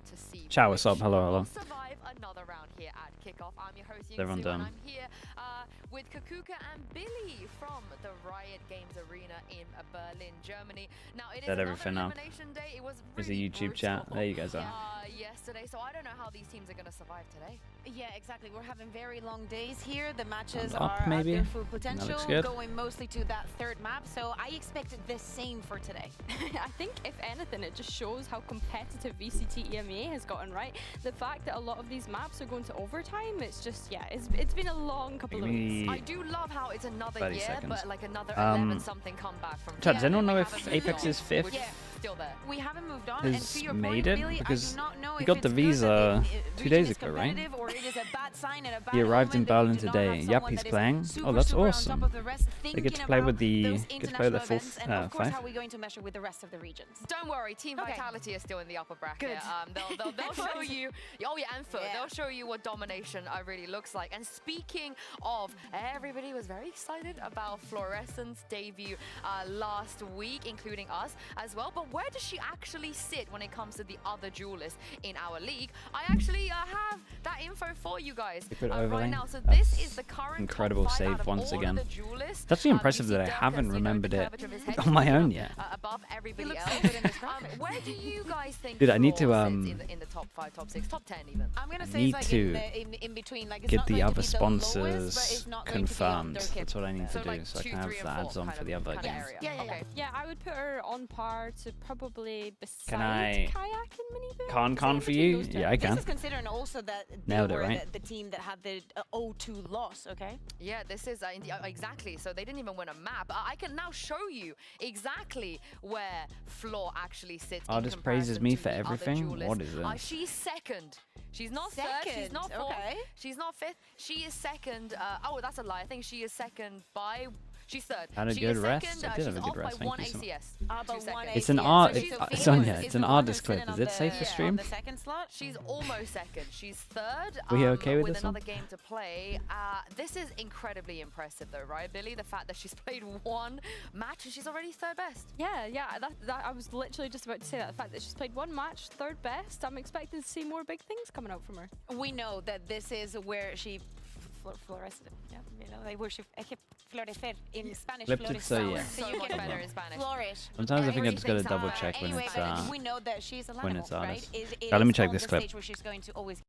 to see. Ciao, what's up? Hello, hello. Survive another round here at Kickoff. I'm your host, Everyone done. and I'm here with Kakuka and Billy from the Riot Games Arena in Berlin, Germany. Now it is another elimination day. It was really There's a YouTube chat. There you guys are. Yesterday, so I don't know how these teams are going to survive today. Yeah, exactly. We're having very long days here. The matches Up, are maybe. at their full potential, good. going mostly to that third map. So I expected the same for today. I think, if anything, it just shows how competitive VCT EMEA has gotten, right? The fact that a lot of these maps are going to overtime, it's just, yeah, it's been a long couple of weeks. I do love how it's another year, seconds. but like another 11-something comeback from Chat, does anyone know if APEKS is 5th? Yeah. Still there. We haven't moved on. Has and to your made point, it? Billy, Because I do not know he if got it's the good visa that the 2 days region is ago, right? competitive, or it is a bad sign and a bad He arrived in moment that we Berlin do not today. have Yep, someone he's that is playing. super, Oh, that's super on top awesome. of the rest, They get to thinking play with about the those get to play with international the events, fourth and of course, five. how are we going to measure with the rest of the regions? Don't worry, Team Vitality is still in the upper bracket. Good. They'll show you. Oh yeah, and Foot. Yeah. They'll show you what domination really looks like. And speaking of, everybody was very excited about Fluorescent's debut last week, including us as well. But where does she actually sit when it comes to the other duelists in our league? I actually have that info for you guys right now. So this is the current incredible top 5 save out of once all again. the duelists. It's actually impressive that I haven't remembered it on my own yet. Above everybody else. Where do you guys think? Dude, I need to in the top 5, top 6, top 10 even? I'm gonna say need it's like to in between. Like, it's get not the going to other be the lowest, but sponsors it's not going to be confirmed. under That's what I need to So do, like so I 2, can 3, have and the ads 4 on for the other kind of games. area. Yeah. Okay. Yeah, I would put her on par to probably beside Can I Kayak and con for you? Yeah, I This can. is considering also that they Nailed it, were right? the team that had the 0-2 loss, okay? Yeah, this is exactly. So they didn't even win a map. I can now show you exactly where Floor actually sits. Artist in praises comparison me to for the other everything? duelists. What is this? She's second. She's not third. She's Second, not fourth. okay. She's not fifth. She is second. Oh, that's a lie. I think she is second by. She's third. Had a She good is rest? second. I did she's have a good off by rest, thank 1 you so much. ACS. But Two one seconds. It's an ACS. art. So she's Sonia, is it's the an one artist who's clip. sitting Is on it safe for the- stream? on the second slot? She's almost second. She's third. Were you okay with with this one? another game to play. This is incredibly impressive, though, right, Billy? The fact that she's played one match and she's already third best. Yeah, that I was literally just about to say that. The fact that she's played one match, third best, I'm expecting to see more big things coming out from her. We know that this is where she flourished. Yeah, you know, like where she florecer in Spanish. Flipped it, so yeah. So much better in Spanish. Flourish. Sometimes I think I just gotta Everything's double check when anyway, it's but we know that she's a when it's right? artist. It Let me is check on this the clip. stage where she's going to always.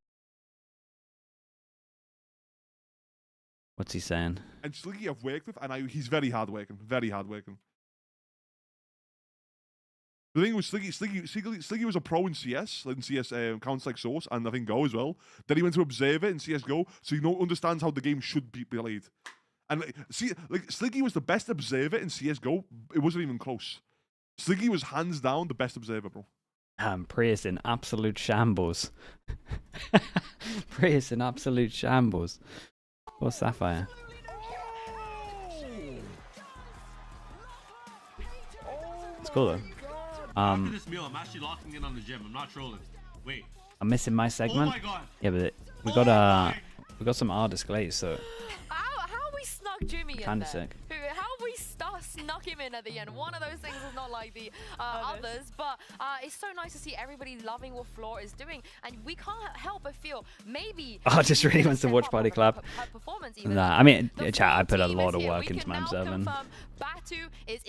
What's he saying? And Sliggy I've worked with, and he's very hardworking, very hardworking. The thing was, Sliggy was a pro in CS, like in CS Counter-Strike Source, and I think Go as well. Then he went to Observer in CSGO, so he understands how the game should be played. And Sliggy was the best observer in CSGO. It wasn't even close. Sliggy was hands down the best observer, bro. Prius in absolute shambles. Prius in absolute shambles. Or Sapphire. It's cool though. After this meal, I'm actually locking in on the gym. I'm not trolling. Wait. I'm missing my segment. Oh my god. Yeah, but we got some artist glaze, so How we snuck Jimmy in kinda there? sick. How we snuck him in at the end? One of those things is not like the others, but it's so nice to see everybody loving what Floor is doing, and we can't help but feel maybe. Artist really wants to watch party clap. Nah, I mean, chat. I put a lot of work into my M7.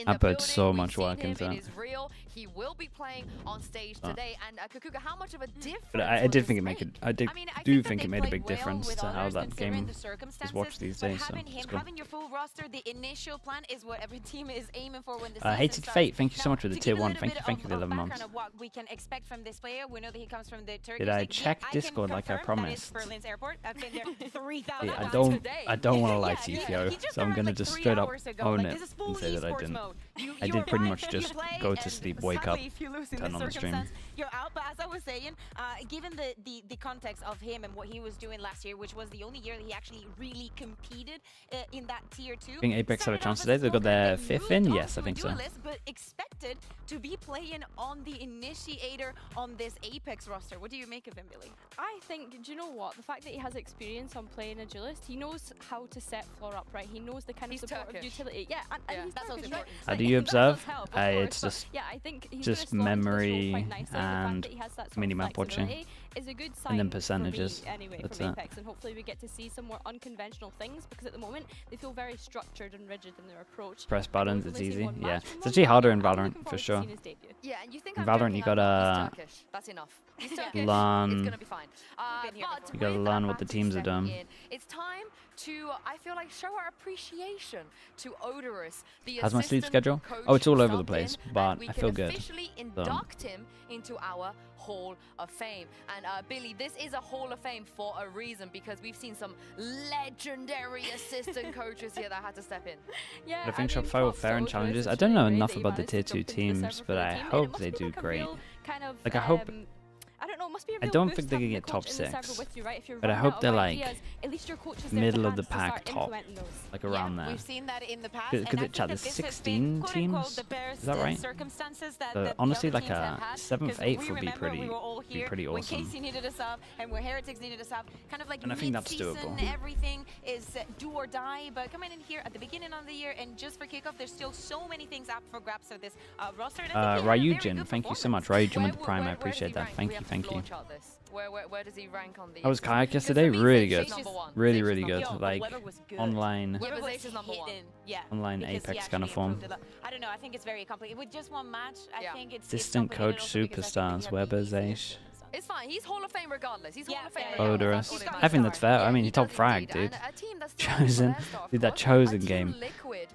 I put so much work into it. It is real. He will be playing on stage today. And Kakuka, how much of a difference? But I did think it made it. I do think it made a big well difference with to how others, that considering game the is circumstances, watched these but days. So having it's him, cool. having your full roster, the initial plan is what every team is aiming for when the season Hated starts. Fate, thank you so Now, much for the to tier give a 1. little Thank bit you for the 11 months. of what we can expect from this player, we know that he comes from the Turkish. Did I league. check I can Discord like I confirm that is promised? Berlin's airport. I've been there 3,000 Yeah, times. I don't want to lie Yeah, to you, he Theo, just so I'm arrived gonna like just 3 straight up hours ago. own Like, it this is full and say that I esports didn't. mode. I You did pretty arrive, much you just play, go to and sleep, wake up, sadly, if you lose in turn this on the stream. circumstance, you're out. But as I was saying, given the context of him and what he was doing last year, which was the only year that he actually really competed in that tier 2. I think APEKS had a chance today. They got their 5th in. Yes, I think so. But expected to be playing on the initiator on this APEKS roster. What do you make of him, Billy? I think, do you know what? The fact that he has experience on playing a duelist, he knows how to set floor up, right? He knows the kind of supportive utility. Yeah, and he's that's Turkish, also right? important. How do you observe? It's It's I think he's just gonna slot into this role memory quite nicely. The fact and that he has that sort of mini-map watching. flexibility is a good sign And then for me, percentages. anyway, That's from it. APEKS, and hopefully we get to see some more unconventional things, because at the moment they feel very structured and rigid in their approach. Press buttons, it's We've only seen easy. one Yeah, match from it's him, actually but harder in I'm looking Valorant forward for to sure. seeing his debut. Yeah, and you think In I'm Valorant, joking, you I'm gotta he's Turkish. That's enough. He's Turkish. learn. It's gonna be fine. Been here But before. You gotta with learn what the Batu teams are stepping doing. in, it's time to, I feel like, show our appreciation to Odorous, the How's my sleep assistant schedule? coach Oh, it's all over the subbed place, in, but and we I can feel good. officially induct him into our Hall of Fame. And Billy, this is a Hall of Fame for a reason, because we've seen some legendary assistant coaches here that had to step in. Yeah, I think mean, Shopify will props fair to in Odorous. challenges. I It's don't really know great enough that he about the managed tier to 2 jump into the teams, server but for the I team, and it hope must they be do like a great. real kind of, Like, I hope- I don't know, it must be a I real don't boost think they having could the get top coach in the server 6, with you, right? If you're but I running hope out they're of like ideas, at least your coach is there middle to of the hands to start pack top, implementing those. like around there. We've seen that in the past. Because and I it chat, think there's that this has 16 been, quote-unquote, teams? the best, Is that right? circumstances that, But that the honestly, other like teams have a had, 7th, 'cause 8th we would be remember pretty, we were all here pretty when awesome. Casey needed a sub and when Heretics needed a sub. Kind of like And I think that's mid-season, doable. everything is do or die. But coming in here at the beginning of the year and just for kickoff, there's still so many things up for grabs for this roster. And I think he had a very Ryujin, good thank you so performance. much. Ryujin with the Where- prime, I where does he appreciate that. rank? Thank We you, have to thank you. launch out this. Where does he rank on the? I was kayak Because yesterday, for me, really Zacia's good. number one. Really, Zacia's really number good. Yo, one. but Like, Weber was good. online. Yeah, Weber but was Zacia's number one. hidden. Yeah, Online because he Apex kind of actually form. improved a lot. I don't know. I think it's very complicated. With just one match, I Yeah. think it's Assistant complicated coach also because I think superstars, we have Weber, the easiest Zash. circumstances. It's fine. He's Hall of Fame regardless. He's Hall of Fame yeah, regardless. Odorous. That's all it I I matters. think that's fair. Yeah, I mean, he top does frag, indeed. dude. And a team that's Chosen. of Dude, that course. Chosen Team game. Liquid.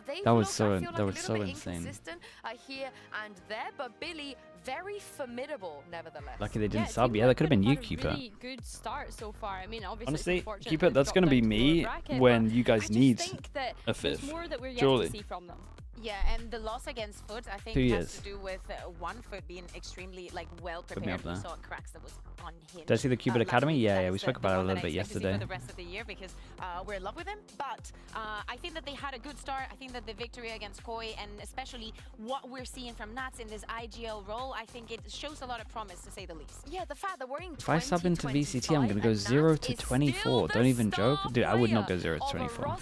They've That was looked, so- I feel like, that a was little so bit insane. inconsistent here and there, but Billy, very formidable nevertheless. Lucky they didn't Team sub. Yeah, that could have been you, Liquid had a Keeper. really good start so far. I mean, obviously, Honestly, it's unfortunate Keeper, they've that's dropped going to be down to the lower me bracket, when but you I guys just need think that a there's 5th. more that we're yet Surely. to see from them. Yeah, and the loss against Foot, I think, 2 has years. to do with one Foot being extremely well Put me prepared. up We there. saw cracks that was unhinged. Did I see the Cupid last Academy? week. Yeah, That yeah, is we the spoke about it a one that little bit I expect to see yesterday. for the rest of the year because we're in love with him. But I think that they had a good start. I think that the victory against Koi and especially what we're seeing from Nats in this IGL role, I think it shows a lot of promise to say the least. Yeah, the fact that we're in If I sub into VCT, I'm going to go 0 to 24. Don't even joke. Dude, I would not go 0 to 24.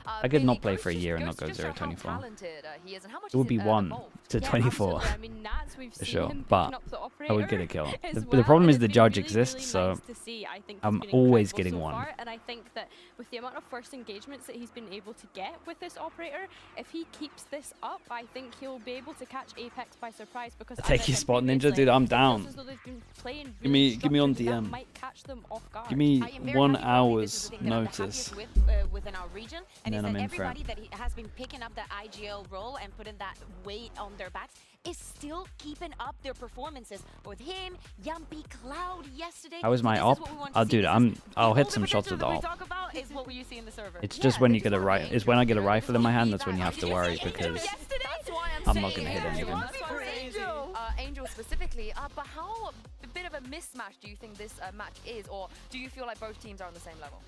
I could not play for a year and not go 0 to 24. It would be 1 to Yeah, 24. absolutely. I mean, Nats, we've For seen sure, him but picking up the I would operator get a kill. as The well, problem and is it's the been judge really, exists, really so nice to see. I think I'm it's been always incredible getting so 1. far, and I think that with the amount of first engagements that he's been able to get with this operator, if he keeps this up, I think he'll be able to catch APEKS by surprise. Because Take as I your said spot, Ninja, previously, dude, I'm it feels down. as though they've been playing Give me- really give me on structured, and DM. that might catch them off guard. Give me I am very 1 happy probably this is hour's the thing that I'm the notice. happiest with, within our region, And and then is I'm that in for it. everybody that has been picking up that IGL role and putting that weight on their backs is still keeping up their performances. With him, Yumpy, Cloud yesterday. How was my this op? what we want Oh, to see. dude, This I'm- is I'll the hit only some shots potential with the that we op. talk about is what we see in the server. It's Yeah, just when they you get a want it's when I get a rifle in my hand, that's when you have to Did you worry see because yesterday? That's why I'm not gonna hit saying anything. That's why I'm saying Angel specifically. But how bit of a mismatch do you think this match is, or do you feel like both teams are on the same level?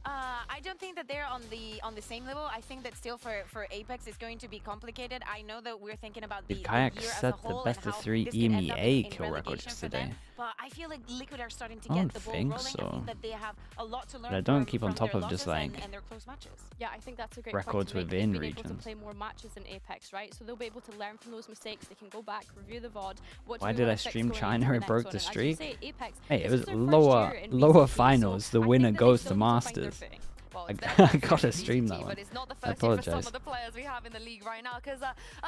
I don't think that they're on the same level. I think that still for APEKS it's going to be complicated. I know that we're thinking about the Did Kayak year as a set the whole best and of how 3 this could end up EMEA in kill record relegation for them, yesterday? But I feel like Liquid are starting to I get don't the ball think rolling. I so. think that they have a lot to learn. But I don't from, keep on from top their of just, losses like, and their close matches. Yeah, I think that's a great records point to make. within They've been able to regions. play more matches in APEKS, right? So they'll be able to learn from those mistakes. They can go back, review the VOD. What do Why we did wanna I fix stream going China? into the It next broke one? the And as you streak. say, APEKS, Hey, it this was is their first lower year in lower VCT, so finals. The I winner think that they goes still to need find their Masters. footing. Well, I it's their I first year gotta in stream VCT, that one. But it's not the I first year for some apologize. of the players we have in the league right now, because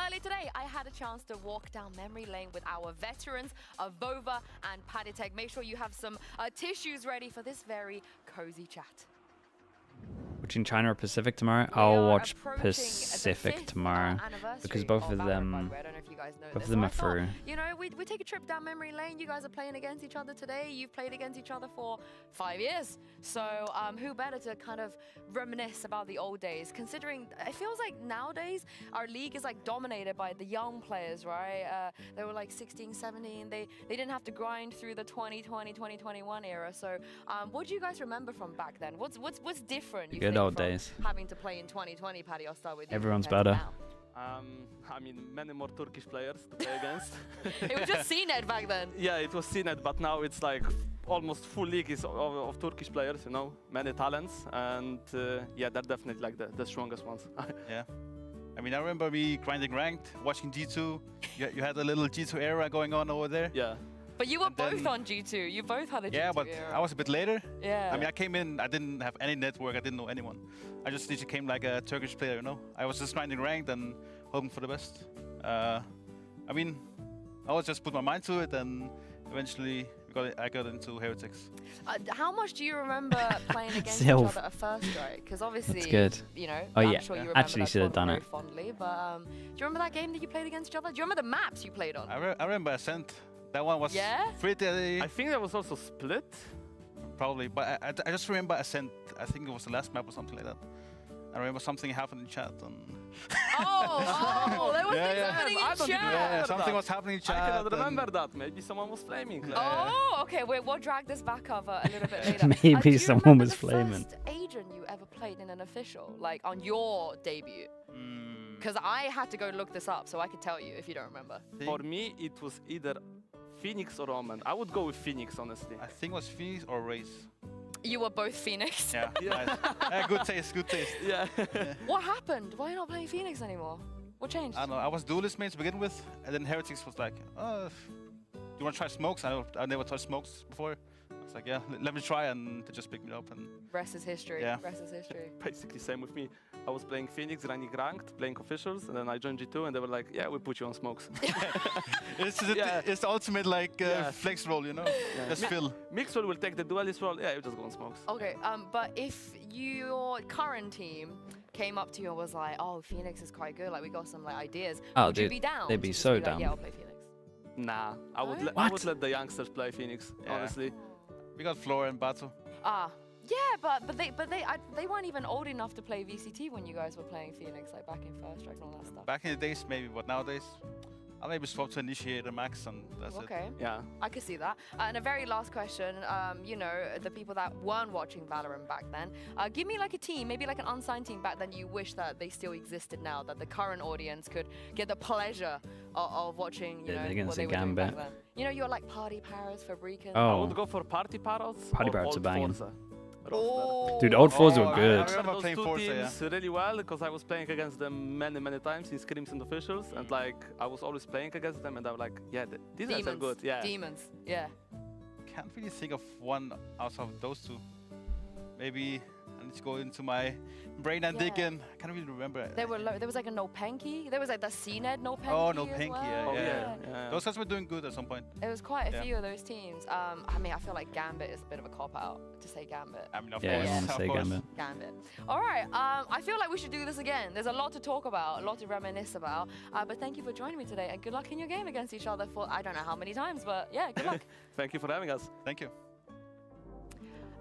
early today I had a chance to walk down memory lane with our veterans, Vova and Paditek. Make sure you have some tissues ready for this very cozy chat. Watching China or Pacific tomorrow? We I'll are watch approaching the Pacific 5th, tomorrow anniversary because both of of Valorant, by the them way. I don't know if you guys know both this, of them so are I thought, through. you know, we take a trip down memory lane. You guys are playing against each other today. You've played against each other for 5 years. So who better to kind of reminisce about the old days, considering it feels like nowadays our league is like dominated by the young players, right? They were like 16, 17. They didn't have to grind through the 2020, 2021 era. So what do you guys remember from back then? What's different, you Good think, old from days. having to play in 2020, Paddy? I'll start with you. Everyone's compared to better. now? I mean, many more Turkish players to play against. It was just CNED back then. Yeah, it was CNET, but now it's like almost full league is of Turkish players, you know, many talents, and yeah, they're definitely like the strongest ones. Yeah. I mean, I remember me grinding ranked, watching G2. You had a little G2 era going on over there. Yeah. But you were And both then- on G2. You both had a G2 Yeah, but era. I was a bit later. Yeah. I mean, I came in, I didn't have any network, I didn't know anyone. I just literally came like a Turkish player, you know? I was just grinding ranked and hoping for the best. I mean, I was just put my mind to it, and eventually I got into Heretics. How much do you remember playing against each Self. other at first strike? Because obviously, That's good. you know, Oh, I'm yeah. sure you remember Actually that should have tournament done very fondly. But do you remember that game that you played against each other? Do you remember the maps you played on? I remember Ascent. That one was Yeah? pretty, I think that was also split. probably, but I just remember Ascent. I think it was the last map or something like that. I remember something happened in chat. And Oh, there was Yeah, things yeah. happening I in don't even chat. yeah, remember something that. was happening in chat. I cannot and- remember that. Maybe someone was flaming. Like, Oh, okay. We'll drag this back over a little bit later. Maybe do you someone remember was the flaming. first agent you ever played in an official, like on your debut? Mm, Because I had to go look this up, so I could tell you if you don't remember. for me, it was either Phoenix or Omen. I would go with Phoenix, honestly. I think it was Phoenix or Race. You were both Phoenix. Yeah, nice. Good taste, good taste. Yeah. What happened? Why are you not playing Phoenix anymore? What changed? I don't know, I was duelist main to begin with, and then Heretics was like, oh, do you want to try smokes? I never touched smokes before. I was like, yeah, let me try, and they just picked me up. And Rest is history. Yeah. Rest is history. Basically, same with me. I was playing Phoenix, running ranked, playing officials, and then I joined G2, and they were like, yeah, we put you on smokes. Yeah. it's the ultimate like Yeah. flex roll, you know? Just Mi- fill. Mixed will take the duelist role. Yeah, you just go on smokes. Okay, but if your current team came up to you and was like, oh, Phoenix is quite good, like we got some like ideas, Oh, would you dude, be down? they'd to be just so like, down. Yeah, I'll play Phoenix. Nah, I would No? I would What? let the youngsters play Phoenix. Yeah. Honestly. We got Floor and Bato. Ah, yeah, but they weren't even old enough to play VCT when you guys were playing Phoenix, like back in first strike and all that stuff. Back in the days, maybe, but nowadays, I'll maybe swap to Initiator Max, and that's it. Okay. Yeah. I could see that. And a very last question, you know, the people that weren't watching Valorant back then, give me like a team, maybe like an unsigned team back then you wish that they still existed now, that the current audience could get the pleasure of watching, you Yeah, know, they're gonna what say they were doing back Gambit. then. You know, you're like Party Paras, Fabrican. I Oh, would go for Party Parrots. Party or Parrots are Old banging. Forza. Oh. dude, old fours Oh, were I good. I remember remember playing those two Forza, yeah. teams really well because I was playing against them many times in scrims and officials, and like I was always playing against them, and I was like, yeah, these guys are Demons. good. Yeah. Demons. Yeah. Can't really think of one out of those two. Maybe I need to go into my brain and dig Yeah. in. I can't really remember. There was like a No Penky. There was like the CNED No Penky. Oh, No as Penky, well. yeah, Oh yeah. yeah. yeah. Those guys were doing good at some point. It was quite a Yeah. few of those teams. I mean, I feel like Gambit is a bit of a cop-out to say Gambit. I mean, of Yeah, course. I want to of say course. Gambit. Gambit. All right. I feel like we should do this again. There's a lot to talk about, a lot to reminisce about. But thank you for joining me today, and good luck in your game against each other for I don't know how many times, but yeah, good luck. Thank you for having us. Thank you.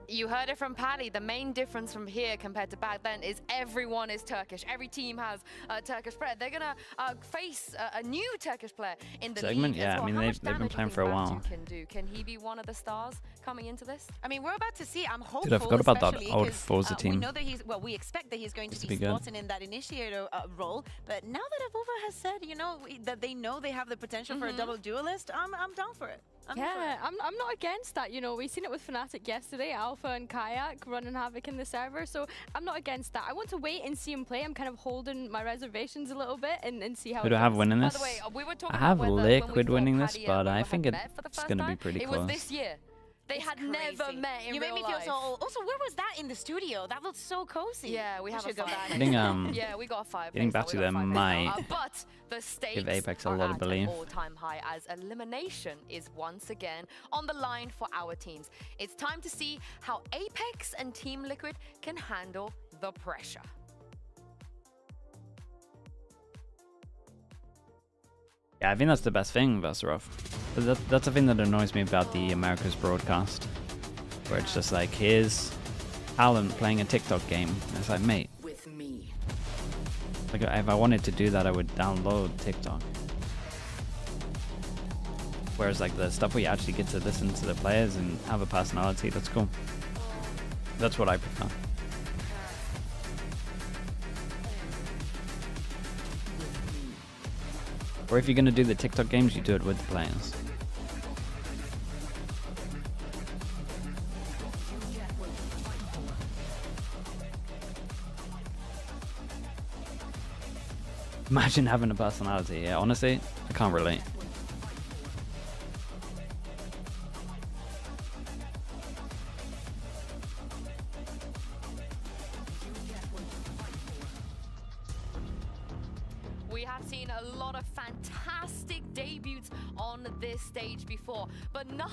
You heard it from Paddy. The main difference from here compared to back then is everyone is Turkish. Every team has a Turkish player. They're gonna face a new Turkish player in the Segment? league Yeah, as well. I mean, How they've much been damage do playing you for a think while. Batu can do? Can he be one of the stars coming into this? I mean, we're about to see. I'm hopeful. Dude, I forgot about that especially old 'cause, Forza We team. know that we expect that he's going Used to to be be good. slotting in that initiator role. But now that Avova has said, you know, that they know they have the potential for a double duelist, I'm down for it. I'm down for it. Yeah, I'm not against that. You know, we seen it with Fnatic yesterday, Alpha and Kayak running havoc in the server, so I'm not against that. I want to wait and see him play. I'm kind of holding my reservations a little bit and see how Who it do I have goes. winning By this? the way, we were talking I have about whether when we Liquid thought winning this, Paddy and but I Avova think had it- met for the it's first gonna be time. pretty It was close. this year. They It's had never crazy. met in You real made me feel life. so old. Also, where was that in the studio? That looked so cozy. Yeah, we have should a go fire. back. Getting, Yeah, we got a fireplace. getting now, back we to got them fireplace now. might But the stakes give APEX a are lot of at belief. an all-time high as elimination is once again on the line for our teams. It's time to see how APEX and Team Liquid can handle the pressure. Yeah, I think that's the best thing, Vasarov. That's the thing that annoys me about the America's broadcast, where it's just like, here's Alan playing a TikTok game. And it's like, mate, With me. like if I wanted to do that, I would download TikTok. Whereas like the stuff where you actually get to listen to the players and have a personality, that's cool. That's what I prefer. Or if you're going to do the TikTok games, you do it with the players. Imagine having a personality. Yeah, honestly, I can't relate. We have seen a lot of fantastic debuts on this stage before, but none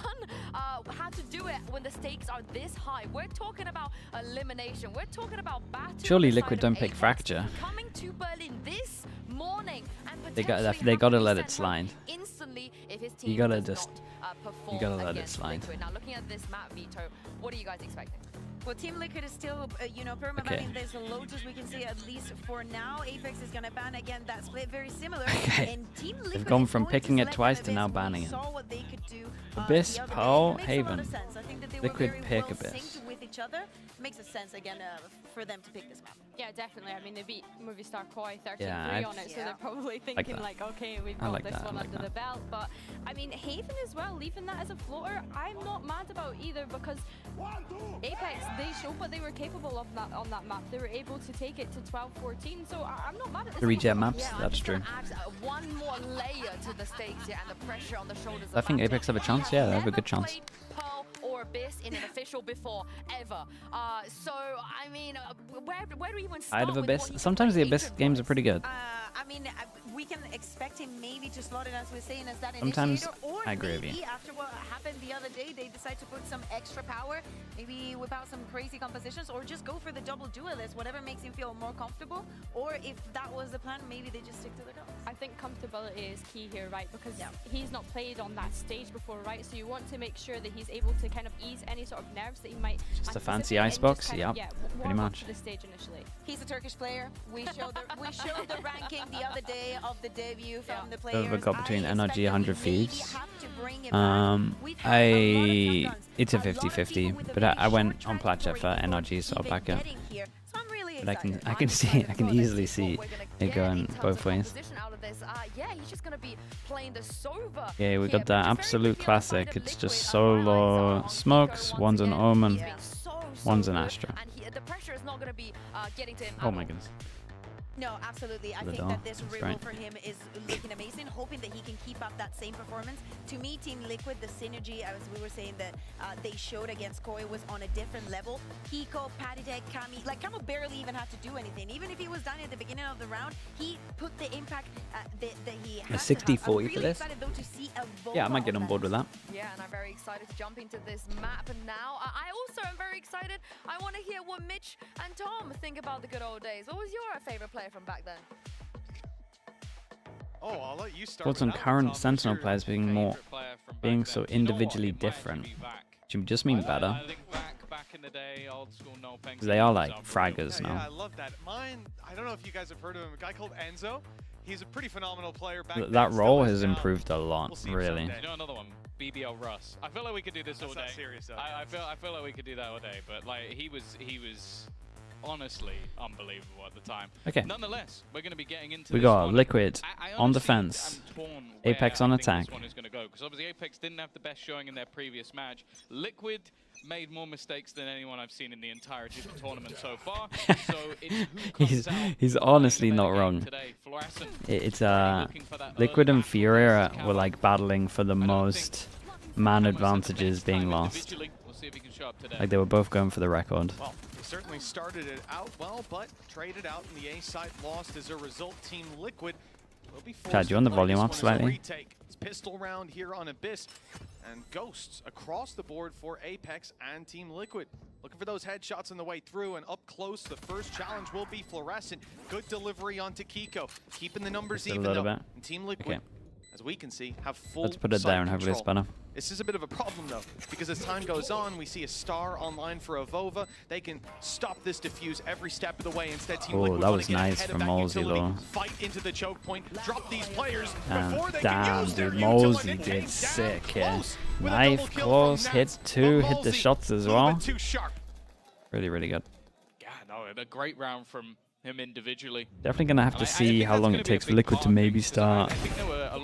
had to do it when the stakes are this high. We're talking about elimination. We're talking about battle. Surely Liquid don't pick Fracture. Coming to Berlin this morning, and They gotta let it slide. instantly if his team You gotta does just, not, perform you gotta let it against slide. Liquid. Now looking at this map, Vito, what are you guys expecting? Well, Team Liquid is still, you know, permabanning this Lotus, we can see at least for now. APEKS is going to ban again that split, very similar. Okay. And Team Liquid They've gone is from going picking to it select twice an to now Abyss. banning We it. saw what they could do, Abyss, the other day. Pearl, It makes a lot Haven. of sense. I think that they Liquid were very pick well Abyss. synced with each other. Makes a sense again for them to pick this map. Yeah, definitely. I mean, they beat MOVISTARKOI 13-3 Yeah, on it, so Yeah. they're probably thinking that. like, okay, we've I got like this that, I one like under that. the belt. But I mean, Haven as well, leaving that as a floater, I'm not mad about either because APEKS, they showed what they were capable of on that map. They were able to take it to 12-14, so I'm not mad at this. The reject one. maps, Yeah, that's just true. gonna add one more layer to the stakes here, and the pressure on the shoulders. I think of APEKS have a Battle. chance. Yeah, they have a Never good chance. played Pearl or Abyss in an official before ever. So I mean, where do we even start Side of with Abyss. what he Sometimes the can Abyss bring games are to pretty good. I mean, we can expect him maybe to slot it, as we're saying, as that Sometimes initiator, or I agree with maybe you. after what happened the other day, they decide to put some extra power, maybe whip out some crazy compositions, or just go for the double duelist, whatever makes him feel more comfortable. Or if that was the plan, maybe they just stick to their guns. I think comfortability is key here, right? Because he's not played on that stage before, right? So you want to make sure that he's able to kind of ease any sort of nerves that he might. Just a fancy anticipate and icebox? just kind of, Yep, pretty warm up much. Uh, to the stage initially. He's a Turkish player. We showed the ranking the other day of the debut from the players. Whoever got between I NRG expect that 100 we maybe Thieves. have to bring it back. We've had a lot of tough guns, It's a a lot of 50-50, people with a but very I went short on track Platchet for record NRG, so I'll even back it. getting here. So I'm really But I excited. can see, I can easily see it going both ways. Yeah, he's just gonna be playing the Sova. Yeah, we here, got that which is very absolute tricky classic. outside of It's Liquid. just Eyes solo on smokes, Kiko one's an again. Omen, He's been so one's an good, Astra. and the pressure is not gonna be getting to him. Oh at my all. goodness. No, absolutely. I The think door. that this That's reroll right. for him is looking amazing, hoping that he can keep up that same performance. To me, Team Liquid, the synergy, as we were saying, that they showed against Koi was on a different level. Kiko, Patitech, Kami, like Kamo barely even had to do anything. Even if he was down at the beginning of the round, he put the impact that he had. 60-40 I'm for really this? excited, though, to see a Yeah, I Vova might get of on board with that. Yeah, and I'm very excited to jump into this map now. I also am very excited. I want to hear what Mitch and Tom think about the good old days. What was your favorite player from back then? Oh, I'll let you start. Thoughts with on that one, current Tom. Sentinel Who's your players being more, Favorite player from back being then? so You know what? individually It might actually different? be Vac. Do you just mean better? I think back in the day, old school no pen. They are like fraggers Yeah, now. I love that. Mine, I don't know if you guys have heard of him, a guy called Enzo. He's a pretty phenomenal player back then. That still role is has now. improved a We'll lot, see him really. someday. You know another one, BBL Russ. I feel like we could do this That's all day. not serious, though. I feel like we could do that all day, but like he was honestly unbelievable at the time. Okay. Nonetheless, we're going to be getting into We this got one. Liquid I on honestly defense. am torn where APEKS on I think attack. This one is going to go because obviously APEKS didn't have the best showing in their previous match. Liquid made more mistakes than anyone I've seen in the entirety of the tournament so far. So it's who comes out He's playing honestly the better not game wrong. today. Fluorescent It's really looking for that Liquid early and battle Furia against were like battling for the I don't most think man Thomas had the advantages best being time lost. individually. We'll see if he can show up today. Like they were both going for the record. Well, they certainly started it out well, but traded out and the A side lost as a result. Team Liquid will be forced Chad, you to want the play volume this up one as a slightly? retake. It's pistol round here on Abyss and Ghosts across the board for APEKS and Team Liquid. Looking for those headshots on the way through and up close. The first challenge will be Fluorescent. Good delivery onto Kiko, keeping the numbers Just a even little though. bit. And Team Liquid, Okay. as we can see, have full Let's put it site there and hopefully it's control. better. This is a bit of a problem though, because as time goes on, we see a star online for Avova. They can stop this defuse every step of the way. Instead, Team Oh, Liquid that wanna was get nice ahead from of that Mosey, utility, though. fight into the choke point, drop these players before they Damn, can use their dude, utility. Mosey Came did down sick, yeah. close with a Knife, double kill close, from hit Nats, two, but hit the Mosey shots as a little well. bit too sharp. Really, really good. Yeah, no, a great round from him individually. Definitely gonna have to see how long it takes for Liquid to maybe start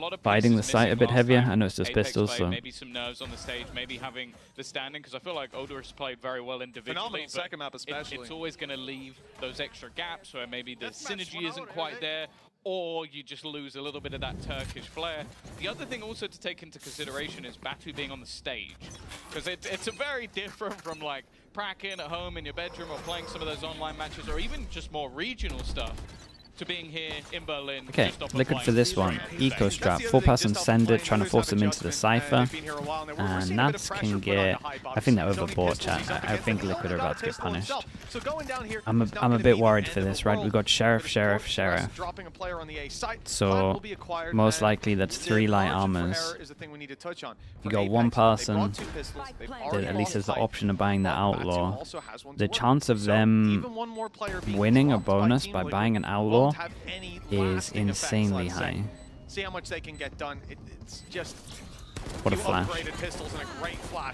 lot of biding the pieces site a missing bit last heavier. time I know it's just Apex pistols, played. so Maybe some nerves on the stage, maybe having the standing, because I feel like Odorous played very well individually. Phenomenal but second map especially. It's always going to leave those extra gaps where maybe the synergy isn't quite there, or you just lose a little bit of that Turkish flair. The other thing also to take into consideration is Batu being on the stage, because it's a very different from like pracking at home in your bedroom or playing some of those online matches or even just more regional stuff, to being here in Berlin. okay, Liquid for this one. Eco Strap, 4-person sender, trying to force him into the Cypher. And Nats can get, I think they're overbought, chat. I think Liquid are about to get punished. I'm a bit worried for this, right? We've got Sheriff. So most likely that's 3 light armors. You got one person that at least has the option of buying the Outlaw. The chance of them winning a bonus by buying an Outlaw is insanely high. See how much they can get done. It's just what a flash.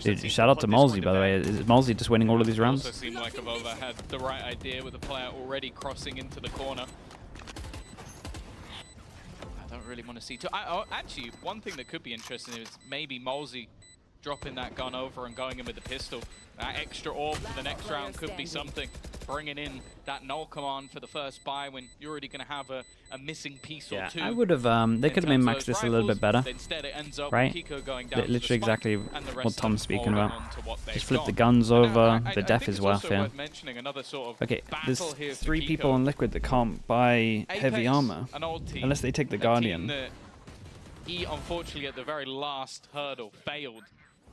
Dude, shout out to Malzy, by the way. Is Malzy just winning all of these rounds? It also seemed like Avova had the right idea with the player already crossing into the corner. I don't really want to see too. Actually, one thing that could be interesting is maybe Malzy dropping that gun over and going in with the pistol. That extra orb for the next round could be something. Bringing in that null command for the first buy when you're already going to have a missing piece or two. I would have, they could have been maxed this a little bit better. Instead, it ends up right? Kiko going down Literally exactly what Tom's speaking about. Just flip the got. guns over. I The death is worth it. Sort of Okay, there's here 3 for people Kiko. on Liquid that can't buy heavy Apex, armor. an old team, Unless they take the a Guardian. team that he unfortunately at the very last hurdle failed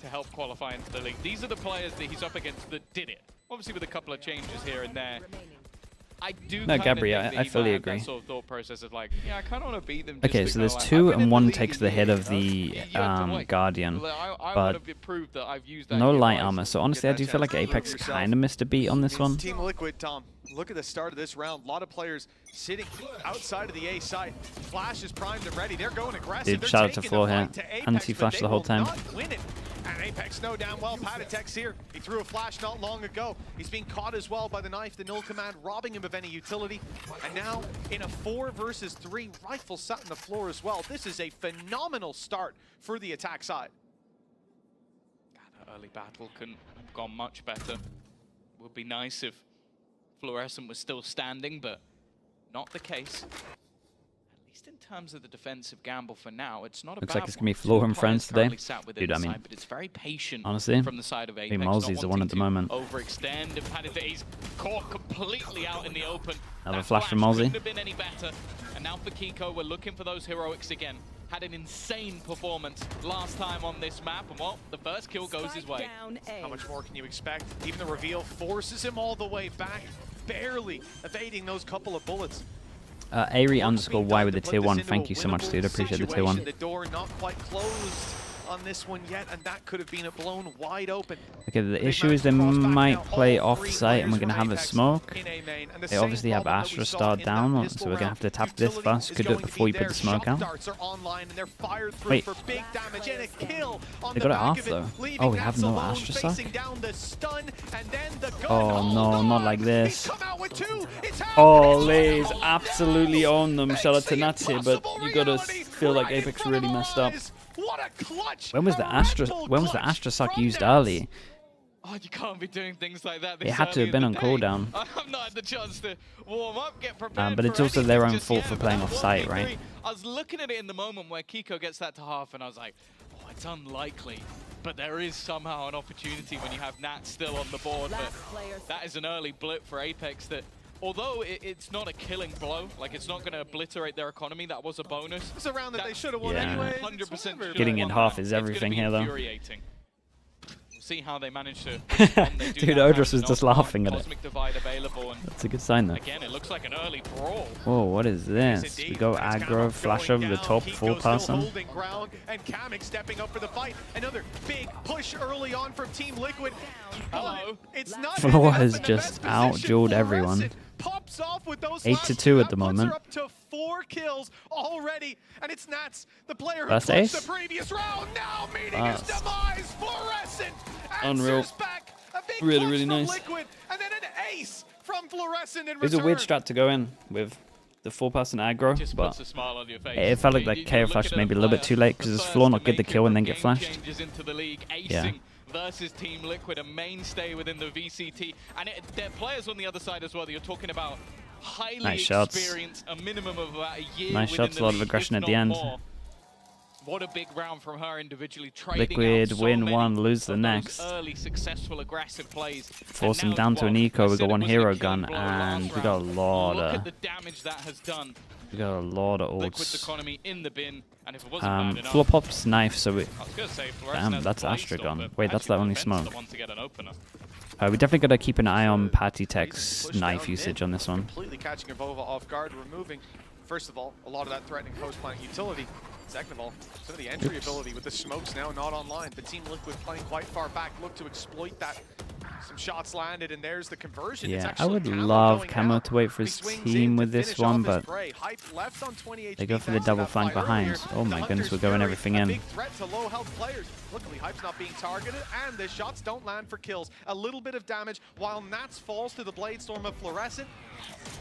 to help qualify into the league. These are the players that he's up against that did it. Obviously with a couple of changes here and there. I do No, kinda Gabri, think that I he fully might have agree. that sort of thought process of like, yeah, I kind of want to beat them. Okay, just so to there's go, like, 2 I've been and in 1 the takes league the hit here, of the you have to wait. Guardian. I But want to prove that I've used that no in your light life. armor, so honestly I do feel like Apex kind of missed a beat on this one. Team Liquid, Tom, look at the start of this round. A lot of players sitting outside of the A site. Flash is primed and ready. They're going aggressive. Dude, shout out to Floor here. Anti-flash the whole time. And Apex know damn well Patatek's here. He threw a flash not long ago. He's being caught as well by the knife, the null command, robbing him of any utility. And now in a 4 versus 3, rifle sat on the floor as well. This is a phenomenal start for the attack side. God, that early battle couldn't have gone much better. Would be nice if Fluorescent was still standing, but not the case. At least in terms of the defensive gamble for now, it's not a Looks bad like it's gonna be one. Floor Two and players friends today. currently sat within Dude, I the mean, side, but it's very patient honestly, from the side of Apex. maybe not Malzy's the one wanting at the to moment. Overextend, and Patatek, he's caught completely out in the open. Another That flash from Malzy. couldn't have been any better. And now for Kiko, we're looking for those heroics again. Had an insane performance last time on this map, and well, the first kill goes his way. How much more can you expect? Even the reveal forces him all the way back, barely evading those couple of bullets. Ari_Y with the tier 1. Thank you so much, dude. I appreciate the tier 1. The door not quite closed on this one yet, and that could have been it blown wide open. Okay, the issue is they might play off-site and we're going to have a smoke. They obviously have Astra Star down, so we're going to have to tap this first. Could do it before you put the smoke out. Wait, they got it off though. Oh, we have no Astra Star? Oh no, not like this. Oh, Lays absolutely own them. Shout out to Nats here, but you gotta feel like Apex really messed up. When was the Astra Suck used early? Oh, you can't be doing things like that. It had to have been on cooldown. I've not had the chance to warm up, get prepared. But it's also their own fault for playing off-site, right? I was looking at it in the moment where Kiko gets that to half, and I was like, oh, it's unlikely. But there is somehow an opportunity when you have Nat still on the board. But that is an early blip for Apex that, although it's not a killing blow, like it's not going to obliterate their economy, that was a bonus. It's a round that they should have won Yeah. anyway. 100% Getting it half is everything here, though. Infuriating. We'll see how they manage to respond. They do Dude, now have Odrus was an just ultimate laughing at it. Cosmic Divide available, and That's a good sign, though. again, it looks like an early brawl. Whoa, what is this? We go aggro, flash over the top, full person. And Kamek stepping up for the fight. Another big push early on from Team Liquid. Hello. It's not Floor has just out-dueled everyone. Pops off with those 8-2 at the moment. Up to 4 kills already, and it's Nats, the player who First pushed ace? the previous round, now meeting his demise. Fluorescent Unreal. answers back. A big Really clutch from nice. Liquid, and then an ace from Fluorescent in It was a return. weird strat to go in with. the 4-person aggro, Just but puts a smile on your face. it felt like that KO flashed maybe a little bit too late because his floor not get the kill and then get flashed. Into the league, Yeah. acing versus Team Liquid, a mainstay within the VCT, and there are players on the other side as well that you're talking about. Highly Nice shots. experienced, a minimum of about a year. Nice shots, a lot of aggression at the end. What a big round from her individually. Trading Liquid out so win many one, lose the of those next. Early successful aggressive plays. Force And him now down to an eco. We I got said one it was a hero killing gun, blow and last we got a round. lot Look of at the damage that has done. ults. Liquid's economy in the bin, and if it wasn't bad enough, Floor pops knife, so we. I was gonna say Fluorescent Damn, has that's the Astra playstyle, gun. but Wait, that's the actually only Prevent's smoke. the one to get an opener. We definitely got to keep an eye on Patty Tech's knife usage on this one. Completely catching Avova off guard, removing, first of all, a lot of that threatening post plant utility. Second of all, some of the entry ability with the smokes now not online, but Team Liquid playing quite far back, look to exploit that. Some shots landed, and there's the conversion. It's Yeah, I actually would Camo love going Camo down. to wait for He his swings team in to with this finish one, off his but prey. Hype left on 20 HP they go for the thanks to double that flank fight behind. earlier. Oh my The goodness, we're Hunter's going Fury, everything a in. big threat to low health players. Luckily, Hype's not being targeted, and the shots don't land for kills. A little bit of damage while Nats falls to the Blade Storm of Fluorescent.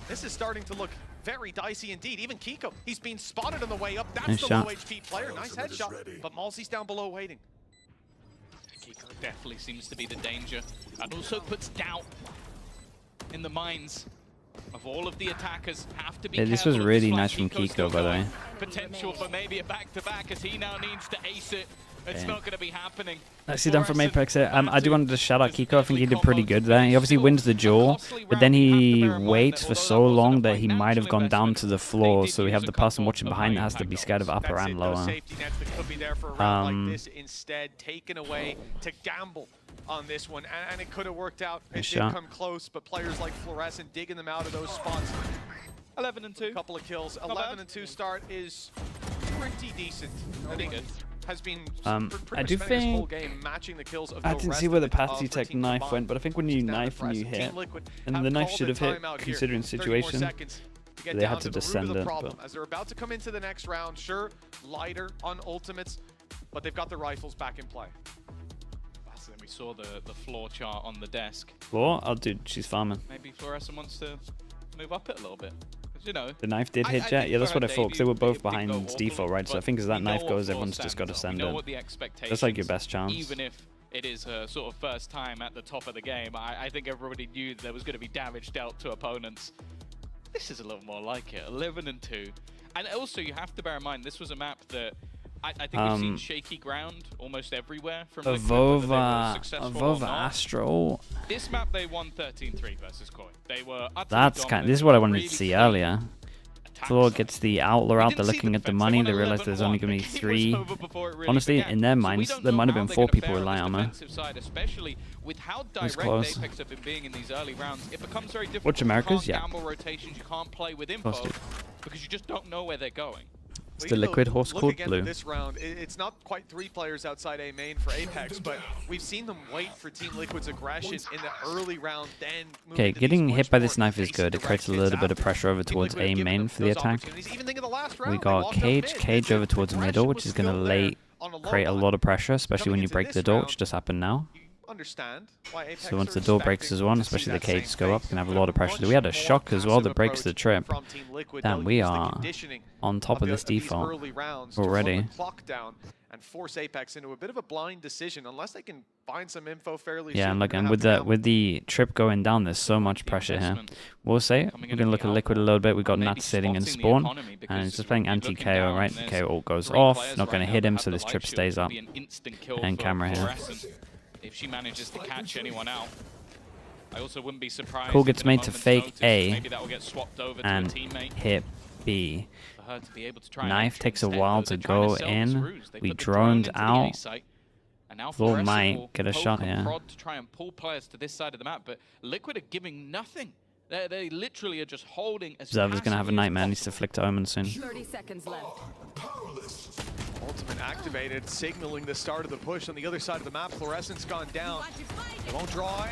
This is starting to look very dicey indeed. Even Kiko, he's been spotted on the way up. That's Nice the shot. low HP player. Nice headshot, but Malsy's down below waiting. Kiko definitely seems to be the danger, and also puts doubt in the minds of all of the attackers. Have to be Yeah, this was careful of really this nice flank. from Kiko's still Kiko, by the going. way. Potential for maybe a back-to-back as he now needs to ace it. It's not going to be happening. Nicely done from APEKS here. I do want to shout out Kiko. I think he did pretty good there. He obviously wins the duel, but then he waits for so long that he might have gone down to the floor. So we have the person watching behind that has to be scared of upper and lower. Safety nets that could be there for a round like this instead taken away to gamble on this one, and it could have worked out. It did come close, but players like Fluorescent digging them out of those spots. 11 and 2. A couple of kills. 11 and 2 start is pretty decent. I think it has been I do think game matching the kills of I the didn't rest see of where the the Patty Tech knife went, but I think when you knife and you hit, and the knife should have hit considering situation. They had to descend it. As they're about to come into the next round, sure, lighter on ultimates, but they've got the rifles back in play. So then we saw the floor chart on the desk. Floor? Oh, dude, she's farming. Maybe Fluorescent wants to move up it a little bit. You know, the knife did hit Jet. Yeah, that's what I thought. Because they were both behind default, right? So I think as that knife goes, everyone's just got to send it. That's like your best chance. Even if it is her sort of first time at the top of the game, I think everybody knew there was going to be damage dealt to opponents. This is a little more like it. 11 and 2. And also, you have to bear in mind, this was a map that I think we've seen shaky ground almost everywhere from Avova Astro. This map they won 13-3 versus Koi. They were That's this is what I wanted to see earlier. Floor gets the Outlaw out, they're looking at the money, they realize there's only going to be 3. Honestly, in their minds, there might have been 4 people with light armor. Especially with how direct close. APEKS have been being in these early rounds, it becomes very difficult. Watch Americas, you can't gamble rotations, you can't play with info because you just don't know where they're going. It's the Liquid horse called Blue. This round, it's not quite 3 players outside A main for APEKS, but we've seen them wait for Team Liquid's aggression in the early round, then okay, getting hit by this knife is good. It creates a little bit of pressure over towards A main for the attack. We got Cage over towards middle, which is going to create a lot of pressure, especially when you break the door, which just happened now. So once the door breaks as one, especially the cages go up, we can have a lot of pressure. We had a shock as well that breaks the trip. Damn, we are on top of this default already. And force APEKS into a bit of a blind decision unless they can find some info fairly yeah, soon. and look, with the trip going down, there's so much pressure here. We'll say we're gonna look at Liquid a little bit. We got Nat sitting in spawn, and it's just playing anti-KO, right? The KO ult goes off, not gonna hit him, so this trip stays up. And camera here. If she manages to catch anyone out, I also wouldn't be surprised. Cool gets made to fake A maybe that will get swapped over and to a teammate. hit B. For her to be able to try Knife takes a while to go in. We droned out. Floor might get a shot here. To try and pull players to this side of the map, but Liquid are giving nothing. They literally are just holding. Observer's gonna have a nightmare. Needs to flick to Omen soon. 30 seconds left. Ultimate activated, signaling the start of the push on the other side of the map. Fluorescent's gone down. It won't draw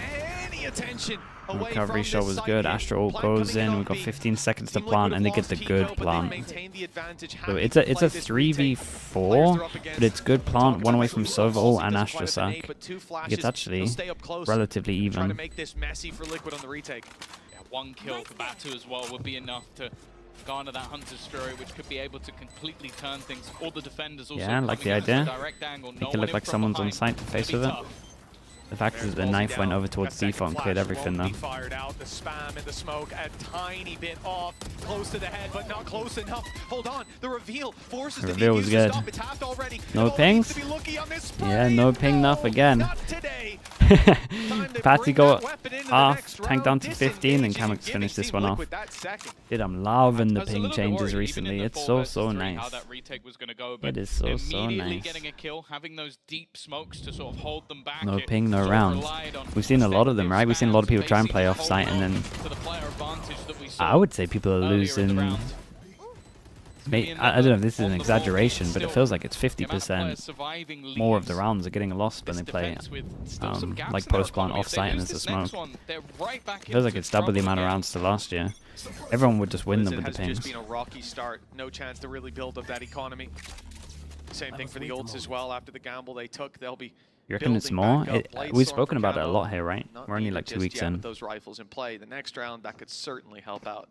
any attention away Recovery from shot was good. Astro ult goes in. We've got 15 seconds to plant, and they get the good plant. So it's a 3v4, but it's good plant. One away from Sova ult and Astra sack. It's actually relatively even. To make this messy for Liquid on the retake. Yeah, 1 kill for Batu as well would be enough to garner that Hunter's Fury, which could be able to completely turn things. All the defenders also Yeah, I like the idea. Make it look like someone's on site to face with it. The fact is that the knife went over towards default and cleared everything though. Fired out, the spam and the smoke a tiny bit off, close to the head, but not close enough. Hold on, the reveal forces the reveal was good. It's half already. No pings? Yeah, no ping enough again. Patty go half, tank down to 15, and Kamix finish this one off. Dude, I'm loving the ping changes recently. It's so nice. It is so nice. Getting a kill, having those deep smokes to sort of hold them back. No ping, no rounds. We've seen a lot of them, right? We've seen a lot of people try and play off site, and then I would say people are losing. I don't know if this is an exaggeration, but it feels like it's 50% more of the rounds are getting lost when they play like post-plant off-site and there's a smoke. It feels like it's double the amount of rounds to last year. Everyone would just win them with the pings. It's just been a rocky start. No chance to really build up that economy. Same thing for the ults as well. After the gamble they took, they'll be. You reckon it's more? We've spoken about it a lot here, right? We're only like 2 weeks in. With those rifles in play, the next round that could certainly help out.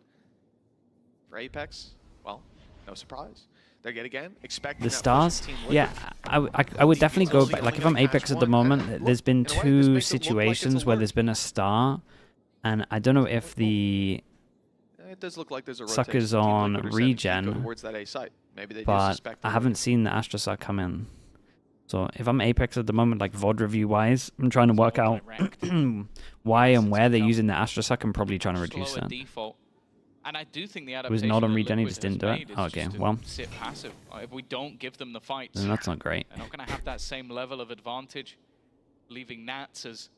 For APEKS, well, no surprise. They're yet again expecting the stars. Yeah, I would definitely go back. Like if I'm APEKS at the moment, there's been 2 situations where there's been a star, and I don't know if the it does look like there's a suckers on regen, but I haven't seen the Astrosar come in. So if I'm APEKS at the moment, like VOD review wise, I'm trying to work out why and where they're using the Astrosar and probably trying to reduce that. And I do think the it was not on regen, he just didn't do it. Oh, okay, well. Sit passive. If we don't give them the fights, then that's not great. They're not going to have that same level of advantage, leaving Nats as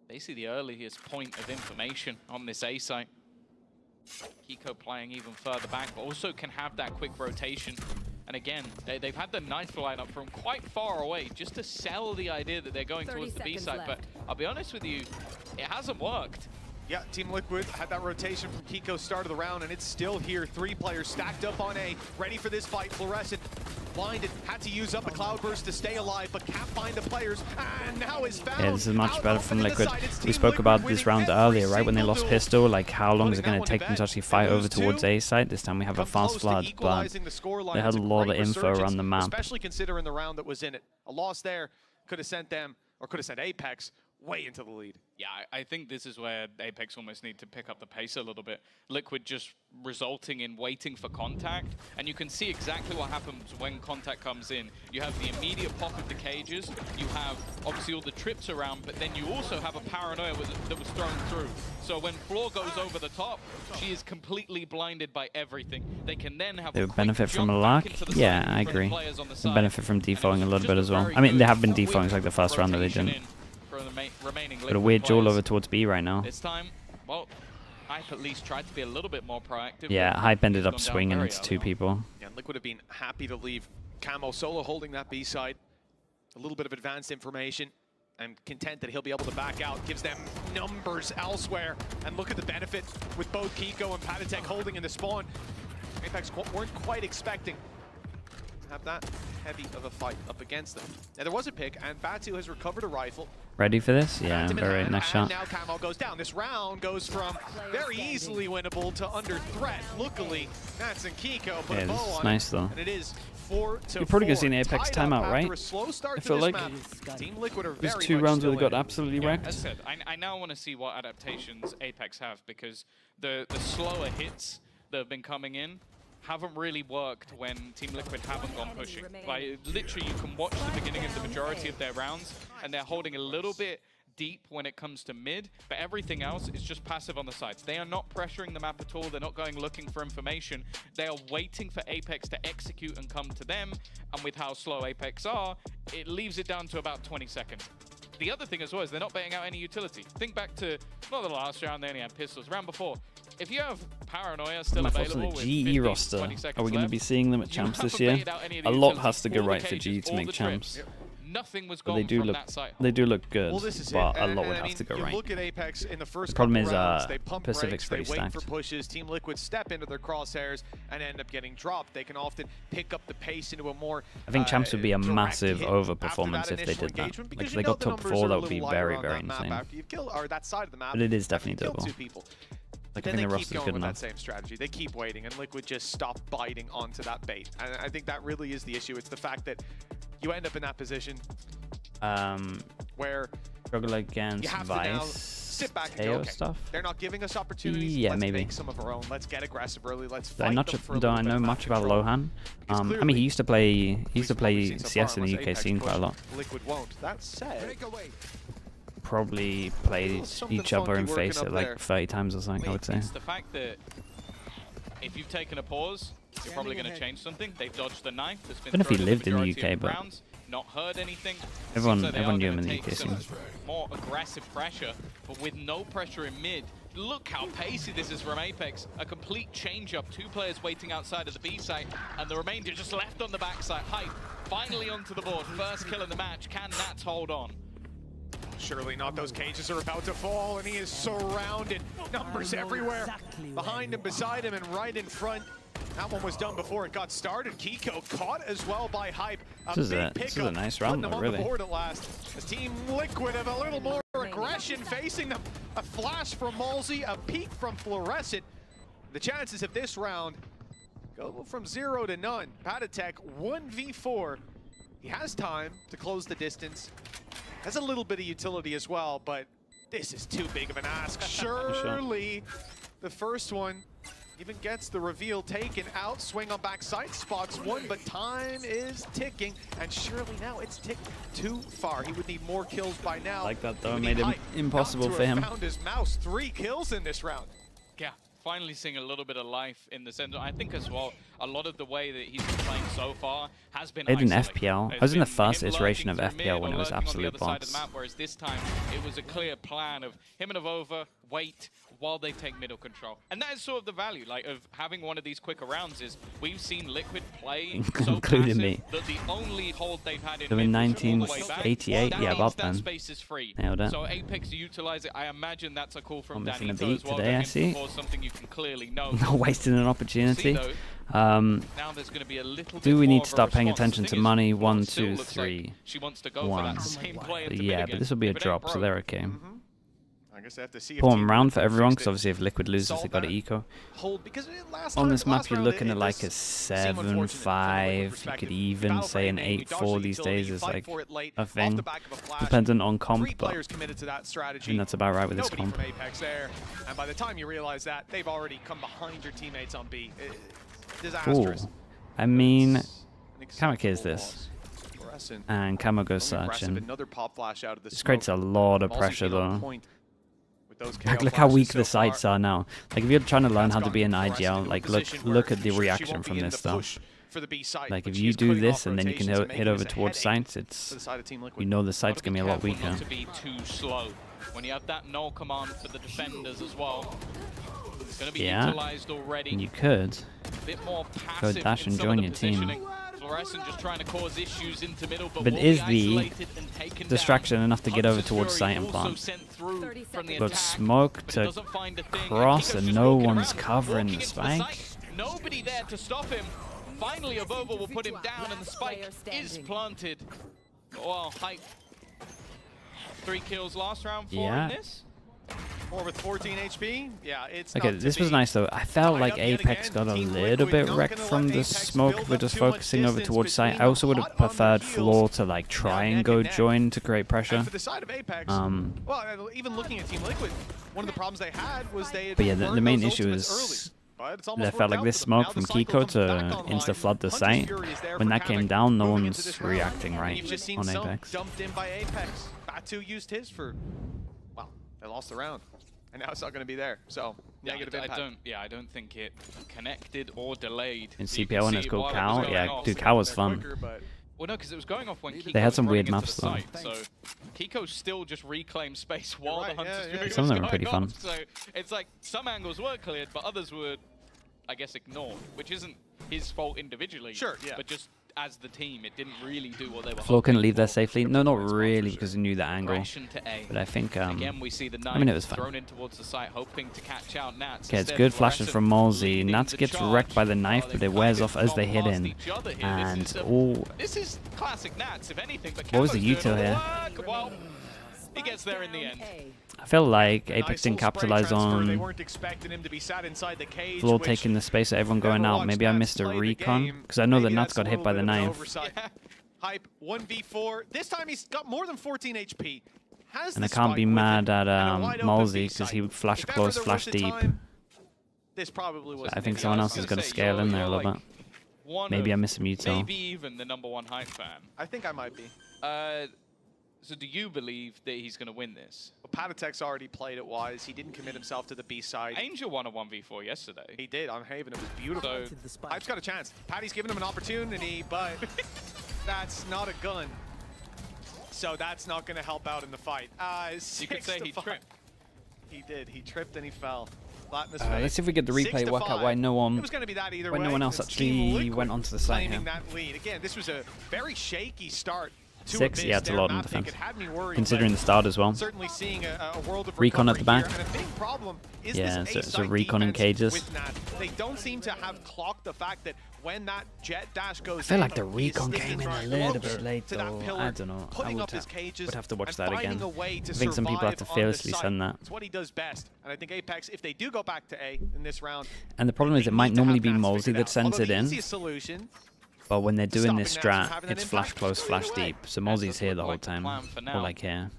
basically the earliest point of information on this A site. Kiko playing even further back, but also can have that quick rotation. And again, they've had the knife line up from quite far away just to sell the idea that they're going towards the B side. But I'll be honest with you, it hasn't worked. Yeah, Team Liquid had that rotation from Kiko start of the round, and it's still here. 3 players stacked up on A, ready for this fight. Fluorescent, blinded, had to use up a Cloudburst to stay alive, but can't find the players, and now is found. Yeah, this is much better from Liquid. We spoke about this round earlier, right, when they lost Pistol, like how long is it going to take them to actually fight over towards A side? This time we have a fast flood, but they had a lot of info around the map. Especially considering the round that was in it. A loss there could have sent them, or could have sent APEKS, way into the lead. Yeah, I think this is where APEKS almost need to pick up the pace a little bit. Liquid just resulting in waiting for contact, and you can see exactly what happens when contact comes in. You have the immediate pop of the cages, you have obviously all the trips around, but then you also have a paranoia that was thrown through. So when Floor goes over the top, she is completely blinded by everything. They can then have they would benefit from a lock. Yeah, I agree. They benefit from defaulting a little bit as well. I mean, they have been defaulting like the first round that they didn't. Got a weird duel over towards B right now. This time, well, Hype at least tried to be a little bit more proactive. Yeah, Hype ended up swinging into 2 people. Yeah, Liquid have been happy to leave Camo solo holding that B side. A little bit of advanced information, and content that he'll be able to back out. Gives them numbers elsewhere. And look at the benefit with both Kiko and Patatek holding in the spawn. APEKS weren't quite expecting to have that heavy of a fight up against them. Now there was a pick, and Batu has recovered a rifle. Ready for this? Yeah, very nice shot. Now Camo goes down. This round goes from very easily winnable to under threat. Luckily, Nats and Kiko put a bow on it. Nice though. And it is 4-4. You're probably gonna see an APEKS timeout, right? I feel like Team Liquid are there's 2 rounds where they got absolutely wrecked. As I said, I now want to see what adaptations APEKS have, because the slower hits that have been coming in haven't really worked when Team Liquid haven't gone pushing. Like, literally, you can watch the beginning of the majority of their rounds, and they're holding a little bit deep when it comes to mid, but everything else is just passive on the sides. They are not pressuring the map at all. They're not going looking for information. They are waiting for APEKS to execute and come to them, and with how slow APEKS are, it leaves it down to about 20 seconds. The other thing as well is they're not betting out any utility. Think back to, not the last round, they only had pistols. Round before, if you have Paranoia still available with 15, roster, 20 seconds are we going to be seeing them at champs this year? A lot has to go right for G to make champs. Nothing was gone from look, that side. They do look good, but a lot would I have mean, to go you right. Look at APEKS in the first problem is rounds, they pump Pacific's brakes, pretty they wait stacked. for pushes. Team Liquid step into their crosshairs and end up getting dropped. They can often pick up the pace into a more I think champs would be a massive overperformance if they did that. Like if they got top 4, that would be very, very insane. That side of the map, but it is definitely doable. Like, then I think the they keep roster's going good with enough. that same strategy. They keep waiting, and Liquid just stop biting onto that bait. And I think that really is the issue. It's the fact that you end up in that position where struggle against you have to now Vice, sit back and go, Teo okay, stuff. they're not giving us opportunities. Yeah, Let's maybe. make some of our own. Let's get aggressive early. Let's Do I fight not them for a do little I bit know of map much about control. Lohan? Because I mean, he clearly, used to play from what we've seen so CS in far, the unless UK Apex scene quite a push, lot. Liquid won't. That said, Probably played something each other in funky working face up it like there. 30 times or something, I would say. It's the fact that if you've taken a pause, you're probably going to change something. They've dodged the knife. That's been Don't know if he thrown lived in the majority UK, of but rounds, not heard anything. everyone Seems like they are knew him gonna in the take UK some scene. more aggressive pressure, but with no pressure in mid. Look how pacey this is from Apex. A complete change-up. 2 players waiting outside of the B site, and the remainder just left on the backside. Hype finally onto the board. First kill in the match. Can Nats hold on? surely not. Those cages are about to fall, and he is surrounded. Numbers everywhere. Behind him, beside him, and right in front. That one was done before it got started. Kiko caught as well by Hype. This is a nice round, though, really. On the board at last. As Team Liquid have a little more aggression facing them. A flash from Malzy, a peek from Fluorescent. The chances of this round go from 0 to none. Patatek 1v4. He has time to close the distance. Has a little bit of utility as well, but this is too big of an ask. Surely the first one even gets the reveal taken out. Swing on backside, spots one, but time is ticking. And surely now it's ticked too far. He would need more kills by now. Like that though, made it impossible for him. Found his mouse. 3 kills in this round. Yeah, finally seeing a little bit of life in the center. I think as well, a lot of the way that he's been playing so far has been Played in isolated. FPL. I It's was in the been first him iteration of lurking through FPL mid when or it was lurking on the absolute other side of the bots. map, whereas this time it was a clear plan of him and Avova wait while they take middle control. And that is sort of the value, like, of having one of these quicker rounds is we've seen Liquid play so Including passive me. that the only hold they've had in So in mid was all the way back. 1988, That yeah, means about that then. space is free. Nailed it. So Apex utilize it. I imagine that's a call from I'm missing Danny a as beat well. today, I going see. for something you can clearly know. Not wasting an opportunity. See, though, Um, now there's going to be a little do bit we more need of to a start paying response. attention The to thing is, money? Flo 1, still 2, looks like 3, she wants to go 1. for that same play into Yeah, mid but again. this will be a If it ain't drop, so broke. they're okay. I guess they have to see if Poor Team round for Liquid everyone, fixed because it. obviously if Liquid loses, Solve they got that to eco. Hold, because last On time- this map, last you're round, looking it at like does a seem unfortunate from a Liquid 7-5. You perspective. could even Battle say an framing, you dodge 8-4 the these utility, days you is fight like for it late, a off thing. the back of a flash. Dependent on 3 comp, but players committed to that I strategy. think that's about right with this Nobody comp. from Apex there, and by the time you realize that, they've already come behind your teammates on B. Disastrous. Ooh. I mean, An Kamik is acceptable this. loss. Fluorescent, And Camo goes only search, aggressive, and another pop flash out of the this creates a smoke. lot of Malzy's pressure been on though. point with those Like, KO look how flashes weak so the sights far. are now. Like if you're trying to learn That's how to be an gotten Fluorescent IGL, into a like position look where at the she reaction won't be from in this the stuff. push for the B site, Like but if she you is do cutting this off and then you can rotations and hit making over this a towards headache sights, it's for the side of Team Liquid. you know the sight's gonna be a lot Careful weaker. not to be too slow. When you have that null command for the defenders as well, it's going to be Yeah. utilized already. And you could. A bit more passive dash in and some join of the your team. positioning. Fluorescent just trying to cause issues into middle, but But will is be the isolated and taken distraction down. enough to get over Hunter's towards Fury sight and also plant? sent through from the Got attack, smoke but it to doesn't find a thing. cross Kiko's and just no walking one's around, covering walking the into spike. site. Nobody there to stop him. Finally, Avova will put him down, and the spike is planted. Well, Hype. 3 kills last round, 4 Yeah. in this. 4 with 14 HP. Yeah, it's Okay, not to this was be nice though. I felt tied like up yet Apex again. got a Team little Liquid bit not wrecked gonna from let the Apex smoke build for up just too much focusing over distance towards sight. between I also would them. have Hot on their preferred heels. Floor to like try neck and go and neck. join to create And pressure. for the side of Apex, Um, well, even looking at Team Liquid, one of the problems they had was they had But yeah, the burned main those issue ultimates is early. But it's I almost felt worked like out this for them. Now smoke the from cycle Kiko comes back to online. insta-flood the Hunter's site. Fury is there When for that came Kamik down, no moving into one's this round. reacting right You've just seen on some Apex. dumped in by Apex. Batu used his for, well, they lost the round. And now it's not going to be there. So, negative impact. I don't think it connected or delayed. In You can CPL when see it's it called while it Cal, was going yeah, off. dude, Cal was They're fun. quicker, but Well, no, because it was going off when Kiko They had was some running weird into maps, the though. site. So Kiko still just reclaimed space while right, the Hunter's yeah, Fury yeah. Some of them was were pretty going fun. off. So it's like some angles were cleared, but others were, I guess, ignored, which isn't his fault individually. Sure, yeah. But just as the team, it didn't really do what they were Floor couldn't hoping leave there for. safely. No, not really, because he knew the angle. Aggression to A. But I think, Again, we see the knife I mean, it was fun. thrown in towards the site, hoping to catch out Nats. Okay, it's Instead, good flashes Fluorescent from Malzy. leading Nats the gets charge. wrecked by the knife, but They've it wears kind off of as they gone hit past in. each other here. And This is all this is classic Nats, if anything. But What was the Camo's doing util all the here? work. Well, He gets there in the end. I feel like APEKS didn't capitalize They on weren't expecting him to be sat inside the cage, Floor which taking the space of everyone going out. Maybe I missed a recon, because I know that Nats got hit by the knife. Yeah. Hype 1v4. This time he's got more than 14 HP. And I can't be mad at Malzy, because he would flash close, flash deep. This probably was. I think someone else is going to scale in there a little bit. Maybe I missed a Muto. Maybe even the #1 Hype fan. I think I might be. So do you believe that he's going to win this? Well, Patatek's already played it wise. He didn't commit himself to the B side. Angel won a 1v4 yesterday. He did on Haven. It was beautiful. So Hype's got a chance. Patty's given him an opportunity, but that's not a gun. So that's not going to help out in the fight. You could say he tripped. He did. He tripped and he fell. Let's see if we get the replay, work out why no one, no one else actually went onto the site here. That lead. Again, this was a very shaky start. 6, yeah, it's a lot in defense. Considering the start as well. Certainly seeing a world of recon at the back. And a big problem is yeah, so recon in cages. They don't seem to have clocked the fact that when that jet dash goes, I feel like the recon came in a little bit late though. I don't know. I would have to watch that again. I think some people have to fearlessly send that. It's what he does best. And I think APEKS, if they do go back to A in this round. And the problem is it might normally be Malzy that sends it in. Solution, but when they're doing this strat, it's flash close, flash deep. So Malzy's here the whole time. Or like here.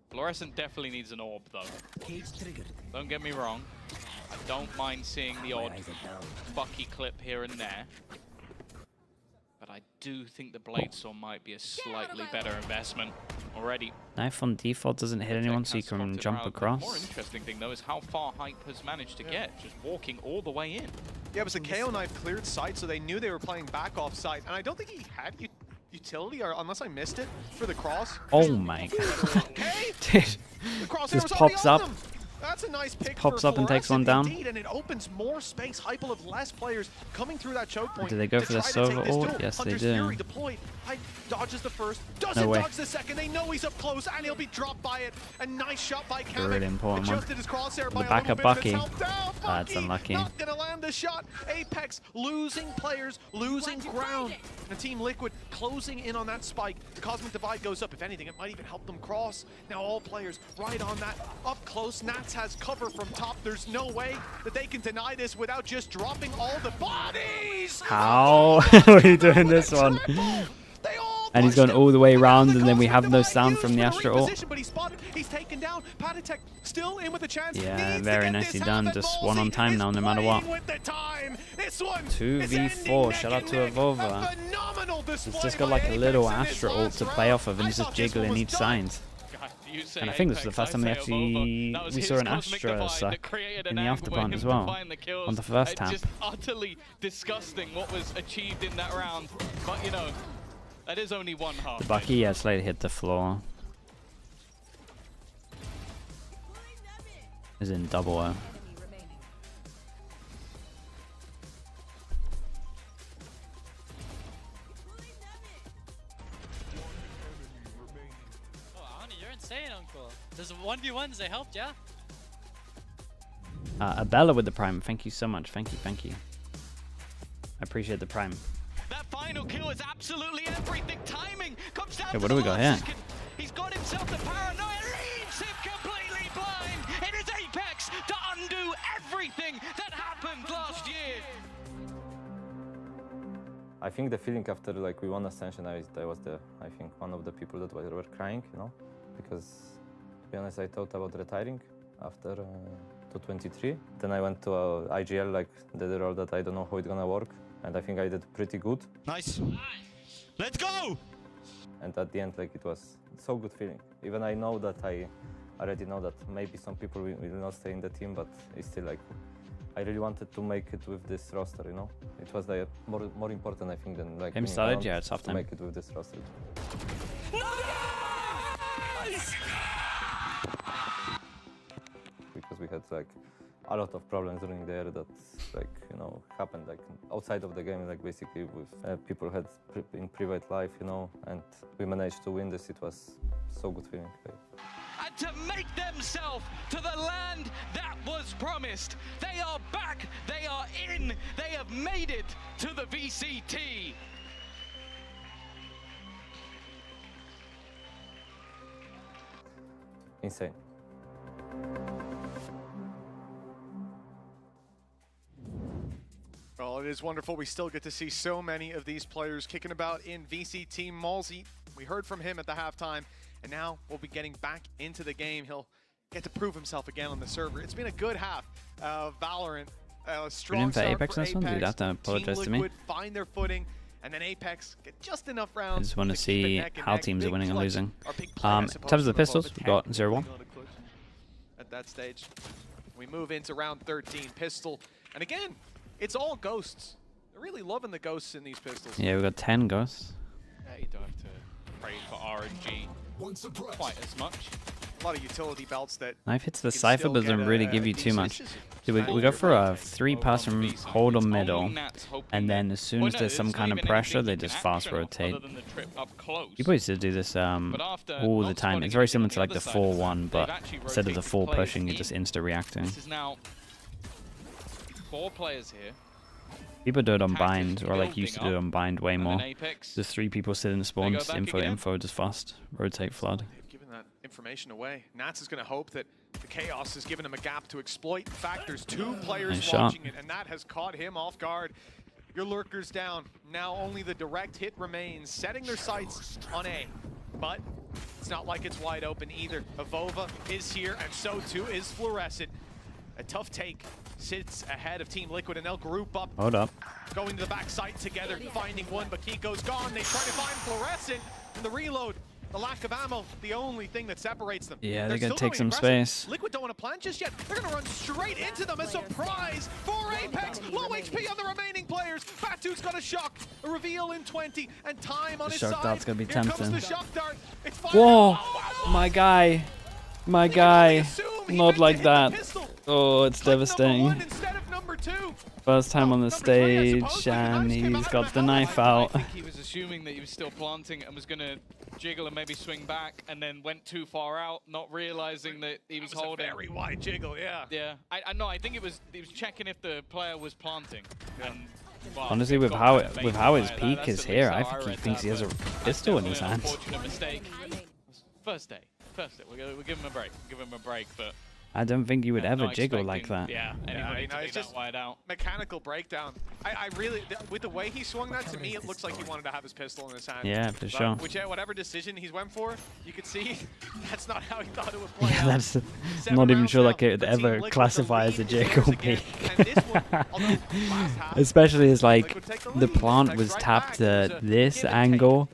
Fluorescent definitely needs an orb though. Don't get me wrong. I don't mind seeing the odd Bucky clip here and there. But I do think the Blade Saw might be a slightly better investment already. Knife on default doesn't hit anyone, so you can jump across. The more interesting thing though is how far Hype has managed to get, just walking all the way in. Yeah, it was a KO knife cleared site, so they knew they were playing back off site. And I don't think he had utility, or unless I missed it, for the cross. Oh my god. Dude, just pops up. That's a nice pick. Pops up and takes one down. Indeed, and it opens more space. Hype will have less players coming through that choke point. Do they go for the silver ult? Yes, they do. Hype dodges the first, doesn't dodge the second. They know he's up close, and he'll be dropped by it. A nice shot by Kamek. Really important one. Adjusted his crosshair by the back of Bucky. That's unlucky. Not gonna land the shot. APEKS losing players, losing ground. And Team Liquid closing in on that spike. The Cosmic Divide goes up. If anything, it might even help them cross. Now all players right on that. Up close, Nats has cover from top. There's no way that they can deny this without just dropping all the bodies. How are you doing this one? And he's going all the way around, and then we have no sound from the Astra ult. Yeah, very nicely done. Just one on time now, no matter what. 2v4. Shout out to Avova. He's just got like a little Astra ult to play off of, and he's just jiggling each side. And I think this is the first time we saw an Astra suck in the afterburn as well, on the first tap. Just utterly disgusting what was achieved in that round, but you know, that is only one half. The Bucky, yeah, slightly hit the floor. Is in double O. There's 1v1s, they helped, yeah? Abella with the prime. Thank you so much. Thank you, thank you. I appreciate the prime. That final kill is absolutely everything. Timing comes down. Okay, what do we got here? He's got himself the paranoia, leaves him completely blind. It is APEKS to undo everything that happened last year. I think the feeling after like we won Ascension, I was I think one of the people that were crying, you know, because to be honest, I thought about retiring after 223. Then I went to IGL, like did a role that I don't know how it's gonna work, and I think I did pretty good. Nice. Let's go! And at the end, like it was so good feeling. Even I know that I already know that maybe some people will not stay in the team, but it's still like I really wanted to make it with this roster, you know. It was like more important, I think, than like game started. Yeah, it's half time. To make it with this roster. Because we had like a lot of problems during the year that like, you know, happened like outside of the game, like basically with people had in private life, you know, and we managed to win this. It was so good feeling. And to make themselves to the land that was promised. They are back, they are in, they have made it to the VCT. insane. Well, it is wonderful. We still get to see so many of these players kicking about in VCT. Malzy, we heard from him at the halftime, and now we'll be getting back into the game. He'll get to prove himself again on the server. It's been a good half. Valorant, strong start for APEKS. Dude, I have to apologize to me. Find their footing, and then APEKS get just enough rounds. I just want to see how teams are winning and losing. In terms of the pistols, we've got 0-1. At that stage, we move into round 13. Pistol, and again, it's all ghosts. They're really loving the ghosts in these pistols. Yeah, we've got 10 ghosts. Yeah, you don't have to pray for RNG quite as much. A lot of utility belts that Knife hits the Cypher, but doesn't really give you too much. Dude, we go for a 3-person hold on middle, and then as soon as there's some kind of pressure, they just fast rotate. People used to do this all the time. It's very similar to like the 4-1, but instead of the 4 pushing, you're just insta-reacting. This is now 4 players here. People do it on bind, or like used to do it on bind way more. Just 3 people sit in the spawn, just info, just fast, rotate, flood. They've given that information away. Nats is going to hope that the Chaos has given him a gap to exploit. In fact, there's 2 players watching it, and that has caught him off guard. Your lurkers down. Now only the direct hit remains, setting their sights on A. But it's not like it's wide open either. Avova is here, and so too is Fluorescent. A tough take sits ahead of Team Liquid, and they'll group up. Hold up. Going to the backside together, finding one, but Kiko's gone. They try to find Fluorescent, and the reload, the lack of ammo, the only thing that separates them. Yeah, they're going to take some space. Liquid don't want to plant just yet. They're going to run straight into them. A surprise for APEKS. Low HP on the remaining players. Batu's got a shock. A reveal in 20, and time on his side. Shock dart's going to be Here tempting. comes the shock dart. It's Whoa! My guy. My guy. Not like that. Oh, it's devastating. First time on the stage, and he's got the knife out. I think he was assuming that he was still planting and was going to jiggle and maybe swing back, and then went too far out, not realizing that he was holding. A very wide jiggle, yeah. Yeah, I think he was checking if the player was planting. And, well, honestly, with how his peak is here, I think he thinks he has a pistol in his hand. Unfortunate mistake. First day. We'll give him a break. But I don't think you would ever jiggle like that. Yeah, it's just wide out. Mechanical breakdown. I really, with the way he swung that, to me, it looks like he wanted to have his pistol in his hand. Yeah, for sure. Whatever decision he went for, you could see that's not how he thought it would play Yeah, out. that's not even sure like it would ever classify as a jiggle peak. Especially as like the plant was tapped at this angle.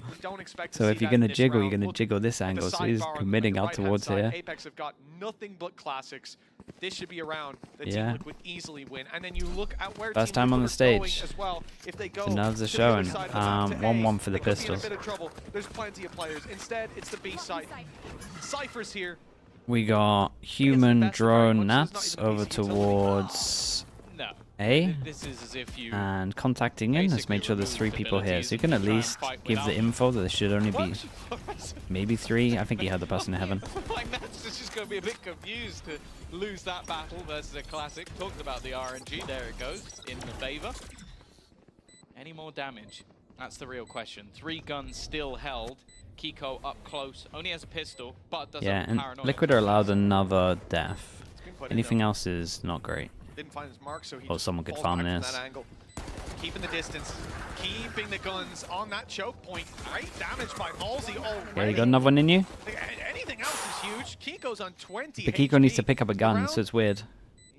So if you're gonna jiggle this angle. So he's committing out towards here. APEKS have got nothing but classics. This should be a round that Team Liquid easily win. And then you look at where first Team time on the Liquid are stage. going as well. If they go the nerves are to the other showing. side of the map to 1-1 for the they could be in a pistols. bit of trouble. There's plenty of players. Instead, it's the B side. Cypher's here. We got human drone Nats over towards A, This is as if you and contacting in. Let's make sure there's 3 people here, so you can at least give the info that there should only be maybe 3. I think he had the person in heaven. Like Nats is just going to be a bit confused to lose that battle versus a classic. Talked about the RNG, there it goes, in the favor. Any more damage? That's the real question. 3 guns still held. Kiko up close, only has a pistol, but does have and paranoia. Liquid are allowed another death. Anything else is not great. Didn't find his mark, so he someone could falls farm back from this. that angle. Keeping the distance, keeping the guns on that choke point. Great damage by Malzy already. Yeah, you got another one in you? Anything else is huge. Kiko's on 20 But Kiko needs to pick up a gun, so it's weird.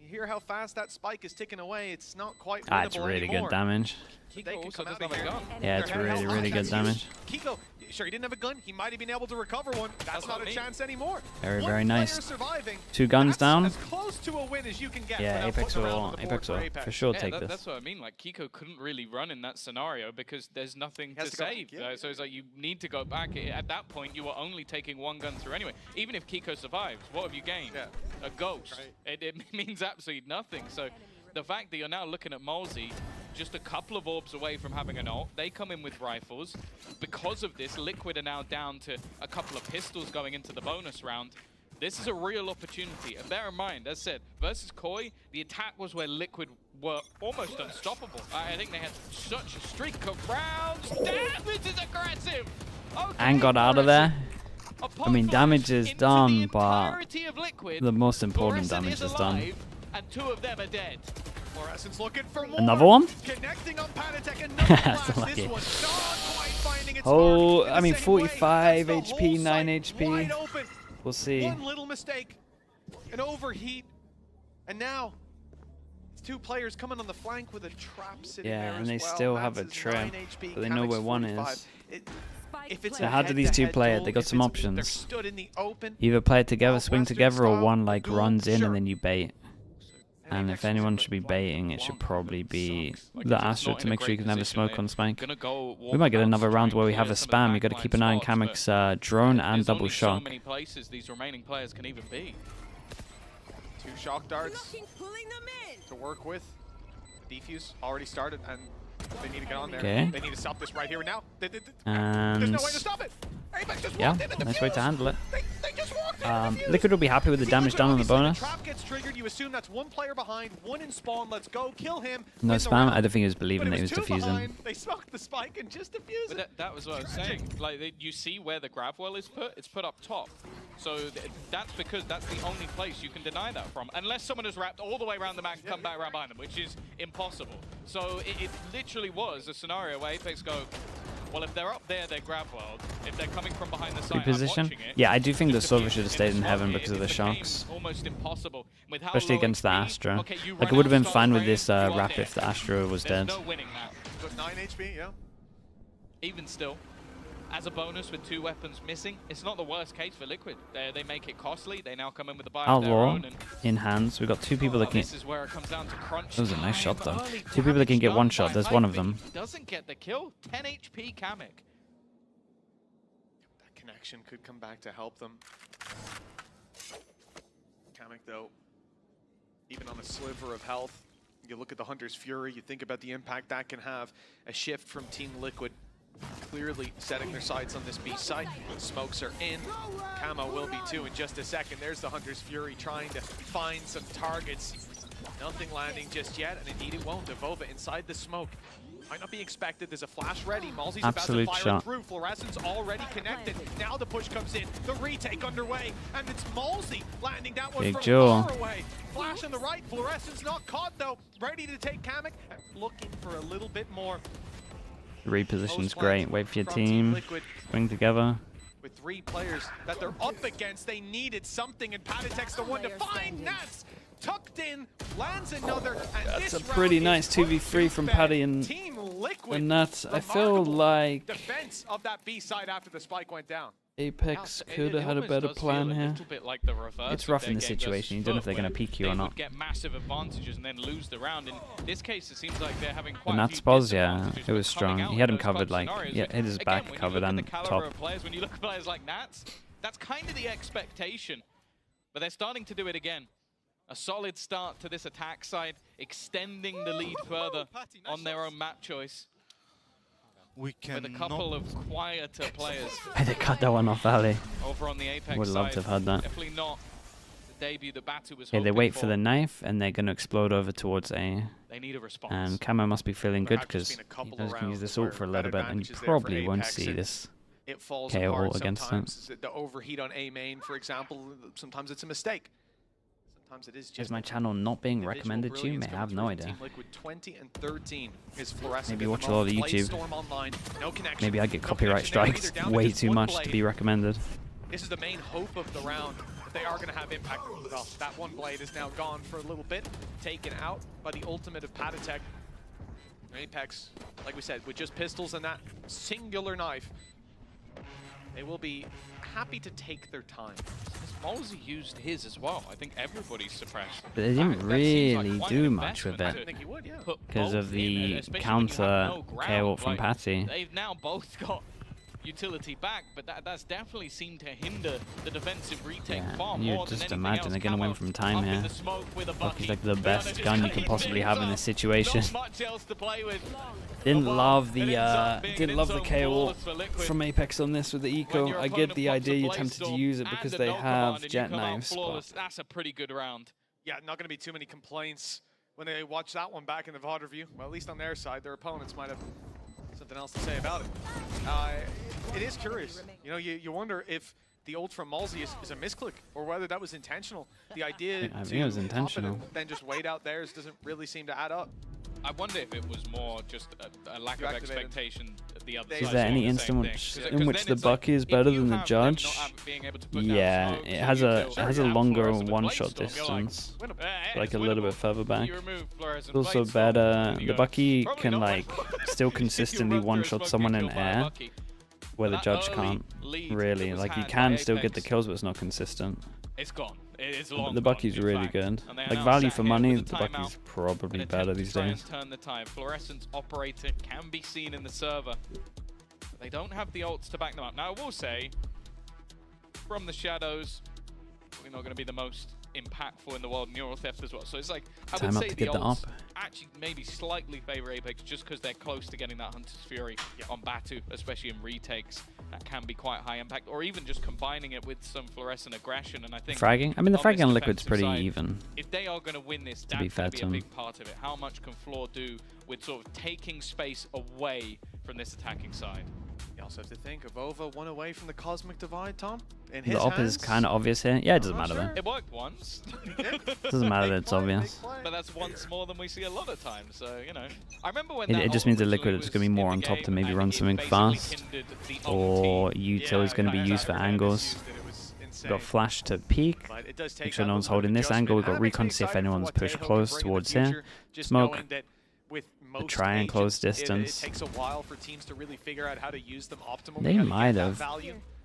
You hear how fast that spike is ticking away. It's not quite winnable it's really anymore. good damage. Kiko also doesn't have a gun. Yeah, it's really good damage. Kiko, sure, he didn't have a gun. He might have been able to recover one. That's not a chance anymore. Very nice. Surviving. 2 guns down. As close to a win as you can get. Yeah, APEKS will for sure take this. That's what I mean. Like Kiko couldn't really run in that scenario because there's nothing to save. So it's like you need to go back. At that point, you were only taking 1 gun through anyway. Even if Kiko survives, what have you gained? A ghost. Right. It means absolutely nothing. So the fact that you're now looking at Malzy, just a couple of orbs away from having an ult, they come in with rifles. Because of this, Liquid are now down to a couple of pistols going into the bonus round. This is a real opportunity. And bear in mind, as said, versus Koi, the attack was where Liquid were almost unstoppable. I think they had such a streak of rounds. Damn, this is aggressive! Okay, And got out of there. I mean, damage is done, but Liquid, the most important Fluorescent damage is alive, done. And 2 of them are dead. Fluorescent's looking for more. Another one? Connecting on Panatek, another That's blast. lucky. This one not quite finding its Oh, mark in I mean, the same way. 45 That's the HP, whole 9 site HP. wide open. We'll see. One little mistake, an overheat, and now it's 2 players coming on the flank with a trap sitting there Yeah, and as they well. still have a That's his trip, 9 HP, but they know Kamek's where one 45. is. If it's So a how do these two head-to-head play it? duel, They got if some they're options. stood in the open, Either play it together, swing Western together, or style, one like duel, runs in sure. and then you bait. And if anyone should be baiting, it should probably be the Astra to make sure you can have a smoke on Spike. We might get another round where we have a spam. You got to keep an eye on Kamek's drone and double shock. So many places these remaining players can even be. 2 shock darts to work with. Defuse already started, and they need to get on there. Okay. They need to stop this right here and now. There's And no way to stop it. APEKS just yeah, walked in and nice way to defused. handle it. They just walked in and defused. Liquid will be happy with the See, damage Liquid, done on the obviously, bonus. trap gets triggered. You assume that's 1 player behind, 1 in spawn. Let's go, kill him. No win the spam. round. I don't think he was But believing it that he was 2 defusing. behind. They smoked the spike and just defused But it. that was what I was saying. Like, you see where the grab well is put? It's put up top. So that's because that's the only place you can deny that from. Unless someone has wrapped all the way around the map and come back around behind them, which is impossible. So it literally was a scenario where APEKS go, well, if they're up there, they're grab world. If they're coming from behind the site, I'm Reposition. watching it. Yeah, I do think the Just Silver defuse should have it stayed in as well. heaven because of the became shocks. almost impossible. With how Especially low against the HP, Astra. okay, you Like, run it would have out been start fine with frame, this you are wrap dead. if the Astra was There's dead. no winning that. Got 9 HP, yeah. Even still, as a bonus with 2 weapons missing, it's not the worst case for Liquid. They make it costly. They now come in with the buy of their Outlaw own. And in hands. We've got 2 people that can. this is where it comes down to crunch. That was a nice time. shot, though. Early 2 people that can damage get 1 done shot. by There's one of Hype, them. but he doesn't get the kill. 10 HP Kamek. That connection could come back to help them. Kamek, though, even on a sliver of health, you look at the Hunter's Fury, you think about the impact that can have. A shift from Team Liquid, clearly setting their sights on this B site. Smokes are in. Camo will be too in just a second. There's the Hunter's Fury trying to find some targets. Nothing landing just yet, and indeed it won't. Devova inside the smoke. Might not be expected. There's a flash ready. Malzy's Absolute about to fire shot. it through. Fluorescent's already connected. Now the push comes in. The retake underway. And it's Malzy landing that one Big from Joe. far away. Flash on the right. Fluorescent's not caught though. Ready to take Kamek. Looking for a little bit more. Reposition's Post great. plant Wait for your from team. Liquid. Swing together. With 3 players that they're up against, they needed something, and Panatek's the one to find Nats. Tucked in, lands another, and That's this a round pretty is nice put 2v3 to from bed. Paddy and Team Liquid. Nats. I feel Remarkable like defense of that B side after the spike went down. APEKS could have had a almost better does plan feel a here. little bit like the reverse It's of rough their in the game versus situation. You don't know if they're going to Foot, peek you where or they not. would get massive advantages and then lose the round. In this case, it seems like they're having The quite a Nats few pause, yeah, disadvantages it was with coming strong. out He in had him those covered, type like, scenarios. yeah, hit his Again, back when you covered look at and the caliber top. of players, when you look at players like Nats, that's kind of the expectation. But they're starting to do it again. A solid start to this attack side, extending the lead further on their own map choice. We With a couple of quieter players They cut that one off, Ali. over on the APEX Would love side. to have had that. Definitely not the debut that Batu was Okay, they hoping wait for the knife, and they're going to explode over towards A. They need a response. And Camo must be feeling There good have just because been a couple he knows of he can use rounds this ult where for a little that bit, and advantage you is there for probably won't Apex, see and this It falls KO apart against them. sometimes. The overheat on A main, for example, sometimes it's a mistake. Sometimes it is Is just my channel not being individual recommended to you? brilliance May I coming have through no from idea. Team Liquid 20 and 13 is Fluorescent Maybe at the watch a lot of moment. YouTube. Blazestorm online, no connection. Maybe I get No copyright connection there either, strikes down to way just too one much to blade. be recommended. This is the main hope of the round. If they are going to have impact, well, that one blade is now gone for a little bit, taken out by the ultimate of Patatek. APEKS, like we said, with just pistols and that singular knife, they will be happy to take their time. Malzy used his as well. I think everybody's suppressed. But they didn't That seems like really quite do an much with investment it I think he would, yeah. to put because both of in, the especially when you have counter no ground. KO from Like, Patty. They've now both got utility back, but that's definitely seemed to hinder the defensive retake Yeah, far and you more than just anything imagine else. they're gonna win Camo from time up in here. the smoke with a Look, bucket. he's like the Leona best just gun you got could his possibly have in fingers this up. situation. Not much else to play with. Didn't Well, love it the ends up being didn't an love the its own KO flawless for Liquid. from APEKS on this with the When eco. your I get opponent the pops a idea you're tempted to Blazestorm use it and because a they no command have and you jet come out knives. But flawless, that's a pretty good round. Yeah, not going to be too many complaints when they watch that one back in the VOD review. Well, at least on their side, their opponents might have something else to say about it. It is curious. You know, you wonder if the ult from Malzy is a misclick, or whether that was intentional. The idea I think it was intentional. and then just wait out theirs doesn't really seem to add up. I wonder if it was more just a lack of expectation at the other side. Is there any instance in which the Bucky is better than the judge? Yeah, it has a longer one-shot distance, like a little bit further back. It's also better. The Bucky can like still consistently one-shot someone in air, where the judge can't really. Like he can still get the kills, but it's not consistent. It's gone. It's long. The Bucky's really good. Like value for money, the Bucky's probably better these days. Turn the tide. Fluorescence operator can be seen in the server. They don't have the ults to back them up. Now I will say, from the shadows, we're not going to be the most impactful in the world. Neural theft as well. So it's like I would say the ults actually maybe slightly favor Apex just because they're close to getting that Hunter's Fury on Batu, especially in retakes. That can be quite high impact, or even just combining it with some fluorescent aggression. And I think fragging. I mean, the fragging on Liquid's pretty even. If they are going to win this, that's going to be a big part of it. How much can Floor do with sort of taking space away from this attacking side? You also have to think of Ova one away from the Cosmic Divide, Tom. In the op is kind of obvious here. Yeah, it doesn't matter though. It worked once. Doesn't matter that it's obvious. But that's once more than we see a lot of times. So, you know, I remember when it just means the Liquid is going to be more on top to maybe run something fast, or util is going to be used for angles. We've got flash to peek. Make sure no one's holding this angle. We've got recon to see if anyone's pushed close towards here. Smoke. The try and close distance. It takes a while for teams to really figure out how to use them optimally. They might have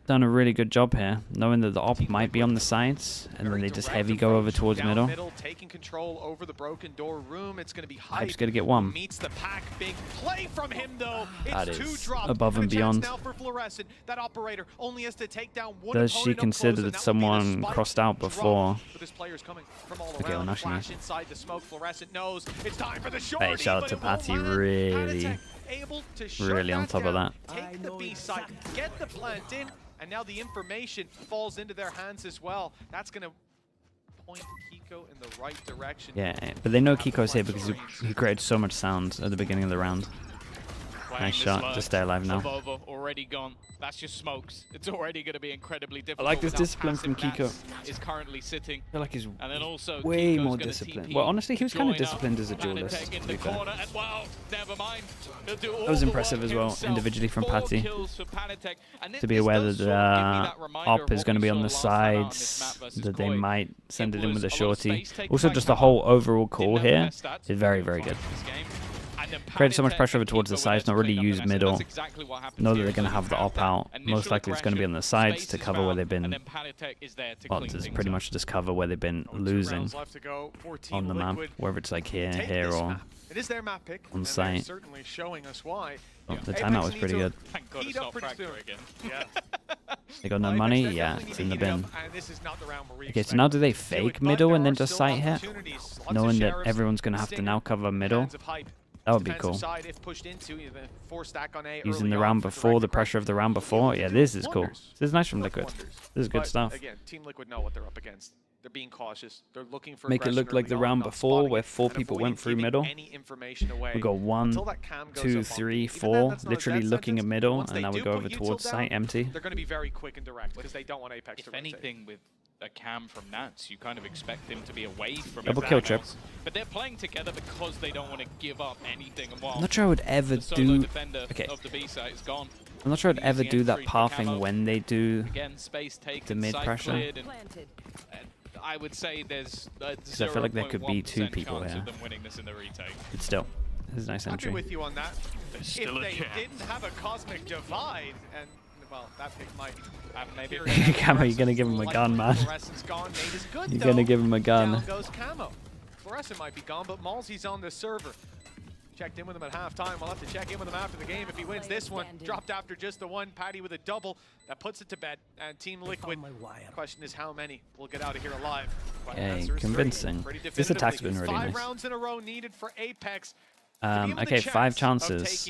done a really good job here, knowing that the op might be on the sides, and then they just heavy go over towards middle. Taking control over the broken door room. It's going to be Hype's going to get one. Meets the pack. Big play from him though. That is above and beyond. Now for Fluorescent. That operator only has to take down one. Does she consider that someone crossed out before? Okay, well now she knows. Hey, shout out to Patty, really on top of that. Take the B side, get the plant in, and now the information falls into their hands as well. That's going to point Kiko in the right direction. Yeah, but they know Kiko's here because he created so much sound at the beginning of the round. Nice shot, just stay alive now. Already gone. That's just smokes. It's already going to be incredibly difficult. I like this discipline from Kiko. Is currently sitting. I feel like he's and then also way more disciplined. Well, honestly, he was kind of disciplined as a duelist, to be fair. Well, never mind. That was impressive as well, individually from Patty. To be aware that the op is going to be on the sides, that they might send it in with a shorty. Also, just the whole overall call here is very, very good. Created so much pressure over towards the sides, not really use middle. Know that they're going to have the op out. Most likely it's going to be on the sides to cover where they've been. Well, it's pretty much just cover where they've been losing on the map, whether it's like here, or on site. Oh, the timeout was pretty good. They got no money? Yeah, it's in the bin. Okay, so now do they fake middle and then just site hit? Knowing that everyone's going to have to now cover middle? That would be cool. Using the round before, the pressure of the round before. Yeah, this is cool. This is nice from Liquid. This is good stuff. Again, Team Liquid know what they're up against. They're being cautious. They're looking for make it look like the round before, where 4 people went through middle. We got 1, 2, 3, 4, literally looking at middle, and now we go over towards site empty. They're going to be very quick and direct because they don't want Apex to rotate. If anything, with a cam from Nats, you kind of expect him to be away from double kill trip. But they're playing together because they don't want to give up anything. I'm not sure I would ever do. Okay. I'm not sure I'd ever do that pathing when they do the mid pressure. I would say there's because I feel like there could be 2 people here. But still, this is a nice entry. I'm with you on that. If they didn't have a Cosmic Divide, and well, that pick might have maybe. Camo, you're gonna give him a gun, man. You're gonna give him a gun. Down goes Camo. Fluorescent might be gone, but Malzy's on the server. Checked in with him at halftime. We'll have to check in with him after the game if he wins this one. Dropped after just the one. Patty with a double. That puts it to bed. And Team Liquid, question is how many will get out of here alive. Okay, convincing. This attack's been really nice. 5 rounds in a row needed for Apex. Okay, 5 chances.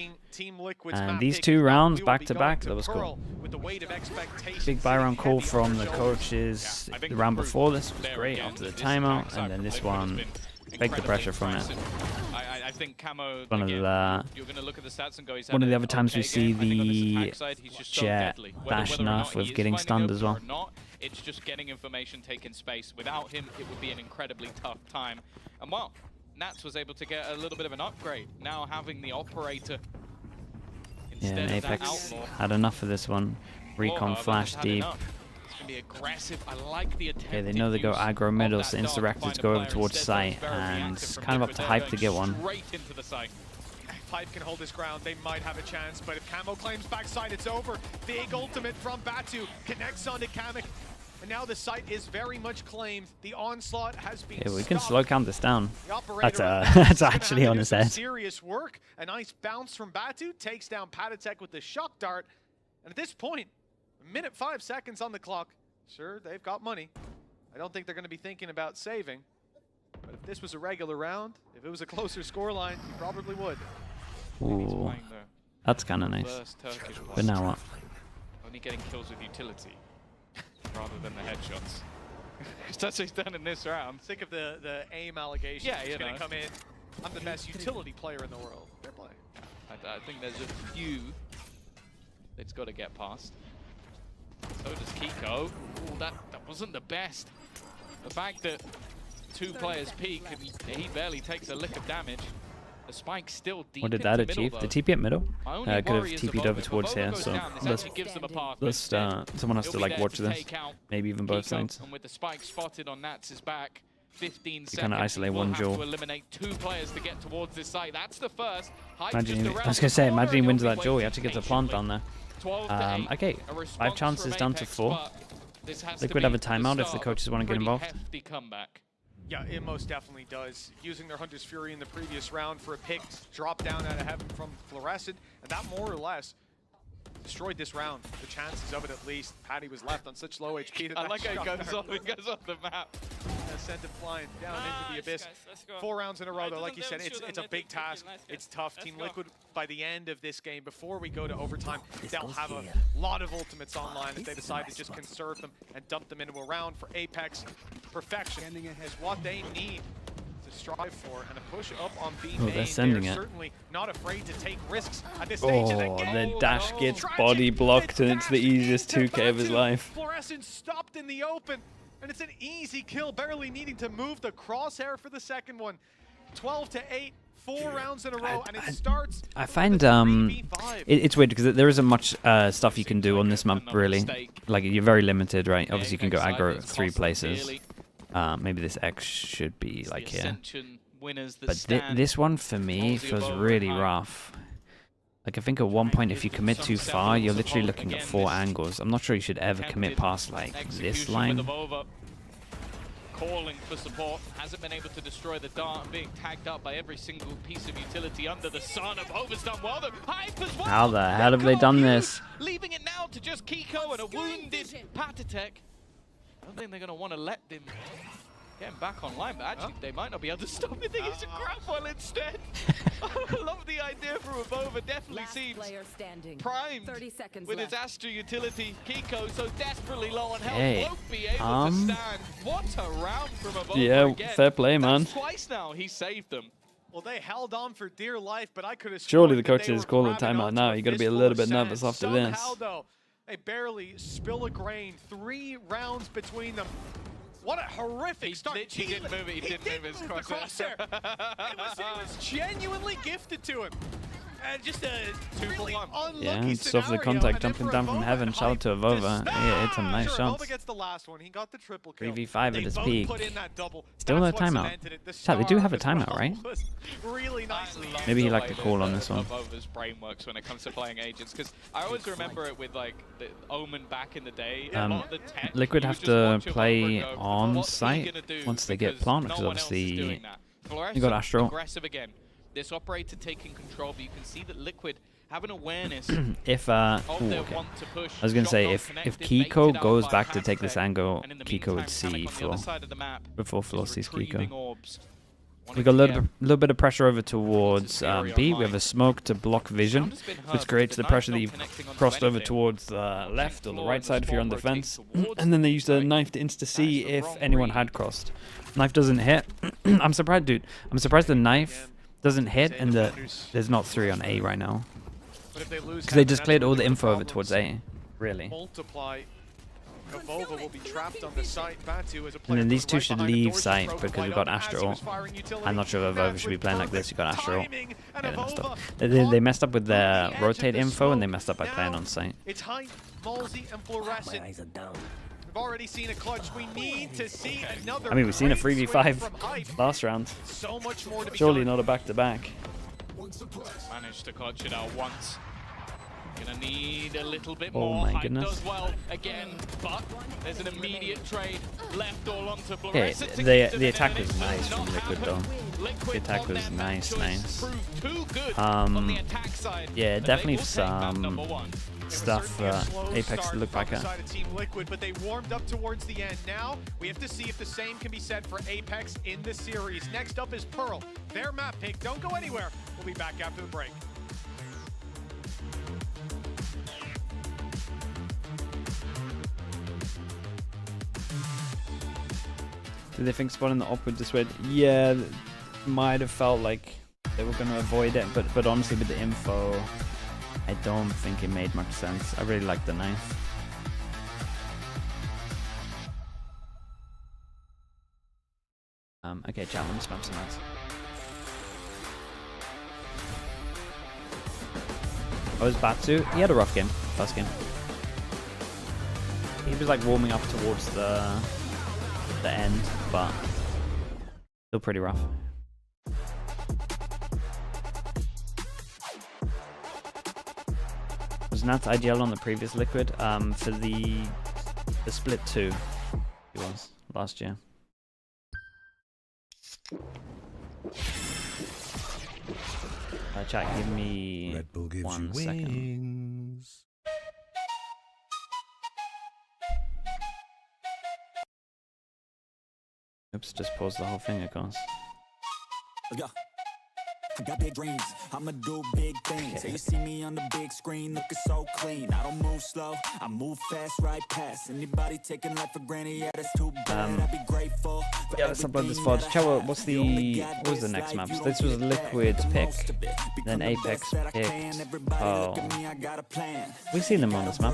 And these 2 rounds back to back, that was cool. Big buy round call from the coaches. The round before this was great after the timeout, and then this one, fake the pressure from it. think Camo, one again, of you're going to look at the stats and go, he's one of the other having times an we okay see game. I think on this the attack side, he's just so Jet deadly. dash Whether or not nerf he with is getting finding stunned open as well. or not, it's just getting information, taking space. Without him, it would be an incredibly tough time. And well, Nats was able to get a little bit of an upgrade. Now having the operator Yeah, and instead of that APEKS outlaw. had enough of this one. Recon flash deep. It's going to be aggressive. I like the attempt. Okay, they know they go aggro middle, so Insurrectors go over towards site, and it's kind of up to Hype to get one. Straight into the site. If Hype can hold his ground, they might have a chance, but if Camo claims backside, it's over. Big ultimate from Batu connects onto Kamek, and now the site is very much claimed. The onslaught has been Yeah, we can stopped. slow count this down. The operator That's is gonna actually have to on do his some head. Serious work. A nice bounce from Batu takes down Patatek with the shock dart, and at this point, a minute 5 seconds on the clock. Sure, they've got money. I don't think they're going to be thinking about saving. But if this was a regular round, if it was a closer scoreline, you probably would. Ooh, that's kind of nice. But now what? Only getting kills with utility rather than the headshots. That's what he's done in this round. Sick of the aim allegation. Yeah, He's you going know. to come in. I'm the best utility player in the world. Fair play. I think there's a few it's got to get past. So does Kiko. Ooh, that wasn't the best. The fact that 2 players peek and he barely takes a lick of damage. The spike still deep. What did that into achieve? middle, The though. TP at middle? My only Could have worry is TP'd above over it. towards If here, Bobo goes so down, this let's actually gives them a path. someone has He'll to be like there watch to this. take out Maybe even both Kiko, sides. And with the spike spotted on Nats' back, 15 seconds. kinda isolate he will one have duel. to eliminate 2 players to get towards this site. That's the first. Hype Imagine, just I around was the gonna say, corner imagine he and wins he'll be that duel. He waiting actually gets a plant patiently. down there. 12 to 8. Okay, A response 5 chances from down to APEKS, 4. but this has to Liquid be have a the timeout if the start coaches of want to get pretty involved. hefty comeback. Yeah, it most definitely does. Using their Hunter's Fury in the previous round for a pick, drop down out of heaven from Fluorescent, and that more or less destroyed this round. The chances of it, at least. Patty was left on such low HP that I like how he goes off the map. Sent him flying down into the abyss. 4 rounds in a row, though. Like you said, it's a big task. It's tough. Team Liquid, by the end of this game, before we go to overtime, they'll have a lot of ultimates online if they decide to just conserve them and dump them into a round. For APEKS, perfection is what they need to strive for, and a push up on B main. they're sending They're it. certainly not afraid to take risks at this stage of the Oh, game. the dash gets Tragic. body blocked, and it's the dashed easiest into 2K of his Batu. life. Fluorescent stopped in the open, and it's an easy kill, barely needing to move the crosshair for the second one. 12 to 8, 4 rounds in a row, and it starts. I find it's weird because there isn't much stuff you can do on this map really. Like you're very limited, right? Obviously you can go aggro 3 places. Maybe this X should be like here. But this one for me feels really rough. Like I think at one point if you commit too far, you're literally looking at 4 angles. I'm not sure you should ever commit past like this line. Calling for support, hasn't been able to destroy the dart, being tagged up by every single piece of utility under the sun. Bova's done well though. Hype as well. How the hell have they done this? Leaving it now to just Kiko and a wounded Patatek. I don't think they're going to want to let them get him back online, but actually they might not be able to stop it. They use a grab well instead. I love the idea from Bova. Definitely seems primed with his Astra utility. Kiko so desperately low on health, won't be able to stand. What a round from Bova again. Fair play, man. That's twice now he saved them. Well, they held on for dear life, but I could have Surely the coaches call a timeout now. You got to be a little bit nervous after this. Somehow, though, they barely spill a grain. 3 rounds between them. What a horrific start. He didn't move it. He didn't move his crosshair. it was genuinely gifted to him. Just a 2 for really 1. unlucky Yeah, and scenario. stuff the contact And then jumping for down from Bova, heaven. Shout out to Avova. Yeah, it's some nice sure, shots. Bova gets the last one. He got the triple kill. 3v5 at They his both peak. put in that double. Still no That's what timeout. cemented it. The Chat, they do have a star as timeout, well right? was really nicely used. Maybe he liked the call on this one. Bova's brain works when it comes to playing agents, because I always remember it with like the Omen back in the day. A lot of the tech, Liquid you have would to just watch play him over and go, on "What's he site gonna do?" once they get Because planted, no because one else is obviously doing that. you got Fluorescent Astro. aggressive again. This operator taking control, but you can see that Liquid have an awareness if of their okay. want to push. I was gonna say Shot if connected, Kiko baited out goes by back to take this Patatek, angle, and in the Kiko would meantime, see Kamek on the Floor other side of the map before Floor is sees retrieving Kiko. orbs. We got a little bit of pressure over towards B. We have a smoke to block vision, which creates the pressure that you've crossed over towards the left or the right side if you're on defense. And then they used a knife to insta-see if anyone had crossed. Knife doesn't hit. I'm surprised, dude. I'm surprised the knife doesn't hit, and there's not 3 on A right now. Because they just cleared all the info over towards A. Really. Avova will be trapped on the site. Batu as a And then these two should leave site because we've got Astro. I'm not sure if Avova should be playing like this. You got Astro. Yeah, they messed up. They messed up with their rotate info, and they messed up by playing on site. It's Hype, Malzy, and Fluorescent. We've already seen a clutch. We need to see another. I mean, we've seen a 3v5 last round. So much more to be Surely done. not a back-to-back. Managed to clutch it out once. Gonna need a little bit Oh more. my Hype goodness. does well again, but there's an immediate trade left all onto Okay, Fluorescent. the attack was nice from Liquid though. The attack was nice. On the attack side, Yeah, but definitely they will take map number some one. stuff Apex to look back at. Side of Team Liquid, but they warmed up towards the end. Now we have to see if the same can be said for Apex in the series. Next up is Pearl. Their map pick. Don't go anywhere. We'll be back after the break. Did they think spawning the op would dissuade? Yeah, might have felt like they were going to avoid it, but honestly with the info, I don't think it made much sense. I really like the knife. Okay, chat, let me spam some ads. Oh, it was Batu. He had a rough game, first game. He was like warming up towards the end, but still pretty rough. Was Nats IGL on the previous Liquid? For the split 2, he was last year. Chat, give me Red Bull gives 1 you second. wings. Oops, just pause the whole thing, of course. Yeah. I got big dreams, I'ma do big things. So you see me on the big screen looking so clean. I don't move slow, I move fast right past anybody taking life for granted. Yeah, that's too bad. I'd be grateful. Yeah, let's upload this VOD. Chat, what was the next map? So this was Liquid pick, then Apex picked. Oh, we've seen them on this map.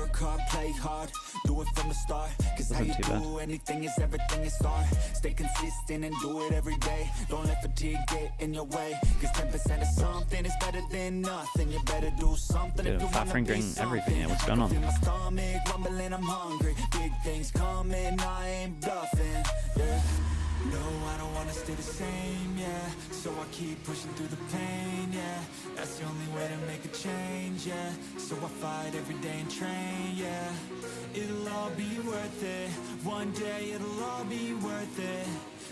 Wasn't too bad. Anything is everything is start. Stay consistent and do it every day. Don't let fatigue get in your way. 'Cause 10% of something is better than nothing. You better do something. Dude, fat fingering everything here. What's going on? My stomach rumbling, I'm hungry. Big things coming, I ain't bluffing. Yeah. No, I don't wanna stay the same, yeah. So I keep pushing through the pain, yeah. That's the only way to make a change, yeah. So I fight every day and train, yeah. It'll all be worth it. One day it'll all be worth it.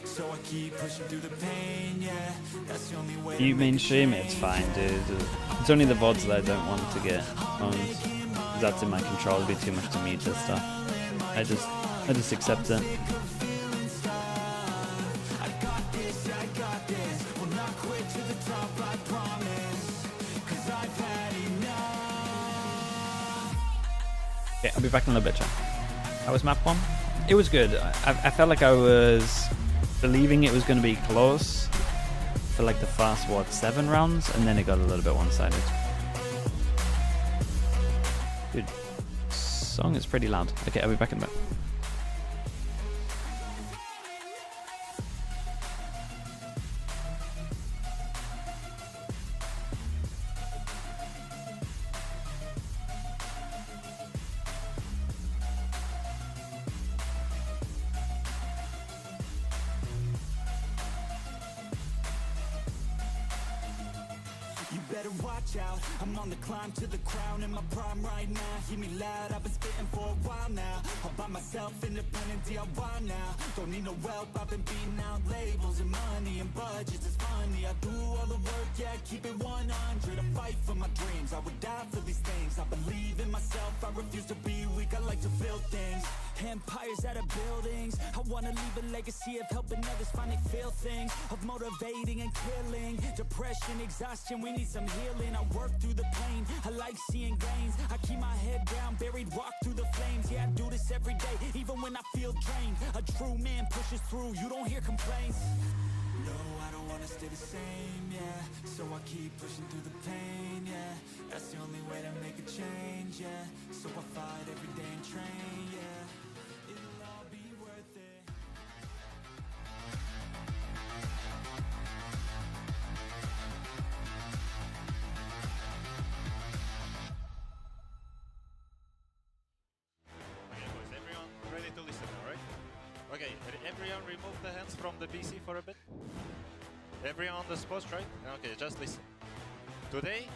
So I keep pushing through the pain, yeah. That's the only way. You mainstream it, it's fine, dude. It's only the VODs that I don't want to get owned. That's in my control. It'd be too much to mute this stuff. I just accept it. Okay, I'll be back in a little bit, chat. How was map 1? It was good. I felt like I was believing it was going to be close for like the first, 7 rounds, and then it got a little bit one-sided. Dude, song is pretty loud. Okay, I'll be back in a bit. Out. I'm on the climb to the crown in my prime right now. Hear me loud, I've been spitting for a while now. All by myself, independent DIY now. Don't need no help, I've been beating out labels and money and budgets. It's funny, I do all the work, yeah, keep it 100. I fight for my dreams, I would die for these things. I believe in myself, I refuse to be weak. I like to build things, empires out of buildings. I wanna leave a legacy of helping others finally feel things, of motivating and killing depression, exhaustion. We need some healing. I work through the pain, I like seeing gains. I keep my head down, buried, walk through the flames. Yeah, I do this every day, even when I feel drained. A true man pushes through, you don't hear complaints. No, I don't want wanna stay the same, yeah. So I keep pushing through the pain, yeah. That's the only way to make a change, yeah. So I fight every day and train, yeah. It'll all be worth it. Okay, boys, everyone ready to listen, alright? Okay, everyone remove the hands from the PC for a bit. Everyone on the spot, right? Okay, just listen. Today,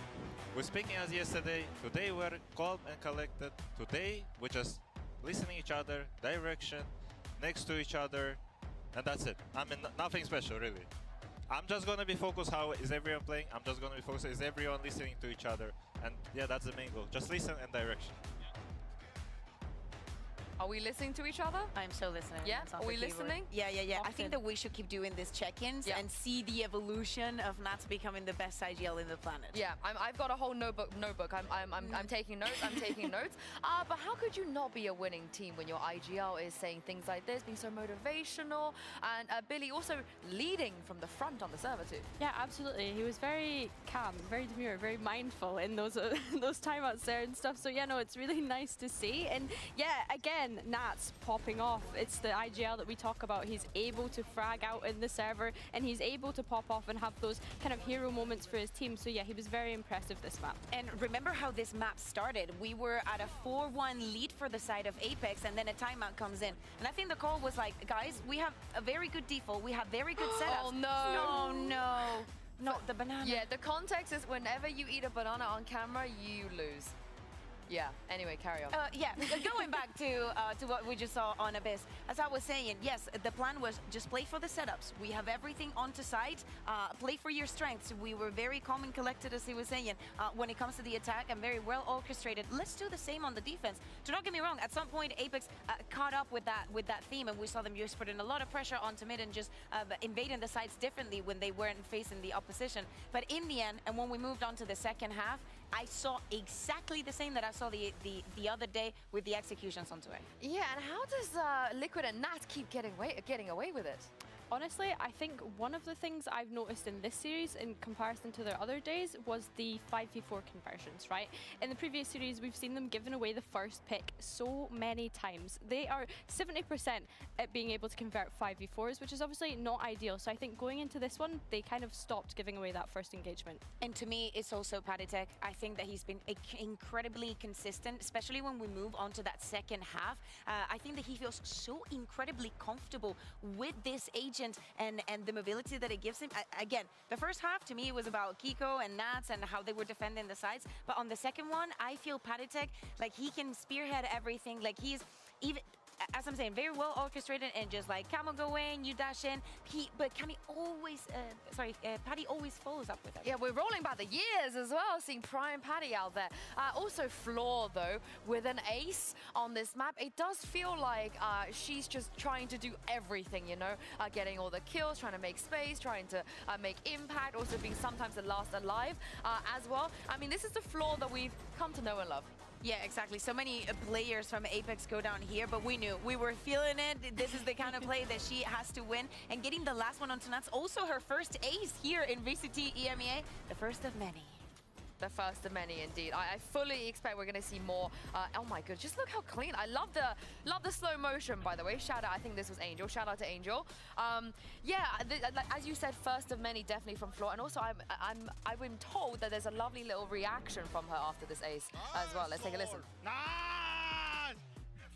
we're speaking as yesterday. Today, we're calm and collected. Today, we're just listening each other, direction, next to each other, and that's it. I mean, nothing special, really. I'm just gonna be focused how is everyone playing. I'm just gonna be focused is everyone listening to each other. And yeah, that's the main goal. Just listen and direction. Are we listening to each other? I'm so listening. Yeah? It's on Are we the keyboard. listening? Yeah. I Often. think that we should keep doing these check-ins and see the evolution of Nats becoming the best IGL in the planet. Yeah, I've got a whole notebook. I'm taking notes. I'm taking notes. But how could you not be a winning team when your IGL is saying things like this, being so motivational, and Billy also leading from the front on the server too? Yeah, absolutely. He was very calm, very demure, very mindful in those those timeouts there and stuff. So yeah, no, it's really nice to see. And yeah, again, Nats popping off. It's the IGL that we talk about. He's able to frag out in the server, and he's able to pop off and have those kind of hero moments for his team. So yeah, he was very impressive this map. And remember how this map started? We were at a 4-1 lead for the side of APEKS, and then a timeout comes in. And I think the call was like, guys, we have a very good default. We have very good setups. Oh no! Oh no! Not the banana. Yeah, the context is whenever you eat a banana on camera, you lose. Yeah, anyway, carry on. Yeah, going back to what we just saw on Abyss, as I was saying, yes, the plan was just play for the setups. We have everything onto site, play for your strengths. We were very calm and collected, as he was saying, when it comes to the attack, and very well orchestrated. Let's do the same on the defense. Do not get me wrong, at some point APEKS caught up with that theme, and we saw them just putting a lot of pressure onto mid and just invading the sites differently when they weren't facing the opposition. But in the end, and when we moved on to the second half, I saw exactly the same that I saw the other day with the executions onto it. Yeah, and how does Liquid and Nat keep getting away with it? Honestly, I think one of the things I've noticed in this series in comparison to their other days was the 5v4 conversions, right? In the previous series, we've seen them giving away the first pick so many times. They are 70% at being able to convert 5v4s, which is obviously not ideal. So I think going into this one, they kind of stopped giving away that first engagement. And to me, it's also Padytek. I think that he's been incredibly consistent, especially when we move on to that second half. I think that he feels so incredibly comfortable with this agent and the mobility that it gives him. Again, the first half to me was about Kiko and Nats and how they were defending the sides. But on the second one, I feel Padytek, like he can spearhead everything. Like he's even, as I'm saying, very well orchestrated and just like, Camo go in, you dash in. But Cami always, Paddy always follows up with it. Yeah, we're rolling back the years as well, seeing Prime Paddy out there. Also Floor though, with an ace on this map, it does feel like she's just trying to do everything, you know, getting all the kills, trying to make space, trying to make impact, also being sometimes the last alive as well. I mean, this is the Floor that we've come to know and love. Yeah, exactly. So many players from APEKS go down here, but we knew. We were feeling it. This is the kind of play that she has to win. And getting the last one onto Nats, also her first ace here in VCT EMEA, the first of many. The first of many, indeed. I fully expect we're going to see more. Oh my god, just look how clean. I love the slow motion, by the way. Shout out, I think this was Angel. Shout out to Angel. Yeah, as you said, first of many, definitely from Floor. And also, I've been told that there's a lovely little reaction from her after this ace as well. Let's take a listen. Nice!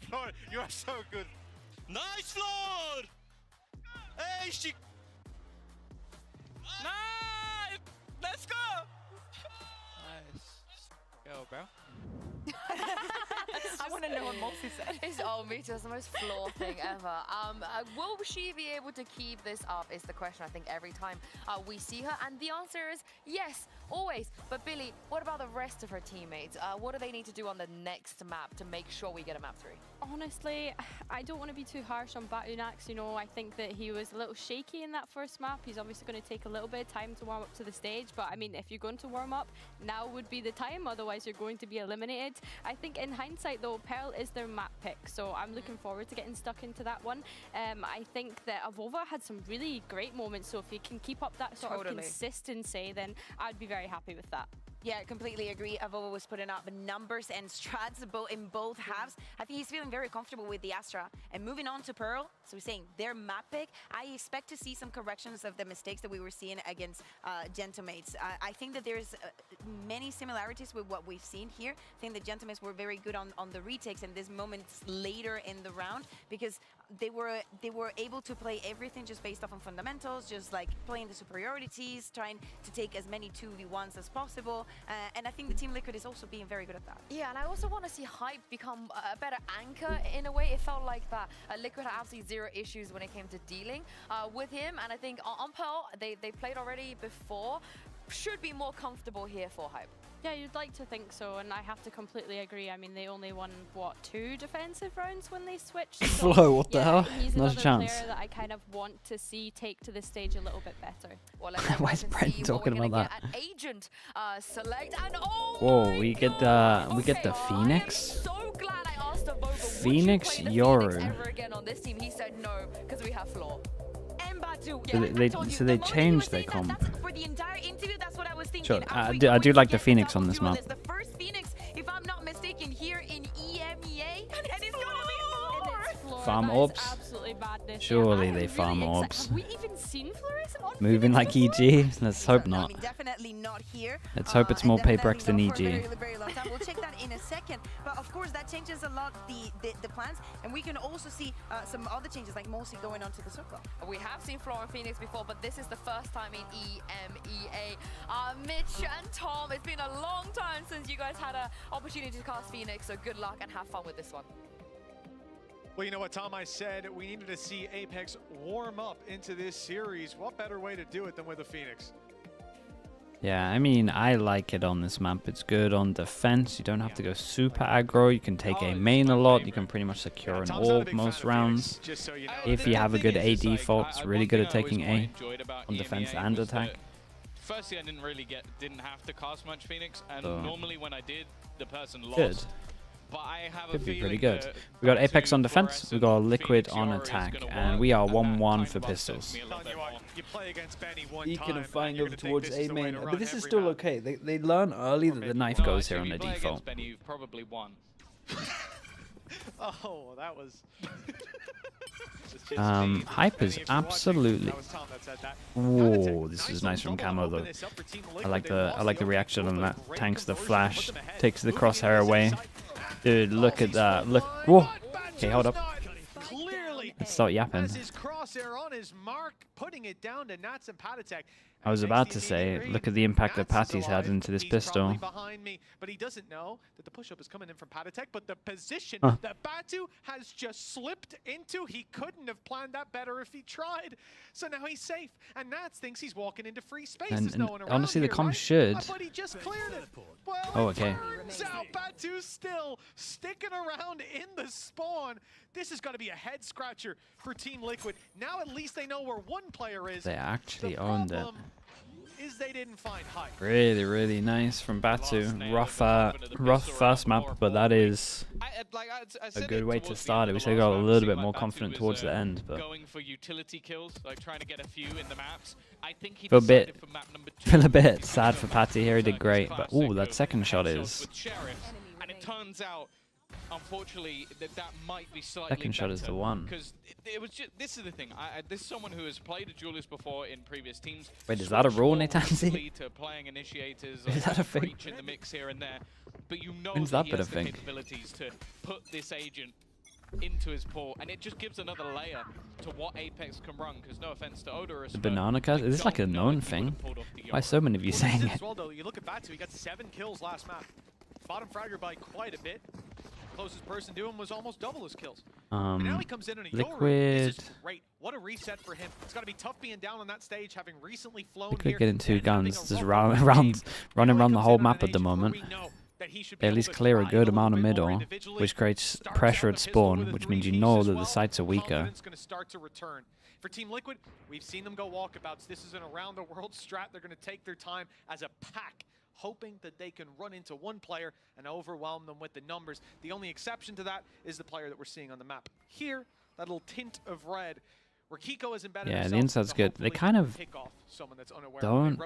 Floor, you are so good. Nice, Floor! Hey, she... Nice! Let's go! Go, bro. I want to know what Moxie said. It's me too. It's the most Floor thing ever. Will she be able to keep this up is the question, I think, every time we see her. And the answer is yes, always. But Billy, what about the rest of her teammates? What do they need to do on the next map to make sure we get a map 3? Honestly, I don't want to be too harsh on Batunax. You know, I think that he was a little shaky in that first map. He's obviously going to take a little bit of time to warm up to the stage. But I mean, if you're going to warm up, now would be the time. Otherwise, you're going to be eliminated. I think in hindsight, though, Pearl is their map pick, so I'm looking forward to getting stuck into that one. I think that Avova had some really great moments, so if you can keep up that sort of consistency, then I'd be very happy with that. Yeah, completely agree. Avova was putting up numbers and strats in both halves. I think he's feeling very comfortable with the Astra. And moving on to Pearl, so we're saying their map pick, I expect to see some corrections of the mistakes that we were seeing against Gentlemates. I think that there's many similarities with what we've seen here. I think the Gentlemates were very good on the retakes and these moments later in the round, because they were able to play everything just based off on fundamentals, just like playing the superiorities, trying to take as many 2v1s as possible. And I think the Team Liquid is also being very good at that. Yeah, and I also want to see Hype become a better anchor in a way. It felt like that Liquid had absolutely zero issues when it came to dealing with him. And I think on Pearl, they played already before. Should be more comfortable here for Hype. Yeah, you'd like to think so, and I have to completely agree. I mean, they only won, what, 2 defensive rounds when they switched? So, Flo, what the hell? He's Not a another chance. player that I kind of want to see take to this stage a little bit better. Well, Why is Brent talking about that? An agent select, and oh, whoa, we get the Phoenix. So glad I asked Avova, Phoenix would you play the Yoru. Phoenix ever again on this team? He said no, because we have Floor. So they changed their comp. For the entire interview, that's what I was thinking. Sure, I do like the Phoenix on this map. The first Phoenix, if I'm not mistaken, here in EMEA, and it's gonna be Floor. Farm orbs? Absolutely madness. Surely Yeah, they I'm farm really orbs. Have we even seen Fluorescent on Moving like EG? Let's hope I not. mean, definitely not here. Let's hope it's more Paperex than For a EG. very, very long time. We'll check that in a second. But of course, that changes a lot the plans, and we can also see some other changes, like Mosi going on to the circle. We have seen Floor and Phoenix before, but this is the first time in EMEA. Mitch and Tom, it's been a long time since you guys had an opportunity to cast Phoenix, so good luck and have fun with this one. Well, you know what, Tom, I said we needed to see APEKS warm up into this series. What better way to do it than with a Phoenix? Yeah, I mean, I like it on this map. It's good on defense. You don't have to go super aggro. You can take a main a lot. You can pretty much secure an orb most rounds. If you have a good A default, it's really good at taking A on defense and attack. Firstly, I didn't have to cast much Phoenix, and normally when I did, the person lost. Good. But I have Could be pretty good. We got Apex on defense, we got Liquid on attack, and we are 1-1 for pistols. Beacon over towards A main, but this is still okay. They learn early that the knife goes here on the default. Benny, you've probably won. Oh, that was... Hype is absolutely. Whoa, this is nice from Camo though. I like the reaction on that. Tanks the flash, takes the crosshair away. Dude, look at that. Look. Whoa. Okay, hold up. Let's start yapping. I was about to say, look at the impact that Patty's had into this pistol. Behind me, but he doesn't know that the push-up is coming in from Patatek, but the position that Batu has just slipped into, he couldn't have planned that better if he tried. So now he's safe, and Nats thinks he's walking into free space. And no one around honestly, the here, comms right? should. But he just cleared it. Well, Oh, okay. turns out Batu's still sticking around in the spawn. This is going to be a head scratcher for Team Liquid. Now at least they know where one player is. They actually owned it. Is they didn't find Hype. Really, really nice from Batu. Rough first map, but that is a good way to start it. We still got a little bit more confident towards the end, but going for utility kills, like trying to get a few in the maps. I think he feel decided for map number 2. feel a bit sad for Patty here. He did great, but ooh, that second shot is. And it turns out, unfortunately, that might be slightly Second shot is the one. Because it was just, this is the thing. This is someone who has played a duelist before in previous teams. Wait, is that a rule, Natanzi? To playing initiators Is that a thing? breach in the mix here and there, but you know When's that that he been a has the thing? capabilities to put this agent into his pool, and it just gives another layer to what APEKS can run. Because no offense to Odorous, The banana cast? Is this like a known thing? Why so many of you saying it? As well, though, you look at Batu, he got 7 kills last map. Bottom fragger by quite a bit. Closest person to him was almost double his kills. And now he comes in on a Liquid. This is great. What a reset for him. It's got to be tough being down on that stage, having recently flown Liquid here. getting 2 guns, just running around the whole map at the moment. They at least clear a good amount of middle, which creates pressure at spawn, which means you know that the sites are weaker. For Team Liquid, we've seen them go walkabouts. This is an around-the-world strat. They're going to take their time as a pack. hoping that they can run into one player and overwhelm them with the numbers. The only exception to that is the player that we're seeing on the map. Here, that little tint of red, where Kiko is embedded. Yeah, the inside's good. They kind of don't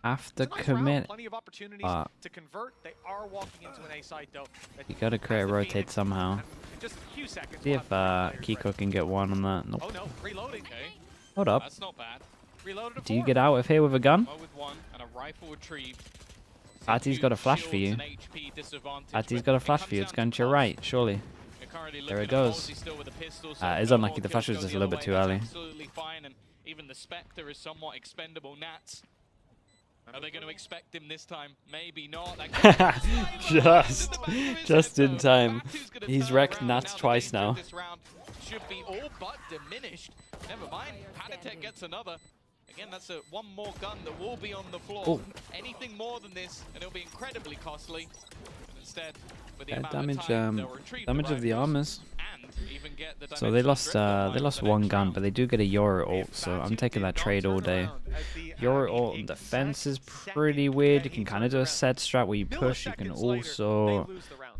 have to commit. To convert, they are walking into an A site though. You gotta create a rotate somehow. Just a few seconds. See if Kiko can get one on that. Nope. Oh no, reloading. Okay. Hold up. That's not bad. Do you get out of here with a gun? With one and a rifle retrieved. Patty's got a flash for you. Patty's got a flash for you. It's going to your right, surely. There it goes. It's unlucky. The flash was just a little bit too early. Absolutely fine, and even the Spectre is somewhat expendable. Nats. Are they going to expect him this time? Maybe not. just in time. He's wrecked Nats twice now. Should be all but diminished. Never mind. Panatek gets another. Again, that's one more gun that will be on the floor. Oh. Anything more than this, and it'll be incredibly costly. But instead, with the damage of the armors. So they lost one gun, but they do get a Yoru ult, so I'm taking that trade all day. Yoru ult on defense is pretty weird. You can kind of do a set strat where you push. You can also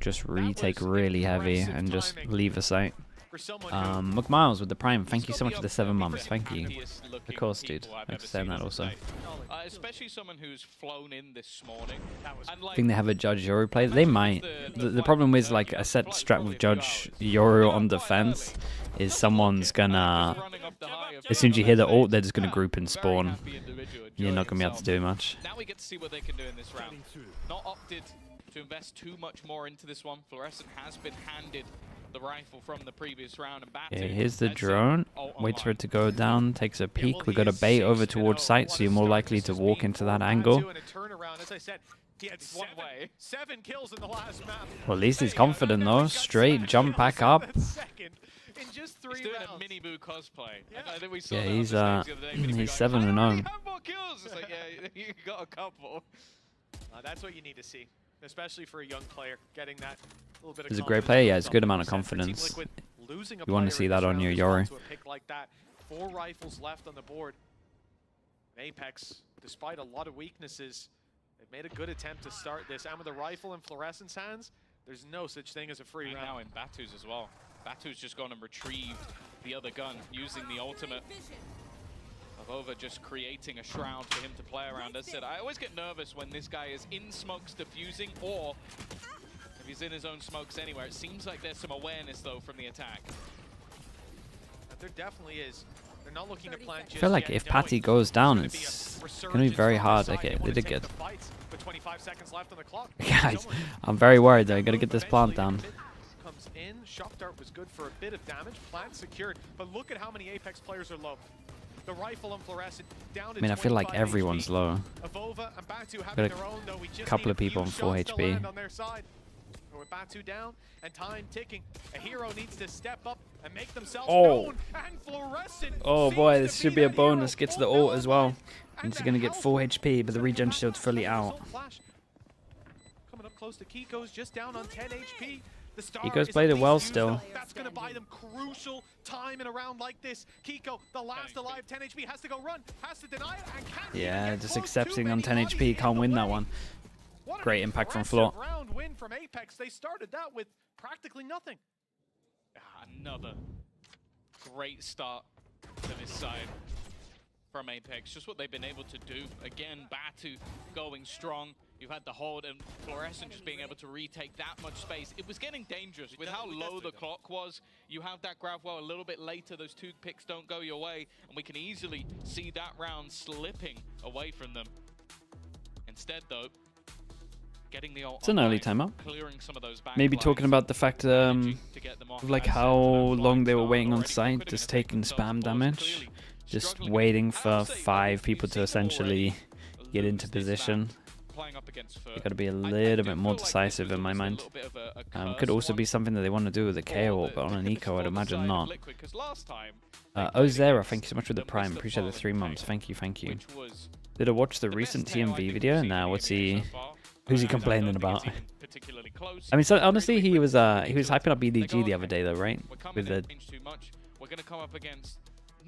just retake really heavy and just leave a site. McMiles with the Prime, thank you so much for the 7 months. Thank you. Of course, dude. Thanks for saying that also. Especially someone who's flown in this morning. I think they have a Judge Yoru play. They might. The problem is, like, a set strat with Judge Yoru on defense is someone's gonna... As soon as you hear the ult, they're just gonna group and spawn. You're not gonna be able to do much. Now we get to see what they can do in this round. Not opted to invest too much more into this one. Fluorescent has been handed the rifle from the previous round, and yeah, here's the drone. Waits for it to go down, takes a peek. We got a bait over towards site, so you're more likely to walk into that angle. Well, at least he's confident though. Straight jump back up. He's doing a mini boo cosplay. Yeah, he's 7-0. Like, yeah, you got a couple. That's what you need to see, especially for a young player, getting that little bit of He's a great player, yeah, it's a good amount of confidence. You want to see that on your Yoru. 4 rifles left on the board. APEKS, despite a lot of weaknesses, they've made a good attempt to start this. And with the rifle in Fluorescent's hands, there's no such thing as a free round. Now in Batu's as well. Batu's just gone and retrieved the other gun using the ultimate. Over just creating a shroud for him to play around. As I said, I always get nervous when this guy is in smokes defusing, or if he's in his own smokes anywhere. It seems like there's some awareness though from the attack. There definitely is. They're not looking to plant. I feel like if Patty goes down, it's going to be very hard. Okay, they did good. Guys, I'm very worried though. I got to get this plant down. Comes in. Shock Dart was good for a bit of damage. Plant secured, but look at how many APEKS players are low. The rifle and Fluorescent down to I mean, I feel like everyone's HP. low. Got a couple of people on 4 HP. With Batu down and time ticking, a hero needs to step up and make themselves known. And Fluorescent oh boy, this should be a bonus. Get to the ult as well. And she's going to get 4 HP, but the regen shield's fully out. Coming up close to Kiko's, just down on 10 HP. Kiko's played it well still. That's going to buy them crucial time in a round like this. Kiko, the last alive, 10 HP, has to go run, has to deny it, and can't. Yeah, just accepting on 10 HP, can't win that one. Great impact from Floor. Round win from APEKS. They started that with practically nothing. Another great start to this side from APEKS. Just what they've been able to do. Again, Batu going strong. You've had the hold, and Fluorescent just being able to retake that much space. It was getting dangerous with how low the clock was. You have that grab well a little bit later. Those 2 picks don't go your way, and we can easily see that round slipping away from them. Instead, though, getting the ult. It's an early timeout. Clearing some of those maybe talking about the fact of like how long they were waiting on site, just taking spam damage, just waiting for 5 people to essentially get into position. You got to be a little bit more decisive in my mind. Could also be something that they want to do with the KO, but on an eco, I'd imagine not. Ozera, thank you so much for the Prime. Appreciate the 3 months. Thank you, thank you. Did I watch the recent TMV video? Now, who's he complaining about? I mean, so honestly, he was hyping up EDG the other day, though, right? With the we're gonna come up against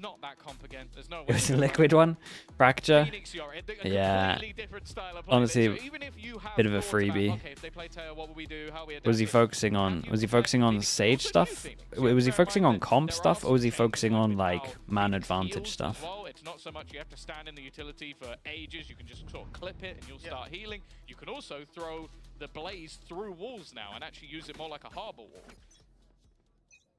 not that comp again. There's no way. It was a Liquid one. Fracture. Phoenix, you're a Yeah. completely different style of play. Honestly, So even if you have bit of a thoughts about, freebie. okay, if they play tail, what will we do? How we adapt Was he it? focusing on? Was he focusing on Sage stuff? Was he focusing on comp stuff, or was he focusing on like man advantage stuff? Well, it's not so much you have to stand in the utility for ages. You can just sort of clip it and you'll start healing. You can also throw the blaze through walls now and actually use it more like a harbor wall.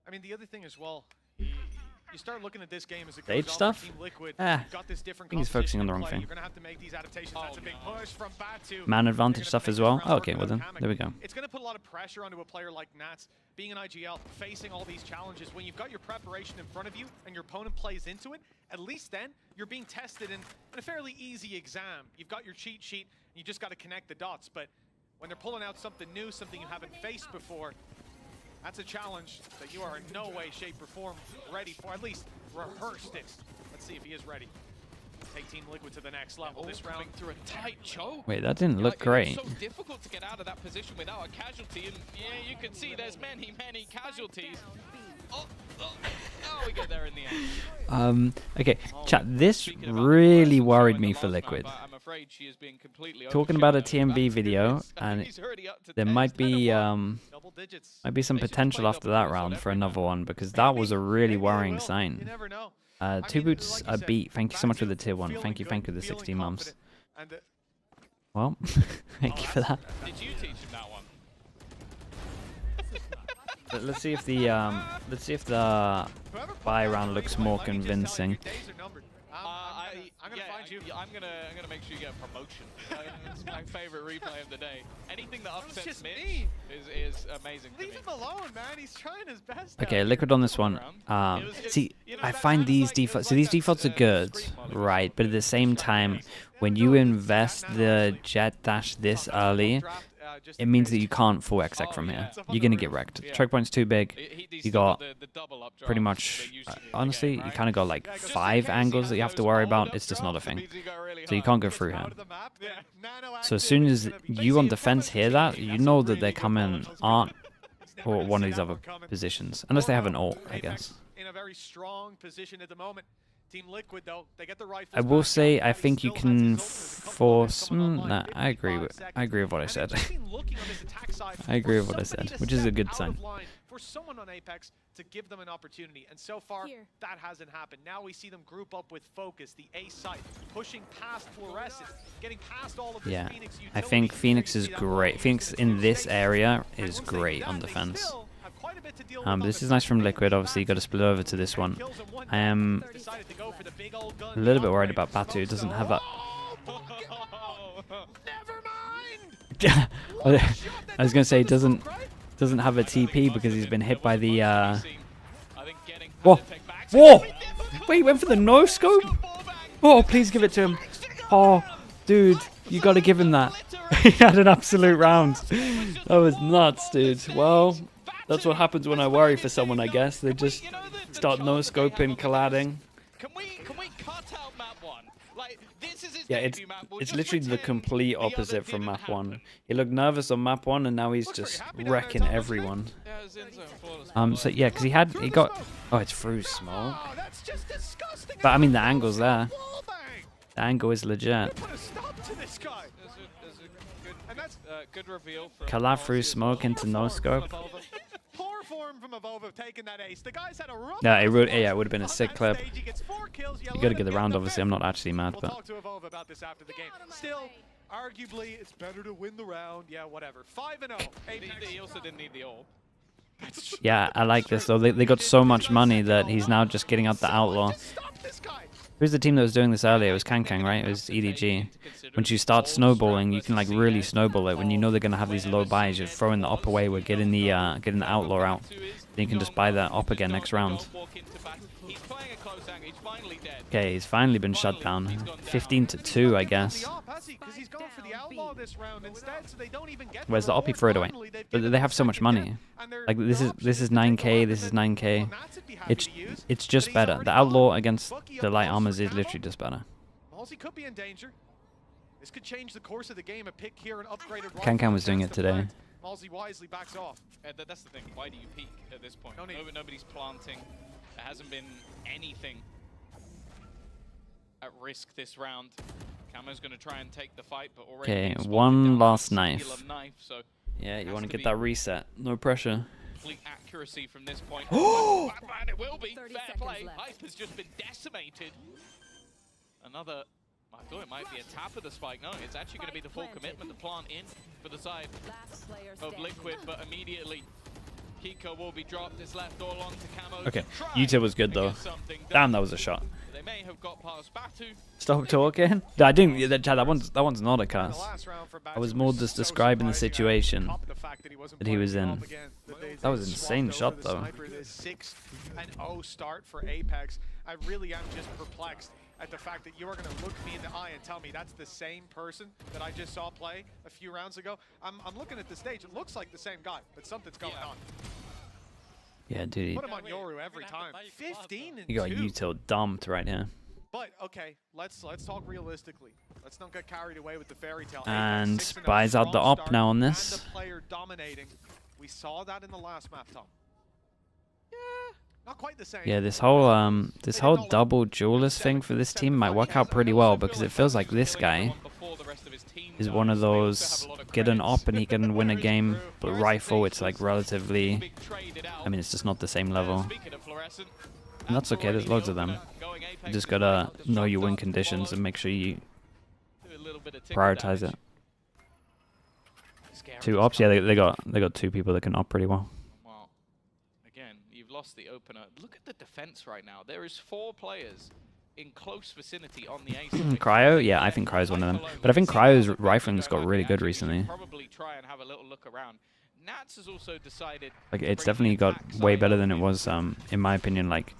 I mean, the other thing as well, you start looking at this game as it Sage goes on stuff? for Team Liquid. Ah, You've got this different I think he's focusing on the composition wrong in play. thing. You're going to have to make these adaptations. That's a big push from Batu. Man advantage stuff as well. Oh, okay, well then, there we go. It's going to put a lot of pressure onto a player like Nats, being an IGL, facing all these challenges. When you've got your preparation in front of you and your opponent plays into it, at least then you're being tested in a fairly easy exam. You've got your cheat sheet, and you just got to connect the dots. But when they're pulling out something new, something you haven't faced before, that's a challenge that you are in no way, shape, or form ready for. At least rehearsed it. Let's see if he is ready. Take Team Liquid to the next level. This round through a tight choke. Wait, that didn't look great. It's so difficult to get out of that position without a casualty, and yeah, you can see there's many casualties. Oh, we get there in the end. Okay, chat. This really worried me for Liquid. I'm afraid she is being completely Talking about a TMV video, and there might be some potential after that round for another one, because that was a really worrying sign. Two Boots a beat. Thank you so much for the tier 1. Thank you for the 16 months. Well, thank you for that. Did you teach him that one? Let's see if the buy round looks more convincing. I'm gonna make sure you get a promotion. It's my favorite replay of the day. Anything that upsets Mitch is amazing. Leave him alone, man. He's trying his best. Okay, Liquid on this one. See, I find these defaults. So these defaults are good, right? But at the same time, when you invest the jet dash this early, it means that you can't full exec from here. You're gonna get wrecked. Choke point's too big. You got pretty much, honestly, you kind of got like 5 angles that you have to worry about. It's just not a thing. So you can't go through here. So as soon as you on defense hear that, you know that they're coming on or one of these other positions, unless they have an ult, I guess. In a very strong position at the moment. Team Liquid, though, they get the rifles. I will say, I think you can force. Nah, I agree with what I said. I agree with what I said, which is a good sign. For someone on APEKS to give them an opportunity, and so far that hasn't happened. Now we see them group up with Focus, the A site, pushing past Fluorescent, getting past all of the Phoenix I think Phoenix is great. Phoenix in this area is great on defense. This is nice from Liquid. Obviously, you got to split over to this one. I am a little bit worried about Batu. It doesn't have a. I was gonna say it doesn't have a TP because he's been hit by the. Whoa! Whoa! Wait, he went for the no scope. Oh, please give it to him. Oh, dude, you got to give him that. He had an absolute round. That was nuts, dude. Well. That's what happens when I worry for someone, I guess. They just start no-scoping, colliding. Can we cut out map 1? Like, this is his Yeah, debut map. We'll it's just literally the pretend complete the other opposite from didn't map 1. happen. He looked nervous on map 1, and now he's just wrecking everyone. So yeah, because he got. Oh, it's through smoke. But I mean, the angle's there. The angle is legit. Good reveal from Collab through smoke into no scope. Poor form from Avova taking that ace. The guys had a rough Yeah, it would have been a sick clip. You gotta get the round, obviously. I'm not actually mad, but. Talk to Avova about this after the game. Still, arguably, it's better to win the round. Yeah, whatever. 5-0. He also didn't need the ult. Yeah, I like this though. They got so much money that he's now just getting out the outlaw. Who's the team that was doing this earlier? It was Kankang, right? It was EDG. Once you start snowballing, you can like really snowball it. When you know they're gonna have these low buys, you're throwing the up away. We're getting the outlaw out. Then you can just buy that up again next round. Okay, he's finally been shut down. 15-2, I guess. Where's the op? He threw it away. But they have so much money. Like this is 9k. This is 9k. It's just better. The outlaw against the light armors is literally just better. Malzy could be in danger. This could change the course of the game. A pick here, an upgraded. Kankan was doing it today. Malzy wisely backs off. That's the thing. Why do you peek at this point? Nobody's planting. There hasn't been anything at risk this round. Camo's going to try and take the fight, but already Okay, one last knife. So Yeah, you want to get that reset. No pressure. complete accuracy from this point. Oh, man, it will be. Fair play. Hype has just been decimated. Another, I thought it might be a tap of the spike. No, it's actually going to be the full commitment, the plant in for the side of Liquid, but immediately Kiko will be dropped. It's left all on to Camo. Okay, UTIL was good though. Damn, that was a shot. They may have got past Batu. Stop talking. I didn't. That one's not a cuss. I was more just describing the situation that he was in. That was an insane shot though. 6-0 start for APEKS. I really am just perplexed at the fact that you are going to look me in the eye and tell me that's the same person that I just saw play a few rounds ago. I'm looking at the stage. It looks like the same guy, but something's going on. Yeah, dude. Put him on Yoru every time. 15 and You got 2. UTIL dumped right here. But okay, let's talk realistically. Let's not get carried away with the fairy tale. And APEKS 6-0, buys out the strong op start, now on and this. the player dominating. We saw that in the last map, Tom. Yeah, not quite the same. Yeah, this whole double duelist thing for this team might work out pretty well because it feels like this guy is one of those get an op and he can win a game, but rifle it's like relatively, I mean it's just not the same level. And that's okay, there's loads of them. You just gotta know your win conditions and make sure you prioritize it. 2 ops, yeah, they got 2 people that can op pretty well. Well, again, you've lost the opener. Look at the defense right now. There is 4 players in close vicinity on the ace. Cryo, yeah, I think Cryo's one of them. But I think Cryo's rifling's got really good recently. Probably try and have a little look around. Nats has also decided. Like it's definitely got way better than it was, in my opinion, like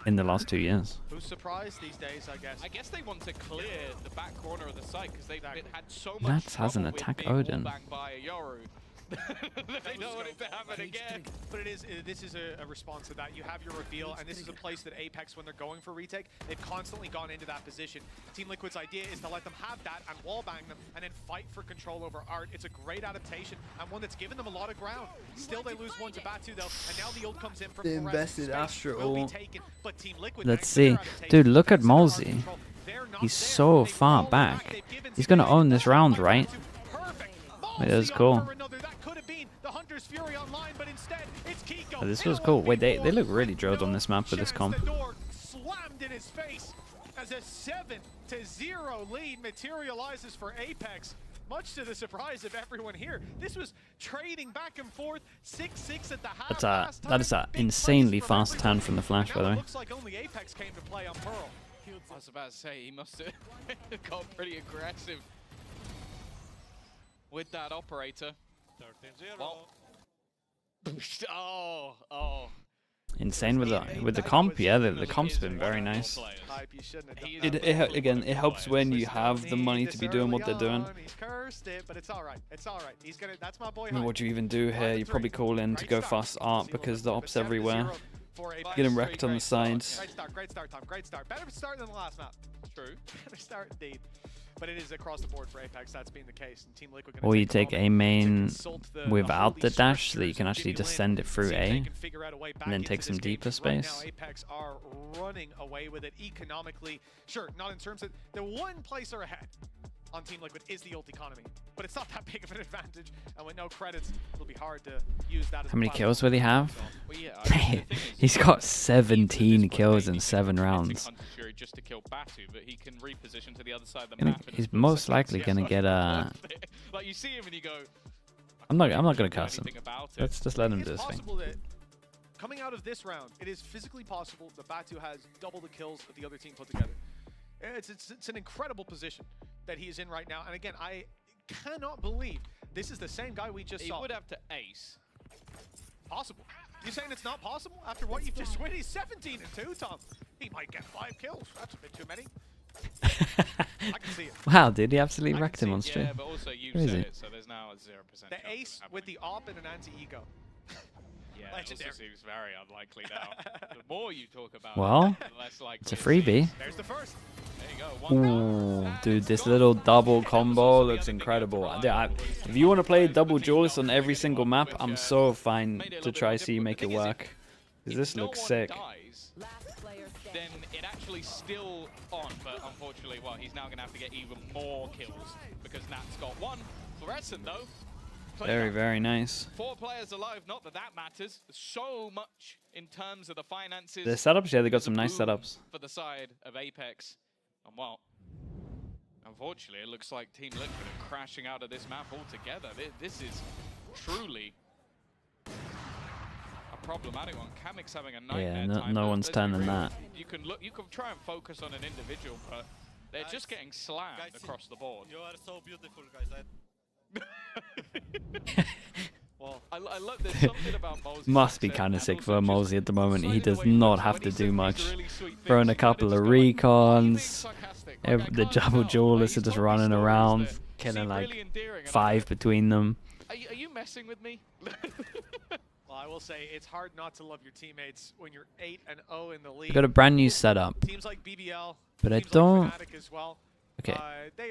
in the last 2 years. Who's surprised these days, I guess? I guess they want to clear the back corner of the site because they've had so much Nats has an trouble with attack being Odin. wallbanged by a Yoru. They don't want it to happen again. But this is a response to that. You have your reveal, and this is a place that APEKS, when they're going for retake, they've constantly gone into that position. Team Liquid's idea is to let them have that and wallbang them, and then fight for control over Art. It's a great adaptation, and one that's given them a lot of ground. Still, they lose one to Batu, though, and now the ult comes in from They invested Astra ult. Let's see. Dude, look at Molzy. He's so far back. He's gonna own this round, right? Wait, that was cool. Oh, this was cool. Wait, they look really drilled on this map with this comp. Slammed in his face as a 7-0 lead materializes for APEKS. Much to the surprise of everyone here. This was trading back and forth, 6-6 at the half. That is an insanely fast turn from the flash, by the way. Looks like only APEKS came to play on Pearl. I was about to say, he must have got pretty aggressive with that operator. 13-0. Well, oh. Insane with the comp, yeah. The comp's been very nice. Again, it helps when you have the money to be doing what they're doing. He's cursed it, but it's all right. It's all right. He's gonna. That's my boy. I mean, what do you even do here? You probably call in to go fast art because the op's everywhere. Getting wrecked on the sides. Great start, Tom. Great start. Better start than the last map. True. Better start indeed. But it is across the board for APEKS. That's been the case. And Team Liquid Or you take A main without the dash, so that you can actually just send it through A, and then take some deeper space. Right now, APEKS are running away with it economically. Sure, not in terms of the one place are ahead on Team Liquid is the ult economy, but it's not that big of an advantage. And with no credits, it'll be hard to use that. As How many kills will he have? Well, yeah, He's got 17 kills in 7 rounds. Just to kill Batu, but he can reposition to the other side of the map. He's most likely gonna get a. Like you see him and you go. I'm not gonna cuss him. Let's just let him do his thing. Coming out of this round, it is physically possible that Batu has double the kills that the other team put together. It's an incredible position that he is in right now. And again, I cannot believe this is the same guy we just saw. He would have to ace. Possible. You're saying it's not possible after what you've just win? He's 17-2, Tom. He might get 5 kills. That's a bit too many. I can see it. Wow, dude, he absolutely wrecked him on stream. Yeah, but also you Crazy. said it, so there's now a 0%. The ace with the op and an anti-ego. Yeah, it also seems very unlikely now. The more you talk about Well, it, the less likely it's a freebie. There's the first. There you go. Ooh, dude, this little double combo looks incredible. If you want to play double duelist on every single map, I'm so fine to try see you make it work. Because this looks sick. then it actually still on. But unfortunately, well, he's now going to have to get even more kills because Nat's got one. Fluorescent, though. Very, very nice. 4 players alive, not that that matters. So much in terms of the finances. The setups, yeah, they got some nice setups. For the side of APEKS. And well, unfortunately, it looks like Team Liquid are crashing out of this map altogether. This is truly a problematic one. Kamik's having a nightmare time. No one's turning that. You can try and focus on an individual, but they're just getting slammed across the board. You are so beautiful, guys. Well, I love there's something about Mosey. Must be kind of sick for Mosey at the moment. He does not have to do much. Throwing a couple of recons. The double duelists are just running around, killing like 5 between them. Are you messing with me? Well, I will say it's hard not to love your teammates when you're 8-0 in the league. We've got a brand new setup. Teams like BBL, but I don't. Okay,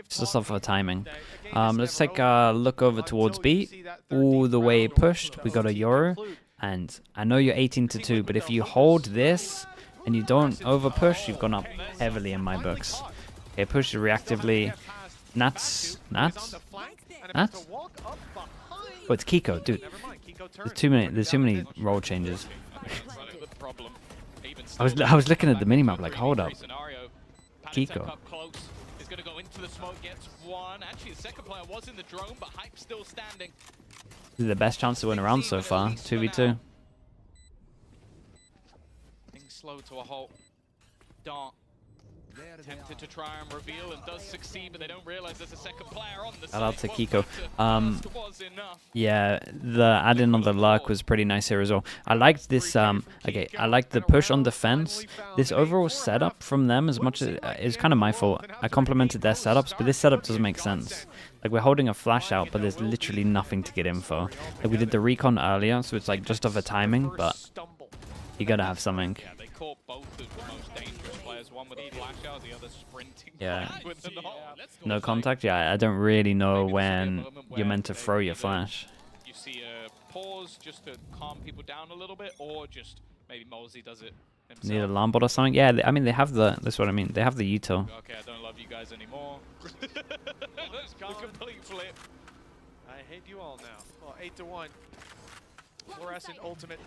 just off of timing. Let's take a look over towards B. All the way pushed. We got a Euro, and I know you're 18-2, but if you hold this and you don't over push, you've gone up heavily in my books. Okay, push reactively. Nats. Oh, it's Kiko, dude. There's too many role changes. I was looking at the minimap like, hold up. Kiko. Going to go into the smoke, gets one. Actually, the second player was in the drone, but Hype still standing. This is the best chance to win a round so far. 2v2. Things slow to a halt. Dart tempted to try and reveal and does succeed, but they don't realize there's a second player on the side. Shout out to Kiko. Yeah, the add-in on the luck was pretty nice here as well. I liked this. Okay, I liked the push on defense. This overall setup from them, as much as it's kind of my fault. I complimented their setups, but this setup doesn't make sense. Like, we're holding a flash out, but there's literally nothing to get info. Like, we did the recon earlier, so it's like just off a timing, but you gotta have something. Yeah, they caught both of the most dangerous players. One with a flash out, the other sprinting. Yeah. With the No contact? Yeah, I don't really know when you're meant to throw your flash. You see a pause just to calm people down a little bit, or just maybe Mosey does it himself. Need a alarm bot or something? Yeah, I mean, they have the, that's what I mean, they have the util. Okay, I don't love you guys anymore. The complete flip. I hate you all now. Well, 8-1. Fluorescent ultimate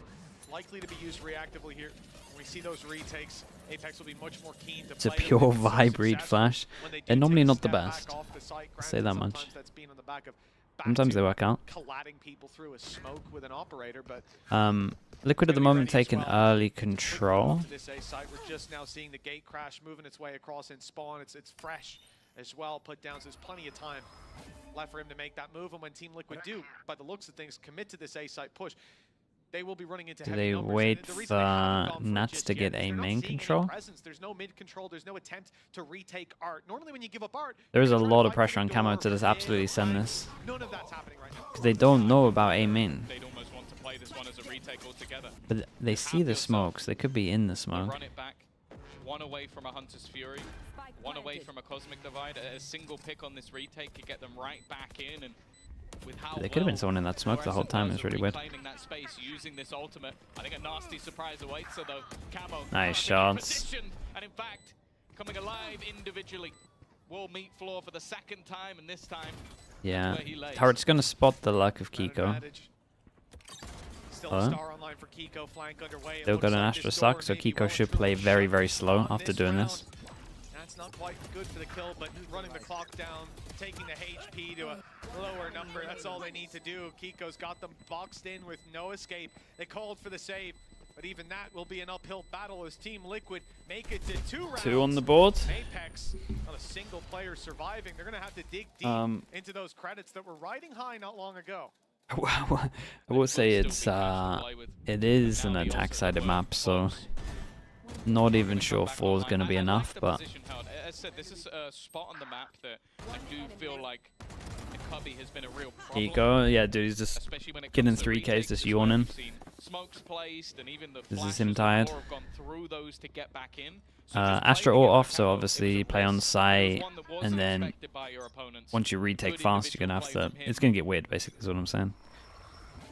likely to be used reactively here. When we see those retakes, APEKS will be much more keen to It's a play pure them. vibe read flash. They're normally not the best. I'll say that much. Sometimes they work out. People through a smoke with an operator, but Liquid at the moment taking early control. this A site, we're just now seeing the gate crash moving its way across in spawn. It's fresh as well, put down, so there's plenty of time left for him to make that move. And when Team Liquid do, by the looks of things, commit to this A site push, they will be running into Do they wait for Nats to get a main control? There's no mid control, there's no attempt to retake art. Normally when you give up art, There is a lot of pressure on Camo to just absolutely send this. none of that's happening right now. Because they don't know about A main. They'd almost want to play this one as a retake altogether. But they see the smokes. They could be in the They smoke. run it back. One away from a Hunter's Fury. One away from a Cosmic Divide. A single pick on this retake could get them right back in. And with how There could have been someone in that smoke the whole time. It was really weird. reclaiming that space using this ultimate. I think a nasty surprise awaits her though. Camo Nice shots. positioned, and in fact, coming alive individually. Will meet Floor for the second time, and this time Yeah. where he lays. Turret's going to spot the luck of Kiko. Still a star online for Kiko, flank underway. It They've looks got an like Astra this door suck, so may be Kiko well should and play truly very, shut very slow on after this doing round. this. That's not quite good for the kill, but running the clock down, taking the HP to a lower number. That's all they need to do. Kiko's got them boxed in with no escape. They called for the save, but even that will be an uphill battle as Team Liquid make it to 2 rounds. 2 on the board. APEKS, not a single player surviving. They're going to have to dig deep into those credits that were riding high not long ago. I will say it is an attack-sided map, so not even sure 4 is going to be enough, but As I said, this is a spot on the map that I do feel like the Cubby has been a real problem. Kiko, yeah, dude, he's just getting 3Ks, just yawning. Smokes placed, and even the This is him tired. have gone through those to get back in. Astra all off, so obviously play on site, and then once you retake fast, you're going to have to... It's going to get weird, basically, is what I'm saying.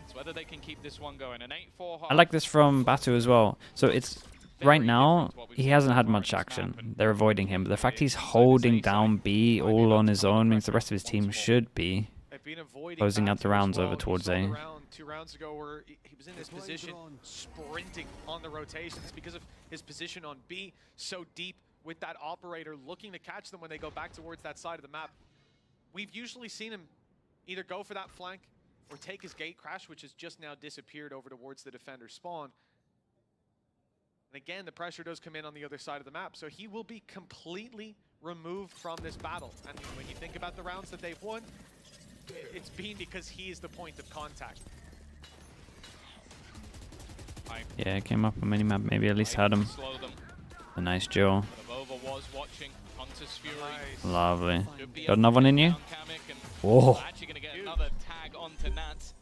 It's whether they can keep this one going. An 8-4 I like this from Batu as well. So it's right now, he hasn't had much action. They're avoiding him. But the fact he's holding down B all on his own means the rest of his team should be closing out the rounds over towards A. 2 rounds ago where he was in this position sprinting on the rotations because of his position on B so deep with that operator looking to catch them when they go back towards that side of the map. We've usually seen him either go for that flank or take his gate crash, which has just now disappeared over towards the defender spawn. And again, the pressure does come in on the other side of the map, so he will be completely removed from this battle. And when you think about the rounds that they've won, it's been because he is the point of contact. Yeah, it came up on minimap. Maybe at least had him. A nice duel. Lovely. Got another one in you? Whoa. Actually going to get another tag onto Nats,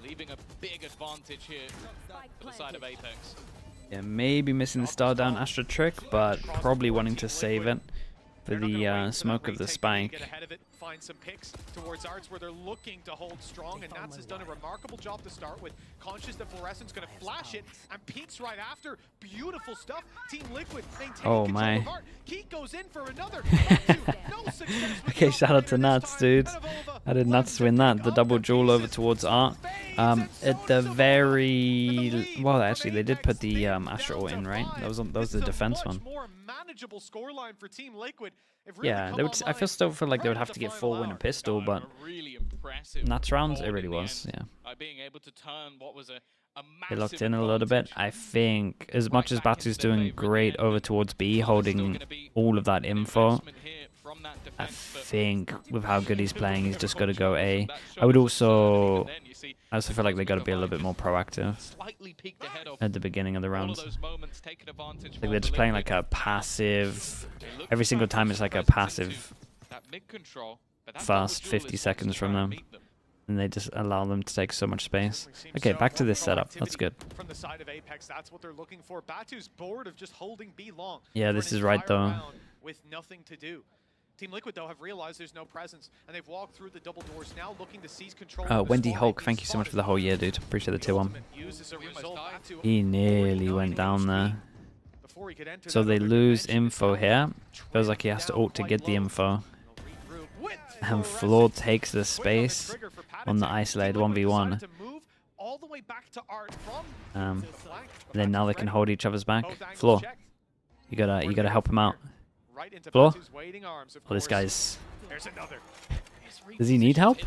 leaving a big advantage here for the side of APEKS. Yeah, maybe missing the star down Astra trick, but probably wanting to save it for the smoke of the spike. Get ahead of it, find some picks towards Arts where they're looking to hold strong, and Nats has done a remarkable job to start with. Conscious that Fluorescent's going to flash it and peeks right after. Beautiful stuff. Team Liquid maintaining control of Art. Keek goes in for another. Okay, shout out to Nats, dude. How did Nats win that? The double duel over towards Art. At the very... Well, actually, they did put the Astra ult in, right? That was the defense one. Yeah, they would, I still feel like they would have to get 4 win a pistol, but Nats rounds, it really was, yeah. They locked in a little bit. I think, as much as Batu's doing great over towards B, holding all of that info, I think with how good he's playing, he's just got to go A. I also feel like they got to be a little bit more proactive at the beginning of the rounds. Like they're just playing like a passive. Every single time it's like a passive fast 50 seconds from them. And they just allow them to take so much space. Okay, back to this setup. That's good. From the side of APEKS, that's what they're looking for. Batu's bored of just holding B long. Yeah, this is right though. With nothing to do. Team Liquid, though, have realized there's no presence, and they've walked through the double doors now, looking to seize control. Wendy Hulk, thank you so much for the whole year, dude. Appreciate the tier 1. He nearly went down there. So they lose info here. Feels like he has to ult to get the info. And Floor takes the space on the isolated 1v1. Then now they can hold each other's back. Floor, you gotta help him out. Floor? Oh, this guy's... Does he need help?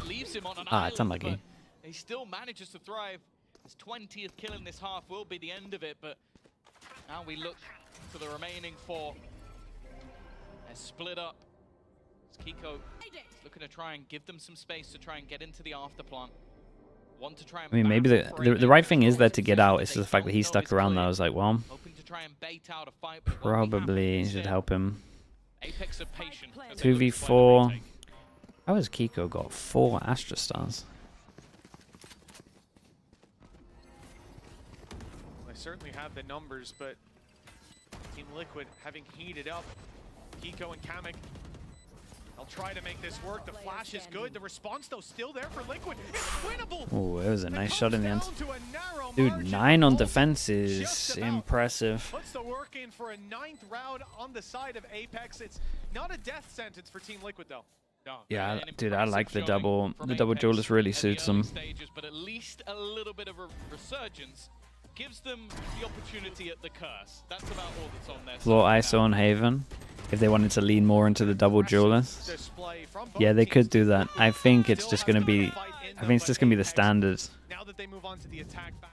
Ah, it's unlucky. He still manages to thrive. His 20th kill in this half will be the end of it, but now we look to the remaining 4. They're split up. Kiko looking to try and give them some space to try and get into the afterplant. Want to try and... I mean, maybe the right thing is there to get out. It's just the fact that he stuck around there. I was like, well, probably should help him. 2v4. How has Kiko got 4 Astra stars? They certainly have the numbers, but Team Liquid having heated up. Kiko and Kamek, they'll try to make this work. The flash is good. The response, though, still there for Liquid. It's winnable. Oh, it was a nice shot in the end. Dude, 9 on defense is impressive. Puts the work in for a 9th round on the side of APEKS. It's not a death sentence for Team Liquid, though. Yeah, dude, I like the double. The double duelist really suits them. But at least a little bit of a resurgence gives them the opportunity at the curse. That's about all that's on there. Floor ISO on Haven. If they wanted to lean more into the double duelist, yeah, they could do that. I think it's just gonna be. I think it's just gonna be the standard.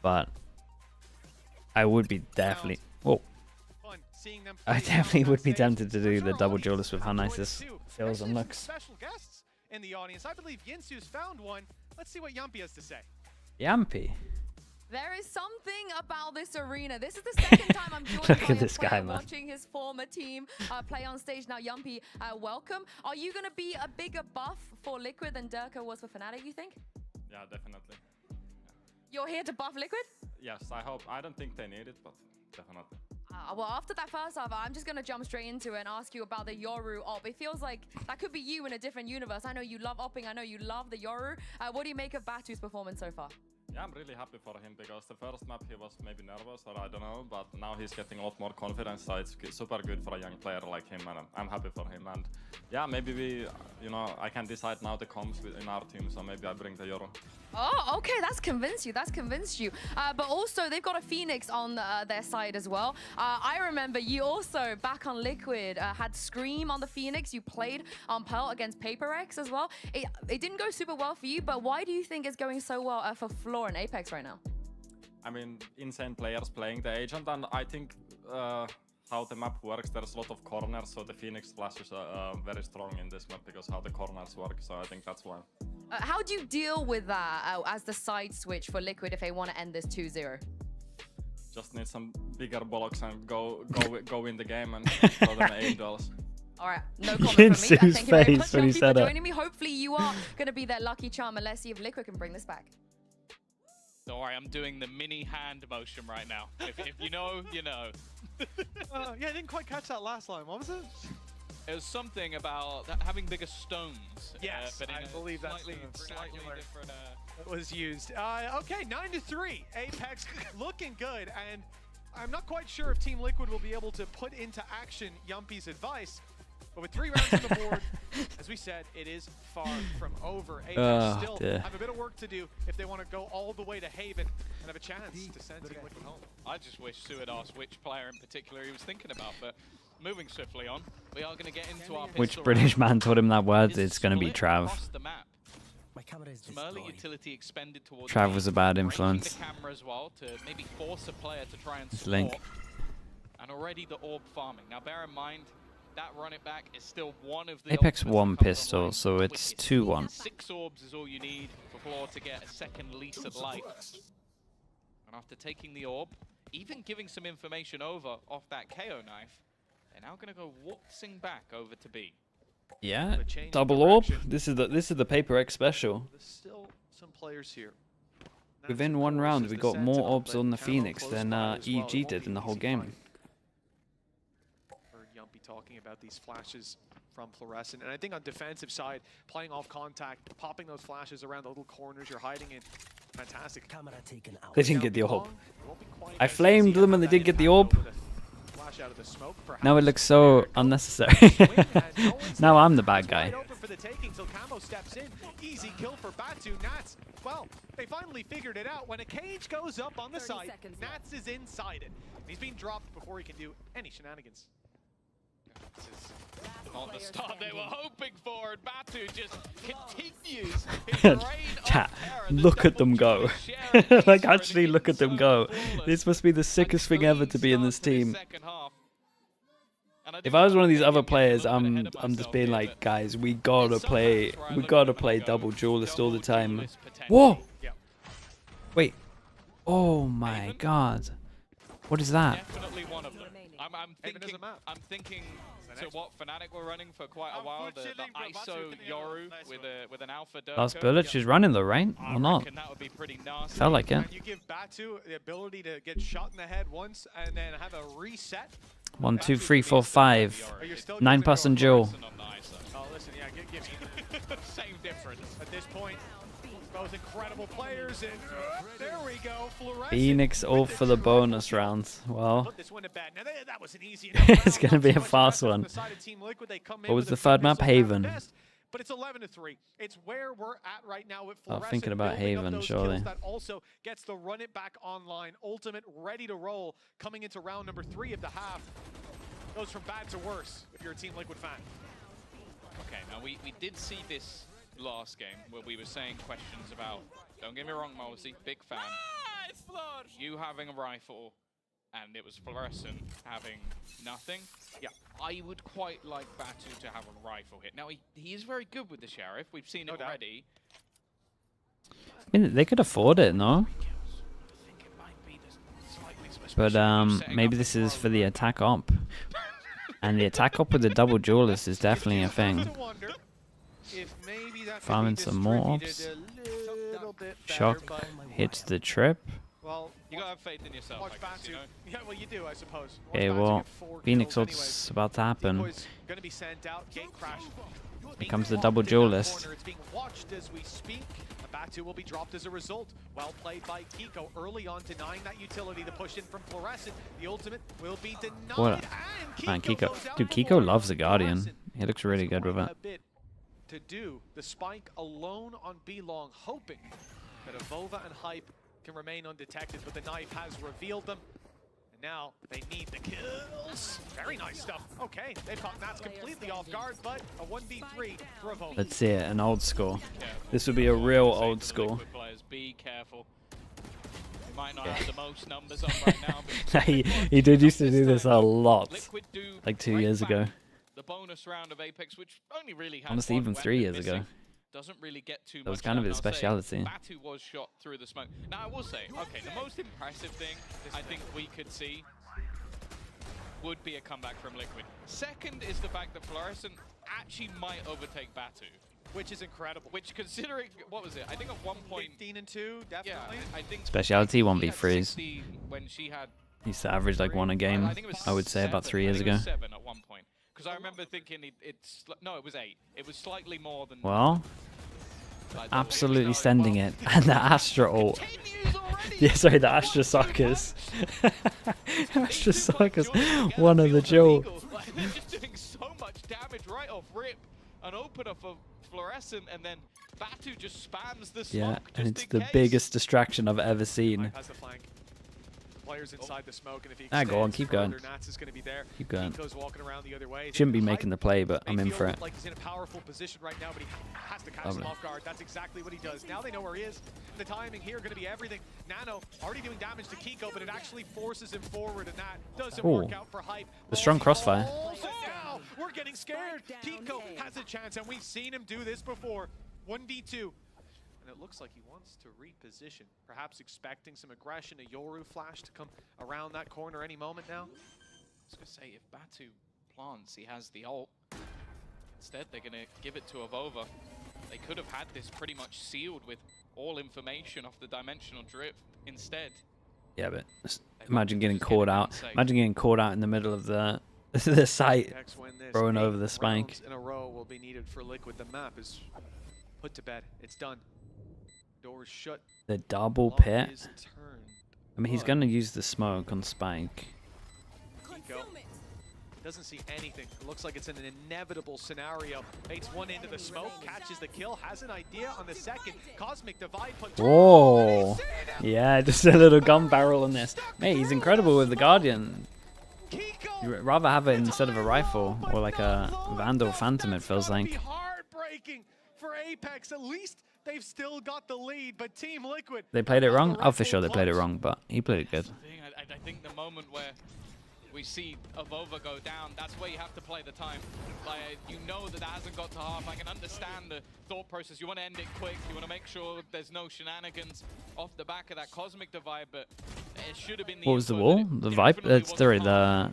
But I would be definitely. Whoa. I definitely would be tempted to do the double duelist with how nice this feels and looks. Special guests in the audience. I believe Yinsu's found one. Let's see what Yumpy has to say. Yumpy. There is something about this arena. This is the second time I'm joined Look by at this guy, man. watching his former team play on stage. Now, Yumpy, welcome. Are you going to be a bigger buff for Liquid than Durka was for Fnatic, you think? Yeah, definitely. You're here to buff Liquid? Yes, I hope. I don't think they need it, but definitely. Well, after that first half, I'm just going to jump straight into it and ask you about the Yoru op. It feels like that could be you in a different universe. I know you love opping. I know you love the Yoru. What do you make of Batu's performance so far? Yeah, I'm really happy for him because the first map he was maybe nervous or I don't know, but now he's getting a lot more confidence, so it's super good for a young player like him, and I'm happy for him. And yeah, maybe we, you know, I can decide now the comps in our team, so maybe I bring the Euro. Oh, okay, that's convinced you. That's convinced you. But also, they've got a Phoenix on their side as well. I remember you also, back on Liquid, had Scream on the Phoenix. You played on Pearl against PaperX as well. It didn't go super well for you, but why do you think it's going so well for Floor and APEKS right now? I mean, insane players playing the Agent, and I think how the map works, there's a lot of corners, so the Phoenix flash is very strong in this map because how the corners work, so I think that's why. How do you deal with that as the side switch for Liquid if they want to end this 2-0? Just need some bigger blocks and go win the game and throw them $8. All right, no comment from me. Thank you very much when he said for joining me. Hopefully you are going to be their lucky charm, and let's see if Liquid can bring this back. Don't worry, I'm doing the mini hand motion right now. If you know, you know. Yeah, I didn't quite catch that last line. What was it? It was something about having bigger stones. Yes, but I believe that's slightly different. It was used. Okay, 9-3. APEKS looking good, and I'm not quite sure if Team Liquid will be able to put into action Yumpy's advice. But with 3 rounds on the board, as we said, it is far from over. APEKS still have a bit of work to do if they want to go all the way to Haven and have a chance to send Team Liquid home. I just wish Suid asked which player in particular he was thinking about, but moving swiftly on, we are going to get into our Which British man told him that word? It's going to be Trav. Some early utility expended towards Trav was a bad influence. the camera as well to maybe force a player to try and support. Link. And already the orb farming. Now bear in mind, that run it back is still one of the APEKS 1 pistol, so it's 2-1. 6 orbs is all you need for Floor to get a second lease at life. And after taking the orb, even giving some information over off that KO knife, they're now going to go waltzing back over to B. Yeah, double orb. This is the PaperX special. There's still some players here. Within 1 round, we got more orbs on the Phoenix than EG did in the whole game. Heard Yumpy talking about these flashes from Fluorescent, and I think on defensive side, playing off contact, popping those flashes around the little corners you're hiding in, fantastic. They didn't get the orb. I flamed them and they did get the orb. Now it looks so unnecessary. Now I'm the bad guy. Easy kill for Batu. Nats, well, they finally figured it out. When a cage goes up on the side, Nats is inside it. He's being dropped before he can do any shenanigans. This is not the start they were hoping for, and Batu just continues his reign of Chat, terror. look at them go. Like, actually look at them go. This must be the sickest thing ever to be in this team. If I was one of these other players, I'm just being like, guys, we gotta play double duelist all the time. Whoa! Wait. Oh my god. What is that? Definitely one of them. I'm thinking to what Fnatic were running for quite a while, the ISO Yoru with an alpha Durko. Last bullet, she's running though, right? Or not? That would be pretty nasty. Felt like it. You give Batu the ability to get shot in the head once and then have a reset. 1, 2, 3, 4, 5. 9-person duel. Oh, listen, yeah, give same difference. At this point, both incredible players, and there we go. Phoenix all for the bonus rounds. Well, put this one to bed. Now, that was an easy it's going to be a fast one. What was the third map? Haven. But it's 11-3. It's where we're at right now with Oh, thinking about Haven, surely. That also gets the run it back online. Ultimate ready to roll coming into round number 3 of the half. Goes from bad to worse if you're a Team Liquid fan. Okay, now we did see this last game where we were saying questions about, don't get me wrong, Mosey, big fan. You having a rifle and it was Fluorescent having nothing. Yeah, I would quite like Batu to have a rifle hit. Now, he is very good with the Sheriff. We've seen it already. I mean, they could afford it, no? But maybe this is for the attack op. And the attack op with the double duelist is definitely a thing. Farming some more ops. Shock hits the trip. Well, you gotta have faith in yourself, I guess, you know? Yeah, well, you do, I suppose. Okay, well, Phoenix, what's about to happen? Gonna be sent out, gate crash. Here comes the double duelist. It's being watched as we speak. Batu will be dropped as a result. Well played by Kiko early on, denying that utility. The push in from Fluorescent. The ultimate will be denied. What? Man, Kiko. Dude, Kiko loves the Guardian. He looks really good with it. A bit to do. The spike alone on B-Long, hoping that Avova and Hype can remain undetected, but the knife has revealed them. And now they need the kills. Very nice stuff. Okay, they caught Nats completely off guard, but a 1v3 for Avova. Let's see it, an old school. This would be a real old school. Be careful. He might not have the most numbers on right now, but he did used to do this a lot, like 2 years ago. The bonus round of APEKS, which only really had honestly, even 3 years ago. Doesn't really get too much. That was kind of his speciality. Batu was shot through the smoke. Now I will say, okay, the most impressive thing I think we could see would be a comeback from Liquid. Second is the fact that Fluorescent actually might overtake Batu. Which is incredible. Which, considering, what was it? I think at one point... 15 and 2, definitely. Yeah, I think speciality 1v3s. When she had... He used to average like 1 a game, I would say, about 3 years ago. 7 at one point. Because I remember thinking it's... No, it was 8. It was slightly more than... Well, absolutely sending it. And the Astra ult. Yeah, sorry, the Astra Suckers. Astra Suckers, one of the Joe. They're just doing so much damage right off rip. An opener for Fluorescent, and then Batu just spams the smoke. Yeah, and it's the biggest distraction I've ever seen. Players inside the smoke, and if he go on, keep going. Nats is going to be there. Keep going. Walking around the other way. Shouldn't be making the play, but I'm in for it. Like he's in a powerful position right now, but he has to catch him off guard. That's exactly what he does. Now they know where he is. The timing here going to be everything. Nano already doing damage to Kiko, but it actually forces him forward, and that doesn't work out for Hype. The strong crossfire. Now we're getting scared. Kiko has a chance, and we've seen him do this before. 1v2. And it looks like he wants to reposition, perhaps expecting some aggression, a Yoru flash to come around that corner any moment now. I was going to say, if Batu plants, he has the ult. Instead, they're going to give it to Avova. They could have had this pretty much sealed with all information off the dimensional drift instead. Yeah, but imagine getting caught out. Imagine getting caught out in the middle of the site, throwing over the spike. In a row will be needed for Liquid. The map is put to bed. It's done. Doors shut. The double pit. I mean, he's going to use the smoke on Spike. Kiko doesn't see anything. It looks like it's an inevitable scenario. Baits one into the smoke, catches the kill, has an idea on the second. Cosmic Divide. Whoa. Yeah, just a little gun barrel on this. Mate, he's incredible with the Guardian. You'd rather have it instead of a rifle or like a Vandal Phantom, it feels like. Heartbreaking for APEKS. At least they've still got the lead, but Team Liquid... They played it wrong? Oh, for sure they played it wrong, but he played it good. I think the moment where we see Avova go down, that's where you have to play the time. Like, you know that hasn't got to half. I can understand the thought process. You want to end it quick. You want to make sure there's no shenanigans off the back of that Cosmic Divide, but it should have been the... What was the wall? The Viper? Sorry, the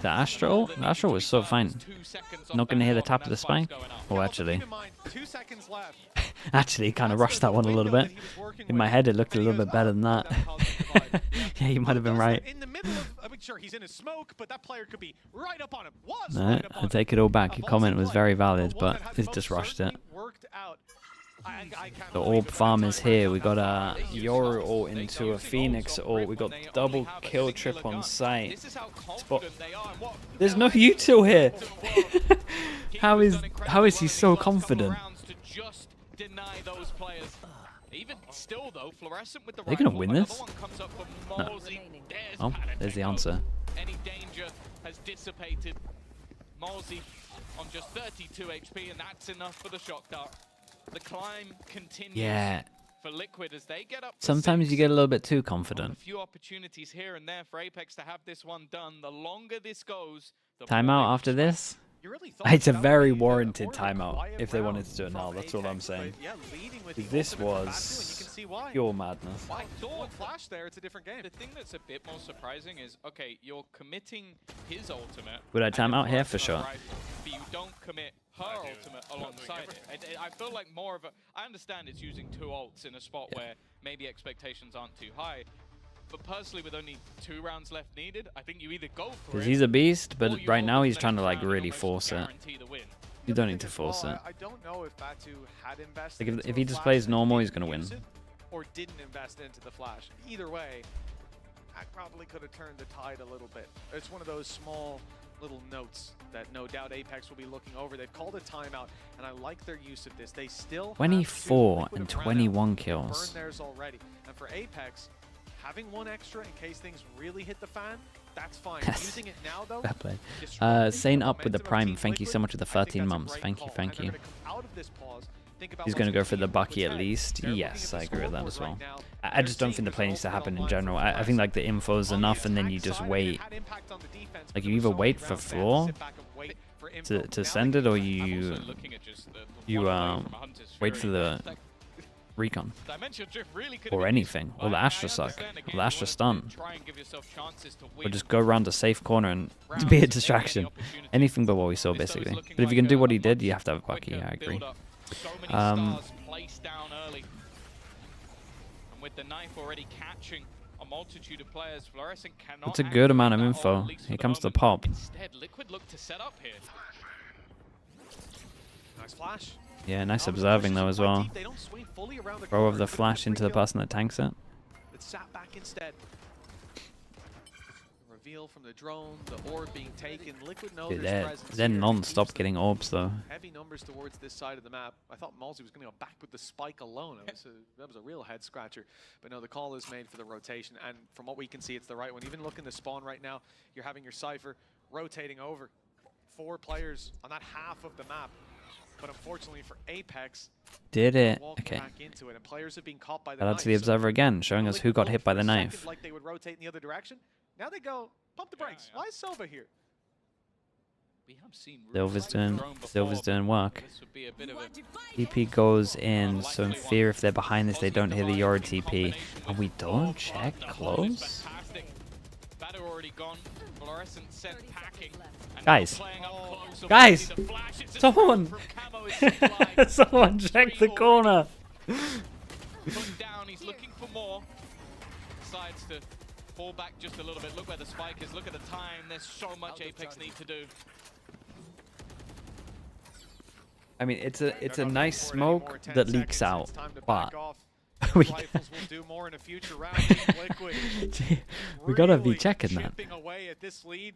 Astral? The Astral was so fine. Not going to hear the tap of the spike? Oh, actually. 2 seconds left. Actually, kind of rushed that one a little bit. In my head, it looked a little bit better than that. Yeah, you might have been right. In the middle of, I mean, sure, he's in a smoke, but that player could be right up on him. No, I take it all back. Your comment was very valid, but he's just rushed it. The orb farm is here. We got a Yoru ult into a Phoenix ult. We got double kill trip on site. There's no util here. How is he so confident? Even still, though, Fluorescent with the They're gonna win this? No. Oh, there's the answer. Any danger has dissipated. Malzy on just 32 HP, and that's enough for the shock dart. The climb continues. Yeah. For Liquid as they get up. Sometimes you get a little bit too confident. A few opportunities here and there for APEKS to have this one done. The longer this goes, the timeout after this? It's a very warranted timeout if they wanted to do it now. That's all I'm saying. This was pure madness. I thought flash there, it's a different game. The thing that's a bit more surprising is, okay, you're committing his ultimate. Would I time out here for sure? But you don't commit her ultimate alongside it. I feel like more of a... I understand it's using 2 ults in a spot where maybe expectations aren't too high. But personally, with only 2 rounds left needed, I think you either go for it... Because he's a beast, but right now he's trying to like really force it. You don't need to force it. I don't know if Batu had invested Like if he just plays normal, he's gonna win. Or didn't invest into the flash. Either way, that probably could have turned the tide a little bit. It's one of those small little notes that no doubt APEKS will be looking over. They've called a timeout, and I like their use of this. They still 24 and 21 kills. Burn theirs already. And for APEKS, having one extra in case things really hit the fan, that's fine. Using it now, though, Fair play. Saint up with the Prime. Thank you so much for the 13 months. Thank you, thank you. He's going to go for the Bucky at least. Yes, I agree with that as well. I just don't think the play needs to happen in general. I think like the info is enough, and then you just wait. Like you either wait for floor to send it, or you wait for the recon or anything, or the Astra suck, or the Astra stun, or just go around a safe corner and be a distraction. Anything but what we saw basically. But if you can do what he did, you have to have Bucky. I agree. With the knife already catching a multitude of players, Fluorescent cannot. That's a good amount of info. Here comes the pop. Instead, Liquid look to set up here. Nice flash. Yeah, nice observing though as well. Throw of the flash into the person that tanks it. It sat back instead. Reveal from the drone, the orb being taken. Liquid knows They're non-stop getting orbs though. Heavy numbers towards this side of the map. I thought Malsey was going to go back with the spike alone. That was a real head scratcher. But no, the call is made for the rotation, and from what we can see, it's the right one. Even look in the spawn right now, you're having your Cypher rotating over. 4 players on that half of the map. But unfortunately for APEKS, did it? Okay. Into it, and players have been caught by the Shout out to the observer again, showing us who got hit by the knife. Like they would rotate in the other direction. Now they go, pump the brakes. Why is Silva here? We have seen Silver's doing work. TP goes in, so in theory if they're behind this, they don't hear the Yora TP. And we don't check close? Guys. Guys! Someone! Someone check the corner! Put down, he's looking for more. Decides to fall back just a little bit. Look where the spike is. Look at the time. There's so much APEKS need to do. I mean, it's a nice smoke that leaks out, but we gotta be checking that. Away at this lead,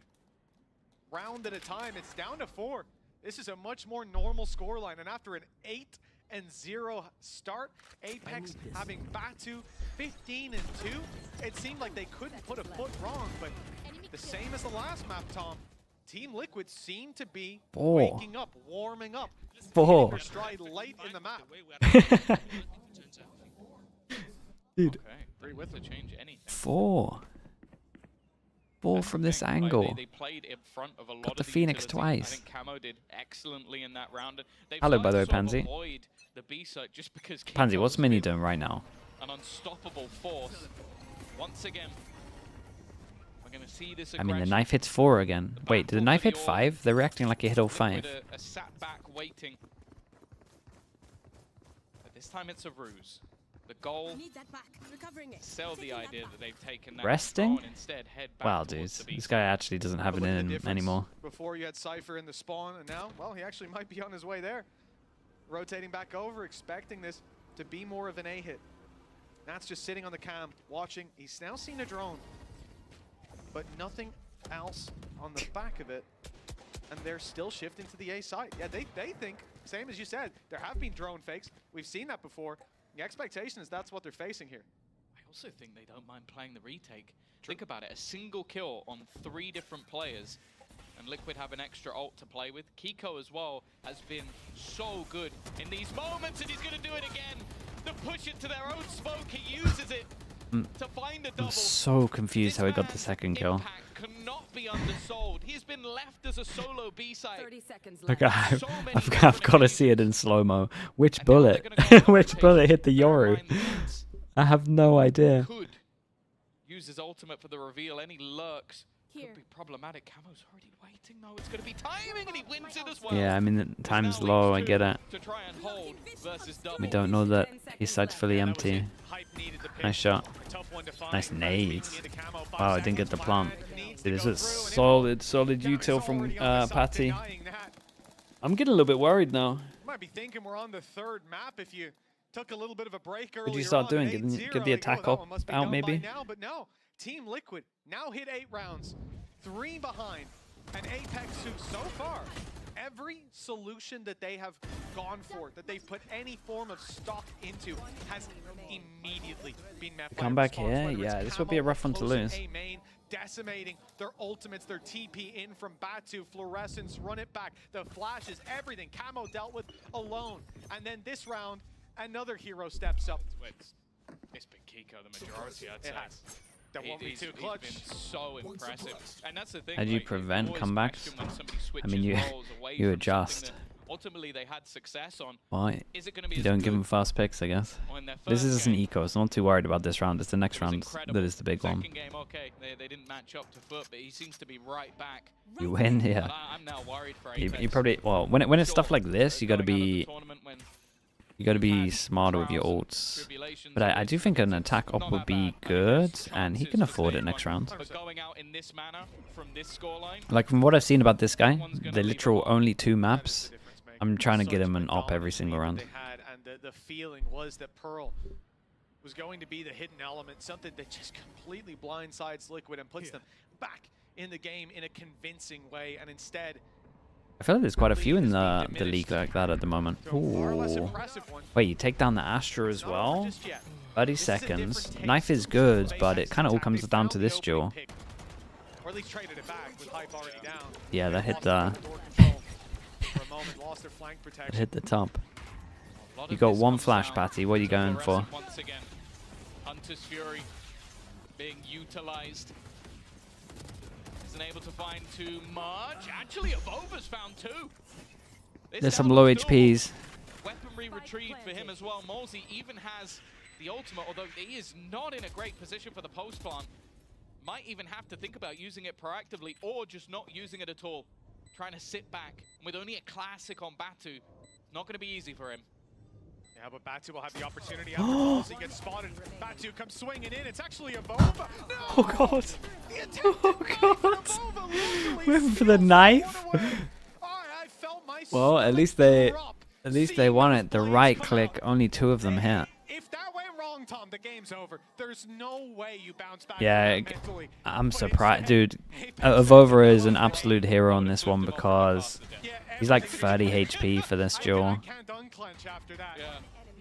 round at a time, it's down to 4. This is a much more normal scoreline, and after an 8-0 start, APEKS having Batu 15-2, it seemed like they couldn't put a foot wrong, but the same as the last map, Tom. Team Liquid seemed to be waking up, warming up, hitting their stride late in the map. Dude. To change anything. 4 from this angle. They played in front of a lot Got the of Phoenix utilities. twice. I think Camo did excellently in that round. Hello, by the way, Pansy. Just because Pansy, what's Mini doing right now? An unstoppable force. Once again, we're going to see this I mean, the knife hits 4 again. Wait, did the knife hit 5? They're reacting like it hit all 5. A sat back waiting. But this time it's a ruse. The goal, sell the idea that they've taken that resting? and instead head back Wow, dude, this guy actually doesn't have it in anymore. Before you had Cypher in the spawn, and now, well, he actually might be on his way there. Rotating back over, expecting this to be more of an A hit. Nat's just sitting on the cam, watching. He's now seen a drone, but nothing else on the back of it. And they're still shifting to the A side. Yeah, they think, same as you said, there have been drone fakes. We've seen that before. The expectation is that's what they're facing here. I also think they don't mind playing the retake. Think about it, a single kill on 3 different players, and Liquid have an extra ult to play with. Kiko as well has been so good in these moments, and he's going to do it again. To push it to their own smoke, he uses it to find a double. I'm so confused how he got the second kill. Cannot be undersold. He's been left as a solo B-side. 30 seconds Look, I've got to see it in slow-mo. Which bullet? Which bullet hit the Yoru? I have no idea. Could use his ultimate for the reveal. Any lurks could be problematic. Camo's already waiting though. It's going to be timing, and he wins it as well. Yeah, I mean, the time's low. I get it. To try and hold versus double. We don't know that his side's fully empty. Nice shot. Nice nade. Wow, I didn't get the plant. It is a solid util from Patty. I'm getting a little bit worried now. You might be thinking we're on the third map if you took a little bit of a break earlier. What do you start doing? Get the attack up out maybe? Now, but no, Team Liquid now hit 8 rounds, 3 behind, and APEKS who so far, every solution that they have gone for, that they've put any form of stock into, has immediately been met by Come back here? Yeah, this would be a rough one to lose. Decimating their ultimates, their TP in from Batu, Fluorescence, run it back, the flashes, everything. Camo dealt with alone. And then this round, another hero steps up. It's been Kiko the majority, I'd say. That won't be too clutch. He's been so impressive. And that's the thing. How do you prevent comebacks? I mean, you adjust. Ultimately, they had success on. Why? Is it going to be you don't give them fast picks, I guess. This is an eco, so I'm not too worried about this round. It's the next round that is the big one. Second game, okay, they didn't match up to Foot, but he seems to be right back. You win, yeah. I'm now worried for You probably, well, when it's stuff like this, you got to be smarter with your ults. But I do think an attack up would be good, and he can afford it next round. Like from what I've seen about this guy, the literal only 2 maps, I'm trying to get him an op every single round. And the feeling was that Pearl was going to be the hidden element, something that just completely blindsides Liquid and puts them back in the game in a convincing way, and instead I feel like there's quite a few in the league like that at the moment. Ooh. Wait, you take down the Astra as well? 30 seconds. Knife is good, but it kind of all comes down to this duel. Yeah, that hit the... it hit the top. You got 1 flash, Patty. What are you going for? Once again, Hunter's Fury being utilized. Isn't able to find too much. Actually, Avova's found 2. There's some low HPs. Weaponry retrieved for him as well. Mozy even has the ultimate, although he is not in a great position for the post plant. Might even have to think about using it proactively or just not using it at all. Trying to sit back. And with only a classic on Batu, not going to be easy for him. Yeah, but Batu will have the opportunity after Mozy gets spotted. Batu comes swinging in. It's actually Avova. No! Oh god! Oh god! Went for the knife. Well, at least they won it. The right click. Only 2 of them hit. If that went wrong, Tom, the game's over. There's no way you bounce back. Yeah, I'm surprised, dude. Avova is an absolute hero on this one because he's like 30 HP for this duel.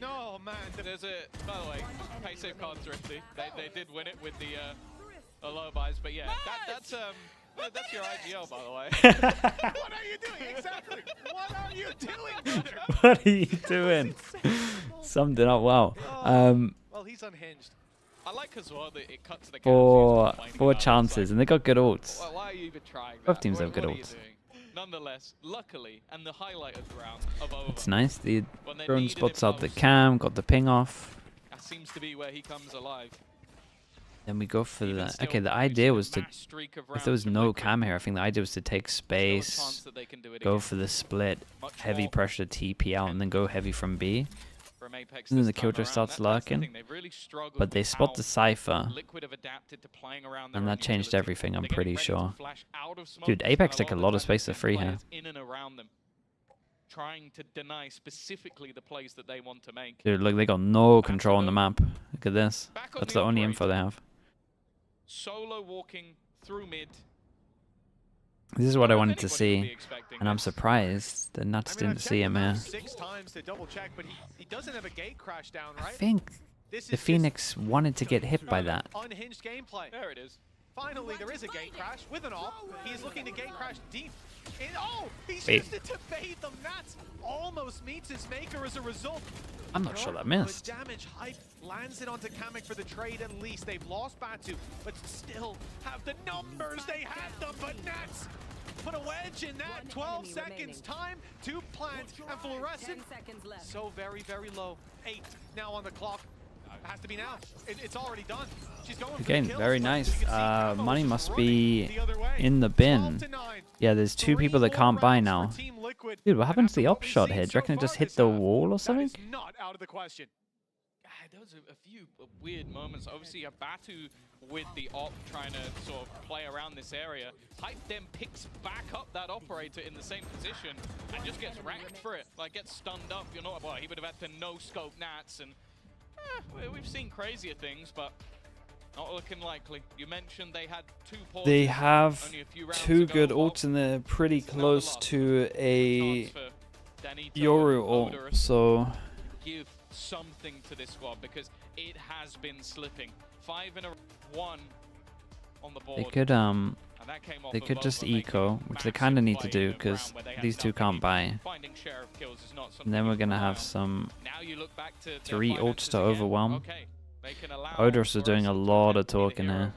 No, man. There's a, by the way, pay safe card thrifty. They did win it with the low buys, but yeah, that's your IGL, by the way. What are you doing? Exactly. What are you doing, brother? What are you doing? Summed it up well. Well, he's unhinged. I like as well that it cuts the 4 chances, and they got good ults. Why are you even trying that? Both teams have good ults. Nonetheless, luckily, and the highlight of the round of over. It's nice. The drone spots out the cam, got the ping off. That seems to be where he comes alive. Then we go for the... Okay, the idea was to... If there was no cam here, I think the idea was to take space, go for the split, heavy pressure TP out, and then go heavy from B. And then the Killjoy starts lurking. But they spot the Cypher. And that changed everything, I'm pretty sure. Dude, APEKS take a lot of space to free here. Trying to deny specifically the plays that they want to make. Dude, look, they got no control on the map. Look at this. That's the only info they have. Solo walking through mid. This is what I wanted to see, and I'm surprised the Nuts didn't see him here. 6 times to double check, but he doesn't have a gate crash down, right? I think the Phoenix wanted to get hit by that. Unhinged gameplay. There it is. Finally, there is a gate crash with an off. He's looking to gate crash deep. He's Wait. used it to bait them. Nats almost meets his maker as a result. I'm not sure that missed. Damage hype lands it onto Kamek for the trade at least. They've lost Batu, but still have the numbers. They had them, but Nats put a wedge in that. 12 seconds time to plant, and Fluorescent so very, very low. 8 now on the clock. Has to be now. It's already done. She's going Again, very nice. Money must be in the bin. Yeah, there's 2 people that can't buy now. Dude, what happened to the op shot here? Do you reckon it just hit the wall or something? Not out of the question. There was a few weird moments. Obviously, Batu with the op trying to sort of play around this area. Hype then picks back up that operator in the same position and just gets wrecked for it. Like, gets stunned up. You're not, well, he would have had to no-scope Nats, and we've seen crazier things, but not looking likely. You mentioned they had 2 pauses. They have only a few rounds 2 ago. good ults, and they're pretty close to a Yoru ult, so give something to this squad because it has been slipping. 5 in a 1 on the board. They could just eco, which they kind of need to do because these two can't buy. And then we're gonna have some 3 ults to overwhelm. Odorous are doing a lot of talking here.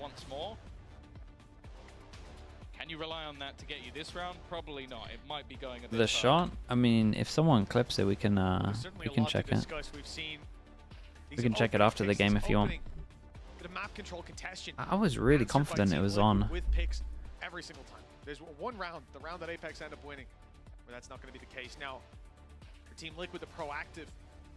Can you rely on that to get you this round? Probably not. It might be going a bit The shot, I mean, if someone clips it, we can check it. We can check it after the game if you want. I was really confident it was on. With picks every single time. There's one round, the round that APEKS end up winning, where that's not going to be the case. Now, for Team Liquid, the proactive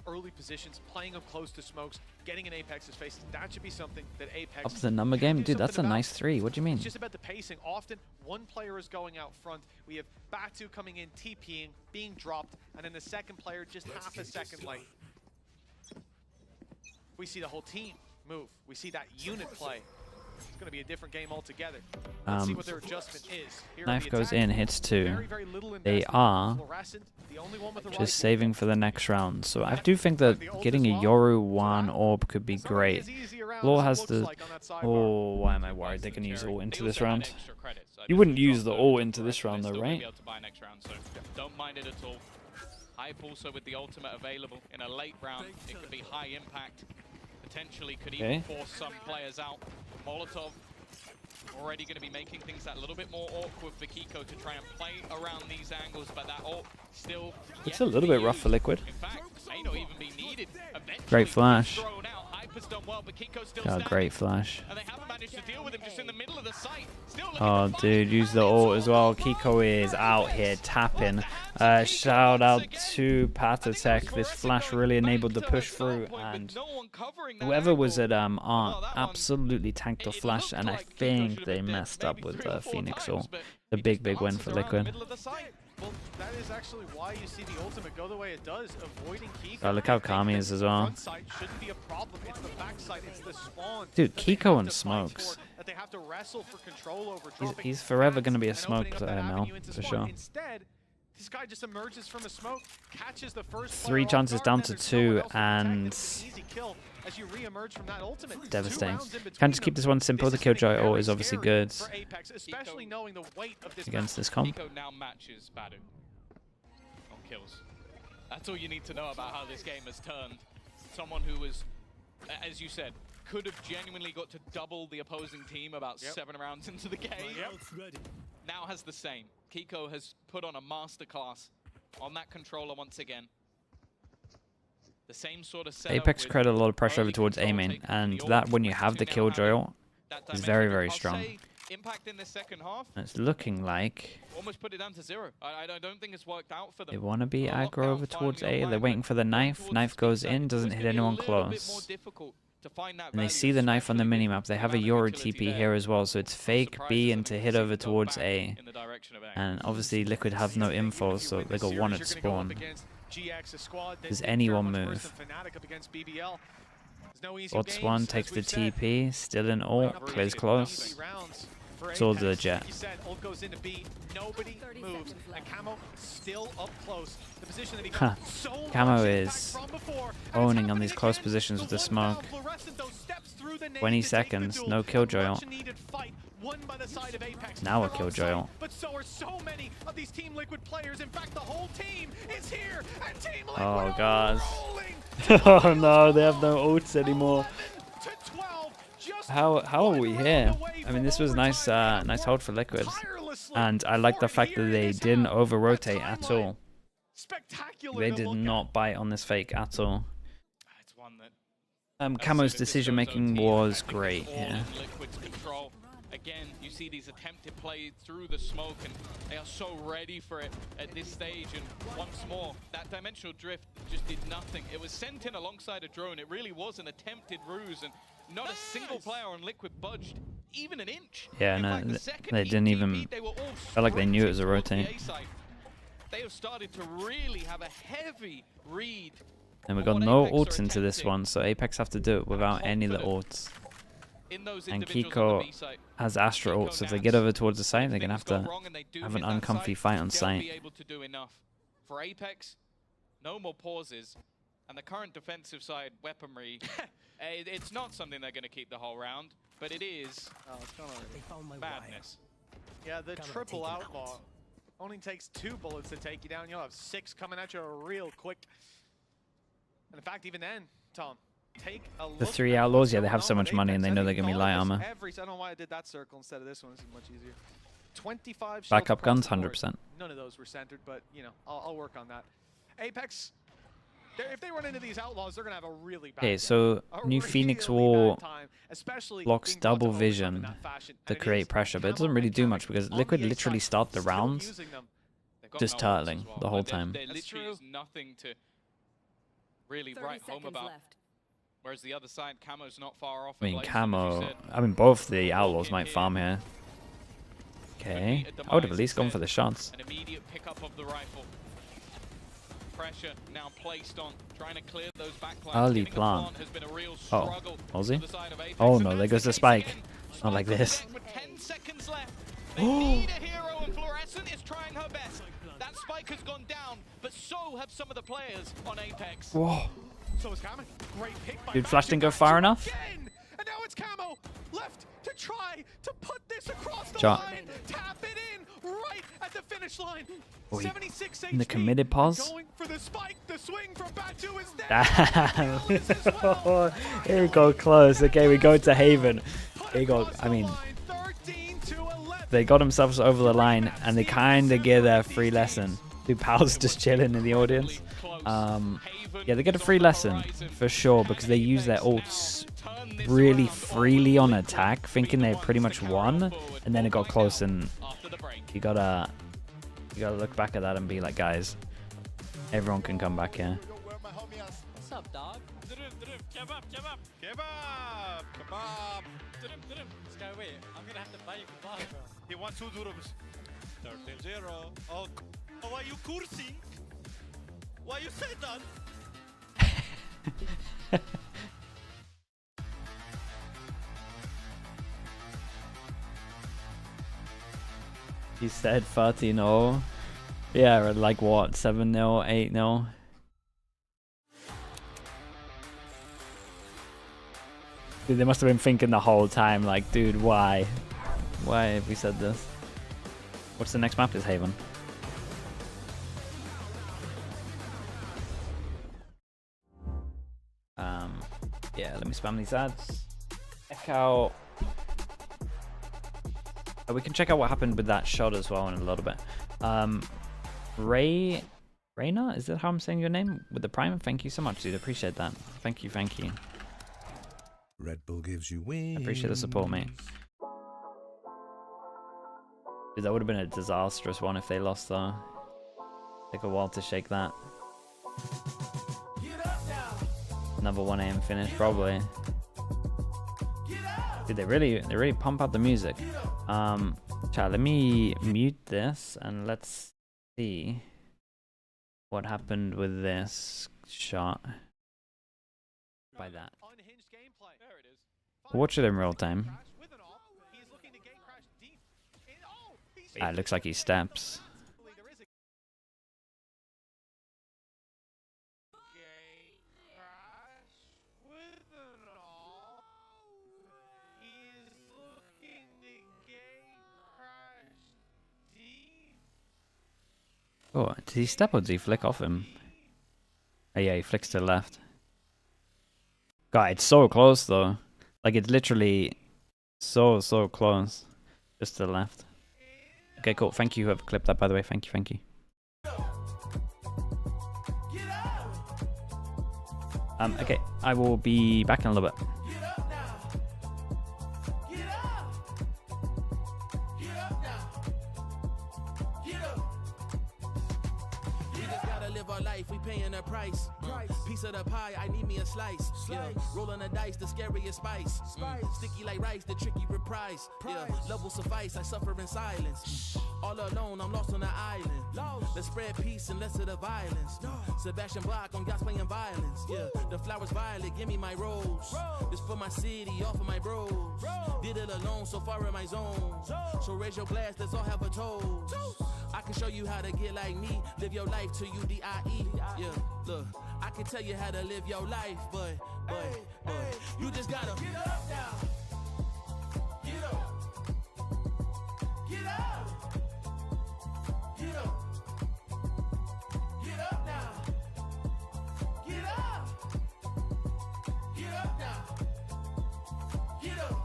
early positions, playing them close to smokes, getting in APEKS's face, that should be something that APEKS... Up to the number game? Dude, that's a nice 3. What do you mean? It's just about the pacing. Often, one player is going out front. We have Batu coming in, TPing, being dropped, and then the second player just half a second late. We see the whole team move. We see that unit play. It's going to be a different game altogether. Let's see what their adjustment is. Here Knife goes in, hits 2. They are just saving for the next round. So I do think that getting a Yoru 1 orb could be great. Law has the... Oh, why am I worried they can use ult into this round? You wouldn't use the ult into this round though, right? Don't mind it at all. Hype also with the ultimate available in a late round. It could be high impact. Potentially could even force some players out. Molotov already going to be making things that little bit more awkward for Kiko to try and play around these angles, but that ult still... It's a little bit rough for Liquid. In fact, may not even be needed. Great flash. Done well, but Kiko's still Oh, great flash. and they haven't managed to deal with him just in the middle of the site. Oh, dude, use the ult as well. Kiko is out here tapping. Shout out to Patatech. This flash really enabled the push through, and whoever was at Art absolutely tanked the flash, and I think they messed up with Phoenix ult. The big win for Liquid. Well, that is actually why you see the ultimate go the way it does, avoiding Kiko. Look how calm he is as well. Shouldn't be a problem. It's the backside, it's the spawn. Dude, Kiko and smokes. That they have to wrestle for control over. He's forever going to be a smoke player now, for sure. Instead, this guy just emerges from a smoke, catches the first 3 chances down to 2, and as you re-emerge from that ultimate. Devastating. Can't just keep this one simple. The Killjoy ult is obviously good especially knowing the weight of this against this comp. Kiko now matches Badu on kills. That's all you need to know about how this game has turned. Someone who was, as you said, could have genuinely got to double the opposing team about 7 rounds into the game. Now has the same. Kiko has put on a masterclass on that controller once again. The same sort of setup. APEKS create a lot of pressure over towards A main, and that when you have the Killjoy ult is very strong. Impact in the second half. It's looking like almost put it down to 0. I don't think it's worked out for them. they want to be aggro over towards A. They're waiting for the knife. Knife goes in, doesn't hit anyone close. And they see the knife on the minimap. They have a Yoru TP here as well, so it's fake B and to hit over towards A. And obviously Liquid have no info, so they got 1 at spawn. Does anyone move? Bots 1 takes the TP, still in ult, plays close. It's all the Jet. Camo is owning on these close positions with the smoke. 20 seconds, no Killjoy ult. Now a Killjoy ult. But so are so many of these Team Liquid players. In fact, the whole team is here. And Team Liquid oh god. Oh no, they have no ults anymore. How are we here? I mean, this was nice nice hold for Liquid. And I like the fact that they didn't over rotate at all. They did not bite on this fake at all. Camo's decision making was great, yeah. Again, you see these attempted plays through the smoke, and they are so ready for it at this stage. And once more, that dimensional drift just did nothing. It was sent in alongside a drone. It really was an attempted ruse, and Not a single player on Liquid budged even an inch. Yeah, no, they didn't even. Felt like they knew it was a rotate. They have started to really have a heavy read. And we got no ults into this one, so APEKS have to do it without any of the ults. And Kiko has Astra ult, so if they get over towards the site, they're gonna have to have an uncomfy fight on site. For APEKS, no more pauses, and the current defensive side weaponry, it's not something they're gonna keep the whole round, but it is madness. Yeah, the triple outlaw only takes 2 bullets to take you down. You'll have 6 coming at you real quick. And in fact, even then, Tom, take a look. The 3 outlaws, yeah, they have so much money and they know they're gonna be light armor. I don't know why I did that circle instead of this one. This is much easier. 25 backup guns, 100%. None of those were centered, but you know, I'll work on that. APEKS, if they run into these outlaws, they're gonna have a really bad Okay, so New Phoenix War blocks double vision to create pressure, but it doesn't really do much because Liquid literally start the rounds just turtling the whole time. There literally is nothing to really write home about. Whereas the other side, Camo's not far off. I mean, both the outlaws might farm here. Okay, I would have at least gone for the shots. An immediate pickup of the rifle. Pressure now placed on trying to clear those backlines. Early plant. Oh, Aussie? Oh no, there goes the spike. Not like this. With 10 seconds left. They need a hero, and Fluorescent is trying her best. That spike has gone down, but so have some of the players on APEKS. Whoa. So is Camo. Great pick by Dude, Flash didn't go far enough. Again. And now it's Camo left to try to put this across the Shot. line. Tap it in right at the finish line. Boy, 76 in the committed pause. Going for the spike. The swing from Batu is there. Damn. Here we go, close. Okay, we go to Haven. Here we go. I mean, they got themselves over the line and they kind of get a free lesson. Dude, Pal's just chilling in the audience. Yeah, they get a free lesson for sure because they use their ults really freely on attack, thinking they pretty much won, and then it got close, and you gotta look back at that and be like, guys, everyone can come back here. What's up, dog? Kebab, kebab, kebab, kebab. Skyway, I'm gonna have to buy you kebab, bro. He wants 2 dirhams. 13-0. Oh, why you cursing? Why you say that? He said 13-0. Yeah, like what? 7-0, 8-0. Dude, they must have been thinking the whole time, like, dude, why? Why have we said this? What's the next map? Is Haven. Yeah, let me spam these ads. Check out. We can check out what happened with that shot as well in a little bit. Reyna, is that how I'm saying your name? With the Prime? Thank you so much, dude. Appreciate that. Thank you, thank you. Red Bull gives you wings. Appreciate the support, mate. Dude, that would have been a disastrous one if they lost, though. Take a while to shake that. Another 1 AM finish, probably. Dude, they really pump out the music. Chat, let me mute this and let's see what happened with this shot. By that. Watch it in real time. It looks like he steps. Oh, did he step or did he flick off him? Oh yeah, he flicks to the left. God, it's so close though. Like it's literally so close. Just to the left. Okay, cool. Thank you whoever clipped that, by the way. Thank you, thank you. Okay, I will be back in a little bit. You just gotta gotta live our life, we paying a price. Piece of the pie, I need me a slice. Yeah. Rolling the dice, the scariest spice. Sticky like rice, the tricky reprise. Yeah. Love will suffice, I suffer in silence. All alone, I'm lost on the island. Let's spread peace and less of the violence. Sebastian Bach on yachts playing violence. Yeah. The flowers violet, give me my rose. This for my city, all for my bros. Did it alone, so far in my zone. So raise your glass, let's all have a toast. I can show you how to get like me. Live your life till you die. Yeah, look, I can tell you how to live your life, but you just gotta get up now. Get up. Get up. Get up. Get up now. Get up. Get up now. Get up.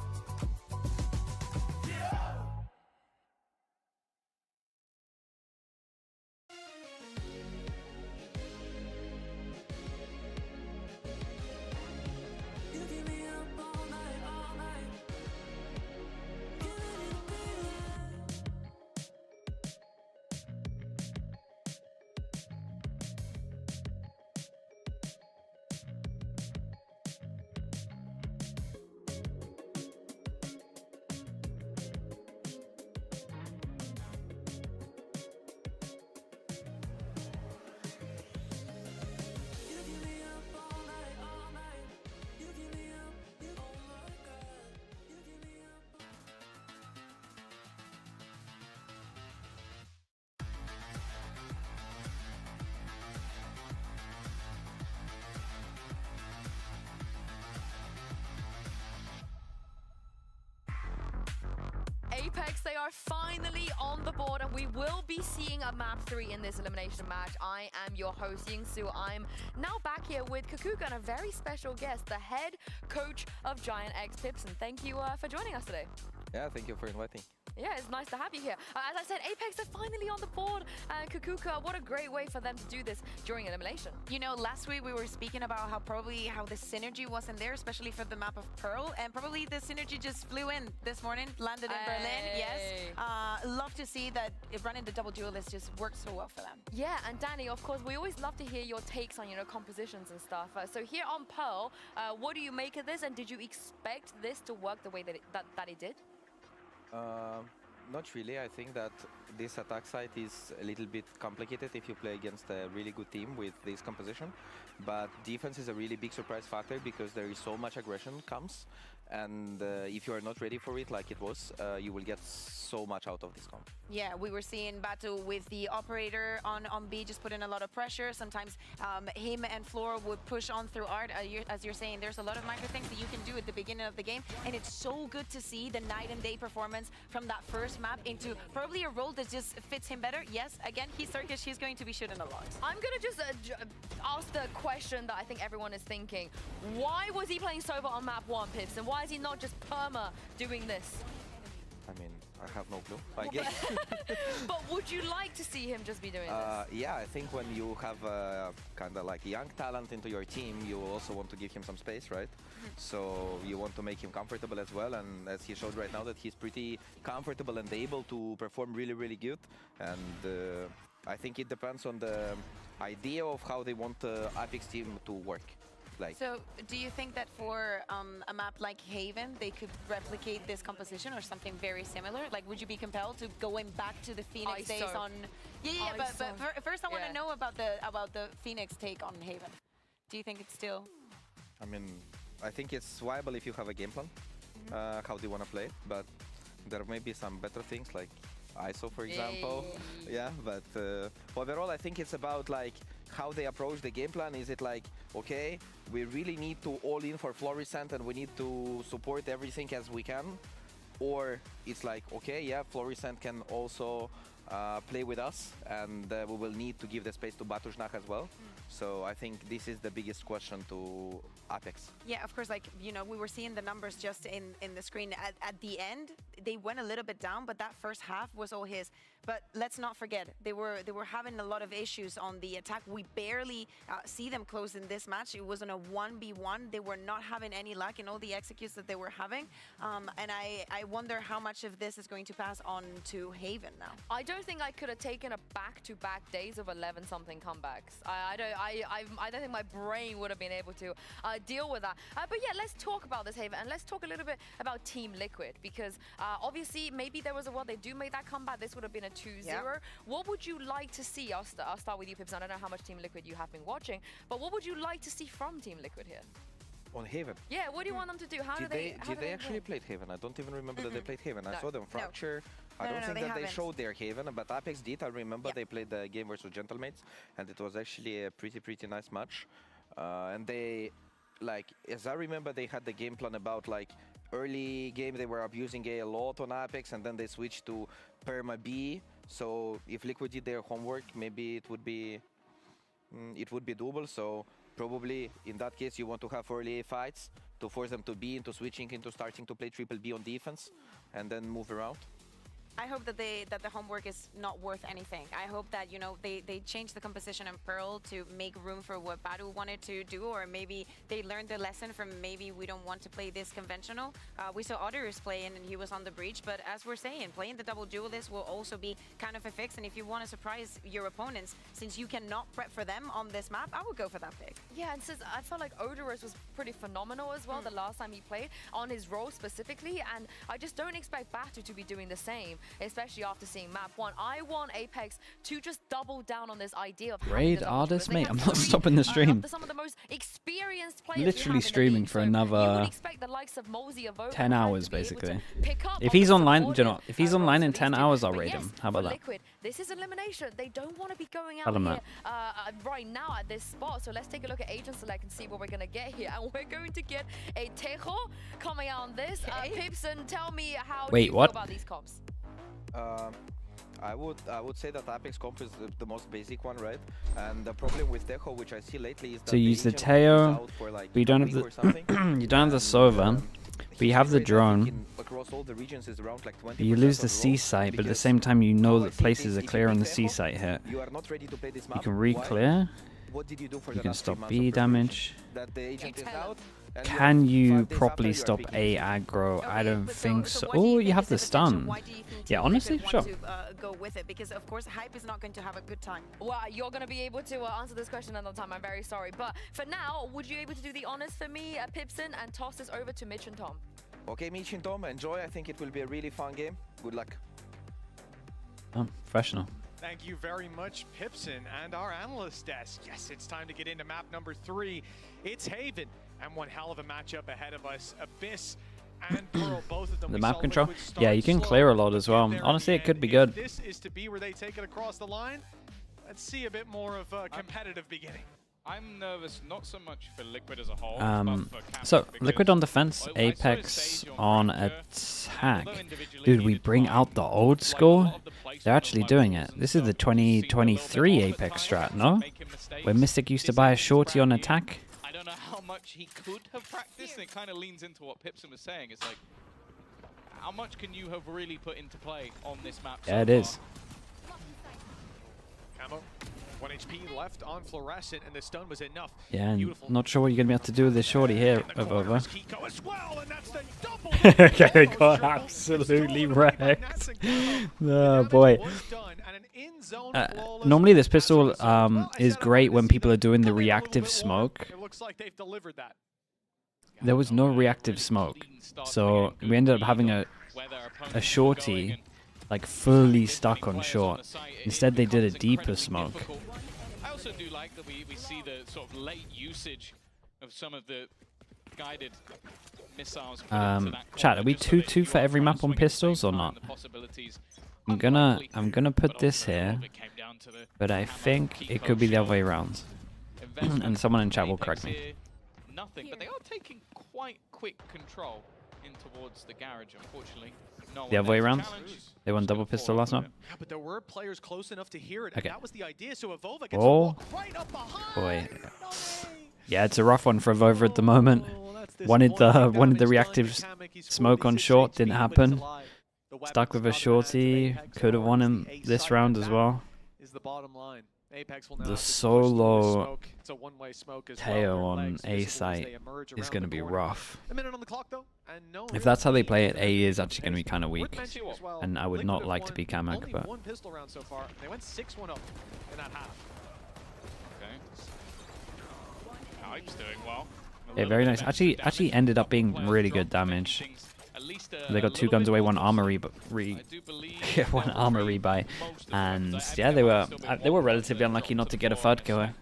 Get up. You keep me up all night, all night. Giving it feeling. You keep me up all night, all night. You keep me up, oh my God. You keep me up. APEKS, they are finally on the board, and we will be seeing a map 3 in this elimination match. I am your host, Yingsu. I'm now back here with Kakuka and a very special guest, the head coach of Giant X Pips. And thank you for joining us today. Yeah, thank you for inviting. Yeah, it's nice to have you here. As I said, APEKS are finally on the board. And Kakuka, what a great way for them to do this during elimination. You know, last week we were speaking about how the synergy wasn't there, especially for the map of Pearl, and probably the synergy just flew in this morning, landed in Berlin. Yes, love to see that running the double duelist just worked so well for them. Yeah, and Danny, of course, we always love to hear your takes on, compositions and stuff. So here on Pearl, what do you make of this, and did you expect this to work the way that it did? Not really. I think that this attack site is a little bit complicated if you play against a really good team with this composition. But defense is a really big surprise factor because there is so much aggression comes. And if you are not ready for it like it was, you will get so much out of this comp. Yeah, we were seeing Batu with the operator on B just put in a lot of pressure. Sometimes him and Flora would push on through art. As you're saying, there's a lot of micro things that you can do at the beginning of the game. And it's so good to see the night and day performance from that first map into probably a role that just fits him better. Yes, again, he's Turkish. He's going to be shooting a lot. I'm going to just ask the question that I think everyone is thinking. Why was he playing Sova on map 1, Pips? And why is he not just perma doing this? I mean, I have no clue, I guess. But would you like to see him just be doing this? Yeah, I think when you have kind of like young talent into your team, you also want to give him some space, right? So you want to make him comfortable as well, and as he showed right now that he's pretty comfortable and able to perform really, really good. And I think it depends on the idea of how they want the APEKS team to work. So do you think that for a map like Haven, they could replicate this composition or something very similar? Like, would you be compelled to going back to the Phoenix days on? Yeah, but first I want to know about the Phoenix take on Haven. Do you think it's still? I mean, I think it's viable if you have a game plan, how do you want to play it, but there may be some better things like ISO, for example. Yeah, but overall, I think it's about like how they approach the game plan. Is it like, okay, we really need to all in for Florissant and we need to support everything as we can? Or it's like, okay, yeah, Florissant can also play with us and we will need to give the space to Batushnak as well. So I think this is the biggest question to APEKS. Yeah, of course, like, you know, we were seeing the numbers just in the screen. At the end, they went a little bit down, but that first half was all his. But let's not forget, they were having a lot of issues on the attack. We barely see them close in this match. It was on a 1v1. They were not having any luck in all the executes that they were having. And I wonder how much of this is going to pass on to Haven now. I don't don't think I could have taken a back-to-back days of 11-something comebacks. I don't think my brain would have been able to deal with that. But yeah, let's talk about this, Haven, and let's talk a little bit about Team Liquid, because obviously maybe there was a world they do make that comeback. This would have been a 2-0. Yeah. What would you like to see? I'll start with you, Pips. I don't know how much Team Liquid you have been watching, but what would you like to see from Team Liquid here? On Haven? Yeah, what do you want them to do? How did they actually play Haven? I don't even remember that they played Haven. I saw them fracture. I don't think that they showed their Haven, but APEKS did. I remember they played the game versus Gentlemates, and it was actually a pretty nice match. And they, like, as I remember, they had the game plan about, like, early game they were abusing A a lot on APEKS, and then they switched to Perma B. So if Liquid did their homework, maybe it would be doable. So probably in that case you want to have early A fights to force them to be into switching into starting to play triple B on defense and then move around. I hope that the homework is not worth anything. I hope that, you know, they change the composition in Pearl to make room for what Badu wanted to do, or maybe they learned the lesson from maybe we don't want to play this conventional. We saw Otters playing and he was on the breach, but as we're saying, playing the double duelist will also be kind of a fix, and if you want to surprise your opponents, since you cannot prep for them on this map, I would go for that pick. Yeah, and since I felt like Odorous was pretty phenomenal as well the last time he played on his role specifically, and I just don't expect Batu to be doing the same, especially after seeing map 1. I want APEKS to just double down on this idea of raid artist, mate. I'm not stopping the stream. Some of the most experienced players literally streaming for another 10 hours, basically. If he's online, do you know, if he's online in 10 hours, I'll raid him. How about that? Liquid, this is elimination. They don't want to be going out here right now at this spot. So let's take a look at Agent Select and see what we're going to get here. And we're going to get a Tejo coming out on this. Pipson, tell me how you feel about these comps. I would say that APEKS comp is the most basic one, right? And the problem with Tejo, which I see lately, is that so you use the Teo, but you don't have the you don't have the Sova, but you have the drone. You lose the C site, but at the same time you know that places are clear on the C site hit. You can re-clear. You can stop B damage. Can you properly stop A aggro? I don't think so. Oh, you have the stun. Yeah, honestly, sure. Go with it, because of course Hype is not going to have a good time. Well, you're going to be able to answer this question another time. I'm very sorry, but for now, would you be able to do the honors for me, Pipson, and toss this over to Mitch and Tom? Okay, Mitch and Tom, enjoy. I think it will be a really fun game. Good luck. Oh, professional. Thank you very much, Pipson, and our analyst desk. Yes, it's time to get into map number 3. It's Haven, and one hell of a matchup ahead of us. Abyss and Pearl, both of them. The map control? Yeah, you can clear a lot as well. Honestly, it could be good. This is to be where they take it across the line. Let's see a bit more of a competitive beginning. I'm nervous, not so much for Liquid as a whole, but for so Liquid on defense, APEKS on attack. Dude, we bring out the old school. They're actually doing it. This is the 2023 APEKS strat, no? Where Mystic used to buy a shorty on attack. I don't know how much he could have practiced, and it kind of leans into what Pipson was saying. It's like, how much can you have really put into play on this map? Yeah, it is. Camo. 1 HP left on Fluorescent, and the stun was enough. Yeah, and not sure what you're going to be able to do with this shorty here of over. Okay, they got absolutely wrecked. Oh, boy. Normally this pistol is great when people are doing the reactive smoke. There was no reactive smoke, so we ended up having a shorty like fully stuck on short. Instead they did a deeper smoke. I also do like that we see the sort of late usage of some of the guided missiles. Chat, are we 2-2 for every map on pistols or not? I'm gonna put this here, but I think it could be the other way around. And someone in chat will correct me. Nothing, but they are taking quite quick control in towards the garage, unfortunately. The other way around? They won double pistol last map? Yeah, but there were players close enough to hear it, okay. And that was the idea, so Evolva gets to walk right up behind. Boy. Yeah, it's a rough one for Evolva at the moment. Wanted the reactive smoke on short, didn't happen. Stuck with a shorty, could have won him this round as well. Is the bottom line. APEKS will now the have to push solo through smoke. It's a one-way smoke as Teo well. on A site is going to be rough. A minute on the clock though, and no If that's how they play it, A is actually going to be kind of Worth weak. mentioning as well, And I would Liquid not have like to won be Kamek, only but one pistol round so far. They went 6-1 up in that half. Okay. Hype's doing well. yeah, very nice. Actually ended up being really good damage. They got 2 guns away, 1 armory, but one armor rebuy, and yeah, they were relatively unlucky not to get a third killer.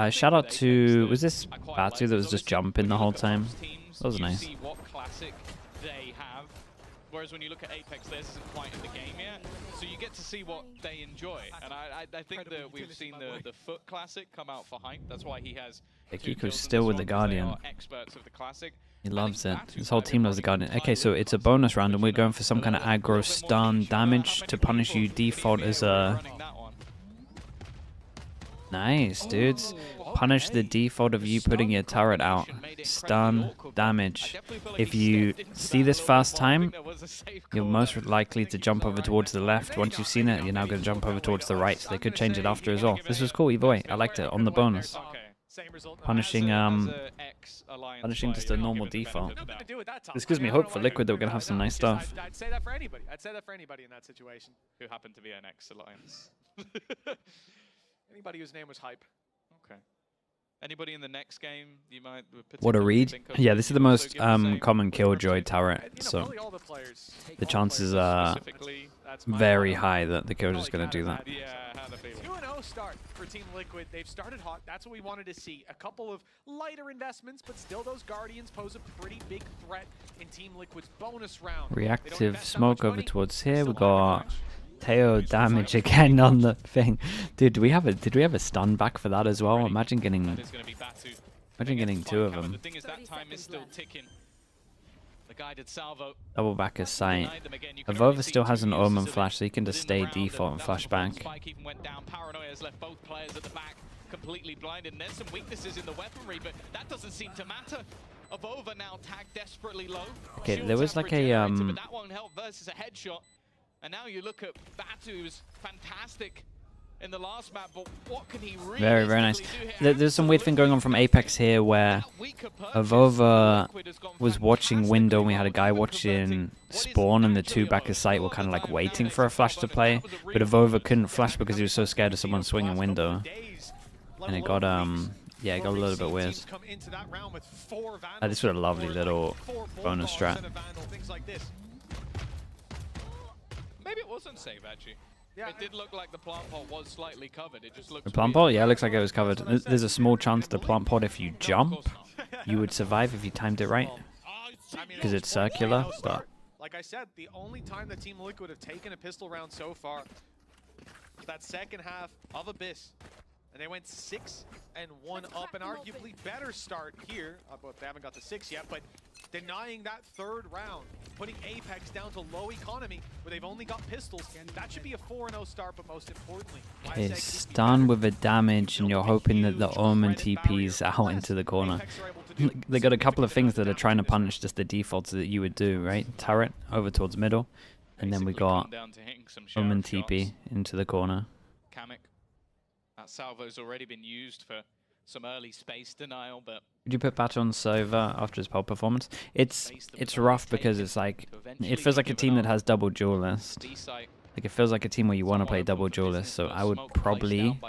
Shout out to, was this Batu that was just jumping the whole time? That was nice. Whereas when you look at APEKS, theirs isn't quite in the game yet, so you get to see what they enjoy. And I think that we've seen the Foot Classic come out for hype. That's why he has. Kiko's still with the Guardian. Experts of the Classic. He loves it. His whole team loves the Guardian. Okay, so it's a bonus round, and we're going for some kind of aggro stun damage to punish you. Default as a. Nice, dudes. Punish the default of you putting your turret out. Stun damage. If you see this first time, you're most likely to jump over towards the left. Once you've seen it, you're now going to jump over towards the right. So they could change it after as well. This was cool, either way. I liked it on the bonus. Punishing just a normal default. This gives me hope for Liquid that we're gonna have some nice stuff. I'd say that for anybody. I'd say that for anybody in that situation. Who happened to be an X Alliance. Anybody whose name was hype. Okay. Anybody in the next game you might What a read. Yeah, this is the most common Killjoy turret, so the chances are very high that the Killjoy's going to do that. 2-0 start for Team Liquid. They've started hot. That's what we wanted to see. A couple of lighter investments, but still those Guardians pose a pretty big threat in Team Liquid's bonus round. Reactive smoke over towards here. We got Teo damage again on the thing. Dude, did we have a stun back for that as well? Imagine getting 2 of them. The thing is that time is still ticking. The guided salvo. Double back a sight. Avova still has an Omen flash, so he can just stay default and flash back. Spike even went down. Paranoia has left both players at the back completely blinded. And there's some weaknesses in the weaponry, but that doesn't seem to matter. Avova now tagged desperately low. Okay, there was like a but that won't help versus a headshot. And now you look at Batu, who's fantastic in the last map, but what can he really very nice. There's some weird thing going on from APEKS here where Avova was watching window and we had a guy watching spawn, and the 2 back of sight were kind of like waiting for a flash to play, but Avova couldn't flash because he was so scared of someone swinging window, and it got yeah, it got a little bit weird. This was a lovely little bonus strat. Maybe it wasn't safe, actually. Yeah, it did look like the plant pot was slightly covered. It just looked. The plant pot? Yeah, it looks like it was covered. There's a small chance the plant pot, if you jump, you would survive if you timed it right. Because it's circular, but... Like I said, the only time that Team Liquid have taken a pistol round so far was that second half of Abyss. And they went 6-1 up, an arguably better start here. Well, they haven't got to 6 yet, but denying that 3rd round, putting APEKS down to low economy, where they've only got pistols. That should be a 4-0 start, but most importantly, okay, stun with a damage, and you're hoping that the Omen TP's out into the corner. They got a couple of things that are trying to punish just the defaults that you would do, right? Turret over towards middle, and then we got Omen TP into the corner. Kamek. That salvo's already been used for some early space denial, but... Would you put Batu on server after his pole performance? It's rough because it's like... It feels like a team that has double duelist. Like, it feels like a team where you want to play double duelist, so I would probably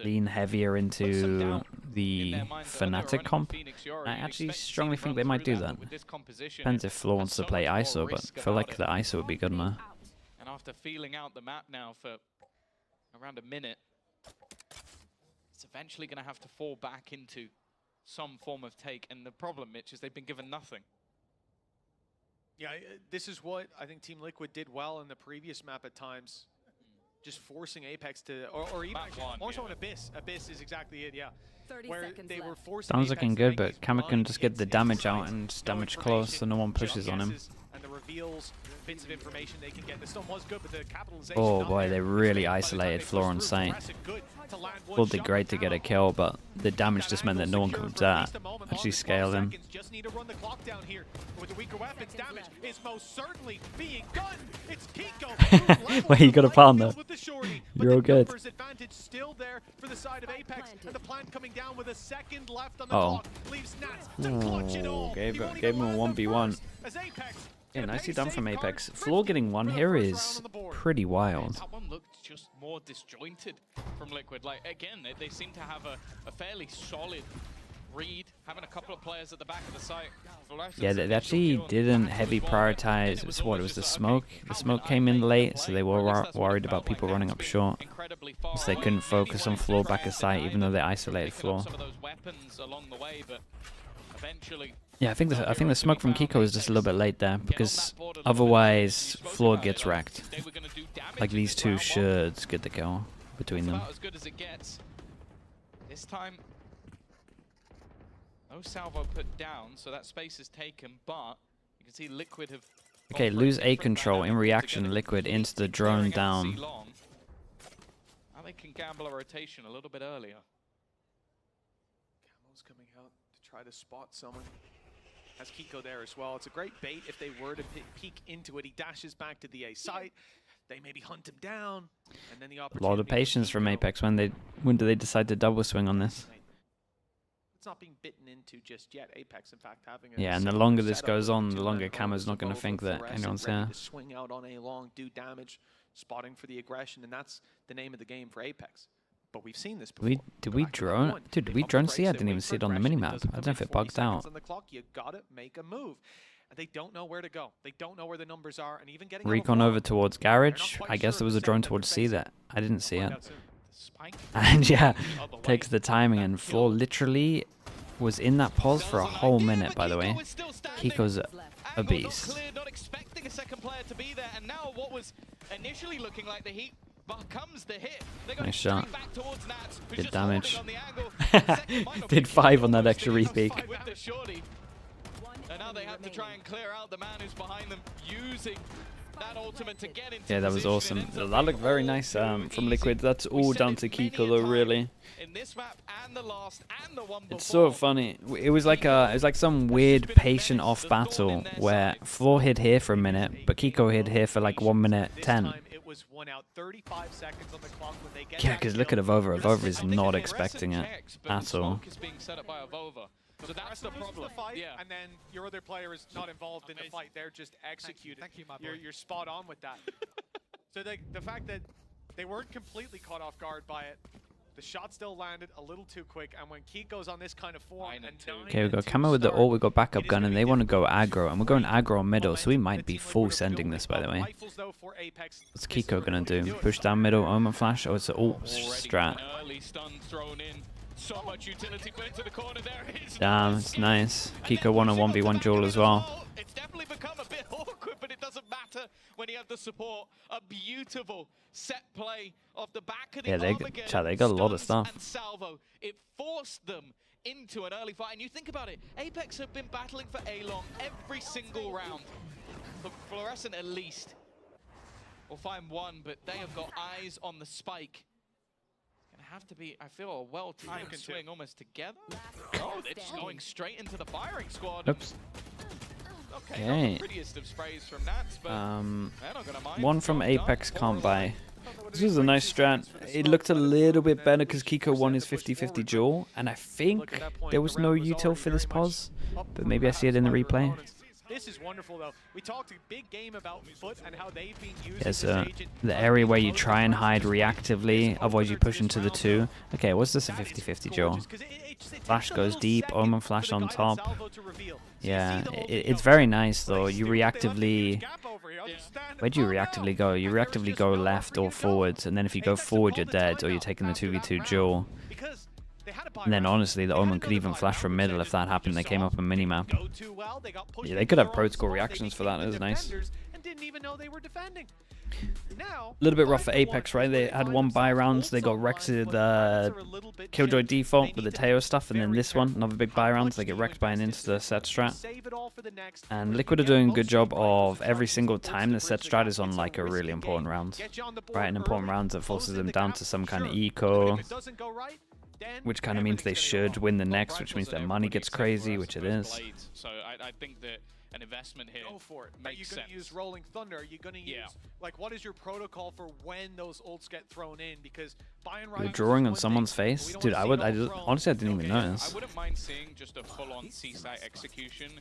lean heavier into the Fnatic comp. I actually strongly think they might do that. Depends if Flo wants to play ISO, but I feel like the ISO would be good enough. And after feeling out the map now for around a minute, it's eventually going to have to fall back into some form of take. And the problem, Mitch, is they've been given nothing. Yeah, this is what I think Team Liquid did well in the previous map at times. Just forcing APEKS to, or even more so in Abyss. Abyss is exactly it, yeah. Where they were forcing Sounds looking good, but Kamek can just get the damage out and damage close so no one pushes on him. And the reveals, bits of information they can get. The stun was good, but the capitalization. Oh boy, they really isolated Floor on site. Full did great to get a kill, but the damage just meant that no one could actually scale him. Just need to run the clock down here. With the weaker weapons, damage is most certainly being done. It's Kiko. Wait, you got a partner. You're all good. side of APEKS, and the plant coming down with a second left on the clock. Leaves Nats to clutch it all. Gave him a 1v1. Yeah, nicely done from APEKS. Floor getting one here is pretty wild. That one looked just more disjointed from Liquid. Like, again, they seem to have a fairly solid read, having a couple of players at the back of the site. Yeah, they actually didn't heavy prioritize. It was the smoke. The smoke came in late, so they were worried about people running up short. So they couldn't focus on floor back of site, even though they isolated floor. Yeah, I think the smoke from Kiko is just a little bit late there, because otherwise floor gets wrecked. Like these two should get the kill between them. As good as it gets. This time, no salvo put down, so that space is taken, but you can see Liquid have... Okay, lose A control. In reaction, Liquid into the drone down. Now they can gamble a rotation a little bit earlier. Camo's coming out to try to spot someone. Has Kiko there as well. It's a great bait if they were to peek into it. He dashes back to the A site. They maybe hunt him down, and then the opportunity. A lot of patience from APEKS. When do they decide to double swing on this? It's not being bitten into just yet. APEKS, in fact, having yeah, and the longer this goes on, the longer Camo's not going to think that anyone's here. To swing out on A long, do damage, spotting for the aggression, and that's the name of the game for APEKS. But we've seen this before. Did we drone? Dude, did we drone C? I didn't even see it on the minimap. I don't know if it bugged out. On the clock, you gotta make a move. And they don't know where to go. They don't know where the numbers are, and even getting recon over towards garage. I guess there was a drone towards C that I didn't see it. And yeah, takes the timing, and Floor literally was in that pause for a whole minute, by the way. Kiko's a beast. Not expecting a second player to be there, and now what was initially looking like the heat becomes the hit. Nice shot. Did damage. Did 5 on that extra repeat. And now they have to try and clear out the man who's behind them, using that ultimate to get into yeah, that was awesome. That looked very nice from Liquid. That's all down to Kiko though, really. In this map and the last and the one before. It's so funny. It was like some weird patient off battle where Floor hid here for a minute, but Kiko hid here for like 1 minute 10. Yeah, because look at Avova. Avova is not expecting it at all. So that's the problem. And then your other player is not involved in the fight. They're just executed. Thank you, my boy. You're spot on with that. So the fact that they weren't completely caught off guard by it, the shot still landed a little too quick, and when Kiko's on this kind of form, okay, we got Camo with the ult, we got backup gun, and they want to go aggro, and we're going aggro on middle, so we might be full sending this, by the way. What's Kiko gonna do? Push down middle, Omen flash, or it's an ult strat. Early stun thrown in. So much utility put into the corner there. Damn, it's nice. Kiko won a 1v1 duel as well. It's definitely become a bit awkward, but it doesn't matter when you have the support. A beautiful set play off the back of the they got a lot of stuff. And salvo. It forced them into an early fight. And you think about it, APEKS have been battling for A-Long every single round. For Fluorescent at least. We'll find one, but they have got eyes on the spike. Have to be, I feel, a well-timed swing almost together. Oh, they're just going straight into the firing squad. Oops. Okay, not the prettiest of sprays from Nats, but they're not gonna mind. One from APEKS can't buy. This was a nice strat. It looked a little bit better because Kiko won his 50-50 duel, and I think there was no util for this pause, but maybe I see it in the replay. This is wonderful, though. We talked a big game about Foot and how they've been using yes, the area where you try and hide reactively, otherwise you push into the 2. Okay, was this a 50-50 duel? Flash goes deep, Omen flash on top. Yeah, it's very nice, though. You reactively... Where do you reactively go? You reactively go left or forwards, and then if you go forward, you're dead, or you're taking the 2v2 duel. And then honestly, the Omen could even flash from middle if that happened. They came up on minimap. Yeah, they could have protocol reactions for that. It was nice. A little bit rough for APEKS, right? They had 1 buy round, so they got wrecked the Killjoy default with the Teo stuff, and then this one, another big buy round, so they get wrecked by an insta set strat. And Liquid are doing a good job of every single time the set strat is on like a really important round. Right, an important round that forces them down to some kind of eco. Which kind of means they should win the next, which means their money gets crazy, which it is. So I think that an investment here. Go for it. Makes Are you sense. going to use Rolling Thunder? Are you going to use, like, what is your protocol for when those ults get thrown in? Because by and You're drawing on someone's face? Dude, honestly, I didn't even notice. I wouldn't mind seeing just a full-on C-site execution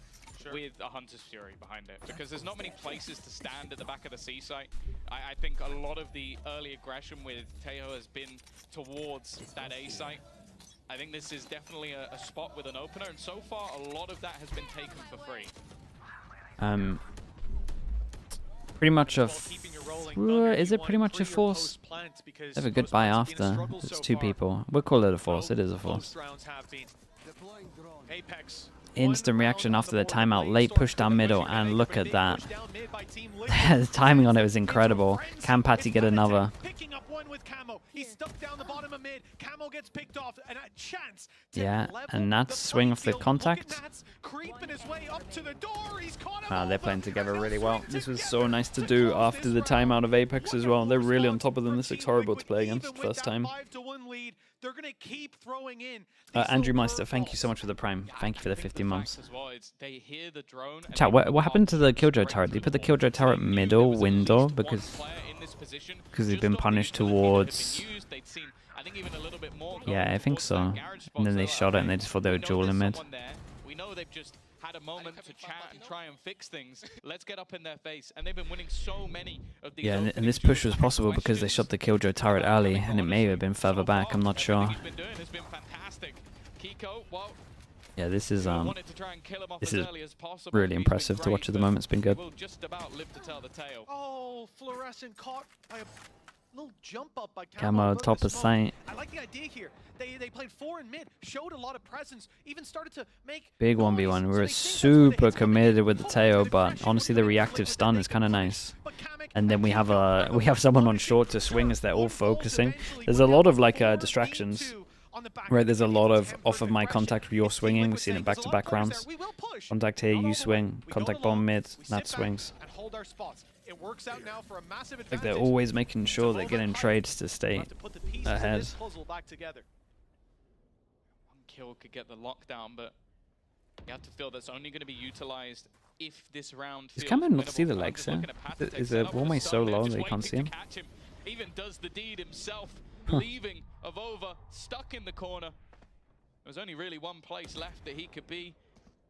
with a Hunter's Fury behind it, because there's not many places to stand at the back of the C-site. I think a lot of the early aggression with Teo has been towards that A-site. I think this is definitely a spot with an opener, and so far a lot of that has been taken for free. Pretty much a is it pretty much a force? They have a good buy after. It's 2 people. We'll call it a force. It is a force. Instant reaction after the timeout. Late push down middle, and look at that. The timing on it was incredible. Can Patty get another? Yeah, and Nats swing off the contact. They're playing together really well. This was so nice to do after the timeout of APEKS as well. They're really on top of them. This looks horrible to play against first time. Andrew Meister, thank you so much for the prime. Thank you for the 15 months. Chat, what happened to the Killjoy turret? Did you put the Killjoy turret middle window because he's been punished towards... Yeah, I think so. And then they shot it and they just thought they were dueling mid. We know they've just had a moment to chat and try and fix things. Let's get up in their face, and they've been winning so many of these. Yeah, and this push was possible because they shot the Killjoy turret early, and it may have been further back. I'm not sure. Yeah, this is really impressive to watch at the moment. It's been good. Oh, Fluorescent caught by a little jump up by Camo top of sight. I like the idea here. They played 4 in mid, showed a lot of presence, even started to make big 1v1. We were super committed with the Teo, but honestly the reactive stun is kind of nice. And then we have someone on short to swing as they're all focusing. There's a lot of like distractions. Right, there's a lot of off of my contact where you're swinging. We've seen it back-to-back rounds. Contact here, you swing. Contact bomb mid, Nat swings. Like they're always making sure they're getting trades to stay ahead. One kill could get the lockdown, but you have to feel that's only going to be utilized if this round. Is Cameron not see the legs here? Is the Warmay so low that you can't see him? Even does the deed himself, leaving Avova stuck in the corner. There's only really one place left that he could be.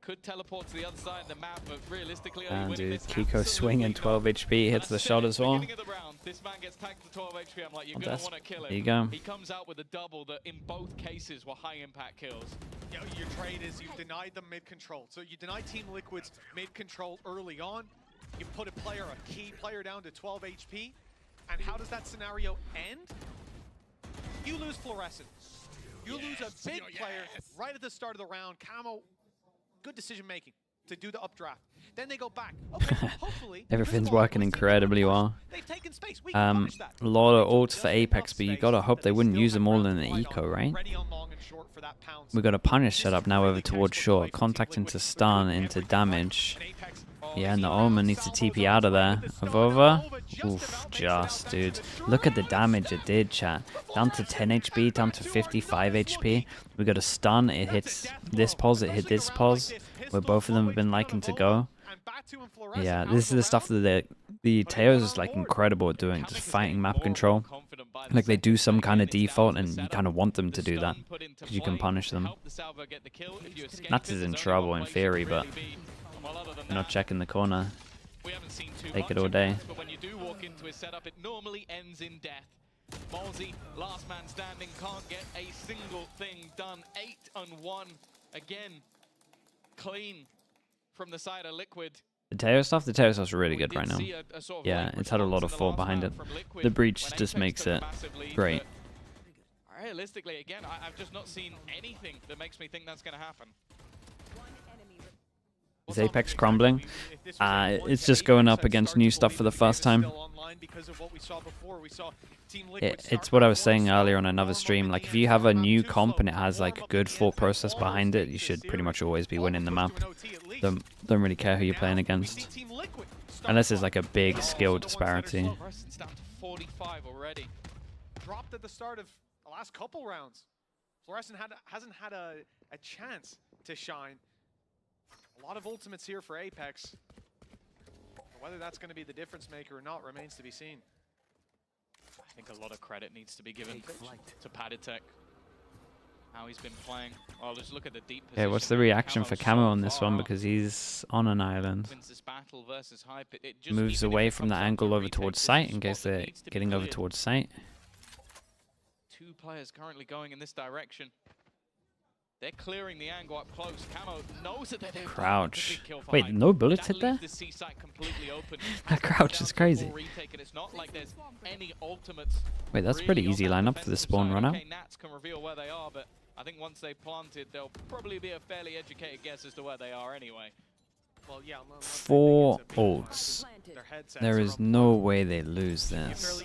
Could teleport to the other side of the map, but realistically, and dude, Kiko swinging 12 HP, hits the shot as well. This man gets tagged to 12 HP. I'm like, you're gonna want to kill him. There you go. He comes out with a double that in both cases were high impact kills. Your trade is you've denied them mid control. So you deny Team Liquid's mid control early on. You put a key player down to 12 HP. And how does that scenario end? You lose Fluorescent. You lose a big player right at the start of the round. Camo, good decision making to do the updraft. Then they go back. Okay, hopefully everything's working incredibly well. They've taken space. We A lot of ults for APEKS, but you gotta hope they wouldn't use them all in the eco, right? We got a punish set up now over towards short, contact into stun, into damage. Yeah, and the Omen needs to TP out of there. Avova? Oof, just, dude. Look at the damage it did, chat. Down to 10 HP, down to 55 HP. We got a stun, it hits this pause, it hit this pause, where both of them have been liking to go. Yeah, this is the stuff that the Teos is like incredible at doing, just fighting map control. Like they do some kind of default and you kind of want them to do that, because you can punish them. Nats is in trouble in theory, but you're not checking the corner. Take it all day. But when you do walk into his setup, it normally ends in death. Malzy, last man standing, can't get a single thing done. 8-1 again. Clean from the side of Liquid. The Teo stuff's really good right now. Yeah, it's had a lot of thought behind it. The breach just makes it great. Realistically, again, I've just not seen anything that makes me think that's going to happen. Is APEKS crumbling? It's just going up against new stuff for the first time. It's what I was saying earlier on another stream. Like, if you have a new comp and it has like a good thought process behind it, you should pretty much always be winning the map. Don't really care who you're playing against, unless there's like a big skill disparity. Down to 45 already. Dropped at the start of the last couple rounds. Fluorescent hasn't had a chance to shine. A lot of ultimates here for APEKS. Whether that's going to be the difference maker or not remains to be seen. I think a lot of credit needs to be given to Paditek. How he's been playing. Well, just look at the deep position. Okay, what's the reaction for Camo on this one? Because he's on an island. Wins this battle versus Hype. It just Moves away from the angle over towards site in case they're getting over towards site. 2 players currently going in this direction. They're clearing the angle up close. Camo knows that they're Crouch. Wait, no bullets hit there? That crouch is crazy. It's not like there's any ultimates. Wait, that's pretty easy lineup for the spawn run out. Okay, Nats can reveal where they are, but I think once they planted, there'll probably be a fairly educated guess as to where they are anyway. Well, yeah, 4 ults. There is no way they lose this.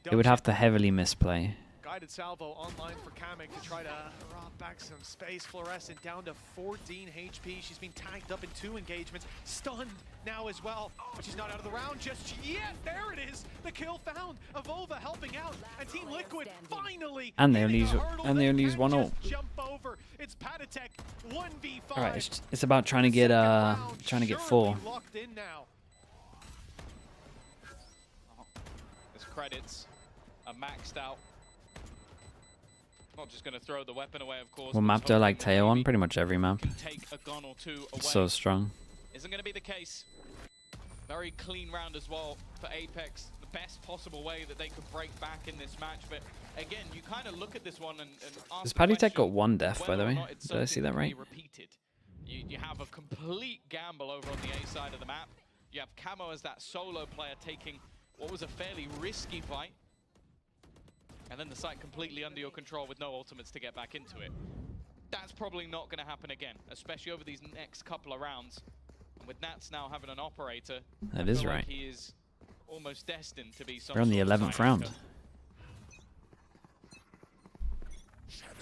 They would have to heavily misplay. Guided salvo online for Kamek to try to rob back some space. Fluorescent down to 14 HP. She's been tagged up in 2 engagements. Stunned now as well, but she's not out of the round just yet. There it is. The kill found. Avova helping out, and Team Liquid finally. And they only use 1 ult. Jump over. It's Paditek 1v5. All right, it's about trying to get 4. Locked in now. His credits are maxed out. Not just going to throw the weapon away, of course. What map do I like Teo on? Pretty much every map. Take a gun or 2 away. It's so strong. Isn't going to be the case. Very clean round as well for APEKS. The best possible way that they could break back in this match. But again, you kind of look at this one and ask Has Paditek got 1 death, by the way? Did I see that right? You have a complete gamble over on the A side of the map. You have Camo as that solo player taking what was a fairly risky fight. And then the site completely under your control with no ultimates to get back into it. That's probably not going to happen again, especially over these next couple of rounds. And with Nats now having an operator, that is right. Like he is almost destined to be some. We're on the 11th round.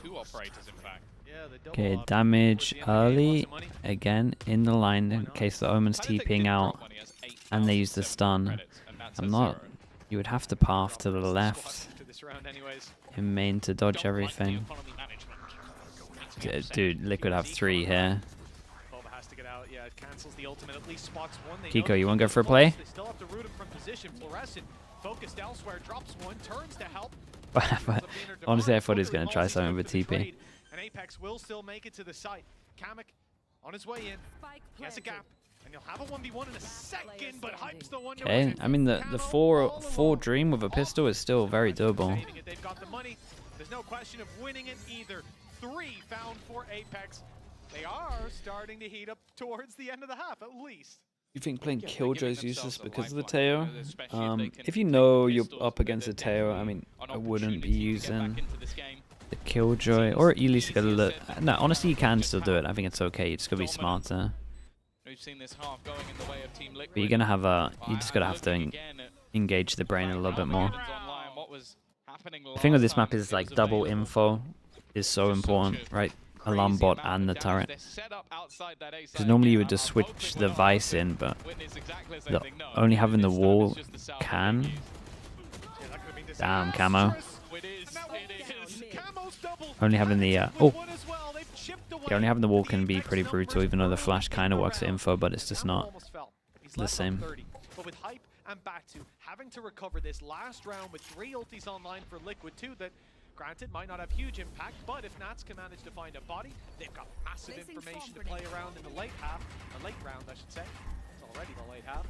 2 operators, in fact. Okay, damage early again in the line in case the Omen's TPing out and they use the stun. I'm not. You would have to path to the left in main to dodge everything. Dude, Liquid have 3 here. Kiko, you want to go for a play? Honestly, I thought he was going to try something with TP. And APEKS will still make it to the site. Kamek on his way in. He has a gap. And you'll have a 1v1 in a second, but Hype's the one. Okay, I mean the 4 Dream with a pistol is still very doable. They've got the money. There's no question of winning it either. 3 found for APEKS. They are starting to heat up towards the end of the half, at least. You think playing Killjoy is useless because of the Teo? If you know you're up against a Teo, I mean, I wouldn't be using the Killjoy, or at least get a look. No, honestly, you can still do it. I think it's okay. You just gotta be smarter. We've seen this half going in the way of Team Liquid. But you're gonna have you just gotta have to engage the brain a little bit more. The thing with this map is like double info is so important, right? Alarm bot and the turret. Because normally you would just switch the Vice in, but only having the wall can. Damn, Camo. Only having the yeah, only having the wall can be pretty brutal, even though the flash kind of works for info, but it's just not the same. But with Hype and Batu having to recover this last round with 3 ultis online for Liquid too, that granted might not have huge impact, but if Nats can manage to find a body, they've got massive information to play around in the late half, the late round I should say. It's already the late half.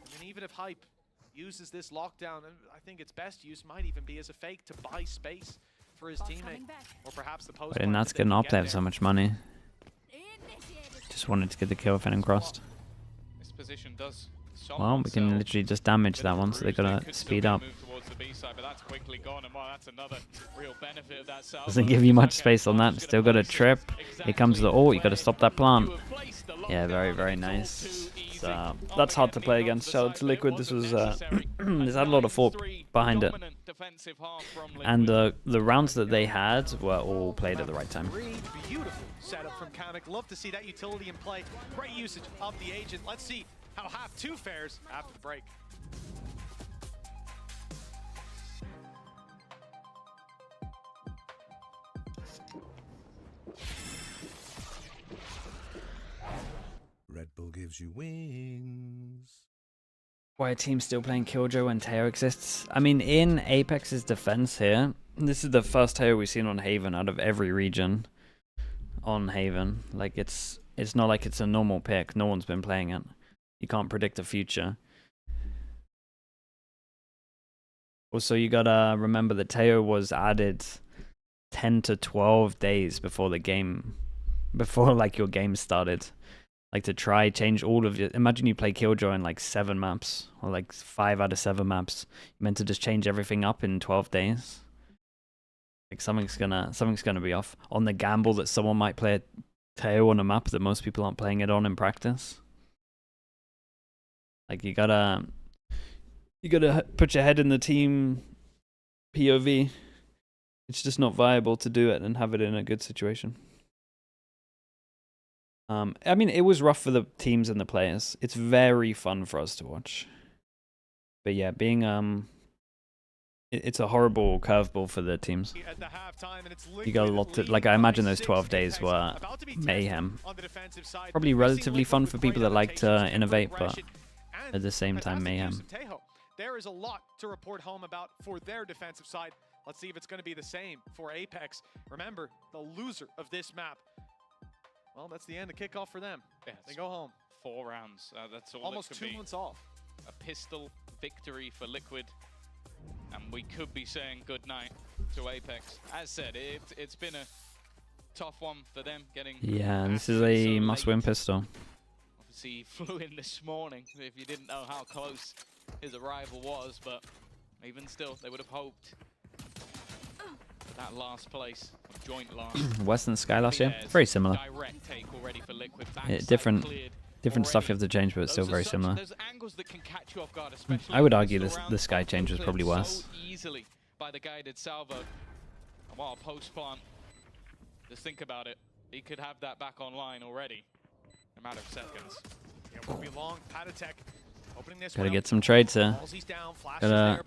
And then even if Hype uses this lockdown, I think its best use might even be as a fake to buy space for his teammate, or perhaps the post. But Nats getting up, they have so much money. Just wanted to get the kill if anything crossed. This position does. Well, we can literally just damage that one, so they gotta speed up. Doesn't give you much space on that. Still got a trip. Here comes the ult. You gotta stop that plant. Yeah, very, very nice. So, that's hard to play against. Shout out to Liquid. This was this had a lot of thought behind it, and the rounds that they had were all played at the right time. Beautiful setup from Kamek. Love to see that utility in play. Great usage of the agent. Let's see how half 2 fares after the break. gives you wings. Why a team still playing Killjoy when Teo exists? I mean, in Apex's defense here, this is the first Teo we've seen on Haven out of every region on Haven. Like, it's not like it's a normal pick. No one's been playing it. You can't predict the future. Also, you gotta remember that Teo was added 10 to 12 days before the game, before like your game started. Like to try change all of your, imagine you play Killjoy in like 7 maps or like 5 out of 7 maps. You meant to just change everything up in 12 days. Like something's gonna be off on the gamble that someone might play a Teo on a map that most people aren't playing it on in practice. Like you gotta put your head in the team POV. It's just not viable to do it and have it in a good situation. I mean, it was rough for the teams and the players. It's very fun for us to watch. But yeah, being it's a horrible curveball for the teams. You got a lot to, like, I imagine those 12 days were mayhem. Probably relatively fun for people that like to innovate, but at the same time, mayhem. There is a lot to report home about for their defensive side. Let's see if it's going to be the same for APEKS. Remember, the loser of this map, well, that's the end of kickoff for them. Yeah, they go home. 4 rounds. That's all. Almost 2 months off. A pistol victory for Liquid, and we could be saying good night to APEKS. As said, it's been a tough one for them getting. Yeah, this is a must-win pistol. Obviously, he flew in this morning. If you didn't know how close his arrival was, but even still, they would have hoped for that last place, of joint last. Western Sky last year, very similar. Direct take already for Liquid. Yeah, different stuff you have to change, but it's still very similar. I would argue the Sky change was probably worse. So easily by the guided salvo. And while post plant, just think about it, he could have that back online already in a matter of seconds. It won't be long. Patatek opening this. Gotta get some trades here. Gotta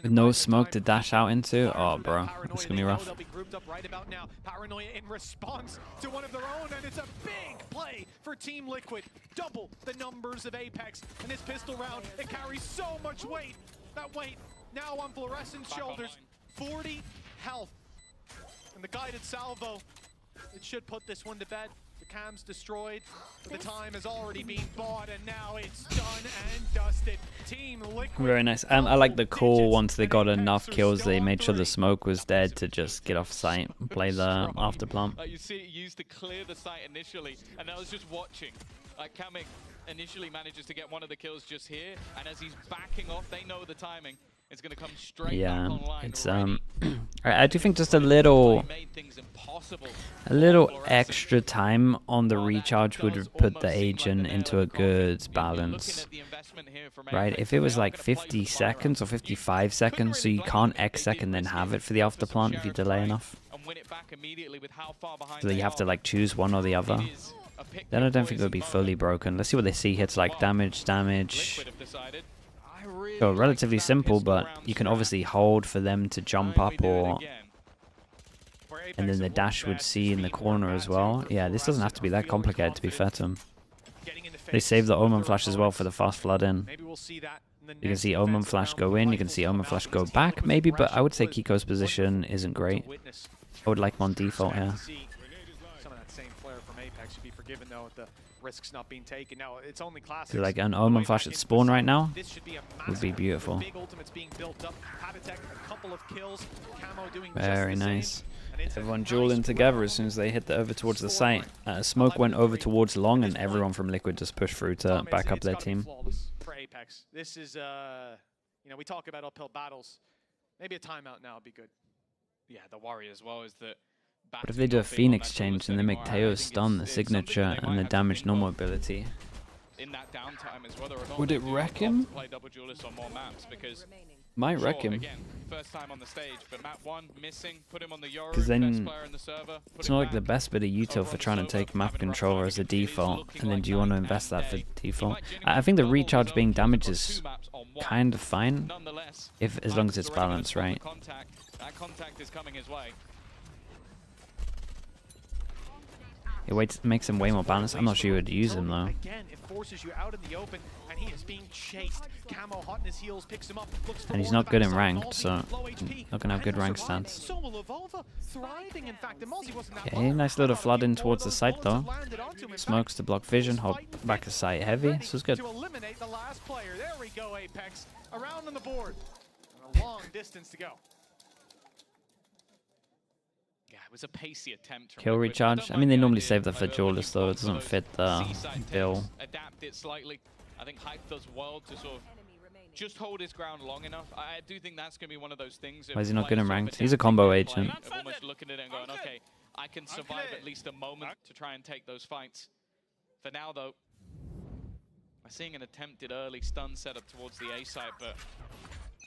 no smoke to dash out into. Oh, bro, it's gonna be rough. They'll be grouped up right about now. Paranoia in response to one of their own, and it's a big play for Team Liquid. Double the numbers of APEKS, and this pistol round, it carries so much weight. That weight now on Fluorescent's shoulders. 40 health, and the guided salvo, it should put this one to bed. The cam's destroyed, but the time has already been bought, and now it's done and dusted. Team Liquid. Very nice. I like the call once they got enough kills, they made sure the smoke was dead to just get off site and play the after plant. You see it used to clear the site initially, and I was just watching. Kamek initially manages to get one of the kills just here, and as he's backing off, they know the timing. It's going to come straight back online. It's I do think just a little extra time on the recharge would have put the agent into a good balance, right? If it was like 50 seconds or 55 seconds, so you can't X-Sec and then have it for the after plant if you delay enough, so you have to like choose one or the other, then I don't think it would be fully broken. Let's see what they see. Hits like damage. So relatively simple, but you can obviously hold for them to jump up, and then the dash would see in the corner as well. Yeah, this doesn't have to be that complicated, to be fair to them. They save the Omen Flash as well for the fast flood in. You can see Omen Flash go in, you can see Omen Flash go back maybe, but I would say Kiko's position isn't great. I would like him on default here. Some of that same flare from APEKS should be forgiven though with the risks not being taken. Now it's only classics. So like an Omen Flash at spawn right now would be beautiful. Big ultimates being built up. Patatek, a couple of kills. Camo doing very nice. Everyone dueling together as soon as they hit over towards the site. Smoke went over towards long, and everyone from Liquid just pushed through to back up their team. For APEKS, this is you know, we talk about uphill battles. Maybe a timeout now would be good. Yeah, the worry as well is that. But if they do a Phoenix change and they make Teo stun, the signature, and the damage normal ability, would it wreck him? Might wreck him. Because then it's not like the best bit of util for trying to take map controller as a default, and then do you want to invest that for default? I think the recharge being damaged is kind of fine, as long as it's balanced, right? That contact is coming his way. It makes him way more balanced. I'm not sure you would use him though. Again, it forces you out in the open, and he is being chased. Camo hot in his heels, picks him up, looks for And he's more not good in backside. ranked, so not gonna have good rank stats. So will Evolva, thriving, in fact, and Mozzie wasn't that Okay, far. nice little flood in towards the site though. Smokes to block vision, hop back to site heavy. This is good. To eliminate the last player. There we go, APEKS. Around on the board. And a long distance to go. Yeah, it was a pacey attempt. Kill recharge. I mean, they normally save that for duelists though. It doesn't fit the bill. Adapt it slightly. I think Hype does well to sort of just hold his ground long enough. I do think that's going to be one of those things. Why is he not good in ranked? He's a combo agent. Of almost looking at it and going, okay, I can survive at least a moment to try and take those fights. For now, though, I'm seeing an attempted early stun setup towards the A side, but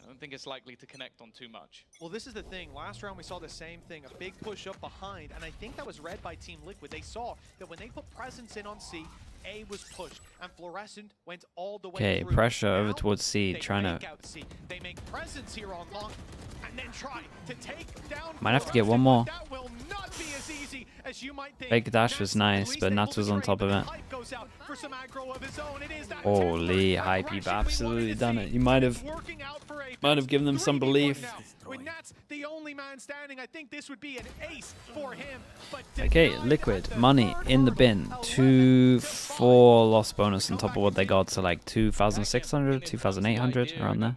I don't think it's likely to connect on too much. Well, this is the thing. Last round, we saw the same thing, a big push up behind, and I think that was read by Team Liquid. They saw that when they put presence in on C, A was pushed, and Fluorescent went all the way Okay, through. pressure Now, over towards C, they trying to... fake out C. They make presence here on long, and then try to take down Might have to get one more. That will not be as easy as you might think. Fake dash was nice, but Nats was on top of it. Holy, Hype, you've absolutely done it. You might have given them some belief. With Nats the only man standing, I think this would be an ace for him. But Okay, Liquid, money in the bin. 2-4 loss bonus on top of what they got, so like 2,600, 2,800, around there.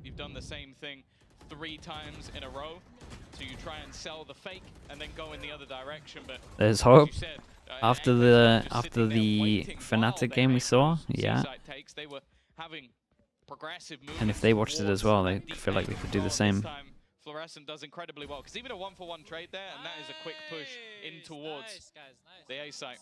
You've done the same thing 3 times in a row. So you try and sell the fake and then go in the other direction, but There's hope. After the Fnatic game we saw, yeah. They were having progressive And if they watched it as well, they feel like they could do the same. Fluorescent does incredibly well because even a 1-for-1 trade there, and that is a quick push in towards the A site.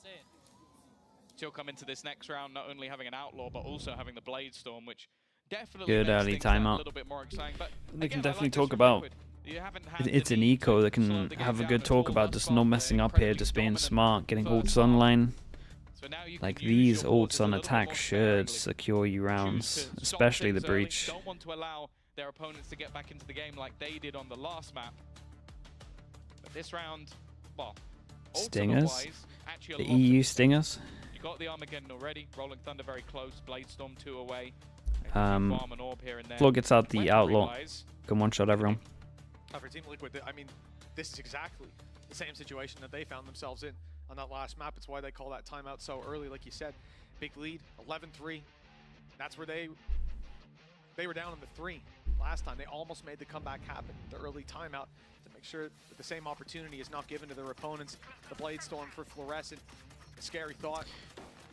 She'll come into this next round not only having an outlaw but also having the Blade Storm, which definitely Good makes early things sound timeout. a little bit more exciting. But They can again, definitely I like talk this from about. Liquid. You haven't had It's the an need eco that to slow can the game have a down good at talk all. about just not messing up here, just being smart, getting ults online. Like these ults on attack should secure you rounds, especially the breach. Don't want to allow their opponents to get back into the game like they did on the last map. But this round, well, Stingers, the EU Stingers. You got the Armageddon already. Rolling Thunder very close. Blade Storm 2 away. Flo gets out the outlaw. Can one shot everyone. For Team Liquid, I mean, this is exactly the same situation that they found themselves in on that last map. It's why they call that timeout so early, like you said. Big lead, 11-3. That's where they were down in the 3 last time. They almost made the comeback happen. The early timeout to make sure that the same opportunity is not given to their opponents. The Blade Storm for Fluorescent, a scary thought.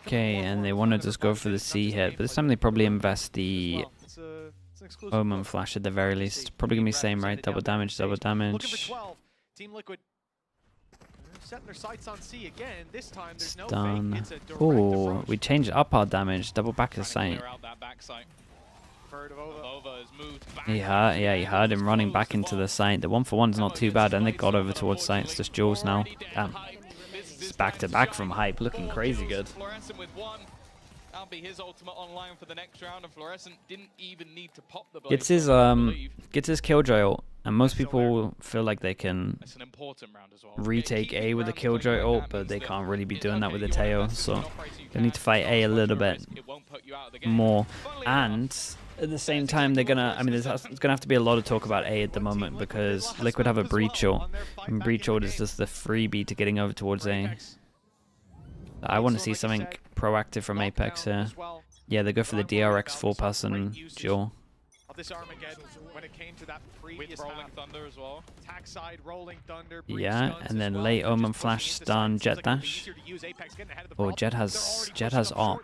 Okay, and they want to just go for the C hit, but this time they probably invest the Omen Flash at the very least. Probably gonna be same, right? Double damage, double damage. Team Liquid setting their sights on C again. This time there's no Stun. fake. It's a direct Oh, approach. we changed up our damage. Double back to sight. He heard him running back into the site. The 1-for-1's not too bad, and they got over towards site. It's just Jules now. Damn. It's back to back from Hype, looking crazy good. Fluorescent with 1. That'll be his ultimate online for the next round, and Fluorescent didn't even need to pop the Gets his Killjoy ult, and most people feel like they can retake A with a Killjoy ult, but they can't really be doing that with a Teo, so they need to fight A a little bit more. And at the same time, they're gonna, I mean, there's gonna have to be a lot of talk about A at the moment because Liquid have a breach ult, and breach ult is just the freebie to getting over towards A. I want to see something proactive from APEKS here. Yeah, they go for the DRX 4-person duel. Yeah, and then late Omen Flash stun Jet Dash. Oh, Jet has AWP.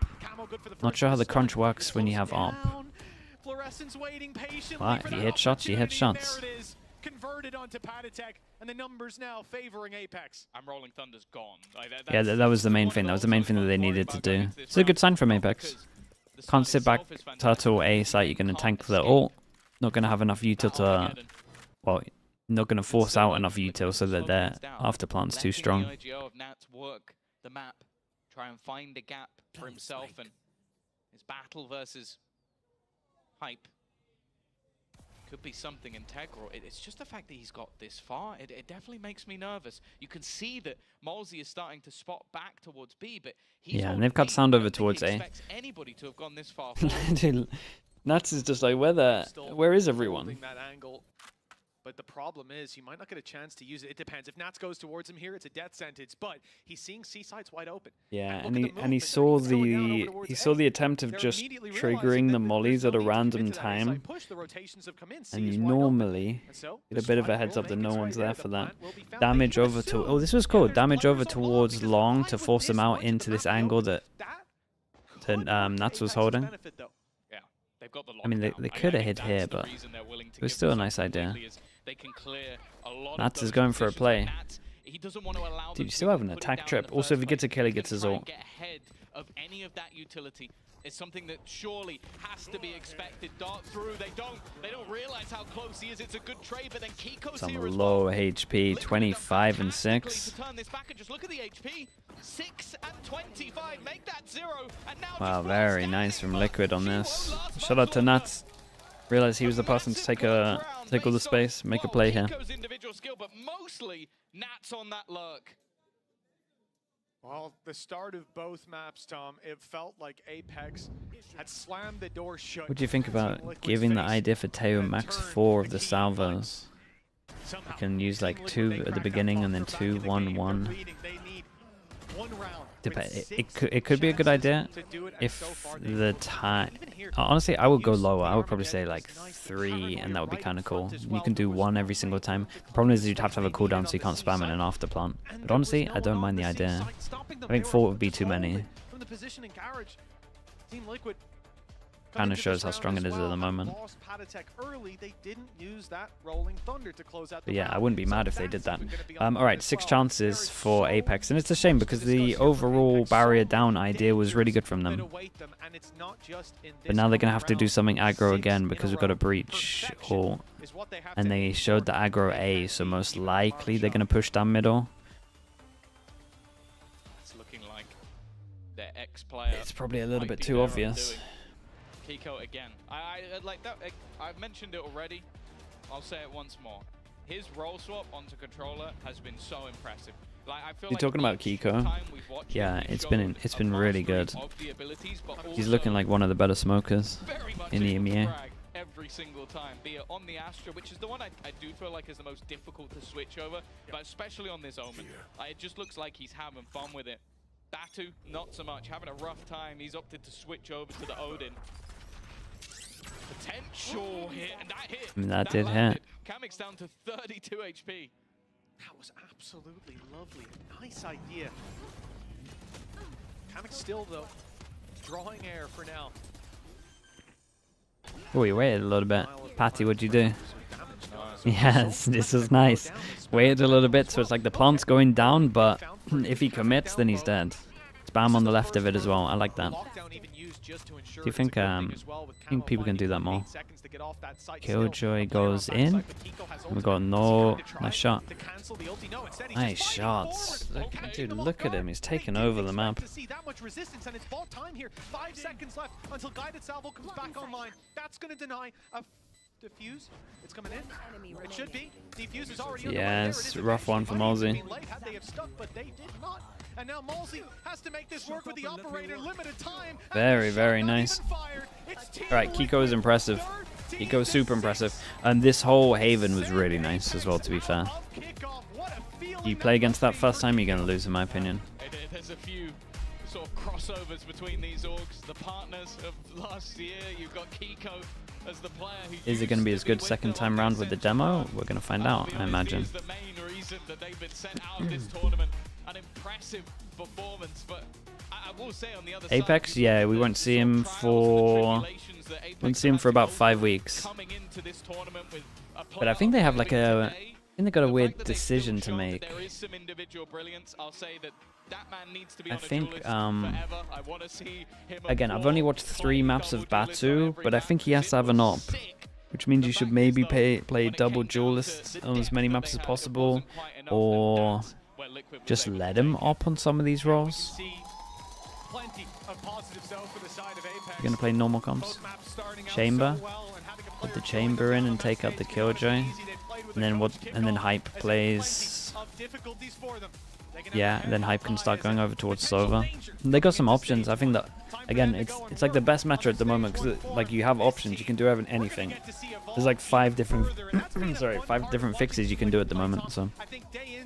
Not sure how the crunch works when you have AWP. Well, if you hit shots, you hit shots. Converted onto Patatech, and the numbers now favoring APEKS. I'm Rolling Thunder's gone. Yeah, that was the main thing. That was the main thing that they needed to do. It's a good sign from APEKS. Can't sit back, turtle A site. You're going to tank the ult. Not going to have enough util to... Well, not going to force out enough util so that their afterplant's too strong. Work the map, try and find a gap for himself and his battle versus Hype. could be something integral. It's just the fact that he's got this far. It definitely makes me nervous. You can see that Molzy is starting to spot back towards B, but he's yeah, and they've got sound over towards A. Anybody to have gone this far. Dude, Nats is just like, where is everyone? That angle. But the problem is, he might not get a chance to use it. It depends. If Nats goes towards him here, it's a death sentence. But he's seeing C sides wide open. Yeah, and he saw the attempt of just triggering the mollies at a random time. And you normally get a bit of a heads up that no one's there for that. Damage over to this was cool. Damage over towards long to force him out into this angle that Nats was holding. I mean, they could have hit here, but it was still a nice idea. Nats is going for a play. Dude, you still have an attack trip. Also, if he gets a kill, he gets his ult. It's something that surely has to be expected. Dart through, they don't realize how close he is. It's a good trade, but then Kiko's Some here as low well. HP, 25 and 6. To turn this back and just look at the HP. 6 and 25, make that 0. And now Wow, very nice from Liquid on this. Shout out to Nats. Realized he was the person to take all the space, make a play here. Kiko's individual skill, but mostly Nats on that lurk. Well, the start of both maps, Tom, it felt like APEKS had slammed the door shut. What do you think about giving the idea for Teo max 4 of the salvos? You can use like 2 at the beginning and then 2, 1, 1. It could be a good idea if the time. Honestly, I would go lower. I would probably say like 3, and that would be kind of cool. You can do 1 every single time. The problem is you'd have to have a cooldown, so you can't spam it in after plant. But honestly, I don't mind the idea. I think 4 would be too many. Kind of shows how strong it is at the moment. But yeah, I wouldn't be mad if they did that. Alright, 6 chances for APEKS. And it's a shame because the overall barrier down idea was really good from them. But now they're going to have to do something aggro again because we've got a breach. And they showed the aggro A, so most likely they're going to push down middle. It's looking like their ex-player. It's probably a little bit too obvious. Kiko again. I like that. I've mentioned it already. I'll say it once more. His role swap onto controller has been so impressive. Like, I feel You're talking about Kiko? Yeah, it's been really good. He's looking like one of the better smokers in the EMEA. Every single time, be it on the Astra, which is the one I do feel like is the most difficult to switch over, but especially on this Omen. It just looks like he's having fun with it. Batu, not so much, having a rough time. He's opted to switch over to the Odin. Potential hit, and that hit. I mean, that did hit. Kamik's down to 32 HP. That was absolutely lovely. Nice idea. Kamik still, though, drawing air for now. Oh, you waited a little bit. Patty, what'd you do? Yes, this is nice. Waited a little bit, so it's like the plant's going down, but if he commits, then he's dead. Spam on the left of it as well. I like that. Do you think people can do that more? Killjoy goes in. We got no nice shot. Nice shots. Dude, look at him. He's taking over the map. 5 seconds left until guided salvo comes back online. That's going to deny a defuse. It's coming in. It should be. Defuse is already. Yes, rough one for Molzy. And now Molzy has to make this work with the operator. Limited time. Very, very nice. Alright, Kiko is impressive. Kiko is super impressive. And this whole Haven was really nice as well, to be fair. You play against that first time, you're going to lose, in my opinion. There's a few sort of crossovers between these orgs. The partners of last year, you've got Kiko as the player who is it going to be as good second time round with the demo? We're going to find out, I imagine. the main reason that they've been sent out of this tournament. An impressive performance, but I will say on the other APEKS, yeah, we won't see him for about 5 weeks. But I think they have like I think they got a weird decision to make. There is some individual brilliance. I'll say that man needs to be I on think a forever. I want to see him again, I've only watched 3 maps of Batu, but I think he has to have an op, which means you should maybe play double duelist on as many maps as possible, or just let him op on some of these roles. You're going to play normal comps. Chamber. put the chamber in and take out the Killjoy. And then Hype plays. Yeah, and then Hype can start going over towards Sova. And they got some options. I think that again, it's like the best meta at the moment because like you have options. You can do anything. There's like 5 different five different fixes you can do at the moment. So you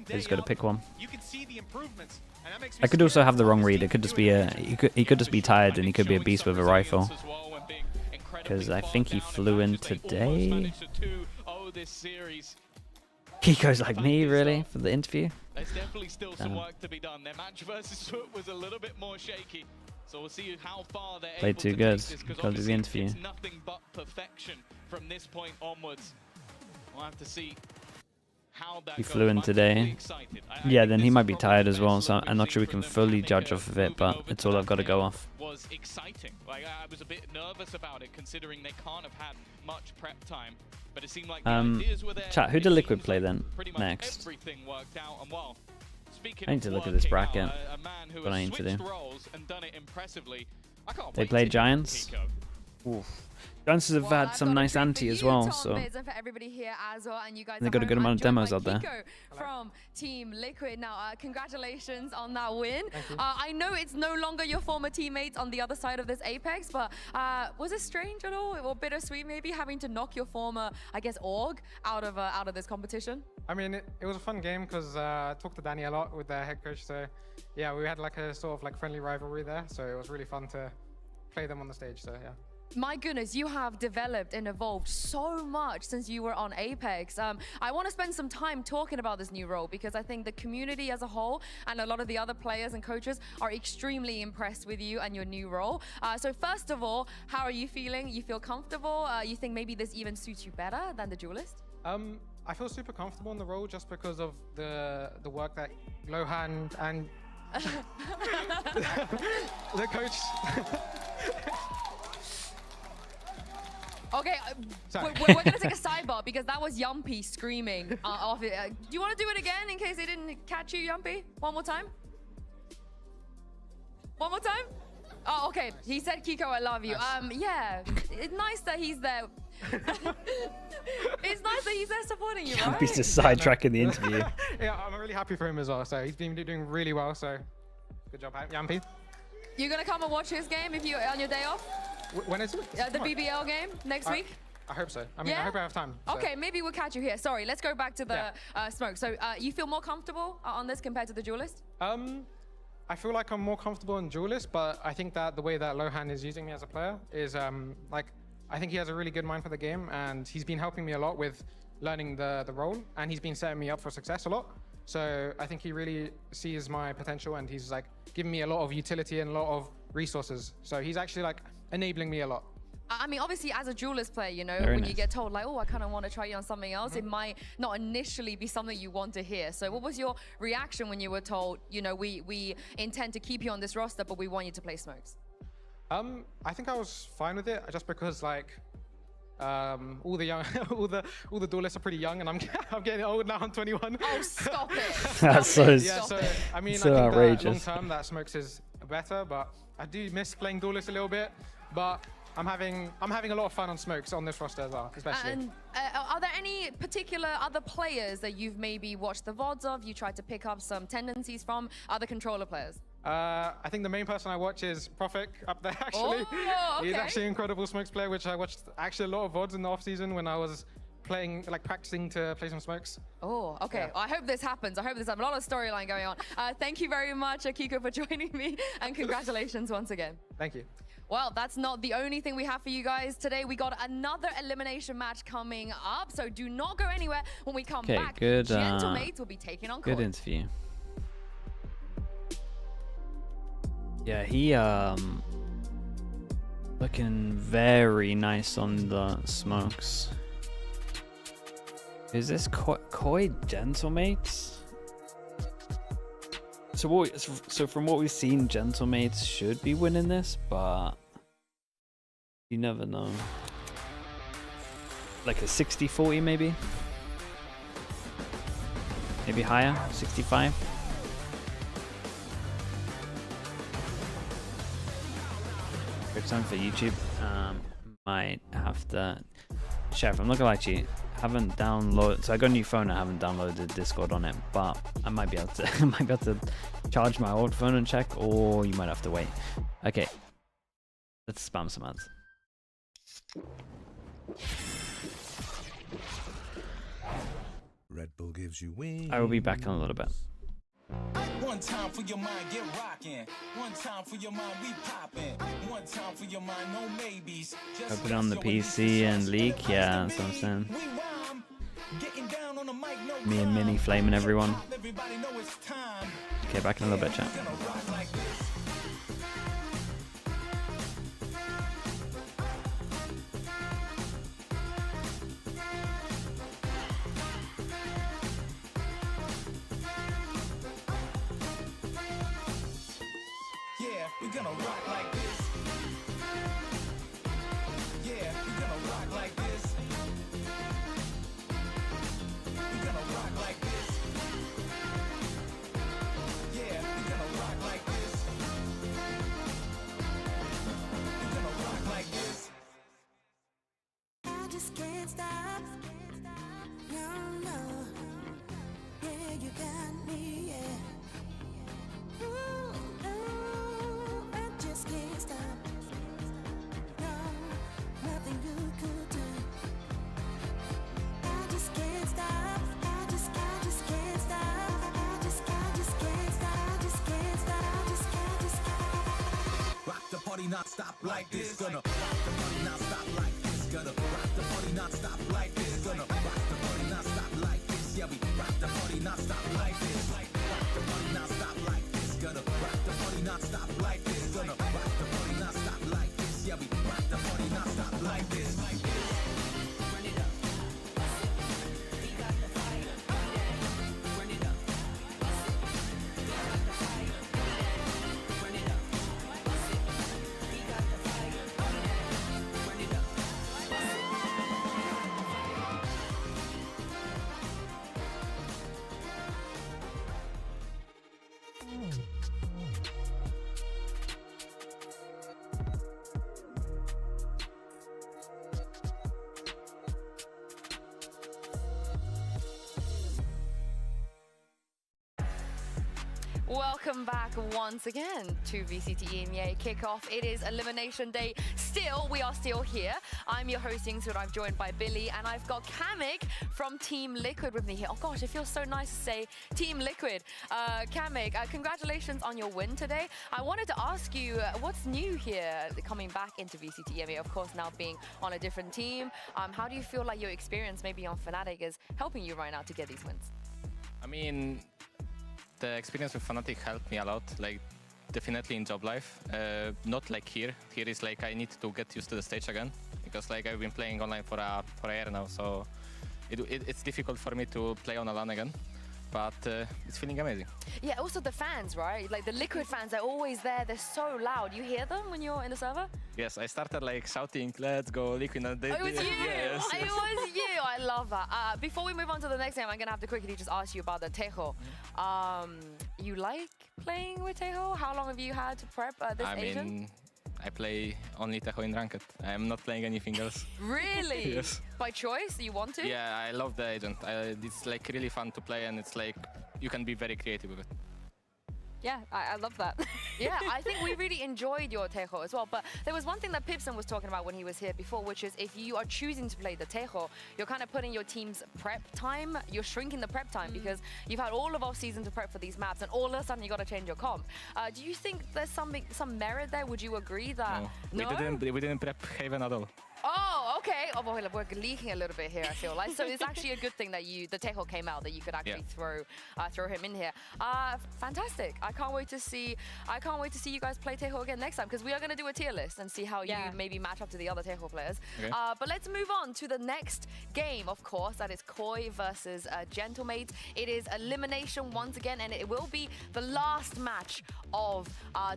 just got to pick one. I could also have the wrong read. It could just be he could just be tired and he could be a beast with a rifle. Because I think he flew in today. Kiko's like me, really, for the interview. There's definitely still some work to be done. Their match versus Foot was a little bit more shaky. So we'll see how far they're Played able too to good. take this, Can't do the interview. it's nothing but perfection from this point onwards. We'll have to see how that He goes. flew in I'm today. really excited. Yeah, then he might be tired as well, so I'm not sure we can fully judge off of it, but it's all I've got to go off. Was exciting. Like I was a bit nervous about it, considering they can't have had much prep time. But it seemed like the ideas were there. Chat, who did Liquid play then? Pretty much Next. everything worked out, and well, speaking I need to of look at this working out, bracket. a man who What I has need to do. switched roles and done it impressively. I can't They wait played to Giants. Kiko. Giants have had some nice anti as well, so And for everybody here as well, and you guys they got a good amount of demos out there. Kiko from Team Liquid. Now, congratulations on that win. I know it's no longer your former teammates on the other side of this Apex, but was it strange at all, or bittersweet maybe, having to knock your former, I guess, org out of this competition? I mean, it was a fun game because I talked to Danny a lot with their head coach. So yeah, we had like a sort of like friendly rivalry there. So it was really fun to play them on the stage. So yeah. My goodness, you have developed and evolved so much since you were on Apex. I want to spend some time talking about this new role because I think the community as a whole and a lot of the other players and coaches are extremely impressed with you and your new role. So first of all, how are you feeling? You feel comfortable? You think maybe this even suits you better than the Duelist? I feel super comfortable in the role just because of the work that Lohan and the coach. Okay, we're going to take a sidebar because that was Yumpy screaming off it. Do you want to do it again in case they didn't catch you, Yumpy? One more time? One more time? Oh, okay. He said, Kiko, I love you. Yeah, it's nice that he's there. It's nice that he's there supporting you, right? He's just sidetracking the interview. Yeah, I'm really happy for him as well. So he's been doing really well. So good job, Yampy. You're going to come and watch his game if you're on your day off? When is it? The BBL game next week? I hope so. I mean, I hope I have time. So. Okay, maybe we'll catch you here. Sorry, let's go back to the smoke. So you feel more comfortable on this compared to the Duelist? I feel like I'm more comfortable in Duelist, but I think that the way that Lohan is using me as a player is like, I think he has a really good mind for the game, and he's been helping me a lot with learning the role, and he's been setting me up for success a lot. So I think he really sees my potential, and he's like giving me a lot of utility and a lot of resources. So he's actually like enabling me a lot. I mean, obviously, as a Duelist player, you know, Very when nice. you get told, like, oh, I kind of want to try you on something else, it might not initially be something you want to hear. So what was your reaction when you were told, you know, we intend to keep you on this roster, but we want you to play Smokes? I think I was fine with it, just because, like, all the young, all the Duelists are pretty young, and I'm getting old now. I'm 21. Oh, stop it! That's so, yeah, so I mean, so I think outrageous. that long term that Smokes is better, but I do miss playing Duelist a little bit. But I'm having a lot of fun on Smokes on this roster as well, especially. And are there any particular other players that you've maybe watched the VODs of, you tried to pick up some tendencies from, other controller players? I think the main person I watch is Profik up there, actually. Oh, okay. He's actually an incredible Smokes player, which I watched actually a lot of VODs in the off-season when I was playing, like practicing to play some Smokes. Oh, okay. Yeah. I hope this happens. I hope there's a lot of storyline going on. Thank you very much, Kiko, for joining me, and congratulations once again. Thank you. Well, that's not the only thing we have for you guys today. We got another elimination match coming up, so do not go anywhere. When we come back, good, Gentlemates will be taking on good Koi. interview. Yeah, he looking very nice on the Smokes. Is this Koi Gentlemates? So from what we've seen, Gentlemates should be winning this, but you never know. Like a 60-40 maybe? Maybe higher, 65? Good time for YouTube. Might have to Chef, I'm not gonna lie to you. Haven't downloaded. So I got a new phone. I haven't downloaded Discord on it, but I might be able to. I might be able to charge my old phone and check, or you might have to wait. Okay, let's spam some ads. Red Bull gives you wings. I will be back in a little bit. One time for your mind, get rocking. One time for your mind, we popping. One time for your mind, no maybes. Open on the PC and leak. Yeah, that's what I'm saying. Me and Minnie flaming everyone. Okay, back in a little bit, chat. We're gonna rock like this. Yeah, we're gonna rock like this. We're gonna rock like this. Yeah, we're gonna rock like this. We're gonna rock like this. I just can't stop. No, no. Yeah, you got me, yeah. Ooh. Can't stop. No, nothing you could do. I just can't stop. I just can't stop. I just can't stop. I just can't stop. Rock the party, not stop like this. Gonna rock the party, not stop like this. Gonna rock the party, not stop like this. Gonna rock the party, not stop like this. Yeah, we rock the party, not stop like this. Rock the party, not stop like this. Gonna rock the party, not stop like this. Gonna rock the party, not stop like this. Yeah, we rock the party, not stop like this. Run it up. We got the fire. Run it up. We got the fire. Run it up. We got the fire. Run it up. Welcome back once again to VCT EMEA Kickoff. It is elimination day. Still, we are still here. I'm your host, Yingsu, I'm joined by Billy, and I've got Kamek from Team Liquid with me here. Oh gosh, it feels so nice to say Team Liquid. Kamek, congratulations on your win today. I wanted to ask you, what's new here coming back into VCT EMEA, of course, now being on a different team. How do you feel like your experience maybe on Fnatic is helping you right now to get these wins? I mean, the experience with Fnatic helped me a lot, like definitely in job life. Not like here. Here is like I need to get used to the stage again, because like I've been playing online for a year now, so it's difficult for me to play on a LAN again. But it's feeling amazing. Yeah, also the fans, right? Like the Liquid fans, they're always there. They're so loud. You hear them when you're in the server? Yes, I started like shouting, "Let's go Liquid!" And it was you. Yes, it was you. I love that. Before we move on to the next game, I'm gonna have to quickly just ask you about the Tejo. You like playing with Tejo? How long have you had to prep this Asian? Mean, I play only Tejo in Ranked. I'm not playing anything else. Really? Yes. By choice? You want to? Yeah, I love the agent. It's like really fun to play, and it's like you can be very creative with it. Yeah, I love that. Yeah, I think we really enjoyed your Tejo as well. But there was one thing that Pipson was talking about when he was here before, which is if you are choosing to play the Tejo, you're kind of putting your team's prep time, you're shrinking the prep time because you've had all of off-season to prep for these maps, and all of a sudden you got to change your comp. Do you think there's some merit there? Would you agree that? No? We didn't prep Haven at all. Oh, okay. Oh, well, we're leaking a little bit here, I feel like. So it's actually a good thing that the Tejo came out, that you could actually throw him in here. Fantastic. I can't wait to see you guys play Tejo again next time, because we are going to do a tier list and see how you maybe match up to the other Tejo players. Okay. But let's move on to the next game, of course. That is Koi versus Gentlemate. It is elimination once again, and it will be the last match of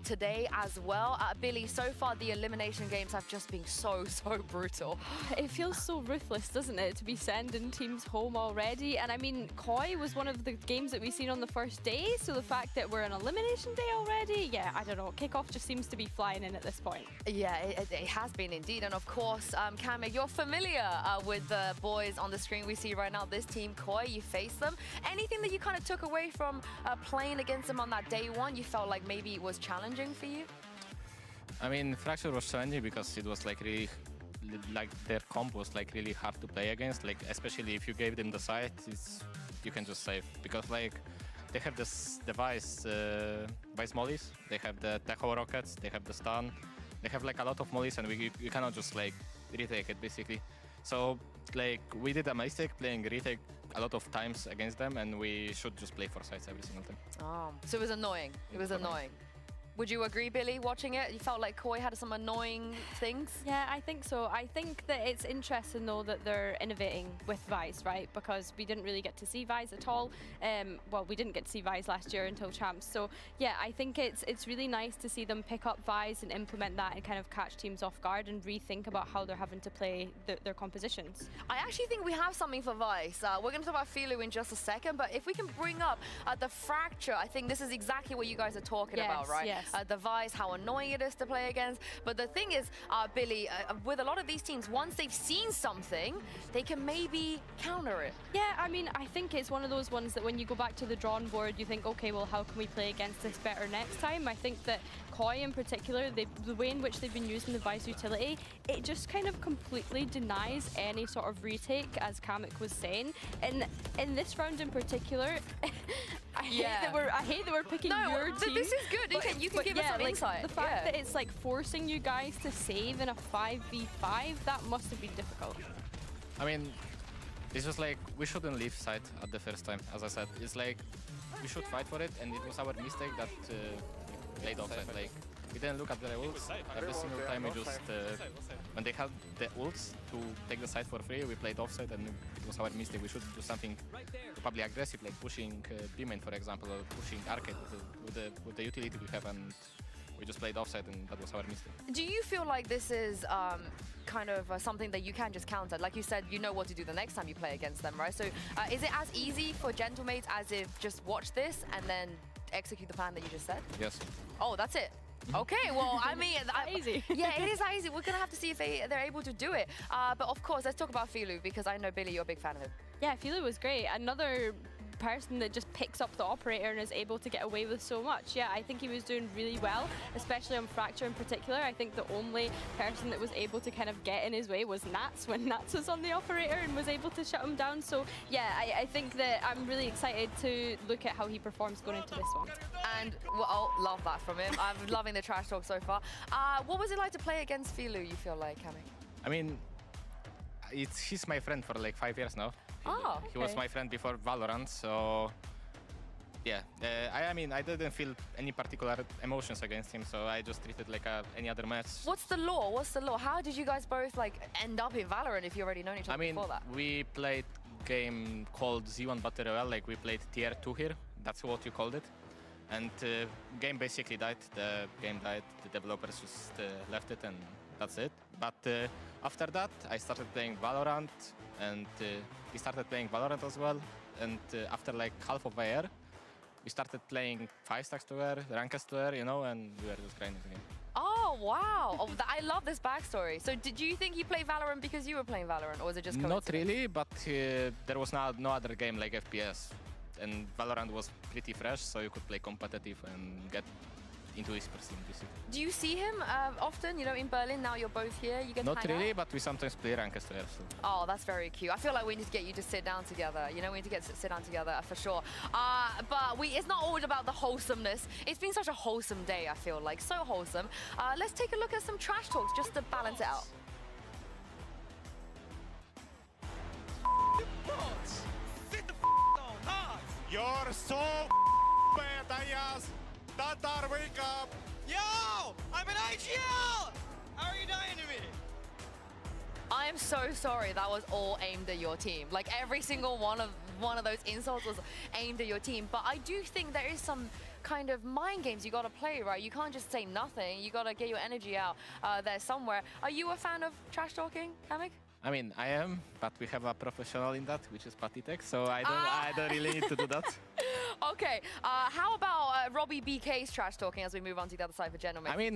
today as well. Billy, so far the elimination games have just been so brutal. brutal. It feels so ruthless, doesn't it, to be sending teams home already? And I mean, KOI was one of the games that we seen on the first day, so the fact that we're on elimination day already, yeah, I don't know. Kickoff just seems to be flying in at this point. Yeah, it has been indeed. And of course, Kame, you're familiar with the boys on the screen we see right now. This team, KOI, you face them. Anything that you kind of took away from playing against them on that day one? You felt like maybe it was challenging for you? I mean, Fracture was challenging because it was like really, like their comp was like really hard to play against. Like especially if you gave them the site, you can just save because like they have this device, Vice mollies. They have the Tahoe rockets. They have the stun. They have like a lot of mollies, and you cannot just like retake it basically. So like we did a mistake playing retake a lot of times against them, and we should just play for sites every single time. Oh, so it was annoying. It was annoying. Would you agree, Billy, watching it? You felt like KOI had some annoying things? Yeah, I think so. I think that it's interesting, though, that they're innovating with VICE, right? Because we didn't really get to see VICE at all. Well, we didn't get to see VICE last year until Champs. So, yeah, I think it's really nice to see them pick up VICE and implement that and kind of catch teams off guard and rethink about how they're having to play their compositions. I actually think we have something for VICE. We're going to talk about Filu in just a second, but if we can bring up the Fracture, I think this is exactly what you guys are talking about, right? Yes. The VICE, how annoying it is to play against. But the thing is, Billy, with a lot of these teams, once they've seen something, they can maybe counter it. Yeah, I mean, I think it's one of those ones that when you go back to the drawing board, you think, okay, well, how can we play against this better next time? I think that KOI in particular, the way in which they've been using the VICE utility, it just kind of completely denies any sort of retake, as Kamek was saying. And in this round in particular, I hate that we're picking your team. This is good. You can give us some insight. The fact that it's like forcing you guys to save in a 5v5, that must have been difficult. I mean, it's just like we shouldn't leave site at the first time, as I said. It's like we should fight for it, and it was our mistake that we played offside. Like we didn't look at the ults. Every single time we just when they had the ults to take the site for free, we played offside, and it was our mistake. We should do something probably aggressive, like pushing B-main, for example, or pushing arcade with the utility we have, and we just played offside, and that was our mistake. Do you feel like this is kind of something that you can just counter? Like you said, you know what to do the next time you play against them, right? So is it as easy for Gentlemates as if just watch this and then execute the plan that you just said? Yes. Oh, that's it. Okay, well, I mean, easy. Yeah, it is that easy. We're gonna have to see if they're able to do it. But of course, let's talk about Filu, because I know, Billy, you're a big fan of him. Yeah, Filu was great. Another person that just picks up the operator and is able to get away with so much. Yeah, I think he was doing really well, especially on Fracture in particular. I think the only person that was able to kind of get in his way was Nats, when Nats was on the operator and was able to shut him down. So yeah, I think that I'm really excited to look at how he performs going into this one. And well, love that from him. I'm loving the trash talk so far. What was it like to play against Filu, you feel like, Kami? I mean, he's my friend for like 5 years now. Oh, He was my friend before Valorant, so yeah. I mean, I didn't feel any particular emotions against him, so I just treated like any other match. What's the law? What's the law? How did you guys both like end up in Valorant if you already known each other before that? We played game called Z1 Battle Royale, like we played tier 2 here. That's what you called it. And game basically died. The game died. The developers just left it, and that's it. But after that, I started playing Valorant, and he started playing Valorant as well. And after like half of a year, we started playing 5 stacks together, ranked together, you know, and we were just grinding again. Oh, wow. Oh, I love this backstory. So did you think you played Valorant because you were playing Valorant, or was it just coincidence? Not really, but there was no other game like FPS. And Valorant was pretty fresh, so you could play competitive and get into esports team, basically. Do you see him often, you know, in Berlin? Now you're both here, you get to Not hang really, out? but we sometimes play ranked together. So. Oh, that's very cute. I feel like we need to get you to sit down together. You know, we need to get sit down together for sure. But it's not always about the wholesomeness. It's been such a wholesome day, I feel like. So wholesome. Let's take a look at some trash talks just to balance it out. You're so bad, Ayaz. Tatar, wake up. Yo! I'm an IGL! How are you dying to me? I am so sorry that was all aimed at your team. Like every single one of those insults was aimed at your team. But I do think there is some kind of mind games you got to play, right? You can't just say nothing. You got to get your energy out there somewhere. Are you a fan of trash talking, Kamek? I mean, I am, but we have a professional in that, which is Patitech, so I don't really need to do that. Okay, how about Robbie BK's trash talking as we move on to the other side for gentlemen? I mean,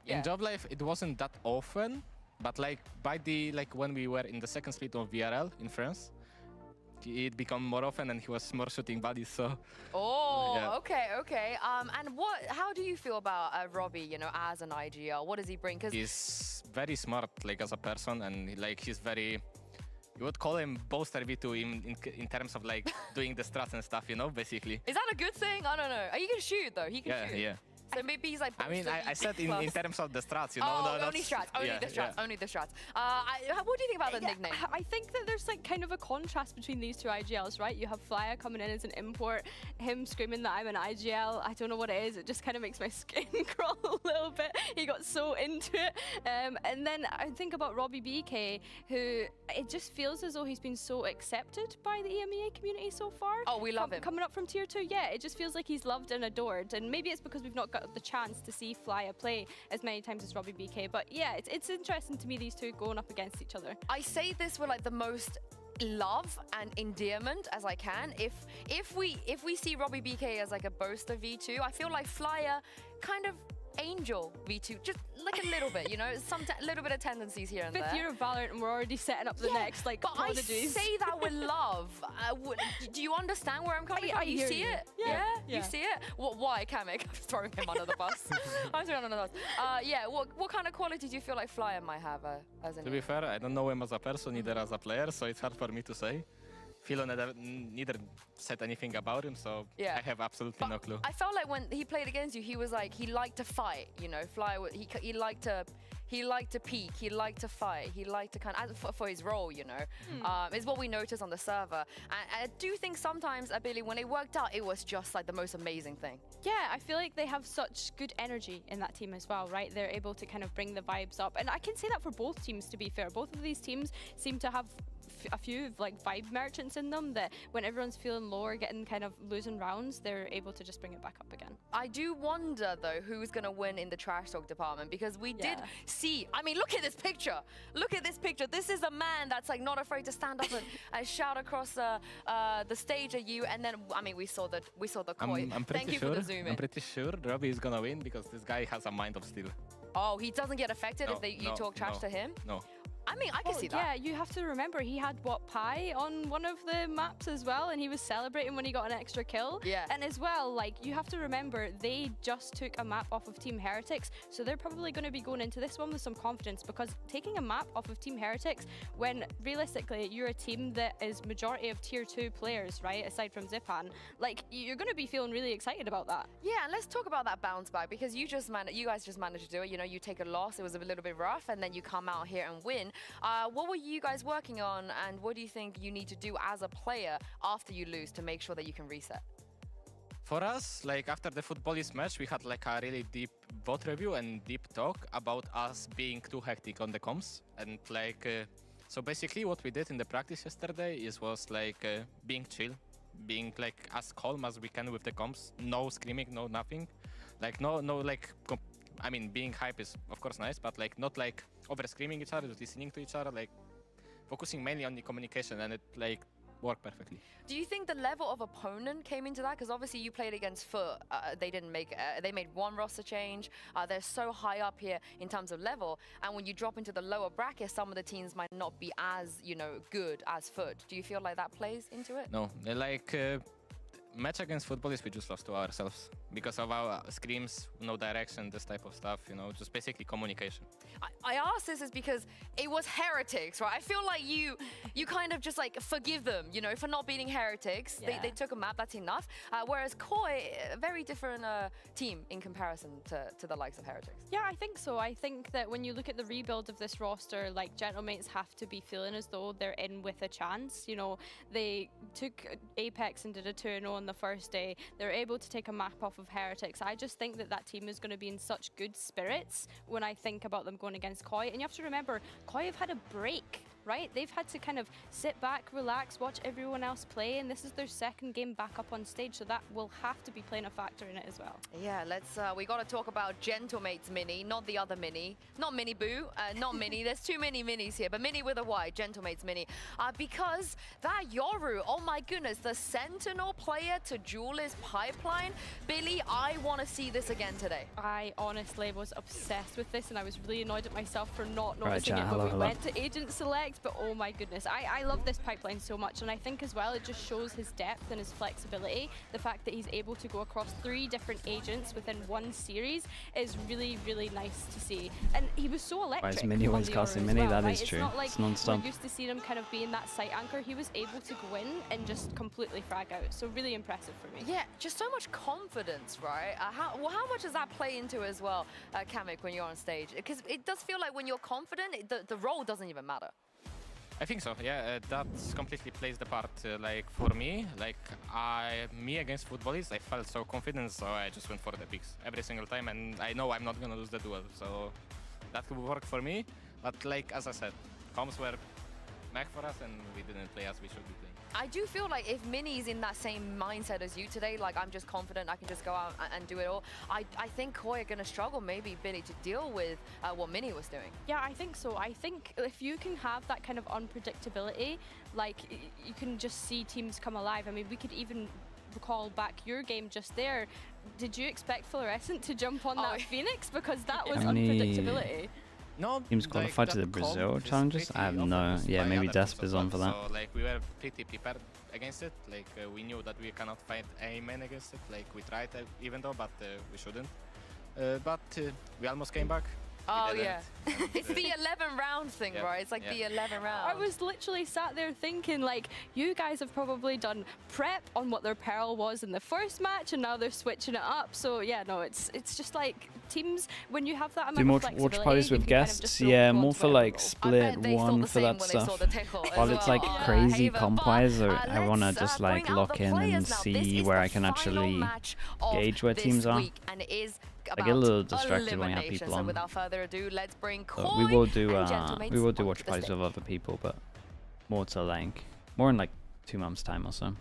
in job life, it wasn't that often, but like when we were in the second split of VRL in France, it became more often and he was more shooting bodies, so... Oh, yeah. okay. And how do you feel about Robbie, you know, as an IGL? What does he bring? 'Cause he's very smart, like, as a person, and, like, he's very... You would call him Boaster V2 in terms of, like, doing the strats and stuff, you know, basically. Is that a good thing? I don't know. He can shoot, though. He can shoot. Yeah. So maybe he's like... I mean, I said in terms of the strats, you know. Oh, no, only strats, only the strats. What do you think about the nickname? I think that there's like kind of a contrast between these two IGLs, right? You have Flyer coming in as an import, him screaming that I'm an IGL. I don't know what it is. It just kind of makes my skin crawl a little bit. He got so into it. And then I think about Robbie BK, who it just feels as though he's been so accepted by the EMEA community so far. Oh, we love him. Coming up from tier 2, yeah, it just feels like he's loved and adored. And maybe it's because we've not got the chance to see Flyer play as many times as Robbie BK. But yeah, it's interesting to me, these two going up against each other. I say this with like the most love and endearment as I can. If we see Robbie BK as like a Boaster V2, I feel like Flyer kind of Angel V2, just like a little bit, you know, little bit of tendencies here and there. 5th year of Valorant, and we're already setting up the next like prodigies. I say that with love. Do you understand where I'm coming from? You see it? Yeah. You see it? Why, Kamek? I'm throwing him under the bus. I'm throwing him under the bus. Yeah. What kind of qualities do you feel like Flyer might have as an? To be fair, I don't know him as a person, neither as a player, so it's hard for me to say. Philo neither said anything about him, so I have absolutely no clue. I felt like when he played against you, he was like, he liked to fight, you know, Flyer, he liked to peek, he liked to fight, he liked to kind of, for his role, you know, is what we noticed on the server. And I do think sometimes, Billy, when it worked out, it was just like the most amazing thing. Yeah, I feel like they have such good energy in that team as well, right? They're able to kind of bring the vibes up. And I can say that for both teams, to be fair. Both of these teams seem to have a few like vibe merchants in them that when everyone's feeling low or getting kind of losing rounds, they're able to just bring it back up again. I do wonder though who's going to win in the trash talk department, because we did see, I mean, look at this picture. Look at this picture. This is a man that's like not afraid to stand up and shout across the stage at you. And then, I mean, we saw the Koi. Thank you for the zoom in. I'm pretty sure Robbie is gonna win because this guy has a mind of steel. Oh, he doesn't get affected if you talk trash to him? No. I mean, I can see that. Yeah, you have to remember he had Pie on one of the maps as well, and he was celebrating when he got an extra kill. Yeah. And as well, like, you have to remember they just took a map off of Team Heretics, so they're probably going to be going into this one with some confidence, because taking a map off of Team Heretics when realistically you're a team that is majority of tier 2 players, right, aside from Zipan, like, you're going to be feeling really excited about that. Yeah, and let's talk about that bounce back, because you guys just managed to do it. You know, you take a loss, it was a little bit rough, and then you come out here and win. What were you guys working on, and what do you think you need to do as a player after you lose to make sure that you can reset? For us, like after the footballist match, we had like a really deep vote review and deep talk about us being too hectic on the comms. And like, so basically what we did in the practice yesterday was like being chill, being like as calm as we can with the comms, no screaming, no nothing. Like no like, I mean, being hype is of course nice, but like not like over screaming each other, just listening to each other, like focusing mainly on the communication, and it like worked perfectly. Do you think the level of opponent came into that? Because obviously you played against Foot. They didn't make. They made one roster change. They're so high up here in terms of level, and when you drop into the lower bracket, some of the teams might not be as good as Foot. Do you feel like that plays into it? No, like. Match against footballists, we just lost to ourselves because of our screams, no direction, this type of stuff, just basically communication. I ask this is because it was Heretics, right? I feel like you kind of just like forgive them, for not beating Heretics. Yeah. They took a map, that's enough. Whereas Koi, a very different team in comparison to the likes of Heretics. Yeah, I think so. I think that when you look at the rebuild of this roster, like, Gentlemates have to be feeling as though they're in with a chance. They took APEKS and did a 2-0 on the first day. They're able to take a map off of Heretics. I just think that team is going to be in such good spirits when I think about them going against Koi. And you have to remember, Koi have had a break right? They've had to kind of sit back, relax, watch everyone else play, and this is their second game back up on stage, so that will have to be playing a factor in it as well. Yeah, let's, we got to talk about Gentlemate's Mini, not the other Mini. Not Mini Boo, not Mini. There's too many Minis here, but Mini with a Y, Gentlemate's Mini. Because that Yoru, oh my goodness, the Sentinel player to Duelist pipeline. Billy, I want to see this again today. I honestly was obsessed with this, and I was really annoyed at myself for not noticing it when we went to Agent Select, but oh my goodness, I love this pipeline so much, and I think as well it just shows his depth and his flexibility. The fact that he's able to go across 3 different agents within one series is really, really nice to see. And he was so electric. Why is Mini always casting Mini? That is true. It's not like it's non-stop. we're used to seeing him kind of being that site anchor. He was able to go in and just completely frag out. So really impressive for me. Yeah, just so much confidence, right? How much does that play into as well, Kamik, when you're on stage? Because it does feel like when you're confident, the role doesn't even matter. I think so, yeah, that completely plays the part. Like for me, like me against footballists, I felt so confident, so I just went for the picks every single time, and I know I'm not gonna lose the duel, so that could work for me. But like as I said, comms were back for us, and we didn't play as we should be playing. I do feel like if Mini's in that same mindset as you today, like I'm just confident I can just go out and do it all, I think Koi are going to struggle maybe, Billy, to deal with what Mini was doing. Yeah, I think so. I think if you can have that kind of unpredictability, like you can just see teams come alive. I mean, we could even recall back your game just there. Did you expect Fluorescent to jump on that Phoenix? Because that was unpredictability. No, teams qualified to the Brazil challenges? I have no. Yeah, maybe Desp is on for that. So like we were pretty prepared against it. Like we knew that we cannot fight AMER against it. Like we tried even though, but we shouldn't. But we almost came back. Oh yeah, it's the 11 round thing, right? It's like the 11 round. I was literally sat there thinking, like, you guys have probably done prep on what their peril was in the first match, and now they're switching it up. So yeah, no, it's just like teams when you have that amount of flexibility. Watch parties with guests, yeah, more for like split one for that stuff. While it's like crazy comp-wise, I want to just like lock in and see where I can actually gauge where teams are. I get a little distracted when I have people on. So without further ado, let's bring Koi we will do watch parties with other people, but more to like in like 2 months' time or so.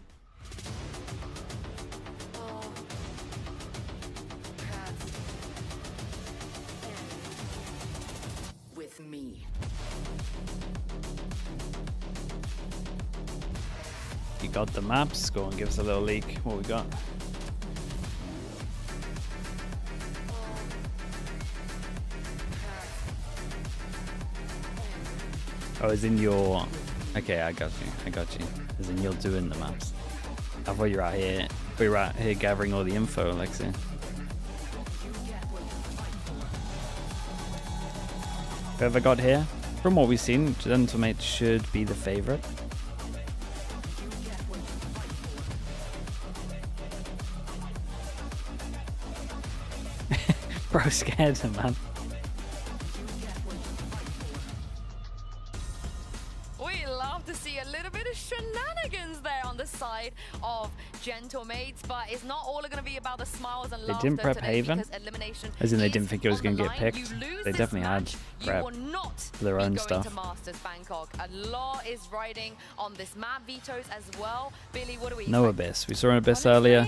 With me. You got the maps. Go and give us a little leak. What we got? Oh, as in your... Okay, I got you. As in you're doing the maps. I thought you were out here, gathering all the info, Lexi. Whoever got here, from what we've seen, Gentlemate should be the favorite. Bro, scared him, man. Shenanigans there on the side of Gentlemates, but it's not all going to be about the smiles and laughter. They didn't prep Haven, as in they didn't think it was going to get picked. They definitely had prep for their own stuff. To Masters Bangkok. A lot is riding on this map. Vetoes as well. Billy, what do we No Abyss. We saw an Abyss earlier.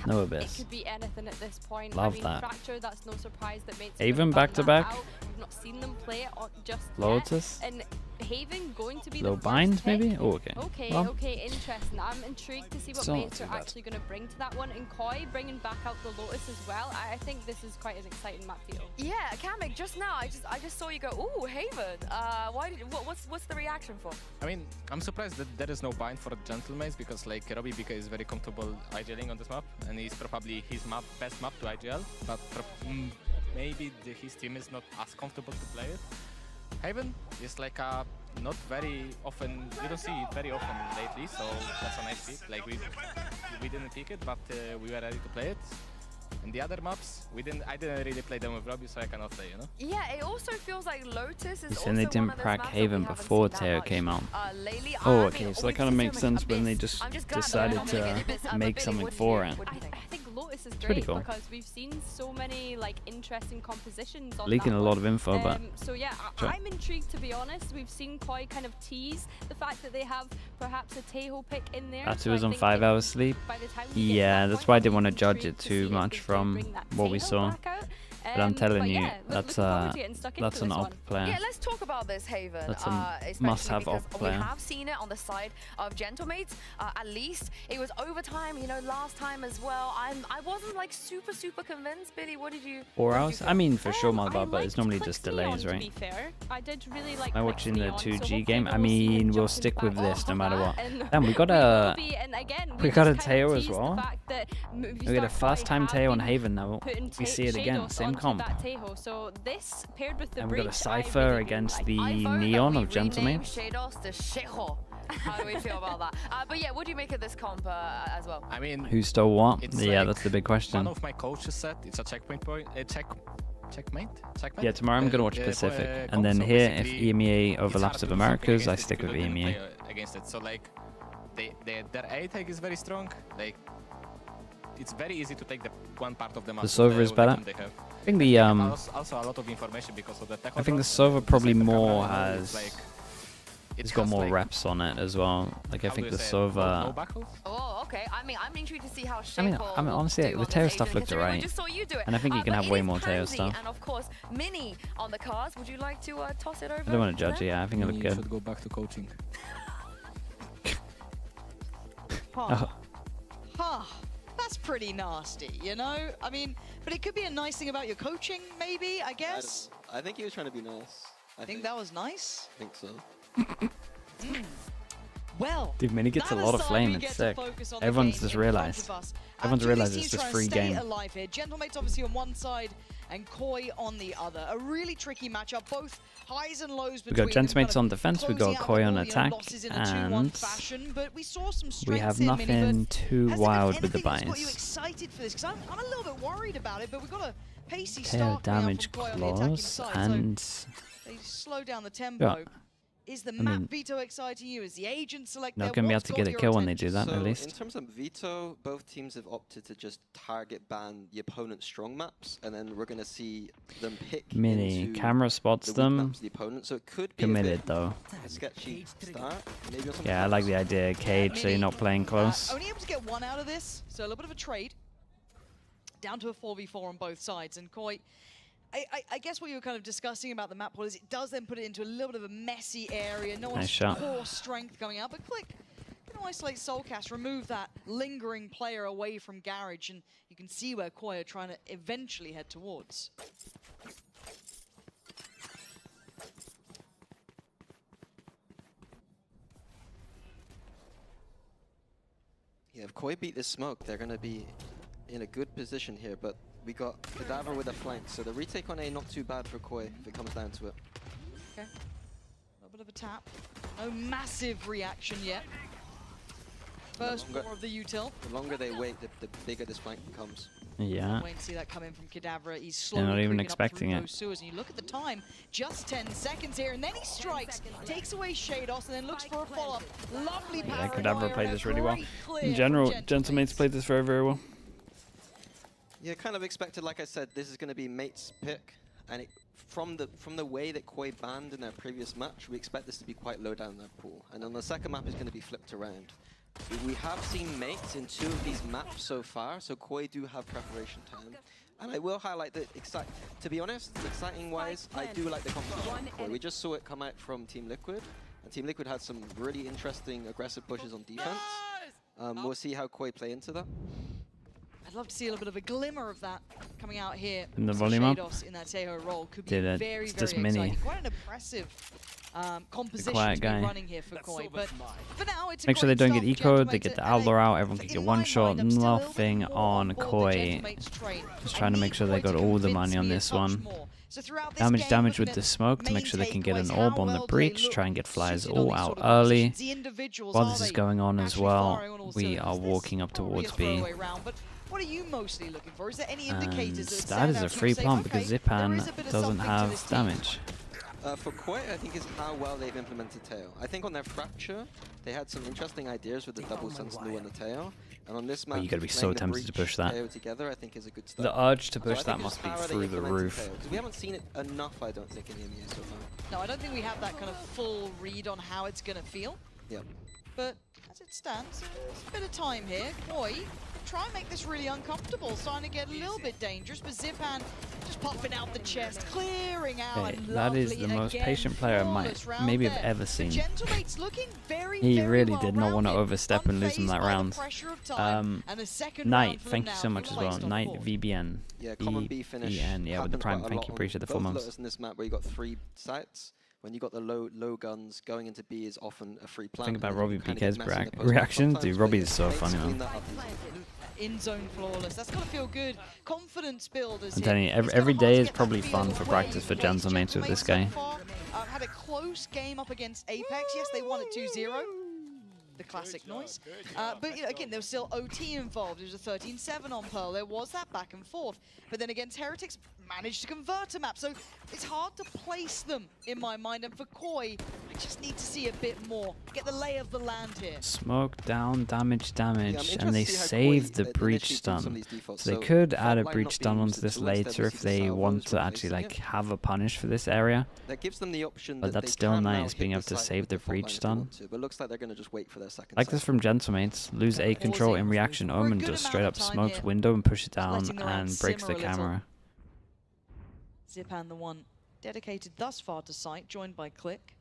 No Abyss. It could be anything at this point. Love I mean, that. Fracture, that's no surprise that made Haven back to back. We've not seen them play it just Lotus. yet. And Haven going to be Low the bind first pick. maybe? Oh, okay. Okay, interesting. I'm intrigued to see what mates are actually going to bring to that one. And Koi bringing back out the Lotus as well. I think this is quite an exciting map feel. Yeah, Kamik, just now I just saw you go, ooh, Haven. What's the reaction for? I mean, I'm surprised that there is no bind for Gentlemates because like Robbie BK is very comfortable IGLing on this map, and he's probably his best map to IGL, but maybe his team is not as comfortable to play it. Haven is like not very often, you don't see it very often lately, so that's a nice pick. Like we didn't pick it, but we were ready to play it. And the other maps, I didn't really play them with Robbie, so I cannot say, you know? Yeah, it also feels like Lotus is also they didn't crack Haven before Teo came out. Oh, okay, so that kind of makes sense when they just decided to make something for it. I think Lotus this is pretty great cool. because we've seen so many like interesting compositions on Leaking that a one. lot of info, but So yeah, sure. I'm intrigued to be honest. We've seen Koi kind of tease the fact that they have perhaps a Taeho pick in there. Batu so was I on think 5 if hours sleep. by the time we get to Yeah, that that's point, why I I'm didn't want to judge it intrigued to too see if much they do from bring that what we Taeho saw. back out. But I'm telling you, yeah, that's looking forward to getting stuck into an this op one. player. Yeah, let's talk about this, Haven. That's a especially must-have because op player. we have seen it on the side of Gentlemates. At least it was overtime, you know, last time as well. I wasn't like super convinced. Billy, what did you? 4 hours? I mean, for sure, Malbar, but liked it's normally Clix just Neon, delays, to be right? fair. I did really like Am I Clix watching the Neon, so 2G hopefully game? I we'll see him mean, we'll jumping stick with back this no matter what. and Damn, we got will a be, and again, we got a just kind of Taeho as teased the well. fact that We got a first time Taeho on Haven now. putting We see it again, Shadows same onto comp. that Taeho. So this paired with the And we got a breach, Cypher I really against like. the I vote that Neon we of rename Gentlemates. Shados to Sheho. How do we feel about that? But yeah, what do you make of this comp as well? I mean, Who stole what? it's Yeah, like that's the big question. One of my coaches said it's a checkpoint point. Checkmate? Yeah, tomorrow I'm gonna watch Pacific, and then so here, if basically, EMEA it's overlaps hard with to do something Americas, I against it stick if you with don't EMEA. play against it. So like, their A tag is very strong. Like, it's very easy to take the one part of the map. The Sova is better. They have. I think the Also a lot of information because of the tech. I think the Sova probably more camera, has. like, It's got more reps on it as well. Like I how think do the you say it? Sova. Oh, okay. I mean, I'm intrigued to see how Sheho I mean, honestly, will the do Taeho on stuff this, looked considering we alright. just saw you do it. And I think you can but have it way is more Taeho Pansy stuff. And of course, Mini on the cards. Would you like to toss it over? I don't want to judge it. Yeah, I think it looked You good. should go back to coaching. Oh. That's pretty nasty, you know? I mean, but it could be a nice thing about your coaching, maybe, I guess. I think he was trying to be nice. I think that was nice. I think so. Well, Dude, Mini gets a lot of flame. It's sick. Everyone's just realized. Everyone's realized it's just free game. Alive here. Gentlemates obviously on one side and Koi on the other. A really tricky matchup, both highs and lows We between got Gentlemates on defense, we got Koi on attack, and we have nothing too wild with the got you bias. excited for this? Because I'm a little bit worried about it, but we've got a pacey Tail start coming out damage from Koi on the attacking clause, side, and so they slow down the tempo. yeah. Is the I map mean, veto exciting you? Is the agent select not there? gonna be able What's to got get a your kill when they attention? do that, So at least. in terms of veto, both teams have opted to just target ban the opponent's strong maps, and then we're going to see them pick Mini into camera spots the weak them. maps of the opponent. So it could be Committed a bit though. a sketchy start. Maybe on some Yeah, I like the idea. Cage, so you're not playing close. Only able to get one out of this, so a little bit of a trade. Down to a 4v4 on both sides, and Koi, I guess what you were kind of discussing about the map pool is it does then put it into a little bit of a messy area. No one's shot. core strength going out, but Click can isolate Soulcast, remove that lingering player away from Garage, and you can see where Koi are trying to eventually head towards. Yeah, if Koi beat this smoke, they're going to be in a good position here, but we got Cadaver with a flank, so the retake on A not too bad for Koi if it comes down to it. Okay, a little bit of a tap. No massive reaction yet. First longer- floor of the util. The longer they wait, the bigger this flank becomes. Yeah. Wait to see that come in from Cadaver. He's They're slowly not even creeping up expecting through it. those sewers. And you look at the time, just 10 seconds here, and then he strikes, takes away Shados, and then looks for a follow-up. Lovely Yeah, power. Cadaver played this really well. Great clear In general, from Gentlemates played this very, very well. Yeah, kind of expected, like I said, this is going to be Mate's pick. And from the way that Koi banned in their previous match, we expect this to be quite low down in their pool. And on the second map, it's going to be flipped around. We have seen Mates in 2 of these maps so far, so Koi do have preparation time. And I will highlight that, to be honest, exciting-wise, I do like the competition of Koi. We just saw it come out from Team Liquid, and Team Liquid had some really interesting, aggressive pushes on defense. We'll see how Koi play into that. I'd love to see a little bit of a glimmer of that coming out here. In the So volume up? Shados in that Taeho role could be Dude, very, it's very just Mini. exciting. Quite an impressive composition quiet to guy. be running here for Koi. But for now, it's a Make sure they great don't get start for ecoed, they get the Outlaw out, everyone can get one shot, nothing on Koi. Just trying to make sure they got all the money on this one. Damage with the smoke to make sure they can get an orb on the breach, try and get flyers all out early. While this is going on as well, we are walking up towards B. What are you mostly looking for? Is there any indicators And that is a free pump because there is Zipan a bit of doesn't something to have this team. damage. for Koi, I think is how well they've implemented tail. I think on their Fracture, they had some interesting ideas with the double sense nu and the tail. And on this map, you gotta be so tempted to push that. Together, I think is a good start. The urge to push that must be through the roof. We haven't seen it enough, I don't think, in EMEA so far. No, I don't think we have that kind of full read on how it's going to feel. Yep. But as it stands, there's a bit of time here. Koi try and make this really uncomfortable, starting to get a little bit dangerous, but Zipan just popping out the chest, clearing out. Okay, that is the most patient player I might maybe have ever seen. He really did not want to overstep and lose him that round. Knight, thank you so much as well. Knight VBN. Yeah, common B finish. Yeah, with the prime, thank you, appreciate the 4 months. In this map where you got 3 sites, when you got the low guns, going into B is often a free plan. Think about Robbie PK's reaction. Dude, Robbie is so funny, man. In zone flawless. That's gotta feel good. Confidence builders. I'm telling you, every day is probably fun for practice for Gentlemates with this guy. Had a close game up against APEKS. Yes, they won it 2-0. The classic noise. But you know, again, there was still OT involved. It was a 13-7 on Pearl. There was that back and forth. But then against Heretics, managed to convert a map. So it's hard to place them in my mind. And for Koi, I just need to see a bit more. Get the lay of the land here. Smoke down, damage, and they saved the breach stun. So they could add a breach stun onto this later if they want to actually like have a punish for this area. That gives them the option. But that's still nice, being able to save the breach stun. But looks like they're going to just wait for their second. Like this from Gentlemates, lose A control in reaction. Omen just straight up smokes window and pushes down and breaks the camera. Zipan, the one dedicated thus far to site, joined by Click.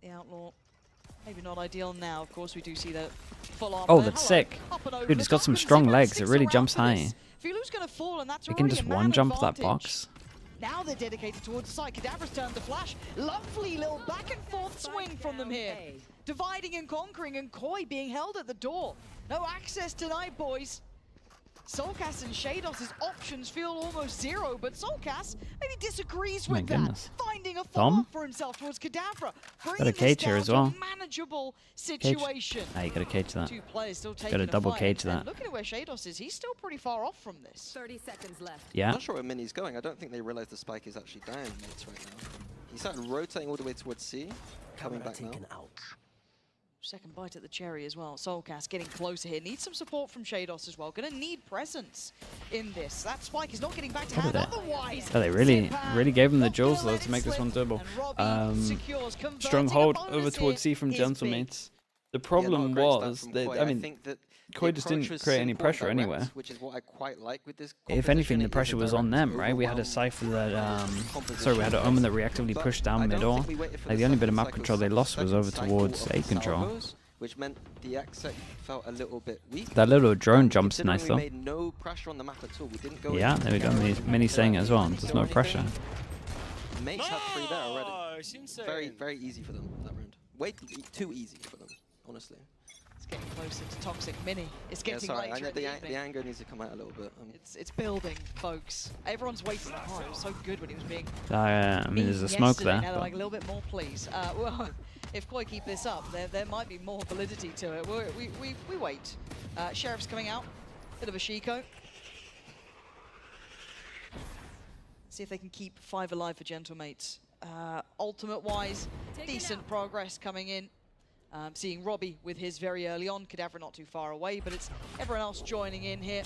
The Outlaw, maybe not ideal now. Of course, we do see that full armor. Oh, that's sick. Dude, it's got some strong legs. It really jumps high. Filu's gonna fall, and that's it can just one jump that box. Now they're dedicated towards the site. Kadavra's turned to flash. Lovely little back and forth swing from them here. Dividing and conquering, and Koi being held at the door. No access tonight, boys. Soulcast and Shados' options feel almost zero, but Soulcast maybe disagrees with that. Finding a follow-up for himself towards Kadavra. Got a cage here as well. Manageable situation. Ah, you got to cage that. Two players still taking got to double cage that. Looking at where Shados is, he's still pretty far off from this. 30 seconds left. Yeah. I'm not sure where Mini's going. I don't think they realize the spike is actually down mates right now. He started rotating all the way towards C, coming back now. Second bite at the cherry as well. Soulcast getting closer here. Needs some support from Shados as well. Gonna need presence in this. That spike is not getting back to hand otherwise. Oh, they really gave him the jewels though to make this one double. Stronghold over towards C from Gentlemates. The problem was that, I mean, Koi just didn't create any pressure anywhere. Which is what I quite like with this. If anything, the pressure was on them, right? We had a Cypher that, sorry, we had an Omen that reactively pushed down mid-or. Like, the only bit of map control they lost was over towards A control. Which meant the exec felt a little bit weak. That little drone jump's nice though. We made no pressure on the map at all. We didn't go. Yeah, there we go. Mini saying it as well. There's no pressure. Mates had 3 there already. Very easy for them that round. Way too easy for them, honestly. It's getting closer to Toxic Mini. It's getting later in the evening. The anger needs to come out a little bit. It's building, folks. Everyone's waiting the part. It was so good when he was being. I mean, there's a smoke there. Now they're like a little bit more, please. Well, if Koi keep this up, there might be more validity to it. We wait. Sheriff's coming out. Bit of a Shiko. See if they can keep 5 alive for Gentlemates. Ultimate-wise, decent progress coming in. Seeing Robbie with his very early on. Kadavra not too far away, but it's everyone else joining in here.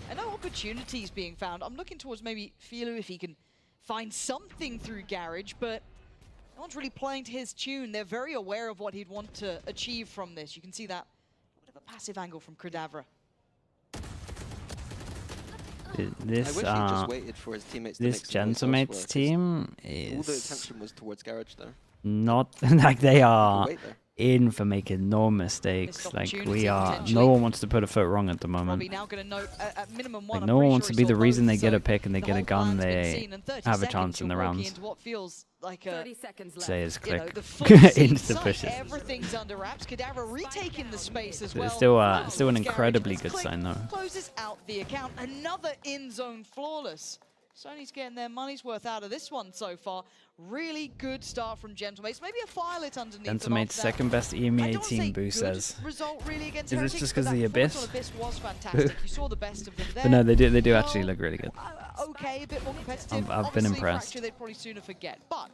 And no opportunities being found. I'm looking towards maybe Filu if he can find something through Garage, but no one's really playing to his tune. They're very aware of what he'd want to achieve from this. You can see that bit of a passive angle from Kadavra. This Gentlemates team is all the attention was towards Garage there. Not like they are in for making no mistakes. Like we are, no one wants to put a foot wrong at the moment. Now gonna note, at minimum one, like no one wants to be the reason they get a pick and they get a gun. They have a chance in the rounds. Like 30 seconds left. Say his Click. Insufficient. Everything's under wraps. Kadavra retaking the space as well. Still an incredibly good sign though. Closes out the account. Another in-zone flawless. Sony's getting their money's worth out of this one so far. Really good start from Gentlemates. Maybe a firelit underneath. Gentlemates second best EMEA team, Boo says. Really Is this just because of the Abyss? Abyss was fantastic. You saw the best of them there. But no, they do actually look really good. Okay, a bit more competitive. I've been impressed. Fracture, they'd probably sooner forget, but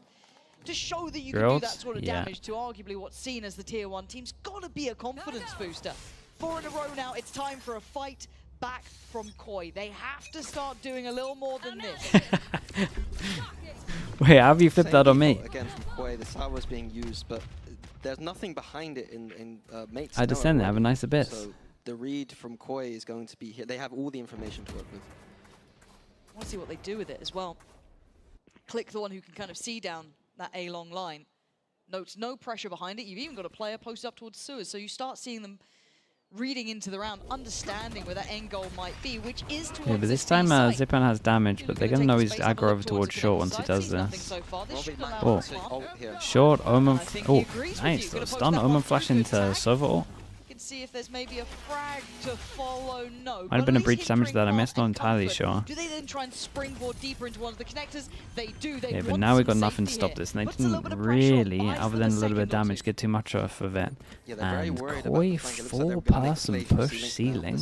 to show that you Drilled? can do that sort of damage to arguably what's seen as the tier 1 team's got to be a confidence booster. 4 in a row now. It's time for a fight back from Koi. They have to start doing a little more than this. Wait, how have you flipped that on me? Again from Koi, the Sal was being used, but there's nothing behind it in Mates. I descend. They have a nice Abyss. So the read from Koi is going to be here. They have all the information to work with. I want to see what they do with it as well. Click the one who can kind of see down that A-long line. Notes no pressure behind it. You've even got a player posted up towards sewers, so you start seeing them reading into the round, understanding where that end goal might be, which is towards Yeah, but this time Zipan has damage, but they're going to know he's aggro over towards short once he does this. Oh, short, Omen. Oh, nice. The stun, Omen flash into Sova. You can see if there's maybe a frag to follow. No. Might have been a breach damage that I missed, not entirely sure. Do they then try and springboard deeper into one of the connectors? They do. Yeah, but now we've got nothing to stop this, and they didn't really, other than a little bit of damage, get too much off of it. And Koi 4-person push ceiling.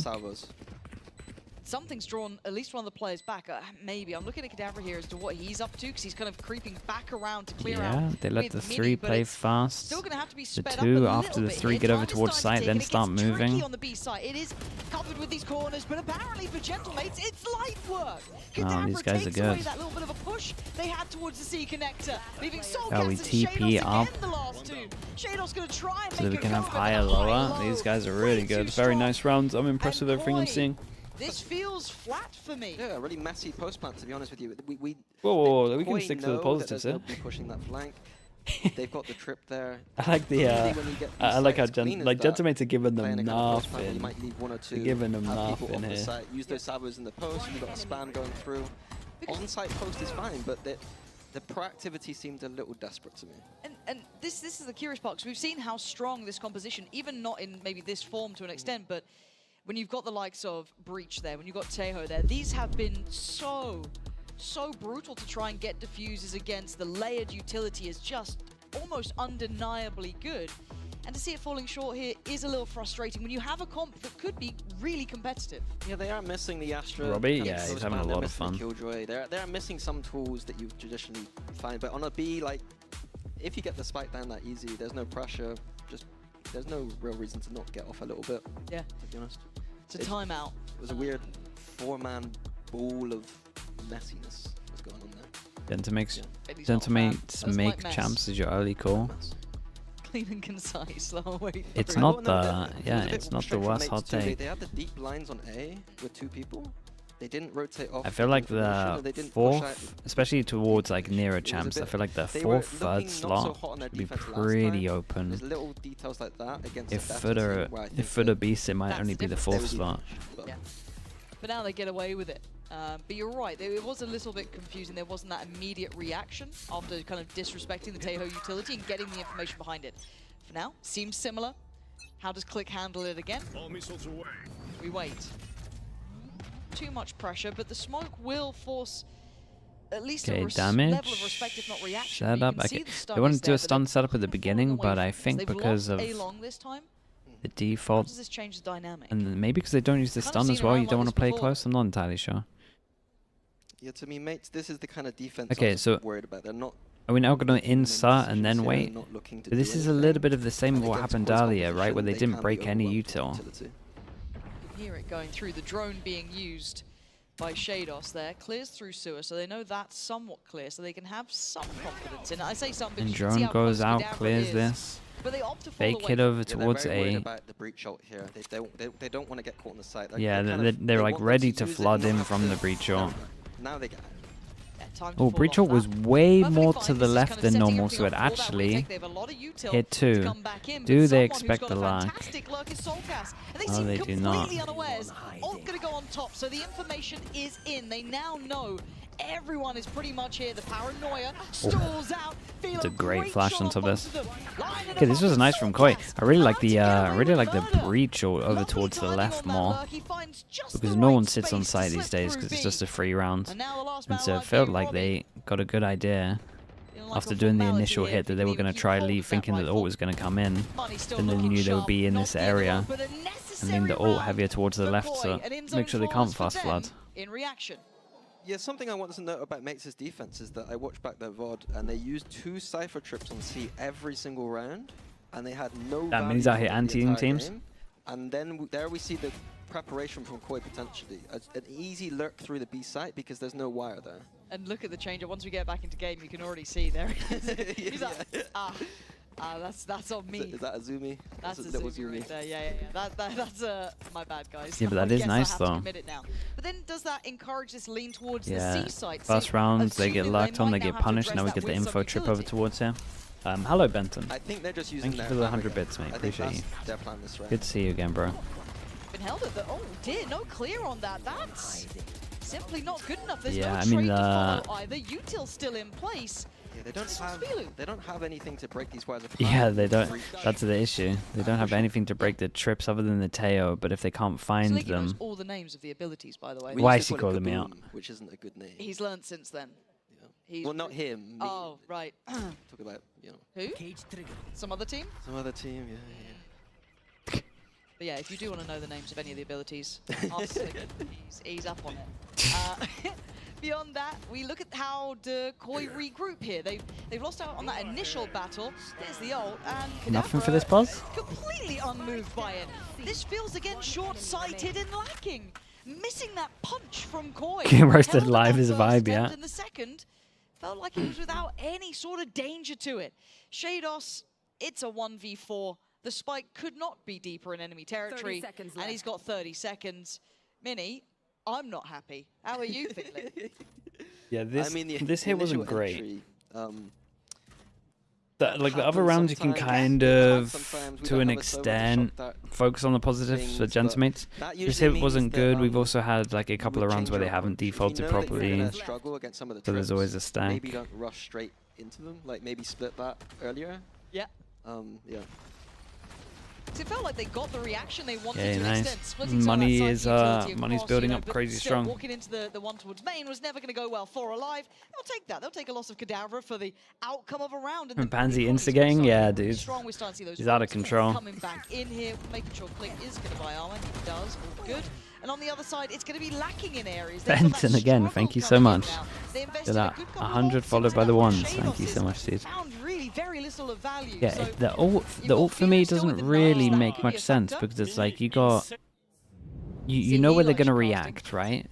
Something's drawn at least one of the players back. Maybe. I'm looking at Kadabra here as to what he's up to, because he's kind of creeping back around to clear out. Yeah, they let the 3 play fast. Still gonna have to be The sped 2 up after the 3 get over towards site, then start moving. On the B side. It is covered with these corners, but apparently for Gentlemates, it's light work. Oh, these guys are takes away good. that little bit of a push they had towards the C connector, leaving Oh, we TP up. So that we can have higher, lower. These guys are really good. Very nice rounds. I'm impressed with everything I'm seeing. This feels flat for me. Yeah, a really messy post plant, to be honest with you. Whoa, we can stick to the positives here. Pushing that flank. They've got the trip there. I like the I like how Gentlemates are giving them nothing. They're giving them nothing here. Use those salvos in the post. You've got the spam going through. On-site post is fine, but the proactivity seemed a little desperate to me. And this is the curious part, because we've seen how strong this composition, even not in maybe this form to an extent, but when you've got the likes of Breach there, when you've got Teho there, these have been so brutal to try and get diffusers against. The layered utility is just almost undeniably good. And to see it falling short here is a little frustrating when you have a comp that could be really competitive. Yeah, they are missing the Astra. Robbie, yeah, he's having a lot of fun. Killjoy. They are missing some tools that you traditionally find, but on a B, like, if you get the spike down that easy, there's no pressure, there's no real reason to not get off a little bit. Yeah. To be honest. It's a timeout. It was a weird 4-man ball of messiness that's going on there. Gentlemates make champs is your early call. Clean and concise. It's not the it's not the worst hot take. They had the deep lines on A with 2 people. They didn't rotate off. I feel like the 4th, especially towards like nearer champs, I feel like the 4th, 3rd slot should be pretty open. There's little details like that against if footer beast, it might only be the 4th slot. Yeah. But now they get away with it. But you're right, it was a little bit confusing. There wasn't that immediate reaction after kind of disrespecting the Teho utility and getting the information behind it. For now, seems similar. How does Click handle it again? We wait. Too much pressure, but the smoke will force at least a damage. level of respect, if not reaction. Setup. Okay. They wanted to do a stun setup at the beginning, but I think because of the default, does this change the dynamic? And maybe because they don't use the stun as well, you don't want to play close. I'm not entirely sure. Yeah, to me, mates, this is the kind of defense I'm worried about. They're not. Are we now going to insert and then wait? But this is a little bit of the same of what happened earlier, right? Where they didn't break any util. Hear it going through, the drone being used by Shados there, clears through sewer, so they know that's somewhat clear, so they can have some confidence in it. I say something. And drone goes out, clears this. But they opt to fake it over towards A. About the breach ult here. They don't want to get caught on the side. Like, yeah, they're like ready to flood in from the breach ult. Now they get. Oh, breach ult was way more to the left than normal, so it actually hit 2. Do they expect the lag? Oh, they do not. Ult gonna go on top, so the information is in. They now know Everyone is pretty much here. The paranoia stalls out. It's a great flash onto this. Okay, this was nice from Koi. I really like the breach over towards the left more, because no one sits on site these days because it's just a free round, and so it felt like they got a good idea after doing the initial hit that they were going to try leave, thinking that the ult was going to come in, and then you knew they would be in this area, and then the ult heavier towards the left, so make sure they can't fast flood. In reaction. Yeah, something I wanted to note about Mates' defense is that I watched back their VOD and they used 2 Cypher trips on C every single round, and they had no. That means out here anti-ing teams. And then there we see the preparation from Koi potentially. An easy lurk through the B site because there's no wire there. And look at the changer. Once we get back into game, you can already see there he is. He's like, that's on me. Is that Azumi? That's a Azumi right there. Yeah. That's my bad, guys. Yeah, but that is nice though. But then does that encourage this lean towards the C site? First rounds, they get locked on, they get punished. Now we get the info trip over towards here. Hello, Benton. I think they're just using. Thank you for the 100 bits, mate. Appreciate you. Good to see you again, bro. Been held at the. Oh dear, no clear on that. That's simply not good enough. There's no I trade mean, to follow either. Util's still in place. Yeah, they don't have anything to break these wires. Yeah, they don't. That's the issue. They don't have anything to break the trips other than the Teo, but if they can't find them. Knows all the names of the abilities, by the way. Why is he calling me out? Which isn't a good name. He's learned since then. Yeah. Well, not him. Me. Oh, right. Talk about, Who? Some other team? Some other team, yeah. But yeah, if you do want to know the names of any of the abilities, ask he's up on it. Beyond that, we look at how the Koi regroup here. They've lost out on that initial battle. There's the ult, and Nothing for this pause? Completely unmoved by it. This feels again short-sighted and lacking. Missing that punch from Koi. Getting roasted live is a vibe, yeah. In the second, felt like it was without any sort of danger to it. Shados, it's a 1v4. The spike could not be deeper in enemy territory, and he's got 30 seconds. Mini, I'm not happy. How are you feeling? Yeah, this hit wasn't great. Entry, like the other rounds, you can kind of, to an extent, focus on the positives for Gentamates. This hit wasn't good. We've also had like a couple of rounds where they haven't defaulted properly, so there's always a stack. Maybe don't rush straight into them. Like maybe split that earlier. Yeah. Yeah. It felt like they got the reaction they wanted Yeah, to nice. an extent. Splitting Money some of is that side utility money's across, building you know, up but crazy still, strong. Walking into the one towards main was never going to go well. 4 alive. They'll take that. They'll take a loss of Kadabra for the outcome of a round. And Pansy instigating, yeah, dude. Strong. We're starting to see those He's out of control. coming back in here, making sure Click is going to buy armor. He does. All good. And on the other side, it's going to be lacking in areas. Benton again, thank you so much. For that 100 followed by the ones. Thank you so much, dude. Really very little of value. Yeah, So the ult for me doesn't really make much sense because it's like you got, you know where they're gonna react, right?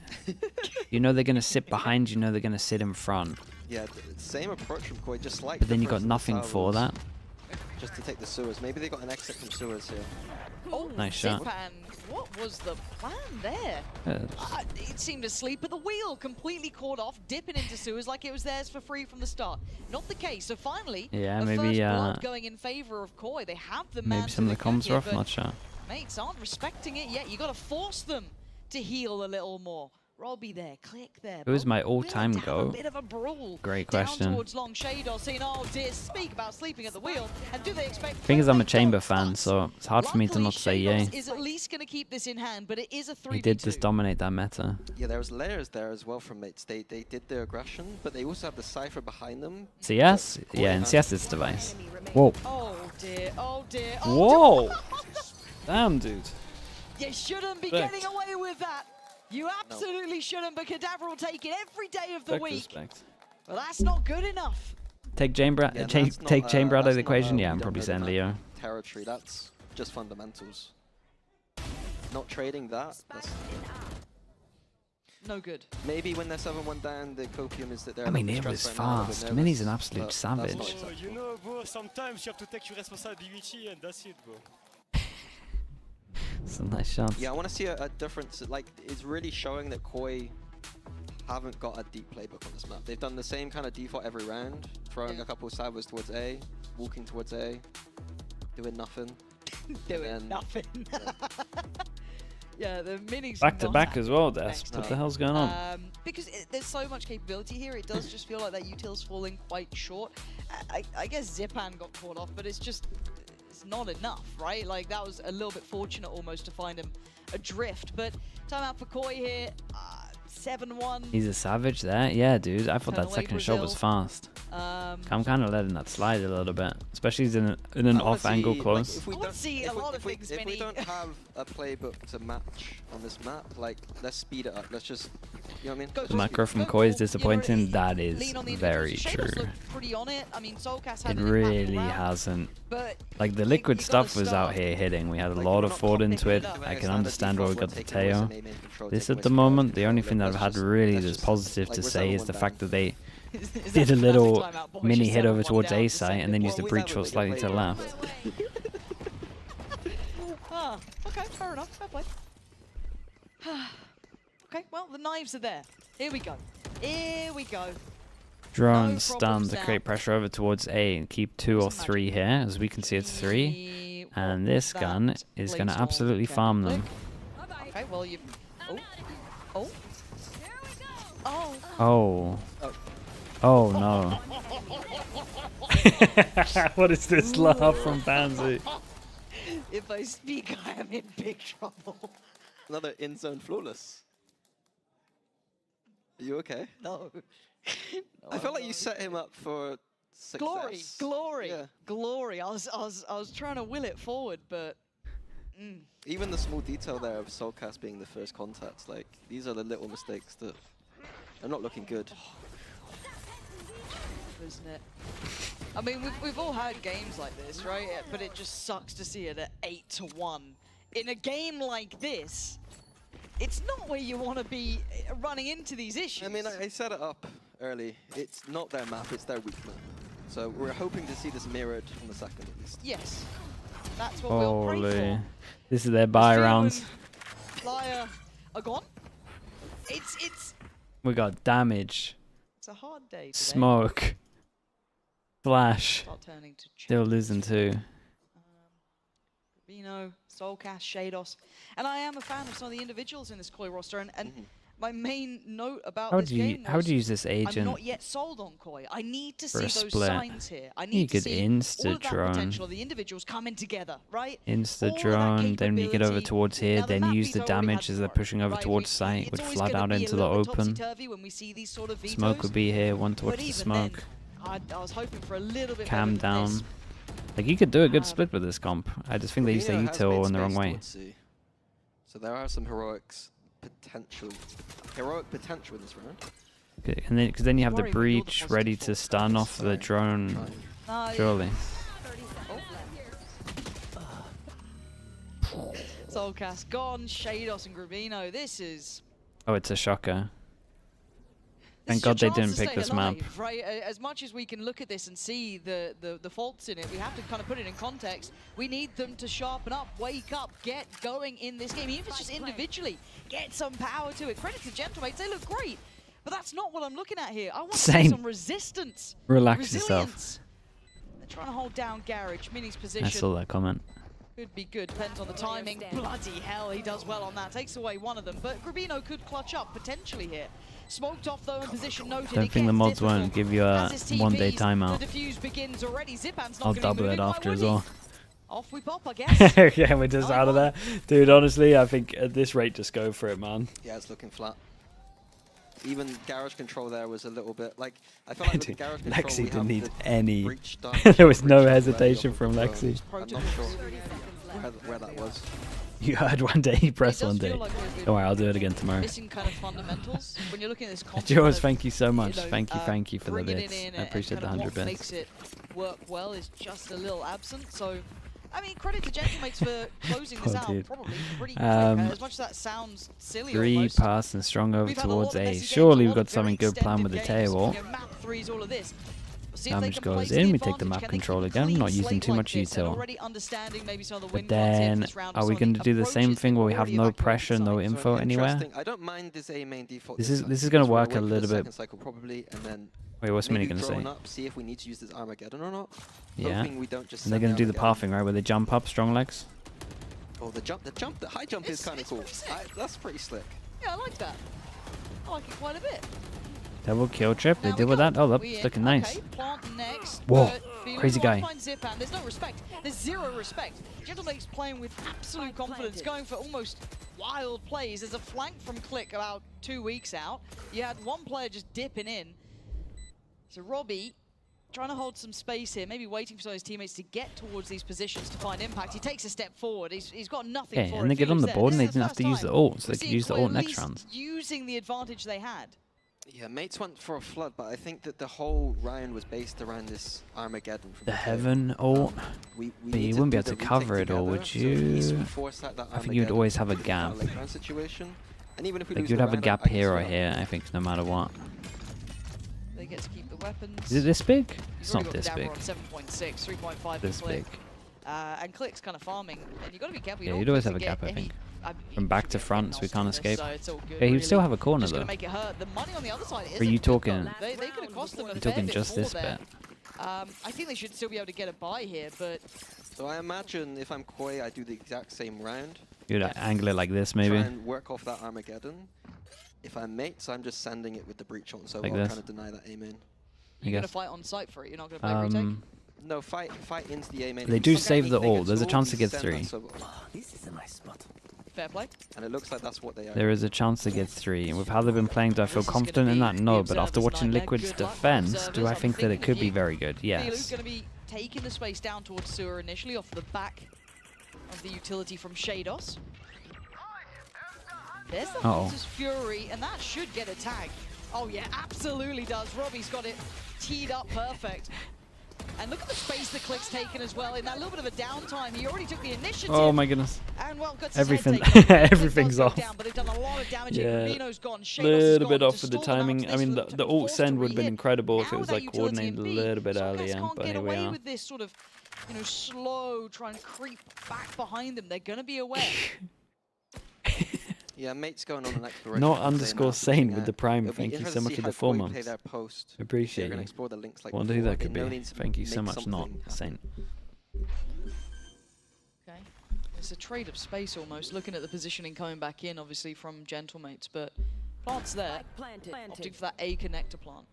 You know they're gonna sit behind, you know they're gonna sit in front. Yeah, same approach from Koi, just like. But then you got nothing for that. Just to take the sewers. Maybe they got an exit from sewers here. Oh, Nice shot. Zipan, what was the plan there? It seemed to sleep at the wheel, completely caught off, dipping into sewers like it was theirs for free from the start. Not the case. So finally, Yeah, a maybe first blood going in favor of Koi. They have the man maybe some of the comms are off. Not sure. Mates aren't respecting it yet. You got to force them to heal a little more. Robbie there, Click there. It was my all-time A goal. bit of a brawl. Great Down question. towards Long Shadow, saying, "Oh dear, speak about sleeping at the wheel." And do they expect? Thing is, I'm a Chamber fan, so it's hard for me to not say yay. Is at least going to keep this in hand, but it is a 3v2. He did just dominate that meta. Yeah, there was layers there as well from Mates. They did their aggression, but they also have the Cypher behind them. CS? Yeah, and CS is device. Whoa. Oh dear, oh dear, Whoa! dear. Damn, dude. You shouldn't be Respect. getting away with that. You absolutely shouldn't, but Kadabra will take it every day of the week. Well, that's not good enough. Take Chamber, take Chamber out of the equation. Yeah, I'm probably saying Leo. Territory, that's just fundamentals. Not trading that. That's no good. Maybe when they're 7-1 down, the copium is that they're. I mean, it was fast. Mini's an absolute savage. You know, bro, sometimes you have to take your responsibility and that's it, bro. Some nice shots. Yeah, I want to see a difference. Like, it's really showing that Koi haven't got a deep playbook on this map. They've done the same kind of default every round, throwing a couple of sideways towards A, walking towards A, doing nothing. Doing nothing. Yeah, the minis Back to back as well, Des. What the hell's going on? Because there's so much capability here, it does just feel like that util's falling quite short. I guess Zipan got caught off, but it's not enough, right? Like, that was a little bit fortunate almost to find him adrift. But timeout for Koi here. 7-1. He's a savage there. Yeah, dude. I thought that second shot was fast. I'm kind of letting that slide a little bit, especially in an off-angle close. If we don't have a playbook to match on this map, like, let's speed it up. Let's just, you know what I mean? The macro from Koi is disappointing. That is very true. It really hasn't. Like, the Liquid stuff was out here hitting. We had a lot of thought into it. I can understand why we got the Teo. This at the moment, the only thing that I've had really that's positive to say is the fact that they did a little mini hit over towards A site and then used the breach shot slightly to the left. Okay, fair enough. Fair play. Okay, well, the knives are there. Here we go. Here we go. Drone stun to create pressure over towards A and keep 2 or 3 here. As we can see, it's 3. And this gun is going to absolutely farm them. Okay, well, you... Oh. Oh. Oh. Oh, no. What is this laugh from Banzi? If I speak, I am in big trouble. Another in-zone flawless. Are you okay? No. I felt like you set him up for success. Glory. I was trying to will it forward, but... Even the small detail there of Soulcast being the first contact, like, these are the little mistakes that are not looking good. Isn't it? I mean, we've all had games like this, right? But it just sucks to see it at 8-1. In a game like this, it's not where you want to be running into these issues. I mean, I set it up early. It's not their map, it's their weak map. So we're hoping to see this mirrored on the second at least. Yes. That's what we'll pray for. This is their buy rounds. Flyer are gone. It's We got damage. It's a hard day today. Smoke. Flash. Still losing 2. Rubino, Soulcast, Shados. And I am a fan of some of the individuals in this Koi roster. And my main note about this game was, how would you use this agent? I'm not yet sold on Koi. I need to see those split. signs here. I need to see all of that potential of the individuals coming together, right? Insta drone, then you get over towards here, then use the damage as they're pushing over towards site, would flood out into the open. Smoke would be here, one towards the smoke. I was hoping for a little bit Cam down. Like, you could do a good split with this comp. I just think they use the util in the wrong way. So there are some heroic potential in this round. Okay, and then because then you have the breach ready to stun off the drone. Surely. Soulcast gone, Shados and Grubino. This is... Oh, it's a shocker. Thank God they didn't pick this map. Right? As much as we can look at this and see the faults in it, we have to kind of put it in context. We need them to sharpen up, wake up, get going in this game. Even if it's just individually, get some power to it. Credit to Gentlemates, they look great. But that's not what I'm looking at here. I want to see some resistance. Relax yourself. They're trying to hold down Garage. Mini's position. I saw that comment. Could be good, depends on the timing. Bloody hell, he does well on that. Takes away one of them, but Grubino could clutch up potentially here. Smoked off though in position noted. Don't think the mods won't give you a one-day timeout. The defuse begins already. Zipan's not I'll double it after as well. Off we pop, I guess. Yeah, we're just out of there. Dude, honestly, I think at this rate, just go for it, man. Yeah, it's looking flat. Even garage control there was a little bit like, I felt like with the garage control Lexi didn't need any. Breach There was no hesitation from Lexi. I'm not sure where that was. You heard one day, press one day. Don't worry, I'll do it again tomorrow. Missing kind of fundamentals. When you're looking at this Jules, thank you so much. Thank you for the bits. I appreciate the 100 bits. Makes it work well is just a little absent. So, I mean, credit to Gentlemates for closing this out. Probably pretty quick. As much as that sounds silly. 3 pass and strong over towards A. Surely we've got something good planned with the tail. Map 3's all of this. Damage goes in, we take the map control again, I'm not using too much util. But then, are we going to do the same thing where we have no pressure, no info anywhere? I don't mind this A main default. This is going to work a little bit. Wait, what's Mini going to say? See if we need to use this Armageddon or not. Yeah, and they're going to do the pathing, right, where they jump up, strong legs? Oh, the high jump is kind of cool. That's pretty slick. Yeah, I like that. I like it quite a bit. Double kill trip. They did with that. Oh, that's looking nice. Okay, plant next. Whoa, Felix crazy guy. finds Zip out. There's no respect. There's zero respect. Gentlemate's playing with absolute confidence, going for almost wild plays. There's a flank from Click about 2 weeks out. You had one player just dipping in. So Robbie trying to hold some space here, maybe waiting for some of his teammates to get towards these positions to find impact. He takes a step forward. He's got nothing for it. And they get on the board and they didn't have to use the ult, so they could use the ult next round. round. Using the advantage they had. Yeah, mates went for a flood, but I think that the whole round was based around this Armageddon. The Heaven ult, but you wouldn't be able to cover it all, would you? I think you'd always have a gap. Like you'd have a gap here or here, I think, no matter what. They get to keep the weapons. Is it this big? It's not this big. 7.6, 3.5 This big. And Click's kind of farming, and you got to be careful. Yeah, you'd always have a gap, I think. From back to front, so we can't escape. Yeah, he'd still have a corner though. Make it hurt. The money on the other side Are you talking? They could have cost them a You're fair talking bit just more this there. bit. I think they should still be able to get a buy here, but. So I imagine if I'm Koi, I do the exact same round. You'd angle it like this, maybe. Try and work off that Armageddon. If I'm mates, I'm just sending it with the breach on, so Like I'm this. trying to deny that A-main. You're going to fight on site for it. You're not going to play retake. No, fight into the A-main. They do save the ult. There's a chance to get 3. This is a nice spot. Fair play. And it looks like that's what they are. There is a chance to get 3. And with how they've been playing, do I feel confident in that? No, but after watching Liquid's defense, do I think that it could be very good? Yes. going to be taking the space down towards Sewer initially off the back of the utility from Shados. There's the Hunter's Fury, and that should get a tag. Oh yeah, absolutely does. Robbie's got it teed up perfect. And look at the space the Click's taken as well. In that little bit of a downtime, he already took the initiative. Oh my goodness. And well, got Everything's off. down, but they've done a lot of damage. Yeah, Mino's gone. a little bit off with the timing. I mean, the ult send would have been incredible if it was like coordinated a little bit earlier, but here we are. With this sort of, you know, slow, try and creep back behind them. They're going to be aware. Yeah, mate's going on an exploration. Not underscore sane with the prime. Thank you so much for the 4 months. Appreciate you. Wonder who that could be. Thank you so much, not sane. Okay. It's a trade of space almost, looking at the positioning coming back in, obviously, from Gentlemates, but plant's there. Opting for that A connector plant.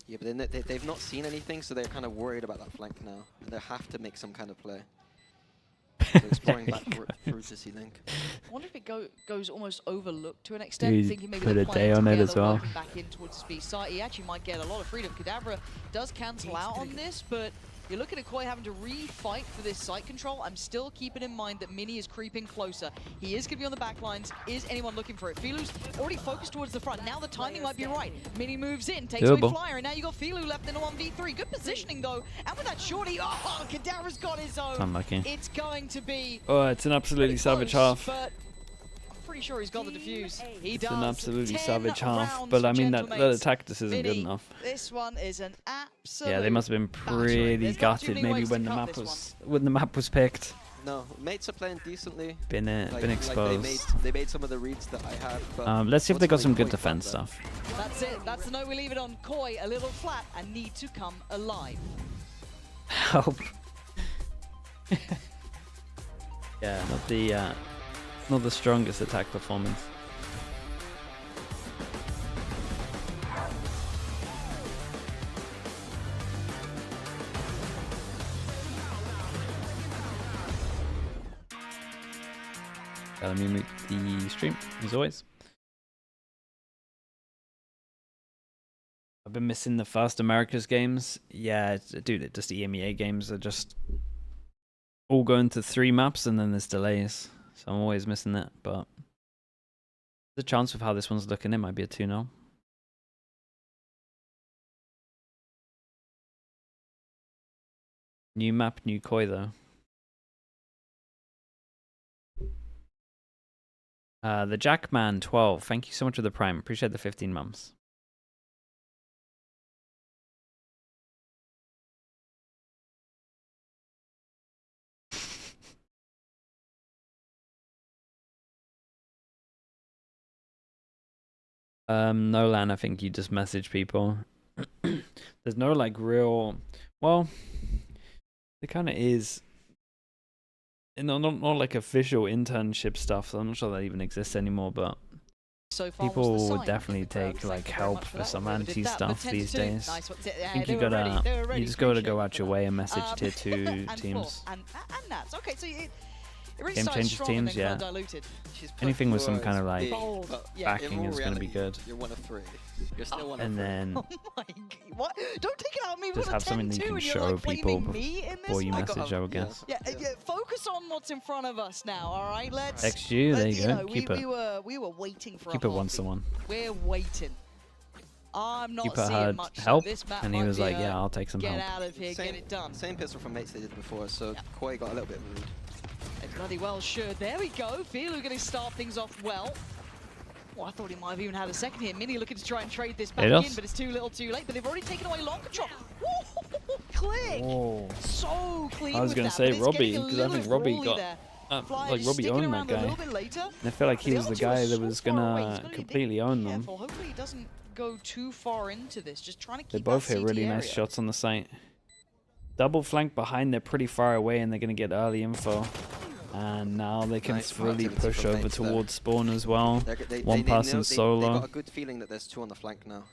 Yeah, but they've not seen anything, so they're kind of worried about that flank now. And they have to make some kind of play. So exploring back through to C-Link. I wonder if it goes almost overlooked to an extent. Dude, Thinking maybe put a day on it as well. Back in towards the B site, he actually might get a lot of freedom. Kadabra does cancel out on this, but you're looking at Koi having to re-fight for this site control. I'm still keeping in mind that Mini is creeping closer. He is going to be on the back lines. Is anyone looking for it? Filu's already focused towards the front. Now the timing might be right. Mini moves in, takes away Flyer, and now you got Filu left in a 1v3. Good positioning though. And with that shorty, oh, Kadabra's got his own. Unlucky. It's going to be... Oh, it's an absolutely savage half. But I'm pretty sure he's got the defuse. He does. It's an absolutely savage half. But I mean, that attack just isn't good enough. This one is an absolute... Yeah, they must have been pretty gutted maybe when the map was picked. No, mates are playing decently. Been exposed. They made some of the reads that I had. But let's see if they got some good defense stuff. That's it. That's the note we leave it on. Koi a little flat and need to come alive. Help. Yeah, not the strongest attack performance. Let me mute the stream, as always. I've been missing the first Americas games. Yeah, dude, just the EMEA games are just all going to 3 maps and then there's delays. So I'm always missing that, but there's a chance with how this one's looking, it might be a 2-0. New map, new Koi though. The Jackman 12, thank you so much for the prime. Appreciate the 15 months. Nolan, I think you just message people. There's no like real, well, there kind of is. not like official internship stuff. So I'm not sure that even exists anymore, but so far people would definitely take like help for some anti stuff these days. I think you just gotta go out your way and message tier 2 teams. And that's okay. So it really Game changes teams, yeah. Anything with some kind of like backing is gonna be good. You're 1 of 3. You're still 1 of 3. And then oh my God, what? Don't take it out on me. just have something that you can show people before you message, I would guess. Yeah, focus on what's in front of us now. All right, let's. XG, there you go. Keep it. We were waiting for. Keep it 1-1. We're waiting. I'm not Keeper seeing had much. help, This map and he might was be like, "Yeah, I'll take some help." Get out of here, get it done. Same pistol from mates they did before, so Koi got a little bit rude. Bloody well should. There we go. Feelu going to start things off well. Well, I thought he might have even had a second here. Mini looking to try and trade this back in, but it's too little too late. But they've already taken away long control. Woo! Click! Oh. So clean. I was going to say Robbie, because I think Robbie got... like Robbie owned that guy. And I feel like he was the guy that was going to completely own them. Hopefully he doesn't go too far into this. Just trying to keep They both hit really area. nice shots on the site. Double flank behind, they're pretty far away and they're going to get early info. And now they can really push over towards spawn as well. One person solo. They've got a good feeling that there's 2 on the flank now.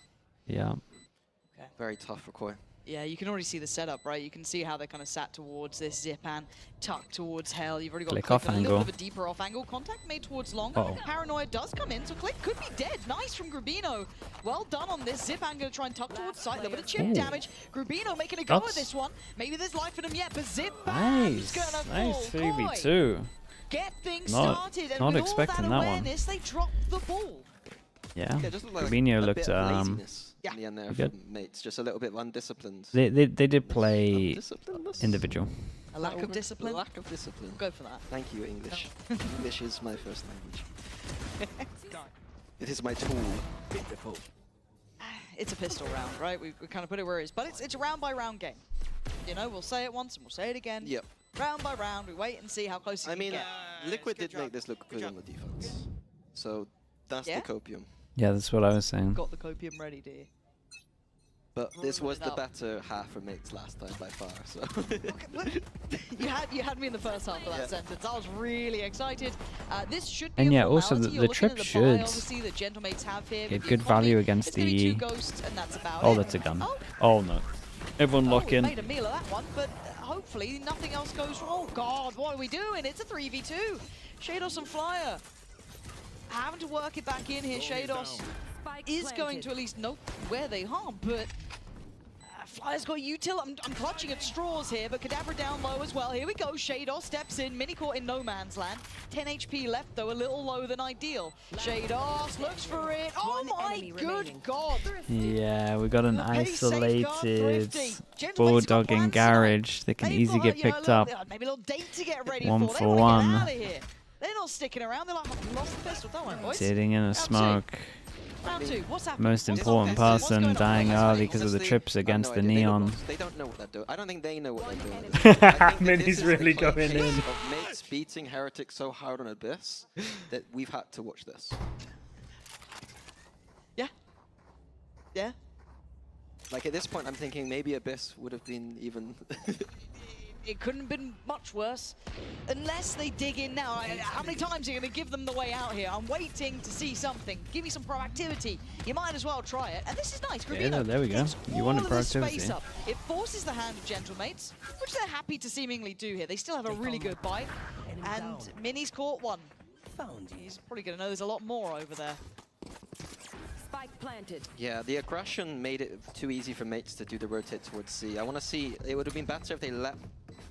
Yeah. Okay. Very tough for Koi. Yeah, you can already see the setup, right? You can see how they're kind of sat towards this Zipan, tucked towards Hell. You've already got Click Click off a angle. little bit of a deeper off angle. Contact made towards long. Paranoia does come in, so Click could be dead. Nice from Grubino. Well done on this. Zipan going to try and tuck towards site. A little bit of chip damage. Grubino making a go at this one. Maybe there's life in him yet, but Zipan's going to fall. Nice 3v2. Get things started, and not with expecting all that that one. awareness, they dropped the ball. Yeah, just looked like Rubinho a looked bit of laziness in the end there good. from mates, just a little bit undisciplined. They did play individual. A lack of discipline? Lack of discipline. Go for that. Thank you, English. English is my first language. It is my tool. It's a pistol round, right? We kind of put it where it is, but it's a round by round game. You know, we'll say it once and we'll say it again. Yep. Round by round, we wait and see how close you can get. Liquid did make this look good on the defense. So that's the copium. Yeah, that's what I was saying. Got the copium ready, dear. But this was the better half for mates last time by far. So you had me in the first half of that sentence. I was really excited. This should be And a yeah, also formality. the trip buy, should obviously, that Gentlemates have here get with good the value economy. against It's gonna be the. 2 ghosts, and that's about Oh, it. that's a gun. Oh no! Everyone lock We in. made a meal of that one, but hopefully nothing else goes wrong. Oh God, what are we doing? It's a 3v2. Shados and Flyer having to work it back in here. Shados is going to at least know where they are, but Flyer's got util. I'm clutching at straws here, but Kadabra down low as well. Here we go. Shados steps in. Mini caught in no man's land. 10 HP left, though, a little low than ideal. Shados looks for it. Oh my good God. Yeah, we got an isolated bulldog in garage that can easily get picked up. Maybe a little date to get ready 1 for. for 1. Out of here. They're not sticking around. They're like, oh, lost the pistol. Don't worry, boys. Sitting in a smoke. Round 2. What's happening? Most important person dying early because of the trips against the neon. They don't know what they're doing. I don't think they know what they're doing. Mini's really going in. Of mates beating Heretic so hard on Abyss that we've had to watch this. Yeah. Yeah. Like at this point, I'm thinking maybe Abyss would have been even. It couldn't have been much worse, unless they dig in now. How many times are you going to give them the way out here? I'm waiting to see something. Give me some proactivity. You might as well try it. And this is nice. Grubino, Yeah, there we go. You wanted space proactivity. up. It forces the hand of Gentlemates, which they're happy to seemingly do here. They still have a really good bite. And Mini's caught one. He's probably going to know there's a lot more over there. Spike planted. Yeah, the aggression made it too easy for mates to do the rotate towards C. I want to see, it would have been better if they let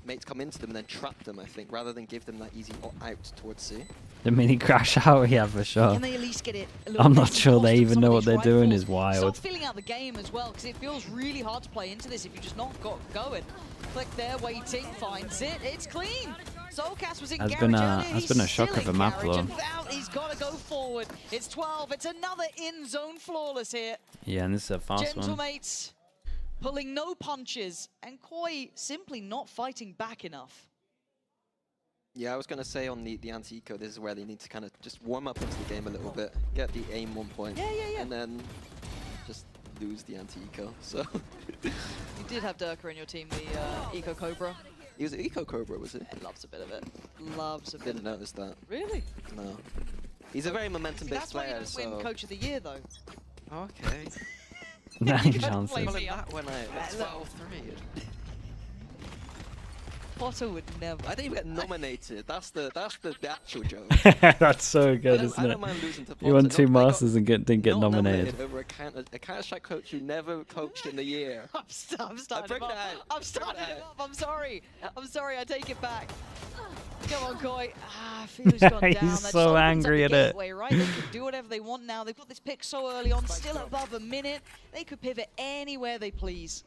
mates come into them and then trap them, I think, rather than give them that easy out towards C. The mini crash out, yeah, for sure. Can they at least get it a little I'm bit not sure they even know what they're rifle? doing is wild. Start feeling out the game as well, because it feels really hard to play into this if you just not got going. Click there, waiting, finds it, it's clean. Soulcast was in garage earlier, Has been a shock of a map though. He's got to go forward. It's 12, it's another in-zone flawless here. Yeah, and this is a fast one. Gentlemates pulling no punches, and Koi simply not fighting back enough. Yeah, I was going to say on the anti-eco, this is where they need to kind of just warm up into the game a little bit, get the aim 1 point, and then just lose the anti-eco. So you did have Durka in your team, the Eco Cobra. He was an Eco Cobra, was he? Yeah, loves a bit of it. Loves a bit. Didn't notice that. Really? No. He's a very momentum-based player, That's why you don't win Coach of the Year, though. Okay. 9 chances. Well, that when I 12-3. Potter would never. I didn't even get nominated. That's the actual joke. That's so good, isn't I it? don't mind losing to Potter. You won 2 No, I Masters and didn't get not nominated. over a Counter-Strike coach who never coached in the year. I'm starting him up. I'm starting him up. I'm sorry. I'm sorry. I take it back. Come on, Koi. Fever's gone down. He's That so just opens up angry the at it. gateway, right? They can do whatever they want now. They've got this pick so early on, still above a minute. They could pivot anywhere they please.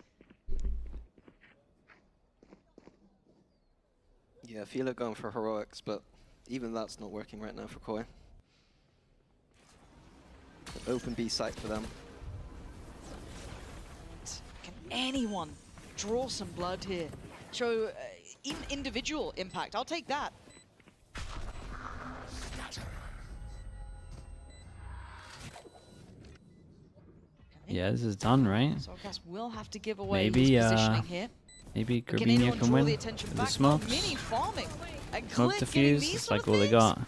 Yeah, I feel like going for heroics, but even that's not working right now for Koi. Open B site for them. Can anyone draw some blood here? Show even individual impact. I'll take that. Yeah, this is done, right? So I guess we'll have to give away Maybe, his positioning here. Maybe Can Gravina anyone can draw win the with attention the back? smokes. Mini farming. And Smoke Cliff getting defuse, these it's sort like of all they things. got.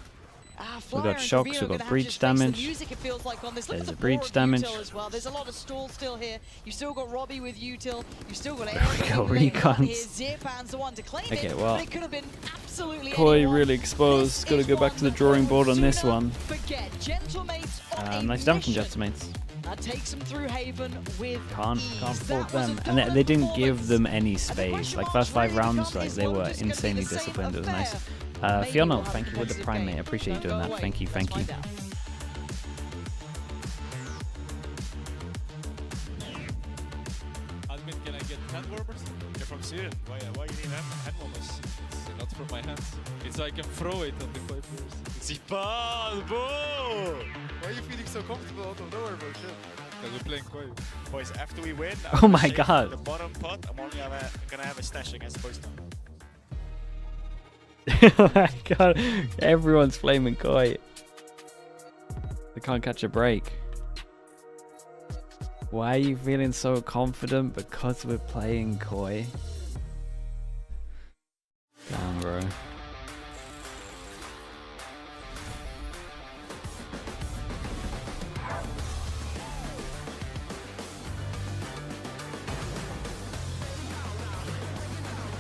Flyer We've got and shocks, Gravina we've are gonna got have breach to face the damage. music, it feels like, on this. Look There's at a the breach power of damage. Util as well. There's a lot of stall still here. You've still got Robbie with Util. You've still got We got everything recons. here. Zirpan's the one to claim Okay, it, well, but it could have been absolutely Koi anyone. really exposed. Got to go back to the drawing board on this one. Forget Gentlemates on a Nice damage from mission. Gentlemates. That takes them through Haven with Can't ease. fault That was them. a And they dominant didn't performance. give them any space. Like first 5 rounds, like they were insanely disciplined. It was nice. Fiona, thank you with the prime, mate. I appreciate you doing that. Thank you, thank you. Admin, can I get hand warmers? You're from Sweden. Why you need hand warmers? It's not from my hands. It's so I can throw it on the Koi players. C'est pas beau! Why are you feeling so comfortable out of nowhere, bro? Because we're playing Koi. Boys, after we win, Oh my god. the bottom pot, I'm only gonna have a stash against post now. Oh my god. Everyone's flaming Koi. They can't catch a break. Why are you feeling so confident? Because we're playing Koi. Damn, bro.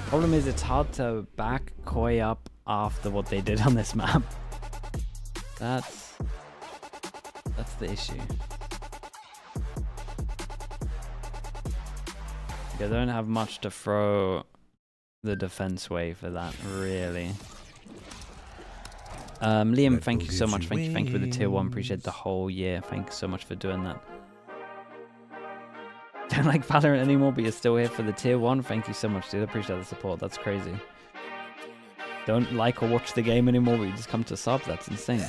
Problem is, it's hard to back Koi up after what they did on this map. That's the issue. They don't have much to throw the defense way for that, really. Liam, thank you so much. Thank you for the tier 1. Appreciate the whole year. Thank you so much for doing that. Don't like Valorant anymore, but you're still here for the tier 1. Thank you so much, dude. I appreciate the support. That's crazy. Don't like or watch the game anymore, but you just come to sub. That's insane.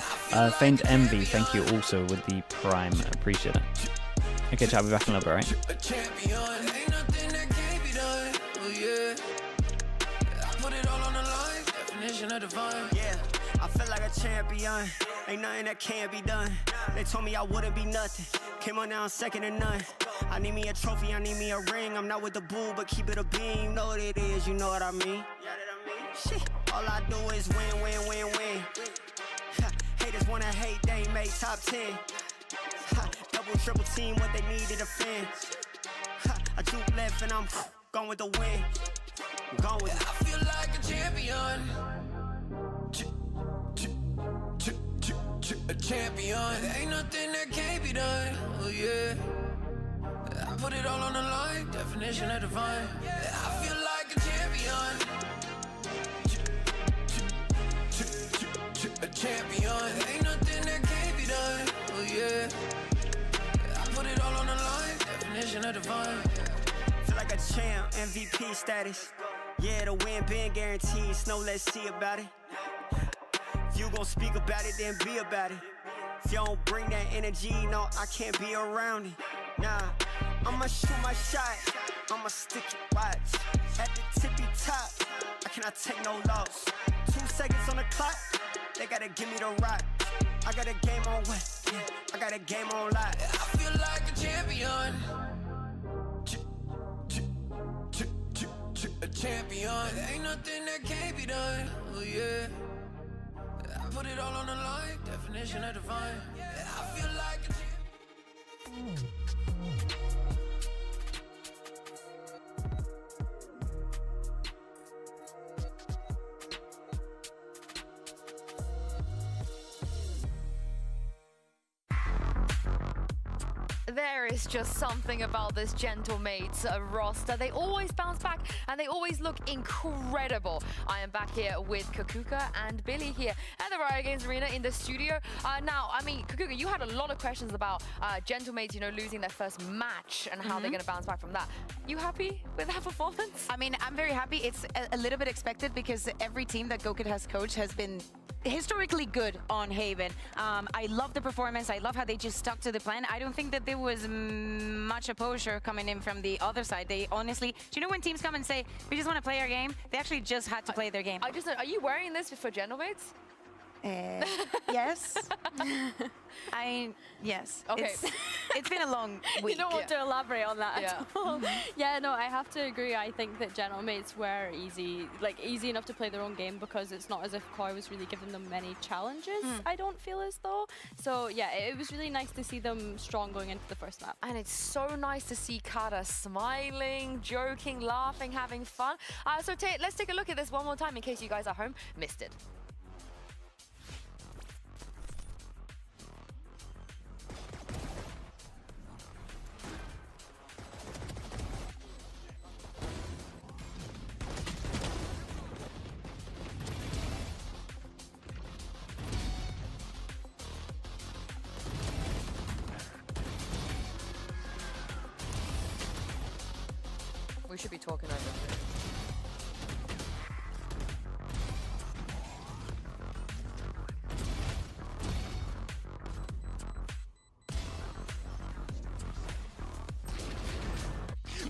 Faint Envy, thank you also with the prime. Appreciate it. Okay, chat, I'll be back in a little bit, right? Yeah, I feel like a champion. Ain't nothing that can't be done. They told me I wouldn't be nothing. Came on now, second to none. I need me a trophy, I need me a ring. I'm not with the bull, but keep it a beam. You know what it is, you know what I mean. Shit, all I do is win, win, win, win. Haters wanna hate, they ain't make top 10. Double, triple team, what they need to defend. I juke left and I'm gone with the win. I'm gone with it. I feel like a champion. A champion. Ain't nothing that can't be done. Oh yeah. I put it all on the line. Definition of divine. I feel like a champion. A champion. Ain't nothing that can't be done. Oh yeah. I put it all on the line. Definition of divine. Feel like a champ, MVP status. Yeah, the win been guaranteed. So let's see about it. If you gon' speak about it, then be about it. If you don't bring that energy, no, I can't be around it. Nah, I'ma shoot my shot. I'ma stick it, watch. At the tippy top, I cannot take no loss. 2 seconds on the clock, they gotta give me the rock. I got a game on what? Yeah, I got a game on lock. I feel like a champion. A champion, ain't nothing that can't be done. Oh yeah, I put it all on the line. Definition of divine. I feel like a champion. There is just something about this Gentlemates roster. They always bounce back and they always look incredible. I am back here with Kakuka and Billy here at the Riot Games Arena in the studio. Now, I mean, Kakuka, you had a lot of questions about Gentlemates, you know, losing their first match and how they're going to bounce back from that. You happy with that performance? I mean, I'm very happy. It's a little bit expected because every team that Gokid has coached has been historically good on Haven. I love the performance. I love how they just stuck to the plan. I don't think that there was much opposure coming in from the other side. They honestly, do you know when teams come and say, we just want to play our game? They actually just had to play their game. I just, are you wearing this for Gentlemates? Yes. Yes. Okay. It's been a long week. You don't want to elaborate on that at all. Yeah, no, I have to agree. I think that Gentlemates were easy enough to play their own game because it's not as if Koi was really giving them many challenges, I don't feel as though. So yeah, it was really nice to see them strong going into the first map. And it's so nice to see Kata smiling, joking, laughing, having fun. So let's take a look at this one more time in case you guys at home missed it. We should be talking over it.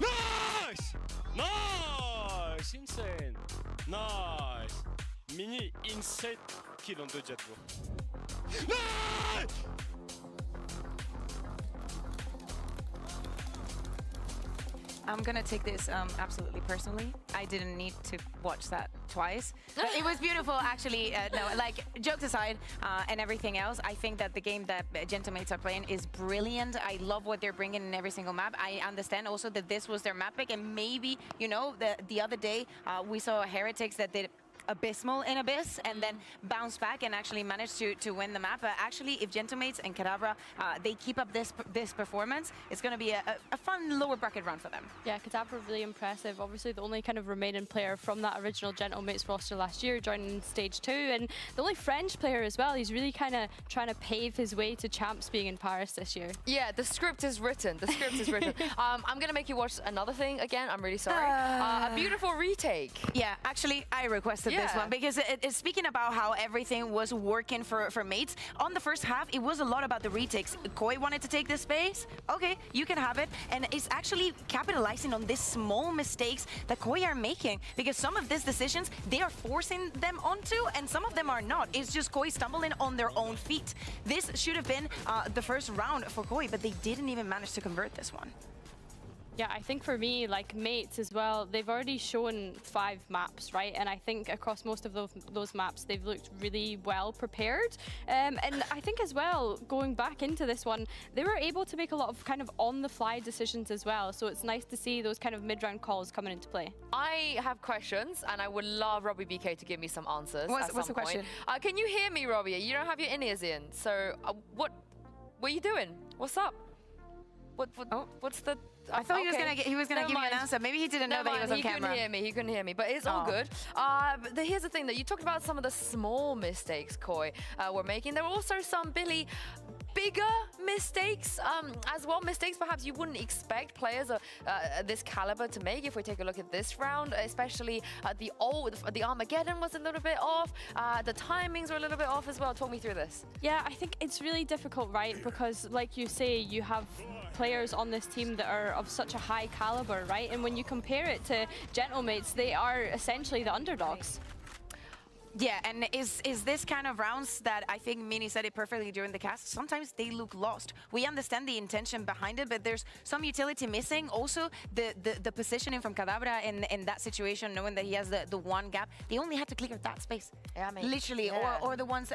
Nice! Nice! Insane! Nice! Mini insane kill on the jet, bro. Nice! I'm gonna take this absolutely personally. I didn't need to watch that twice. But it was beautiful, actually. No, like, jokes aside and everything else, I think that the game that Gentlemates are playing is brilliant. I love what they're bringing in every single map. I understand also that this was their map pick, and maybe, you know, the other day we saw Heretics that did abysmal in Abyss and then bounced back and actually managed to win the map. But actually, if Gentlemates and Kadabra, they keep up this performance, it's going to be a fun lower bracket run for them. Yeah, Kadabra really impressive. Obviously, the only kind of remaining player from that original Gentlemates roster last year, joining stage 2, and the only French player as well. He's really kind of trying to pave his way to champs being in Paris this year. Yeah, the script is written. The script is written. I'm going to make you watch another thing again. I'm really sorry. A beautiful retake. Yeah, actually, I requested this one because it's speaking about how everything was working for mates. On the first half, it was a lot about the retakes. Koi wanted to take the space. Okay, you can have it. And it's actually capitalizing on these small mistakes that Koi are making, because some of these decisions, they are forcing them onto, and some of them are not. It's just Koi stumbling on their own feet. This should have been the first round for Koi, but they didn't even manage to convert this one. Yeah, I think for me, like mates as well, they've already shown 5 maps, right? And I think across most of those maps, they've looked really well prepared. And I think as well, going back into this one, they were able to make a lot of kind of on-the-fly decisions as well. So it's nice to see those kind of mid-round calls coming into play. I have questions, and I would love Robbie BK to give me some answers. What's the question? Can you hear me, Robbie? You don't have your in-ears in. So what are you doing? What's up? What's the... I thought he was gonna give you an answer. Maybe he didn't know that he was on camera. He couldn't hear me, but it's all good. But here's the thing, that you talked about some of the small mistakes Koi were making. There were also some, Billy, bigger mistakes as well. Mistakes perhaps you wouldn't expect players of this caliber to make. If we take a look at this round, especially the Armageddon was a little bit off. The timings were a little bit off as well. Talk me through this. Yeah, I think it's really difficult, right? Because like you say, you have players on this team that are of such a high caliber, right? And when you compare it to Gentlemates, they are essentially the underdogs. Yeah, and is this kind of rounds that I think Mini said it perfectly during the cast, sometimes they look lost. We understand the intention behind it, but there's some utility missing. Also, the positioning from Kadabra in that situation, knowing that he has the one gap, they only had to clear that space. Yeah, I mean, literally, yeah. or the ones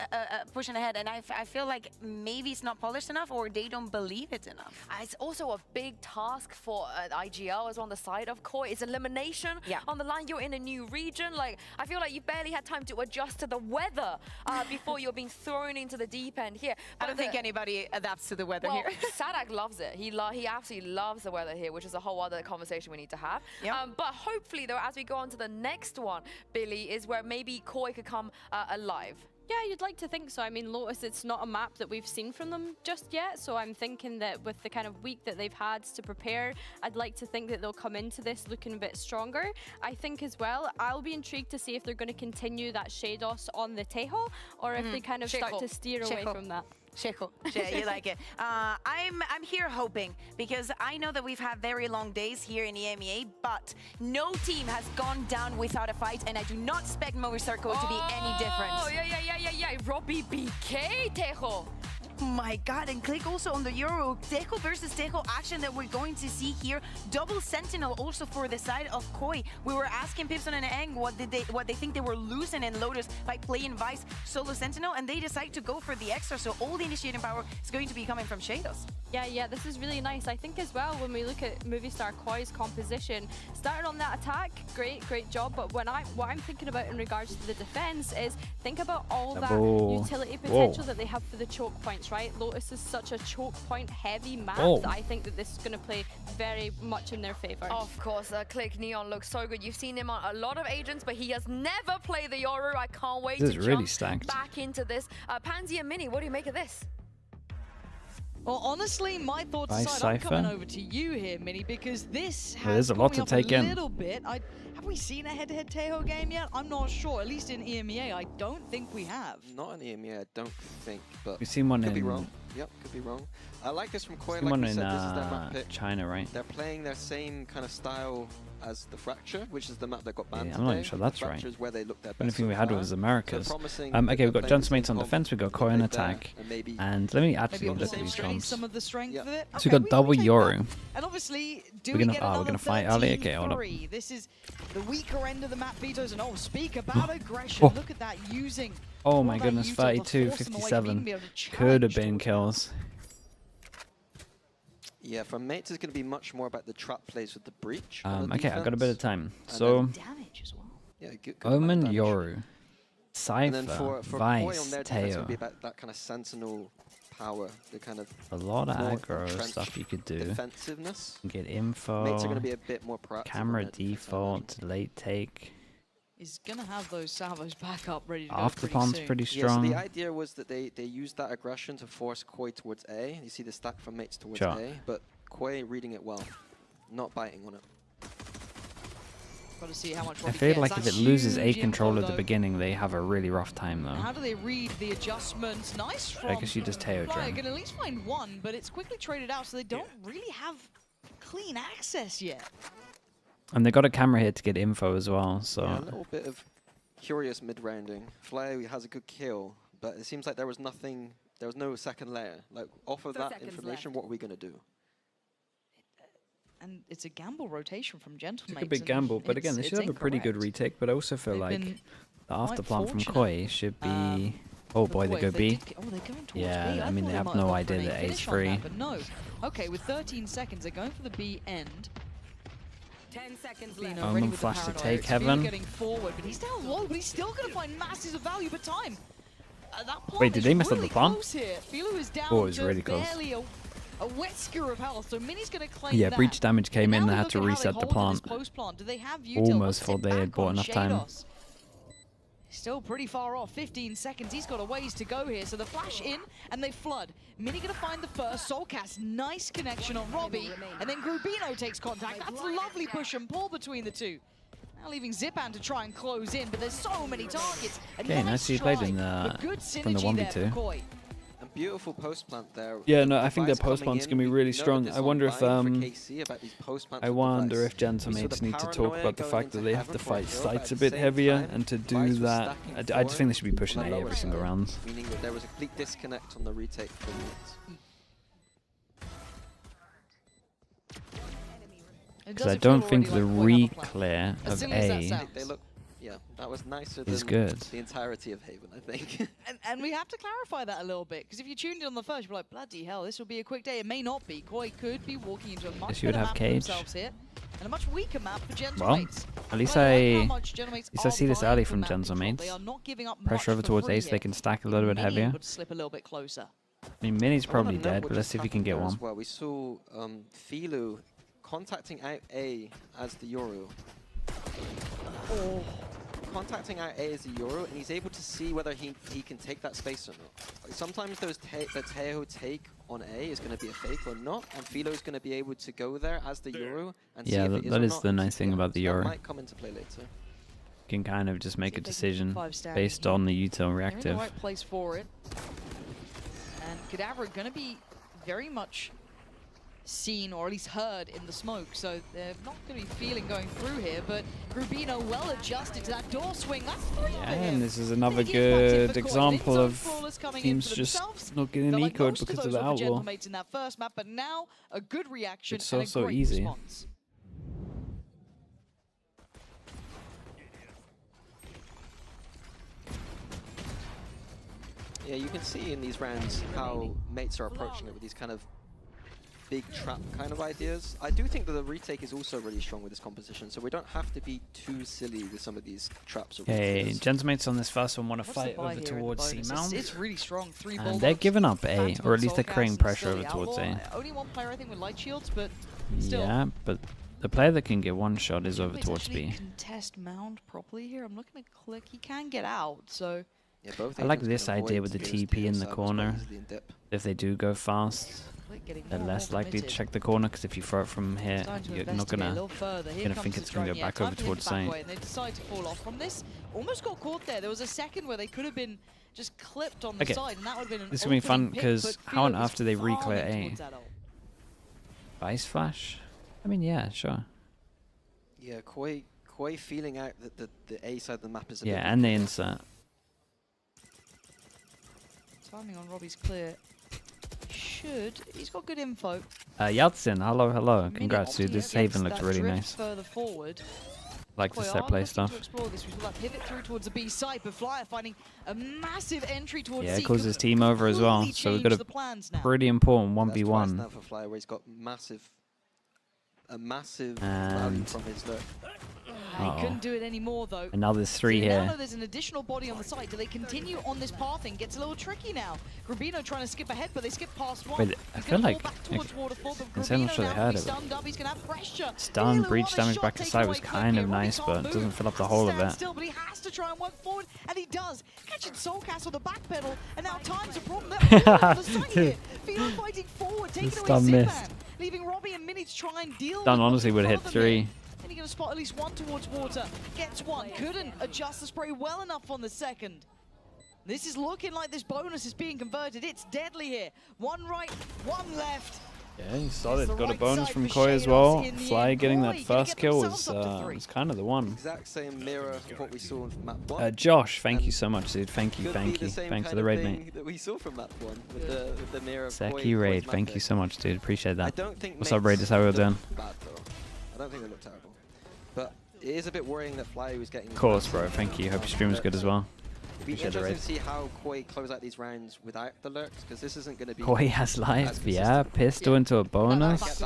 pushing ahead. And I feel like maybe it's not polished enough, or they don't believe it's enough. It's also a big task for IGL as on the side of Koi. It's elimination on the line. You're in a new region. Like, I feel like you barely had time to adjust to the weather before you're being thrown into the deep end here. But I don't think anybody adapts to the weather here. Sadak loves it. He absolutely loves the weather here, which is a whole other conversation we need to have. Yep. But hopefully, though, as we go on to the next one, Billy, is where maybe Koi could come alive. Yeah, you'd like to think so. I mean, Lotus, it's not a map that we've seen from them just yet, so I'm thinking that with the kind of week that they've had to prepare, I'd like to think that they'll come into this looking a bit stronger. I think as well, I'll be intrigued to see if they're going to continue that Shados on the Tejo, or if they kind of start to steer away from that. Sheiko. Yeah, you like it. I'm here hoping, because I know that we've had very long days here in EMEA, but no team has gone down without a fight, and I do not expect MOVISTARKOI to be any different. Oh, yeah. Robbie BK, Tejo. Oh my God, and click also on the Euro. Tejo versus Tejo action that we're going to see here. Double Sentinel also for the side of Koi. We were asking Pipson and Eng what they think they were losing in Lotus by playing Vice solo Sentinel, and they decide to go for the extra, so all the initiating power is going to be coming from Shados. Yeah, this is really nice. I think as well, when we look at MOVISTARKOI's composition, started on that attack, great job, but what I'm thinking about in regards to the defense is think about all that utility potential that they have for the choke points, right? Lotus is such a choke point heavy map that I think that this is going to play very much in their favor. Of course, Click Neon looks so good. You've seen him on a lot of agents, but he has never played the Yoru. I can't wait to really jump stacked. back into this. Pansy and Mini, what do you make of this? Well, honestly, my thoughts aside, I'm coming over to you here, Mini, because this has a lot to take in. A little bit. Have we seen a head-to-head Tejo game yet? I'm not sure. At least in EMEA, I don't think we have. Not in EMEA, I don't think, but we've seen one could in. Be wrong. Yep, could be wrong. I like this from Koi. Like one we said, in this is their map pick. China, right? They're playing their same kind of style as the Fracture, which is the map that got banned I'm not even sure that's right. Is where they look their The only best thing we had was Americas. So okay, we've got Gentleman's on defense, we've got Koi on attack, and let me actually look at these comps. Some of the strength of it. So we've got double Yoru. And obviously, we're gonna fight Ali. Okay, hold up. This is the weaker end of the map, Betos, and speak about aggression. Look at that using. Oh my goodness, 32, 57. Could have been kills. Yeah, from Mates is going to be much more about the trap plays with the breach. Okay, I've got a bit of time. So, damage as well. Yeah, good Omen, Yoru, Cypher, for Vice, Koi on their defense, it Teo. would be about that kind of sentinel power, the kind of A lot of more aggro entrenched stuff you could do. defensiveness. Get info, Mates are going to be a bit more proactive. camera default, late take. He's gonna have those salvos back up ready to go After pump's pretty strong. Yeah, so the idea was that they used that aggression to force Koi towards A. You see the stack from Mates towards A, but Koi reading it well, not biting on it. Got to see how much I feel like if it loses A control at the beginning, they have a really rough time though. How do they read the adjustments? Nice from I guess you just Teo Fly. drain. Can at least find one, but it's quickly traded out, so they don't really have clean access yet. And they got a camera here to get info as well, so. Yeah, a little bit of curious mid-rounding. Fly has a good kill, but it seems like there was nothing, there was no second layer. Like, off of that information, what are we going to do? And it's a gamble rotation from Gentleman. It's a big gamble, but again, they should have a pretty good retake, but I also feel like the afterplan from Koi should be... oh boy, they go B. Yeah, I mean, they have no idea that A's free. But no. Okay, with 13 seconds, they're going for the B end. 10 seconds left. Omen flash to take Heaven. Getting forward, but he's down low, but he's still going to find masses of value, but time. Wait, did they mess up the plan? Philo is down Oh, it was really close. barely a whisker of health, so Mini's going to claim Yeah, that. breach damage came in, they had to Look at how reset the they hold plant. this post-plant. Do they have util? Almost thought they had bought enough time. Shados. Still pretty far off, 15 seconds. He's got a ways to go here. So the flash in and they flood. Mini gonna find the first. Soulcast, nice connection on Robbie. And then Grubino takes contact. That's a lovely push and pull between the two. Now leaving Zipan to try and close in, but there's so many targets. Okay, nice you played in the, from the 1v2. beautiful post plant there. Yeah, no, I think their post plant's gonna be really strong. I wonder if Gentamates need to talk about the fact that they have to fight sites a bit heavier, and to do that, I just think they should be pushing A every single round. Meaning that there was a complete disconnect on the retake for Mates. Because I don't think the re-clear of A yeah, that was nicer is than good. The entirety of Haven, I think. and we have to clarify that a little bit, because if you tuned in on the first, you're like, bloody hell, this will be a quick day. It may not be. Koi could be walking into a much better map for themselves here, and a much weaker map for Gentamates. Well, at least I see this early from Gentamates. Pressure over towards Ace, they can stack a little bit heavier. Slip a little bit closer. I mean, Mini's probably dead, but let's see if we can get one. Well, we saw Philo contacting out A as the Euro. Contacting out A as the Euro, and he's able to see whether he can take that space or not. Like, sometimes the Teho take on A is going to be a fake or not, and Philo is going to be able to go there as the Euro and see if it is that or is not. the nice thing about the Euro. That might come into play later. You can kind of just make a decision based on the util reactive. They're in the right place for it. And Cadaver going to be very much seen, or at least heard, in the smoke, so they're not going to be feeling going through here, but Rubino well adjusted to that door swing. That's 3 for him. And this is another good example of teams just not getting ecoed because of the outlaw. In that first map, but now a good reaction. It's and so a great easy. Response. Yeah, you can see in these rounds how mates are approaching it with these kind of big trap kind of ideas. I do think that the retake is also really strong with this composition, so we don't have to be too silly with some of these traps. Okay, Gentamates on this first one want to fight over towards C Mount. It's really strong. 3 and they're giving up A, or at least they're creating pressure over towards A. Only one player, I think, with light shields, but still. Yeah, but the player that can get one shot is over towards B. Contest Mound properly here. I'm looking at Click. He can get out, so. Yeah, both I like this idea with the TP in the corner. If they do go fast, they're less likely to check the corner, because if you throw it from here, you're not gonna think it's gonna go back over towards side. They decide to fall off from this. Almost got caught there. There was a second where they could have been just clipped on the side, and that would have been an this is gonna be fun, because how on earth do they re re-clear A? Ice Flash? I mean, yeah, sure. Yeah, Koi feeling out that the A side of the map is a bit and they insert. Timing on Robbie's clear. He's got good info. Yeltsin, hello. Congrats, dude. This Haven looks really nice. Further forward. Like the set play stuff. To explore this. We saw that pivot through towards the B side, but Flyer finding a massive entry towards C. Yeah, it calls his team over as well, so we've got a pretty important 1v1. That's for Flyer, where he's got a massive value from his look. He couldn't do it anymore, though. And now there's 3 here. Now there's an additional body on the side. Do they continue on this pathing? Gets a little tricky now. Grabino trying to skip ahead, but they skip past one. Wait, I feel like I'm not sure they heard it. Stun, breach damage back to side was kind of nice, but it doesn't fill up the whole of it. Still, but he has to try and work forward, and he does. Catching Soulcast on the back pedal, and now time's a problem. Philo fighting forward, taking away Zipman, leaving Robbie and Mini to try and deal with Stun honestly would hit 3. Going to spot at least one towards water. Gets one. Couldn't adjust the spray well enough on the second. This is looking like this bonus is being converted. It's deadly here. 1 right, 1 left. Yeah, he's solid. Got a bonus from Koi as well. Fly getting that first kill was kind of the one. Exact same mirror of what we saw from map 1. Josh, thank you so much, dude. Thank you. Thanks for the raid, mate. That we saw from map 1 with the mirror of Seki raid, thank you so much, dude. Appreciate that. I don't think What's up, raid? That's how we're doing. Bad, though. I don't think they look terrible. But it is a bit worrying that Fly was getting... Of course, bro. Thank you. Hope your stream was good as well. It'd be interesting to see how Koi close out these rounds without the lurks, because this isn't going to be... Koi has life, yeah. Pistol into a bonus.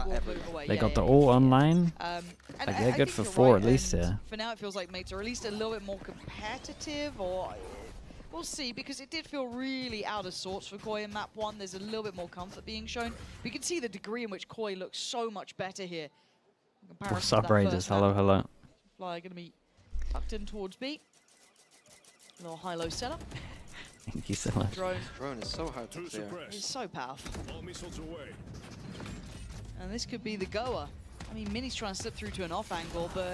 They got the all online. Like, they're good for 4 at least here. For now, it feels like mates are at least a little bit more competitive, or... We'll see, because it did feel really out of sorts for Koi in map 1. There's a little bit more comfort being shown. We can see the degree in which Koi looks so much better here. What's up, Raiders? Hello. Fly going to be tucked in towards B. A little high-low setup. Thank you so much. Drone is so hard to clear. It's so powerful. And this could be the goer. I mean, Mini's trying to slip through to an off angle, but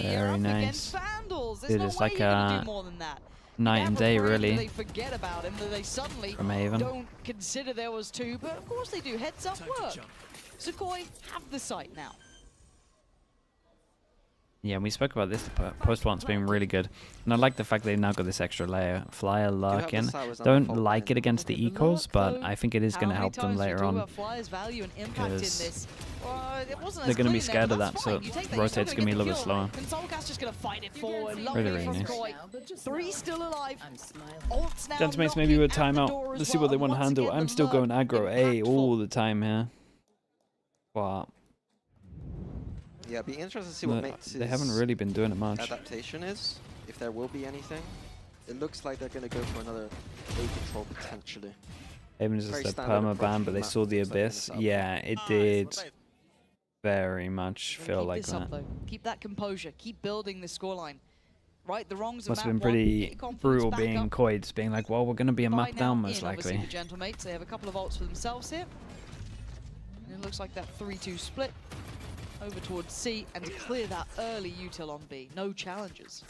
you're up against Vandals. There's no way you're going to do more than that. night and day, really. They forget about him, that they suddenly From Haven. don't consider there was two, but of course they do. Heads up work. So KOI have the site now. Yeah, we spoke about this. The post-mortem's been really good. And I like the fact they've now got this extra layer. Flyer lurking. Don't like it against the ecos, but I think it is going to help them later on. Because they're going to be scared of that, so rotate's going to be a little bit slower. Just going to fight it forward. Really, really nice. Three still alive. Ults now Gentlemen, maybe with timeout. Let's see what they want to handle. I'm still going aggro A all the time here. But yeah, it'd be interesting to see what makes they haven't really been doing it much. Adaptation is, if there will be anything. It looks like they're going to go for another A control potentially. Haven just said perma ban, but they saw the abyss. Yeah, it did very much feel like that. Keep that composure. Keep building the scoreline. Right, the wrongs. Must have been pretty brutal being KOI, just being like, well, we're going to be a map down most likely. The Gentlemates, they have a couple of ults for themselves here. And it looks like that 3-2 split over towards C, and to clear that early util on B. No challenges.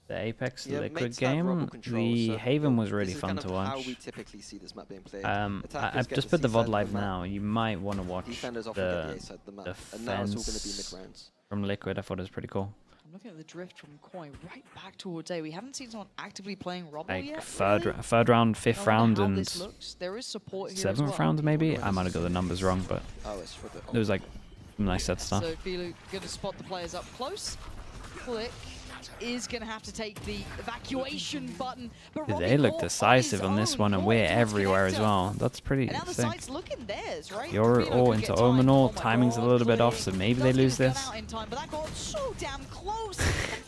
The APEKS, the Liquid game, the Haven was really fun to watch. How we typically see this map being played. I've just put the VOD live now. You might want to watch the defense from Liquid. I thought it was pretty cool. I'm looking at the drift from KOI right back towards A. We haven't seen someone actively playing Robo like yet. Third round, fifth round, and there is support here seventh round maybe. I might have got the numbers wrong, but there was like some nice set stuff. So Filu going to spot the players up close. Click is going to have to take the evacuation button. But they look decisive on this one, and we're everywhere as well. That's pretty and now the sick. site's looking theirs, right? You're all into Omenor. Timing's a little bit off, so maybe they lose this. But that got so damn close.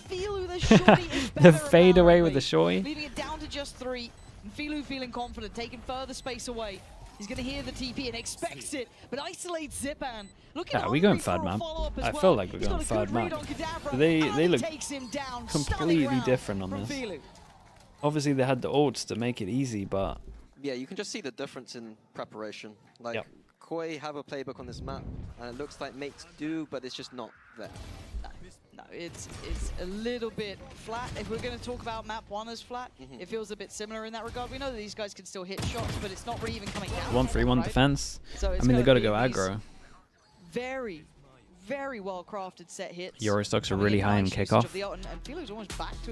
Filu, the shorty is The fade away with the shorty. Leaving it down to just 3. And Filu feeling confident, taking further space away. He's going to hear the TP and expects it, but isolates Zipan. Yeah, we going third map. I feel like we're going third map. They look completely different on this. Obviously, they had the ults to make it easy, but yeah, you can just see the difference in preparation. Like KOI have a playbook on this map, and it looks like mates do, but it's just not there. No, it's a little bit flat. If we're going to talk about map 1 as flat, it feels a bit similar in that regard. We know that these guys can still hit shots, but it's not really even coming down. 1-3-1 right? defense. So I mean, they got to go aggro. Very, very well crafted set hits. Euro stocks are really high in kickoff.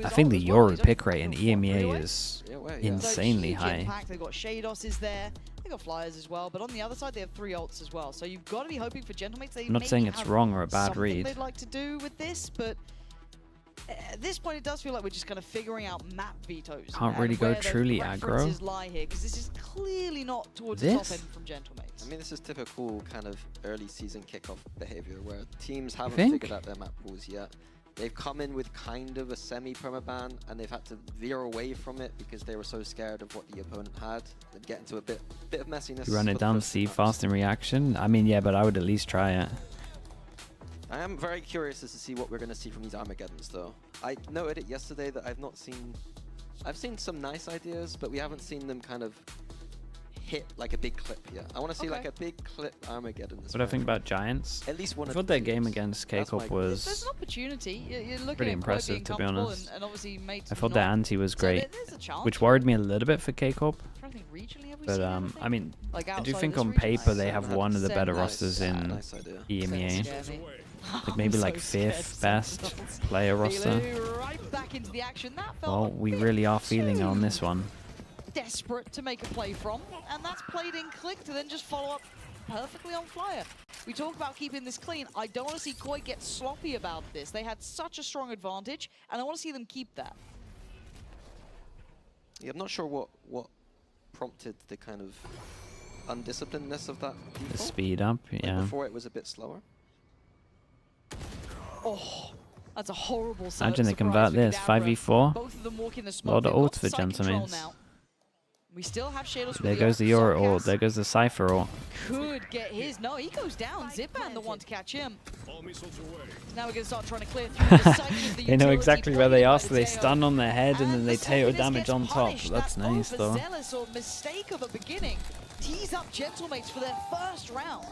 I think the Euro pick rate in EMEA is insanely high. They've got Shados is there. They got Flyers as well, but on the other side they have 3 ults as well. So you've got to be hoping for Gentlemates. I'm not saying it's wrong or a bad read. They'd like to do with this, but at this point it does feel like we're just kind of figuring out map vetoes. Can't really go truly aggro. Lie here, because this is clearly not towards the top end from Gentlemates. I mean, this is typical kind of early season kickoff behavior where teams haven't figured out their map pools yet. They've come in with kind of a semi-permaban, and they've had to veer away from it because they were so scared of what the opponent had. They'd get into a bit of messiness. You run it down, see fast in reaction. I mean, yeah, but I would at least try it. I am very curious as to see what we're going to see from these Armageddons, though. I noted it yesterday that I've seen some nice ideas, but we haven't seen them kind of hit like a big clip yet. I want to see like a big clip Armageddon. What do I think about Giants? At least one. I thought their game against KICKOFF was there's an opportunity. You're looking pretty at impressive, to be honest. And obviously I thought their anti was great, which worried me a little bit for KICKOFF. But I mean, I do think on paper they have one of the better rosters in EMEA. Like maybe like 5th best player roster. Well, we really are feeling it on this one. Desperate to make a play from, and that's played in Click to then just follow up perfectly on Flyer. We talk about keeping this clean. I don't want to see KOI get sloppy about this. They had such a strong advantage, and I want to see them keep that. Yeah, I'm not sure what prompted the kind of undisciplinedness of that default. The speed up, yeah. Like before it was a bit slower. Oh, that's a horrible Imagine they convert this 5v4. Both of them walking the A smoke. lot of ults for Gentlemates. We still have Shadows. There goes the Euro ult. There goes the Cypher ult. Could get his. No, he goes down. Zipan the one to catch him. Now we're going to start trying to clear through the psyche of the They know exactly where they are, so they stun on their head and then they take damage on top. That's nice, though. Overzealous or mistake of a beginning. Tease up Gentlemates for their first round.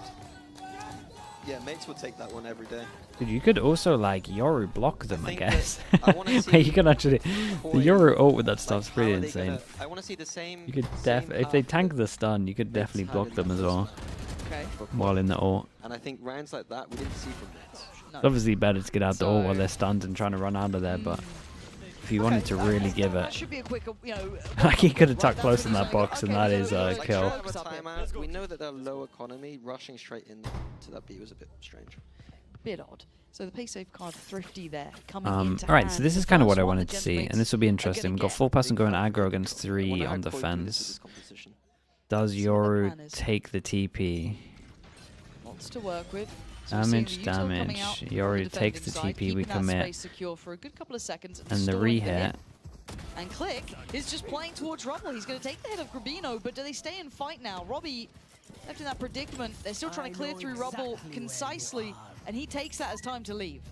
Yeah, mates will take that one every day. Dude, you could also like Yoru block them, I guess. I wanna see You can actually the Yoru ult with that stuff's pretty how are they insane. I want to see the same. You could same if they path tank that the stun, you could definitely had block in them the as first well. match Okay. While in the ult. And I think rounds like that we didn't see from mates. It's obviously better to get out the ult while they're stunned and trying to run out of there, but if you wanted to really give That it, should be a quick, you know. like he could have tucked close in that box, and that is a Like, kill. short of a timeout, we know that they're low economy. Rushing straight into that B was a bit strange. Bit odd. So the pace safe card Thrifty there coming into Alright, so hand. this is The kind of first what I one, wanted the to see, gentlemen and this will be are interesting. gonna We've got get 4 person going aggro against 3 on Koi defense. competition. Does See what the Yoru plan is. take the TP? Lots to work with. So we're seeing the util coming Damage. out from the Yoru takes the defending side, TP, we keeping that commit. space secure for a good couple of seconds And the storing hit. re-hit. And Click is just playing towards Rumble. He's going to take the hit of Grabino, but do they stay and fight now? Robbie left in that predicament. They're still trying to clear through Rumble concisely, and he takes that as time to leave.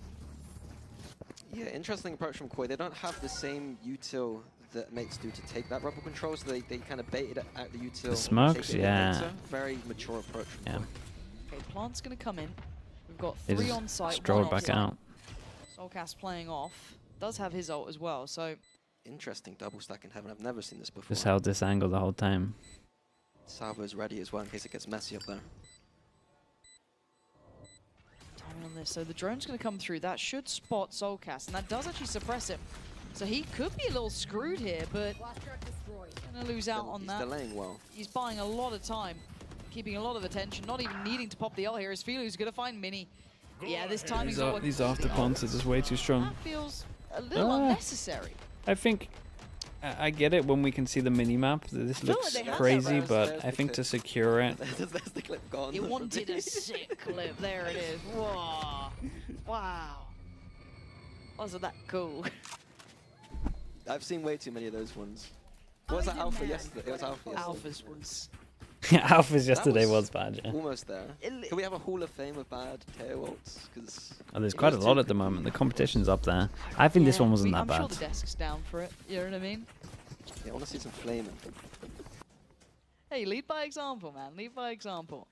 Yeah, interesting approach from Koi. They don't have the same util that mates do to take that rubble control, so they kind of baited out the util. The smokes, take it in yeah. later. Very mature approach from Yeah. Koi. Okay, Plant's going to come in. We've got They 3 just on site, strolled 1 back off out. Soulcast playing off. Does have his ult as well, so... Interesting double stack in heaven. I've never seen this before. Just held this angle the whole time. Salvo's ready as well in case it gets messy up there. Timing on this. So the drone's going to come through. That should spot Soulcast, and that does actually suppress him. So he could be a little screwed here, but going to lose out on that. He's delaying well. He's buying a lot of time, keeping a lot of attention, not even needing to pop the ult here. As Filu's going to find Mini. Yeah, this timing's not working. These after punts are just way too strong. That feels a little unnecessary. I think I get it when we can see the mini-map. This looks like they have crazy, that. but There's I the think to clip. secure it, There's the clip gone. It wanted a sick clip. There it is. Whoa. Wow. Wasn't that cool? I've seen way too many of those ones. What was that alpha yesterday? It was alpha yesterday. Alphas was... Alphas yesterday That was bad, yeah. Almost there. Can we have a Hall of Fame of bad KO ults? Because Oh, there's quite a lot at the moment. The competition's up there. I think this one wasn't that I'm bad. sure the desk's down for it. You know what I mean? Yeah, I want to see some flaming. Hey, lead by example, man. Lead by example.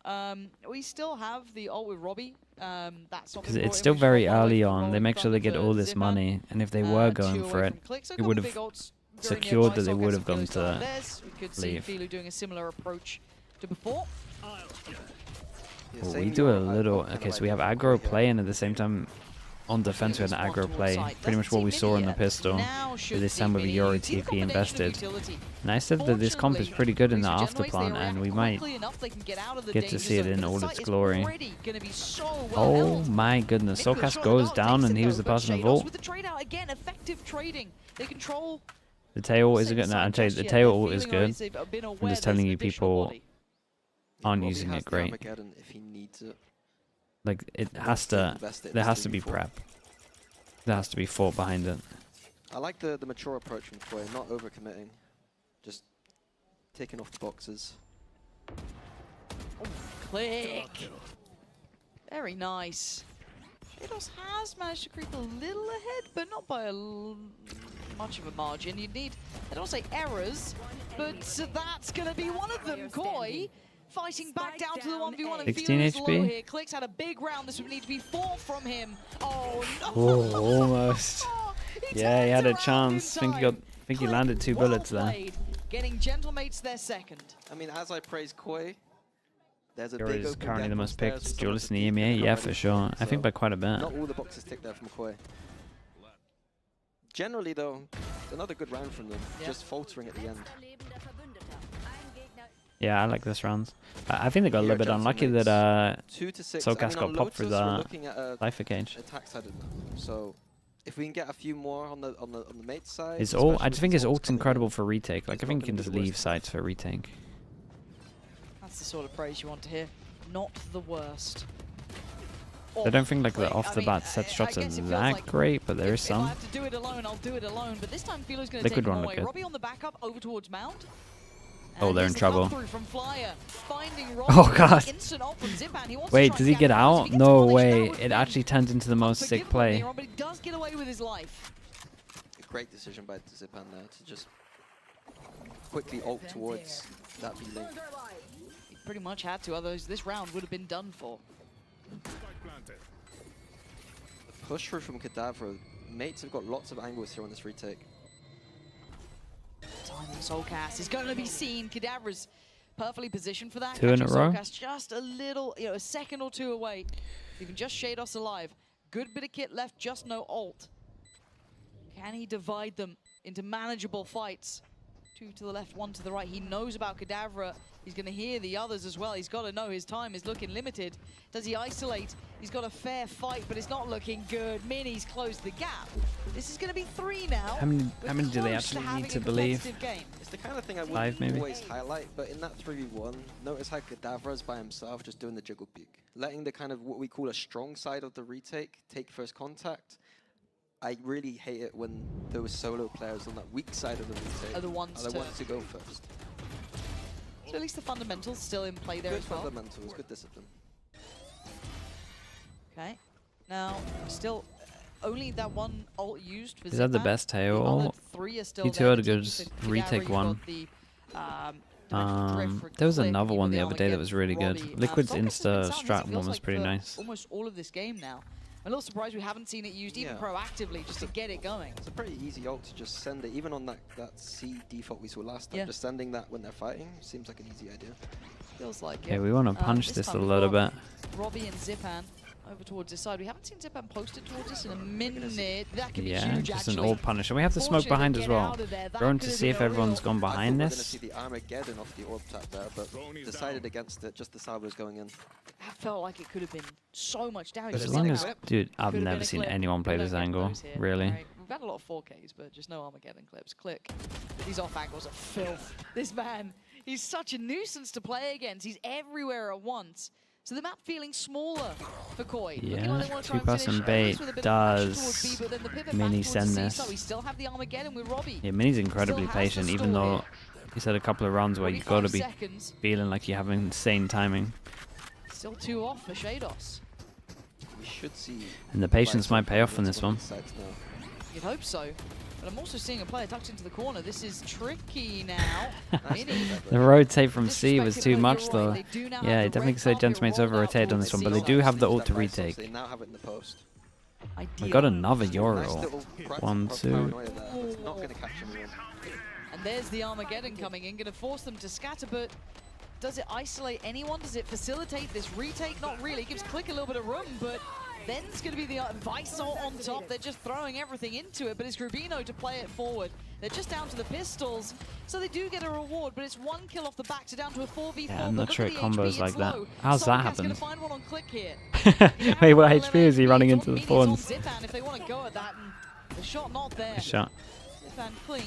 We still have the ult with Robbie. That's Because it's still very early on. They make sure they get all this money, and if they were going for it, it would have secured that they would have gone to We could see leave. Filu doing a similar approach to before. Well, we do a little... Okay, so we have aggro play, and at the same time, on defense, we had an aggro play. Pretty much what we saw in the pistol. But this time with a Yori TP invested. And I said that this comp is pretty good in the afterplan, and we might get to see it in all its glory. Oh my goodness, Soulcast goes down, and he was the person of ult. With the trade out again, effective trading. They control. The tail is good. No, I'm telling you, the tail ult is good. I'm I'm just telling you, people aren't using it great. Armageddon if he needs it. Like, it has to, invest it in there this has to be 3v4. prep. There has to be thought behind it. I like the mature approach from Koi, not overcommitting. Just taking off the boxes. Click. Very nice. Shados has managed to creep a little ahead, but not by much of a margin. You need, I don't want to say errors, but that's going to be one of them. Koi fighting back down to the 1v1 and 16 Filu's low HP. here. Click's had a big round. This would need to be 4 from him. Oh no! Oh, almost. Yeah, he had a chance. I think he landed 2 bullets there. Played. Getting Gentlemates their second. I mean, as I praise Koi, there's a Yori big is open currently gap the most upstairs picked for someone duelist to in the beat EMEA. and Yeah, come for ready. sure. I think So, by quite a bit. Not all the boxes ticked there from Koi. Generally, though, another good round from them. Yeah. Just faltering at the end. Yeah, I like this round. I think they got a little bit Here, unlucky Gentlemans. that 2 to 6. Soulcast got on popped through Lotus, we're the looking at a lifer cage. attack side of them. So if we can get a few more on the mate side. His ult, I especially just think with his ults ult's coming in, incredible for retake. Like, it's I not think you can gonna just be the leave worst. sites for retake. That's the sort of praise you want to hear. Not the worst. I don't think like the Click. off the I bat mean, set shots I are guess it feels that like great, but there is If I some. have to do it alone, I'll do it alone. But this time, Filu's going to take Liquid him one away. look good. Robbie on the backup over towards Mount. Oh, And they're here's in the trouble. come-through from Flyer, finding Oh, Robbie. God. Instant ult from Zipan. He wants to Wait, try does and he get capitalize. If out? he gets No punished, way. that would It be actually turns into the most sick unforgivable play. here, but he does get away with his life. A great decision by Zipan there to just quickly ult towards that B lane. He pretty much had to, otherwise this round would have been done for. Push through from Kadavra. Mates have got lots of angles here on this retake. Time on Soulcast is going to be seen. Kadavra's perfectly positioned for that. 2 in a row. Soulcast just a little, a second or two away. Even just Shados alive. Good bit of kit left, just no ult. Can he divide them into manageable fights? 2 to the left, 1 to the right. He knows about Kadavra. He's going to hear the others as well. He's got to know his time is looking limited. Does he isolate? He's got a fair fight, but it's not looking good. Mini's closed the gap. This is going to be 3 now. How many do they actually need to believe? It's the kind of thing I 5 wouldn't maybe? always highlight, but in that 3v1, notice how Kadavra's by himself just doing the jiggle peek. Letting the kind of what we call a strong side of the retake take first contact. I really hate it when those solo players on that weak side of the retake are the ones to go first. So at least the fundamentals still in play there Good as well. fundamentals, good discipline. Okay. Now, still only that one ult used for Is that the Zipan. best The tail? other 3 are still You two there. had a good Kadavra, retake you've one. got the, direct for There was Click, another you've one got the other day that was really Robbie. good. Liquid's Soulcast has been Insta sound, strat it one feels was like pretty for nice. Almost all of this game now. I'm a little surprised we haven't seen it used even proactively just to get it going. It's a pretty easy ult to just send it, even on that C default we saw last time. Yeah. Just sending that when they're fighting seems like an easy idea. Feels like Okay, it. we want to punch this a little bit. Robbie and Zipan over towards this side. We haven't seen Zipan posted towards us in a minute. That could be Yeah, huge, just actually. an ult punish. And we have the smoke Fortunately, behind to as get well. out of there, that Going could to have see been if a everyone's real- gone I thought behind we were this. going to see the Armageddon off the orb tap there, but decided against it. Just the Sabres going in. That felt like it could have been so much damage. As Just long like as, that. dude, I've Could have been never a seen clip. anyone play We don't this get angle, those here, really. right? We've had a lot of 4Ks, but just no Armageddon clips. Click. These off angles are filth. This man, he's such a nuisance to play against. He's everywhere at once. So the map feeling smaller for Koi. Yeah, 2-person bait does Mini send this. So we still have the Armageddon with Robbie. Yeah, Mini's incredibly Still has the patient, even stall though he's had a couple of rounds where you've got to 45 be seconds. feeling like you have insane timing. Still 2 off for Shados. We should see. And the patience might pay off on this one. You'd hope so. But I'm also seeing a player tucked into the corner. This is tricky now. Mini. The rotate from C was too much though. Yeah, I definitely say Gentleman's over-rotated on this one, but they do have the ult to retake. They now have it in the post. I got another Euro. 1, 2. Not going to catch anyone. And there's the Armageddon coming in, going to force them to scatter, but does it isolate anyone? Does it facilitate this retake? Not really. It gives Click a little bit of room, but then it's going to be the Visol on top. They're just throwing everything into it, but it's Grubino to play it forward. They're just down to the pistols, so they do get a reward, but it's 1 kill off the back to down to a 4v4. Yeah, I'm not But sure look it at the combos HP, like it's that. low. How's that Soulcast's happen? gonna find one on Click here. Wait, what HP is he running into the Mini's on thorns? Zipan if they want to go at that, and the shot not there. Good shot. Zipan clean.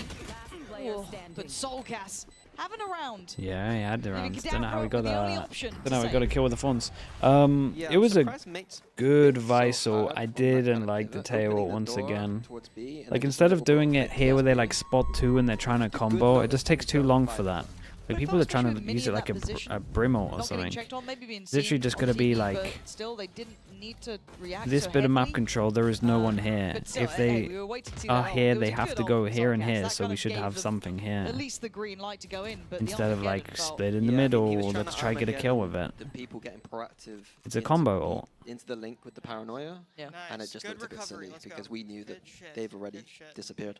Oh, but Soulcast having a round. Yeah, he had the Leaving rounds. Don't know how we Kadavra got with the only that. option Don't to know how we save. got a kill with the Fawns. Yeah, It was a surprised Mates good so Visol. hard I from that didn't kind of like the pivot, tail opening the once door again. towards B, and Like then instead of just a little doing bit it here where they like spot 2 and they're trying to combo, it just takes too long for that. Like people are trying to use it like a Brimble or Not getting something. checked on, maybe being It's literally seen just on going to be TV, like but still they didn't need to react this so bit of map heavily. control. There is no one here. But still, If hey, they we were waiting to see are that ult. here, It was they a have good to ult go from here and Soulcast. here, That so kind we of should gave have them something here. At least the green light to go in, but Instead of the like Armageddon felt- split in the Yeah, I middle, think he was trying let's to try get a kill with it. Armageddon the people getting proactive. It's a into combo the- ult. Into the link with the paranoia. Yeah. And it just looked a bit silly because we knew that they've already disappeared.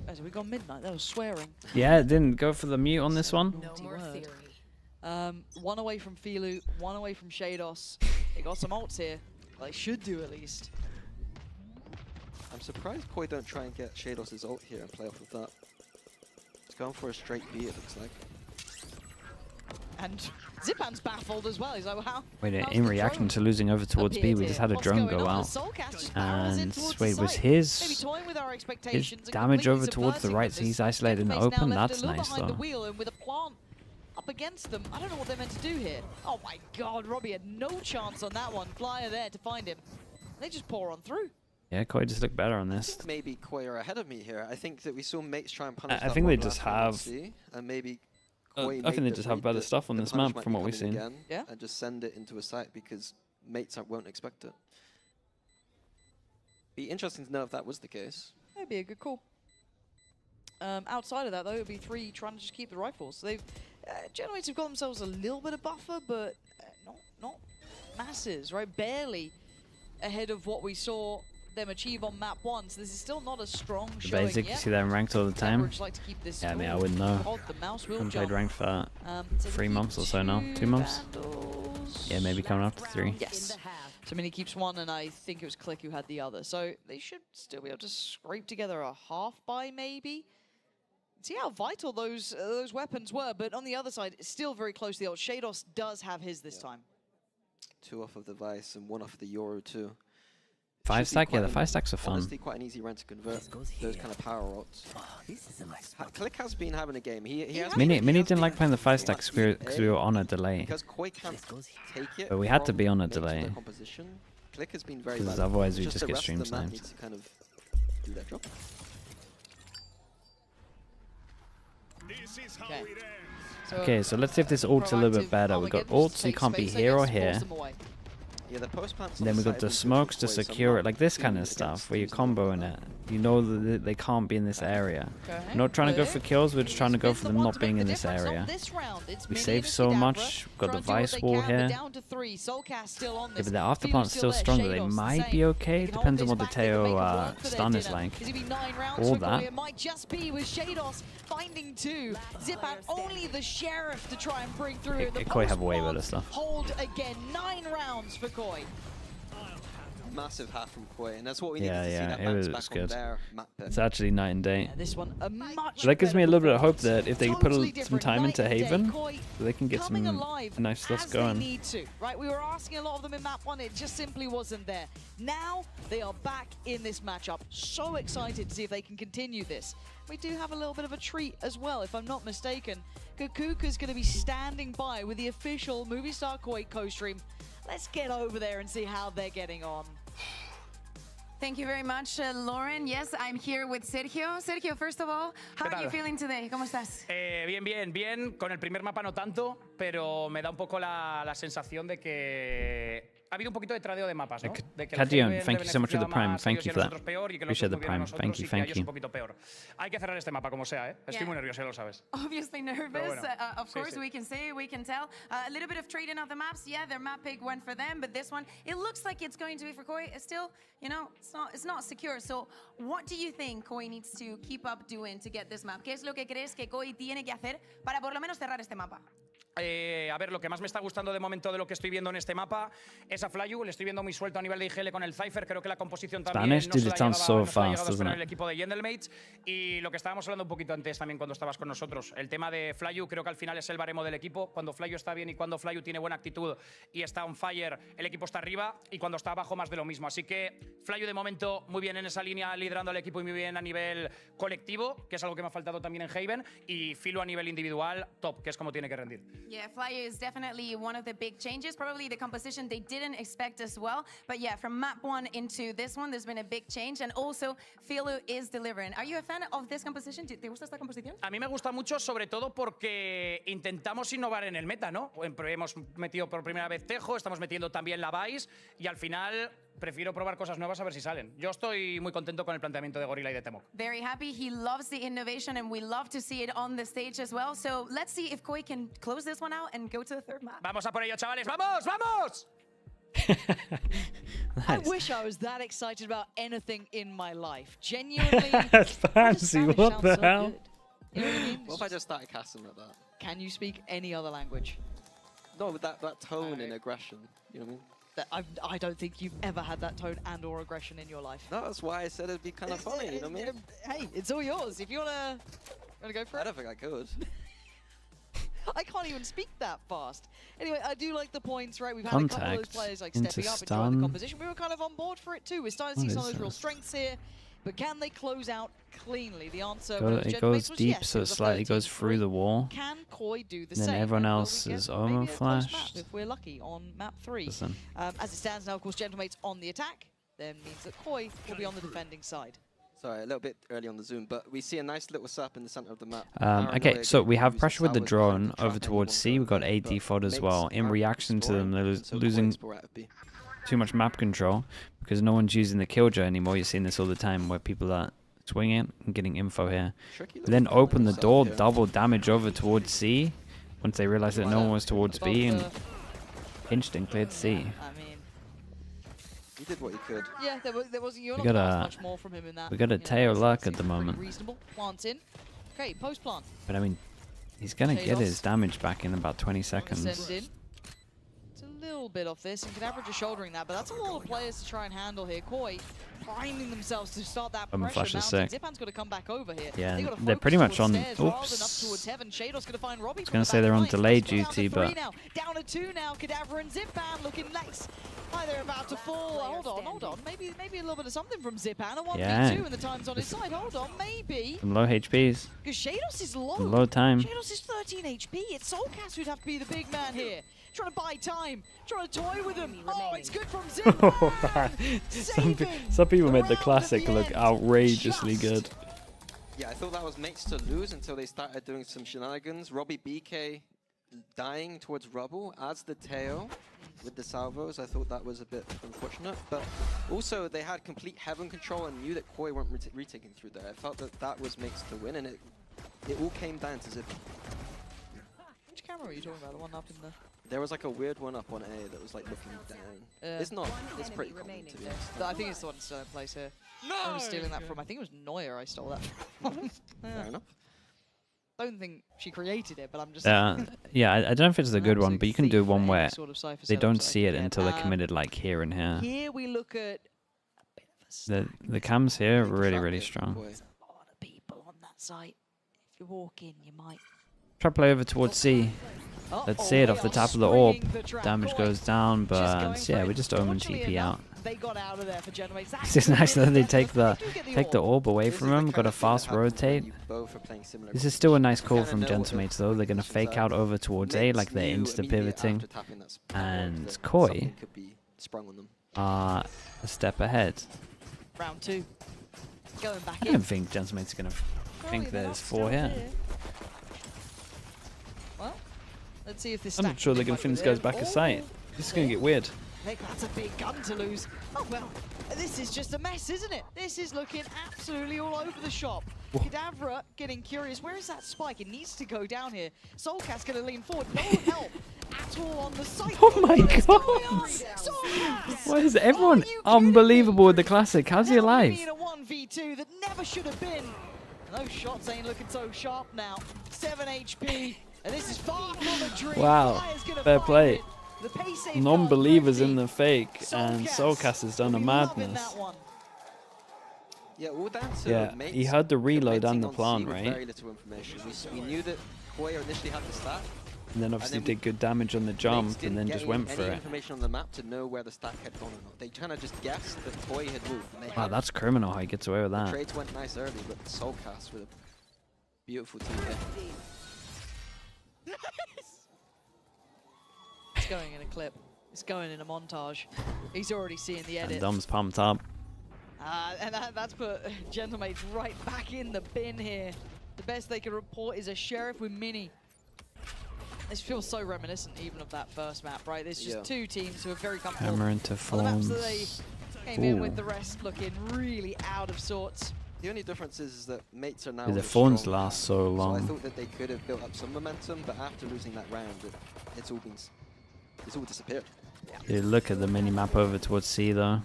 Oh, so we got midnight. That was swearing. Yeah, it didn't go for the mute on this one. Naughty word. One away from Filu, 1 away from Shados. They got some ults here. Well, they should do at least. I'm surprised Koi don't try and get Shados' ult here and play off of that. It's going for a straight B, it looks like. And Zipan's baffled as well. He's like, wow. Wait, in reaction to losing over towards B, we just had a drone go out. And wait, was his damage over towards the right, so he's isolated in the open? That's nice behind the though. wheel and with a plant up against them. I don't know what they're meant to do here. Oh my god, Robbie had no chance on that one. Flyer there to find him. They just pour on through. Yeah, Koi just looked better on this. Maybe Koi are ahead of me here. I think that we saw Mates try and punish I that think they one just last have. time on C, and maybe I Koi think made they the just have read better that stuff on the this punish map might from be what we've coming seen. again, Yeah. and just send it into a site because Mates won't expect it. Be interesting to know if that was the case. That'd be a good call. Outside of that, though, it would be 3 trying to just keep the rifles. So they've Generators have got themselves a little bit of buffer, but not masses, right? Barely ahead of what we saw them achieve on map 1. So this is still not a strong showing Basic, you yet. see that in ranked all the time. Like to keep this Yeah, I mean, I wouldn't know. I haven't played ranked for 3 months or so now. 2 months? Yeah, maybe coming up to 3. Yes. So Mini keeps one, and I think it was Click who had the other. So they should still be able to scrape together a half buy, maybe. See how vital those weapons were, but on the other side, it's still very close to the ult. Shados does have his this time. 2 off of the Vice and 1 off of the Euro too. 5 stack, yeah, the 5 stacks are fun. Honestly, quite an easy run to convert those kind of power ults. Click has been having a game. He has Mini didn't like playing the 5 stacks because we were on a delay. Because Koi can't take it. But we had to be on a delay. Click has been very Because bad. otherwise we Just just the get rest stream of the map sniped. needs to kind of do their job. Okay, so let's see if this ult's a little bit better. We got ult, so you can't be here or here. Yeah, the post plants And then we got the smokes to secure it, like this kind of stuff, where you're comboing it. You know that they can't be in this area. We're not trying to go for kills, we're just trying to go for them not being in this area. We saved so much. We've got the Vice wall here. Yeah, but the afterplant's still stronger. They might be okay. Depends on what the Teo stun is like. All that. It might just be with Shados finding 2. Zip out only the Sheriff to try and bring through. The Koi have way better stuff. hold again. 9 rounds for Koi. Massive half from Koi, and that's what we needed Yeah, to see. yeah, That it bounce was back on good. their map pick. It's actually night and day. This one a much So that gives me a little bit of hope that if they put totally some time into different night and Haven, day. Koi they can get some nice stuff as they going. need to, right? We were asking a lot of them in map 1, it just simply wasn't there. Now they are back in this matchup. So excited to see if they can continue this. We do have a little bit of a treat as well, if I'm not mistaken. Kakuka's going to be standing by with the official MOVISTARKOI co-stream. Let's get over there and see how they're getting on. Thank you very much, Lauren. Yes, I'm here with Sergio. Sergio, first of all, how are you feeling today? ¿Cómo estás? Bien. Con el primer mapa no tanto, pero me da un poco la sensación de que ha habido un poquito de tradeo de mapas, ¿no? De que Kadion, thank you so much for the Prime. Thank you for that. Appreciate the Prime. Thank you, thank you. Un poquito peor. Hay que cerrar este mapa como sea, ¿eh? Estoy muy nervioso, ya lo sabes. Obviously nervous. Bueno, of course, we can say, we can tell. A little bit of trading of the maps. Yeah, their map pick went for them, but this one, it looks like it's going to be for Koi. It's still, you know, it's not secure. So what do you think Koi needs to keep up doing to get this map? ¿Qué es lo que crees que Koi tiene que hacer para por lo menos cerrar este mapa? A ver, lo que más me está gustando de momento de lo que estoy viendo en este mapa es a Flyu. Le estoy viendo muy suelto a nivel de IGL con el Cypher. Creo que la composición también Spanish, dude, it sounds so fast, doesn't con el it? equipo de Yendelmates. Y lo que estábamos hablando un poquito antes también cuando estabas con nosotros. El tema de Flyu creo que al final es el baremo del equipo. Cuando Flyu está bien y cuando Flyu tiene buena actitud y está on fire, el equipo está arriba. Y cuando está abajo, más de lo mismo. Así que Flyu de momento muy bien en esa línea, liderando al equipo y muy bien a nivel colectivo, que es algo que me ha faltado también en Haven. Y Filo a nivel individual, top, que es como tiene que rendir. Yeah, Flyu is definitely one of the big changes. Probably the composition they didn't expect as well. But yeah, from map 1 into this one, there's been a big change. And also, Philo is delivering. Are you a fan of this composition? ¿Te gusta esta composición? A mí me gusta mucho, sobre todo porque intentamos innovar en el meta, ¿no? Hemos metido por primera vez Tejo, estamos metiendo también la Vice y al final prefiero probar cosas nuevas a ver si salen. Yo estoy muy contento con el planteamiento de Gorilla y de Temok. Very happy. He loves the innovation and we love to see it on the stage as well. So let's see if Koi can close this one out and go to the third map. Vamos a por ello, chavales. ¡Vamos, vamos! I wish I was that excited about anything in my life. Genuinely. That's fancy. What the hell? Good. You know what I mean? What if I just started casting like that? Can you speak any other language? No, with that tone and aggression. You know what I mean? I don't think you've ever had that tone and or aggression in your life. No, that's why I said it'd be kind of funny, you know what I mean? Hey, it's all yours. If you wanna go for it. I don't think I could. I can't even speak that fast. Anyway, I do like the points, right? We've had a couple of those players like stepping up and joining the composition. We were kind of on board for it too. We're starting to see some of those real strengths here. But can they close out cleanly? The answer It goes deep, so it slightly goes through the wall. Can Koi do the And then same? everyone else is Omen flashed. If we're lucky on map 3. Listen. As it stands now, of course, Gentlemate's on the attack. Then means that Koi will be on the defending side. Sorry, a little bit early on the zoom, but we see a nice little setup in the center of the map. Okay, so we have pressure with the drone over towards C. We've got AD FOD as well. In reaction to them, they're losing too much map control because no one's using the Killjoy anymore. You're seeing this all the time where people are swinging and getting info here. Then open the door, double damage over towards C once they realize that no one was towards B. And pinched and cleared C. I mean, he did what he could. Yeah, there wasn't We got much more from him in that. We got a tail luck at the moment. Reasonable. Plant in. Okay, post plant. But I mean, he's gonna get his damage back in about 20 seconds. Send in. It's a little bit off this, and Kadabra just shouldering that, but that's a lot of players to try and handle here. Koi priming themselves to start that pressure. Zipan's got to come back over here. Yeah, they're pretty much on. Oops. I was gonna say they're on delay duty, but down to 2 now. Kadabra and Zipan looking nice. Hi, they're about to fall. Hold on. Maybe a little bit of something from Zipan. A 1v2 and the time's on his side. Hold on, maybe. Some low HPs. Because Shados is low. Low time. Shados is 13 HP. It's Soulcast who'd have to be the big man here. Trying to buy time. Trying to toy with him. Oh, it's good from Zipan. Some people made the classic look outrageously good. Yeah, I thought that was mates to lose until they started doing some shenanigans. Robbie BK dying towards rubble as the tail with the salvos. I thought that was a bit unfortunate, but also they had complete heaven control and knew that Koi weren't retaking through there. I felt that that was mates to win, and it all came down to Zip. Which camera are you talking about? The one up in the... There was like a weird one up on A that was like looking down. It's not. It's pretty common, to be honest. I think it's the one still in place here. No! I was stealing that from. I think it was Neuer I stole that from. Fair enough. Don't think she created it, but I'm just... yeah, I don't know if it's the good one, but you can do one where they don't see it until they're committed like here and here. Here we look at a bit of a... The cams here are really strong. There's a lot of people on that site. If you walk in, you might... Try to play over towards C. Let's see it off the top of the orb. Damage goes down, but yeah, we just omen TP out. They got out of there for Genomates. It's just nice that they take the orb away from him. Got a fast rotate. This is still a nice call from Gentlemates though. They're gonna fake out over towards A like they're insta pivoting, and Koi are a step ahead. Round 2. Going back in. I don't think Gentlemates are gonna think there's 4 here. Well, let's see if this. I'm not sure they're gonna finish guys back a sight. This is gonna get weird. That's a big gun to lose. Oh, well, this is just a mess, isn't it? This is looking absolutely all over the shop. Kadabra getting curious. Where is that spike? It needs to go down here. Soulcast going to lean forward. No help at all on the site. Oh my god! Why is everyone unbelievable with the classic? How's he alive? A 1v2 that never should have been. Those shots ain't looking so sharp now. 7 HP. And this is far from a dream. Wow. Fair play. Non-believers in the fake, and Soulcast has done a madness. Yeah, all down to yeah, he had the reload and the plant, right? Very little information. We knew that Koi initially had the stack. And then obviously did good damage on the jump, and then just went for it. Information on the map to know where the stack had gone or not. They kind of just guessed that Koi had moved. Wow, that's criminal how he gets away with that. The trades went nice early, but Soulcast with a beautiful team hit. It's going in a clip. It's going in a montage. He's already seeing the edit. And Dom's pumped up. And that's put Gentlemates right back in the bin here. The best they can report is a Sheriff with Mini. This feels so reminiscent even of that first map, right? There's just two teams who are very comfortable. AMER into on the maps that Fawns. they came in with, the rest looking really out of sorts. The only difference is that mates are now. The Fawns last so long. So I thought that they could have built up some momentum, but after losing that round, it's all disappeared. Yeah, look at the mini map over towards C though.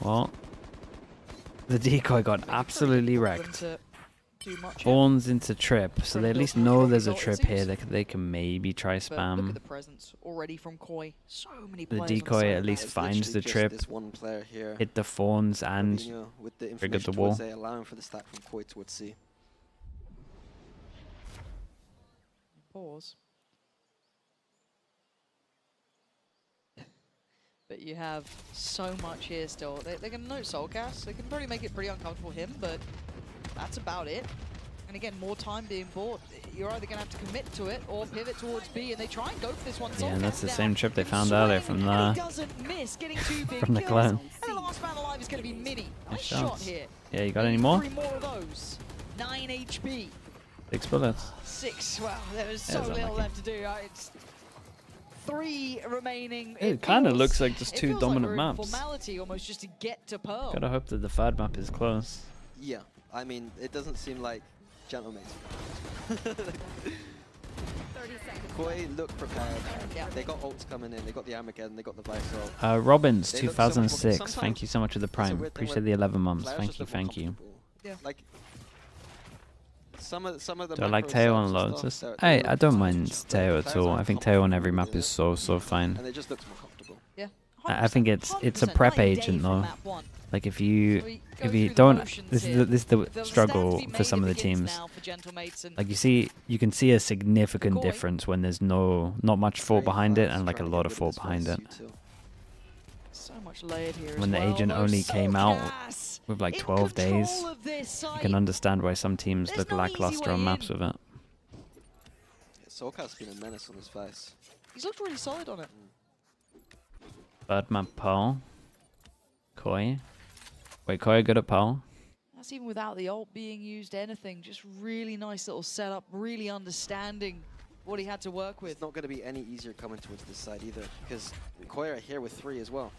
Well, the decoy got absolutely wrecked. Fawns into trip, so they at least know there's a trip here. They can maybe try spam. Look at the presence already from Koi. So many the players decoy at least finds the trip, hit the Fawns, and triggered the wall. Allowing for the stack from Koi towards C. Pause. But you have so much here still. They can note Soulcast. They can probably make it pretty uncomfortable for him, but that's about it. And again, more time being bought. You're either going to have to commit to it or pivot towards B, and they try and go for this one. Yeah, and that's the same trip they found earlier from the from the clone. And the last man alive is going to be Mini. Nice shot here. Yeah, you got any more? 3 more of those. 9 HP. 6 bullets. 6. Wow, there is so little left to do. It's 3 remaining. It kind of looks like just 2 dominant maps. Formality almost just to get to Pearl. Gotta hope that the third map is close. Yeah, I mean, it doesn't seem like Gentlemates. Koi look prepared. They got ults coming in. They got the Armageddon. They got the Vice. Robbins 2006. Thank you so much for the Prime. Appreciate the 11 months. Thank you. Yeah. Like some of the. Do I like Teo on Lotus? I don't mind Teo at all. I think Teo on every map is so fine. And it just looks more comfortable. Yeah. I think it's a prep agent though. Like if you don't, this is the struggle for some of the teams. Like you can see a significant difference when there's not much thought behind it and like a lot of thought behind it. So much layered here. When the agent only came out with like 12 days, you can understand why some teams look lackluster on maps with it. Soulcast's been a menace on this Vice. He's looked really solid on it. Bird map Pearl. Koi. Wait, Koi good at Pearl? That's even without the ult being used, anything. Just really nice little setup, really understanding what he had to work with. It's not going to be any easier coming towards this side either, because Koi are here with 3 as well.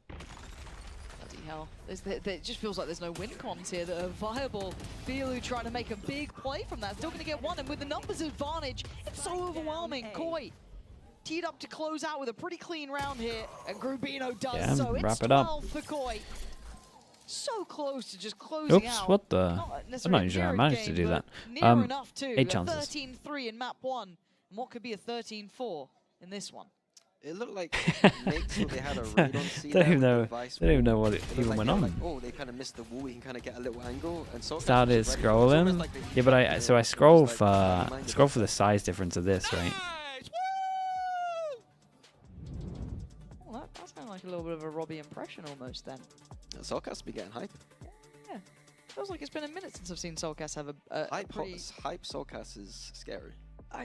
Bloody hell. It just feels like there's no win cons here that are viable. Filu trying to make a big play from that. Still going to get one, and with the numbers advantage, it's so overwhelming. Koi teed up to close out with a pretty clean round here, and Grubino does so. It's 12 for Koi. So close to just closing out. Oops, what the? I'm not sure I managed to do that. Near enough too. 8 chances. 13-3 in map 1. And what could be a 13-4 in this one? It looked like Mates they had a read on C. Don't even know what it even went on. Like, oh, they kind of missed the wall. You can kind of get a little angle. And so started scrolling. Like yeah, but I scroll for the size difference of this, right? Well, that's kind of like a little bit of a Robbie impression almost then. Soulcast be getting hype. Yeah. Feels like it's been a minute since I've seen Soulcast have a hype Soulcast is scary.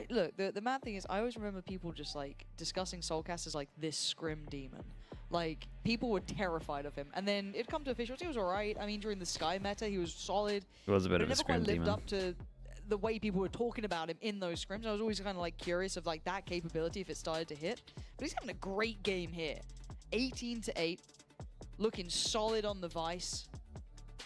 Look, the mad thing is I always remember people just like discussing Soulcast as like this scrim demon. Like people were terrified of him, and then it'd come to officials. He was alright. I mean, during the Sky meta, he was solid. He was a bit of a scrim demon. Lived up to the way people were talking about him in those scrims. I was always kind of like curious of like that capability if it started to hit. But he's having a great game here. 18-8. Looking solid on the Vice.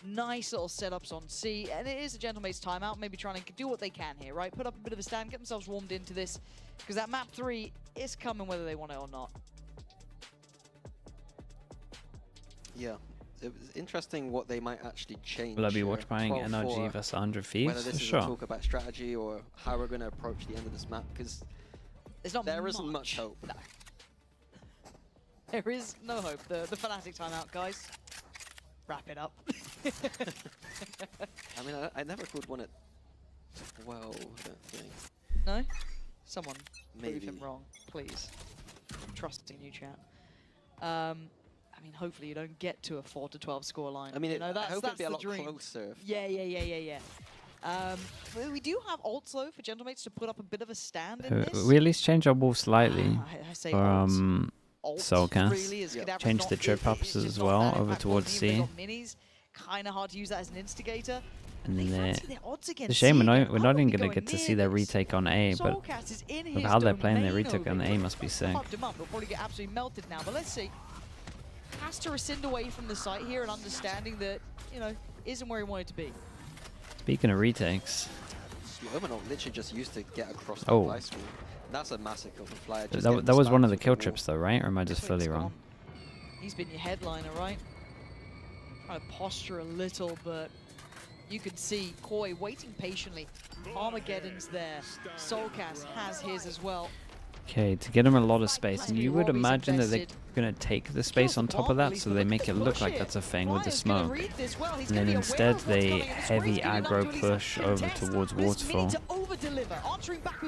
Nice little setups on C. And it is a Gentlemate's timeout. Maybe trying to do what they can here, right? Put up a bit of a stand, get themselves warmed into this. Because that map 3 is coming whether they want it or not. Yeah. It was interesting what they might actually change. Will I be watch buying NRG vs 100 Thieves? Whether this is a talk about strategy or how we're going to approach the end of this map. Because there isn't much hope. No. There is no hope. The Fnatic timeout, guys. Wrap it up. I mean, I never called one at 12, I don't think. No? Someone Maybe. prove him wrong, please. I'm trusting you, chat. I mean, hopefully you don't get to a 4-12 scoreline. I mean, you know, I hope it'd be a lot dream. closer. Yeah. We do have ults though for Gentlemates to put up a bit of a stand in this. We at least change our wolf slightly. I say Soulcast. Really Change the trip ups as well over towards C. Kind of hard to use that as an instigator. And then it's a shame we're not even going to get to see their retake on A, but with how they're playing their retake on A must be sick. He'll probably get absolutely melted now, but let's see. Has to rescind away from the site here and understanding that, you know, isn't where he wanted to be. Speaking of retakes. Omenol literally just used to get across the ice wall. That's a massive kill for Flyer. That was one of the kill trips though, right? Or am I just fully wrong? He's been your headliner, right? Trying to posture a little, but you can see Koi waiting patiently. Armageddon's there. Soulcast has his as well. Okay, to get him a lot of space, and you would imagine that they're going to take the space on top of that, so they make it look like that's a thing with the smoke. And then instead they heavy aggro push over towards Waterfall.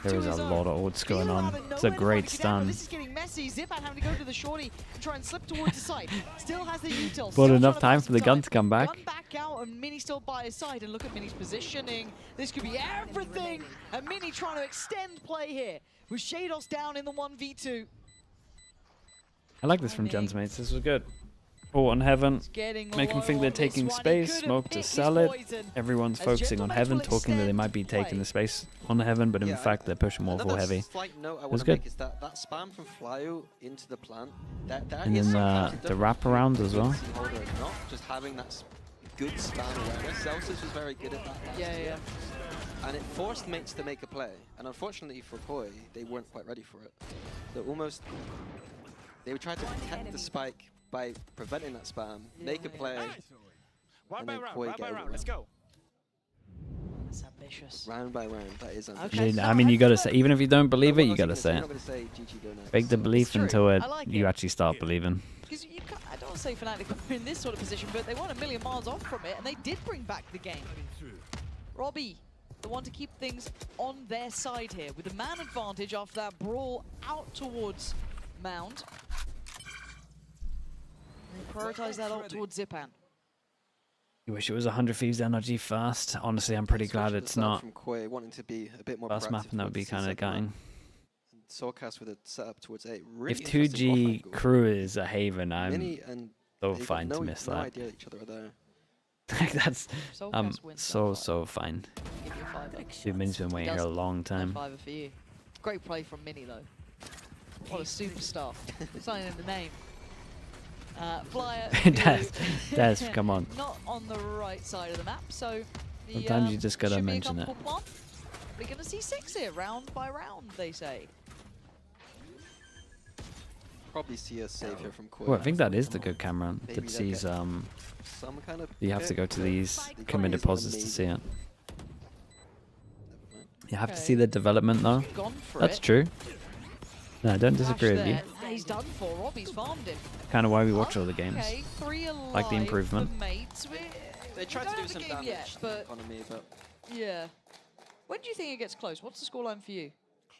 There is a lot of odds going on. It's a great stun. This is getting messy. Zipat having to go to the shorty and try and slip towards the side. Still has the util. But enough time for the gun to come back. Gun back out and Mini still by his side, and look at Mini's positioning. This could be everything. And Mini trying to extend play here. With Shados down in the 1v2. I like this from Gentmates. This was good. Oh, on Heaven. Make them think they're taking space. Smoke to sell it. Everyone's focusing on Heaven, talking that they might be taking the space on Heaven, but in fact they're pushing more full heavy. It was good. Is that spam from Flyu into the plant. And then the wraparound as well. Just having that good spam awareness. Celsius was very good at that. Yeah. And it forced mates to make a play. And unfortunately for Koi, they weren't quite ready for it. They tried to protect the spike by preventing that spam, make a play, and then Koi get over. Let's go. That's ambitious. Round by round, that is ambitious. I mean, you gotta say, even if you don't believe it, you gotta say it. Say, GG, go next. Fake the belief until you actually start believing. Because I don't want to say Fnatic were in this sort of position, but they weren't a million miles off from it, and they did bring back the game. Robbie, the one to keep things on their side here, with a man advantage after that brawl out towards Mound. They prioritize that ult towards Zipan. You wish it was 100 Thieves NRG first. Honestly, I'm pretty glad it's not. From Koi, wanting to be a bit more first map, and that would be kind of gutting. Soulcast with a setup towards 8. Really if 2G KRU is a Haven, I'm so fine to miss no that. idea each other are there. That's so fine. Dude, Min's been waiting here a long time. For you. Great play from Mini though. What a superstar. Signing in the name. Flyer. Des, come on. Not on the right side of the map, so the, sometimes you just gotta should mention be a it. We're gonna see 6 here, round by round, they say. Probably see a save here from Koi. Well, I think that is the good camera Maybe that sees some kind of you have to go to these committed pauses to see it. You have to see the development though. That's true. No, I don't disagree with you. He's done for. Robbie's farmed him. Kind of why we watch all the games. Okay, 3 alive like the improvement. for mates. They tried to do some damage yet, but economy, but yeah. When do you think it gets close? What's the scoreline for you?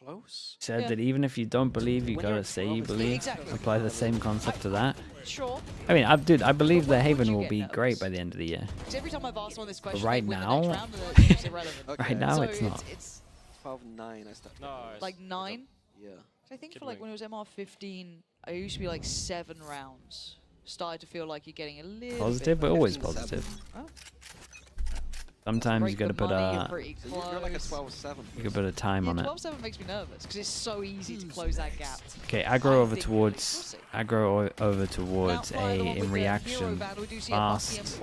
Close. Said that even if you don't believe, you gotta say you believe. Exactly. Apply the same concept to that. Sure. I mean, I believe the Haven will be great by the end of the year. Because every time I've asked one this question, But right they win the now, next round and it's irrelevant. right now so it's not. It's 12-9 I stepped up. like 9. Yeah. I think for like when it was MR15, I used to be like 7 rounds. Started to feel like you're getting a little Positive, bit but always 15-7. positive. Oh. Sometimes you gotta put a You're like a 12-7. you gotta put a time on it. 12-7 makes me nervous because it's so easy to close that gap. Okay, aggro over towards A in reaction fast.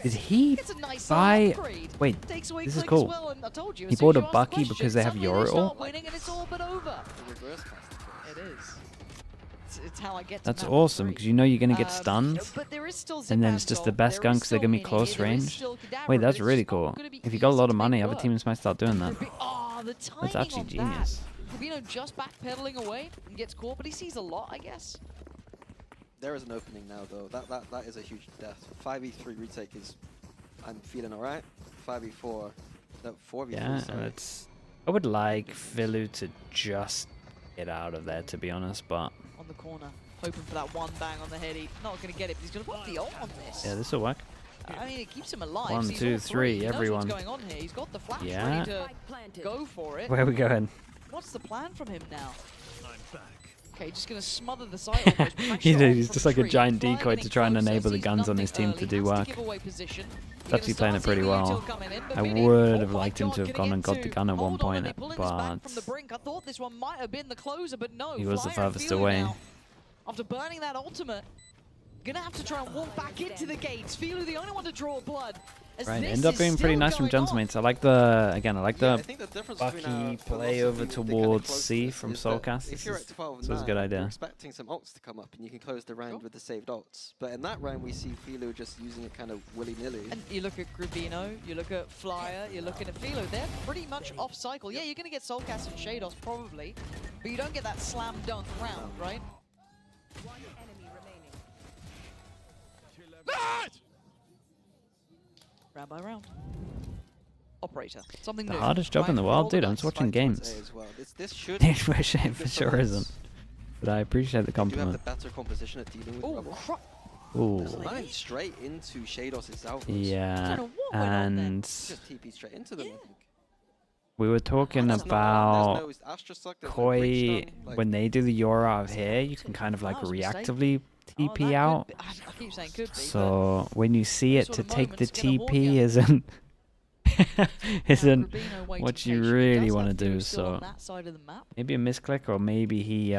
Did he buy? Wait, this is cool. He bought a Bucky because they have Yoriel. It is. It's how I get to That's map awesome 3. because you know you're gonna get stunned, But there is still and then Zipan it's just top, the best there gun is because they're still gonna be Mini, close there is range. still Kadabra, Wait, but that's it's really just not cool. gonna be If you got a easy lot to of money, make other work. teams might start doing that. Oh, the timing That's actually on genius. that. Rubino just backpedaling away and gets caught, but he sees a lot, I guess. There is an opening now, though. That is a huge death. 5v3 retake is. I'm feeling alright. 5v4. No, 4v3. Yeah, sorry. and it's. I would like Philu to just get out of there, to be honest, but On the corner, hoping for that one bang on the head. He's not going to get it, but he's going to put the ult on this. yeah, this will work. I mean, it keeps him alive. 1, so he's 2, all 3, He knows everyone. what's going on here. He's got the flash Yeah. ready to go for it. Where are we going? What's the plan from him now? Okay, just going to smother the site almost. He's just like a giant decoy to try and enable the guns on his team to do work. He's actually playing it pretty well. I would have liked him to have gone and got the gun at one point, but I thought this one might have been the closer, but no. he was the Flyer and furthest Philu away. now, after burning that ultimate, gonna have to try and walk back into the gates. Philu the only one to draw blood. As Right, this end up is being pretty still nice from going on. Gentleman's. I like the I think the difference Bucky between play over towards C from is that Soulcast. If you're at 12 This was a good you're idea. expecting some ults to come up, and you can close the round with the saved ults. But in that round, we see Philo just using it kind of willy-nilly. And you look at Grubino, you look at Flyer, you're looking at Philo, they're pretty much off cycle. Yeah, you're going to get Soulcast and Shados probably, but you don't get that slam dunk round, right? Round by round. Operator. Something The new. hardest job in the world, dude. I'm just watching games. As well. This should It for sure isn't. But I appreciate the do have the compliment. better composition at dealing with rubble. Ooh. Running straight into Shados' Alphas. Yeah, and Just TP straight into them. I think. we were talking There's no about Astra Suck, there's no Koi. breach done, like- When they do the Yora out of here, you can kind of like That was a mistake. reactively TP out. I keep saying could be. So when you see it sort to of take the moment's gonna haunt TP ya. isn't Rubino waiting what you patiently. really Does want to have do. Fury still on So that side of the map. maybe a misclick, or maybe he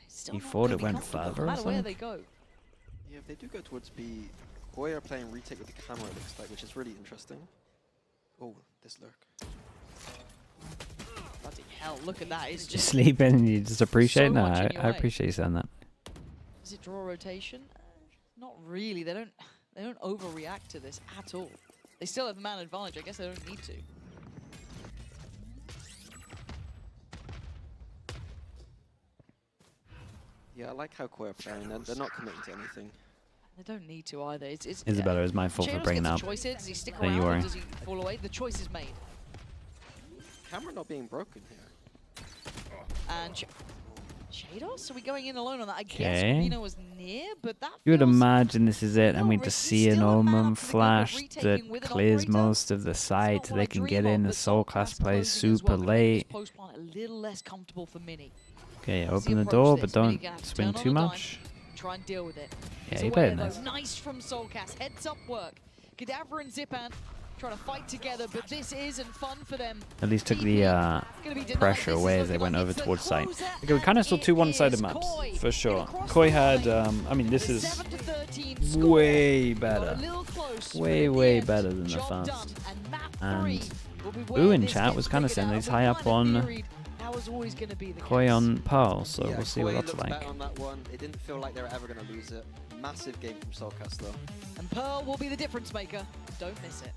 Still he not thought gonna it be went comfortable, further no or matter where something. they go. Yeah, if they do go towards B, Koi are playing retake with the camera, it looks like, which is really interesting. Oh, this lurk. Bloody hell, look at that. It's Just just sleeping and you just appreciate? so No, much in I your way. appreciate you saying that. Does it draw rotation? Not really. They don't overreact to this at all. They still have the man advantage. I guess they don't need to. Yeah, I like how Koi are playing. They're not committing to anything. They don't need to either. It's Isabella, is my fault for Shadows bringing gets that the up. choice here. Does he stick Don't around you or worry. does he fall away? The choice is made. Camera not being broken here. And Shados, are we going in alone on that? I guess Okay. Reno was near, but that You would feels imagine this is it, and we just see an Omen up to the flash glove of that retaking with an clears operator. most of the site. what They I can dream get of, in. The but Soul Soulcast Class plays closing as super well can make late. this post plant a little less comfortable for Mini. Okay, As he open the approached door, this, but Mini don't gonna have to swing turn too on a dime, much. Try and deal with it. Yeah, He's you aware, better though. nice. Nice from Soulcast. Heads up work. Cadaver and Zipan trying to fight together, but this isn't fun for them. At least took the pressure away as they went over towards site. Okay, we kind of saw two one-sided maps, for sure. Koi had, I mean, this is way better. Way better than the first. And Boo in chat was kind of saying that he's high up on Koi on Pearl, so Yeah, we'll see Koi what that's looks like. better on that one. It didn't feel like they were ever going to lose it. Massive game from Soulcast though. And Pearl will be the difference maker. Don't miss it.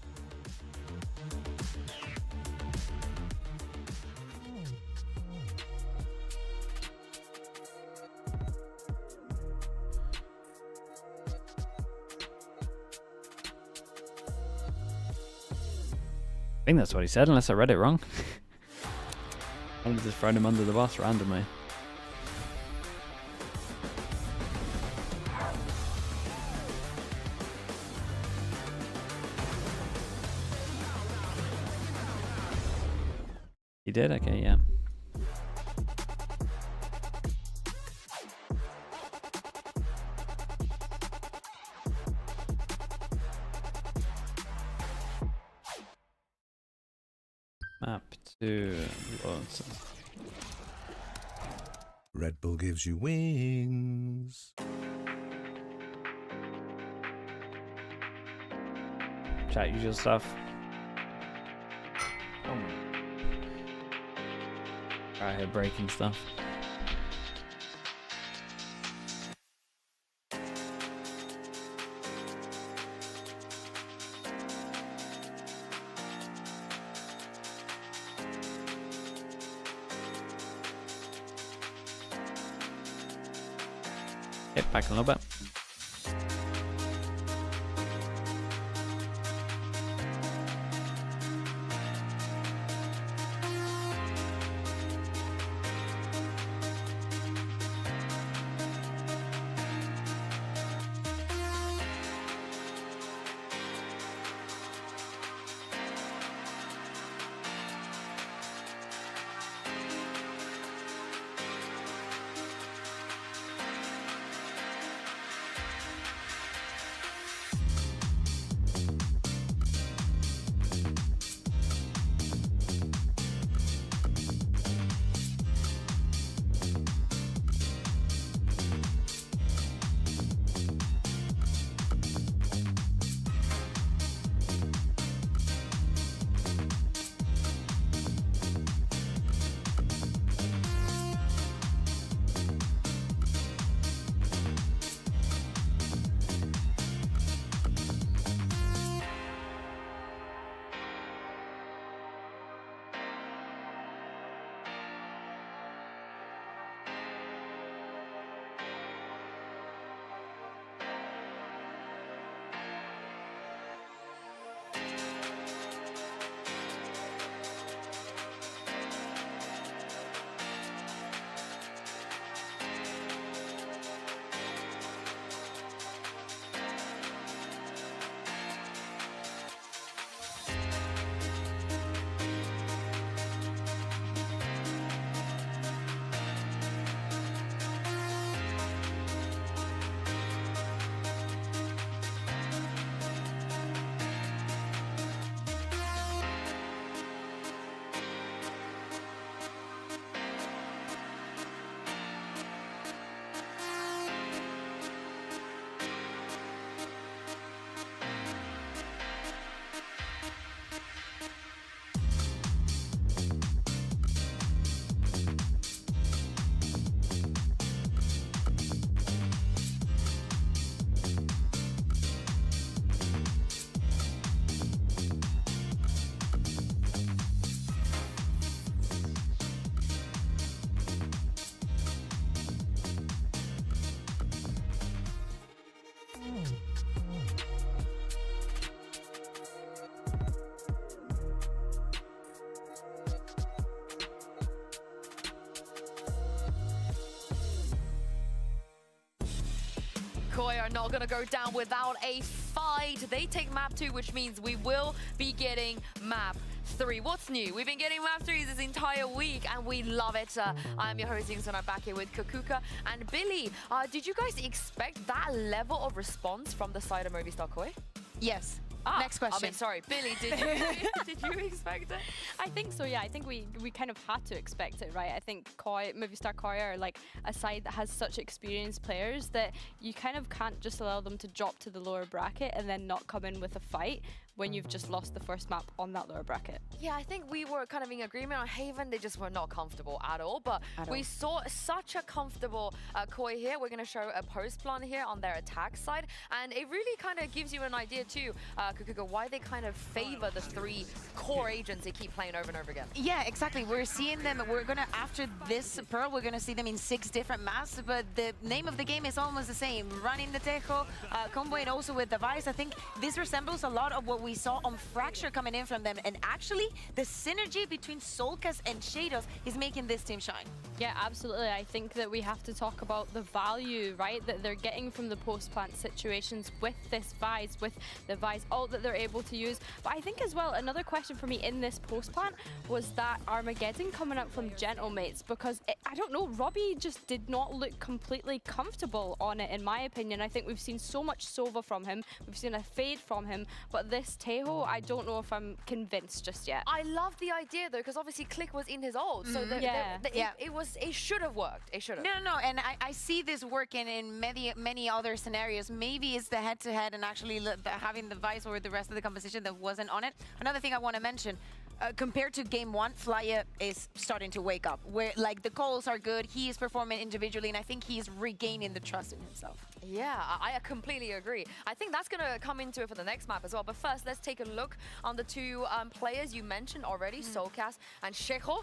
I think that's what he said, unless I read it wrong. I'm just throwing him under the bus randomly. He did? Okay, yeah. Map to Lawrence. Red Bull gives you wings. Chat usual stuff. Oh. Right here breaking stuff. Yep, back a little bit. Koi are not going to go down without a fight. They take map 2, which means we will be getting map 3. What's new? We've been getting map 3 this entire week, and we love it. I'm your host, Yingsun. I'm back here with Kakuka and Billy. Did you guys expect that level of response from the side of MOVISTARKOI? Yes. Next question. I mean, sorry, Billy, did you expect it? I think so, yeah. I think we kind of had to expect it, right? I think MOVISTARKOI are like a side that has such experienced players that you kind of can't just allow them to drop to the lower bracket and then not come in with a fight when you've just lost the first map on that lower bracket. Yeah, I think we were kind of in agreement on Haven. They just were not comfortable at all. But we saw such a comfortable Koi here. We're going to show a post plan here on their attack side. And it really kind of gives you an idea too, Kukuka, why they kind of favor the 3 core agents they keep playing over and over again. Yeah, exactly. We're seeing them. We're going to, after this Pearl, we're going to see them in 6 different maps. But the name of the game is almost the same. Running the Tejo, comboing also with the Vice. I think this resembles a lot of what we saw on Fracture coming in from them, and actually the synergy between Solkas and Shadows is making this team shine. Yeah, absolutely. I think that we have to talk about the value, right, that they're getting from the post-plant situations with this Vice, with the Vice ult that they're able to use. But I think as well, another question for me in this post-plant was that Armageddon coming up from Gentlemates, because I don't know, Robbie just did not look completely comfortable on it, in my opinion. I think we've seen so much Sova from him, we've seen a fade from him, but this Tejo, I don't know if I'm convinced just yet. I love the idea though, because obviously Click was in his ult, so it should have worked. It should have. No, and I see this working in many other scenarios. Maybe it's the head-to-head and actually having the Vice or the rest of the composition that wasn't on it. Another thing I want to mention, compared to game 1, Flyer is starting to wake up. Where like the calls are good, he is performing individually, and I think he's regaining the trust in himself. Yeah, I completely agree. I think that's going to come into it for the next map as well. But first, let's take a look on the 2 players you mentioned already, Solkas and Shejo.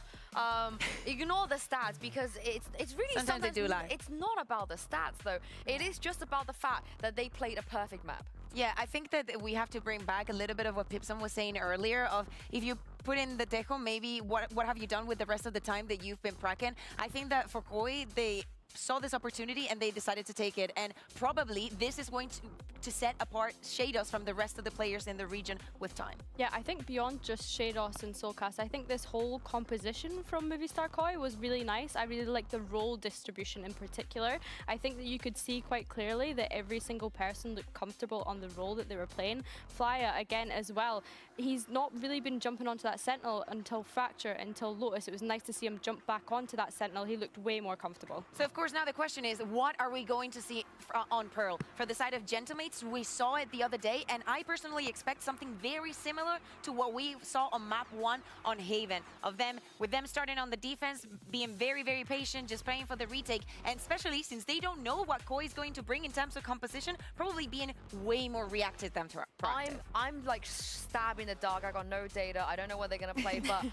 Ignore the stats because it's really sometimes they do lie. It's not about the stats though. It is just about the fact that they played a perfect map. Yeah, I think that we have to bring back a little bit of what Pipson was saying earlier of if you put in the Tejo, maybe what have you done with the rest of the time that you've been pracking? I think that for Koi, they saw this opportunity and they decided to take it, and probably this is going to set apart Shados from the rest of the players in the region with time. Yeah, I think beyond just Shados and Solkas, I think this whole composition from MOVISTARKOI was really nice. I really like the role distribution in particular. I think that you could see quite clearly that every single person looked comfortable on the role that they were playing. Flyer, again, as well. He's not really been jumping onto that Sentinel until Fracture, until Lotus. It was nice to see him jump back onto that Sentinel. He looked way more comfortable. So, of course, now the question is, what are we going to see on Pearl? For the side of Gentlemates, we saw it the other day, and I personally expect something very similar to what we saw on map 1 on Haven, with them starting on the defense, being very, very patient, just playing for the retake, and especially since they don't know what Koi is going to bring in terms of composition, probably being way more reactive than proactive. I'm like stabbing the dark. I got no data. I don't know what they're going to play, but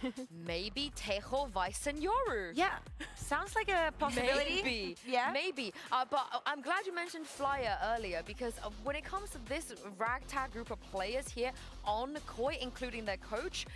maybe Tejo, Vice, and Yoru. Yeah, sounds like a possibility. Maybe. Yeah. Maybe. But I'm glad you mentioned Flyer earlier, because when it comes to this ragtag group of players here on Koi, including their coach,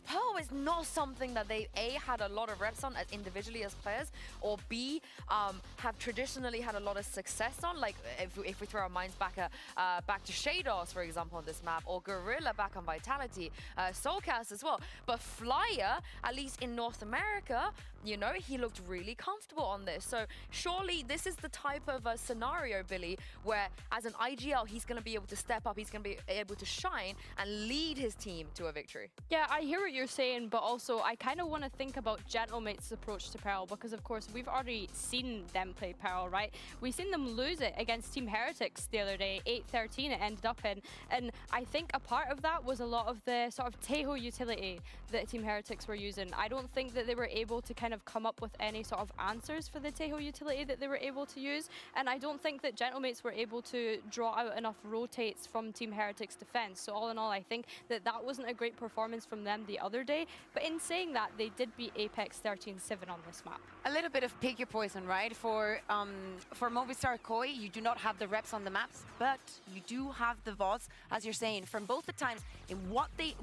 Pearl is not something that they A, had a lot of reps on as individually as players, or B, have traditionally had a lot of success on. Like if we throw our minds back to Shados, for example, on this map, or Gorilla back on Vitality, Solkas as well. But Flyer, at least in North America, you know, he looked really comfortable on this. So surely this is the type of scenario, Billy, where as an IGL, he's going to be able to step up, he's going to be able to shine and lead his team to a victory. Yeah, I hear what you're saying, but also I kind of want to think about Gentlemate's approach to Pearl, because of course we've already seen them play Pearl, right? We've seen them lose it against Team Heretics the other day, 8-13 it ended up in, and I think a part of that was a lot of the sort of Tejo utility that Team Heretics were using. I don't think that they were able to kind of come up with any sort of answers for the Tejo utility that they were able to use, and I don't think that Gentlemates were able to draw out enough rotates from Team Heretics defense. So all in all, I think that wasn't a great performance from them the other day, but in saying that, they did beat APEKS 13-7 on this map. A little bit of pick your poison, right? For MOVISTARKOI, you do not have the reps on the maps, but you do have the VODs, as you're saying, from both the times in what they,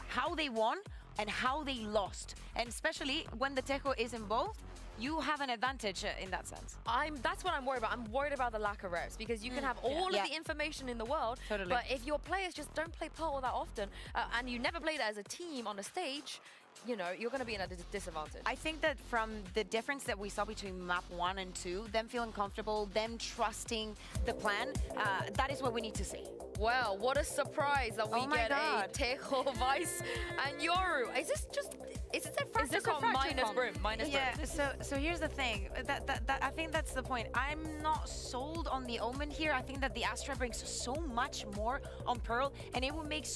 how they won and how they lost. And especially when the Tejo is involved, you have an advantage in that sense. That's what I'm worried about. I'm worried about the lack of reps, because you can have all of the information in the world, but if your players just don't play Pearl that often, and you never play that as a team on a stage, you know, you're going to be in a disadvantage. I think that from the difference that we saw between map 1 and 2, them feeling comfortable, them trusting the plan, that is what we need to see. Well, what a surprise that we get a Tejo, Vice, and Yoru. Is this a Fracticon minus Brim? So here's the thing. I think that's the point. I'm not sold on the Omen here. I think that the Astra brings so much more on Pearl, and it would make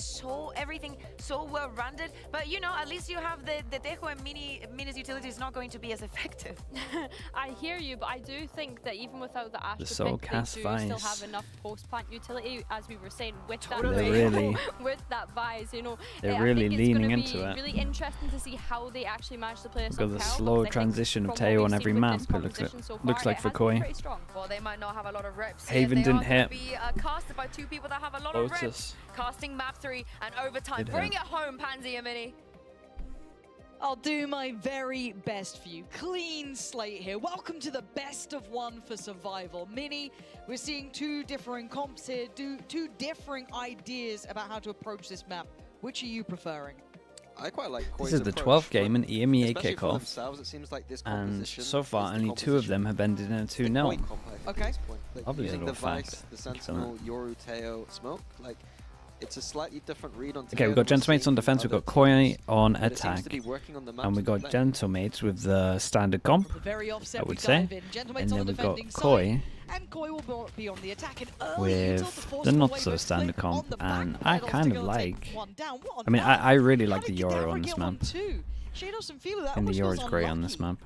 everything so well-rounded. But, you know, at least you have the Tejo and Mini's utility is not going to be as effective. I hear you, but I do think that even without the Astra Soul pick, they do Cast still Vice. have enough post-plant utility, as we were saying, with with that Vice, you know. They're really leaning into it. Really interesting to see how they actually manage to play. Got the slow transition of Teo on every map. It looks like for Koi. Well, they might not have a lot of reps. Haven They didn't are gonna hit. Be casted by 2 people that have a lot of reps. Casting map 3 and overtime. Bring it home, Pansy and Mini. I'll do my very best for you. Clean slate here. Welcome to the best of 1 for survival. Mini, we're seeing 2 differing comps here, 2 differing ideas about how to approach this map. Which are you preferring? I quite like Koi's This is the approach, 12th game in EMEA especially for kickoff, themselves, it seems like this and composition so far is the only 2 of them have ended in a 2-0. Okay. Lovely Using little the Vice, fact. the Sentinel, Yoru, Teo, Smoke, like it's a slightly different read on. Okay, we've got Gentlemates on defense, we've got Koi on attack, on the and we've got Gentlemates with the standard comp, I would say, and then we've got Koi and Koi will be on the attack with the not so standard comp, and I kind of like, I mean, I really like the Yoru on this map. I think the Yoru is great on this map.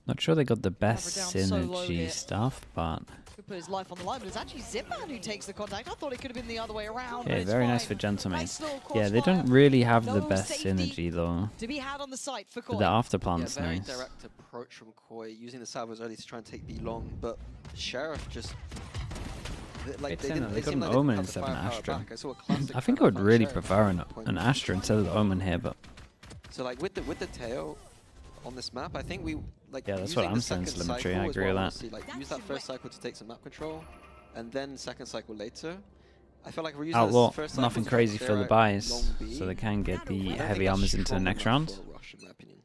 Not sure they got the best synergy stuff, but Could put his life on the line, but it's actually Zipman who takes the contact. I thought it could have been the other way around. okay, very nice for Gentlemates. Yeah, they don't really have the best synergy though. To be had on the site for But the afterplant's very nice. direct approach from Koi, using the salvos early to try and take B long, but Sheriff just. Like They got seem an like they Omen didn't have the instead of an firepower Astra. back. I saw a classic I think I would from really Sheriff prefer at that point. an Astra instead of the Omen here, but So like with the Teo on this map, I think we like. yeah, that's using what I'm the saying, second Slimmetry. cycle I is agree what with I wanna that. see. Like use that first cycle to take some map control, and then second cycle later. I feel like we're using Outlaw, this first cycle nothing to crazy clear for the out buys, long B. so they can get the I don't heavy think that's armors into the strong next enough round. for a rush, in my opinion.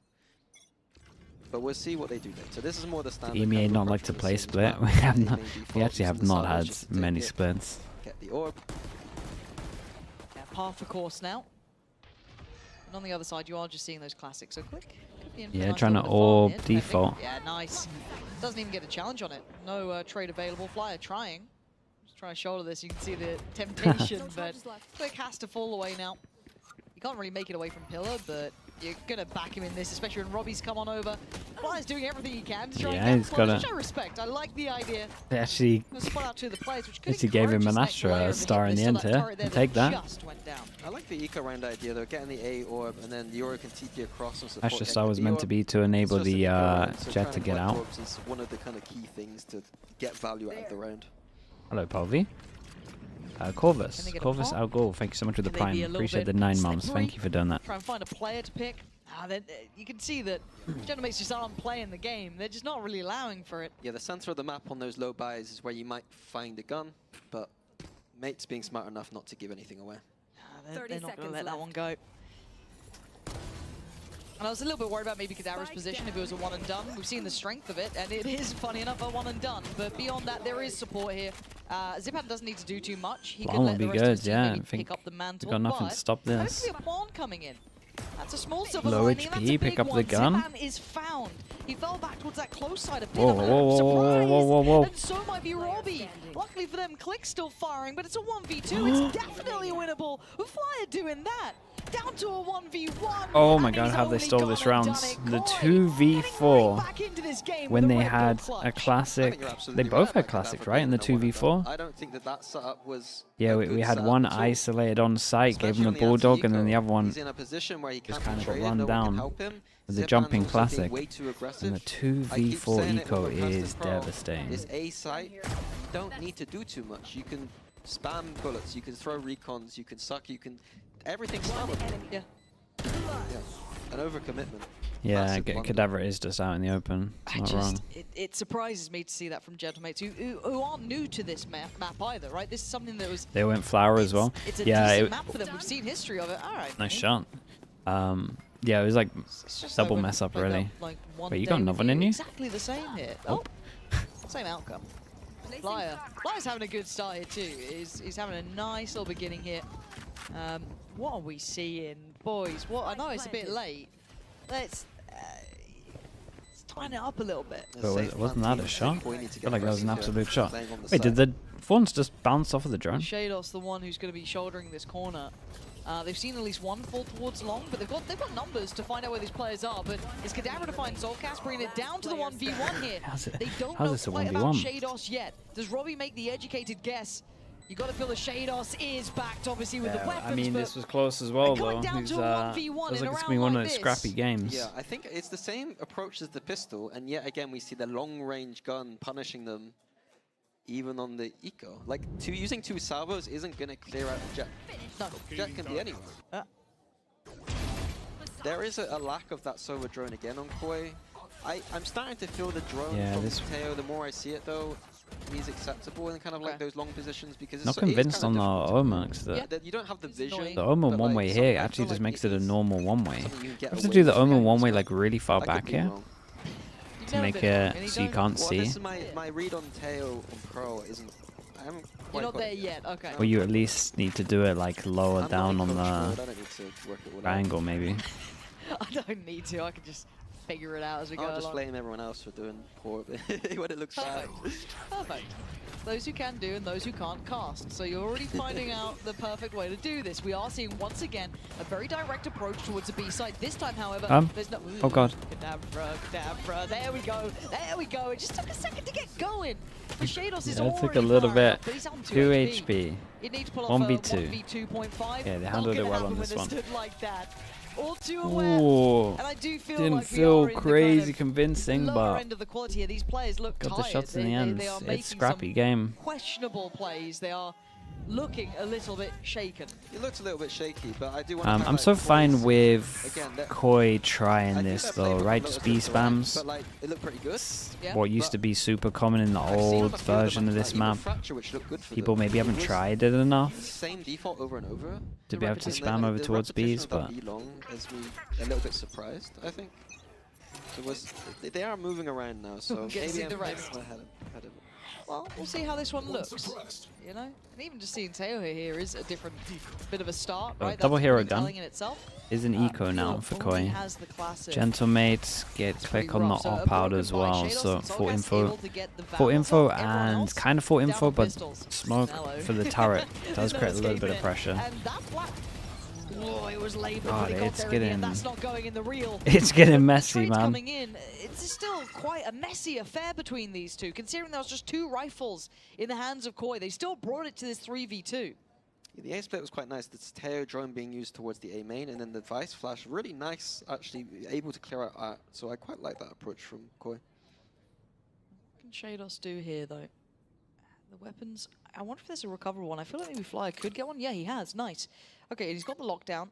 But we'll see what they do later. This is more the standard. EMEA kind of not like approach to we've play seen split. throughout. We have not. Main We default, actually have using the not salvos had just to take many it, splits. Get the orb. Yeah, par for course now. And on the other side, you are just seeing those classics. So quick. Yeah, trying to orb default. Yeah, nice. Doesn't even get a challenge on it. No trade available. Flyer trying. Just trying to shoulder this. You can see the temptation, but quick has to fall away now. You can't really make it away from Pillar, but you're going to back him in this, especially when Robbie's come on over. Flyer's doing everything he can to try Yeah, and he's get close, gotta- which I respect. I like the idea. They actually Spot out to the players, which could actually gave him encourage an his next Astra layer of star in the hit. end There's still here. turret there Take that. just went down. I like the eco round idea though, getting the A orb and then the Yoru can TP across and support. Astra the star was E meant to orb. be to enable It's just the an eco round, so Jet trying to get collect out. orbs is one of the kind of key things to get value out of the round. Hello, Polvi. Corvus. Can they get a Corvus pop? Algol, thank you so much for the Can they be prime. a little Appreciate the bit 9 months. slippery? Thank you for doing that. Try and find a player to pick. You can see that Gentlemates just aren't playing the game. They're just not really allowing for it. Yeah, the center of the map on those low buys is where you might find a gun, but Mate's being smart enough not to give anything away. They're not going to let that one go. And I was a little bit worried about maybe Kadavra's position if it was a one and done. We've seen the strength of it, and it is, funny enough, a one and done. But beyond that, there is support here. Zipan doesn't need to do too much. He Long could would let be the rest of his good, team yeah. maybe I think pick up the mantle. they've got nothing but to stop this. hopefully a pawn coming in. That's a small silver Low lining, and that's a HP, big pick up one. the gun. Zipan is found. He fell back towards that close side of Whoa, Pillar. whoa, whoa, Surprise! whoa, whoa, whoa. And so might be Robbie. Luckily for them, Click's still firing, but it's a 1v2. It's definitely winnable. Flyer doing that. Down to a 1v1. Oh my god, how they stole this round. The 2v4, when they had a classic, they both had classics, right, in the 2v4? I don't think that setup was. Yeah, we had one isolated on site, gave him a Bulldog, and then the other one He's in a position where he just can't kind of got trade, run no one can down help him. with the Zipan jumping also being classic. way too aggressive. And the I keep 2v4 saying it eco when it comes to is Pearl. devastating. This A site, you don't need to do too much. You can spam bullets, you can throw recons, you can suck, you can... Everything's spammable. Yeah. An overcommitment. Yeah, Cadaver is just out in the open. It's not wrong. It surprises me to see that from Gentlemates, who aren't new to this map either, right? This is something that was... They went Flower as well. It's a yeah, decent map for them. We've seen history of it. All right. Nice shot. Yeah, it was like double like mess up, really. Like Wait, you got another one in you? Exactly the same here. Oh, same outcome. Flyer's having a good start here too. He's having a nice little beginning here. What are we seeing, boys? What? I know it's a bit late. Let's tighten it up a little bit. But wasn't that a shot? I feel like that was an absolute shot. Wait, did the Fawns just bounce off of the drone? Shados, the one who's going to be shouldering this corner. They've seen at least one fall towards long, but they've got numbers to find out where these players are. But it's Cadaver to find Soulcast, bringing it down to the 1v1 here. They don't know quite about Shados yet. Does Robbie make the educated guess? You got to feel the Shados is backed, obviously, with the weapons. I mean, this was close as well, though. It looks like it's going to be one of those scrappy games. Yeah, I think it's the same approach as the pistol, and yet again we see the long-range gun punishing them, even on the eco. Like, using 2 salvos isn't going to clear out the Jet. No, Jet can be anywhere. There is a lack of that Sova drone again on Koi. I'm starting to feel the drone from Teo. The more I see it, though, he's acceptable in kind of like those long positions because it's not convinced on the Omer. You don't have the vision. The Omer one-way here actually just makes it a normal one-way. You have to do the Omer one-way like really far back here to make it so you can't see. This is my read on Teo on Pro isn't. I haven't quite You're not there yet. Okay. Well, you at least need to do it like lower down on the angle, maybe. I don't need to. I can just figure it out as we go along. I'll just blame everyone else for doing poor when it looks bad. Perfect. Those who can do and those who can't cast. So you're already finding out the perfect way to do this. We are seeing once again a very direct approach towards the B side. This time, however, there's no. Oh god. Cadabra. There we go. There we go. It just took a second to get going. The Shados is already it took a little bit. But he's on 2 HP. It needs to pull off 1v2. 1v2.5. Yeah, they handled it well on this one. Like that. All too aware. Ooh, and I do feel didn't like feel crazy convincing, but end of the quality here. These players look got tired. the shots in the end. They are it's scrappy game. Questionable plays. They are looking a little bit shaken. It looks a little bit shaky, but I do want to I'm so fine with Koi trying this though, right? Just B spams. But like, it looked pretty good. What used to be super common in the old version of this map. People maybe haven't tried it enough. Same default over and over. To be able to spam over towards Bs, but a little bit surprised, I think. They are moving around now, so maybe I'm ahead of it. Well, we'll see how this one looks, you know? And even just seeing Teo here is a different bit of a start, right? Double hero gun in itself. is an eco now for Koi. Gentlemates get click on the op out as well, so full info and kind of full info, but smoke for the turret does create a little bit of pressure. Oh, it was labeled, God, it's getting, that's not going in the reel. It's getting messy, man. Coming in, it's still quite a messy affair between these two, considering there was just 2 rifles in the hands of Koi. They still brought it to this 3v2. The A split was quite nice. The Teo drone being used towards the A main, and then the Vice Flash, really nice, actually able to clear out art. So I quite like that approach from Koi. What can Shados do here, though? The weapons, I wonder if there's a recoverable one. I feel like maybe Flyer could get one. Yeah, he has. Nice. Okay, he's got the lockdown.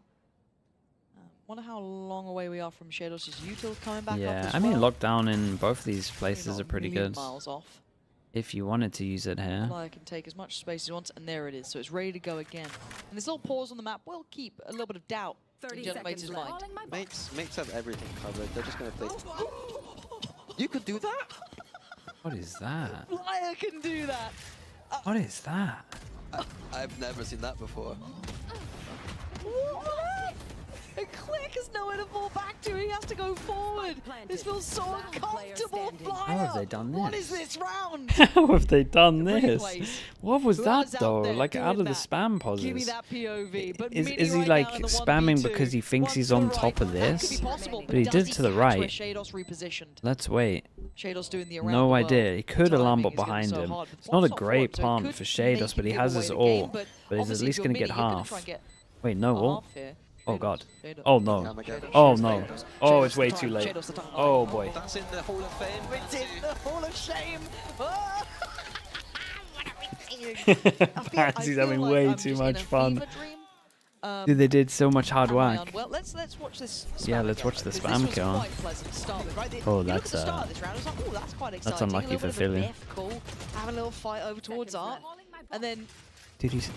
Wonder how long away we are from Shados' util coming back up as I mean, well. lockdown in both these places are pretty good. Miles off. If you wanted to use it here. Flyer can take as much space as he wants, and there it is. So it's ready to go again. And this little pause on the map will keep a little bit of doubt in Gentlemates' mind. Mates have everything covered. They're just going to play. You could do that? What is that? Flyer can do that. What is that? I've never seen that before. And Click has nowhere to fall back to. He has to go forward. This feels so uncomfortable. Flyer. How have they done this? What is this round? How have they done this? What was that though? Like out of the spam pauses. Give me that POV. But is he like spamming because he thinks he's on top of this? But he did it to the right. Let's wait. Shados doing the no idea. He could alarm bot behind him. It's not a great plant for Shados, but he has his ult. But he's at least going to get half. Wait, no ult? Oh god. Oh no. Oh no. Oh, it's way too late. Oh boy. That's in the Hall of Fame. It's in the Hall of Shame. Party's having way too much fun. Dude, they did so much hard work. Well, let's watch this. Yeah, let's watch the spam kill. Oh, that's unlucky for Philly. Have a little fight over towards Art, and then. Dude, he is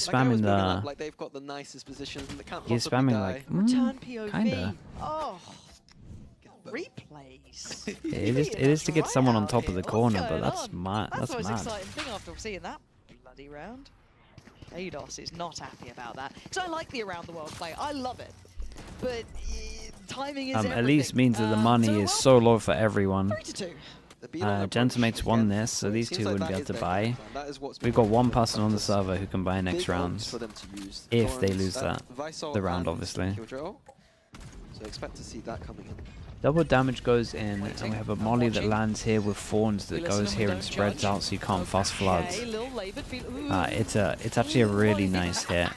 spamming the. Like they've got the nicest positions and they can't He's spamming like return POV. Kinda. Oh, replays. It is to get someone on top of the corner, but that's mad. That's the most mad. exciting thing after seeing that bloody round. Eidos is not happy about that because I like the around the world play. I love it, but timing is everything. At least means that the money is so low for everyone. 3-2. Gentlemates won this, so these two wouldn't be able to buy. We've got one person on the server who can buy next rounds. If they lose the round, obviously. So expect to see that coming in. Double damage goes in, and we have a molly that lands here with thorns that goes here and spreads out so you can't fast flood. It's actually a really nice hit.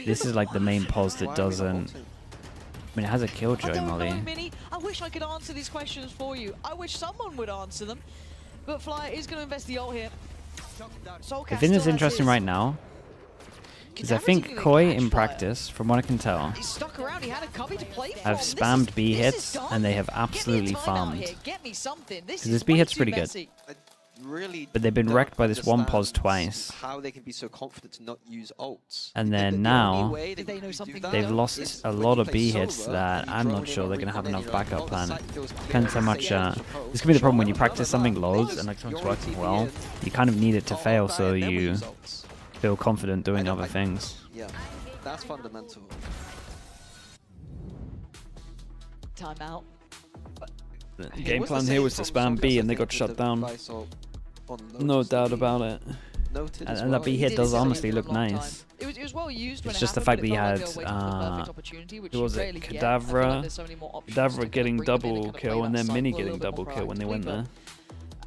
This is like the main pos that doesn't. I mean, it has a killjoy molly. I wish I could answer these questions for you. I wish someone would answer them. But Flyer is going to invest the ult here. The thing that's interesting right now is I think Koi in practice, from what I can tell, have spammed B hits and they have absolutely farmed. Because this B hit's pretty good. But they've been wrecked by this one pos twice. How they can be so confident to not use ults. And then now they've lost a lot of B hits that I'm not sure they're gonna have enough backup plan. Depends how much. This could be the problem when you practice something loads and like something's working well. You kind of need it to fail so you feel confident doing other things. Yeah, that's fundamental. Timeout. The game plan here was to spam B and they got shut down. No doubt about it. And that B hit does honestly look nice. It was well used. It's just the fact that he had, who was it, Kadavra getting double kill and then Mini getting double kill when they went there.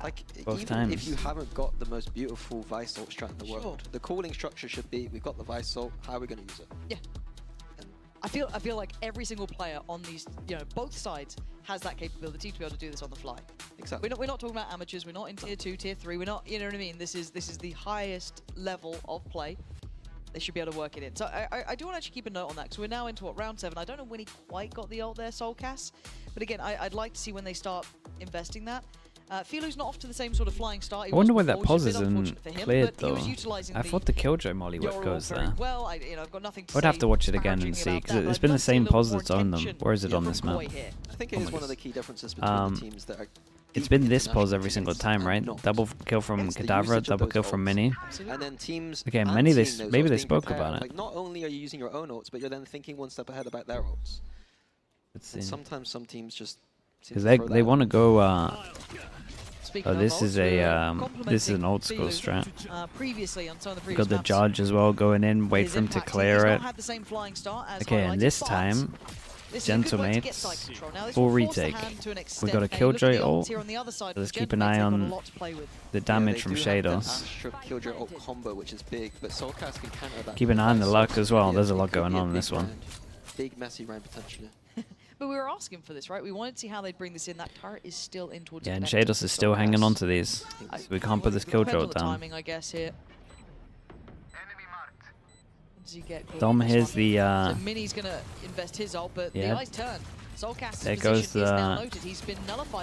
Like, both even times. if you haven't got the most beautiful Vice ult strat in the world, the calling structure should be, we've got the Vice ult, how are we going to use it? Yeah. I feel like every single player on these, both sides has that capability to be able to do this on the fly. Exactly. We're not talking about amateurs. We're not in tier 2, tier 3. We're not, you know what I mean? This is the highest level of play. They should be able to work it in. So I do want to actually keep a note on that because we're now into round 7. I don't know when he quite got the ult there, Soulcast, but again, I'd like to see when they start investing that. Philo's not off to the same sort of flying start. I wonder why that pause isn't cleared though. I thought the killjoy molly whip goes there. Well, I've got nothing to I'd have to watch it again and see, because it's been the same pause that's on them. Where is it on this map? I think it is one of the key differences between the teams that are... It's been this pause every single time, right? Double kill from Kadavra, double kill from Mini. And then teams... Okay, maybe they spoke about it. Like, not only are you using your own ults, but you're then thinking one step ahead about their ults. And sometimes some teams just... Because they want to go... Oh, this is an old school strat. Got the judge as well going in, wait for him to clear it. Okay, and this time, Gentlemates, full retake. We got a killjoy ult. So let's keep an eye on the damage from Shados. Keep an eye on the luck as well. There's a lot going on in this one. Big messy round potentially. But we were asking for this, right? We wanted to see how they'd bring this in. That turret is still in towards. Yeah, and Shados is still hanging on to these. So we can't put this killjoy down. Timing, I guess, here. Dom, here's the. So Mini's gonna invest his ult, but the eyes turn. There goes the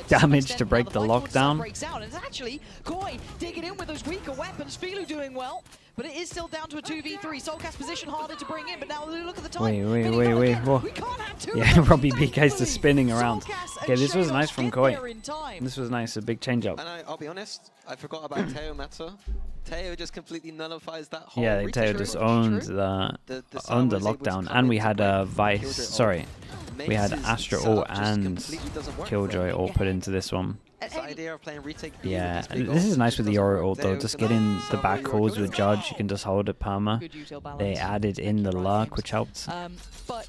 damage to break the lockdown. Breaks out, and it's actually Koi digging in with those weaker weapons. Philu doing well, but it is still down to a 2v3. Soulcast position harder to bring in, but now look at the time. Wait. Whoa. Yeah, Robbie BK's just spinning around. Okay, this was nice from Koi. This was nice, a big change up. And I'll be honest, I forgot about Teo meta. Teo just completely nullifies that whole. Yeah, Teo just owned the lockdown, and we had a Vice. Sorry, we had Astra ult and Killjoy all put into this one. Yeah, and this is nice with the Aura ult though. Just getting the back calls with Judge, you can just hold it perma. They added in the luck, which helped. But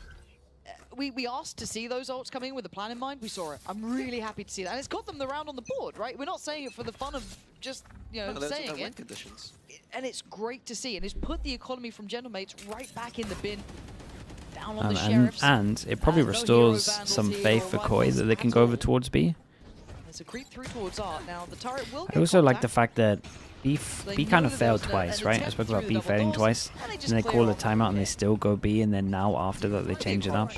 we asked to see those ults coming in with a plan in mind. We saw it. I'm really happy to see that, and it's got them the round on the board, right? We're not saying it for the fun of just saying it. And it's great to see, and it's put the economy from Gentlemates right back in the bin. Down on the Sheriffs. And it probably restores some faith for Koi that they can go over towards B. There's a creep through towards Art. Now the turret will I also like the fact that B kind of failed twice, right? I spoke about B failing twice, and they call a timeout and they still go B, and then now after that they change it up.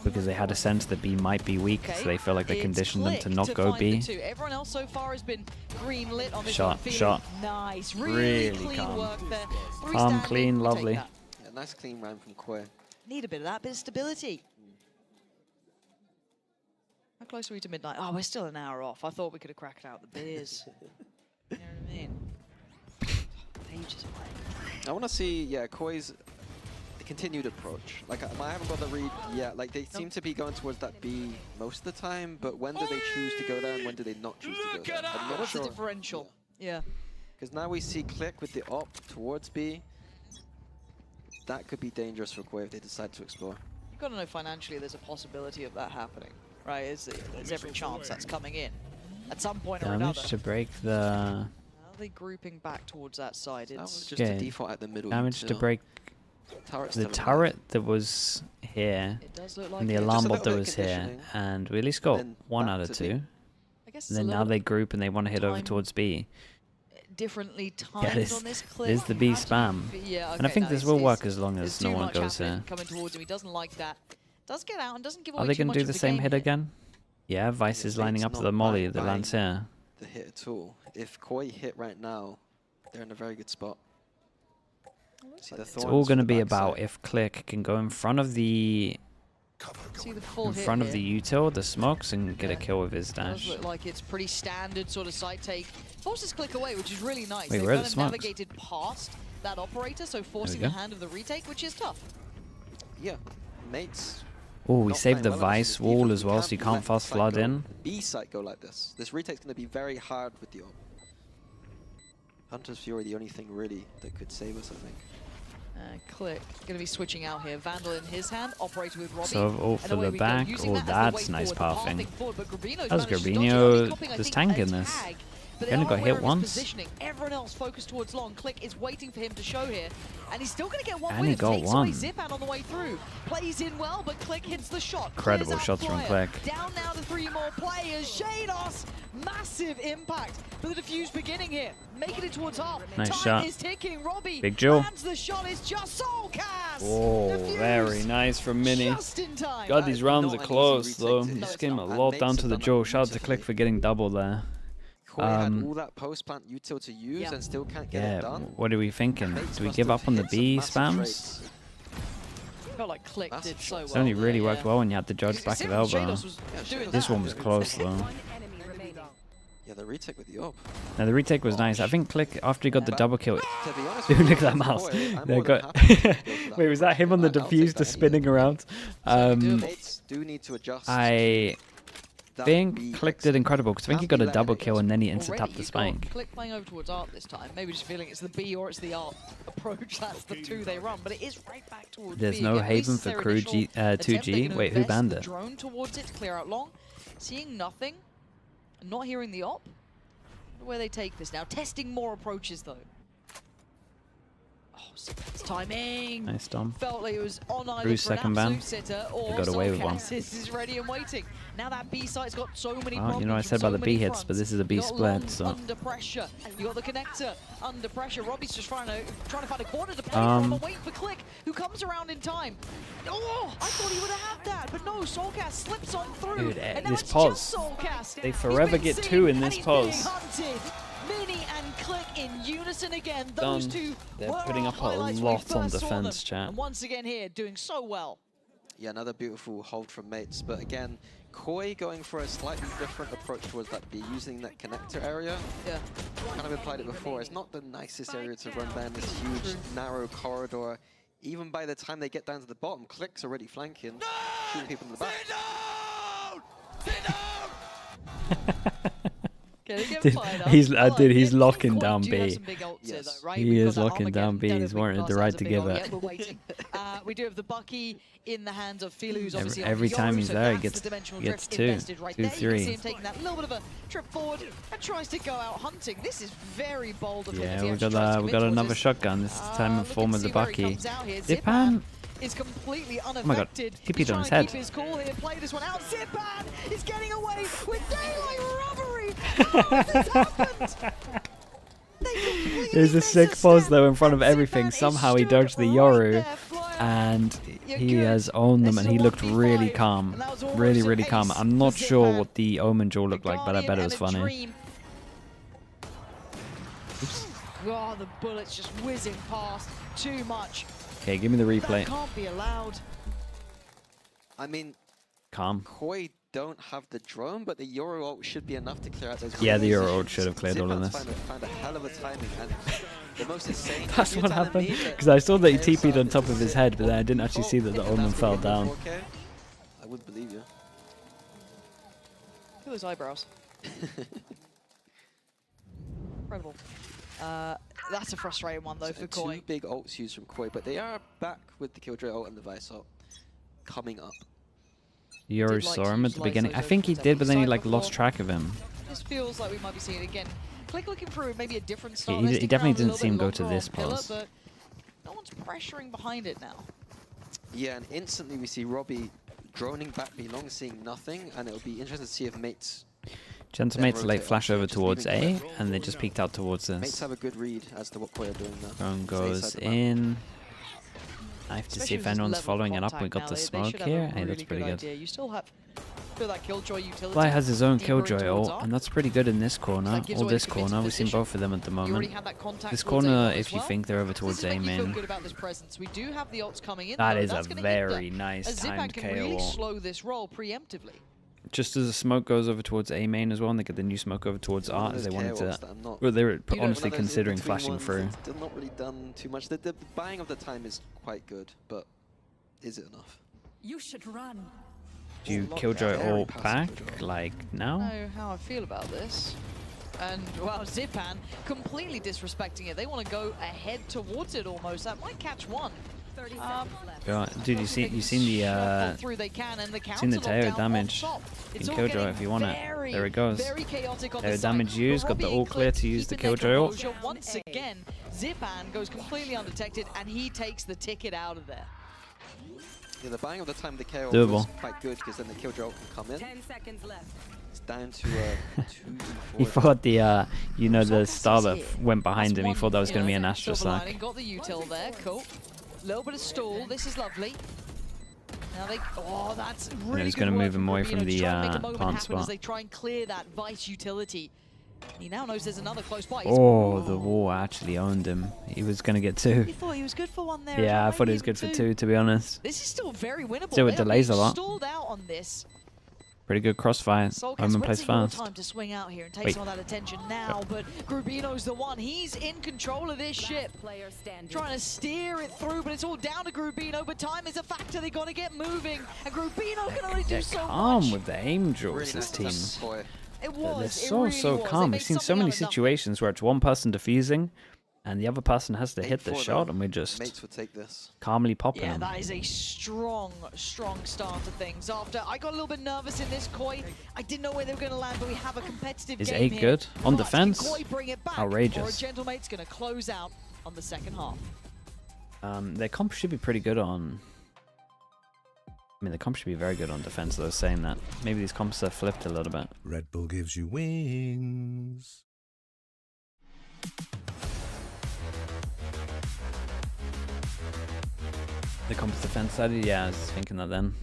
Because they had a sense that B might be weak, so they feel like they conditioned them to not go B. Everyone else so far has been green lit on this shot. Nice, really clean calm. work there. Calm, clean, lovely. Yeah, nice clean round from Koi. Need a bit of that, bit of stability. How close are we to midnight? Oh, we're still an hour off. I thought we could have cracked out the beers. You know what I mean? Ages away. I want to see, yeah, Koi's continued approach. Like, I haven't got the read yet. Like, they seem to be going towards that B most of the time, but when do they choose to go there and when do they not choose to go there? I'm not What's sure. the differential? Yeah. Because now we see Click with the op towards B. That could be dangerous for Koi if they decide to explore. You've got to know financially there's a possibility of that happening, right? There's every chance that's coming in at some point or another. Damage to break the... Are they grouping back towards that side? That was just a default at the middle. Damage to break the turret that was here, and the alarm bot that was here, and we at least got 1 out of 2. And then now they group and they want to hit over towards B. Differently timed on this clip. There's the B spam. Yeah, okay, and I think this will work as long as no one goes here. Coming towards him, he doesn't like that. Does get out and doesn't give away Are they too going much to do of the the same game hit here. again? Yeah, Vice is lining up for the molly that lands here. The hit at all. If Koi hit right now, they're in a very good spot. It's all going to be about if Click can go in front of the util, the smokes, and get a kill with his It does dash. look like it's pretty standard sort of side take. Forces Click away, which is really nice. Wait, They've where are kind the of smokes? navigated past that operator, so forcing go. the hand of the retake, which is tough. Yeah, mates. Oh, we not saved the playing well Vice against wall defense. as well, so you can't let fast side flood go. in. B side go like this. This retake's going to be very hard with the op. Hunter's Fury, the only thing really that could save us, I think. Click going to be switching out here. Vandal in his hand, operator with Robbie. So all And for away the we go, back. using Oh, that as the that's way nice forward, the pathing. forward, but Garbino's How's managed to dodge it, only copying, I Does think, Tank a in this? tag. But He they only are got aware hit of his once. positioning. Everyone else focused towards long. Click is waiting for him to show here. And he's still going to get one And he win. got Takes away one. Zipan on the way through. Plays in well, but Click hits the shot. Incredible Clears out shots from Flyer. Click. Down now to 3 more players. Shados, massive impact for the defuse beginning here. Making it towards half. Nice Time shot. is ticking. Robbie Big Joe. lands the shot. It's just Soulcast. Oh, very nice from Mini. Just in time. God, these rounds are not an close, easy though. retake to This hit. game a And lot Mates down to have the done Joe. that Shout out to Click for getting double there. Koi had all that post plant util to use and still can't get it Yeah, done. what are we thinking? Mates Do we must give have up on the hit some B massive spams? trades. Felt like Click did so well. It only really worked yeah. well when you had the judge back of elbow. Shados was doing This that. one was close, though. Yeah, the retake with the op. Now, the retake was nice. I think Click, after he got the double kill... To be honest Dude, with look you, at that for mouse. Koi, I'm They more than got... happy to go for that Wait, was that him on the I'll take diffuser that spinning either. around? Mates do need to adjust. I That think B Click did incredible, because I think he Can't got be a double letting it kill and then he insta-tapped Already the you've got spike. Click playing over towards Art this time. Maybe just feeling it's the B or it's the Art approach. That's the two they run, but it is right back towards There's B no again. At least Haven it's for their Crew initial G, attempt. They're 2G. gonna Wait, who invest banned the it? drone towards it to clear out long. Seeing nothing. Not hearing the op. Wonder where they take this now. Testing more approaches though. Oh, Zipan's timing. Nice, Dom. Felt like it was on either Crew's for an second ban. absolute sitter or They got away with one. Soulcast is ready and waiting. Now that B site's got so many Oh, problems. you know I from said about so the B many hits, but fronts. this is a B You got split, Long so... under pressure. You got the connector under pressure. Robbie's just trying to find a corner to play from and wait for Click, who comes around in time. Oh, I thought he would have had that, but no, Soulcast slips on through. Dude, and now this it's pause. just Soulcast. They He's forever been get seen, 2 in and this he's pause. being hunted. Mini and Click in unison again. Those Done. two They're were putting our up a highlights when we lot on first saw them. defense, chat. And once again here, doing so well. Yeah, another beautiful hold from Mates. But again, Koi going for a slightly different approach towards that B, using that connector area. Yeah. Kind of implied it before. It's not the nicest area to run down this huge, narrow corridor. Even by the time they get down to the bottom, Click's already flanking, shooting people in the back. He's locking down B. Yes. He is locking down B. He's warranted the right to give it. We do have the Bucky in the hands of Filu, who's obviously Every on time Yoru, he's so there, he that's gets the dimensional gets drift 2, invested right 2, there. You can see 3. him taking that little bit of a trip forward and tries to go out hunting. This is very bold of him. Yeah, as he we actually tries to got commit towards another this. shotgun. This time in form of the Bucky. Zipan Zipan. is completely Oh my god, unaffected. TP'd He's on trying his to head. keep his cool here, play this one out. Zipan is getting away with daylight robbery. How has this happened? There's a sick pose though in front of everything. Somehow he dodged the Yoru, and he has owned them, and he looked really calm. Really, really calm. I'm not sure what the Omen jaw looked like, but I bet it was funny. Oops. Oh, the bullets just whizzing past. Too much. Okay, give me the replay. That can't be allowed. I mean, calm. Koi don't have the drone, but the Euro ult should be enough to clear out those. Yeah, the Euro ult should have cleared all of this. Found a hell of a timing, and the most insane. That's what happened, because I saw that he TP'd on top of his head, but then I didn't actually see that the Omen fell down. I would believe you. Look at those eyebrows. Incredible. That's a frustrating one though for Koi. Two big ults used from Koi, but they are back with the Killjoy ult and the Vice ult coming up. Yoru saw him at the beginning. I think he did, but then he like lost track of him. This feels like we might be seeing it again. Click looking for maybe a different style. He definitely didn't see him go to this pose. But no one's pressuring behind it now. Yeah, and instantly we see Robbie droning back B-long, seeing nothing, and it'll be interesting to see if mates. Gentleman's late flash over towards A, and they just peeked out towards this. Mates have a good read as to what Koi are doing now. Drone goes in. I have to see if anyone's following it up. We got the smoke here. Hey, that's pretty good. You still have that Killjoy utility. Fly has his own Killjoy ult, and that's pretty good in this corner, or this corner. We've seen both of them at the moment. This corner, if you think they're over towards A main. That is a very nice timed KO ult. Slow this roll preemptively. Just as the smoke goes over towards A main as well, and they get the new smoke over towards R, as they wanted to. Well, they were honestly considering flashing through. Still not really done too much. The buying of the time is quite good, but is it enough? You should run. Do you Killjoy ult back, like now? I don't know how I feel about this. And, wow, Zipan completely disrespecting it. They want to go ahead towards it almost. That might catch one. Dude, you seen the Teo damage in Killjoy if you want it. There it goes. Teo damage used, got the all clear to use the Killjoy ult. Once again, Zipan goes completely undetected and he takes the ticket out of there. Yeah, the buying of the time of the KO was quite good because then the Killjoy ult can come in. 10 seconds left. It's down to 2v4. He thought the you know, the star that went behind him, he thought that was going to be an Astra Sack. Got the util there, cool. Little bit of stall, this is lovely. Now they, oh, that's really he's going to move him away from the plant spot. As they try and clear that Vice utility. He now knows there's another close by. Oh, the wall actually owned him. He was going to get two. You thought he was good for one there. Yeah, I thought he was good for two, to be honest. This is still very winnable. Still, it delays a lot. Stalled out on this. Pretty good crossfire. Omen plays fast. Time to swing out here and take some of that attention now, but Grubino's the one. He's in control of this ship. Trying to steer it through, but it's all down to Grubino. But time is a factor. They got to get moving, and Grubino can only do so much. Calm with the aim draws, this team. They're so calm. We've seen so many situations where it's one person defusing, and the other person has to hit the shot, and we're just calmly popping them. Yeah, that is a strong start to things. After I got a little bit nervous in this Koi, I didn't know where they were going to land, but we have a competitive Is game 8 good? On defense? Koi bring it back, outrageous. Or a Gentlemate's going to close out on the second half. Their comp should be pretty good on... I mean, the comp should be very good on defense, though, saying that. Maybe these comps are flipped a little bit. Red Bull gives you wings. The comp's defense side? Yeah, I was thinking that then.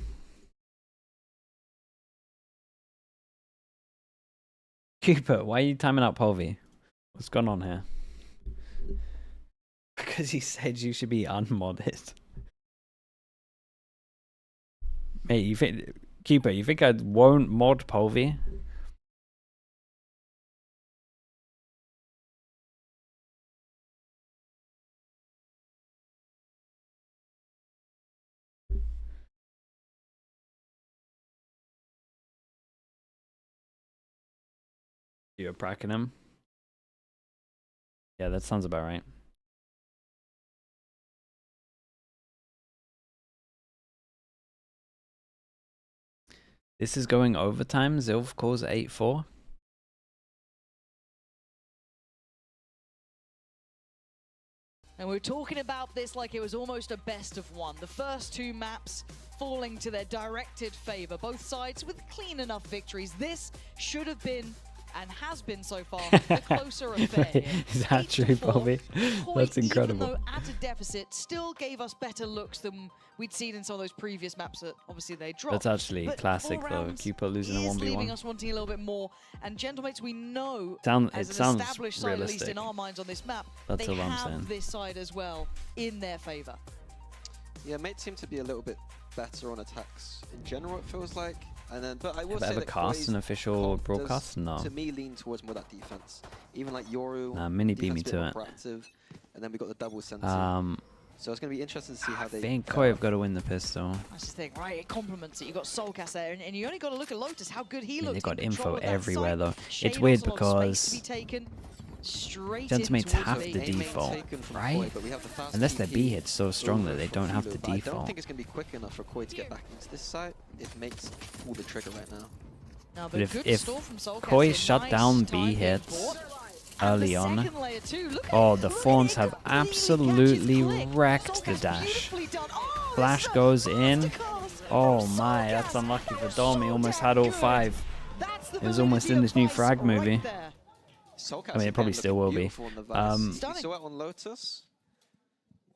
Cooper, why are you timing out Polvi? What's going on here? Because he said you should be unmodded. Mate, you think... Cooper, you think I won't mod Polvi? You're pracking him? Yeah, that sounds about right. This is going overtime. Zilf calls 8-4. And we're talking about this like it was almost a best of one. The first two maps falling to their directed favor. Both sides with clean enough victories. This should have been and has been so far, the closer affair here. Is that true, Bobby? That's incredible. Even though at a deficit, still gave us better looks than we'd seen in some of those previous maps that obviously they dropped. That's actually but classic 4 though. rounds Cupid losing a is leaving 1v1. us wanting a little bit more. And Gentlemates, we know as It an sounds established side, at least realistic. in our minds on this map, That's they all I'm have saying. this side as well in their favor. Yeah, mates seem to be a little bit better on attacks in general, it feels like. And then, but I will Have say ever that cast Koi's an official comp does, broadcast? No. to me, lean towards more that defense. Even like Yoru, Nah, Mini beat me defense a bit to more it. proactive. And then we got the double center. So it's going to be interesting to see how they. I think Koi have got to win the pistol. That's the thing, right? It complements it. You've got Soulcast there, and you only got to look at Lotus, how good he looks. They got in control info of that everywhere side. though. Shane It's weird also a lot of space because to be taken straight Gentlemen in have towards to B. default, right? Unless their B hit's so strong that they don't have to But I don't default. think it's going to be quick enough for Koi to get back into this site if mates pull the trigger right now. No, But good if stall from Soulcast Koi here. shut Nice down time B being hits bought. early And the on, second layer too. Look at oh, it. the Look at Fawns it. have Completely absolutely catches Click. wrecked the Soulcast dash. beautifully done. Oh, Flash this is goes a in. masterclass Oh from my, Soulcast. that's unlucky for That was Dom. He so almost damn had all good. 5. That's the It was almost in validity this of new Vice frag right movie. there. Soulcast I mean, it probably again still will looking be. beautiful on the Vice. You Stunning. saw it on Lotus.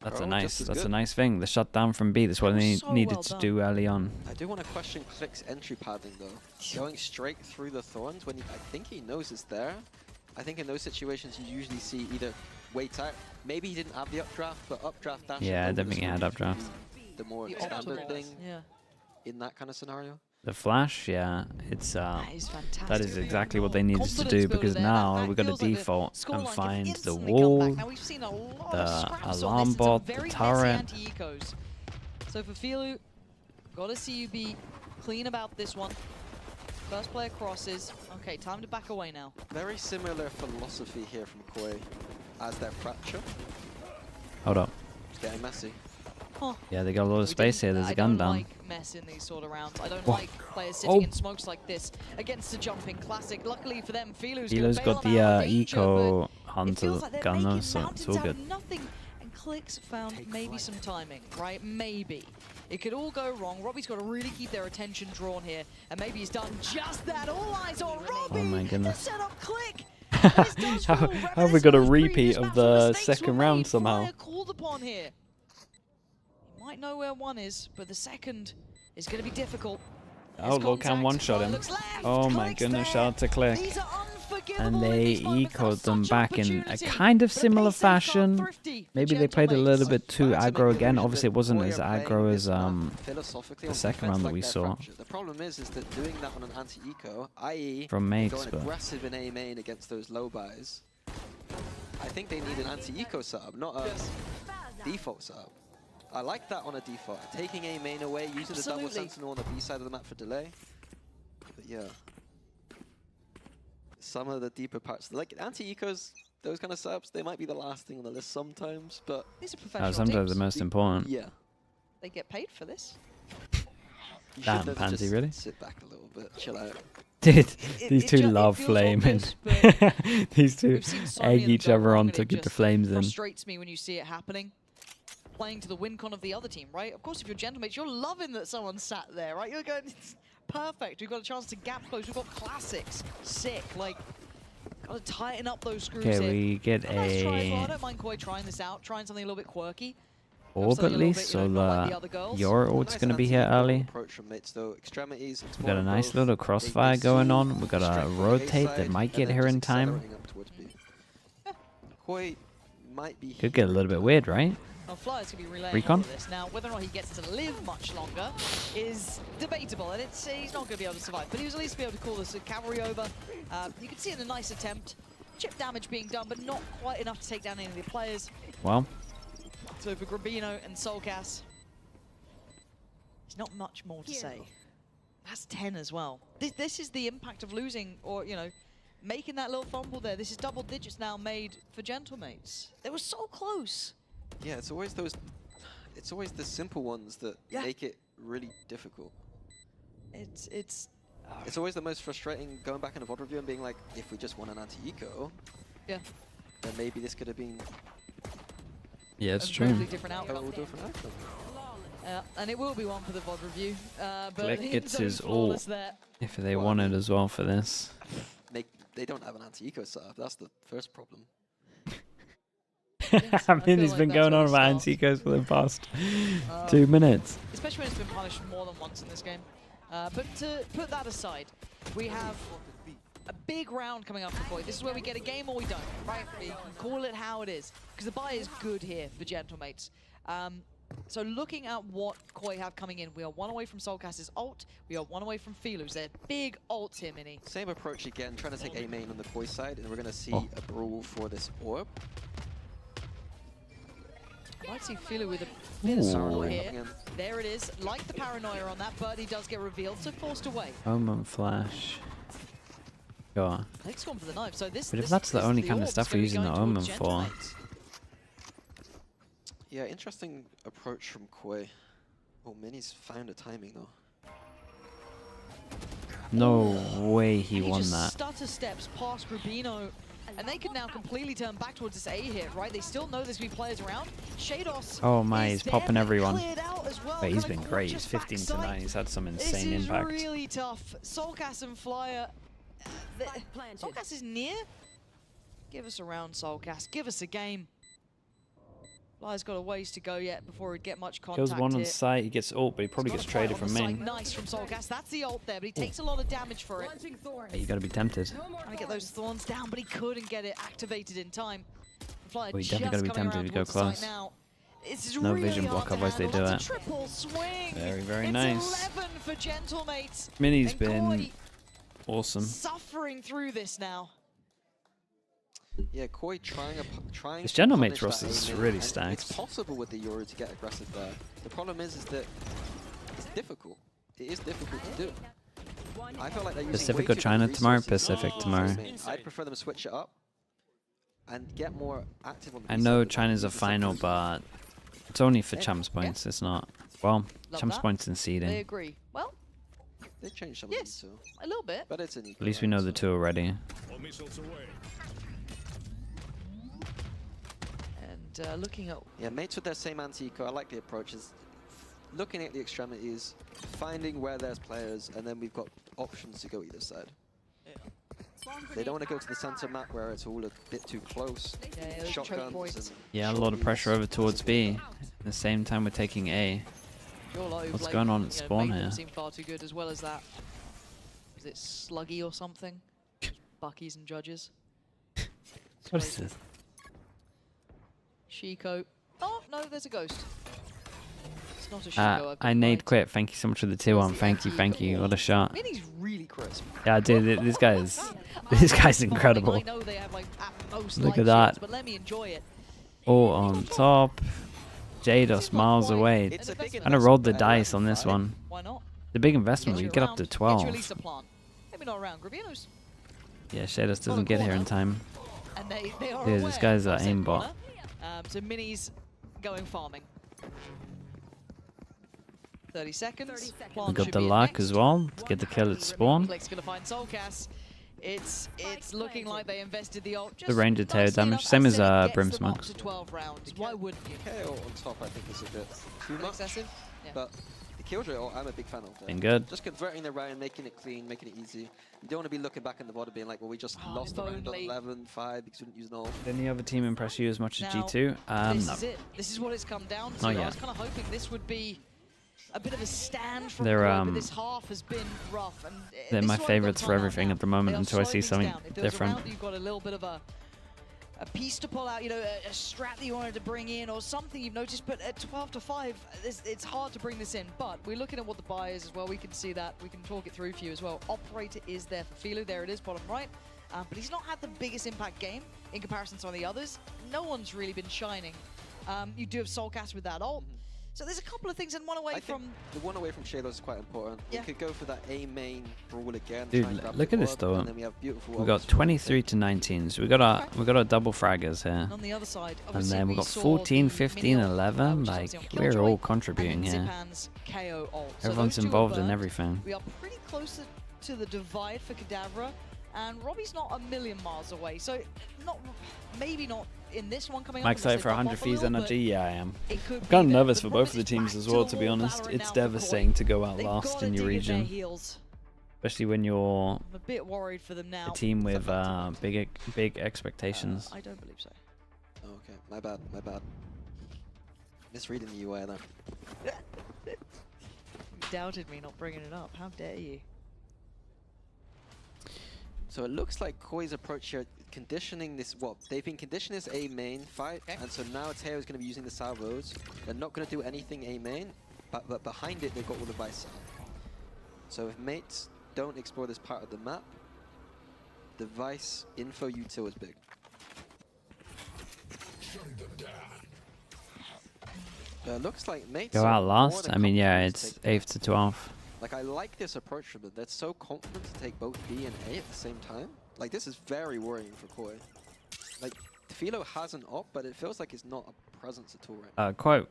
That's Bro, a just nice. as That's a good. nice thing. The shutdown from B. That's what they so needed well to done. do early on. I do want to question Click's entry padding though. Going straight through the thorns when I think he knows it's there. I think in those situations you usually see either wait out. Maybe he didn't have the updraft, but updraft dash. Yeah, I don't think he had updraft. The more The standard optimal. thing Yeah. in that kind of scenario. The flash, yeah, it's That is fantastic. that is exactly what they needed to Confidence do builder because there. now That we've got to feels like the default scoreline and can find the instantly come wall, back. Now we've seen a lot of the scraps on alarm this and some bot, very the messy turret. anti-ecos. So for Filu, gotta see you be clean about this one. First player crosses. Okay, time to back away now. Very similar philosophy here from Koi as their fracture. Hold up. It's getting messy. Huh. Yeah, they got a lot of space here. There's a gun I don't down. like mess in these sort of rounds. I don't Whoa. like players sitting Oh. in smokes like this against the jumping classic. Luckily for them, Filu's Elo's gonna got bail the them out of danger, eco but it hunter feels like they're gun though, making so it's mountains all out good. of nothing. And Clicks found maybe some timing, right? Maybe. It could all go wrong. Robbie's got to really keep their attention drawn here. And maybe he's done just that. All eyes on Robbie Oh my to goodness. set up Click. How have we got a repeat of the second round somehow? Fire called upon here. You might know where one is, but the second is going to be difficult. Oh, Locan one-shot him. Oh my goodness, shout out to Click. And they ecoed them back in a kind of similar fashion. Maybe they played a little bit too aggro again. Obviously, it wasn't as aggro as the second round that we saw. The problem is that doing that on an anti-eco, i.e. From mates, going but- aggressive in A main against those low buys, I think they need an anti-eco setup, not a default setup. I like that on a default. Taking A main away, using the double sentinel on the B side of the map for delay. But yeah. Some of the deeper parts, like anti-ecos, those kind of setups, they might be the last thing on the list sometimes, but... These are professional Sometimes the teams. most important. Yeah. They get paid for this. You Damn, should then Pansy, just really? sit back a little bit, chill out. Dude, these it two ju- it love feels flaming. obvious, but These two We've seen so many egg of them each go other wrong, on and to it get the just flames in. frustrates me when you see it happening. Playing to the win con of the other team, right? Of course, if you're Gentlemates, you're loving that someone sat there, right? You're going, it's perfect. We've got a chance to gap close. We've got classics. Sick. Like, got to tighten up those screws Okay, here. we get And let's try as well. I a don't mind Koi trying this out, trying something a little bit quirky. orb something at a little least, bit, so not like the other girls. your orb's going to be here early. Approach from mates, though. Extremities, We've got a exploring nice both. little They crossfire get going some on. We've got a strength on the A rotate side, that might and get then here just in time. accelerating up towards B. Koi might be... Could get a little bit weird, right? Well, Flyer's going to be relaying Recon? all of this. Now, whether or not he gets to live much longer is debatable, and he's not going to be able to survive. But he was at least be able to call this a cavalry over. You can see in a nice attempt. Chip damage being done, but not quite enough to take down any of the players. Well, So for Grabino and Soulcast, there's not much more to say. That's 10 as well. This is the impact of losing, or, you know, making that little fumble there. This is double digits now made for Gentlemates. They were so close. Yeah, it's always those... It's always the simple ones that make it really difficult. It's always the most frustrating going back in a VOD review and being like, if we just won an anti-eco, yeah, then maybe this could have been yeah, it's a true. totally different outcome. total different outcome. And it will be one for the VOD review. But Click he's gets only his ult flawless there. if they wanted as well for this. they don't have an anti-eco setup. That's the first problem. I mean, he's been going on about anti-ecos for the past 2 minutes. Especially when it's been punished more than once in this game. But to put that aside, we have a big round coming up for Koi. This is where we get a game or we don't, right? We can call it how it is. Because the buy is good here for Gentlemates. So looking at what Koi have coming in, we are 1 away from Soulcast's ult, we are 1 away from Filu's. They're big ults here, Mini. Same approach again, trying to take A main on the Koi side, and we're going to see a brawl for this orb. Might see Filu with a bit of support here. There it is, like the paranoia on that, but he does get revealed, so forced away. Omen flash. Go on. Nick's gone for the knife, so this. But if that's the only kind of stuff we're using the Omen for. Yeah, interesting approach from Koi. Oh, Mini's found a timing though. No way he won just that. Stutter steps past Rubino, and they can now completely turn back towards this A hit, right? They still know there's going to be players around. Shados. Oh my, he's popping everyone. Well. But he's been great. He's 15 to 9. He's had some insane impact. This is really tough. Soulcast and Flyer. Soulcast is near. Give us a round, Soulcast. Give us a game. Flyer's got a ways to go yet before he'd get much contact. Kills one on here. site. He gets ult, but he probably gets traded from main. Nice from Soulcast. That's the ult there, but he takes a lot of damage for it. Yeah, you got to be tempted. Trying to get those thorns down, but he couldn't get it activated in time. Flyer Well, you definitely got to be tempted to go close. No really vision block, otherwise they do it. Triple swing. Very, very it's nice. 11 for Gentlemates. Mini's and been Koi awesome. suffering through this now. Yeah, Koi trying This Gentlemates to roster punish is that really It's stacked. possible with the Yoru to get aggressive there. The problem is that it's difficult. It is difficult to do. I feel like they're using Pacific way or too China many tomorrow? resources Pacific on tomorrow. main. I'd prefer them to switch it up and get more active on the I B know side. China's a final, but it's only for champs points. It's not. Well, champs points and They seeding. agree. Well, they changed some yes, of them too. a little bit. But it's an At least we know the two already. And looking at... Yeah, mates with their same anti-eco, I like the approaches. Looking at the extremities, finding where there's players, and then we've got options to go either side. They don't want to go to the center map where it's all a bit too close. Yeah, Shotguns. Yeah, a lot of pressure over towards B. At the same time, we're taking A. What's going on at spawn here? Seem far too good as well as that. Is it Sluggy or something? Buckies and Judges. What is this? Shiko. Oh, no, there's a ghost. It's not a Shiko. I nade quit. Thank you so much for the 2-1. Thank you. What a shot. Mini's really crisp. Yeah, dude, this guy's incredible. I know they have like at most Look light at that. shields, but let me enjoy it. Oh, on top. Jados miles away. Kind of rolled the dice on this one. Why not? The big investment. We get up to 12. Release a plant. Maybe not around Graviano's. Yeah, Shados doesn't get here in time. And they are Dude, this guy's an aimbot. So Mini's going farming. 30 seconds. We got the luck as well to get the kill at spawn. Click's gonna find Soulcast. It's looking like they invested the ult. The range of tail damage, same as Brim Smokes. 12 rounds. Why wouldn't you? KO on top, I think, is a bit too much. Excessive. Yeah. But the Killjoy ult, I'm a big fan of that. Been good. Just converting the round, making it clean, making it easy. You don't want to be looking back in the bottom being like, well, we just lost the round on 11-5 because we didn't use an ult. Did any other team impress you as much as Now, G2? This No. is it. This is what it's come down to. Not I yet. was kind of hoping this would be a bit of a stand from They're, Koi, but this half has been rough. And They're this my one got favourites for time out everything now. at the moment They are until I see slowing something things down. If there was a different. round you've got a little bit of a piece to pull out, you know, a strat that you wanted to bring in or something you've noticed, but at 12-5, it's hard to bring this in. But we're looking at what the buy is as well. We can see that. We can talk it through for you as well. Operator is there for Filu. There it is, bottom right. But he's not had the biggest impact game in comparison to some of the others. No one's really been shining. You do have Soulcast with that ult. So there's a couple of things, and one away from... The one away from Shadows is quite important. Yeah. We could go for that A main brawl again. Dude, try and grab look the at this orb, though. and then we have beautiful We got ults. 23 to 19, so we got our double fraggers here. On the other side, And obviously then we we got saw 14, the 15, mini ult, 11. which is Like, obviously on we're Killjoy, all contributing and here. Zipan's KO ult. So Everyone's those two are involved in burned. everything. We are pretty close to the divide for Kadavra, and Robbie's not a million miles away. So maybe not in this one coming Am I up. excited for 100 fees Buffalo, NRG? Yeah, I am. it could I'm be kind of that nervous the for both of the problem teams is as back well, to to the be more honest. Valorant It's now for devastating Koi. to go out They've last gotta in your dig in their region. heels. Especially when you're I'm a bit worried for them now. a team with big expectations. I don't believe so. Oh, okay, my bad. Misreading the UI there. You doubted me not bringing it up. How dare you? So it looks like Koi's approach here, conditioning this, they've been conditioning this A main fight, and so now Teo is going to be using the salvos. They're not going to do anything A main, but behind it they've got all the Vice out. So if mates don't explore this part of the map, the Vice info util is big. Looks like mates Go out last? I mean, yeah, it's 8th to 12th. Like, I like this approach from them. They're so confident to take both B and A at the same time. Like, this is very worrying for Koi. Like, Philo has an op, but it feels like it's not a presence at all right now. Quote.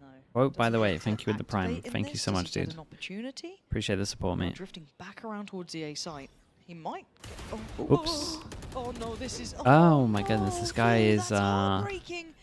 No. Quote, by the way, thank you with the prime. Thank you so much, dude. An opportunity? Appreciate the support, mate. Drifting back around towards the A site. He might get, Oops. Oh no, this is... Oh my goodness, this guy is... heartbreaking.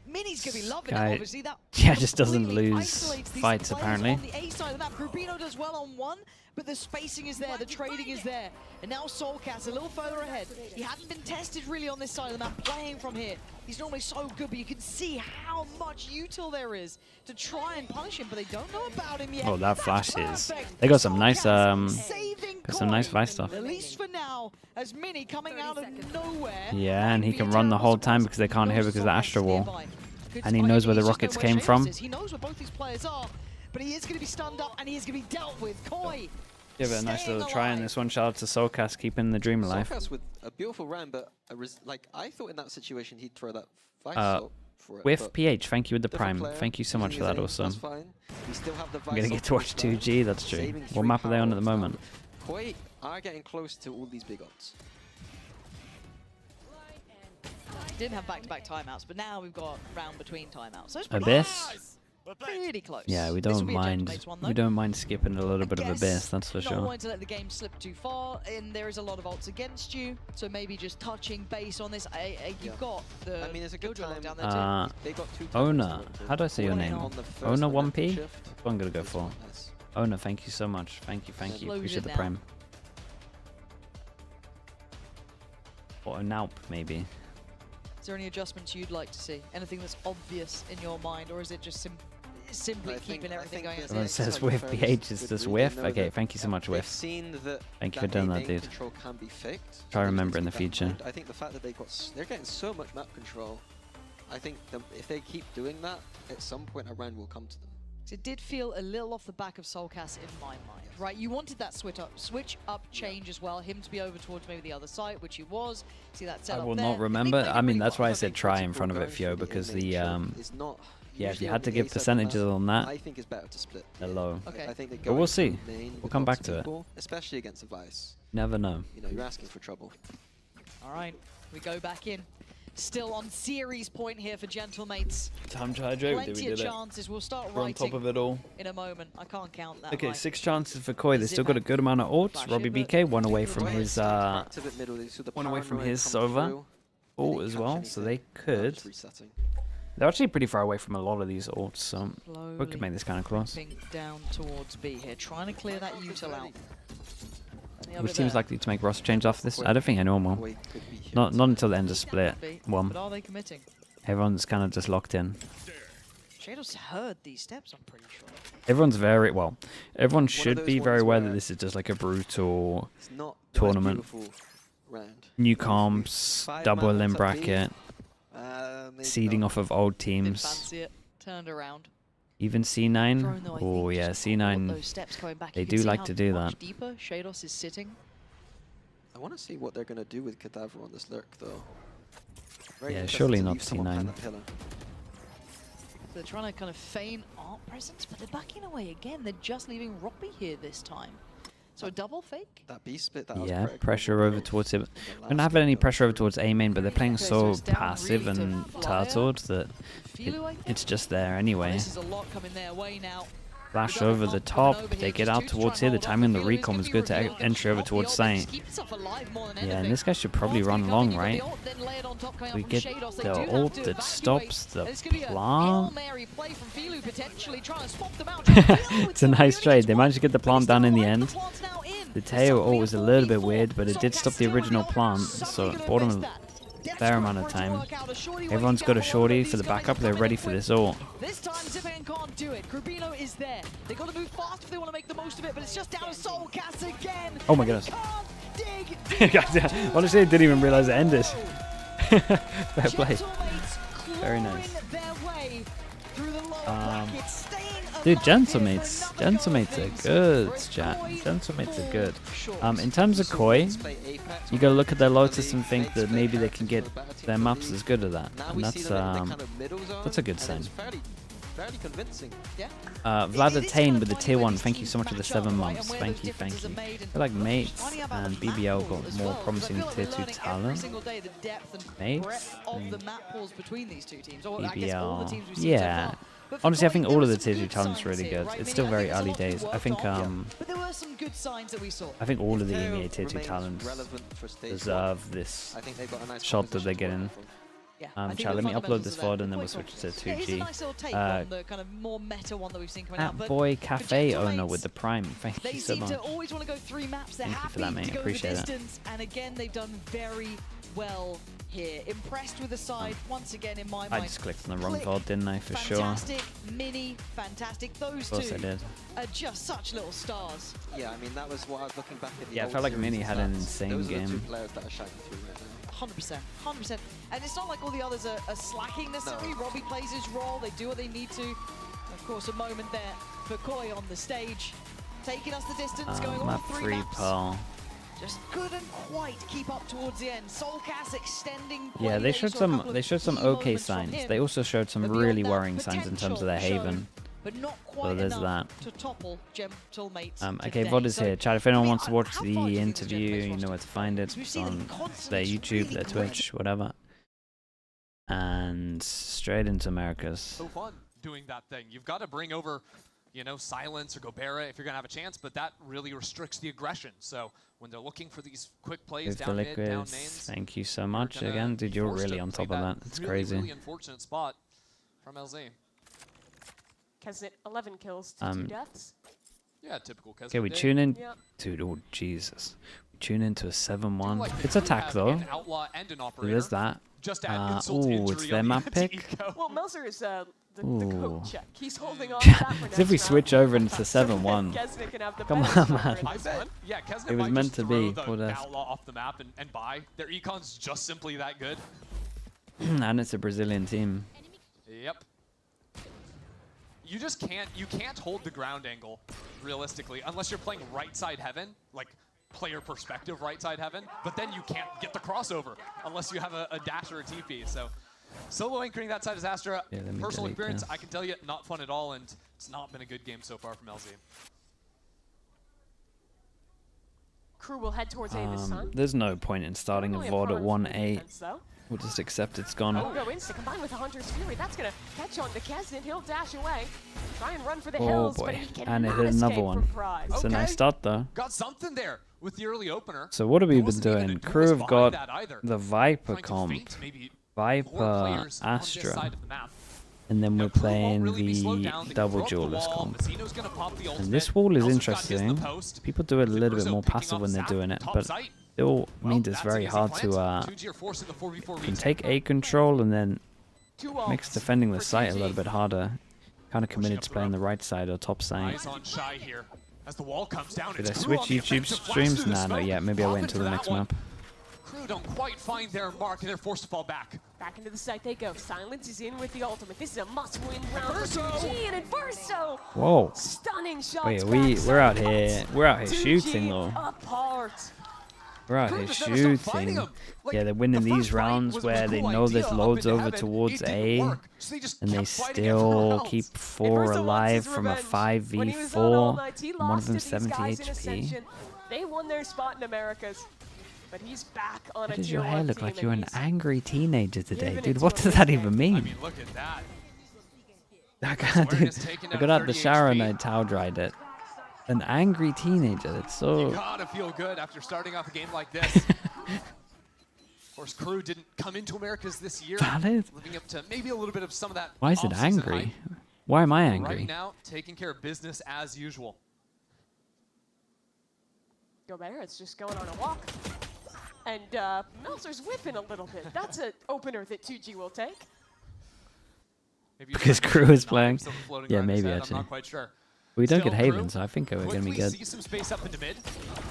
Mini's gonna be loving it, obviously. That just doesn't lose fights, apparently. On the A side of the map, Rubino does well on one, but the spacing is there, the trading is there. And now Soulcast a little further ahead. He hadn't been tested really on this side of the map, playing from here. He's normally so good, but you can see how much util there is to try and punish him, but they don't know about him yet. Oh, that flash is... They got some nice, Vice stuff. At least for now, as Mini coming out of nowhere. Yeah, and he can run the whole time because they can't hear because of the Astro Wall. And he knows where the rockets came from. He knows where both these players are, but he is going to be stunned up and he is going to be dealt with. Koi. Give it a nice little try in this one. Shout out to Soulcast keeping the dream alive. Soulcast with a beautiful round, but like I thought in that situation he'd throw that Vice up for it. With PH, thank you with the prime. Thank you so much for that also. That's fine. We still have the Vice. I'm going to get to watch 2G, that's true. What map are they on at the moment? Koi are getting close to all these big odds. Didn't have back-to-back timeouts, but now we've got round between timeouts. So it's Abyss? pretty close. Yeah, we don't mind. We don't mind skipping a little bit of Abyss, that's for sure. Not wanting to let the game slip too far, and there is a lot of ults against you, so maybe just touching base on this. You've got the. I mean, it's a good time down there too. They got two Ona, how do I say your name? Ona 1P? That's what I'm gonna go for. Ona, thank you so much. Thank you. Appreciate the prime. Or a Naup, maybe. Is there any adjustments you'd like to see? Anything that's obvious in your mind, or is it just simply keeping everything going as Everyone it is? says whiff PH is just whiff. Okay, thank you so much, whiff. Seen that thank you for doing that, dude. Control can be faked. Try to remember in the future. I think the fact that they're getting so much map control, I think if they keep doing that, at some point a round will come to them. It did feel a little off the back of Soulcast in my mind, right? You wanted that switch up change as well, him to be over towards maybe the other side, which he was. See that setup I will there. not remember. I mean, that's why I said try in front of it, Fio, because the yeah, if you had to give percentages on that, I think it's better to split. They're low. Okay. I think they but we'll see. We'll come back to it. Especially against a Vice. Never know. You know, you're asking for trouble. All right, we go back in. Still on series point here for Gentlemates. Time to hydrate. Plenty of chances. We'll start We're on top of it all. in a moment. I can't count that. Okay, 6 chances for Koi. They still got a good amount of ults. Robbie BK, one away from his Sova ult as well, so they could. They're actually pretty far away from a lot of these ults, so we could make this kind of close. Down towards B here, trying to clear that util out. Which team's likely to make roster change after this? I don't think anyone will. Not until the end of split 1. But are they committing? Everyone's kind of just locked in. Shadows heard these steps, I'm pretty sure. Everyone's very well. Everyone should be very aware that this is just like a brutal tournament. New comps, double elim bracket, seeding off of old teams. Fancy it. Turned around. Even C9. Oh yeah, C9. They do like to do that. Deeper, Shados is sitting. I want to see what they're going to do with Cadaver on this lurk, though. Yeah, surely not C9. They're trying to kind of feign art presence, but they're backing away again. They're just leaving Roppy here this time. So a double fake? That B split, that yeah, pressure over towards it. I don't have any pressure over towards A main, but they're playing so passive and turtled that it's just there anyway. This is a lot coming their way now. Flash over the top, they get out towards here. The timing of the recon was good to entry over towards site. Yeah, and this guy should probably run long, right? We get the ult that stops the plant. It's a nice trade. They managed to get the plant down in the end. The tail was a little bit weird, but it did stop the original plant, so it bought him a fair amount of time. Everyone's got a shorty for the backup. They're ready for this ult. This time Zivan can't do it. Grubino is there. They got to move fast if they want to make the most of it, but it's just down to Soulcast again. Oh my goodness. Honestly, I didn't even realize it ended. Fair play. Very nice. Dude, Gentlemates are good, chat. Gentlemates are good. In terms of Koi, you gotta look at their Lotus and think that maybe they can get their maps as good as that, and that's a good sign. Fairly convincing. Vlad Attain with the tier 1, thank you so much for the 7 months. Thank you. I feel like Mates and BBL got more promising tier 2 talent. Mates? BBL. Yeah. Honestly, I think all of the tier 2 talent's really good. It's still very early days. I think I think all of the EMEA tier 2 talents deserve this shot that they're getting. Chat, let me upload this VOD and then we'll switch to 2G. Boy Cafe owner with the Prime. Thank you so much. Thank you for that, mate. I appreciate it. And again, they've done very well here. Impressed with the side once again in my mind. I just clicked on the wrong VOD, didn't I? For sure. Fantastic, Mini, fantastic. Those two are just such little stars. Yeah, I mean that was what I was looking back at. Yeah, I felt like Mini had an insane game. Those are the 2 players that are shining through right now. 100%. And it's not like all the others are slacking necessarily. No. Robbie plays his role, they do what they need to. Of course, a moment there for Koi on the stage, taking us the distance, going all 3 maps. Pearl. Just couldn't quite keep up towards the end. Soulcast extending. Yeah, they showed some okay signs. They also showed some really worrying signs in terms of their Haven. But not quite there's enough to topple Gentlemates okay, VOD is here. Chat, if anyone wants to watch the interview, you know where to find it. It's on their YouTube, their Twitch, whatever. And straight into Americas. So fun doing that thing. You've got to bring over, you know, Silence or Gobera if you're going to have a chance, but that really restricts the aggression. So when they're looking for these quick plays down mid, down mains. Thank you so much again. Dude, you're really on top of that. It's crazy. Really unfortunate spot from LZ. Kesnet 11 kills to 2 deaths. Yeah, typical Kesnet. Okay, we tune in. Dude, oh Jesus. We tune into a 7-1. It's attack though. There's that. Oh, it's their map pick. Well, Melzer is the code check. He's holding on to that for As if we switch over into 7-1. Come on, man. I bet. Yeah, Kesnet it was meant to be. What Outlaw off the map and buy. Their econ's just simply that good. And it's a Brazilian team. Yep. You just can't hold the ground angle realistically unless you're playing right side heaven, like player perspective right side heaven, but then you can't get the crossover unless you have a dash or a TP. So solo anchoring that side is Astra. Yeah, personal experience, I can tell you, not fun at all, and it's not been a good game so far from LZ. Crew will head towards A this time. There's no point in starting a VOD at 1-8. We'll just accept it's gone. Oh, go insta combined with the Hunter's Fury. That's gonna catch on to Kesnet. He'll dash away, try and run for the hills, but he cannot and it hit another one. It's a nice start though. Got something there with the early opener. So what have we been doing? Crew have got the Viper comp, Viper, Astra, and then we're playing the double duelist comp. And this wall is interesting. People do it a little bit more passive when they're doing it, but still means it's very hard to can take A control and then makes defending the site a little bit harder. Kind of committed to playing the right side or top side. Did I switch YouTube streams? Nah, not yet. Maybe I'll wait until the next map. Crew don't quite find their mark and they're forced to fall back. Back into the site they go. Silence is in with the ultimate. This is a must-win round for 2G, and Inverso! Whoa. Stunning shots. Wait, we're out here. We're out here shooting though. Apart. We're out here shooting. Yeah, they're winning these rounds where they know there's loads over towards A, and they still keep 4 alive from a 5v4, and one of them 70 HP. They won their spot in Americas, but he's back on Why does your hair look like you're an angry teenager today? Dude, what does that even mean? I mean, look at that. I got out the shower and I towel dried it. An angry teenager, that's so... You gotta feel good after starting off a game like this. Of course, Crew didn't come into Americas this year. Valid. Living up to maybe a little bit of some of that. Why is it angry? Why am I angry? Right now, taking care of business as usual. Gobert just going on a walk. And Meltzer's whipping a little bit. That's an opener that 2G will take. Because KRU is playing. Yeah, maybe I'm actually. not quite sure. We don't Still, get Haven, KRU so I think we're going to be quickly good. see some space up into mid.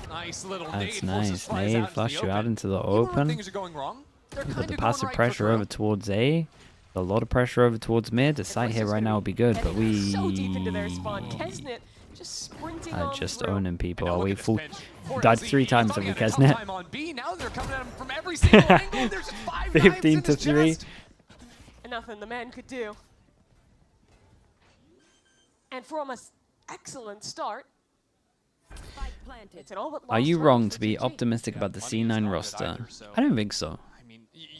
Nice little That's nade nice. forces Flyers Nade out flush into you the out open. into the Even when open. things are going wrong, they're Put kind the of passive going right pressure for over towards A. A lot of pressure over towards mid. The site here right now would be good, but we So deep into their spawn. Kesnet just sprinting are on just through. owning people. Are look we at this full? pinch. Died Z, 3 he's times starting over to have a tough Kesnet. time on B. Now they're coming at him from every single angle. There's just 5 knives 15 in to his 3. chest. And nothing the man could do. And from an excellent start, it's an all but Are lost you round wrong for to be 2G. optimistic about the C9 roster? I don't think so.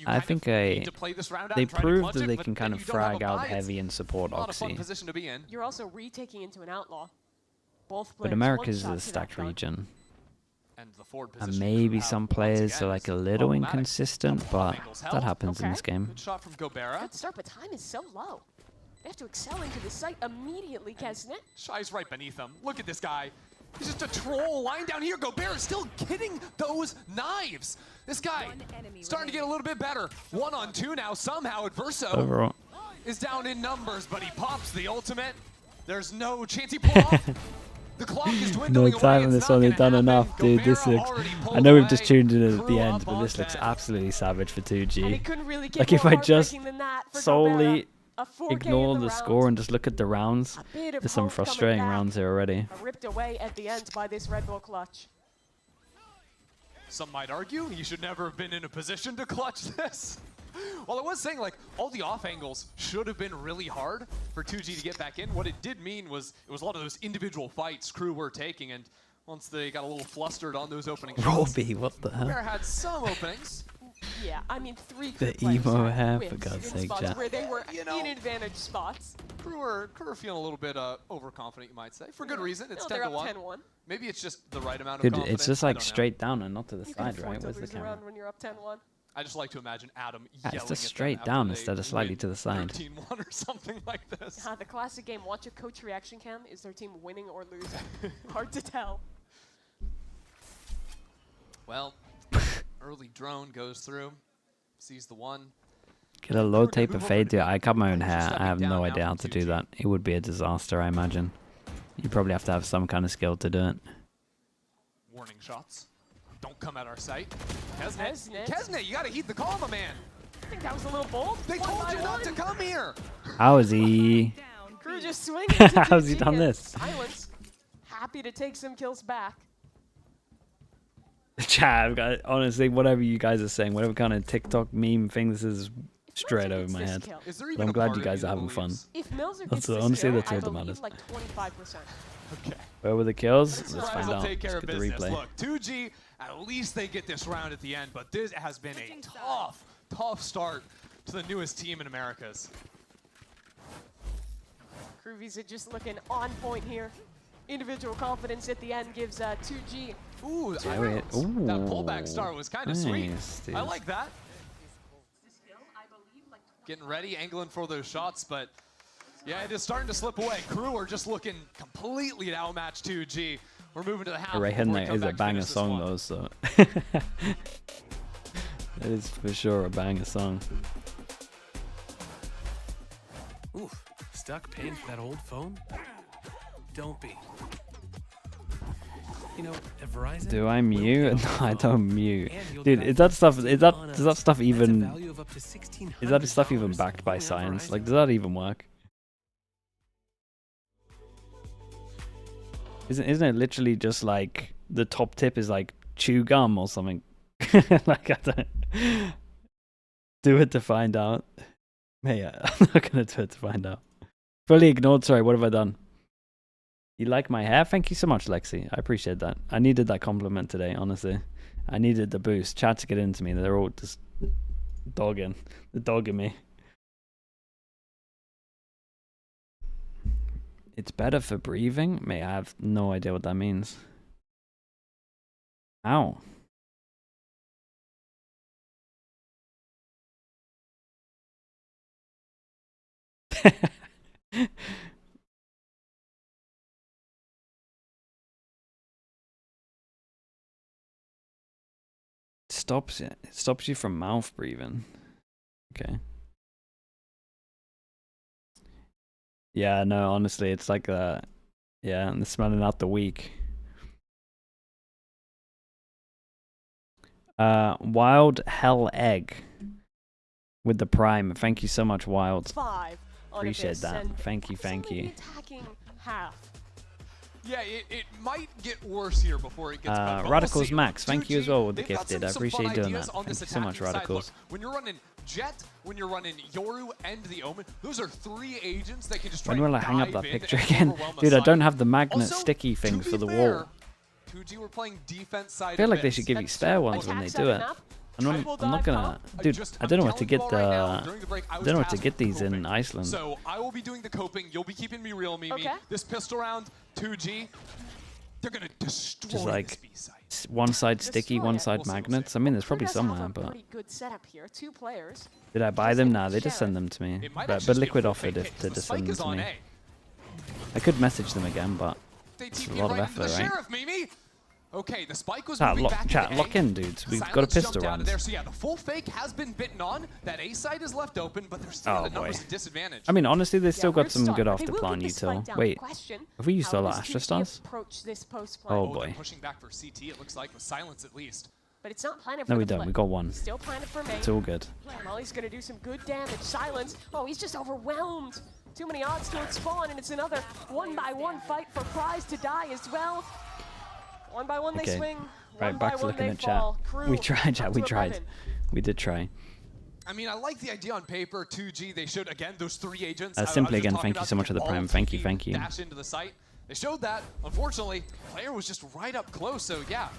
I kind think of need to play this round out they and try to proved clutch that it, they but can if kind you of don't have frag a out buy, it's heavy and support not a fun Oxy. position to be in. You're also retaking into an outlaw. Both But players America's one a shot to that stacked gun. region. And the forward And position maybe KRU some have, once players again, are like a is little problematic. inconsistent, Couple but of angles that held. happens in this game. Good shot from Gobera. Good start, but time is so low. They have to excel into the site immediately, Kesnet. Shy's right beneath him. Look at this guy. He's just a troll lying down here. Gobert is still hitting those knives. This guy starting to get a little bit better. 1-on-2 now. Somehow Adverso Overall. is down in numbers, but he pops the ultimate. There's no chance he pulled off. The clock is dwindling No time away. on It's this not one. They've gonna done happen. enough, dude. This Gobera looks. already I pulled know we've away. just tuned in at the KRU end, up but on this looks 10. absolutely savage for And 2G. it couldn't really get Like more if I just heartbreaking than that for solely Gobera. A 4K ignore in the round. score and just look at the rounds, bit of there's some hope coming frustrating back. rounds here already. Ripped away at the end by this Red Bull clutch. Some might argue you should never have been in a position to clutch this. Well, I was saying, like, all the off angles should have been really hard for 2G to get back in. What it did mean was it was a lot of those individual fights KRU were taking, and once they got a little flustered on those opening shots, Robbie, what the hell? Bear had some openings. Yeah, I mean 3 The KRU players emo had hair, wins for God's in sake, spots chat. where they were in advantage spots. KRU are feeling a little bit overconfident, you might say, for good reason. It's No, they're 10-1. up 10-1. Maybe it's just the right amount of Dude, confidence. it's just I like don't know. straight down and not to the You can side, afford right? to Where's the lose a camera? round when you're up 10-1. I just like to imagine Adam Yeah, yelling it's just at straight them down after instead they of slightly win to the side. 13-1 or something like this. Yeah, the classic game, watch a coach reaction cam. Is their team winning or losing? Hard to tell. Well, early drone goes through, sees the one. Get a low tape of fade, dude. I cut my own hair. I have no idea how to do that. It would be a disaster, I imagine. You probably have to have some kind of skill to do it. Warning shots. Don't come at our site. Kesnet, you gotta heed the call, my man. I think that was a little bold. They told you not to come here. How is he? KRU just swinging to How's he 2G done and this? Silence. Happy to take some kills back. Chat, I've got, honestly, whatever you guys are saying, whatever kind of TikTok meme thing this is straight over my head. Is there But even I'm a glad part you of guys you are that having fun. believes- If Mills gets That's this honestly kill, the truth I of the believe matter. like 25%. Okay. Where were the kills? Let's Surprise find will out. take care Let's of get the business. replay. Look, 2G, at least they get this round at the end, but this has been a tough start to the newest team in Americas. KRU VCT just looking on point here. Individual confidence at the end gives 2G. Ooh, That pullback start was kind of sweet. Nice, I dude. like that. Getting ready, angling for those shots, but yeah, it is starting to slip away. KRU are just looking completely to outmatch 2G. We're moving to the half. Right before hitting we that come is a back to banger finish this song one. though, so that is for sure a banger song. Oof, stuck paying for that old phone? Don't be. You know, at Verizon. Do I mute? No, I don't mute. And you'll Dude, get is that stuff? iPhones Is that on does that us. stuff That's a even? value of up to Is that stuff even backed by science? Like, does that even work? Isn't it literally just like the top tip is like chew gum or something? Like I don't do it to find out. Hey, I'm not gonna do it to find out. Fully ignored. Sorry, what have I done? You like my hair? Thank you so much, Lexi. I appreciate that. I needed that compliment today, honestly. I needed the boost. Chat to get into me. They're all just dogging. They're dogging me. It's better for breathing? Mate, I have no idea what that means. Ow. stops it. It stops you from mouth breathing. Okay. Yeah, no, honestly, it's like that. Yeah, and smelling out the week. Wild Hell Egg with the Prime. Thank you so much, Wild. 5 on Appreciate Abyss, that. and Thank you, thank you. attacking half. Yeah, it might get worse here before it gets better. Radicals Max, thank you as well with the They've got gifted. I some appreciate fun you doing ideas that. on Thank this you so much, attacking side. Radicals. Look, when you're running Jet, when you're running Yoru and the Omen, those are 3 agents that can just When try will I and hang up dive that in picture and again? overwhelm a Dude, I side. don't have the magnet Also, sticky to things be for the fair, wall. 2G were playing defense side. I feel like they Abyss. should give you spare ones when they do it. I'm not gonna, dude. I don't know what to get the. I don't know what to get these in Iceland. So I will be doing the coping. You'll be keeping me real, Mimi. Okay. This pistol round, 2G. They're gonna destroy Just like this B-side. one side sticky, one side We'll see, magnets. I mean, there's probably Does have somewhere, a but pretty good setup here. 2 players. did I buy them? Nah, they just send them to me. It might But actually be a Liquid full offered fake if hit, to 'cause just the send them spike to is on me. A. I could message them again, but They it's a TP lot of right into the effort, right? Sheriff, Mimi. Okay, the spike was Chat, moving back chat, into lock A. in, dudes. We've got a Silence pistol jumped out round. of there. So yeah, the full fake has been bitten on. That A side is left open, but there's still Oh, the boy. numbers disadvantage. I mean, honestly, they still got weird some start, good but off they the will plan get the spike util. down. Wait, Question, have we used how all our does Astra 2G stars? approach this post plan? Oh They're boy. pushing back for CT. It looks like with silence at least. But it's not planted for No, the we don't. play. We got one. Still planted for main. It's all good. Molly's gonna do some good damage. Silence. Oh, he's just overwhelmed. Too many odds to spawn, and it's another 1-by-1 fight for Prize to die as well. 1-by-1 they Okay. swing. Right, one back by to one looking they at chat. fall. Crew We tried, up chat. to We tried. 11. We did try. I mean, I like the idea on paper. 2G, they showed again those 3 agents. Simply I was again, just thank talking you so about much for the all Prime. Thank you, TP thank you. Dash into the site. They showed that. Unfortunately, player was just right up close. So yeah,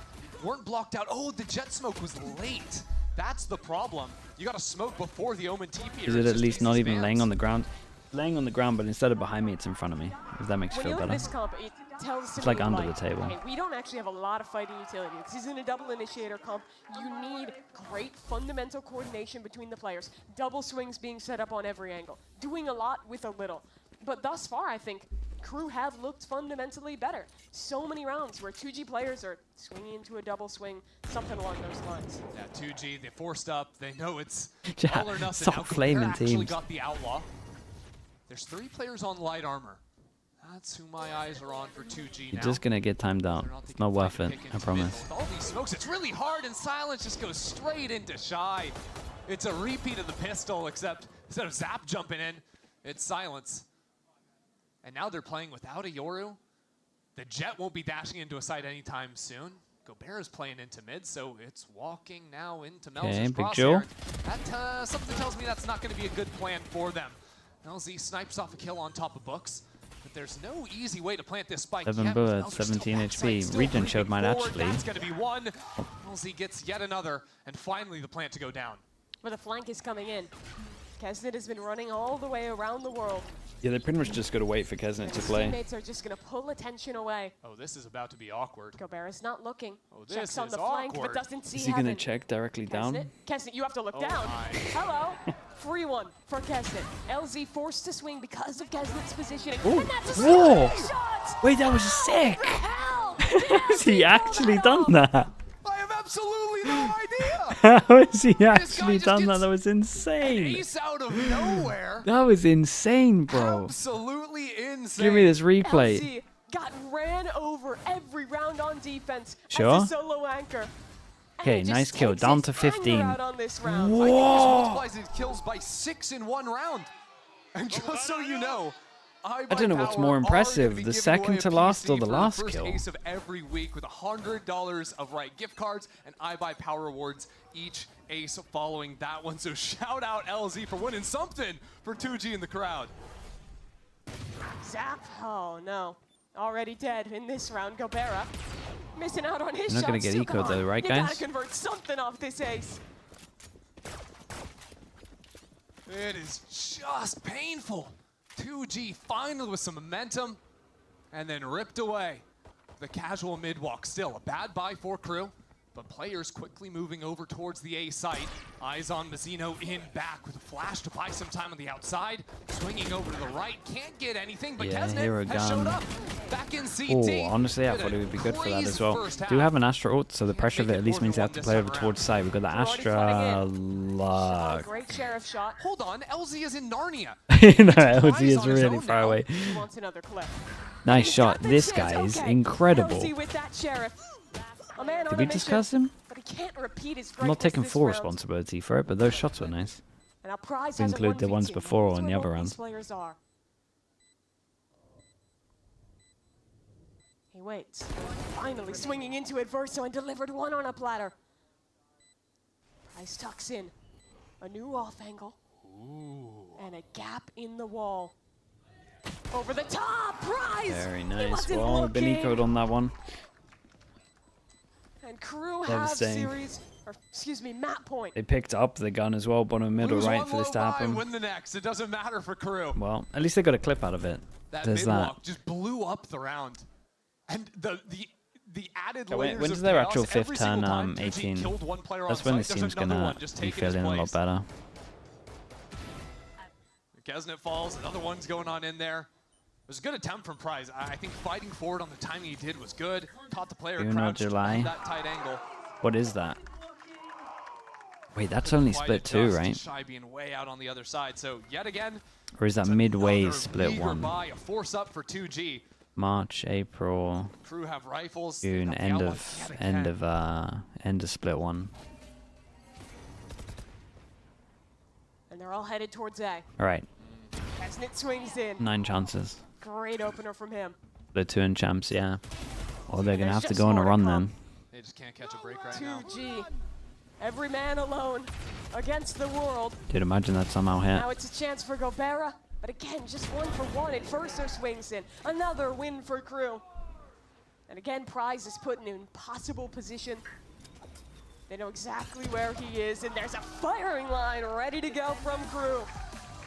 weren't blocked out. Oh, the jet smoke was late. That's the problem. You got to smoke before the Omen TP. Is it at least not even laying on the ground? Laying on the ground, but instead of behind me, it's in front of me. If that makes you When you feel look at better. this comp, it tells to It's like me, under the table. okay, we don't actually have a lot of fighting utility. This isn't a double initiator comp. You need great fundamental coordination between the players. Double swings being set up on every angle. Doing a lot with a little. But thus far, I think Crew have looked fundamentally better. So many rounds where 2G players are swinging into a double swing, something along those lines. Yeah, 2G, they forced up. They know it's Yeah, all or nothing. stop Now flaming actually teams. got the Outlaw. There's 3 players on light armor. That's who my eyes are on for 2G You're now. just gonna get timed out. It's not worth it. I promise. With all these smokes, it's really hard, and Silence just goes straight into Shy. It's a repeat of the pistol, except instead of Zap jumping in, it's Silence. And now they're playing without a Yoru. The Jet won't be dashing into a site anytime soon. Gobera's playing into mid, so it's walking now into Melzer's Big crosshair. Joe. That something tells me that's not going to be a good plan for them. LZ snipes off a kill on top of Books, but there's no easy way to plant this spike 7 yet. bullets, Melzer's 17 still HP. still Regen creeping showed mine forward. actually. That's going to be one. LZ gets yet another, and finally the plant to go down. But the flank is coming in. Kesnet has been running all the way around the world. Yeah, they pretty much just gotta wait for Kesnet to His play. teammates are just going to pull attention away. Oh, this is about to be awkward. Gobera's not looking. Oh, this Checks on is the flank, but awkward. doesn't see Is he gonna heaven. check directly down? Kesnet, you have to look Oh down. my. Hello. Free one for Kesnet. LZ forced to swing because of Kesnet's positioning. Ooh. And that's a Whoa! stunning shot! Wait, that was sick! Hell! Has he actually done that? I have absolutely no idea! How has he guy actually just done that? gets That was insane! Ace out of nowhere. That was insane, bro. Absolutely insane. Give me this replay. LZ got ran over every round on defense Sure. as a solo anchor. Okay, And it nice just kill. takes Down his to anger 15. out on this round. I think this Whoa! multiplies his kills by 6 in 1 round. And just so you know, I don't know what's more impressive, the second to last or the last kill. Ace of every week with $100 of right gift cards and iBuy Power rewards each ace following that one. So shout out LZ for winning something for 2G in the crowd. Zap. Oh no. Already dead in this round. Gobera missing out on his You're not gonna shots get too. eco Come on. though, right, you guys? gotta convert something off this ace. It is just painful. 2G finally with some momentum and then ripped away. The casual mid walk, still a bad buy for Crew, but players quickly moving over towards the A site. Eyes on Mazzino in back with a flash to buy some time on the outside. Swinging over to the right, can't get anything, but Yeah, Kesnet hero has showed gun. up. Back in CT. Oh, honestly, I thought it would be good for that as well. Do have an Astra ult, so the pressure of it at least means they have to play over towards side. We've got the Astra luck. Great sheriff shot. Hold on, LZ is in Narnia. No, LZ is really far away. He wants another clip. Nice shot. This guy is incredible. LZ with that sheriff. A man Did on we a mission, discuss him? but he can't repeat his I'm not greatness taking this full round. responsibility for it, but those shots were nice. And our prize We has a include the 1v2. ones before That's on the where other both round. these players are. He waits. Finally swinging into it, Verso, and delivered one on a platter. Price tucks in. A new off angle. And a gap in the wall. Over the top, Prize! Very He nice. wasn't Well, been looking. ecoed on that one. And KRU have Devastating. series, or excuse me, map point. They picked up the gun as well, bottom middle Lose right one for this to low buy, happen. win the next. It doesn't matter for KRU. Well, at least they got a clip out of it. That There's mid-walk that. just blew up the round. And the added Yeah, layers when's of their chaos, actual fifth every single turn? time 2G 18. killed one player That's on when the site, there's team's another gonna one just be taking his feeling a lot place. better. Gesnet falls, another one's going on in there. It was a good attempt from Prize. I think fighting forward on the timing he did was good. Caught the player Uno crouched July. on that tight angle. What is that? Wait, that's only Quite split two, adjust to right? Shy being way out on the other side. So yet again, Or is that midway another split meager one? buy, a force up for 2G. March, April, KRU have rifles. they June, got the end outlook of yet again. end of split one. And they're all headed towards A. All right, As Nit swings in. 9 chances. Great opener from him. Split 2 and champs, yeah. Or they're gonna There's have to just go on a more to run come. then. They just can't catch a break right now. 2G. Every man alone against the world. Dude, imagine that somehow hit. Now it's a chance for Gobera. But again, just 1 for 1. It Verso swings in. Another win for KRU. And again, Prize is put in an impossible position. They know exactly where he is, and there's a firing line ready to go from KRU.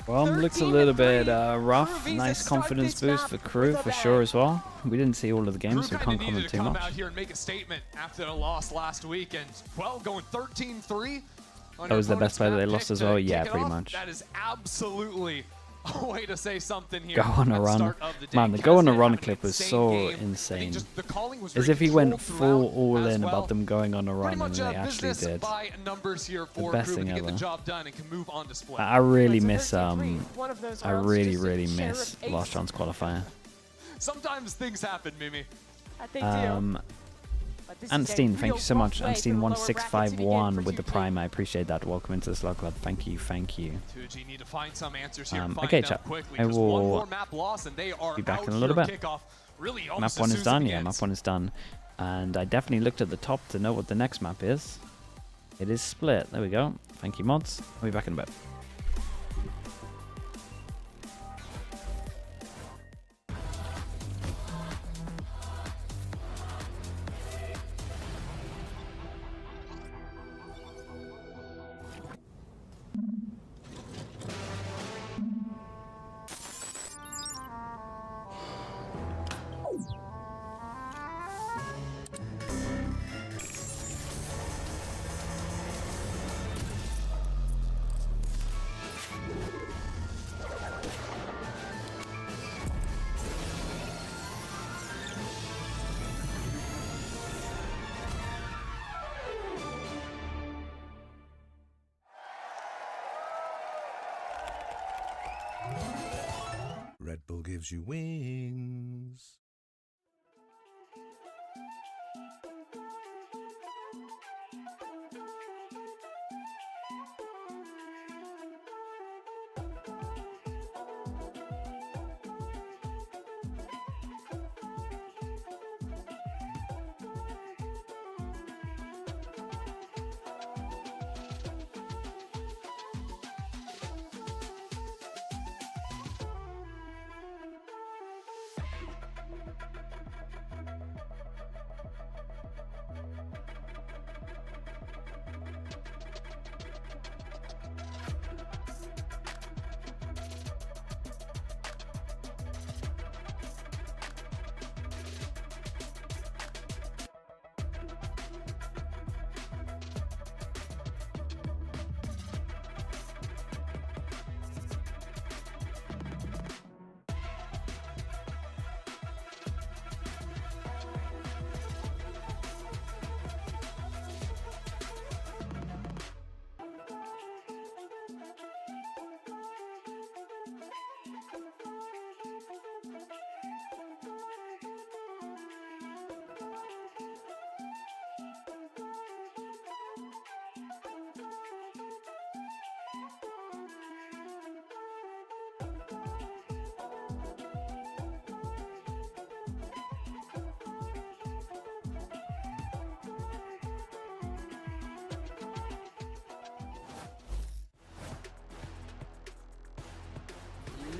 Well, looks a little bit rough. Nice confidence boost for KRU for sure as well. We didn't see all of the games, so we can't comment too come much. out here and make a statement after the loss last week, and well, going 13-3. That was the best player that they lost as well? Yeah, pretty much. That is absolutely a way to say something here. Go on a at the run. start of the day. Man, the go on a Kesnet run having an clip was insane so game. I think insane. just the calling was As very if he went controlled full throughout all as in well. about them going on a Pretty run, and much they actually business did. by numbers here for best KRU, thing but they get ever. the job done and can move on to split. I really It's a miss 13-3. One of those I rounds really just a really share miss of ace. Last Chance qualifier. Sometimes things happen, Mimi. They do. But this is a Anstein, thank real you so rough much. way for the lower bracket to begin Anstein1651 for with the 2G. prime. I appreciate that. Welcome into the slot club. Thank you, thank you. 2G need to find some answers here and find Okay, them chat. quickly. I Just one will more map loss and they are be back out in a little here bit. kickoff. Really Map almost 1 as is soon as it done. Yeah, begins. map 1 is done. And I definitely looked at the top to know what the next map is. It is split. There we go. Thank you, mods. I'll be back in a bit. Red Bull gives you wings.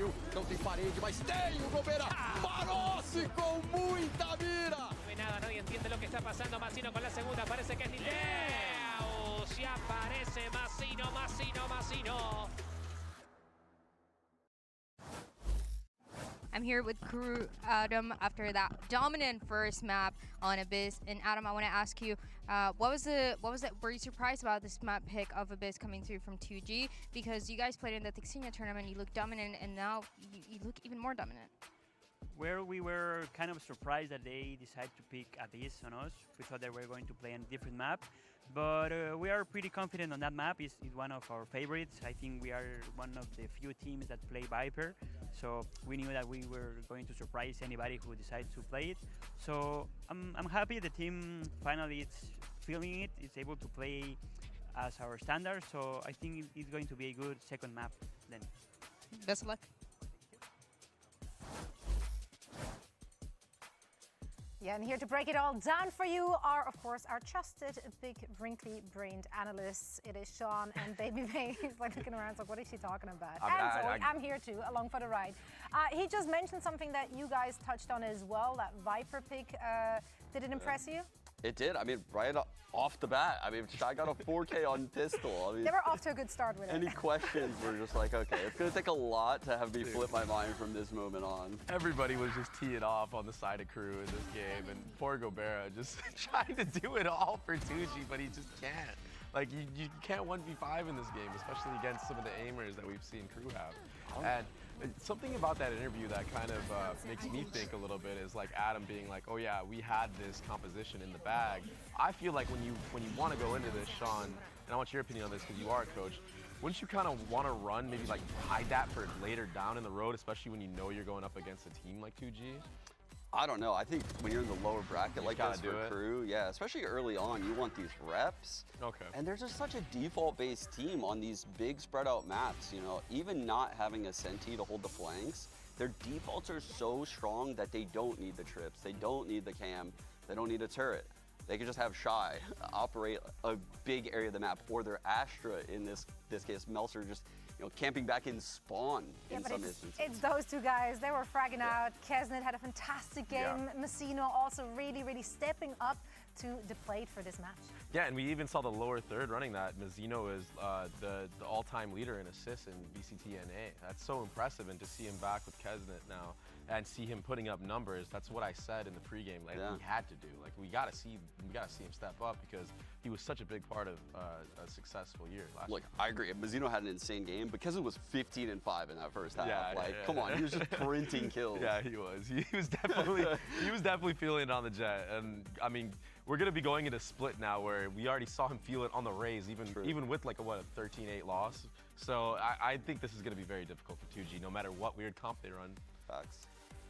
definiu, não tem parede, mas tem o Gobera. Parou-se com muita mira. No hay nada, nadie entiende lo que está pasando. Massino con la segunda, parece que es Nintendo. Se aparece Massino, Massino, Massino. I'm here with KRU Adam after that dominant first map on Abyss. And Adam, I want to ask you, were you surprised about this map pick of Abyss coming through from 2G? Because you guys played in the Tixina tournament, you look dominant, and now you look even more dominant. Where we were kind of surprised that they decided to pick Abyss on us. We thought they were going to play on a different map. But we are pretty confident on that map. It's one of our favorites. I think we are one of the few teams that play Viper. So we knew that we were going to surprise anybody who decides to play it. So I'm happy the team finally is feeling it. It's able to play as our standard. So I think it's going to be a good second map then. Best of luck. Yeah, and here to break it all down for you are, of course, our trusted, big, wrinkly-brained analysts. It is Sean and Baby May. He's like looking around, like, what is she talking about? I'm here too, along for the ride. He just mentioned something that you guys touched on as well, that Viper pick. Did it impress you? It did. I mean, right off the bat. I mean, I got a 4K on pistol. I mean, they were off to a good start with it. Any questions were just like, okay, it's going to take a lot to have me flip my mind from this moment on. Everybody was just teeing off on the side of KRU in this game, and poor Gobera just trying to do it all for 2G, but he just can't. Like, you can't 1v5 in this game, especially against some of the AMERs that we've seen KRU have. And something about that interview that kind of makes me think a little bit is like Adam being like, oh yeah, we had this composition in the bag. I feel like when you want to go into this, Sean, and I want your opinion on this because you are a coach, wouldn't you kind of want to run, maybe like hide that for later down in the road, especially when you know you're going up against a team like 2G? I don't know. I think when you're in the lower bracket like this for KRU, yeah, especially early on, you want these reps. Okay. And there's just such a default-based team on these big spread-out maps, you know, even not having a Senti to hold the flanks, their defaults are so strong that they don't need the trips, they don't need the cam, they don't need a turret. They can just have Shy operate a big area of the map, or their Astra in this case, Meltzer just, you know, camping back in spawn in some instances. It's those two guys. They were fragging out. Kesnet had a fantastic game. Massino also really, really stepping up to the plate for this match. Yeah, and we even saw the lower third running that. Mazzino is the all-time leader in assists in VCT NA. That's so impressive, and to see him back with Kesnet now and see him putting up numbers, that's what I said in the pregame. Like we had to do. Like we gotta see him step up because he was such a big part of a successful year last year. Look, I agree. Mazzino had an insane game because it was 15-5 in that first half. Come on, he was just printing kills. Yeah, he was. He was definitely feeling it on the jet. And I mean, we're gonna be going into split now where we already saw him feel it on the Rays, even with like a 13-8 loss. So I think this is gonna be very difficult for 2G, no matter what weird comp they run. Facts.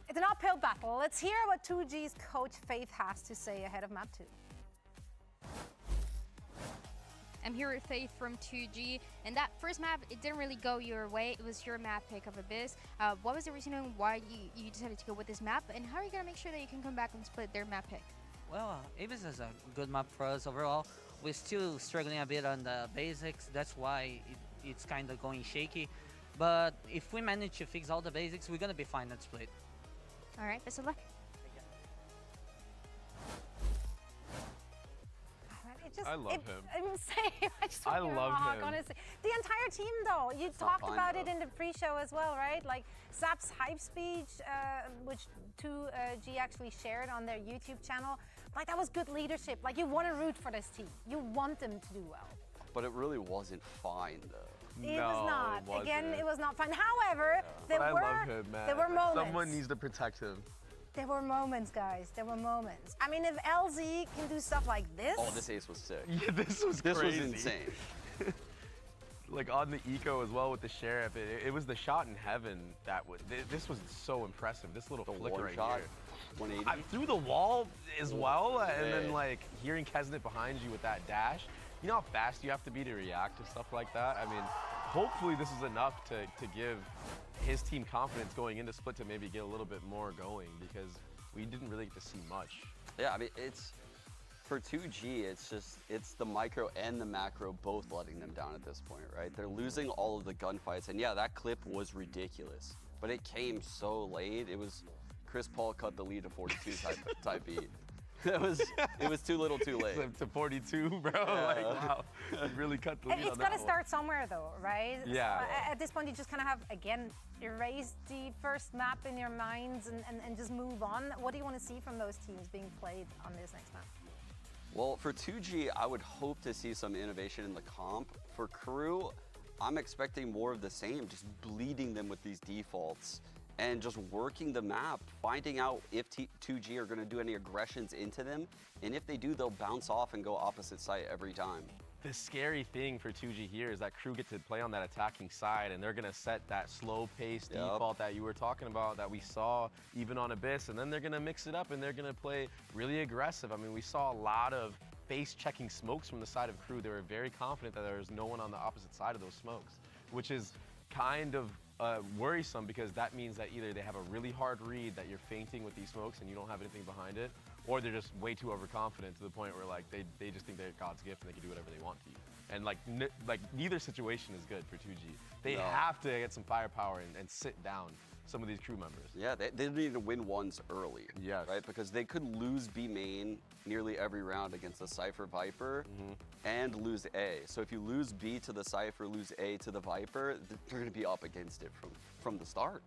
It's an uphill battle. Let's hear what 2G's coach Faith has to say ahead of map 2. I'm here with Faith from 2G, and that first map, it didn't really go your way. It was your map pick of Abyss. What was the reason why you decided to go with this map, and how are you going to make sure that you can come back and split their map pick? Well, Abyss is a good map for us overall. We're still struggling a bit on the basics. That's why it's kind of going shaky. But if we manage to fix all the basics, we're going to be fine at split. All right, best of luck. I love him. I'm saying, I just want to love him. Honestly. The entire team, though. You talked about it in the pre-show as well, right? Like Zap's hype speech, which 2G actually shared on their YouTube channel. Like that was good leadership. Like you want to root for this team. You want them to do well. But it really wasn't fine, though. It was not. Again, it was not fun. However, there were moments. Someone needs to protect him. There were moments, guys. There were moments. I mean, if LZ can do stuff like this. Oh, this ace was sick. Yeah, this was insane. Like on the eco as well with the Sheriff, it was the shot in heaven that was. This was so impressive. This little flicker right here. 180. Through the wall as well, and then like hearing Kesnet behind you with that dash. You know how fast you have to be to react to stuff like that? I mean, hopefully this is enough to give his team confidence going into split to maybe get a little bit more going because we didn't really get to see much. Yeah, I mean, it's for 2G, it's the micro and the macro both letting them down at this point, right? They're losing all of the gunfights, and yeah, that clip was ridiculous. but it came so late. It was Chris Paul cut the lead to 42 type beat. It was too little too late. To 42, bro. Yeah. Like, wow. You really cut the lead It's on got that to start somewhere though, right? Yeah. So at this point, you just kind of have, again, erase the first map in your minds and just move on. What do you want to see from those teams being played on this next map? Well, for 2G, I would hope to see some innovation in the comp. For KRU, I'm expecting more of the same, just bleeding them with these defaults and just working the map, finding out if 2G are going to do any aggressions into them, and if they do, they'll bounce off and go opposite site every time. The scary thing for 2G here is that KRU get to play on that attacking side, and they're going to set that slow-paced default that you were talking about that we saw even on Abyss, and then they're going to mix it up and they're going to play really aggressive. I mean, we saw a lot of face-checking smokes from the side of KRU. They were very confident that there was no one on the opposite side of those smokes, which is kind of worrisome because that means that either they have a really hard read that you're feinting with these smokes and you don't have anything behind it, or they're just way too overconfident to the point where like they just think they're God's gift and they can do whatever they want to you. And like neither situation is good for 2G. They have to get some firepower and sit down some of these crew members. Yeah, they need to win ones early. Yes. Right, because they could lose B main nearly every round against the Cypher Viper and lose A. So if you lose B to the Cypher, lose A to the Viper, they're going to be up against it from the start.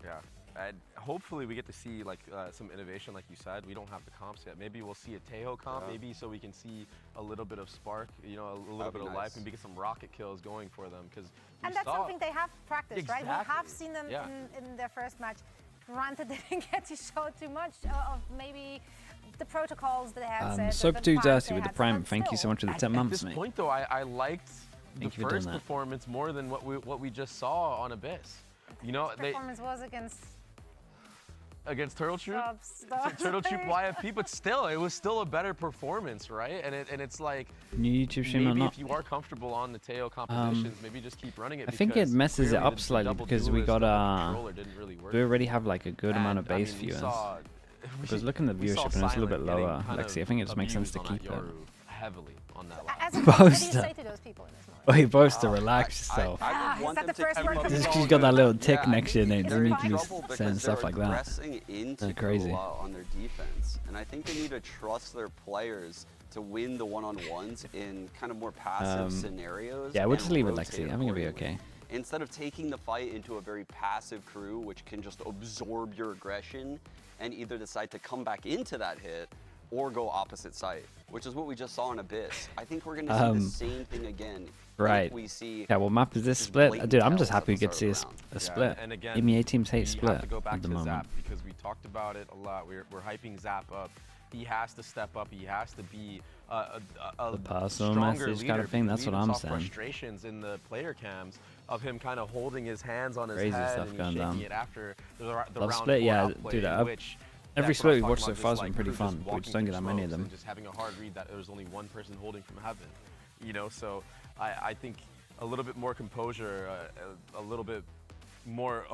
Yeah. And hopefully we get to see like some innovation, like you said. We don't have the comps yet. Maybe we'll see a Tejo comp, maybe so we can see a little bit of spark, you know, a little bit of life, and get some rocket kills going for them. And that's something they have practiced, right? We have seen them Yeah. in their first match. Granted, they didn't get to show too much of maybe the protocols that they had set. So the too plans dirty they with the had set, Prime. but Thank you so still. much for the 10 months, At this mate. point, though, I liked the Thank you for doing first that. performance more than what we just saw on Abyss. You know, His performance was against Turtle Troop, Stop. Turtle Troop YFP, but still, it was still a better performance, right? And it's like New YouTube stream or maybe not? if you are comfortable on the Teo compositions, maybe just keep running it. I think it because messes it clearly up the slightly double because we duelist got on the controller didn't really work. we already have like a good amount of And, I base mean, we viewers. saw- Because look in the we saw viewership and it's a little bit Silent getting lower. kind Lexi, I of think it just makes sense to abused on keep that it. Yoru heavily on that line. As a coach, what do you say to those people in this moment? Oh, you both to relax yourself. Is that the first word Just because you got that little tick next to your name, They're doesn't in mean you can trouble be saying because stuff they're like that. aggressing into They're crazy. KRU on their defense, and I think they need to trust their players to win the one-on-ones in kind of more passive scenarios. Yeah, we'll and just leave it, rotate Lexi. I think it'll be accordingly. okay. Instead of taking the fight into a very passive crew, which can just absorb your aggression and either decide to come back into that hit or go opposite side, which is what we just saw in Abyss. I think we're going to see the same thing again. Right. If we see Yeah, well, map is this just split? blatant Dude, I'm just tells at happy we the get to start see of the a round. split. And again, EMEA teams hate we split have to go back at the to moment. Zap because we talked about it a lot. We're hyping Zap up. He has to step up. He has to be a The personal stronger message leader, kind of thing, because that's we what even I'm saw saying. frustrations in the player cams of him kind of holding his hands on his Crazy head stuff and going shaking down. it after the Love round split, 4 yeah, outplay, dude. in which Every that's split what we've I'm watched talking so about, far just has been like pretty Crew fun, just but we just walking don't get that through many of smokes them. and just having a hard read that there was only one person holding from heaven, you know. So I think a little bit more composure, a little bit more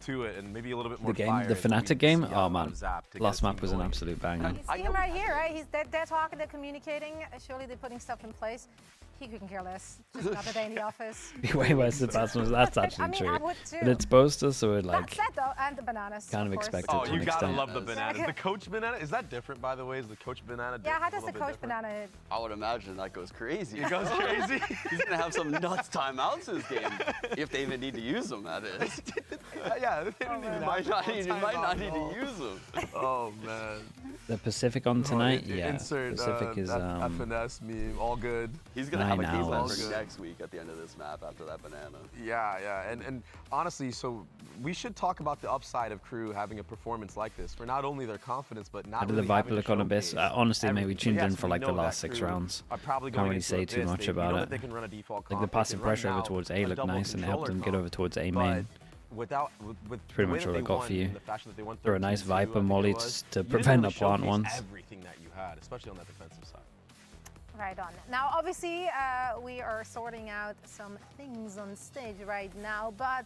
to it, and maybe a little bit more The game, fire the is what we Fnatic need to game? see Oh out man, of Zap to get last the map team was an going. absolute banger. You see him right here, right? They're talking, they're communicating. Surely they're putting stuff in place. He couldn't care less. Just another day in the office. Be way worse than Basmos. That's actually I mean, true. I would too. But it's boaster, so we're like That's it though, and the bananas. kind of course. expected Oh, to you an gotta extent. love the bananas. The coach banana, is that different, by the way? Is the coach banana Yeah, how a does the little bit coach different? banana? I would imagine that goes crazy. It goes crazy? He's going to have some nuts timeouts this game, if they even need to use them, that is. Yeah, they don't even You might have not need timeout to at use them. Oh, man. The Pacific on tonight? Yeah. Insert Pacific is a finesse meme, all good. He's going to have a 9 game plan hours. for next week at the end of this map after that banana. Yeah, and honestly, so we should talk about the upside of KRU having a performance like this, for not only their confidence, but not How did really the Viper having to look on Abyss? showcase Honestly, mate, we everything. tuned in Yes, for we like the know that last 6 KRU rounds. are probably Can't going really into say too Abyss. much We know about that it. they can run a default Like the comp, they passing can run pressure over now towards a A looked double nice and it helped them controller get over towards A comp, main. but without Pretty the way much that all I they got won for you. and the fashion that they won Throw a nice 13-2, Viper I think it molly was, to you didn't prevent really a plant showcase once. everything that you had, especially on that defensive side. Right on. Now, obviously, we are sorting out some things on stage right now, but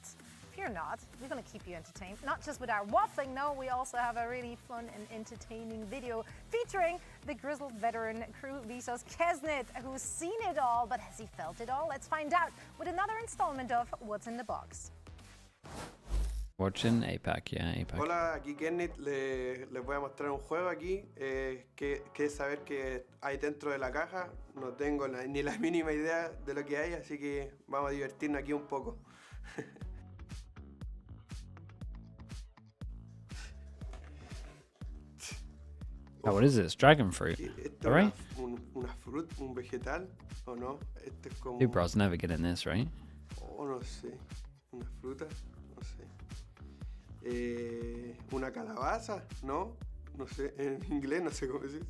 fear not, we're going to keep you entertained. Not just with our waffling, no, we also have a really fun and entertaining video featuring the grizzled veteran KRU Vsauce Kesnet, who's seen it all, but has he felt it all? Let's find out with another installment of What's in the Box. Watching APEK, yeah, APEK. Hola, aquí Kenneth, les voy a mostrar un juego aquí, que es saber que hay dentro de la caja. No tengo ni la mínima idea de lo que hay, así que vamos a divertirnos aquí un poco. Oh, what is this? Dragon fruit. All right? Una fruta, un vegetal, ¿o no? Este es como... Dude, bro's never getting this, right? Oh, no sé. Una fruta, no sé. Una calabaza, ¿no? No sé, en inglés no sé cómo decir.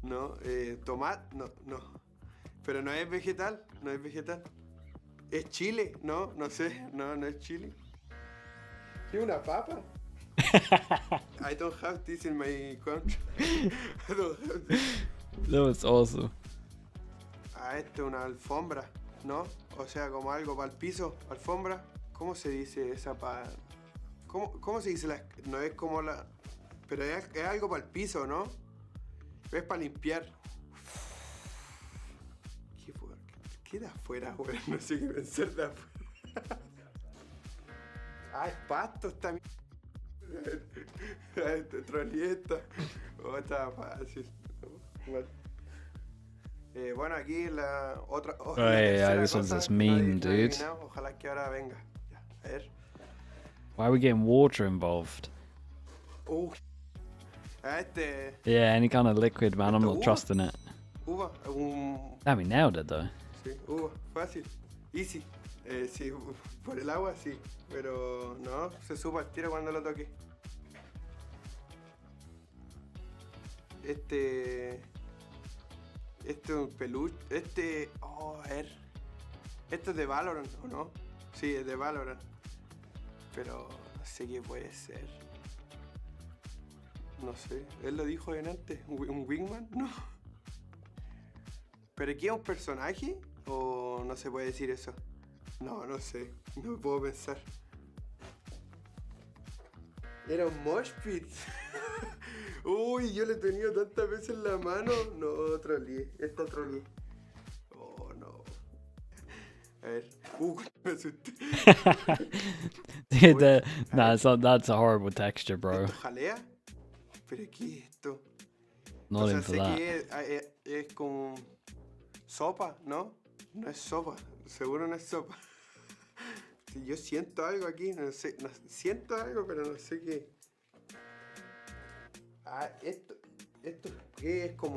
No, tomate, no. Pero no es vegetal, no es vegetal. ¿Es chile? No, no sé, no es chile. ¿Es una papa? I don't have this in my country. I don't have this. That was awesome. Esto es una alfombra, ¿no? O sea, como algo para el piso, alfombra. ¿Cómo se dice esa para...? ¿Cómo se dice la...? No es como la... Pero es algo para el piso, ¿no? Es para limpiar. ¿Qué de afuera, güey? No sé qué pensar de afuera. Es pasto también. Trolieta. Oh, está fácil. Bueno, aquí la otra... Oh, yeah, this one's just mean, dude. Ojalá que ahora venga. Ya, a ver. Why are we getting water involved? Yeah, any kind of liquid, man. I'm not trusting it. Uva, Damn, we nailed it, though. Sí, uva, fácil. Easy. Sí, por el agua sí, pero no, se supo al tiro cuando lo toqué. Este es un peluche, a ver. Esto es de Valorant, ¿o no? Sí, es de Valorant. Pero no sé qué puede ser. No sé, él lo dijo antes, ¿un wingman? No. ¿Pero aquí es un personaje? ¿O no se puede decir eso? No sé, no puedo pensar. Era un mosh pit. Uy, yo le he tenido tantas veces en la mano. No, troleé, esta troleé. Oh, no. A ver, me asusté. Dude, that's a horrible texture, bro. ¿Esto jalea? ¿Pero qué es esto? Not in for that. Que es como sopa, ¿no? No es sopa, seguro no es sopa. Yo siento algo aquí, no sé, siento algo, pero no sé qué. Esto ¿qué es como?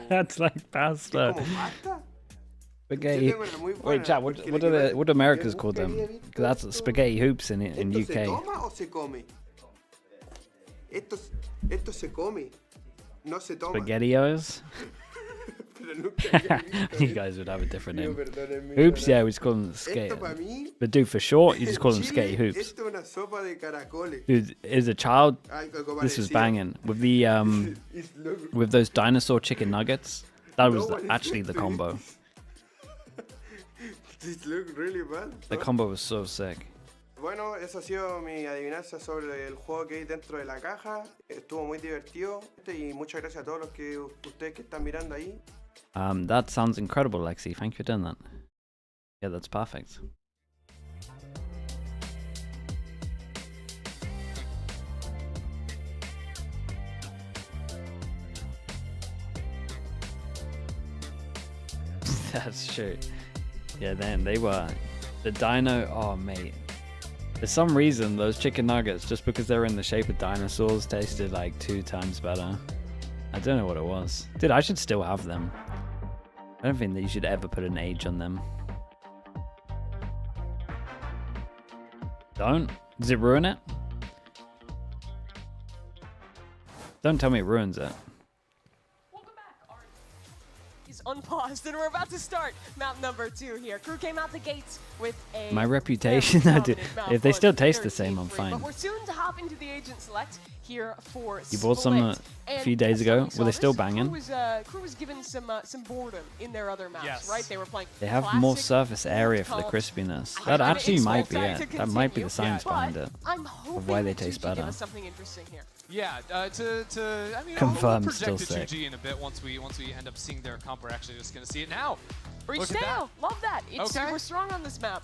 That's like pasta. ¿Es como pasta? Spaghetti. Wait, chat. What do Americans call them? Because that's spaghetti hoops in UK. ¿Se toma o se come? Esto se come, no se toma. SpaghettiOs? You guys would have a different name. Hoops, yeah, we just call them skate. But dude, for short, you just call them skate hoops. Dude, as a child, this was banging with the with those dinosaur chicken nuggets. That was actually the combo. This look really bad. The combo was so sick. Bueno, eso ha sido mi adivinanza sobre el juego que hay dentro de la caja. Estuvo muy divertido y muchas gracias a todos los que ustedes que están mirando ahí. That sounds incredible, Lexi. Thank you for doing that. Yeah, that's perfect. That's true. Yeah, then they were the dino. Oh, mate. For some reason, those chicken nuggets, just because they're in the shape of dinosaurs, tasted like 2 times better. I don't know what it was. Dude, I should still have them. I don't think that you should ever put an age on them. Don't? Does it ruin it? Don't tell me it ruins it. Unpaused, and we're about to start map number 2 here. Crew came out the gates with a my reputation. If they still taste the same, I'm fine. But we're soon to hop into the agent select here for You bought some a few days ago. Were they still banging? Crew was given some boredom in their other maps, right? They were playing. They have more surface area for the crispiness. That actually might be it. That might be the science behind it. Of why they taste better. Something interesting here. Yeah, I mean, confirmed, we'll still project to sick. 2G in a bit once we end up seeing their comp. We're actually just gonna see it now. Breach Look at down. that. Love that. It's Okay. super strong on this map.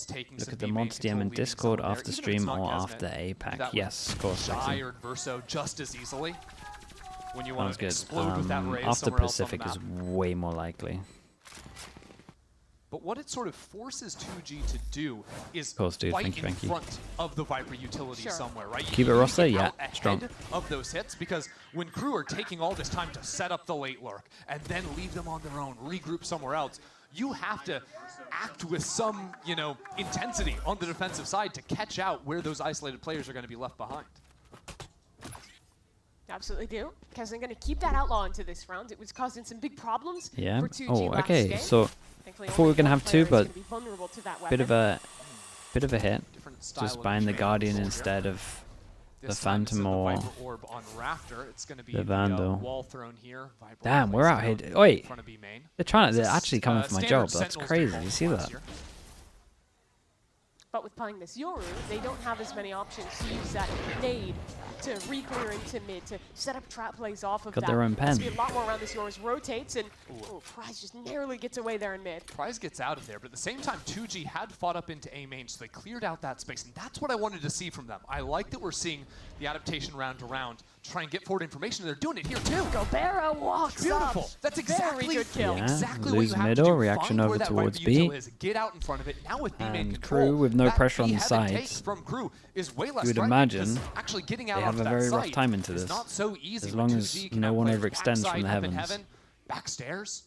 starts taking Look some at the B-main mods DM control, in leaving Discord someone there, after even if stream it's not or Kesmet, after APEK. that Yes, of course. Shy Lexi. or Verso just as easily. when you That want was to good. explode with that raise After somewhere else on the Pacific is map. way more likely. But what it sort of forces 2G to do is Of course, dude. fight Thank you, in thank you. front of the Viper utility somewhere, right? Keep it You roster? get Yeah, out ahead strong. of those hits, because when crew are taking all this time to set up the late lurk and then leave them on their own, regroup somewhere else, you have to act with some, you know, intensity on the defensive side to catch out where those isolated players are going to be left behind. Absolutely do, because they're going to keep that outlaw into this round. It was causing some big problems Yeah. for 2G Oh, last okay. game. So Thankfully, before we're only gonna one have player two, is but gonna be vulnerable to that bit of weapon. a hit. style Just of buying the betrayal Guardian soldier. instead of the This time it's Phantom the or Viper orb on Rafter. It's going to be the Vandal. wall thrown here. Viper Damn, we're plays out it here. in Wait, front of B main. they're actually coming for my job. standard That's Sentinels crazy. default You see last that? year. But with playing this Yoru, they don't have as many options to use that nade to re-clear into mid, to set up trap plays off of Got that. their own There's pen. gonna be a lot more around this Yoru's rotates, and Prize just narrowly gets away there in mid. Prize gets out of there, but at the same time, 2G had fought up into A main, so they cleared out that space, and that's what I wanted to see from them. I like that we're seeing the adaptation round to round, try and get forward information, and they're doing it here too. Gobera walks Beautiful. up. That's exactly Very good kill. Yeah, exactly what lose you have middle, to do. reaction Find over where that towards Viper util B. is, get out in front of it. Now with B main And control, Crew with no that pressure on B the heaven take sides. from Crew is way less You would threatening, imagine 'cause actually getting out they have onto a that very rough site time into is this. not so easy As when long as 2G can no one play overextends backside from the up in heavens. heaven, backstairs.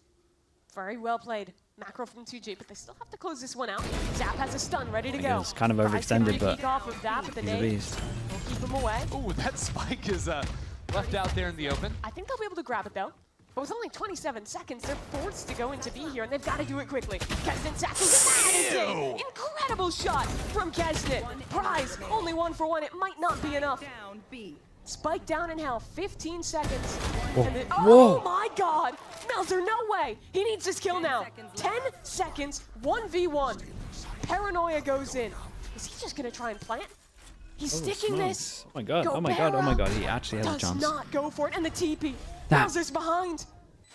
Very well played. Macro from 2G, but they still have to close this one out. Zap has a stun ready to I go. guess kind of Prize can overextended, but re-peek off of that, but the he's a nade beast. will keep him away. Ooh, that spike is left out there in the open. I think they'll be able to grab it though. But with only 27 seconds, they're forced to go into B here, and they've got to do it quickly. Kesnet tackles it. Incredible shot from Kesnet. Prize, only 1 for 1. It might not be enough. Spike down in hell, 15 seconds. And then, oh my god! Melzer, no way! He needs this kill now. 10 seconds, 1v1. Paranoia goes in. Is he just gonna try and plant? He's sticking this. Oh my god, oh my god, oh my god, he actually has a Does chance. not go for it, and the TP. Damn. Melzer's behind.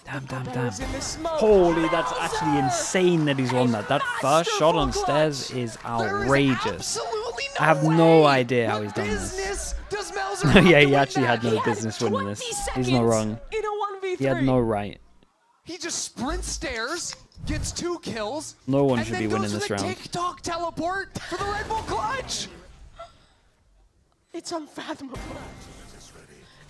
Damn, damn, Melzer's damn. in the smoke. Holy, that's actually Melzer! insane that he's won that. That first shot on masterful stairs is outrageous. Absolutely no I have way. no idea how he's done Business this. does Melzer have Yeah, to he win actually that? had no He has business winning 20 this. He's seconds not wrong. in a 1v3. He had no right. He just sprints stairs, gets 2 kills. No one and should then be winning goes for this the round. TikTok teleport for the Red Bull clutch. It's unfathomable.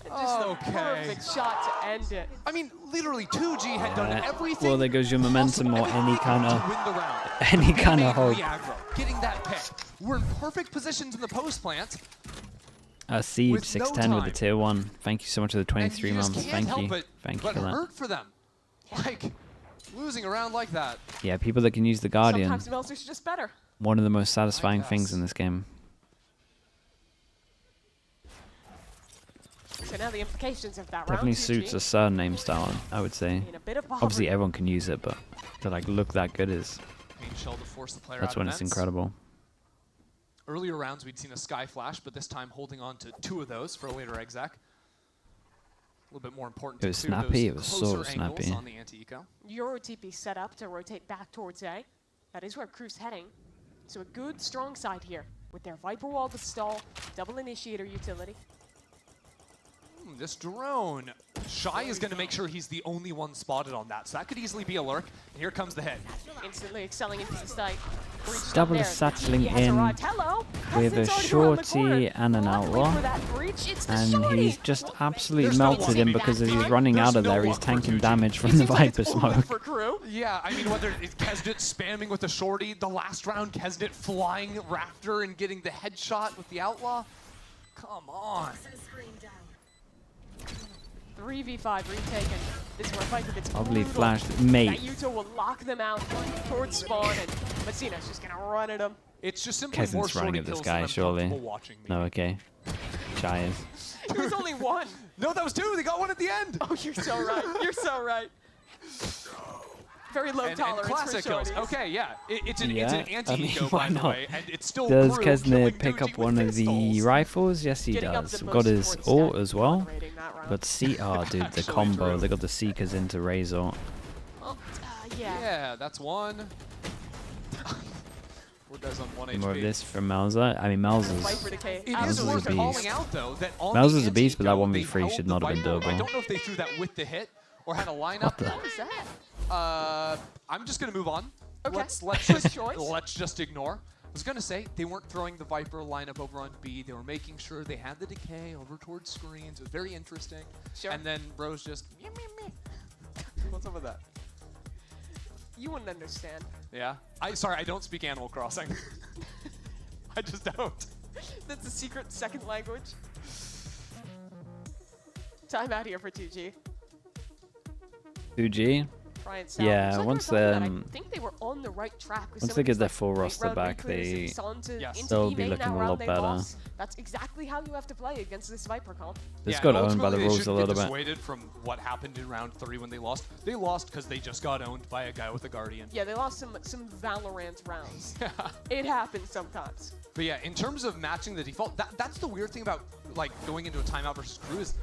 And just Okay. the perfect shot to end it. I mean, literally 2G had done everything. Well, there goes your momentum or any kind to of win the round. any kind of hope. Re-aggro, getting that pick. We're in perfect positions in the post plant. Siege With no 610 with the time. tier 1. Thank you so much for the 23 and you just months. can't Thank help you. It, Thank you but for that. hurt for them. Like, losing a round like that. Yeah, people that can use the Guardian. Sometimes Melzer's just better. One of the most satisfying things in this game. So now the implications of that Definitely round. suits a certain name style, I would say. In a bit of Obviously, poverty. everyone can use it, but to like look that good is Main shell to force the player that's out when of it's vents. incredible. Earlier rounds, we'd seen a Sky Flash, but this time holding on to 2 of those for a later exec. A little bit more important. It was to clear snappy, those it was so closer angles snappy. On the anti-eco. Euro TP set up to rotate back towards A. That is where Crew's heading. So a good, strong side here with their Viper Wall to stall, double initiator utility. This drone. Shy is going to make sure he's the only one spotted on that. So that could easily be a lurk. And here comes the hit. Instantly excelling into the site. Breach Double there. settling The TP has in arrived. Hello. with a Kesnet's already around the corner. shorty and an Luckily outlaw. for that breach, it's the And shorty. he's just absolutely There's no melted one him for because as that he's guy. running There's out of no there, one he's for tanking 2G. damage from It the seems like Viper it's over smoke. for Crew. Yeah, I mean, whether it's Kesnet spamming with the shorty, the last round Kesnet flying Rafter and getting the headshot with the outlaw. Come on. 3v5 retaken. This is where Viper gets Probably brutal. flashed, mate. That Yuto will lock them out towards spawn, and Messina's just gonna run at him. It's just simply more Kesnet's running shorty at this kills guy, than I'm surely. comfortable watching me. No, okay. Shy is. It was only 1. No, that was 2. They got 1 at the end. Oh, you're so right. You're so right. Very low And tolerance classic for kills. shorties. Okay, yeah. It's an Yeah, anti-eco, why by the not? way, and it's still Does Crew killing Kesnet pick 2G up with one of the pistols. rifles? Yes, he Getting up does. the Got most his important ult stat as well. moderating that round. But oh, dude, the Actually combo. true. They got the Seekers into Razor. Yeah. Yeah, that's 1. More of this from Mauser. I mean, Mauser's worth a calling beast. out, though, that on Mauser's the a beast, but that anti-go, 1v3 should not have been Viper. I doable. don't know if they threw that with the hit or had a lineup. What the? What was that? I'm just gonna move on. Okay. Let's just ignore. I was gonna say they weren't throwing the Viper lineup over on B. They were making sure they had the decay over towards screens. It was very interesting. Sure. And then Rose just meh, meh, meh. What's up with that? You wouldn't understand. Yeah. Sorry, I don't speak Animal Crossing. I just don't. That's a secret second language. Time out here for 2G. 2G? Yeah, once I think they were on the right track. Once they get their full roster back, they'll be looking a lot better. That's exactly how you have to play against this Viper comp. This got owned by the rules Wolves a little bit. Dissuaded from what happened in round 3 when they lost. They lost because they just got owned by a guy with a Guardian. Yeah, they lost some Valorant rounds. It happens sometimes. But yeah, in terms of matching the default, that's the weird thing about like going into a timeout versus KRU is.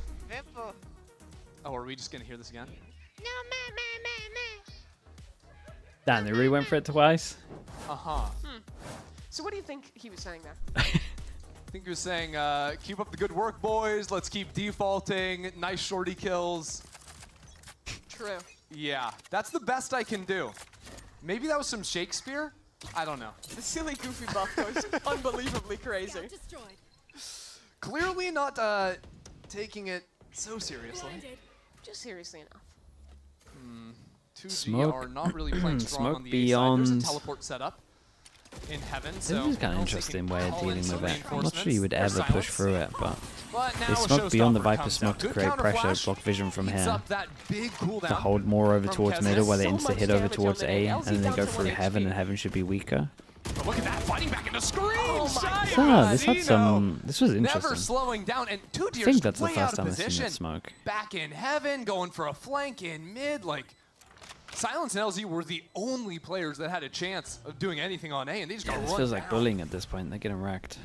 Oh, are we just gonna hear this again? Damn, they really went for it twice? So what do you think he was saying there? I think he was saying, keep up the good work, boys. Let's keep defaulting. Nice shorty kills. True. Yeah, that's the best I can do. Maybe that was some Shakespeare? I don't know. The silly goofy buff goes unbelievably crazy. Clearly not taking it so seriously. Just seriously enough. 2G are not really playing strong Smoke on the beyond. A side. There's a teleport set up in heaven. This So is kind of interesting way of dealing with it. I'm not sure you would Or ever push silence. through it, but now they a smoke beyond the showstopper Viper comes smoke out. to Good create counter pressure, flash. block vision from Heats here. up that big cooldown To hold more over from towards Kez. middle where they So insta much hit over damage towards on the A, A. and then they LZ go down to through 1 heaven, HP. and heaven should be weaker. But look at that, fighting back into screen. This was interesting. Never slowing down, and 2G I think that's the way first out of time I've seen position. that smoke. Back in heaven, going for a flank in mid. Like, Silence and LZ were the only players that had a chance of doing anything on A, and they just got This run feels like down. bullying at this point. They're getting wrecked.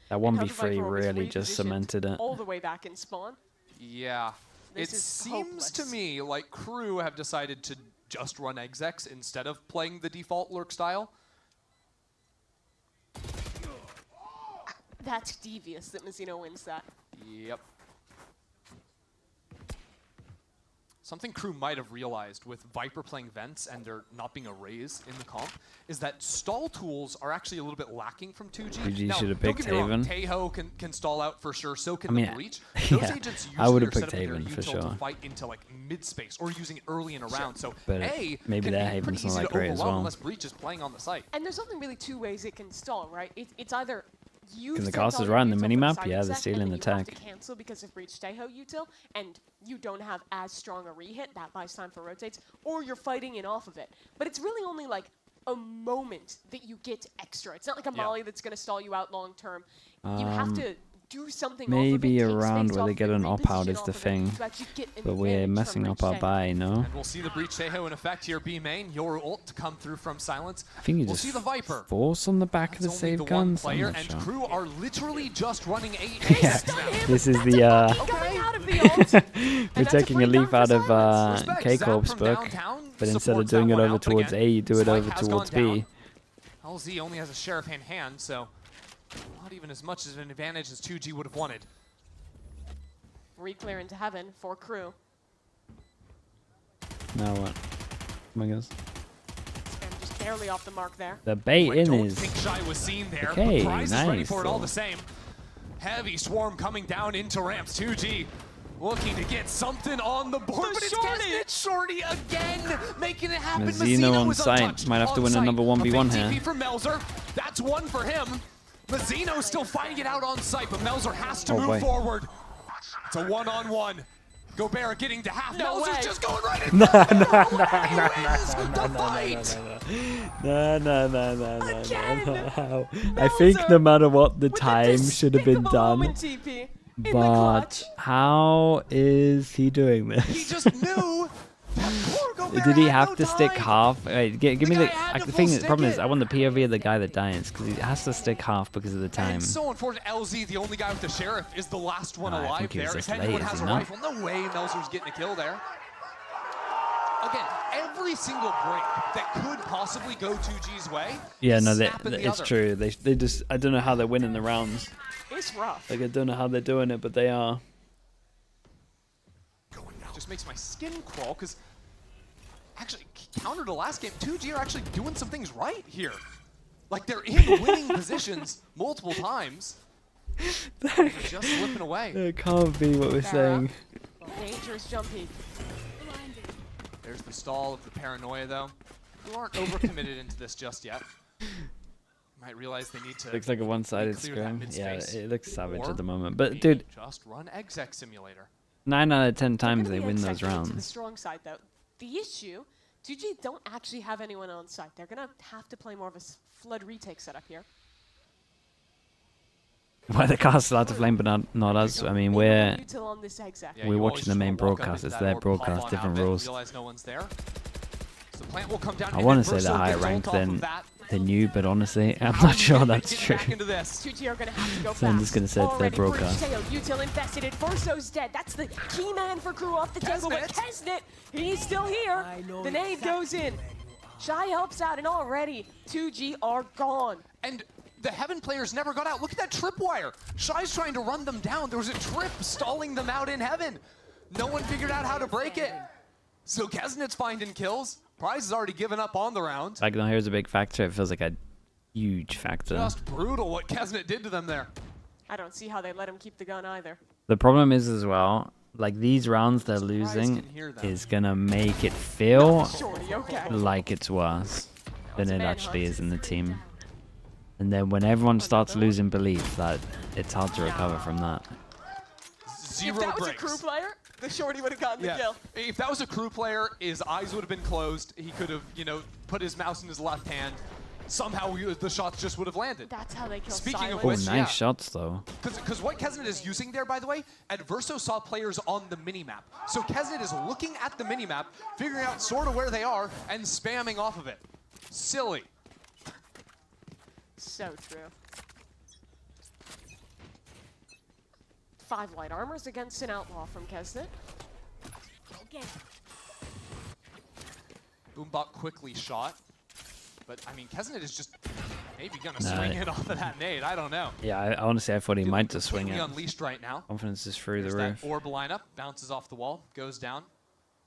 That 1v3 really just cemented it. All the way back in spawn. Yeah. This It is seems to me like KRU have decided to just run execs instead of playing the default lurk style. That's devious that Mazzino wins that. Yep. Something KRU might have realized with Viper playing Vents and there not being a raise in the comp is that stall tools are actually a little bit lacking from 2G. 2G Now, should have don't picked get me wrong, Haven. Taeho can stall out for sure, so can I mean, the Breach. Those yeah, agents I usually would are have set picked up with their Haven for util sure. to fight into like mid-space or using it early in a round. So But A maybe can their be Haven's pretty not easy that to great as overwhelm well. unless Breach is playing on the site. And there's only really two ways it can stall, right? It's either you Can the send all casters your run the util for minimap? side Yeah, they're exec, stealing and the then you have tech. to cancel because of Breach Taeho util, and you don't have as strong a rehit, that buys time for rotates, or you're fighting in off of it. But it's really only like a moment that you get extra. It's not like a molly that's going to stall you out long term. You have to do something Maybe off of it, take around space where off they of get it, an op out reposition is off the of it thing. to actually get an But we're advantage messing from up Breach our Taeho. buy, no? And we'll see the Breach Taeho in effect here, B main. Your ult to come through from Silence. I think you we'll just see the Viper. force on the back of the Only save the one guns. I'm player, not and sure. KRU are literally just running A. Yeah, this is the we're taking a leaf out of KICKOFF's book, but instead of doing it over towards A, you do it over towards B. LZ only has a Sheriff in hand, so not even as much as an advantage as 2G would have wanted. Re-clear into heaven for KRU. Now what? Oh my goodness. And just barely off the mark there. The bait in Don't is think Shy was seen there, okay, but Prize is ready nice. for it all the same. Heavy swarm coming down into ramps. 2G looking to get something on the board, but it's Shorty again, making it happen. Mazzino on was site. untouched Might have to on win site. another 1v1 A big here. TP from Melzer. That's one for him. Mazzino's still fighting it out on site, but Melzer has to move forward. It's a one-on-one. Gobert getting to half. Melzer's just going right in. No. I think no matter what the time should have been done. But how is he doing this? He just knew. Did he have to stick half? Wait, give me the thing. The problem is, I want the POV of the guy that dies because he has to stick half because of the time. And so unfortunate. LZ, the only guy with the Sheriff, is the last one I alive think he was there. just If late, anyone is has he a not? rifle, no way Melzer's getting a kill there. Again, every single break that could possibly possibly go 2G's way. Yeah, no, it's true. They just, I don't know how they're winning the rounds. It's rough. Like, I don't know how they're doing it, but they are. Just makes my skin crawl, because actually, counter to last game, 2G are actually doing some things right here. Like, they're in winning positions multiple times. They're just slipping away. It can't be what we're saying. Dangerous jumpy. There's the stall of the paranoia, though. You aren't overcommitted into this just yet. You might realize they need to. Looks like a one-sided clear that scrim. Yeah, mid-space. it looks savage Or at the moment. But dude, just run exec simulator. 9 out of 10 times they They're win gonna be those executed to the rounds. strong side, though. The issue, 2G don't actually have anyone on site. They're gonna have to play more of a flood retake setup here. Why the cast allowed to flame, but not us? I mean, we're On this exec. we're watching the main broadcast. It's their broadcast, different rules. Realize no one's there. So the plant will come down. I want to say they're higher ranked than you, but honestly, I'm not sure that's true. 2G are gonna have to go So I'm just gonna say it's their broadcast. Util invested in. Verso's dead. That's the key man for KRU off the table. But Kesnet, he's still here. The nade goes in. Shy helps out, and already 2G are gone. And the Heaven players never got out. Look at that tripwire. Shy's trying to run them down. There was a trip stalling them out in Heaven. No one figured out how to break it. So Kesnet's finding kills. Prize has already given up on the round. Like, now here's a big factor. It feels like a huge factor. Just brutal what Kesnet did to them there. I don't see how they let him keep the gun either. The problem is as well, like these rounds they're losing is gonna make it feel like it's worse than it actually is in the team. And then when everyone starts losing belief, that it's hard to recover from that. Zero if that was breaks. a KRU player, the shorty would have gotten the kill. If that was a KRU player, his eyes would have been closed. He could have, you know, put his mouse in his left hand. Somehow the shots just would have landed. That's how they kill Speaking of Oh, which, nice shots though. Because what Kesnet is using there, by the way, Adverso saw players on the minimap. So Kesnet is looking at the minimap, figuring out sort of where they are, and spamming off of it. Silly. So true. 5 light armors against an outlaw from Kesnet. Boombot quickly shot. But, I mean, Kesnet is just maybe going to swing it off of that nade. I don't know. Yeah, I honestly, I thought he might just swing it. Unleashed right now. Confidence is through the There's roof. that orb lineup, bounces off the wall, goes down.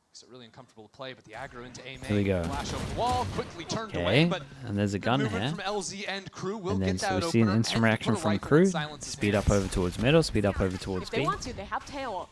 Makes it really uncomfortable to play, but the aggro into AMER. Here we go. Flash over the wall, quickly turned away, Okay, but and there's a gun here. from LZ and KRU will And then get so that we see an opener instant and reaction put a from rifle in KRU. Silence's Speed up over towards middle, speed up over towards If they B. want to, they have tail.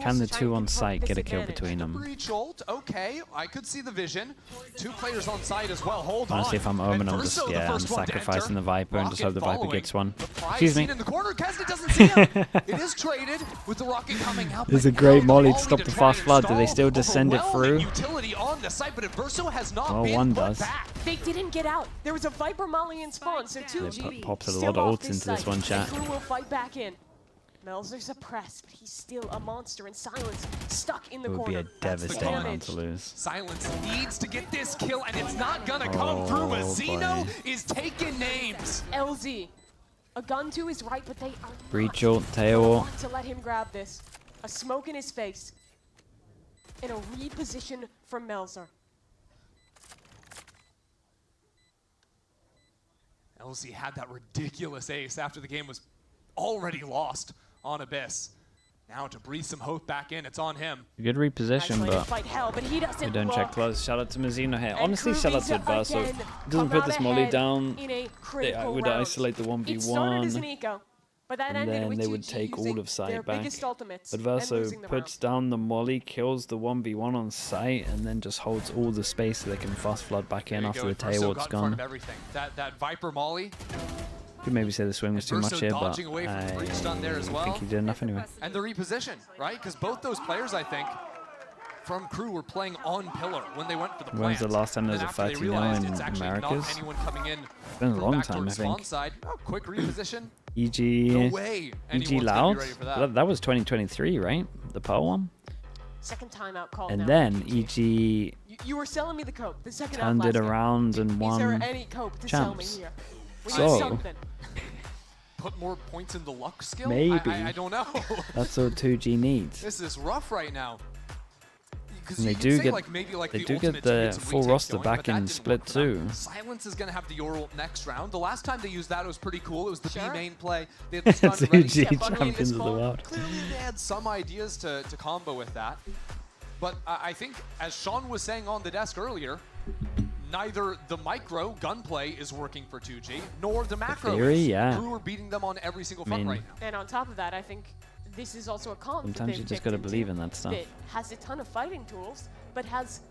Can the two on site get a kill between them? Breach ult, okay, I could see the vision. 2 players on site as well, hold on. Honestly, if I'm Omen, I'm just, I'm sacrificing the Viper and just hope the Viper gets one. Excuse me. In the corner, Kesnet doesn't see him. It is traded with the rocket coming out. There's a great molly to stop the fast flood. Do they still just send it through? Utility on the site, but Adverso has not Well, been one put does. back. They didn't get out. There was a Viper molly in spawn, so 2G They popped a still lot of off ults into this site. one chat. KRU will fight back in. Melzer suppressed, but he's still a monster, and Silence stuck in the It would corner. be a devastating round to lose. Silence needs to get this kill, and it's not gonna come through. Mazino is taking names. LZ. A gun to his right, but they are Breach ult, tail ult. not to let him grab this. A smoke in his face. And a reposition from Melzer. LZ had that ridiculous ace after the game was already lost on Abyss. Now to breathe some hope back in, it's on him. Good reposition, but he we don't check close. Shout out to Mazino here. Honestly, KRU shout out to Adverso. again He doesn't put this molly down. in a They critical would round. isolate the It started as an 1v1. eco, but that And ended then with they would 2G take all using of their site back. biggest ultimates and Adverso losing the puts down the molly, kills the 1v1 on site, and then just holds all the space so they can fast flood back in after the tail ult's got in front gone. of everything. That Viper molly. Could maybe say the swing was too much here, but dodging away from the breach stun there as well. I think he did enough anyway. And the reposition, right? Because both those players, I think, from KRU were playing on pillar when they went for the plant. When's the last time there was And a after they 30-0 realized in it's actually not Americas? anyone coming in It's been a from long back time, I towards think. spawn side. Oh, quick reposition. EG, No way anyone's gonna be Loud. ready for that. That was 2023, right? The Pearl one. Second timeout call And now. then EG You were selling me the cope. The second out turned last it game. around and Is there won any cope to sell me champs. here? We need So something. Put more points in the luck skill? maybe I don't know. that's all 2G needs. This is rough right now. And they do get the full roster back in split too. Silence is going to have the Yor ult next round. The last time they used that, it was pretty cool. It was the B main play. They had the stun ready. 2G champions of the world. Clearly, they had some ideas to combo with that. But I think, as Sean was saying on the desk earlier, neither the micro gunplay is working for 2G, nor the macro theory, is. yeah. Crew are beating them on every single front right now. And on top of that, I think this is also a comp Sometimes you just gotta believe in that stuff. that has a ton of fighting tools, but has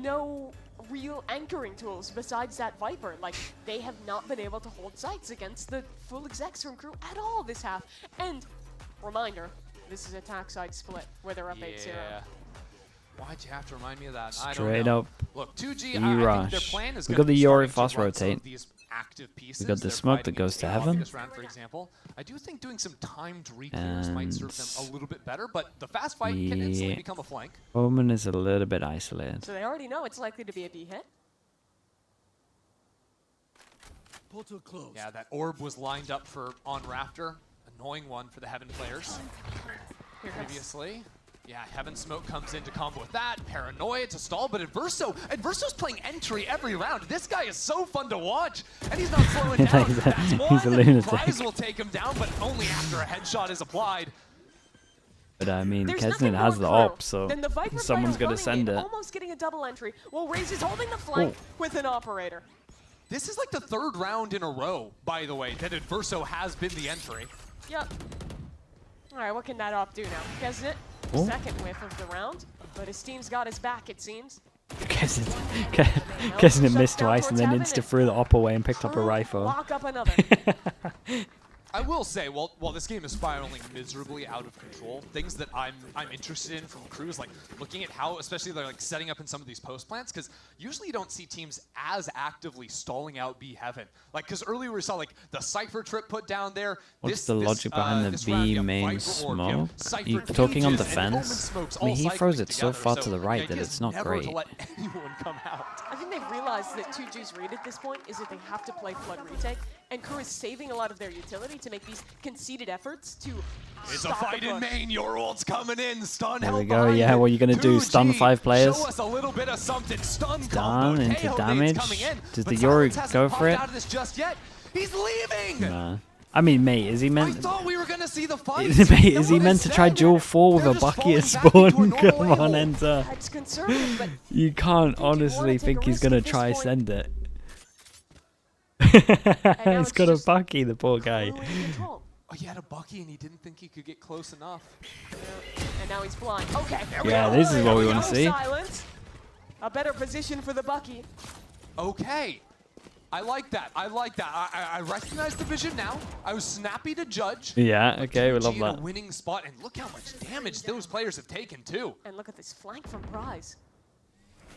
no real anchoring tools besides that Viper. Like, they have not been able to hold sights against the full execs from Crew at all this half. And, reminder, this is a attack side split where they're up 8-0. Why'd you have to remind me of that? Straight up. Look, 2G, I think their plan is we got the Yori fast rotate. We got the smoke that goes to heaven. Round, for example. I do think doing some timed reclears might serve them a little bit better, but the fast fight can instantly become a flank. Omen is a little bit isolated. So they already know it's likely to be a B hit. Portal closed. Yeah, that orb was lined up for on Raptor. Annoying one for the Heaven players. Previously. Yeah, Heaven Smoke comes in to combo with that. Paranoia to stall, but Adverso's playing entry every round. This guy is so fun to watch, and he's not slowing down. He's a lunatic. Prize will take him down, but only after a headshot is applied. But I mean, Kesnet has the op, so someone's gonna send it. Almost getting a double entry. Well, Raze is holding the flank with an operator. This is like the third round in a row, by the way, that Adverso has been the entry. Yep. All right, what can that op do now? Kesnet, second whiff of the round, but his team's got his back, it seems. Kesnet missed twice and then insta threw the op away and picked up a rifle. Lock up another. I will say, while this game is spiraling miserably out of control, things that I'm interested in from Crew is like looking at how, especially they're like setting up in some of these post plants, because usually you don't see teams as actively stalling out B Heaven. Like, because earlier we saw like the Cypher trip put down there. What's the logic behind the B main smoke? Are you talking on defense? I mean, he throws it so far to the right that it's not great. I think they've realized that 2G's read at this point is that they have to play Flood retake, and Crew is saving a lot of their utility to make these conceded efforts to It's a fight in main. Your ult's coming in. Stun. There we go. Yeah, what are you gonna do? Stun 5 players? Show us a little bit of something. Stun into damage. Does the Yori go for it? Out of this just yet. He's leaving. Nah. I mean, mate, is he meant? I thought we were gonna see the fight. Mate, is he meant to try duel 4 with a Bucky at spawn? Come on, enter. You can't honestly think he's gonna try send it. He's got a Bucky, the poor guy. Oh, he had a Bucky and he didn't think he could get close enough. And now he's blind. Okay. Yeah, this is what we want to see. Silence. A better position for the Bucky. Okay. I like that. I like that. I recognize the vision now. I was snappy to judge. Yeah, okay, we love that. A winning spot, and look how much damage those players have taken too. And look at this flank from Prize.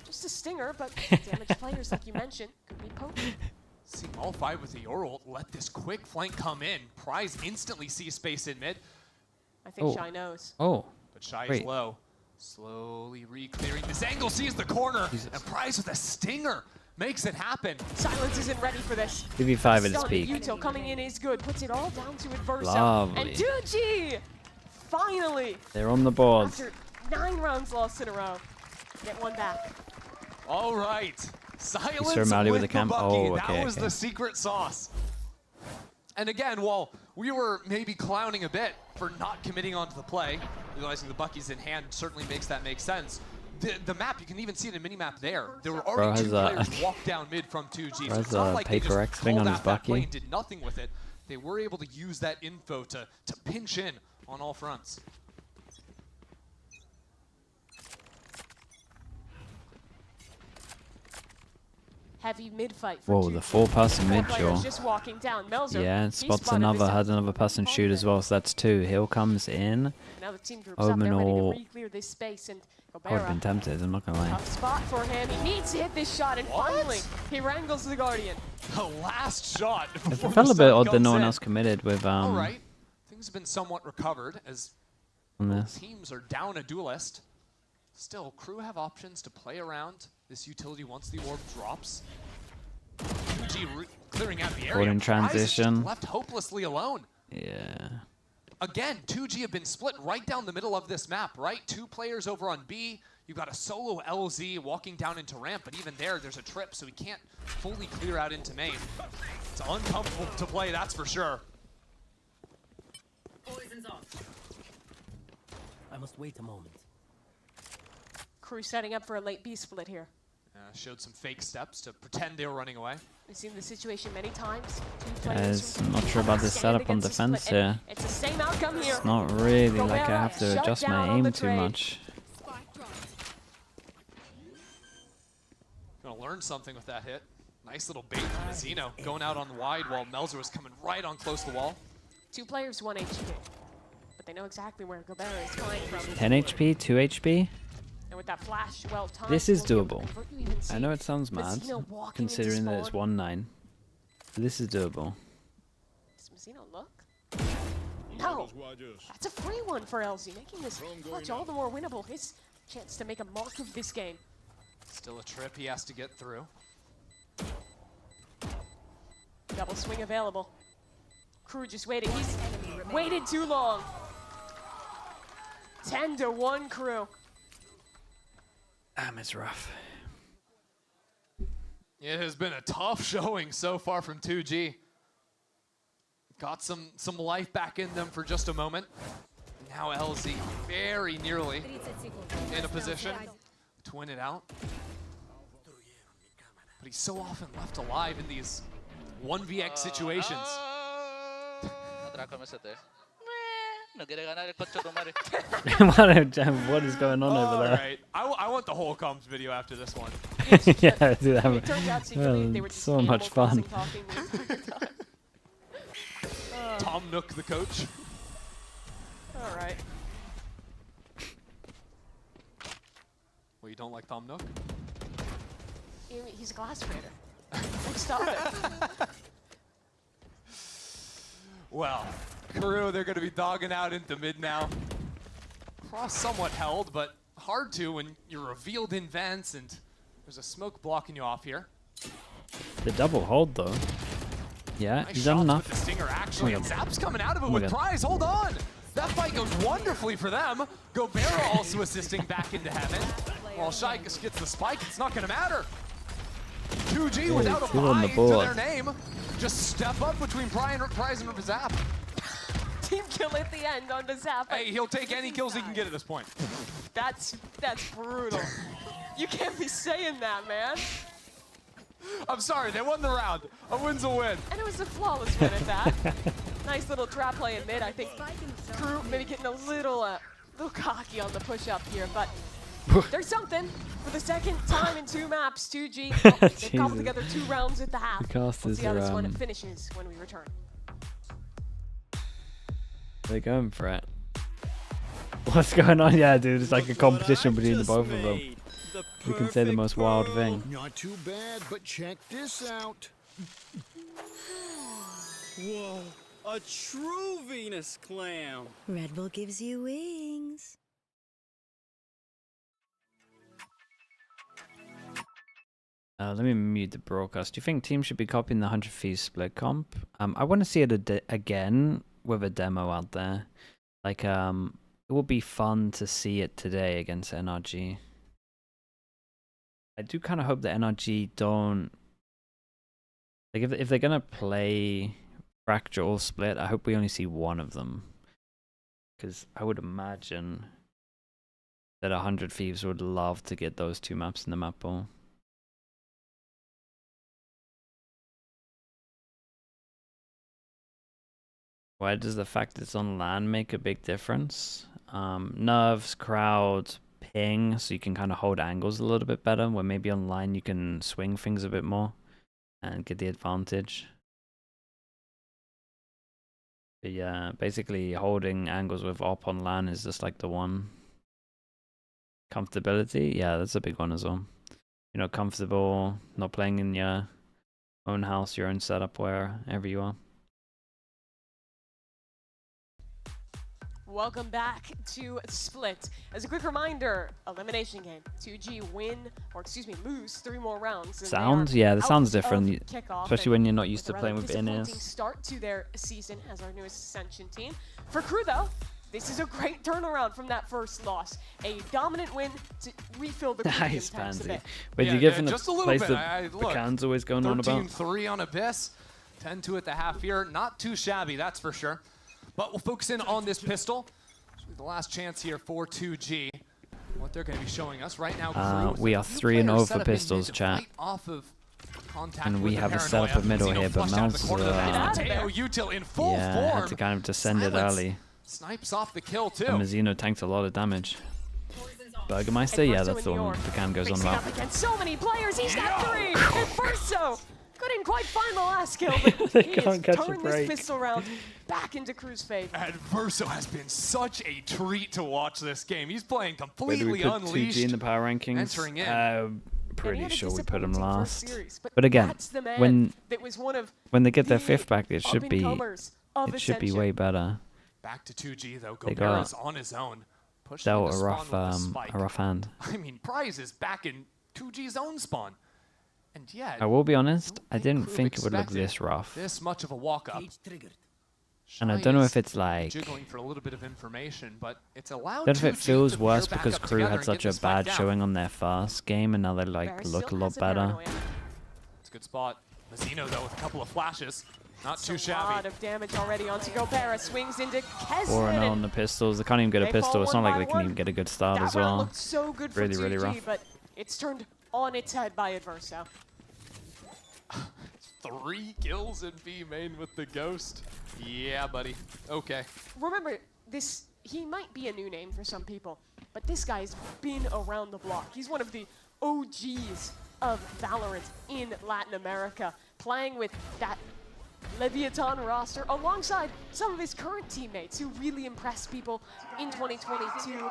Just a stinger, but damaged players, like you mentioned, could be potent. Seeing all 5 with the Yor ult, let this quick flank come in. Prize instantly sees space in mid. I think Shy knows. Oh. But Shy is low. Slowly re-clearing this angle, sees the corner, and Prize with a stinger makes it happen. Silence isn't ready for this. 2v5 at his peak. Util coming in is good. Puts it all down to Adverso. Lovely. And 2G, finally, They're on the board. after 9 rounds lost in a row, get one back. All right. Silence with with the the cam. Bucky. Oh, okay, that was the secret sauce. And again, while we were maybe clowning a bit for not committing onto the play, realizing the Bucky's in hand certainly makes that make sense. The map, you can even see it in minimap there. There were already 2 players walk down mid from 2G. So it's not like they just pulled out that play and did nothing with it. They were able to use that info to pinch in on all fronts. Heavy mid-fight. Whoa, the 4-person mid jaw. Just walking down. Melzer, yeah, spots another, has another person shoot as well, so that's 2. Hill comes in. Now the team groups up, they're ready to re-clear this space, and I would have been tempted, I'm not gonna lie. Tough spot for him. He needs to hit this shot, and finally, he wrangles the Guardian. The last shot. It felt a bit odd that no one else committed with All right, things have been somewhat recovered as both teams are down a duelist. Still, Crew have options to play around this utility once the orb drops. 2G clearing out the area. in transition. Left hopelessly alone. Yeah. Again, 2G have been split right down the middle of this map, right? 2 players over on B. You've got a solo LZ walking down into ramp, but even there's a trip, so he can't fully clear out into main. It's uncomfortable to play, that's for sure. Poison's off. I must wait a moment. KRU setting up for a late B split here. Showed some fake steps to pretend they were running away. We've seen this situation many times. Guys, I'm not sure about this setup on defense here. It's the same outcome here. It's not really like I have to adjust my aim too much. Gonna learn something with that hit. Nice little bait from Zeno going out on the wide while Melzer was coming right on close to the wall. 2 players, 1 HP. But they know exactly where Gobert is flying from. 10 HP, 2 HP. And with that flash, well timed, This is doable. I know it sounds mad, considering that it's 1-9. But this is doable. Does Zeno look? No! That's a free one for LZ, making this clutch all the more winnable. His chance to make a mark of this game. Still a trip he has to get through. Double swing available. KRU just waiting. He's waited too long. 10-1 KRU. It's rough. It has been a tough showing so far from 2G. Got some life back in them for just a moment. Now LZ very nearly in a position to win it out. But he's so often left alive in these 1vx situations. What is going on over there? Right. I want the whole comms video after this one. Yeah, dude, so much fun. Tom Nook, the coach. All right. Well, you don't like Tom Nook? He's a glass trader. Stop it. Well, KRU, they're going to be dogging out into mid now. Cross somewhat held, but hard to when you're revealed in vents and there's a smoke blocking you off here. The double hold, though. Yeah, Nice he's done shots enough. with the stinger, actually, and Zap's coming out of it my with God. prize. Hold on. That fight goes wonderfully for them. Gobert also assisting back into heaven. While Shaikus gets the spike, it's not going to matter. 2G Yeah, without a two on buy the to board. their name. Just step up between Prize and Zap. Team kill at the end on the Zap. Hey, he'll take any kills he can get at this point. That's brutal. You can't be saying that, man. I'm sorry, they won the round. A win's a win. And it was a flawless win at that. Nice little trap play in mid. I think KRU maybe getting a little cocky on the push-up here, but there's something. For the second time in 2 maps, 2G, they've cobbled together 2 rounds at the half. The casters We'll see how this are, one finishes when we return. They're going for it. What's going on? Yeah, dude, it's like a competition between the both of them. You can say the most wild thing. Not too bad, but check this out. Whoa, a true Venus clam. Red Bull gives you wings. Let me mute the broadcast. Do you think teams should be copying the 100 Thieves split comp? I want to see it again with a demo out there. Like, it would be fun to see it today against NRG. I do kind of hope that NRG don't... Like, if they're going to play Fracture or Split, I hope we only see one of them. Because I would imagine that 100 Thieves would love to get those 2 maps in the map pool. Why does the fact it's on LAN make a big difference? Nerves, crowd, ping, so you can kind of hold angles a little bit better, where maybe online you can swing things a bit more and get the advantage. But yeah, basically holding angles with op on LAN is just like the one. Comfortability, yeah, that's a big one as well. You know, comfortable, not playing in your own house, your own setup, wherever you are. Welcome back to Split. As a quick reminder, elimination game. 2G lose 3 more rounds. Sounds? Yeah, the sound's different, KICKOFF, especially when you're not used to with a playing rather with in-ears. disappointing start to their season as our newest Ascension team. For KRU though, This is a great turnaround from that first loss. A dominant win to refill the Nice, tanks a Pansy. bit. But you're giving the just a little place bit. that the can's always going on about. 13-3 on Abyss, 10-2 at the half here. Not too shabby, that's for sure. But we'll focus in on this pistol. The last chance here for 2G. What they're going to be showing us right now. We are 3-0 for pistols, chat. And we have a setup of middle here, but Mel's yeah, had to kind of descend it early. Snipes off the kill too. And Mazzino tanks a lot of damage. Burgermeister, yeah, that's the one the cam goes on about. Against so many players, he's got 3. And Verso couldn't quite find the last kill, but he has turned this pistol round back into Crew's favor. And Verso has been such a treat to watch this game. He's playing completely Where do we put unleashed. 2G in the power rankings? Entering in. Pretty sure we put him last. But again, when they get their 5th back, it should be way better. Back to 2G though. Gobera's on his own. Dealt a rough hand. I mean, Prize is back in 2G's own spawn. And yet, I will be honest, I didn't think it would look this rough. This much of a walk up. And I don't know if it's like, jiggling for a little bit of information, but it's allowed. I don't know if it feels worse because Crew had such a bad showing on their first game and now they like look a lot better. It's a good spot. Mazzino though with a couple of flashes. Not too shabby. A lot of damage already onto Gobera. Swings into Kesnet. 4-0 on the pistols. They can't even get a pistol. It's not like they can even get a good start as well. Looked so good really, for 2G, really rough. But it's turned on its head by Adverso. 3 kills in B main with the Ghost. Yeah, buddy. Okay. Remember, he might be a new name for some people, but this guy's been around the block. He's one of the OGs of Valorant in Latin America, playing with that Leviathan roster alongside some of his current teammates who really impressed people in 2022.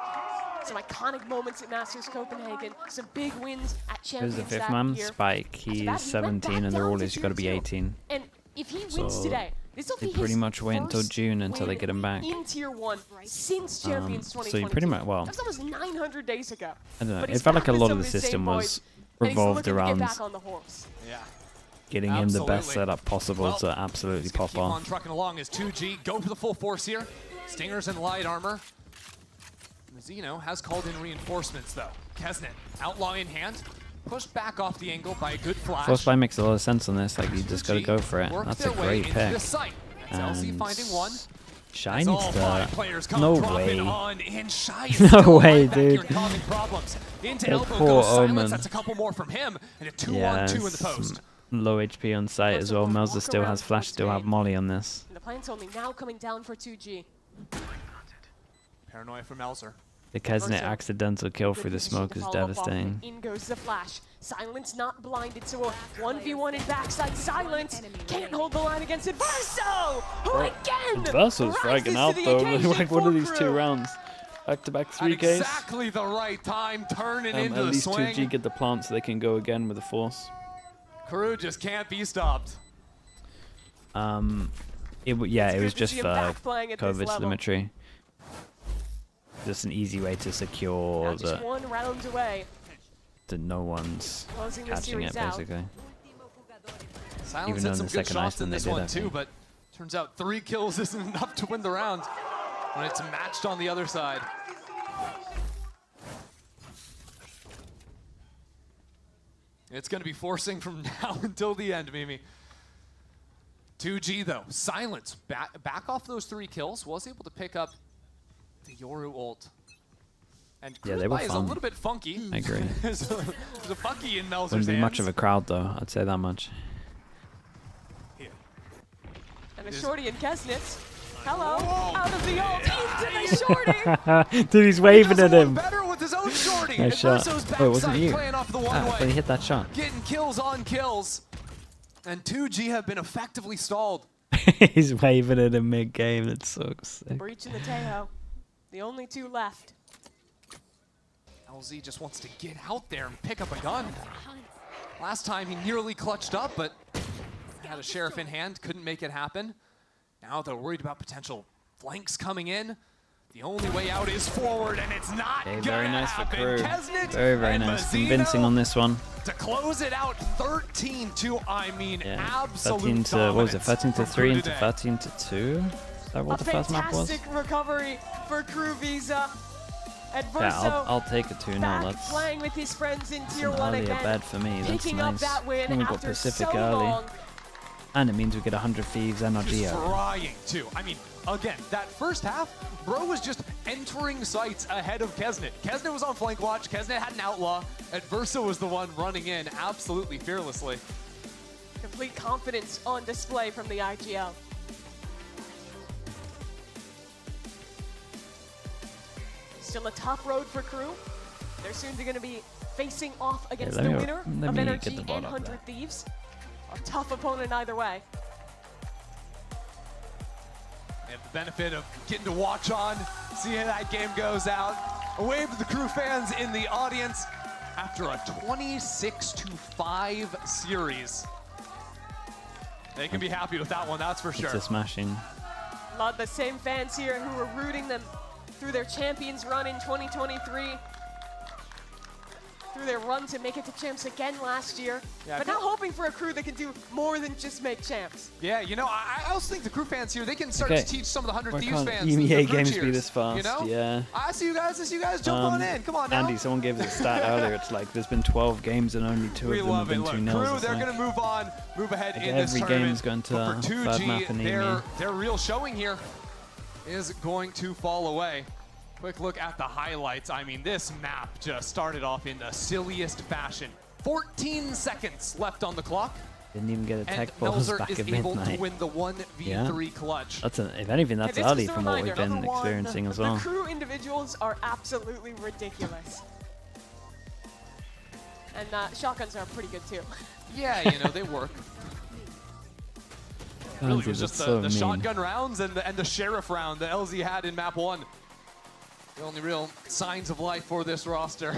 Some iconic moments at Masters Copenhagen, some big wins at Champions Who's the 5th that man? year. Spike. He's 17 and the rule is you've got to be 18. And if he wins today, this will they be pretty his much wait until June until they get him back. in Tier 1 since Champions 2022. So you pretty much, well, That's almost 900 days ago. I don't know. But It he's felt like back a with lot some of the his same system boys, was and he's revolved looking to around get back on the horse. Yeah. getting him the best setup possible to absolutely pop Keep on off. trucking along as 2G go for the full force here. Stingers and light armor. Mazzino has called in reinforcements though. Kesnet, outlaw in hand. Pushed back off the angle by a good flash. Force buy makes a lot of sense on this, like you just gotta go for it. That's a great pick. And Shy needs to... No way. No way, dude. The poor Omen. That's a couple more from him, and a 2-on-2 in the post. Low HP on site as well. Melzer still has flash, still have Molly on this. And the plant's only now coming down for 2G. Paranoia from Melzer. The Kesnet accidental kill through the smoke is devastating. In goes the flash. Silence not blinded, so a 1v1 in backside. Silence can't hold the line against Adverso, who again Adverso's fragging out though. Like, what are these 2 rounds? Back-to-back 3Ks. Exactly the right time, turning into at the least swing. 2G get the plant so they can go again with the force. KRU just can't be stopped. It was just for COVID telemetry. Just an easy way to secure just 1 round away. that no one's catching it, basically. Silence Even though in some the good second ice shots then in they this did one it. too, but turns out 3 kills isn't enough to win the round when it's matched on the other side. It's going to be forcing from now until the end, Mimi. 2G though, Silence back off those 3 kills, was able to pick up the Yoru ult. And Yeah, they were is a fun. little bit funky. I agree. There's a funky in Melzer's Wouldn't be hands. much of a crowd though, I'd say that much. And a shorty in Kesnet. Hello, out of the ult, into the shorty. Dude, he's waving at him. Better with his own shorty. Nice shot. Adverso's Oh, it wasn't backside you. playing off the Ah, one-way. but he hit that shot. Getting kills on kills. And 2G have been effectively stalled. He's waving at him mid-game. That's so sick. Breach in the Tejo. The only 2 left. LZ just wants to get out there and pick up a gun. Last time he nearly clutched up, but had a sheriff in hand, couldn't make it happen. Now they're worried about potential flanks coming in. The only way out is forward, and it's not Okay, gonna very nice for happen. KRU. Kesnet Very, very and nice. Mazzino Convincing on this one. to close it out 13 to, I mean, Yeah. absolute 13 to, what was it, dominance 13 to from 3 KRU into today. 13 to 2? that what A the first map was? fantastic recovery for Crew Visa. Adverso Yeah, I'll take a 2-0. back That's playing with his friends in Tier an 1 earlier again. bed for me. That's Picking up nice. that win And we got after Pacific so early. long. And it means we get 100 Thieves NRG early. Trying to. I mean, again, that first half, Bro was just entering sites ahead of Kesnet. Kesnet was on flank watch. Kesnet had an outlaw. Adverso was the one running in absolutely fearlessly. Complete confidence on display from the IGL. Still a tough road for Crew. They're soon going to be facing off against the winner of NRG and 100 Thieves. A tough opponent either way. They have the benefit of getting to watch on, see how that game goes out. A wave to the Crew fans in the audience after a 26-5 series. They can be happy with that one, that's for sure. It's a smashing. A lot of the same fans here who were rooting them through their champions run in 2023. Through their run to make it to champs again last year. Yeah, but now hoping for a Crew that can do more than just make champs. Yeah, you know, I also think the Crew fans here, they can start to teach some of the 100 Thieves Why fans. can't EMEA Crew games cheers, be this fast? You know? Yeah. I see you guys jump on in. Come on now. Andy, someone gave us a stat earlier. It's like there's been 12 games and only 2 of them have been 2-0. Crew, they're going to move on, move ahead in this every tournament. game's going to But for third map in 2G, EMEA. their real showing here is going to fall away. Quick look at the highlights. I mean, this map just started off in the silliest fashion. 14 seconds left on the clock. Didn't even get a And tech balls Melzer back is at able midnight. to win the 1v3 clutch. That's if anything, that's Hey, this early is the from what reminder, we've been number one, experiencing as well. The Crew individuals are absolutely ridiculous. And shotguns are pretty good too. Yeah, you know, they work. Really, it was just the shotgun rounds and the sheriff round that LZ had in map 1. The only real signs of life for this roster.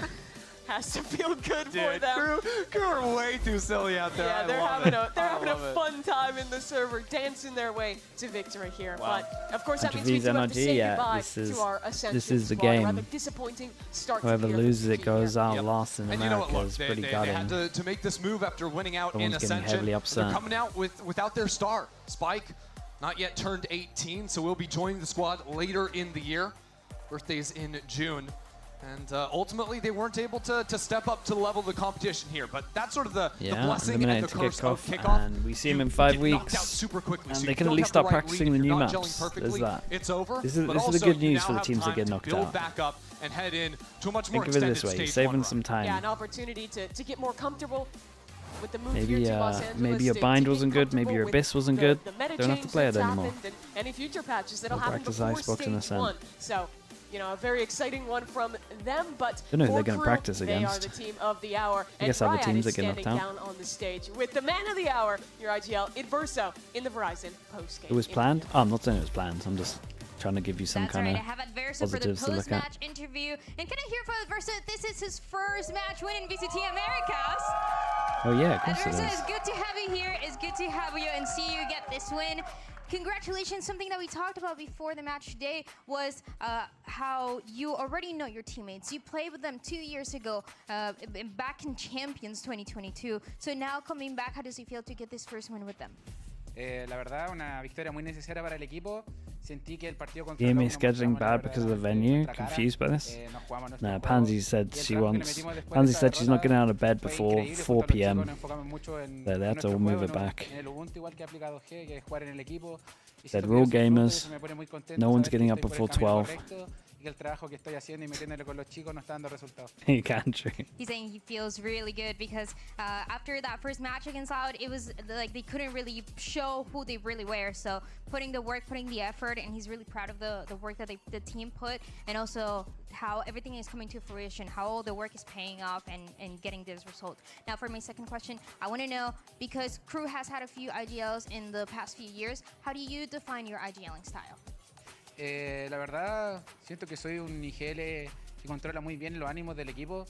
Has to feel good for them. Crew are way too silly out there. Yeah, they're having a fun time in the server, dancing their way to victory here. Wow. But of course, that means we do have to say goodbye to our Ascension this is the squad. A game. rather disappointing start to Whoever the year loses it goes out Yep. last in And you know what, America. look, It's they pretty had gutting. to make this move after winning out Someone's in getting Ascension. heavily They're upset. coming out without their star, Spike, not yet turned 18, so we'll be joining the squad later in the year. Birthday's in June. And ultimately, they weren't able to step up to the level of the competition here. But that's sort of the blessing and the eliminated to curse of KICKOFF, kickoff. and we see him in 5 weeks. Super quickly, And so they you can at don't least have the start right practicing read. the If new you're not maps. gelling perfectly, There's that. It's over. This is but the also, good you news now for the have teams that time get to knocked build out. back up and head in to a much more Think of it extended this way, stage you're saving 1 some time. Yeah, an opportunity to get more comfortable with the move Maybe here to Los Angeles. maybe your to bind get wasn't good, maybe your comfortable abyss wasn't with good. the meta Don't have to change play it that's anymore. happened and any future patches that'll We'll happen practice before Icebox in the stage sun. 1. So, you know, a very exciting one from them, but Don't know who for they're gonna Crew, practice they are against. the team of the hour. I guess other Ryan teams is that get knocked standing out. down on the stage with the man of the hour, your IGL, Adverso, in the Verizon postgame. It was planned? Oh, I'm not saying it was planned. I'm just trying to give you some That's kind right. of I have Adverso for the positives to look at. post-match interview. And can I hear from Adverso that this is his first match win in VCT Americas? Oh yeah, of course it Adverso, is. it's good to have you here. It's good to have you and see you get this win. Congratulations. Something that we talked about before the match today was how you already know your teammates. You played with them 2 years ago, back in Champions 2022. So now coming back, how does it feel to get this first win with them? La verdad, una victoria muy necesaria para el equipo. Sentí que el partido contra EMEA scheduling bad because of the venue. Confused by this? No, Pansy said she's not getting out of bed before 4 p.m. So they had to move it back. Said we're all gamers. No one's getting up before 12. El trabajo que estoy haciendo y metiéndole con los chicos no está dando resultados. You can true. He's saying he feels really good because after that first match against Loud, it was like they couldn't really show who they really were. So putting the work, putting the effort, and he's really proud of the work that the team put, and also how everything is coming to fruition, how all the work is paying off and getting this result. Now for my second question, I want to know, because Crew has had a few IGLs in the past few years, how do you define your IGLing style? La verdad, siento que soy un IGL que controla muy bien los ánimos del equipo.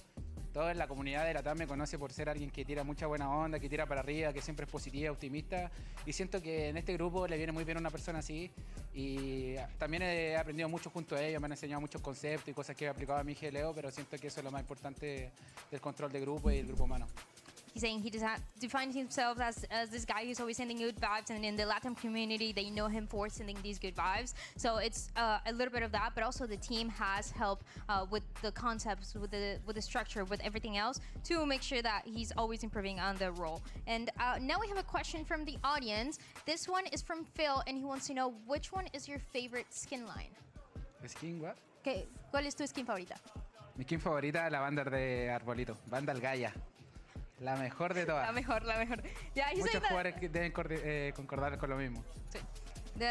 Toda la comunidad de la TAM me conoce por ser alguien que tira mucha buena onda, que tira para arriba, que siempre es positiva, optimista. Y siento que en este grupo le viene muy bien una persona así. Y también he aprendido mucho junto a ellos, me han enseñado muchos conceptos y cosas que he aplicado a mi IGLO, pero siento que eso es lo más importante del control de grupo y el grupo humano. He's saying he defines himself as this guy who's always sending good vibes, and in the Latin community, they know him for sending these good vibes. So it's a little bit of that, but also the team has helped with the concepts, with the structure, with everything else, to make sure that he's always improving on the role. And now we have a question from the audience. This one is from Phil, and he wants to know, which one is your favorite skin line? ¿Skin what? ¿Cuál es tu skin favorita? Mi skin favorita, la Vandal de Arbolito. Vandal Gaia. La mejor de todas. La mejor. Yeah, he's Muchos saying that, jugadores deben concordar con lo mismo.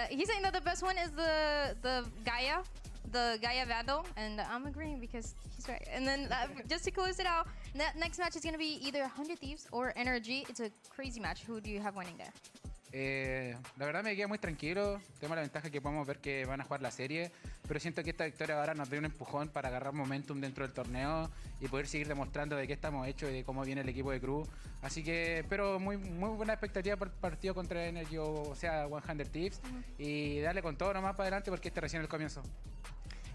he's saying that the best one is the Gaia Vandal, and I'm agreeing because he's right. And then just to close it out, next match is going to be either 100 Thieves or NRG. It's a crazy match. Who do you have winning there? La verdad me queda muy tranquilo. Tenemos la ventaja que podemos ver que van a jugar la serie, pero siento que esta victoria ahora nos da un empujón para agarrar momentum dentro del torneo y poder seguir demostrando de qué estamos hechos y de cómo viene el equipo de KRU. Así que espero muy buena expectativa por el partido contra NRG, o sea, 100 Thieves, y darle con todo nomás para adelante porque este recién es el comienzo.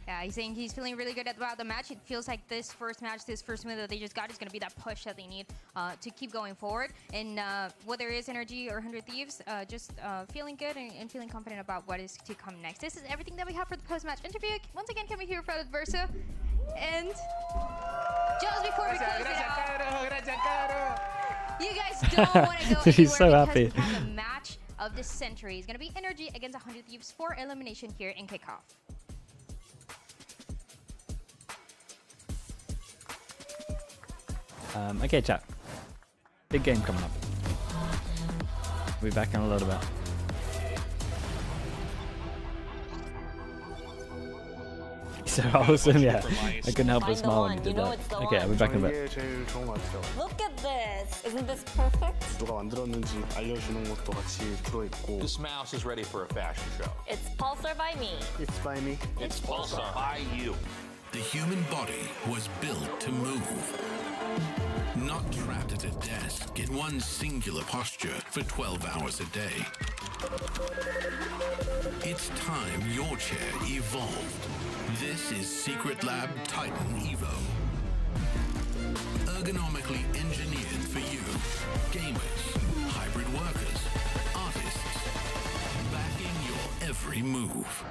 Yeah, he's saying he's feeling really good about the match. It feels like this first match, this first win that they just got is going to be that push that they need to keep going forward. And whether it's NRG or 100 Thieves, just feeling good and feeling confident about what is to come next. This is everything that we have for the post-match interview. Once again, can we hear from Versa? And just before we close it out, you guys don't want to go anywhere He's so happy. because we have the match of the century. It's going to be NRG against 100 Thieves for elimination here in Kickoff. Okay, chat. Big game coming up. We'll be back in a little bit. So awesome, yeah. I couldn't help but smile when you did that. Okay, I'll be back in a bit. Look at this! Isn't this perfect? This mouse is ready for a fashion show. It's Pulsar by me. It's by me. It's Pulsar by you. The human body was built to move. Not trapped at a desk in one singular posture for 12 hours a day. It's time your chair evolved. This is Secret Lab Titan Evo. Ergonomically engineered for you. Gamers, hybrid workers, artists. Backing your every move.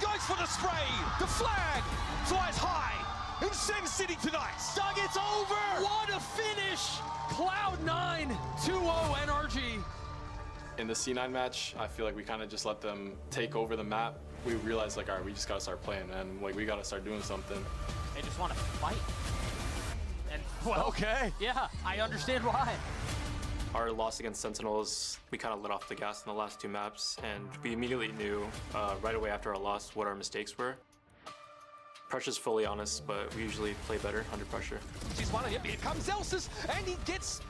goes for the spray. The flag flies high in Sin City tonight. Doug, it's over. What a finish. Cloud9, 2-0 NRG. In the C9 match, I feel like we kind of just let them take over the map. We realized, like, all right, we just got to start playing, and like we got to start doing something. They just want to fight. And, well, okay. Yeah, I understand why. Our loss against Sentinels, we kind of let off the gas in the last 2 maps, and we immediately knew right away after our loss what our mistakes were. Pressure's fully on us, but we usually play better under pressure. She's one of it. Here comes Elsus, and he just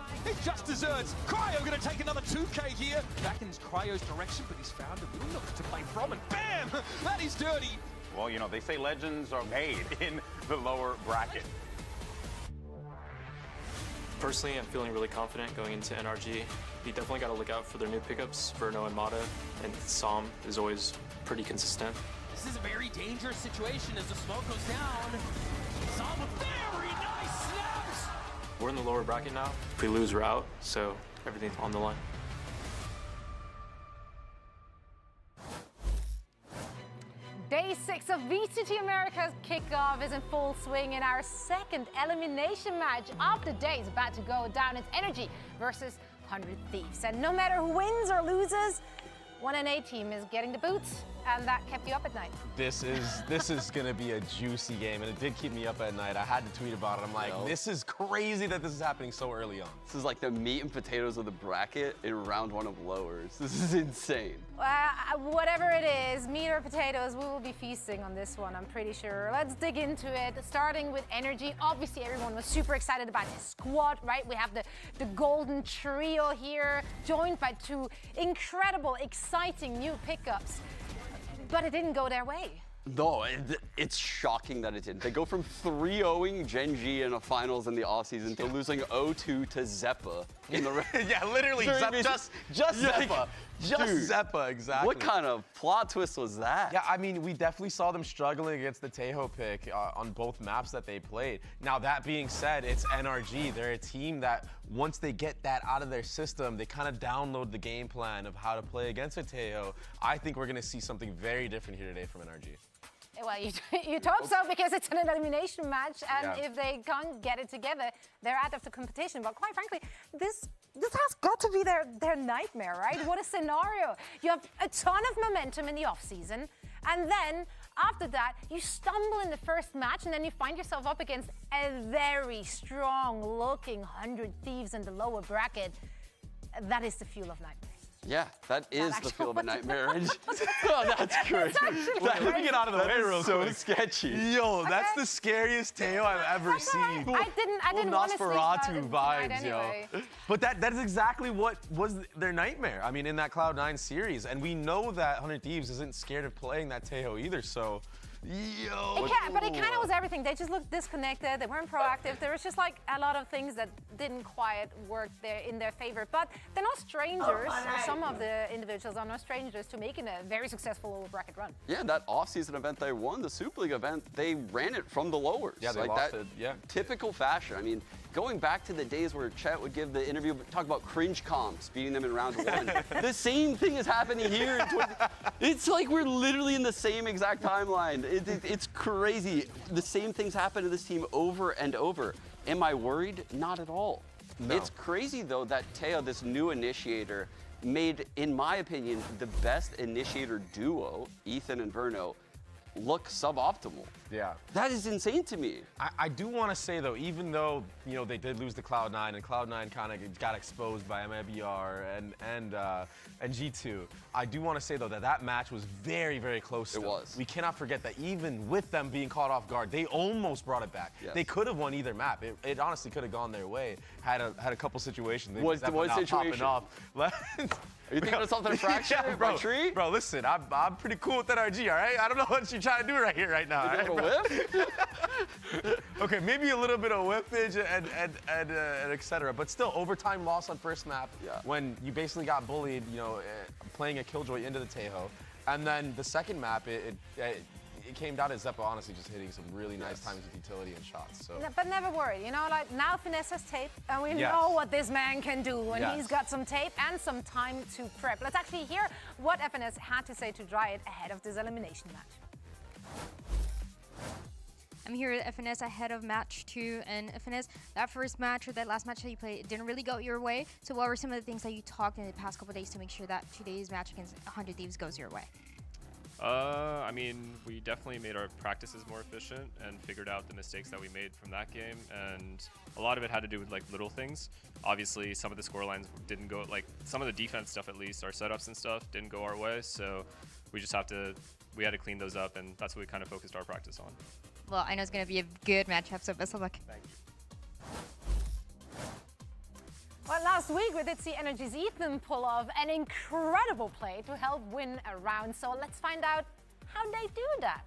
deserves. Cryo going to take another 2K here. Back in Cryo's direction, but he's found a little nook to play from, and bam! That is dirty. Well, you know, they say legends are made in the lower bracket. Personally, I'm feeling really confident going into NRG. You definitely got to look out for their new pickups, Verno and Mata, and Som is always pretty consistent. This is a very dangerous situation as the smoke goes down. Som with very nice snaps. We're in the lower bracket now. If we lose, we're out, so everything's on the line. Day 6 of VCT America's kickoff is in full swing, and our second elimination match of the day is about to go down. It's NRG versus 100 Thieves. And no matter who wins or loses, one NA team is getting the boots, and that kept you up at night. This is gonna be a juicy game, and it did keep me up at night. I had to tweet about it. I'm like, this is crazy that this is happening so early on. This is like the meat and potatoes of the bracket in round 1 of lowers. This is insane. Whatever it is, meat or potatoes, we will be feasting on this one, I'm pretty sure. Let's dig into it, starting with NRG. Obviously, everyone was super excited about his squad, right? We have the golden trio here, joined by 2 incredible, exciting new pickups. But it didn't go their way. No, it's shocking that it didn't. They go from 3-0ing Gen G in a finals in the offseason to losing 0-2 to Zeppa in the yeah, literally, just Zeppa. Just Zeppa, exactly. What kind of plot twist was that? Yeah, I mean, we definitely saw them struggling against the Tejo pick on both maps that they played. Now, that being said, it's NRG. They're a team that, once they get that out of their system, they kind of download the game plan of how to play against a Tejo. I think we're going to see something very different here today from NRG. Well, you'd hope so, because it's an elimination match, and if they can't get it together, they're out of the competition. But quite frankly, this has got to be their nightmare, right? What a scenario. You have a ton of momentum in the off-season, and then after that, you stumble in the first match, and then you find yourself up against a very strong-looking 100 Thieves in the lower bracket. That is the fuel of nightmares. Yeah, that is the feel of a nightmare. Oh, that's crazy. Let me get out of the way real quick. So sketchy. Yo, that's the scariest Tejo I've ever seen. I didn't want to sleep Nosferatu vibes, anyway. yo. But that is exactly what was their nightmare. I mean, in that Cloud9 series. And we know that 100 Thieves isn't scared of playing that Tejo either, so... Yo. But it kind of was everything. They just looked disconnected. They weren't proactive. There was just like a lot of things that didn't quite work there in their favor. But they're not strangers. Some of the individuals are not strangers to making a very successful lower bracket run. Yeah, that off-season event they won, the Super League event, they ran it from the lowers. Yeah, they like lost that it. Yeah. Typical fashion. I mean, going back to the days where Chet would give the interview, talk about cringe comps, beating them in round 1. The same thing is happening here. It's like we're literally in the same exact timeline. It's crazy. The same things happen to this team over and over. Am I worried? Not at all. No. It's crazy, though, that Teo, this new initiator, made, in my opinion, the best initiator duo, Ethan and Verno, look suboptimal. Yeah. That is insane to me. I do want to say, though, even though, you know, they did lose to Cloud9, and Cloud9 kind of got exposed by MABR and G2, I do want to say, though, that match was very, very close. It was. We cannot forget that even with them being caught off guard, they almost brought it back. Yes. They could have won either map. It honestly could have gone their way. Had a couple situations. What situation? Off. Are you thinking of something fractured? Yeah, bro, tree? Bro, listen, I'm pretty cool with NRG, all right? I don't know what you're trying to do right here, right now. A whip? Okay, maybe a little bit of whippage and et cetera, but still, overtime loss on first map when you basically got bullied, you know, playing a Killjoy into the Tejo. And then the second map, it came down to Zeppa honestly just hitting some really nice times with utility and shots. So. But never worry, you know, like now Finesse has tape, and we know what this man can do when he's got some tape and some time to prep. Let's actually hear what FNS had to say to Dryad ahead of this elimination match. I'm here with FNS ahead of match 2. And FNS, that first match or that last match that you played, it didn't really go your way. So what were some of the things that you talked in the past couple of days to make sure that today's match against 100 Thieves goes your way? I mean, we definitely made our practices more efficient and figured out the mistakes that we made from that game, and a lot of it had to do with like little things. Obviously, some of the scorelines didn't go, like some of the defense stuff at least, our setups and stuff didn't go our way, so we just had to clean those up, and that's what we kind of focused our practice on. Well, I know it's going to be a good matchup, so best of luck. Thank you. Well, last week we did see NRG's Ethan pull off an incredible play to help win a round. So let's find out how they do that.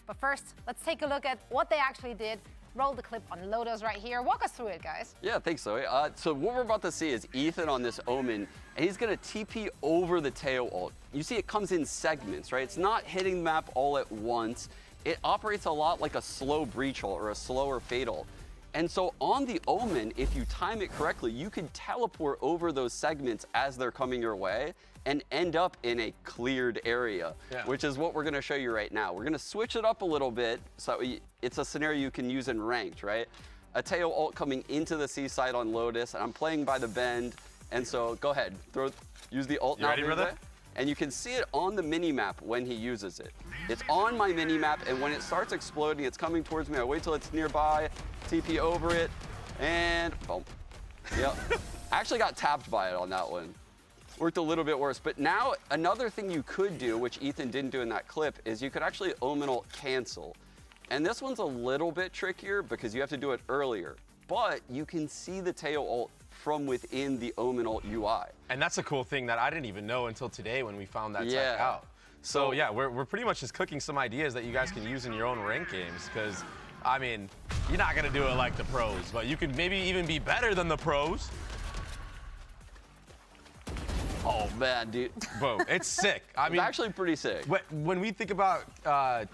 But first, let's take a look at what they actually did. Roll the clip on Lodos right here. Walk us through it, guys. Yeah, thanks, Zoe. So what we're about to see is Ethan on this Omen, and he's going to TP over the Teo ult. You see it comes in segments, right? It's not hitting the map all at once. It operates a lot like a slow breach ult or a slower fade ult. And so on the Omen, if you time it correctly, you can teleport over those segments as they're coming your way and end up in a cleared area, which is what we're going to show you right now. We're going to switch it up a little bit so it's a scenario you can use in ranked, right? A Teo ult coming into the seaside on Lotus, and I'm playing by the bend, and so go ahead, use the ult now. You ready, brother? And you can see it on the mini-map when he uses it. It's on my mini-map, and when it starts exploding, it's coming towards me. I wait till it's nearby, TP over it, and boom. Yep. I actually got tapped by it on that one. Worked a little bit worse. But now, another thing you could do, which Ethan didn't do in that clip, is you could actually Omen ult cancel. And this one's a little bit trickier because you have to do it earlier. But you can see the Teo ult from within the Omen ult UI. And that's a cool thing that I didn't even know until today when we found that tech out. So yeah, we're pretty much just cooking some ideas that you guys can use in your own rank games, because I mean, you're not gonna do it like the pros, but you can maybe even be better than the pros. Oh man, dude. Boom, it's sick. I mean, it's actually pretty sick. When we think about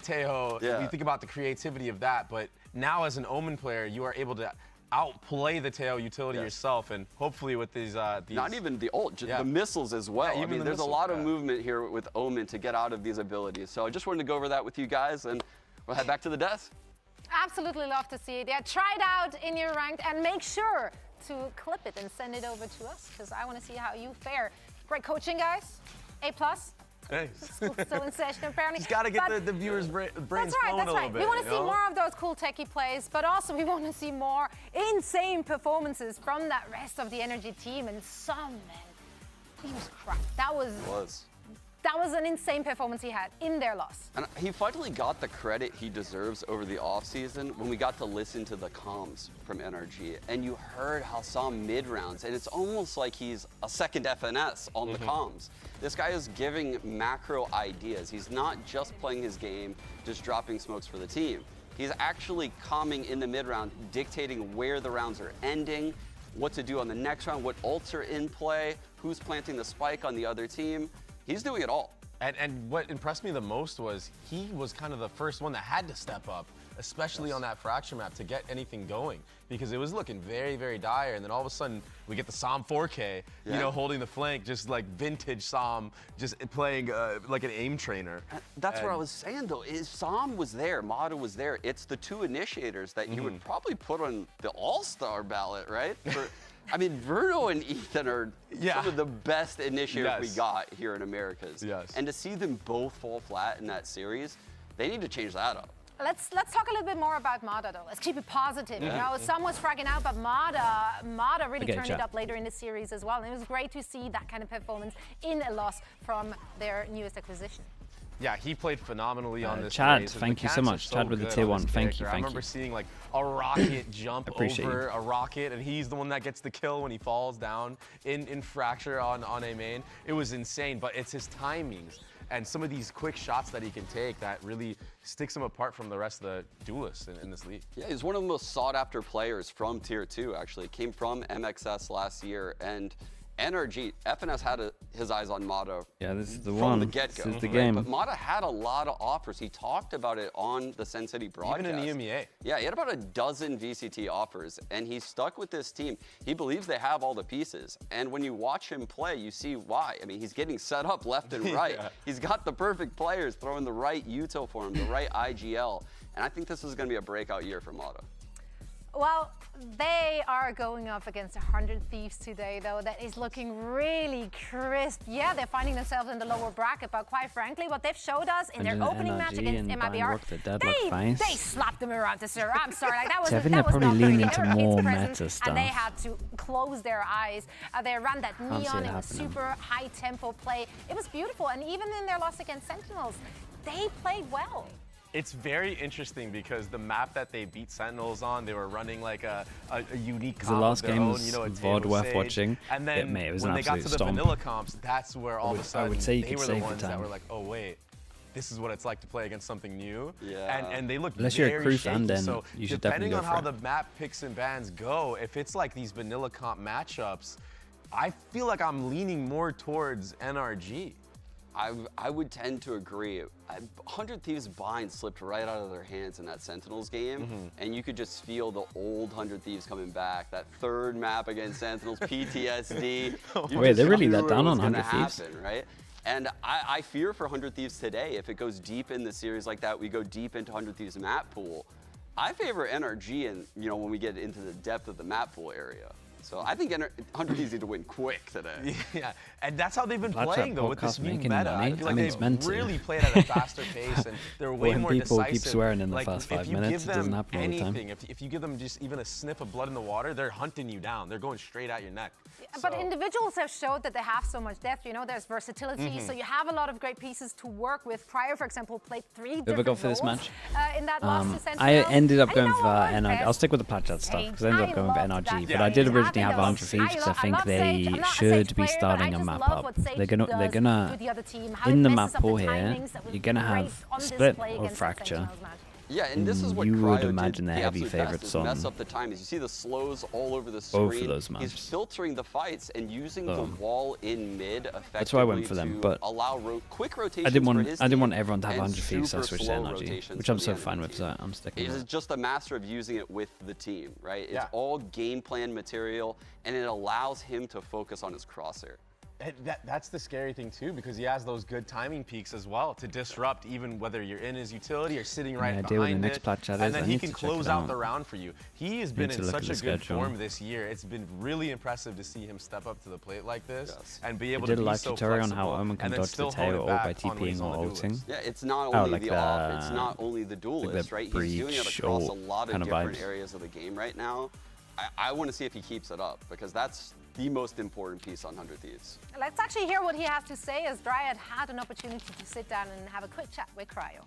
Teo, we think about the creativity of that, but now as an Omen player, you are able to outplay the Teo utility yourself, and hopefully with these not even the ult, the missiles as well. I mean, there's a lot of movement here with Omen to get out of these abilities. So I just wanted to go over that with you guys, and we'll head back to the desk. Absolutely love to see it. Yeah, try it out in your ranked, and make sure to clip it and send it over to us, because I want to see how you fare. Great coaching, guys. A+. Thanks. School's still in session, apparently. Just got to get the viewers' brains flowing a little bit. We want to see more of those cool techie plays, but also we want to see more insane performances from that rest of the NRG team. And some, man, he was crap. That was an insane performance he had in their loss. And he finally got the credit he deserves over the offseason when we got to listen to the comms from NRG. And you heard Hassam mid-rounds, and it's almost like he's a second FNS on the comms. This guy is giving macro ideas. He's not just playing his game, just dropping smokes for the team. He's actually calming in the mid-round, dictating where the rounds are ending, what to do on the next round, what ults are in play, who's planting the spike on the other team. He's doing it all. And what impressed me the most was he was kind of the first one that had to step up, especially on that fracture map, to get anything going, because it was looking very, very dire. And then all of a sudden we get the Psalm 4K, you know, holding the flank, just like vintage Psalm, just playing like an aim trainer. That's what I was saying though, is Psalm was there, Mata was there. It's the two initiators that you would probably put on the all-star ballot, right? I mean, Verno and Ethan are some of the best initiators we got here in Americas. And to see them both fall flat in that series, they need to change that up. Let's talk a little bit more about Mata though. Let's keep it positive. You know, some was fragging out, but Mata really turned it up later in the series as well. And it was great to see that kind of performance in a loss from their newest acquisition. Yeah, he played phenomenally on this Chad, race. thank you so much. Chad with the tier 1. Thank you. I remember seeing like a rocket jump over a rocket, and he's the one that gets the kill when he falls down in Fracture on A main. It was insane, but it's his timings and some of these quick shots that he can take that really sticks him apart from the rest of the duelists in this league. Yeah, he's one of the most sought after players from tier 2, actually. Came from MXS last year, and NRG, FNS had his eyes on Mata Yeah, this is the from one. the get-go. This is the game. But Mata had a lot of offers. He talked about it on the Sen City broadcast. Even in EMEA. Yeah, he had about a dozen VCT offers, and he's stuck with this team. He believes they have all the pieces. And when you watch him play, you see why. I mean, he's getting set up left and right. Yeah. He's got the perfect players throwing the right util for him, the right IGL. And I think this is going to be a breakout year for Mata. Well, they are going up against 100 Thieves today, though. That is looking really crisp. Yeah, they're finding themselves in the lower bracket, but quite frankly, what they've showed us in their opening match against MIBR, they slapped them around the server. I'm sorry, like that was I think they're probably leaning into more meta stuff. And they had to close their eyes. They ran that neon. It was super high tempo play. It was beautiful, and even in their loss against Sentinels, they played well. It's very interesting because the map that they beat Sentinels on, they were running like a unique comp. The last of their game own, was you know, a VOD Table worth Sage. watching. And then it was when an they got to absolute the stomp. vanilla comps, that's where all of a sudden I would say you they could were the save the ones that time. were like, oh wait, this is what it's like to play against something new. Yeah. And they look Unless very you're a crew shaky. fan, then So you should depending definitely on go how for the map picks and bans go, if it's like these vanilla comp matchups, I feel like I'm leaning more towards NRG. I would tend to agree. 100 Thieves bind slipped right out of their hands in that Sentinels game, and you could just feel the old 100 Thieves coming back. That third map against Sentinels, PTSD. Wait, they're really that down on 100 Thieves? Right? And I fear for 100 Thieves today, if it goes deep in the series like that, we go deep into 100 Thieves map pool. I favor NRG and when we get into the depth of the map pool area. So I think 100 Thieves need to win quick today. Yeah, and that's how they've been That's playing that though with this podcast new making meta. money. I feel I like mean, it's meant they've to. really played at a faster pace and they're way When more people decisive. keep swearing in the like, first 5 if you minutes, give it them doesn't happen all the time. anything, if you give them just even a sniff of blood in the water, they're hunting you down. They're going straight at your neck. But individuals have showed that they have so much depth. There's versatility, so you have a lot of great pieces to work with. Cryo, for example, played 3 different go for roles this match? in that loss to Sentinels. I ended up And going for what? NRG. I'll stick with the patch out stuff because I ended up going with loved NRG. that But I did Sage. originally have I 100 Thieves because I think love Sage. they I'm not a should Sage be player, starting but I a just map love up. what Sage They're does gonna with the other team, how in it the messes map up pool the here. timings that was You're gonna great have on split display or against that fracture. Sentinels match. Yeah, and this is what You would Cryo imagine did they're the heavy absolute best, favorites is on mess up the timings. You see the slows all over the both screen. of those He's maps. filtering the fights and using the wall in mid effectively That's why I went for them, to but allow quick rotations I didn't for want his everyone team to have and 100 Thieves, so I super switched to slow NRG, rotations which for I'm the so enemy fine with, team. so I'm sticking with He's it. just a master of using it with the team, right? It's Yeah. all game plan material, and it allows him to focus on his crosshair. That's the scary thing too, because he has those good timing peaks as well to disrupt even whether you're in his utility or sitting right idea what the behind next it. patch that And is? then I he need can to check close it out out. the round for you. He has been to in look at such the a good schedule. form this year. It's been really impressive to see him step up to the plate like this and be I able did to a be live so tutorial on how flexible Omen can and then dodge the still tail hold it all by back on when TPing he's on or the duelist. ulting. Yeah, it's not Oh, only like the the- off, it's not only the duelist, the right? He's doing it breach across a or lot of kind of different vibes. areas of the game right now. I want to see if he keeps it up, because that's the most important piece on 100 Thieves. Let's actually hear what he has to say, as Dryad had an opportunity to sit down and have a quick chat with Cryo.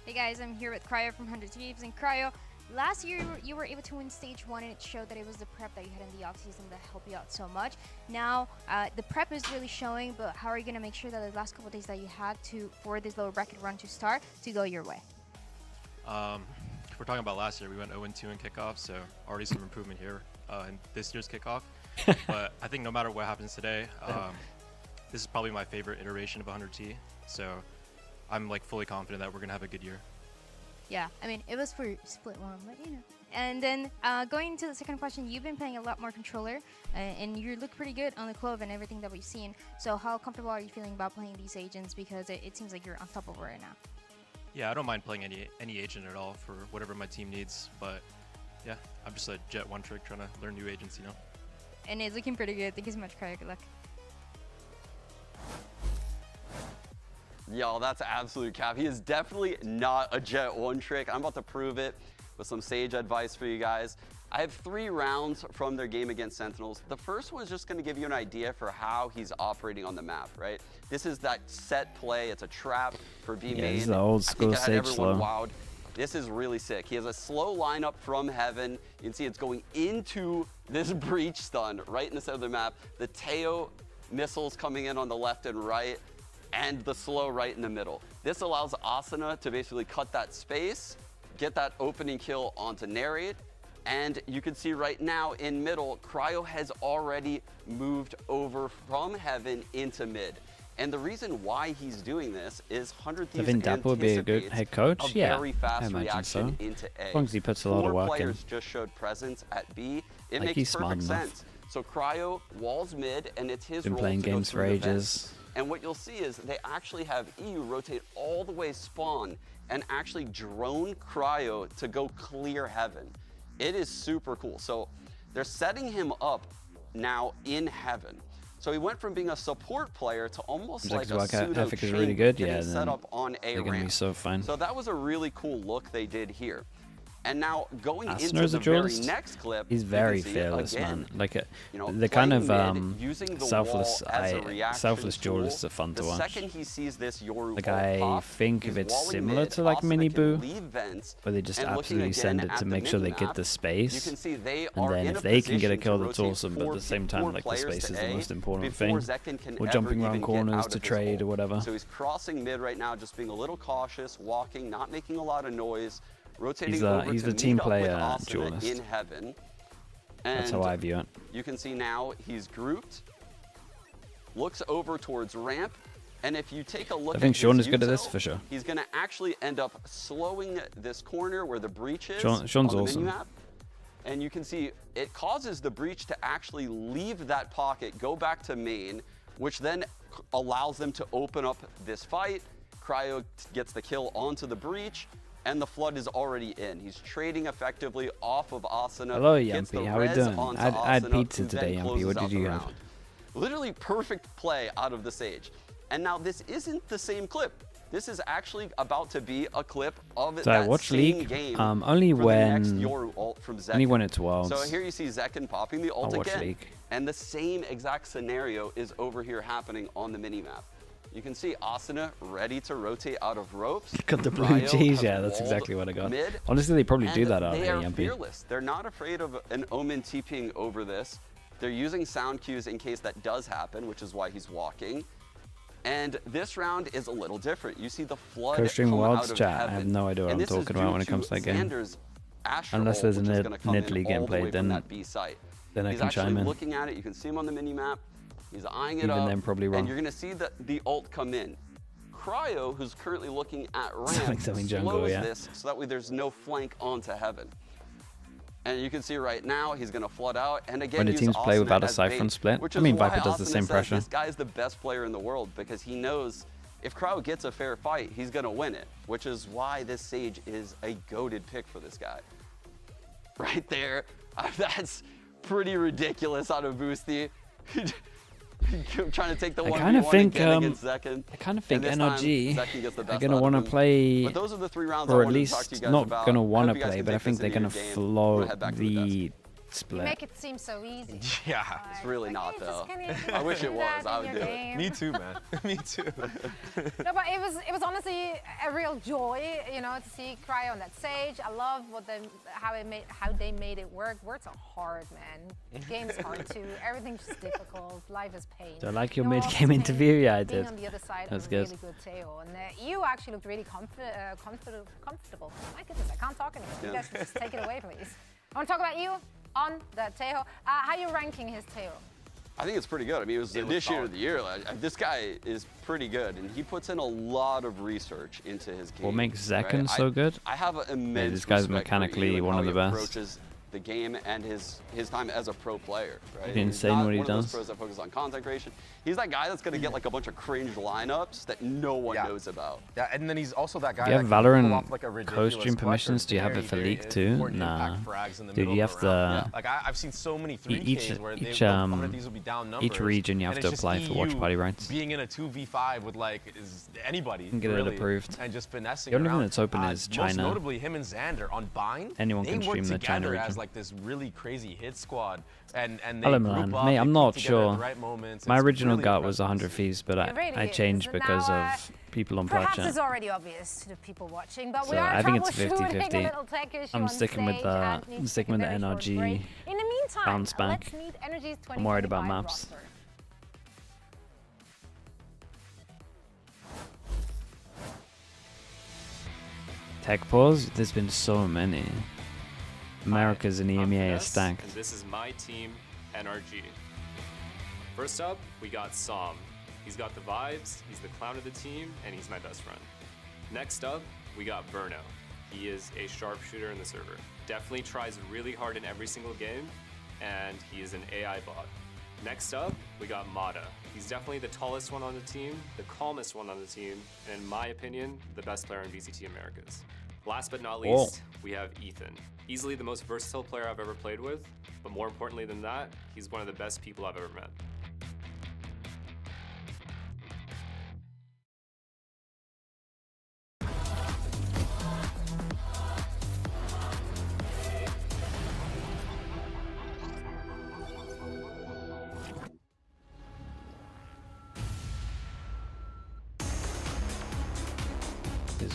Hey guys, I'm here with Cryo from 100 Thieves. And Cryo, last year you were able to win stage 1, and it showed that it was the prep that you had in the offseason that helped you out so much. Now, the prep is really showing, but how are you going to make sure that the last couple of days that you had for this lower bracket run to start to go your way? If we're talking about last year, we went 0-2 in kickoff, so already some improvement here in this year's kickoff. But I think no matter what happens today, this is probably my favorite iteration of 100T. So I'm fully confident that we're gonna have a good year. Yeah, I mean, it was for split 1, but you know. And then going to the second question, you've been playing a lot more controller, and you look pretty good on the Clove and everything that we've seen. So how comfortable are you feeling about playing these agents? Because it seems like you're unstoppable right now. Yeah, I don't mind playing any agent at all for whatever my team needs, but yeah, I'm just a jet one trick trying to learn new agents, you know. And it's looking pretty good. Thank you so much, Cryo. Good luck. Yo, that's absolute cap. He is definitely not a jet one trick. I'm about to prove it with some sage advice for you guys. I have 3 rounds from their game against Sentinels. The first one is just going to give you an idea for how he's operating on the map, right? This is that set play. It's a trap for B main. Yeah, this is the old school I think I had sage everyone slow. wowed. This is really sick. He has a slow lineup from heaven. You can see it's going into this breach stun right in the center of the map. The Teo missiles coming in on the left and right, and the slow right in the middle. This allows Asuna to basically cut that space, get that opening kill onto Narrate, And you can see right now in middle, Cryo has already moved over from heaven into mid. And the reason why he's doing this is 100 Thieves I think Dapper would be a good head coach. Yeah, very fast I imagine reaction so. into A. As long as he puts a lot of work in. 4 players just showed presence at B. It Like, he's makes perfect smart enough. sense. So Cryo walls mid, and it's his Been role playing to go games through for the ages. vents. And what you'll see is they actually have EU rotate all the way spawn and actually drone Cryo to go clear heaven. It is super cool. So they're setting him up now in heaven. So he went from being a support player to almost like a pseudo Ethic is really good. getting Yeah, set then up on a they're gonna be ramp. so fine. So that was a really cool look they did here. And now going into Asner's the a very duelist. next clip, He's you can very see, fearless, again, man. Like you know, the kind of playing mid, using the selfless, wall as a reaction selfless tool. duelists are fun to The watch. second he sees this Yoru Like ult I pop, think if he's it's walling similar mid, to like Asuna Mini can Boo, leave vents, where they just and looking absolutely send again it to at make the sure they minimap, get the space. you can see they And are then in if a they can get a position kill, to that's rotate awesome. But at 4 the same time, like the players space to is the A most important before thing. Zekken can Or ever jumping even around get corners out to of his trade or ult. whatever. So he's crossing mid right now, just being a little cautious, walking, not making a lot of noise, rotating over He's to the team meet up with player Asuna duelist. in heaven. That's how I view it. You can see now he's grouped, looks over towards ramp, and if you take a look I think at Sean his is good at this util, for sure. he's going to actually end up slowing this corner where the breach is Sean's on the awesome. minimap. And you can see it causes the breach to actually leave that pocket, go back to main, which then allows them to open up this fight. Cryo gets the kill onto the breach, and the flood is already in. He's trading effectively off of Asuna. Hello, gets the Yampy. How we res doing? onto I had Asuna, pizza who today, then Yampy. closes What out did the you have? round. Literally perfect play out of the Sage. And now this isn't the same clip. This is actually about to be a clip of So I that watch same League game only for the next when Yoru ult from Zekken. only when it's Worlds. So here you see Zekken popping the ult I'll watch again. League. And the same exact scenario is over here happening on the minimap. You can see Asuna ready to rotate out of ropes. Got the blue Cryo G's, has yeah, that's walled exactly what I got. mid, Honestly, they probably do and that out they here, are Yampy. fearless. They're not afraid of an Omen TPing over this. They're using sound cues in case that does happen, which is why he's walking. And this round is a little different. You see the flood Co-stream come Worlds out of chat. heaven. I have no idea what And I'm this is talking about due when it comes to that game. Xander's Asher Unless ult, there's a which is Ned- gonna come Ned in Lee all the gameplay, way from then- that B site. then I He's can actually chime in. looking at it. You can see him on the minimap. He's eyeing it Even up. then, probably wrong. And you're going to see the ult come in. Cryo, who's currently looking at ramp, Like something jungle, slows yeah. this so that way there's no flank onto heaven. And you can see right now he's going to flood out. And again, When the use teams play Asuna without a as Cypher bait, and split, which I is mean, why Viper does the Asuna same says pressure. This guy is the best player in the world because he knows if Cryo gets a fair fight, he's going to win it, which is why this Sage is a goated pick for this guy. Right there. That's pretty ridiculous out of Boosty. Trying to take the 1v1 again against Zekken. I kind of think And this time, NRG Zekken gets the are best gonna out want of to him. play, But those are the 3 rounds I or at wanted to talk to you least guys not about. gonna I want hope to you guys play, can but I take think this they're into gonna your game. I'm flow gonna head back to the desk. the You split. make it seem so easy. Yeah. It's really not Just though. can you I wish do it was. that I in would your do game? it. Me too, man. Me too. No, but it was honestly a real joy, you know, to see Cryo on that stage. I love how they made it work. Words are hard, man. Game's hard too. Everything's just difficult. Life is pain. Do I like your No mid-game pain. interview? Yeah, I Being did. on the other side That's of a good. really good Teo, and you actually looked really comfortable. My goodness, I can't talk anymore. You guys just take it away, please. I want to talk about you on the Teo. How are you ranking his Teo? I think it's pretty good. I mean, it was the initiator of the year. This guy is pretty good, and he puts in a lot of research into his game. What makes Zekken right? so good? I have an immense this guy's respect for mechanically Ian and one how of he the best. approaches the game and his time as a pro player. Right? Pretty He's insane not what he one of those does. pros that focus on content creation. He's that guy that's going to get like a bunch of cringe lineups that no one knows about. Yeah, and then he's also that guy Do you have that can pull Valorant off, like, a ridiculous co-stream clutch or permissions? Do you have very, it for very League too? important Nah. impact frags in the Dude, middle you of have the round. to. Like I've seen so many 3Ks Each where one of these will be down numbers. each region you have and to it's just apply for watch EU party rights. Being in a 2v5 with like anybody And get it really, approved. and just finessing The only around. one that's open is Most China. notably him and Xander on Bind. Anyone they can work stream the China together region. as like this really crazy hit squad, and they Hello, group Milan. up, Mate, they I'm peek not together at sure. the right moments. My It's original really gut was impressive. 100 Thieves, but It really I is. changed And because now, of people on Perhaps Chat. it's already obvious to the people watching, but we So are I think it's troubleshooting 50-50. a little tech issue I'm on sticking with stage the and need to sticking take with a the very short NRG break. In the meantime, bounce back. let's meet NRG's 2025 I'm worried about maps. roster. Tech pause? There's been so many. Americas and EMEA are Confidence, stacked. and this is my team, NRG. First up, we got Som. He's got the vibes, he's the clown of the team, and he's my best friend. Next up, we got Burno. He is a sharpshooter in the server. Definitely tries really hard in every single game, and he is an AI bot. Next up, we got Mata. He's definitely the tallest one on the team, the calmest one on the team, and in my opinion, the best player in VCT Americas. Last but not least, we have Ethan. Easily the most versatile player I've ever played with, but more importantly than that, he's one of the best people I've ever met.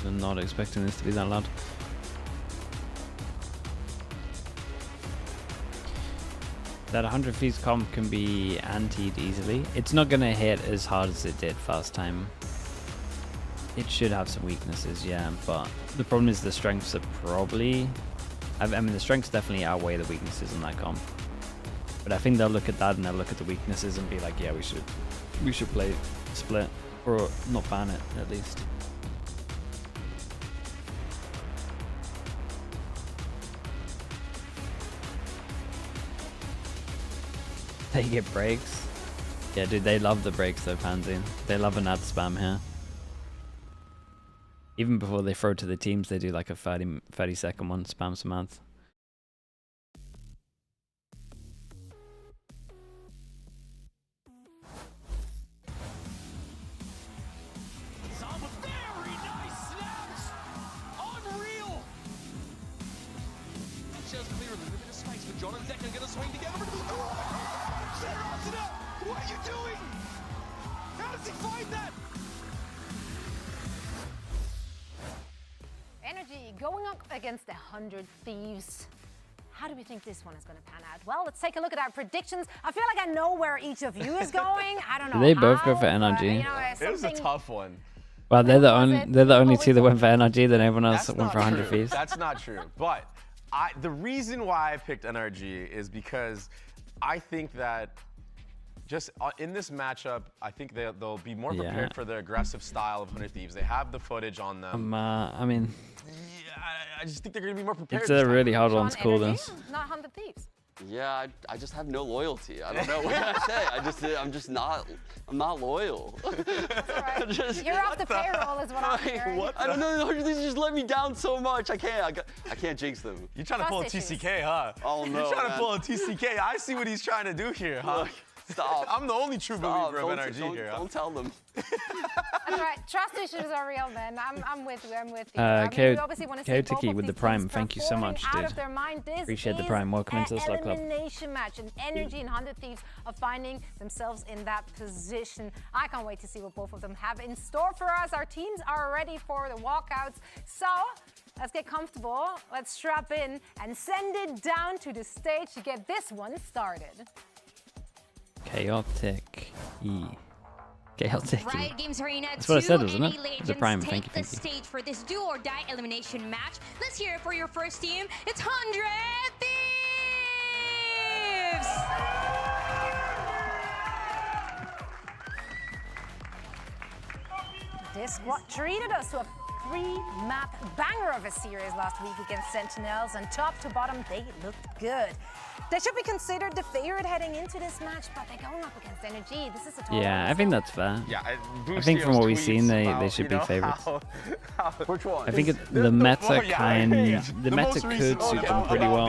We're not expecting this to be that loud. That 100 feet comp can be antied easily. It's not gonna hit as hard as it did last time. It should have some weaknesses, yeah, but the problem is the strengths are probably... I mean, the strengths definitely outweigh the weaknesses in that comp. But I think they'll look at that and they'll look at the weaknesses and be like, yeah, we should play split, or not ban it at least. They get breaks. Yeah, dude, they love the breaks though, Pansy. They love an ad spam here. Even before they throw to the teams, they do like a 30-second one, spam some ads. Some very nice snaps! Unreal! Just clear a little bit of space for John and Zek are going to swing together. What are you doing? How does he find that? NRG going up against 100 Thieves. How do we think this one is going to pan out? Well, let's take a look at our predictions. I feel like I know where each of you is going. I don't know. They both go for NRG. It was a tough one. Well, they're the only two that went for NRG. Then everyone else went for 100 Thieves. That's not true. But the reason why I picked NRG is because I think that just in this matchup, I think they'll be more prepared for the aggressive style of 100 Thieves. They have the footage on them. I mean, I just think they're going to be more prepared. It's a really hard one to call this. Not 100 Thieves. Yeah, I just have no loyalty. I don't know what I say. I'm not loyal. That's all right. You're off the payroll is what I'm hearing. I don't know, they just let me down so much. I can't jinx them. You're trying to pull a TCK, huh? Oh no, You're trying to pull a TCK. I see what he's trying to do here, huh? Look, stop. I'm the only true believer of NRG here. Don't tell them. That's right. Trust issues are real, man. I'm with you. I'm with you. I mean, we obviously want to see both of with the these Prime. teams Thank you so much, out dude. of their mind. This Appreciate the is Prime. Welcome into the an Slug Club. elimination match, and NRG and 100 Thieves are finding themselves in that position. I can't wait to see what both of them have in store for us. Our teams are ready for the walkouts. So let's get comfortable. Let's strap in and send it down to the stage to get this one started. Chaotic E. Chaotic E. Riot Games Arena. That's what I said, wasn't NA it? Legends The Prime. take Thank you. the stage for this do or die elimination match. Let's hear it for your first team. It's 100 Thieves. This squad treated us to a 3-map banger of a series last week against Sentinels, and top to bottom, they looked good. They should be considered the favorite heading into this match, but they're going up against NRG. This is a total Yeah, I think that's fair. Yeah, I think from what we've seen, they should be favorites. Which one? I think the meta the meta could suit them pretty well.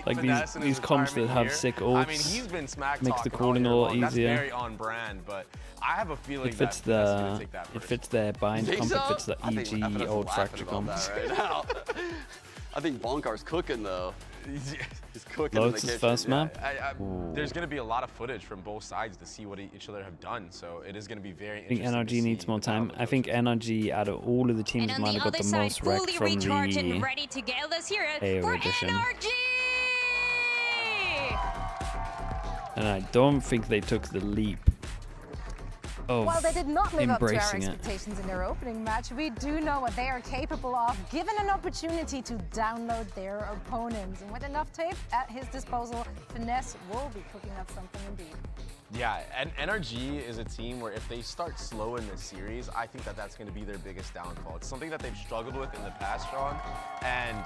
Like these comps that have sick ults, I mean, he's been smack makes the talking calling a lot That's easier. very on brand, but I have a feeling It fits it fits their bind comp. It fits the EG old fracture comp. Right now. I think Bonkar's cooking though. He's cooking in the kitchen. First map. There's going to be a lot of footage from both sides to see what each other have done, so it is going to be very interesting. I think NRG needs more time. I think NRG, out of all of the teams, might have got the most wrecked from the and ready to go. Let's hear it for edition. NRG. And I don't think they took the leap of While they did not live up to our embracing it. expectations in their opening match, we do know what they are capable of, given an opportunity to download their opponents. And with enough tape at his disposal, Finesse will be cooking up something indeed. Yeah, and NRG is a team where if they start slow in this series, I think that that's going to be their biggest downfall. It's something that they've struggled with in the past, Sean, and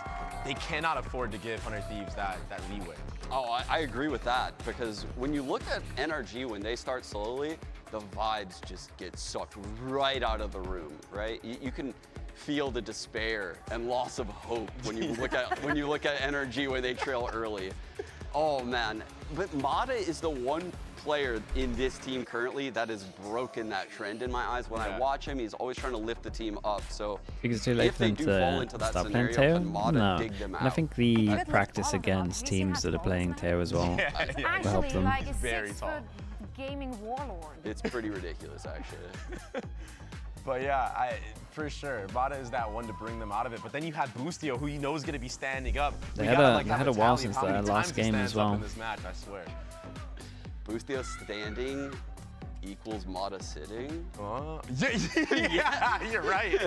they cannot afford to give 100 Thieves that leeway. Oh, I agree with that, because when you look at NRG, when they start slowly, the vibes just get sucked right out of the room, right? You can feel the despair and loss of hope when you look at NRG when they trail early. Oh man, but Mata is the one player in this team currently that has broken that trend in my eyes. When I watch him, he's always trying to lift the team up. So Because it's too late if for they them do fall into to that start playing scenario, Teo? then Mata No. dig them And I out. think the practice against teams that are playing Teo as well will help them. Like a very 6-foot gaming warlord. It's pretty ridiculous, actually. But yeah, for sure, Mata is that one to bring them out of it. But then you had Boostio, who you know is going to be standing up. They had a while since their last game as well. In this match, I swear. Boostio standing equals Mata sitting. Yeah, you're right.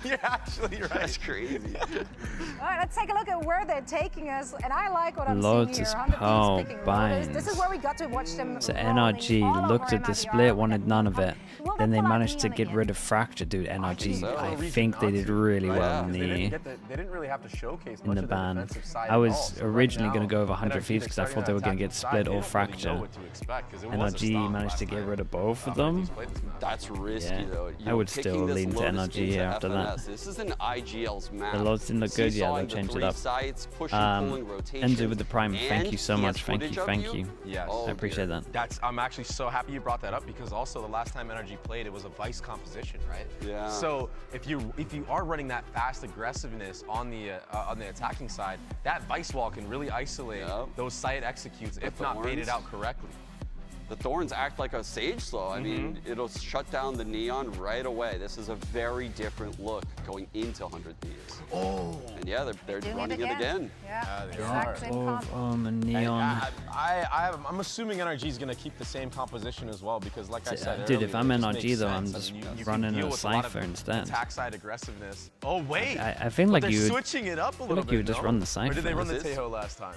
You're actually right. That's crazy. All right, let's take a look at where they're taking us. And I like what I'm Lotus seeing here. 100 Pow Thieves picking binds. Lotus. This is where we got to watch them. So rolling NRG all looked over at the him split, arm. wanted none of it. Will Then they pull out managed to Neon get again? rid of Fracture, dude. NRG, so. I think they did really well in They the didn't really have to showcase in much the of their ban. defensive side I at all. was So right originally now, going to go over 100 NRG, Thieves because I starting thought they on were going to attacking get side, split they or don't really know Fracture. what to expect, 'cause it was a NRG stomp managed to last get time. rid of both of 100 them. Thieves played this match. That's risky, Yeah. though. I would still lean to NRG after that. This is an IGL's map. The loads didn't look good, yeah, Seesawing they'll the change it three up. sides, pushing, pulling, rotations, Enzo with the Prime, thank you so and he much. has Thank footage you, of thank you. Yes. Oh, I appreciate dear. that. I'm actually so happy you brought that up, because also the last time NRG played, it was a Vice composition, right? Yeah. So if you are running that fast aggressiveness on the attacking side, that Vice wall can really isolate those site executes if not baited out correctly. The Thorns act like a Sage Slow. I mean, it'll shut down the Neon right away. This is a very different look going into 100 Thieves. Oh. And yeah, they're running it again. Yeah, they exact same comp. And Neon. I'm assuming NRG is going to keep the same composition as well, because like I said Dude, earlier, if I'm it just NRG makes though, sense. I'm just I mean, you running can deal a with a lot of Cypher instead. Attack side aggressiveness. Oh wait, I feel like they're you would switching it up a feel little like bit. you would just no? run the Cypher. Or did they run the This is- Tejo last time?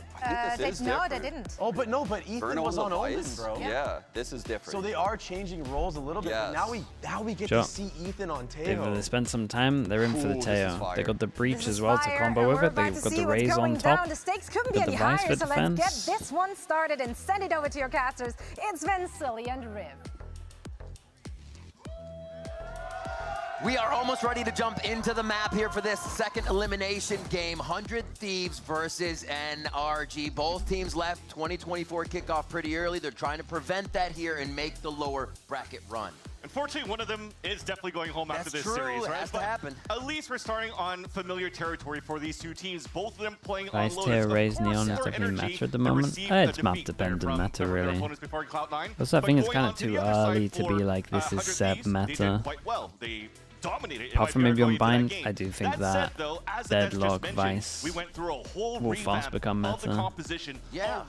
No, they didn't. Oh, but Ethan was on Omen, bro. Yeah, this is different. So they are changing roles a little bit. But Yes. now we get Sure. to see Ethan on They Tejo. spent some time. They're in for the Ooh, this is Teo. fire. They got the breach This as is well to fire, combo and with we're it. about They've to got see the what's Raze going on top. down. The stakes couldn't Got be the any Vice higher, for so let's get defense. this one started and send it over to your casters. It's Vensili and Riv. We are almost ready to jump into the map here for this second elimination game. 100 Thieves versus NRG. Both teams left 2024 kickoff pretty early. They're trying to prevent that here and make the lower bracket run. Unfortunately, one of them is definitely going home after this true. series, It right? has to happen. At least we're starting on familiar territory for these two teams. Both of them playing Vice on Lotus. Teo, Of Raze, course, Neon is for definitely NRG, meta at the they moment. received It's a map defeat dependent from meta, their really. opponents before Cloud9. Also, I think it's But kind going of on to too the other early side to be for, like, this is 100 Seb Thieves, they meta. did quite well. They dominated. Apart from maybe going on into that Bind, game. I do think That that said, though, as Adesh just Deadlock, mentioned, Vice we went through a whole will fast revamp become of the meta. composition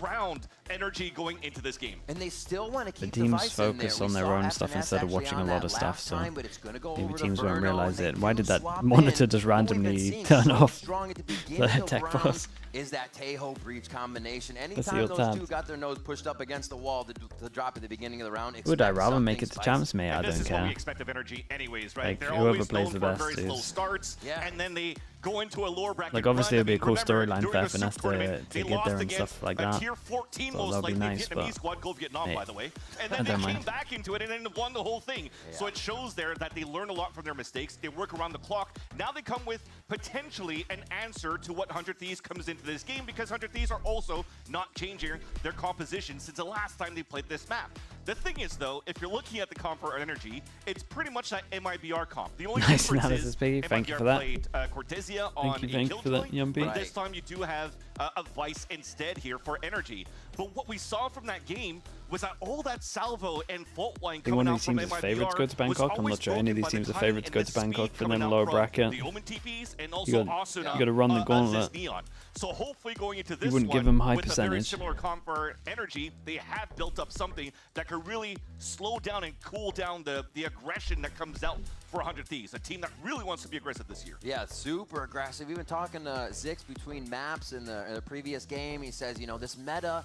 around NRG going into this game. And they still want to The keep teams Vice in there. focus We on their saw own stuff FNS instead of actually watching a on lot that of stuff, last so time, but it's gonna go maybe over to teams won't Verno, realize and it. they Why do did that swap monitor in. just What we've been randomly seeing turn so off strong at the the beginning of tech rounds boss? is that Tejo breach combination. That's Anytime your those tab. two got their nose pushed up against the wall to drop at the beginning of the round, Would I expect rather make something it to spicy. champs, mate? I And this don't is what we care. expect of NRG anyways, right? Like, They're whoever always plays known the for best very slow is- starts, and then they go into a lower bracket Like, obviously, run. it'd be a cool Remember, storyline during for the FNS Soup tournament, to they get lost there and against stuff like a that. tier 14 So most that'd be likely nice, Vietnamese but squad called Vietnam, hey, by the way. And I then they don't came mind. back into it and then won the whole thing. So it shows there that they learn a lot from their mistakes. They work around the clock. Now they come with potentially an answer to what 100 Thieves comes into this game, because 100 Thieves are also not changing their composition since the last time they played this map. The thing is, though, if you're looking at the comp for Energy, it's pretty much that MIBR comp. The only Nice difference analysis, is Piggy. Thank you MIBR for that. played Cortesia on Thank a you for that, Killjoy, Yumpy. but this time you do have a Vice instead here for Energy. But what we saw from that game was that all that salvo and fault line I think coming one of out these from teams is favourite to go to MIBR was Bangkok. I'm always not sure any of these broken teams by are the favourite to timing go and to the Bangkok speed for them coming lower out from bracket. the Omen TPs and You also got Asuna, to run the this gauntlet. Neon. So hopefully going into this wouldn't one give them high with a very percentage. similar comp for Energy, they have built up something that could really slow down and cool down the aggression that comes out for 100 Thieves, a team that really wants to be aggressive this year. Yeah, super aggressive. Even talking to Zix between maps in the previous game, he says, you know, this meta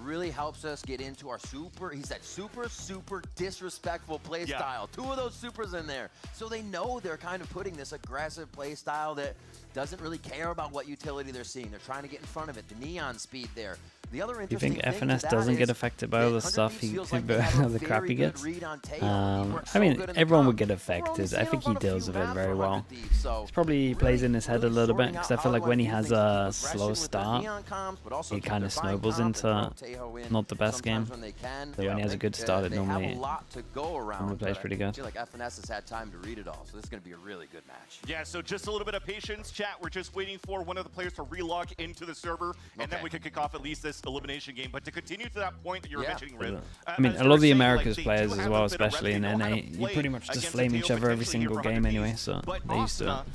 really helps us get into our he said super disrespectful play style. 2 of those supers in there. So they know they're kind of putting this aggressive play style that doesn't really care about what utility they're seeing. They're trying to get in front of it. The neon speed there. The other Do you interesting think thing FNS doesn't get affected by all the stuff the crap he gets? I mean, everyone would get affected. I think he deals with it very well. It's probably plays in his head a little bit, because I feel like when he has a slow start, he kind of snowballs into not the best game. So when he has a good start, it normally plays pretty good. I feel like FNS has had time to read it all, so this is going to be a really good match. Yeah, so just a little bit of patience, chat. We're just waiting for one of the players to relog into the server, and then we can kick off at least this elimination game. But to continue to that point that you were mentioning, Rib, I mean, a lot of the Americas players as well, especially in NA, you pretty much just flame each other every single game anyway, so they used to it.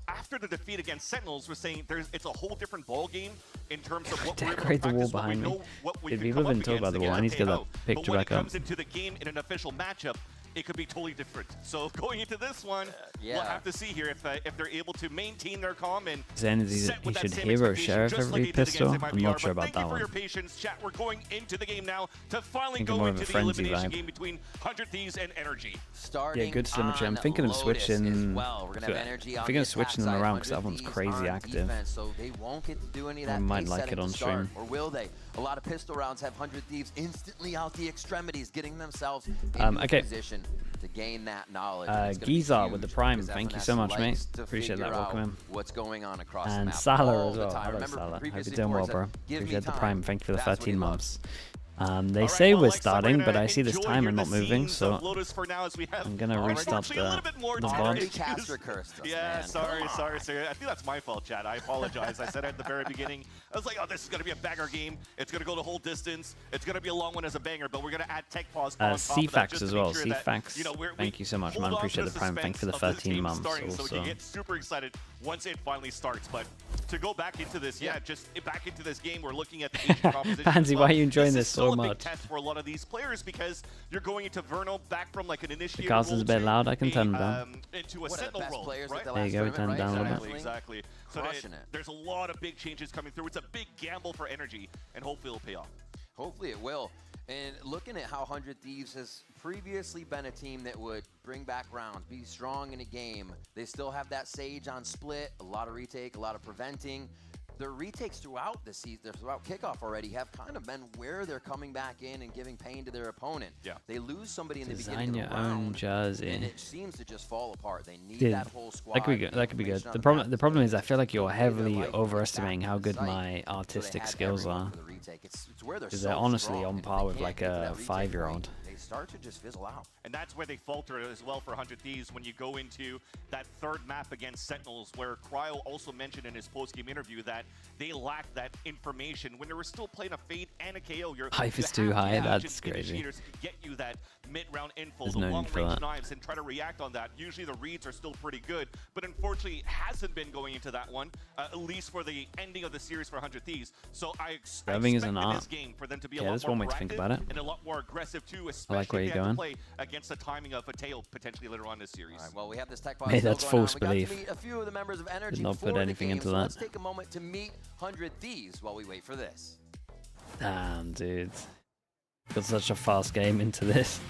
After the defeat against Sentinels, was saying it's a whole different ball game in terms of what Decorate the wall behind me. If people haven't talked about the wall, I need to get that picture back up. But when it comes into the game in an official matchup, it could be totally different. So going into this one, we'll have to see here if they're able to maintain their calm and Saying he should hero sheriff every pistol. I'm not sure about that one. for your patience, chat. We're going into the game now to finally Thinking go more of into a the frenzy elimination vibe. game between 100 Thieves and Energy. Yeah, good symmetry. I'm thinking of switching. I'm thinking of switching them around because that one's crazy active. So they won't get to do any of I that might pace like setting it on to start, stream. or will they? A lot of pistol rounds have 100 Thieves instantly out the extremities, getting themselves into okay. position to gain that knowledge. Giza with the Prime, thank you so much, mate. Appreciate that, welcome in. What's going on across the And map Salah all as the well. time. Hello, Remember Salah. Hope previous you're doing well, reports bro. said, "Give me Appreciate the time." Prime. Thank you for the That's what 13 he months. They Alright, say well, we're Alexa, starting, gonna but I see this enjoy timer here not the moving, scenes so of Lotus for now as we have I'm gonna restart unfortunately a little bit more the time. VOD. Caster cursed us, Yeah, man. sorry, sir. I think that's my fault, Chad. I apologize. I said at the very beginning, I was like, oh, this is going to be a banger game. It's going to go the whole distance. It's going to be a long one as a banger, but we're going to add tech pause on top of that. CFAX just as to make well. sure that, CFAX. you know, Thank you so much, hold man. on to Appreciate the Prime. Thank you for the suspense of 13 game months. starting, so we Also. can get super excited once it finally starts. But to go back into this, just back into this game, we're looking at the Asian composition. Pansy, why are you enjoying this is so still a big much? test for a lot of these players because you're going into Vernal back from like an initiator The cast is a bit loud. I can turn them down. into a sentinel role, right? There you go. Turn it down a little bit. Exactly. So there's a lot of big changes coming through. It's a big gamble for Energy, and hopefully it'll pay off. Hopefully it will. And looking at how 100 Thieves has previously been a team that would bring back rounds, be strong in a game, they still have that Sage on split, a lot of retake, a lot of preventing. Their retakes throughout the season, throughout kickoff already, have kind of been where they're coming back in and giving pain to their opponent. Yeah. They lose somebody in the Design beginning your of the round, own jersey. and it seems to just fall apart. They need Dude, that whole squad. that could be good. That could be good. The problem is I feel like you're heavily overestimating how good my artistic skills are. Because they're honestly on par with like a 5-year-old. They start to just fizzle out. And that's where they falter as well for 100 Thieves when you go into that third map against Sentinels, where Cryo also mentioned in his post-game interview that they lacked that information. When they were still playing a Fade and a KO, Hype is too high, that's crazy. Get you that mid-round info, There's the no need for long-range that. knives, and try to react on that. Usually the reads are still pretty good, but unfortunately it hasn't been going into that one, at least for the ending of the series for 100 Thieves. So I expect Grabbing is in an this art. game for them to be Yeah, a lot that's more one way to think proactive about it. and a lot more aggressive too, I especially like where if they you're have to going. play against the timing of a tail potentially later on this series. All right, well, we have this tech Hey, that's false We got belief. to meet a few of the members of Energy Did not put before the anything game, into so that. let's take a moment to meet 100 Thieves while we wait for this. Damn, dude. Got such a fast game into this.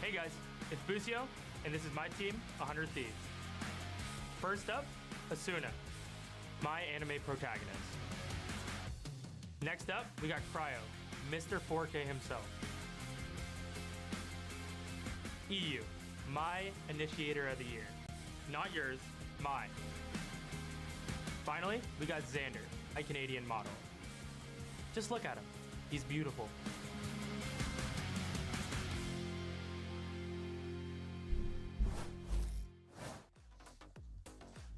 Hey guys, it's Busio, and this is my team, 100 Thieves. First up, Asuna, my anime protagonist. Next up, we got Cryo, Mr. 4K himself. EU, my initiator of the year. Not yours, mine. Finally, we got Xander, my Canadian model. Just look at him. He's beautiful.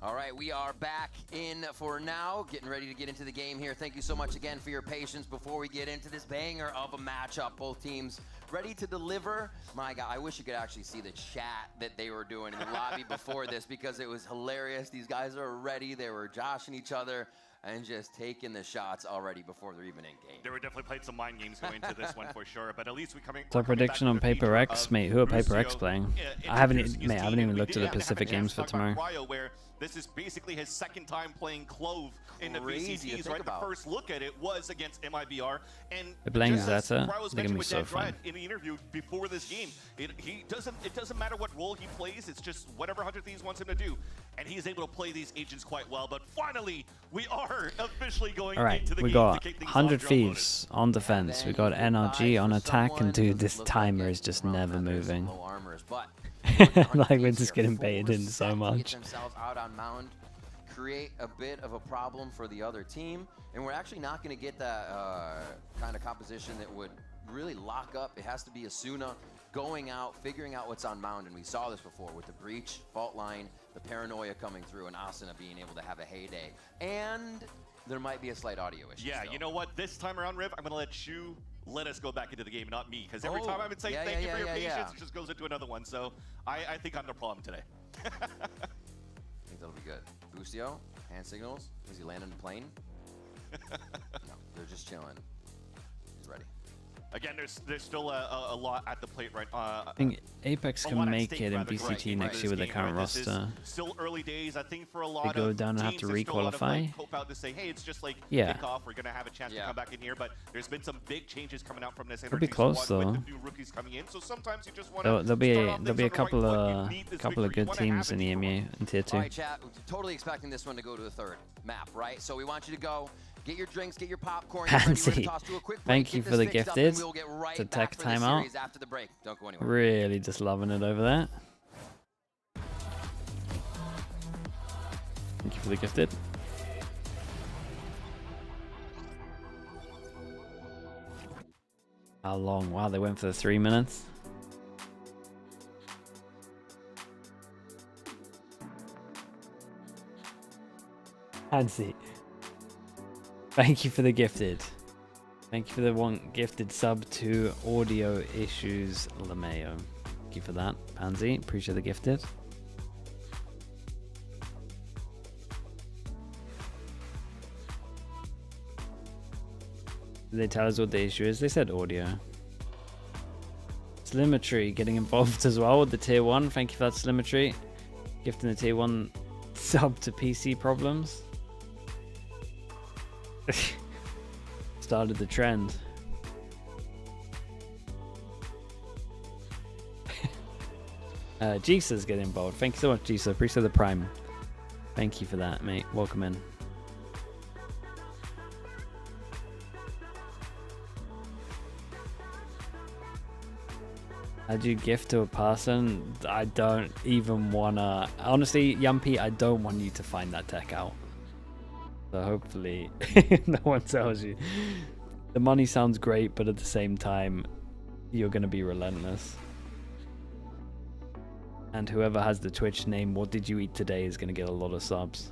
All right, we are back in for now, getting ready to get into the game here. Thank you so much again for your patience before we get into this banger of a matchup. Both teams ready to deliver. My God, I wish you could actually see the chat that they were doing in the lobby before this, because it was hilarious. These guys are ready. They were joshing each other and just taking the shots already before they're even in game. They were definitely playing some mind games going into this one for sure, but at least we're coming. So prediction on Paper X, mate. Who are Paper X playing? I haven't even looked at the Pacific games for tomorrow. Where this is basically his second time playing Clove in the VCTs, right? The first look at it was against MIBR, and They're playing Zeta. They're gonna be so fun. In the interview before this game, it doesn't matter what role he plays. It's just whatever 100 Thieves wants him to do, and he's able to play these agents quite well. But finally, we are officially going into the game. We got 100 Thieves on defense. We got NRG on attack, and dude, this timer is just never moving. Like we're just getting baited in so much. Themselves out on mound, create a bit of a problem for the other team, and we're actually not going to get that kind of composition that would really lock up. It has to be Asuna going out, figuring out what's on mound, and we saw this before with the breach, fault line, the paranoia coming through, and Asuna being able to have a heyday. And there might be a slight audio issue. Yeah, still. You know what? This time around, Riv, I'm going to let you let us go back into the game, not me, because every time I've been saying thank you for your patience, it just goes into another one. So I think I'm the problem today. I think that'll be good. Busio, hand signals. Is he landing the plane? No, they're just chilling. He's ready. Again, there's still a lot at the plate right. I think APEKS can make it in VCT next year with their current roster. Still early days, I think, for a lot of they go down and have to requalify. Hope out to say, hey, it's just like yeah. kickoff. We're gonna have a chance to come back in here, but there's been some big changes coming out from this. It'll be close though. With the new rookies coming in, so sometimes you just want to. There'll be a couple of good teams in the EMEA in tier 2. All right, chat. We're totally expecting this one to go to the third map, right? So we want you to go. Get your drinks, get your popcorn. Pansy, thank you for the gifted. To tech timeout. Don't go anywhere. Really just loving it over there. Thank you for the gifted. How long? Wow, they went for the 3 minutes. Pansy. Thank you for the gifted. Thank you for the one gifted sub to audio issues, LeMayo. Thank you for that, Pansy. Appreciate the gifted. Did they tell us what the issue is? They said audio. Slimetry getting involved as well with the tier 1. Thank you for that, Slimetry. Gifting the tier 1 sub to PC problems. Started the trend. Jisa's getting involved. Thank you so much, Jisa. Appreciate the prime. Thank you for that, mate. Welcome in. How'd you gift to a person? I don't even wanna. Honestly, Yumpy, I don't want you to find that tech out. So hopefully no one tells you. The money sounds great, but at the same time, you're going to be relentless. And whoever has the Twitch name, what did you eat today, is going to get a lot of subs.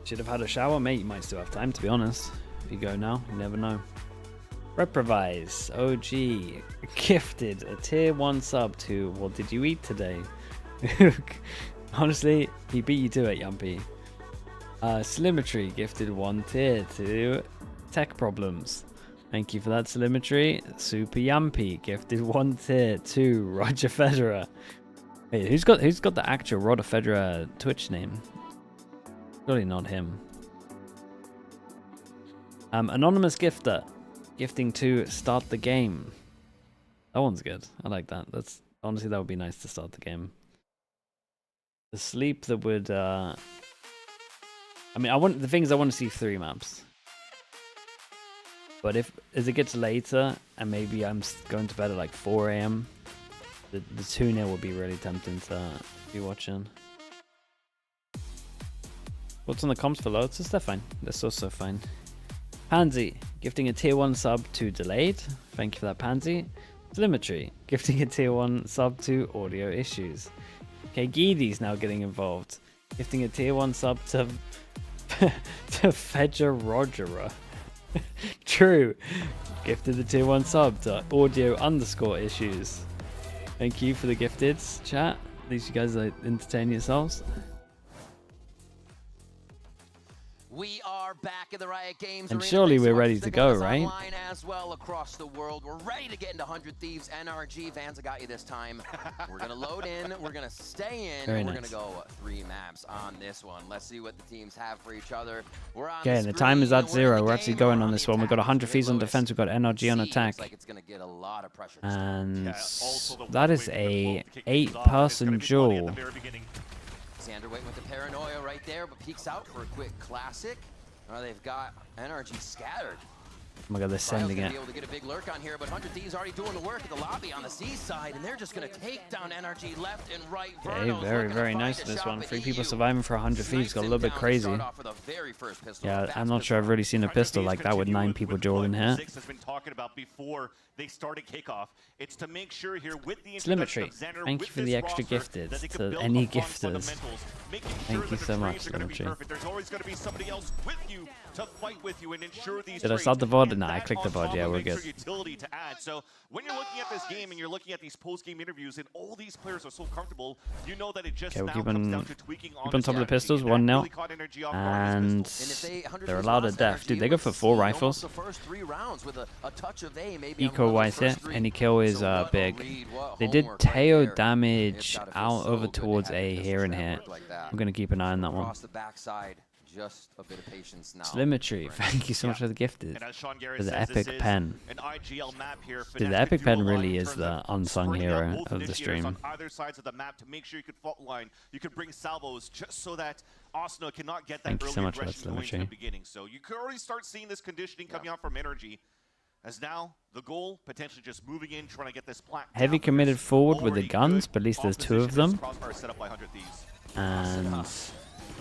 Should have had a shower, mate. You might still have time, to be honest. If you go now, you never know. Reprovise, OG, gifted a tier 1 sub to what did you eat today? Honestly, he beat you to it, Yumpy. Slimetry gifted 1 tier to tech problems. Thank you for that, Slimetry. Super Yumpy gifted 1 tier to Roger Federer. Hey, who's got the actual Roger Federer Twitch name? Surely not him. Anonymous gifter gifting to start the game. That one's good. I like that. That's honestly, that would be nice to start the game. The sleep that would I mean, the thing is, I want to see 3 maps. But as it gets later and maybe I'm going to bed at like 4 AM, The 2-0 would be really tempting to be watching. What's on the comms for Lotus? They're fine. They're so fine. Pansy, gifting a tier 1 sub to Delayed. Thank you for that, Pansy. Telemetry, gifting a tier 1 sub to Audio Issues. Okay, Gidi's now getting involved. Gifting a tier 1 sub to Fedger Rogerer. True. Gifted the tier 1 sub to Audio_Issues. Thank you for the gifteds, chat. At least you guys entertain yourselves. We are back in the Riot Games And arena. surely Thanks we're so much ready for to sticking go, with us right? online as well across the world. We're ready to get into 100 Thieves. NRG fans, I got you this time. We're going to load in, we're going to stay in, Very and we're nice. going to go 3 maps on this one. Let's see what the teams have for each other. We're on Okay, the time is at 0. We're actually going on this one. We've got 100 Thieves on defense. We've got NRG on attack. Like it's going to get a lot of pressure. And that is a 8-person duel. Xander waiting with the paranoia right there, but peeks out for a quick classic. They've got NRG scattered. Oh my god, they're sending it. Be able to get a big lurk on here, but 100 Thieves already doing the work at the lobby on the C side, and they're just going to take down NRG left and right. Okay, very nice this one. 3 people surviving for 100 Thieves got a little bit crazy. Yeah, I'm not sure I've really seen a pistol like that with 9 people dueling here. Has been talking about before they started kickoff. It's to make sure here with the Telemetry, thank you for the extra gifted to any gifters. Thank you so much, Telemetry. There's always going to be somebody else with you to fight with you and ensure these. Did I start the VOD? No, I clicked the VOD. Yeah, we're good. Utility to add. So when you're looking at this game and you're looking at these post-game interviews and all these players are so comfortable, you know that it just Okay, now we'll comes down to tweaking keep on top of the pistols, 1-0. And they're allowed a death. Dude, they go for 4 rifles. Eco-wise here. Any kill is big. They did Teo damage out over towards A here and here. I'm going to keep an eye on that one. Just a bit of patience now. Telemetry, thank you so much for the gifted. For the epic pen. An IGL map here. Dude, the epic pen really is the unsung hero of the stream. On either sides of the map to make sure you could fault line, you could bring salvos just so that Osno cannot get that Thank you early so much for aggression that, going to the Telemetry. beginning. So you could already start seeing this conditioning coming out from Energy. As now, the goal, potentially just moving in, trying to get this plat Heavy committed forward with the guns, but at least there's 2 of them. set up by 100 Thieves. And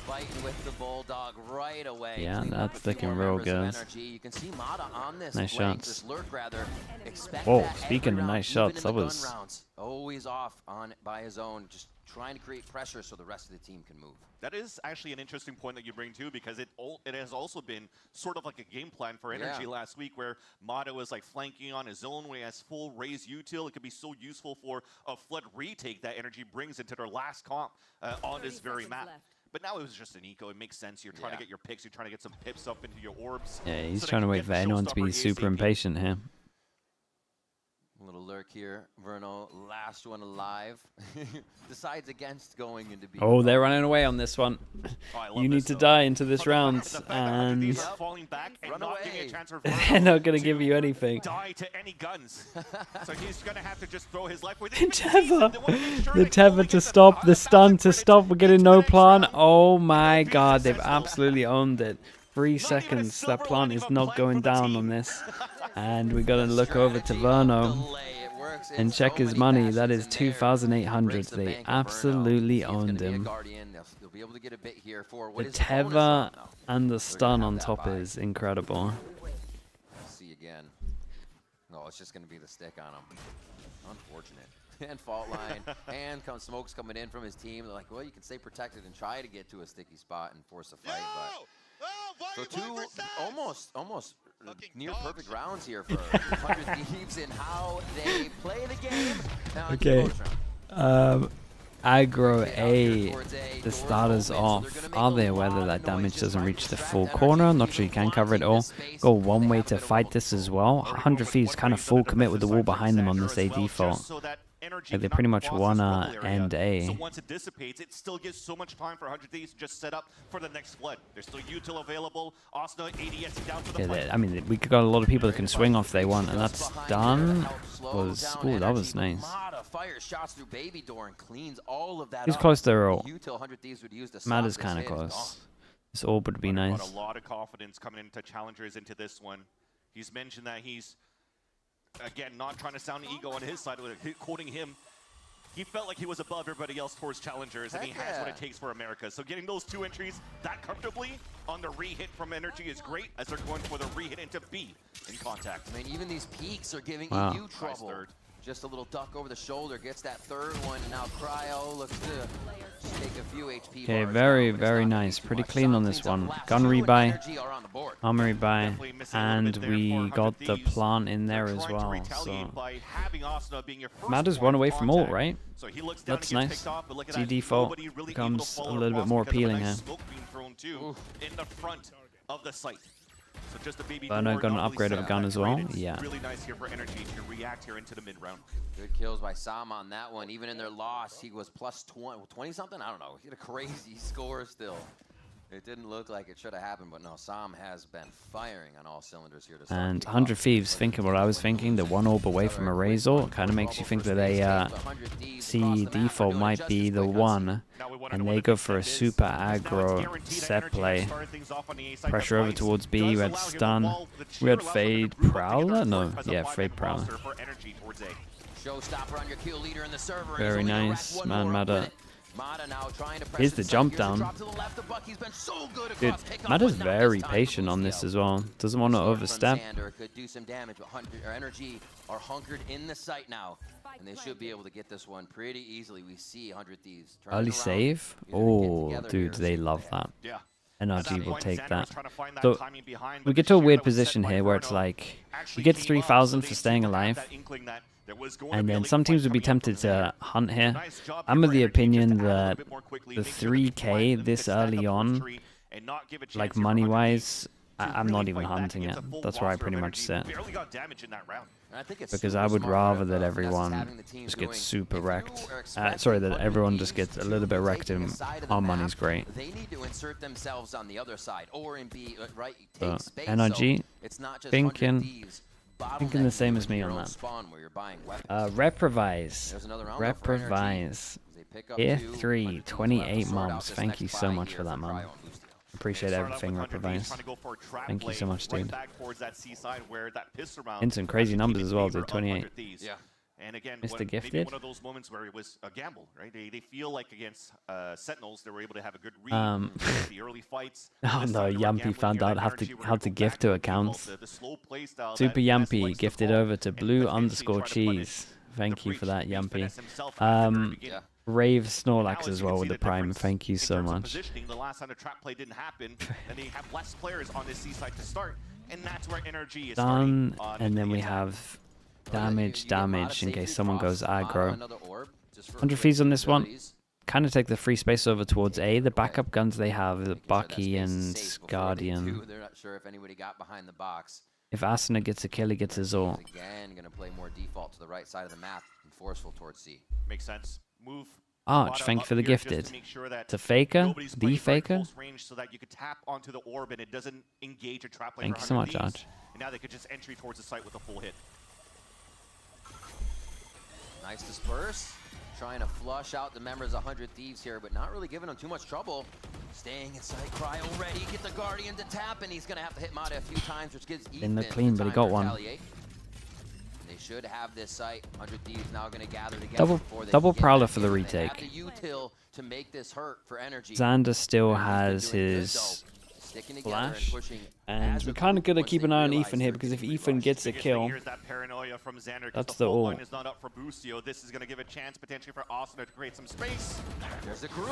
fighting with the Bulldog right away. yeah, that's looking real good. You can see Mata on this Nice flank, shots. this lurk rather. Expect Whoa, that speaking every of round, nice even shots, in that the gun was rounds, always off on by his own, just trying to create pressure so the rest of the team can move. That is actually an interesting point that you bring too, because it has also been sort of like a game plan for Energy last week, where Mata was like flanking on his own, where he has full raise util. It could be so useful for a flood retake that Energy brings into their last comp on this very map. But now it was just an eco. It makes sense. You're trying to get your picks. You're trying to get some pips up into your orbs. yeah, he's so trying to wait for anyone to be super impatient here. A little lurk here. Verno, last one alive. Decides against going into B. Oh, they're running away on this one. You need to die into this round, and falling back and not giving a chance for they're not going to give you anything. die to any guns. So he's going to have to just throw his life away. The tether to stop, the stun to stop. We're getting no plan. Oh my god, they've absolutely owned it. 3 seconds. That plan is not going down on this. And we got to look over to Verno and check his money. That is 2,800. They absolutely owned him. The tether and the stun on top is incredible. See again. No, it's just going to be the stick on him. Unfortunate. And fault line, and smoke's coming in from his team. They're like, well, you can stay protected and try to get to a sticky spot and force a fight, but so 2 almost near perfect rounds here for 100 Thieves in how they play the game. Now, Okay. Aggro A, the starters off. Are they aware that that damage doesn't reach the full corner? I'm not sure you can cover it all. Go one way to fight this as well. 100 Thieves kind of full commit with the wall behind them on this A default. Like they pretty much want to end A. So once it dissipates, it still gives so much time for 100 Thieves to just set up for the next flood. There's still util available. Osno, ADS down to the Yeah, I mean, we got a lot of people that can swing off they want, and that's done. Ooh, that was nice. Fires shots through Baby Door and cleans all of that He's up. close to their ult. Util 100 Thieves would use the Matt is kind of close. This orb would be nice. Got a lot of confidence coming into challengers into this one. He's mentioned that he's, again, not trying to sound ego on his side, quoting him. He felt like he was above everybody else towards challengers, and he has what it takes for America. So getting those 2 entries that comfortably on the re-hit from NRG is great, as they're going for the re-hit into B in contact. I mean, even these peaks are giving EU trouble. Just a little duck over the shoulder, gets that third one, and now Cryo looks to take a few HP Okay, bars very, down, very nice. Pretty clean on this one. Gun rebuy, armor rebuy, and we got the plant in there as well. So Matters one away from ult, right? That's nice. Z default becomes a little bit more appealing here. In the front of the site. So just a baby Burner got an upgrade of a gun as well. Yeah. Really nice here for NRG to react here into the mid round. Good kills by Sam on that one. Even in their loss, he was plus 20 something. I don't know. He had a crazy score still. It didn't look like it should have happened, but no, Sam has been firing on all cylinders here to start. And 100 Thieves thinking what I was thinking, the 1 orb away from a Razor, kind of makes you think that they see default might be the one, and they go for a super aggro set play. Pressure over towards B, we had stun, we had Fade Prowler? No, yeah, Fade Prowler. Very nice, man, Mada. Here's the jump down. Dude, Mada's very patient on this as well. Doesn't want to overstep. Could do some damage, but NRG are hunkered in the site now, and they should be able to get this one pretty easily. We see 100 Thieves. Early save? Oh, dude, they love that. NRG will take that. So we get to a weird position here where it's like, we get 3,000 for staying alive. And then some teams would be tempted to hunt here. I'm of the opinion that the 3K this early on, like money-wise, I'm not even hunting it. That's where I pretty much sit. Because I would rather that everyone just gets super wrecked. Sorry, that everyone just gets a little bit wrecked and our money's great. They need to insert themselves on the other side, or in B, right? So, NRG, thinking the same as me on that. Reprovise. Reprovise. Tier 3, 28 mums. Thank you so much for that, mum. Appreciate everything, Reprovise. Thank you so much, dude. And some crazy numbers as well, dude. 28. Yeah. And again, Mr. Gifted. One of those moments where it was a gamble, right? They feel like against Sentinels, they were able to have a good read. The early fights. Oh no, Yampy found out how to gift to accounts. Super Yampy gifted over to blue_cheese. Thank you for that, Yampy. Rave Snorlax as well with the Prime. Thank you so much. The last time the trap play didn't happen, and they have less players on this C side to start, and that's where NRG is done. And then we have damage in case someone goes aggro. 100 Thieves on this one. Kind of take the free space over towards A. The backup guns they have are Bucky and Guardian. They're not sure if anybody got behind the box. If Asuna gets a kill, he gets his ult. Again, going to play more default to the right side of the map and forceful towards C. Makes sense. Move. Arch, thank you for the gifted. To Faker, the Faker. So that you could tap onto the orb and it doesn't engage a trap player. Thank you so much, Arch. And now they could just entry towards the site with a full hit. Nice disperse. Trying to flush out the members of 100 Thieves here, but not really giving them too much trouble. Staying inside Cry already. Get the Guardian to tap, and he's going to have to hit Mata a few times, which gives Ethan in the clean, but he got one. They should have this site. 100 Thieves now going to gather together. Double Prowler for the retake. Have the util to make this hurt for NRG. Xander still has his flash, and we're kind of going to keep an eye on Ethan here, because if Ethan gets a kill, that's the ult. This is going to give a chance potentially for Asuna to create some space.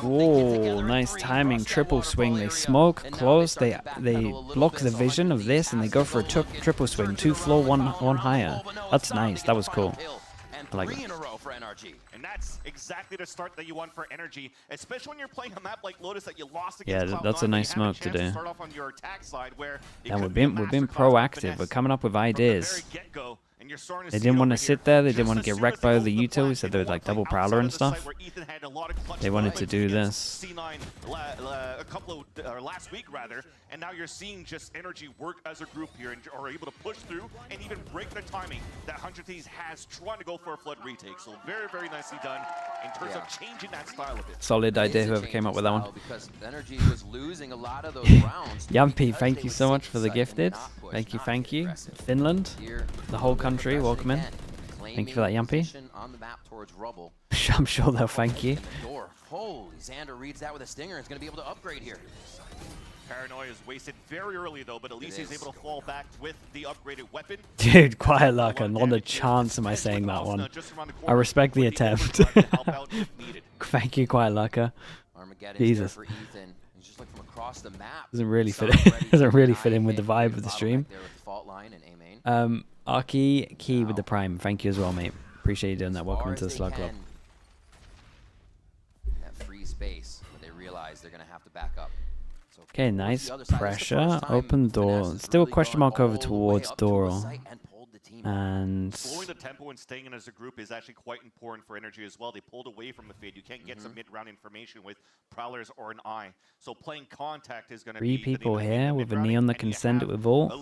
Whoa, nice timing, triple swing. They smoke close, they block the vision of this, and they go for a triple swing, 2 floor, one higher. That's nice, that was cool. I like it. And that's exactly the start that you want for NRG, especially when you're playing a map like Lotus that you lost against. Yeah, that's a nice smoke to do. Start off on your attack side where and we've been proactive. We're coming up with ideas. They didn't want to sit there. They didn't want to get wrecked by the util. We said they would like double Prowler and stuff. They wanted to do this. Last week rather, and now you're seeing just NRG work as a group here and are able to push through and even break the timing that 100 Thieves has trying to go for a flood retake. So very, very nicely done in terms of changing that style a bit. Solid idea, whoever came up with that one. Because NRG was losing a lot of those rounds. Yampy, thank you so much for the gifted. Thank you. Finland, the whole country, welcome in. Thank you for that, Yampy. On the map towards rubble. I'm sure they'll thank you. Holy, Xander reads that with a stinger. It's going to be able to upgrade here. Paranoia is wasted very early though, but at least he's able to fall back with the upgraded weapon. Dude, quiet luck, and not a chance am I saying that one. I respect the attempt. Thank you, quiet lucker. Jesus. Doesn't really fit. Doesn't really fit in with the vibe of the stream. Arky Key with the Prime. Thank you as well, mate. Appreciate you doing that. Welcome to the Slug Club. That free space, but they realize they're going to have to back up. Okay, nice pressure. Open door. Still a question mark over towards Doro. And slowing the tempo and staying in as a group is actually quite important for Energy as well. They pulled away from the fade. You can't get some mid-round information with Prowlers or an Eye. So playing contact is going to be 3 people here with a Neon that can send it with ult.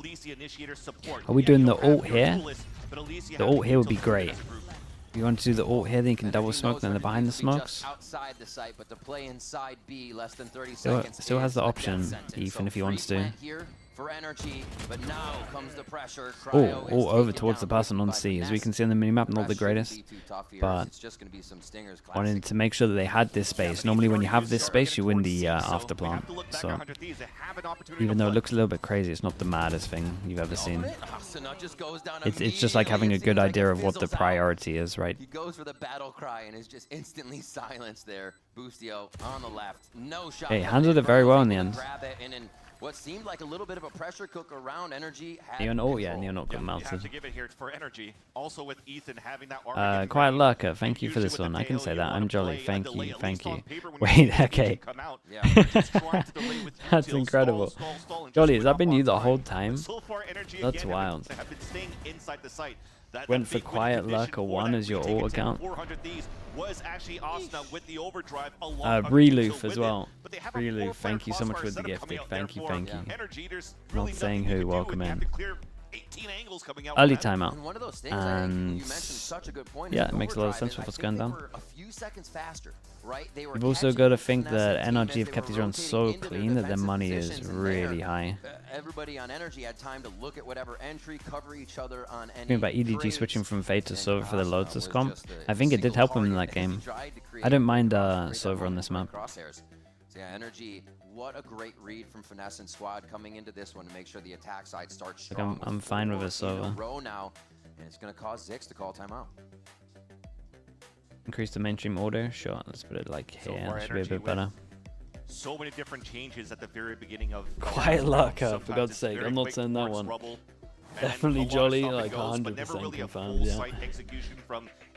Support. Are we doing the ult here? The ult here would be great. If you want to do the ult here, then you can double smoke, then they're behind the smokes. Outside the site, but to play inside B, less than 30 Still has the option, Ethan, if he wants to. For energy, but now comes the pressure. Oh, over towards the person on C. As we can see on the minimap, not the greatest. But wanted to make sure that they had this space. Normally when you have this space, you win the after plant. So even though it looks a little bit crazy, it's not the maddest thing you've ever seen. It's just like having a good idea of what the priority is, right? He goes for the battle cry and is just instantly silenced there. Boostio on the left. No shot. Hey, handled it very well in the end. What seemed like a little bit of a pressure cook around Energy. Neon ult, yeah, Neon ult got melted. Have to give it here for Energy. Also with Ethan having that Quiet Lurker, thank you for this one. I can say that. I'm jolly. Thank you. Thank you. Wait, okay. That's incredible. Jolly, has that been you the whole time? That's wild. Went for Quiet Lurker 1 as your ult account. Reloof as well. Reloof, thank you so much for the gifted. Thank you, thank you. Not saying who, welcome in. Early timeout. And yeah, it makes a lot of sense with what's going down. You've also got to think that NRG have kept these runs so clean that their money is really high. Everybody on Energy had time to look at whatever entry, cover each other on any. Think about EDG switching from Fade to Silver for the Lotus comp. I think it did help them in that game. I don't mind Silver on this map. Yeah, Energy, what a great read from Finesse and Squad coming into this one to make sure the attack side starts strong. Like I'm fine with a Silver. Now, and it's going to cause Zix to call timeout. Increase the mainstream order? Sure, let's put it like here. It should be a bit better. So many different changes at the very beginning of Quiet Lurker, for God's sake. I'm not saying that one. Definitely Jolly, like 100% confirmed, yeah.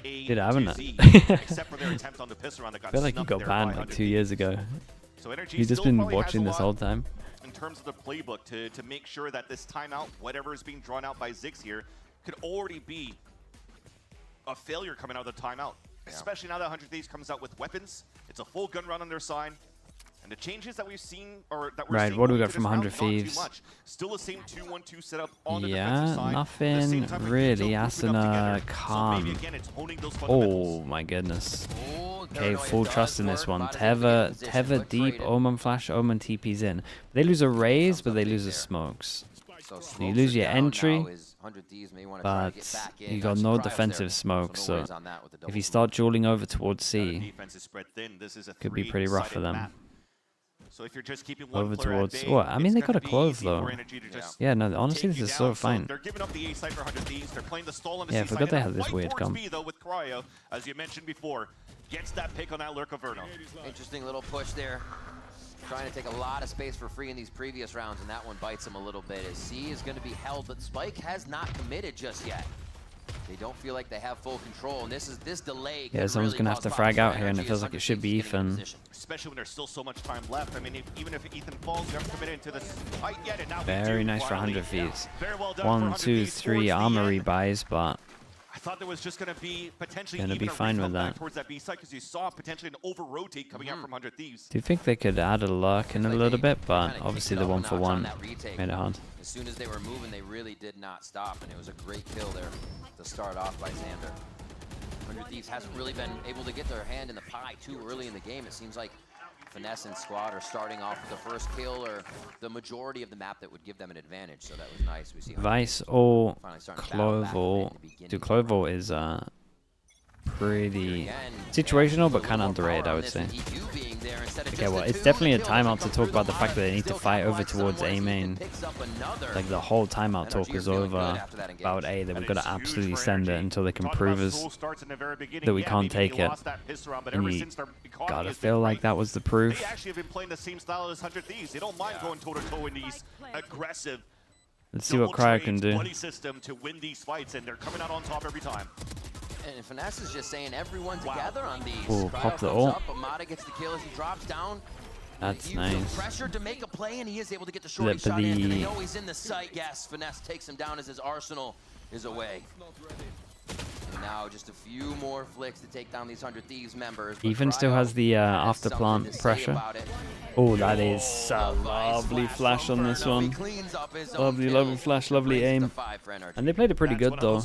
Dude, I haven't. I feel like you got banned like 2 years ago. You've just been watching this whole time. In terms of the playbook, to make sure that this timeout, whatever is being drawn out by Zix here, could already be a failure coming out of the timeout. Yeah. Especially now that 100 Thieves comes out with weapons. It's a full gun run on their side. And the changes that we've seen, or that we're seeing, what do we got from 100 Thieves? Still the same 2-1-2 setup on the defensive side. Nothing really. Asuna, calm. Oh my goodness. Okay, full trust in this one. Teva deep, Omen flash, Omen TP's in. They lose a raise, but they lose the smokes. So you lose your entry, but you got no defensive smoke. So if you start dueling over towards C, could be pretty rough for them. So if you're just keeping one over towards, well, I mean, they got a clove though. Yeah, no, honestly, this is so fine. They're giving up the A site for 100 Thieves. They're playing the stall on the yeah, I forgot they had this weird comp. though with Cryo, as you mentioned before, gets that pick on that Lurk Averno. Interesting little push there. Trying to take a lot of space for free in these previous rounds, and that one bites him a little bit. As C is going to be held, but Spike has not committed just yet. They don't feel like they have full control, and this delay. Yeah, someone's gonna have to frag out here, and it feels like it should be Ethan. Especially when there's still so much time left. I mean, even if Ethan falls, they haven't committed into this fight yet, and now very nice for 100 Thieves. 1, 2, 3 armory buys, but I thought there was just going to be potentially gonna be fine with that. Towards that B side, because you saw potentially an over rotate coming out from 100 Thieves. Do you think they could add a lurk in a little bit? But obviously the 1-for-1 made it hard. As soon as they were moving, they really did not stop, and it was a great kill there to start off by Xander. 100 Thieves hasn't really been able to get their hand in the pie too early in the game. It seems like Finesse and Squad are starting off with the first kill or the majority of the map that would give them an advantage, so that was nice. We see Vice or Cloval. Dude, Cloval is pretty situational, but kind of underrated, I would say. Okay, well, it's definitely a timeout to talk about the fact that they need to fight over towards A main. Like, the whole timeout talk is over about A, that we've got to absolutely send it until they can prove us that we can't take it. And you gotta feel like that was the proof. They actually have been playing the same style as 100 Thieves. They don't mind going toe-to-toe in these aggressive, Let's see what Cryo can do. buddy system to win these fights, and they're coming out on top every time. And Finesse is just saying everyone together on these. Ooh, pop the ult. Amada gets the kill as he drops down. That's nice. Pressure to make a play, and he is able to get the short shot in. And they know he's in the sight. Yes, Finesse takes him down as his arsenal is away. And now just a few more flicks to take down these 100 Thieves members. Ethan still has the after plant pressure. Oh, that is a lovely flash on this one. Lovely, lovely flash, lovely aim. And they played it pretty good though.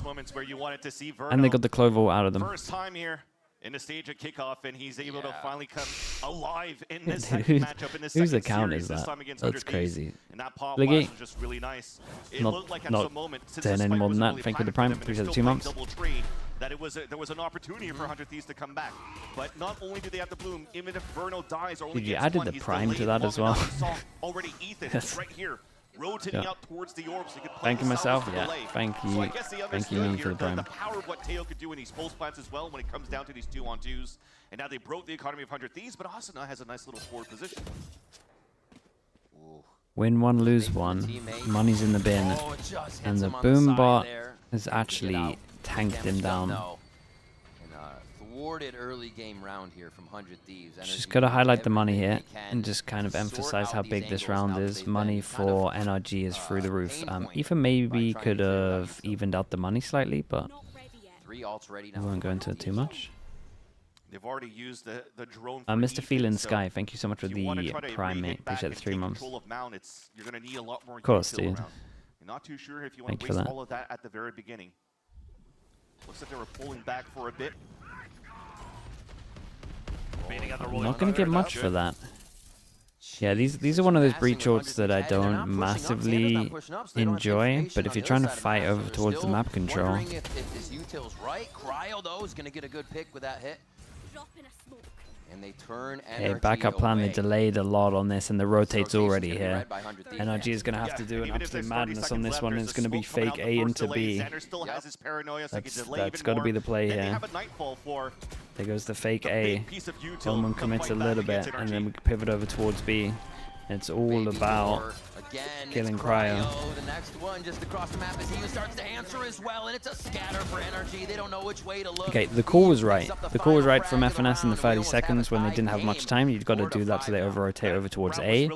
And they got the Cloval out of them. First time here in the stage at kickoff, and he's able to finally come alive in this second matchup in this whose second account series, is this that? time against That's 100 Thieves. crazy. And that pop Liggy. was just really nice. It Not looked like at some moment, since 10 this any fight more was than that. really Thank you to planned Prime. for them, and Appreciate they're the 2 still months. playing Doubletree, that there was an opportunity for 100 Thieves to come back. But not only do they have the bloom, even if Verno dies or only Dude, you gets added one, the he's Prime to delayed that long as well. enough. We saw already Ethan Yes. right here, rotating Yeah. out towards the orb so he could play Thank you the myself. Salvage Yeah, delay. thank So you. I guess they Thank you, understood me, for the here Prime. the power of what Teo could do in these post plants as well when it comes down to these 2-on-2s. And now they broke the economy of 100 Thieves, but also now has a nice little forward position. Win one, lose one. Money's in the bin. And the boom bot has actually tanked him down. Thwarted early game round here from 100 Thieves. Just got to highlight the money here and just kind of emphasize how big this round is. Money for NRG is through the roof. Ethan maybe could have evened out the money slightly, but we won't go into it too much. They've already used the drone. Mr. Feelin Sky, thank you so much for the Prime, mate. Appreciate the 3 months. You're going to need a lot more. Of course, util dude. around. You're not too sure if you want Thank to you for waste that. all of that at the very beginning. Looks like they were pulling back for a bit. I'm not going to get much for that. Yeah, these are one of those breach ults that I don't massively enjoy, but if you're trying to fight over towards the map control, If his util's right, Cryo though is gonna get a good pick with that hit. And they turn okay, NRG backup plan, they away. delayed a lot on this, and the rotate's already gonna be here. read by 100 Thieves. NRG is going to have to do an even if absolute there's 30 madness on seconds this left, one, and there's it's going to be smoke coming fake out A the into first B. delay. Xander still has his paranoia, so he can delay That's even got to more. be the play Then they here. have a Nightfall for There goes the fake a A. big piece of util Someone to commits a fight back little against bit, and NRG. then we can pivot over towards B. And it's all about killing Cryo. The next one just across the map as he starts to answer as well, and it's a scatter for NRG. They don't know which way to look. Okay, the call was right. The call was right from FNS in the 30 seconds when they didn't have much time. You've got to do that so they over-rotate over towards A.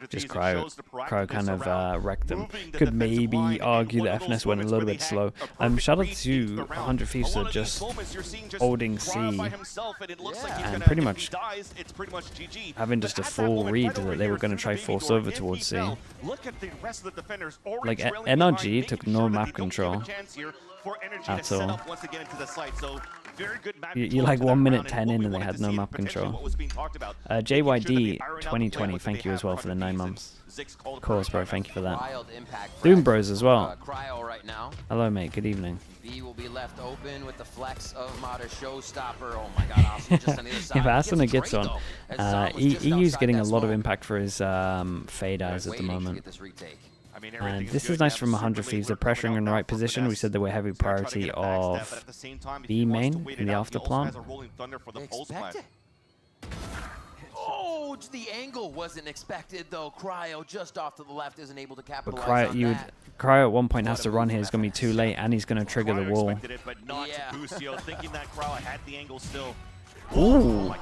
Just Cryo kind of wrecked them. Could maybe argue that FNS went a little bit slow. Shout out to 100 Thieves for just holding C and pretty much having just a full read that they were going to try force over towards C. Like NRG took no map control at all. You're like 1 minute 10 in and they had no map control. JYD 2020, thank you as well for the 9 months. Of course, bro, thank you for that. Doom Bros as well. Hello, mate, good evening. B will be left open with the flex of Mata Showstopper. Oh my god, Austin just on the other side. If Asuna gets trade, on, though, as EU's getting a lot of impact for his fade eyes at the moment. And this is nice from 100 Thieves. They're pressuring in the right position. We said they were heavy priority of B main in the after plant. Oh, the angle wasn't expected though. Cryo just off to the left isn't able to But capitalize on that. Cryo at one point has to run here. It's going to be too late, and he's going to trigger the wall. Ooh.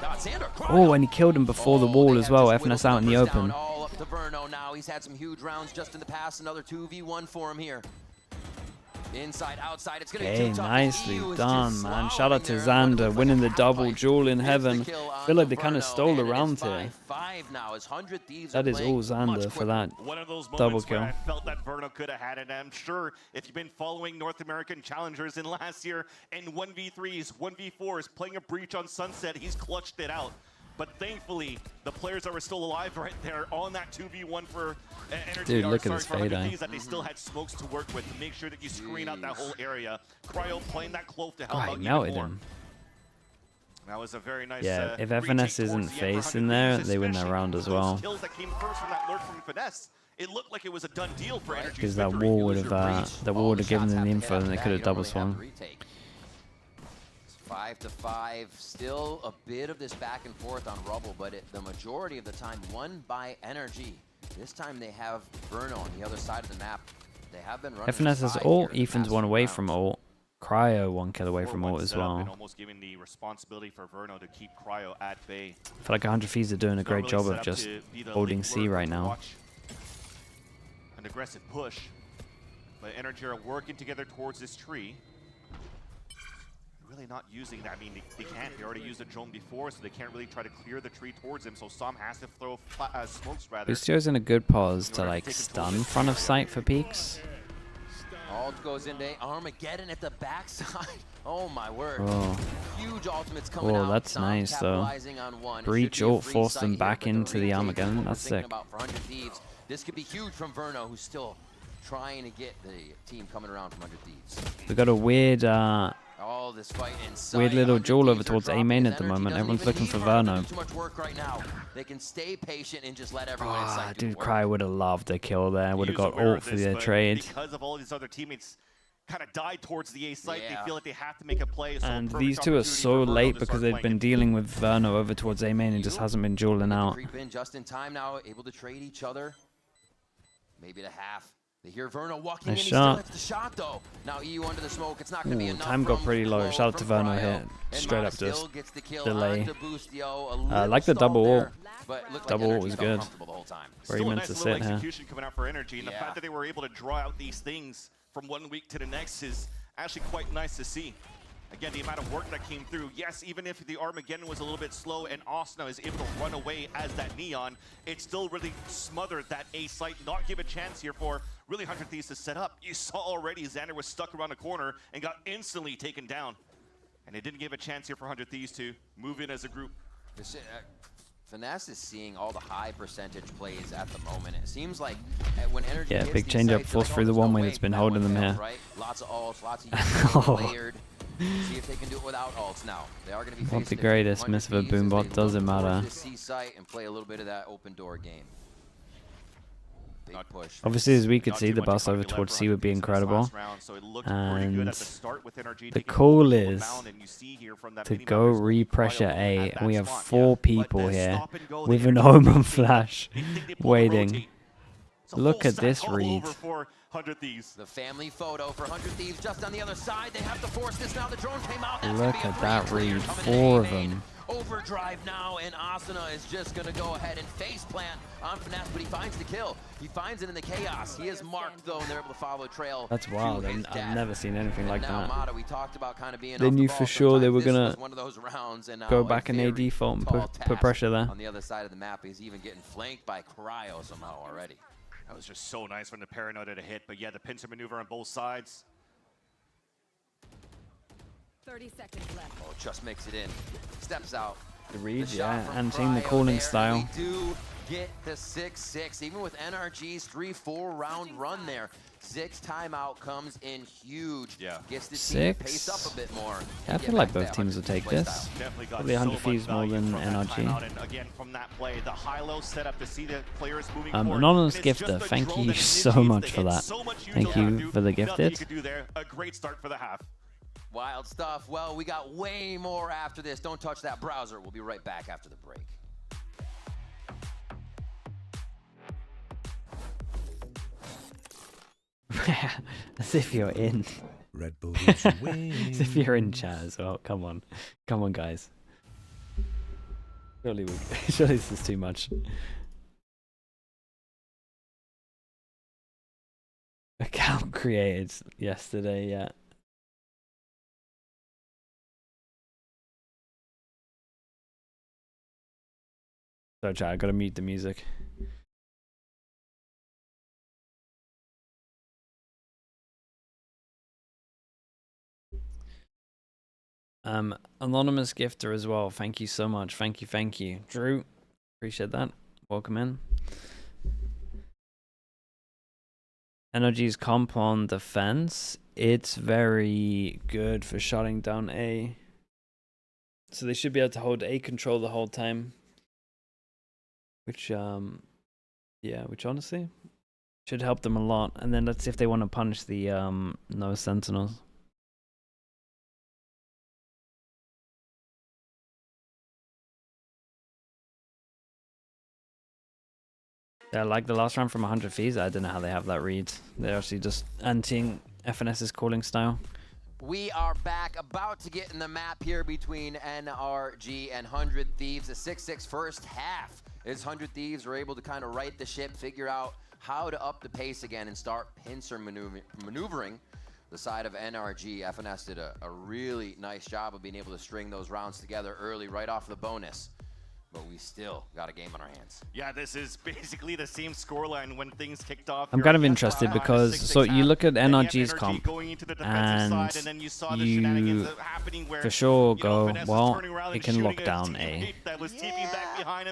Oh, and he killed him before the wall as well. FNS out in the open. All up to Verno now. He's had some huge rounds just in the past. Another 2v1 for him here. Inside, outside, it's gonna be Okay, too tough. nicely EU is done, just man. Shout out to swallowing there. Xander winning the double jewel in heaven. kill on Feel like the they kind of Verno, stole the and it is round here. 5-5 now as 100 Thieves That are is playing all Xander for that One of those double moments where kill. I felt that Verno could have had it. I'm sure if you've been following North American Challengers in last year and 1v3s, 1v4s, playing a breach on Sunset, he's clutched it out. But thankfully, the players that were still alive right there on that 2v1 for NRG. Dude, look at this fade that they still had smokes to work with to make sure that you screen out that whole area. Cryo playing that clove to help out melted even more. him. That was a very nice. Yeah, if FNS isn't facing there, they win that round as well. Kills that came first from that lurk from Finesse. It looked like it was a done deal for NRG. Because that wall would have given them the info, and they could have double swung. 5-5, still a bit of this back and forth on Rubble, but the majority of the time won by NRG. This time they have Verno on the other side of the map. They have been running. FNS has ult, Ethan's one away from ult. Cryo 1 kill away from ult as well. Almost giving the responsibility for Verno to keep Cryo at bay. I feel like 100 Thieves are doing a great job of just holding C right now. An aggressive push, but NRG are working together towards this tree. Really not using that. I mean, they can't. They already used a drone before, so they can't really try to clear the tree towards him. So Sam has to throw smokes rather. Bustio's in a good pause to like stun front of sight for peaks. Ult goes into Armageddon at the backside. Oh my word. Oh. Huge ultimates coming out. That's nice though. Breach ult forced them back into the Armageddon. That's sick. This could be huge from Verno, who's still trying to get the team coming around from 100 Thieves. We got a weird all this fight inside. weird little duel over towards A main at the moment. Everyone's looking for Verno. Too much work right now. They can stay patient and just let everyone inside do Dude, work. Cry would have loved a kill there. Would have got ult for the trade. Because of all these other teammates kind of died towards the A site, they feel like they have to make a play. So And these two are so late because they've been dealing with Verno over towards A main and just hasn't been dueling out. Creep in just in time now, able to trade each other. Maybe to half. They hear Verno walking in. He still hits the shot though. Now EU under the smoke. It's not going to be enough. Time got pretty low. Shout out to Verno here. Straight up just delay. I like the double ult. Double ult was good. Where he meant to sit here. Execution coming out for NRG, and the fact that they were able to draw out these things from 1 week to the next is actually quite nice to see. Again, the amount of work that came through. Yes, even if the Armageddon was a little bit slow and Asuna is able to run away as that Neon, it still really smothered that A site, not give a chance here for really 100 Thieves to set up. You saw already Xander was stuck around the corner and got instantly taken down. And it didn't give a chance here for 100 Thieves to move in as a group. Finesse is seeing all the high percentage plays at the moment. It seems like when NRG Yeah, big change up force through the one way that's been holding them here. Right? Lots of ults, lots of layered. See if they can do it without ults now. They are going to be Not the greatest miss of a boombot, doesn't matter. C site and play a little bit of that open door game. Big push. Obviously, as we could see, the bus over towards C would be incredible. And the call is to go re-pressure A. And we have 4 people here with an Omen flash waiting. Look at this read. 100 Thieves. The family photo for 100 Thieves just on the other side. They have to force this now. The drone came out. Look at that read. 4 of them. Overdrive now, and Asuna is just going to go ahead and face plant on Finesse, but he finds the kill. He finds it in the chaos. He is marked, though, and they're able to follow a trail. That's wild. I've never seen anything like that. Mata, we talked about kind of being They knew for sure they were going to go back in AD fault and put pressure there. On the other side of the map, he's even getting flanked by Cryo somehow already. That was just so nice from the Paranoid to hit, but yeah, the pincer maneuver on both sides. 30 seconds left. Oh, just makes it in. Steps out. The read, yeah, and seeing the calling style. We do get the 6-6, even with NRG's 3-4 round run there. 6 timeout comes in huge. Yeah. Gets the team to pace 6. up a bit more. Yeah, I feel like both teams will take this. Probably 100 Thieves more than NRG. And again, from that play, the high-low setup to see the players moving Anonymous Gifter, thank you so much for that. Thank you for the gifted. A great start for the half. Wild stuff. Well, we got way more after this. Don't touch that browser. We'll be right back after the break. As if you're in. Red Bull gives you wings. As if you're in chat as well. Come on. Come on, guys. Surely this is too much. Account created yesterday, yeah. So chat, I gotta mute the music. Anonymous gifter as well. Thank you so much. Thank you. Drew, appreciate that. Welcome in. NRG's comp on defense. It's very good for shutting down A. So they should be able to hold A control the whole time. Which, yeah, which honestly should help them a lot. And then let's see if they want to punish the no sentinels. Yeah, like the last round from 100 Thieves, I don't know how they have that read. They're actually just anting FNS's calling style. We are back, about to get in the map here between NRG and 100 Thieves. A 6-6 first half as 100 Thieves were able to kind of right the ship, figure out how to up the pace again and start pincer maneuvering the side of NRG. FNS did a really nice job of being able to string those rounds together early right off the bonus. But we still got a game on our hands. Yeah, this is basically the same scoreline when things kicked off. I'm kind of interested because, so you look at NRG's comp, and you for sure go, well, it can lock down A.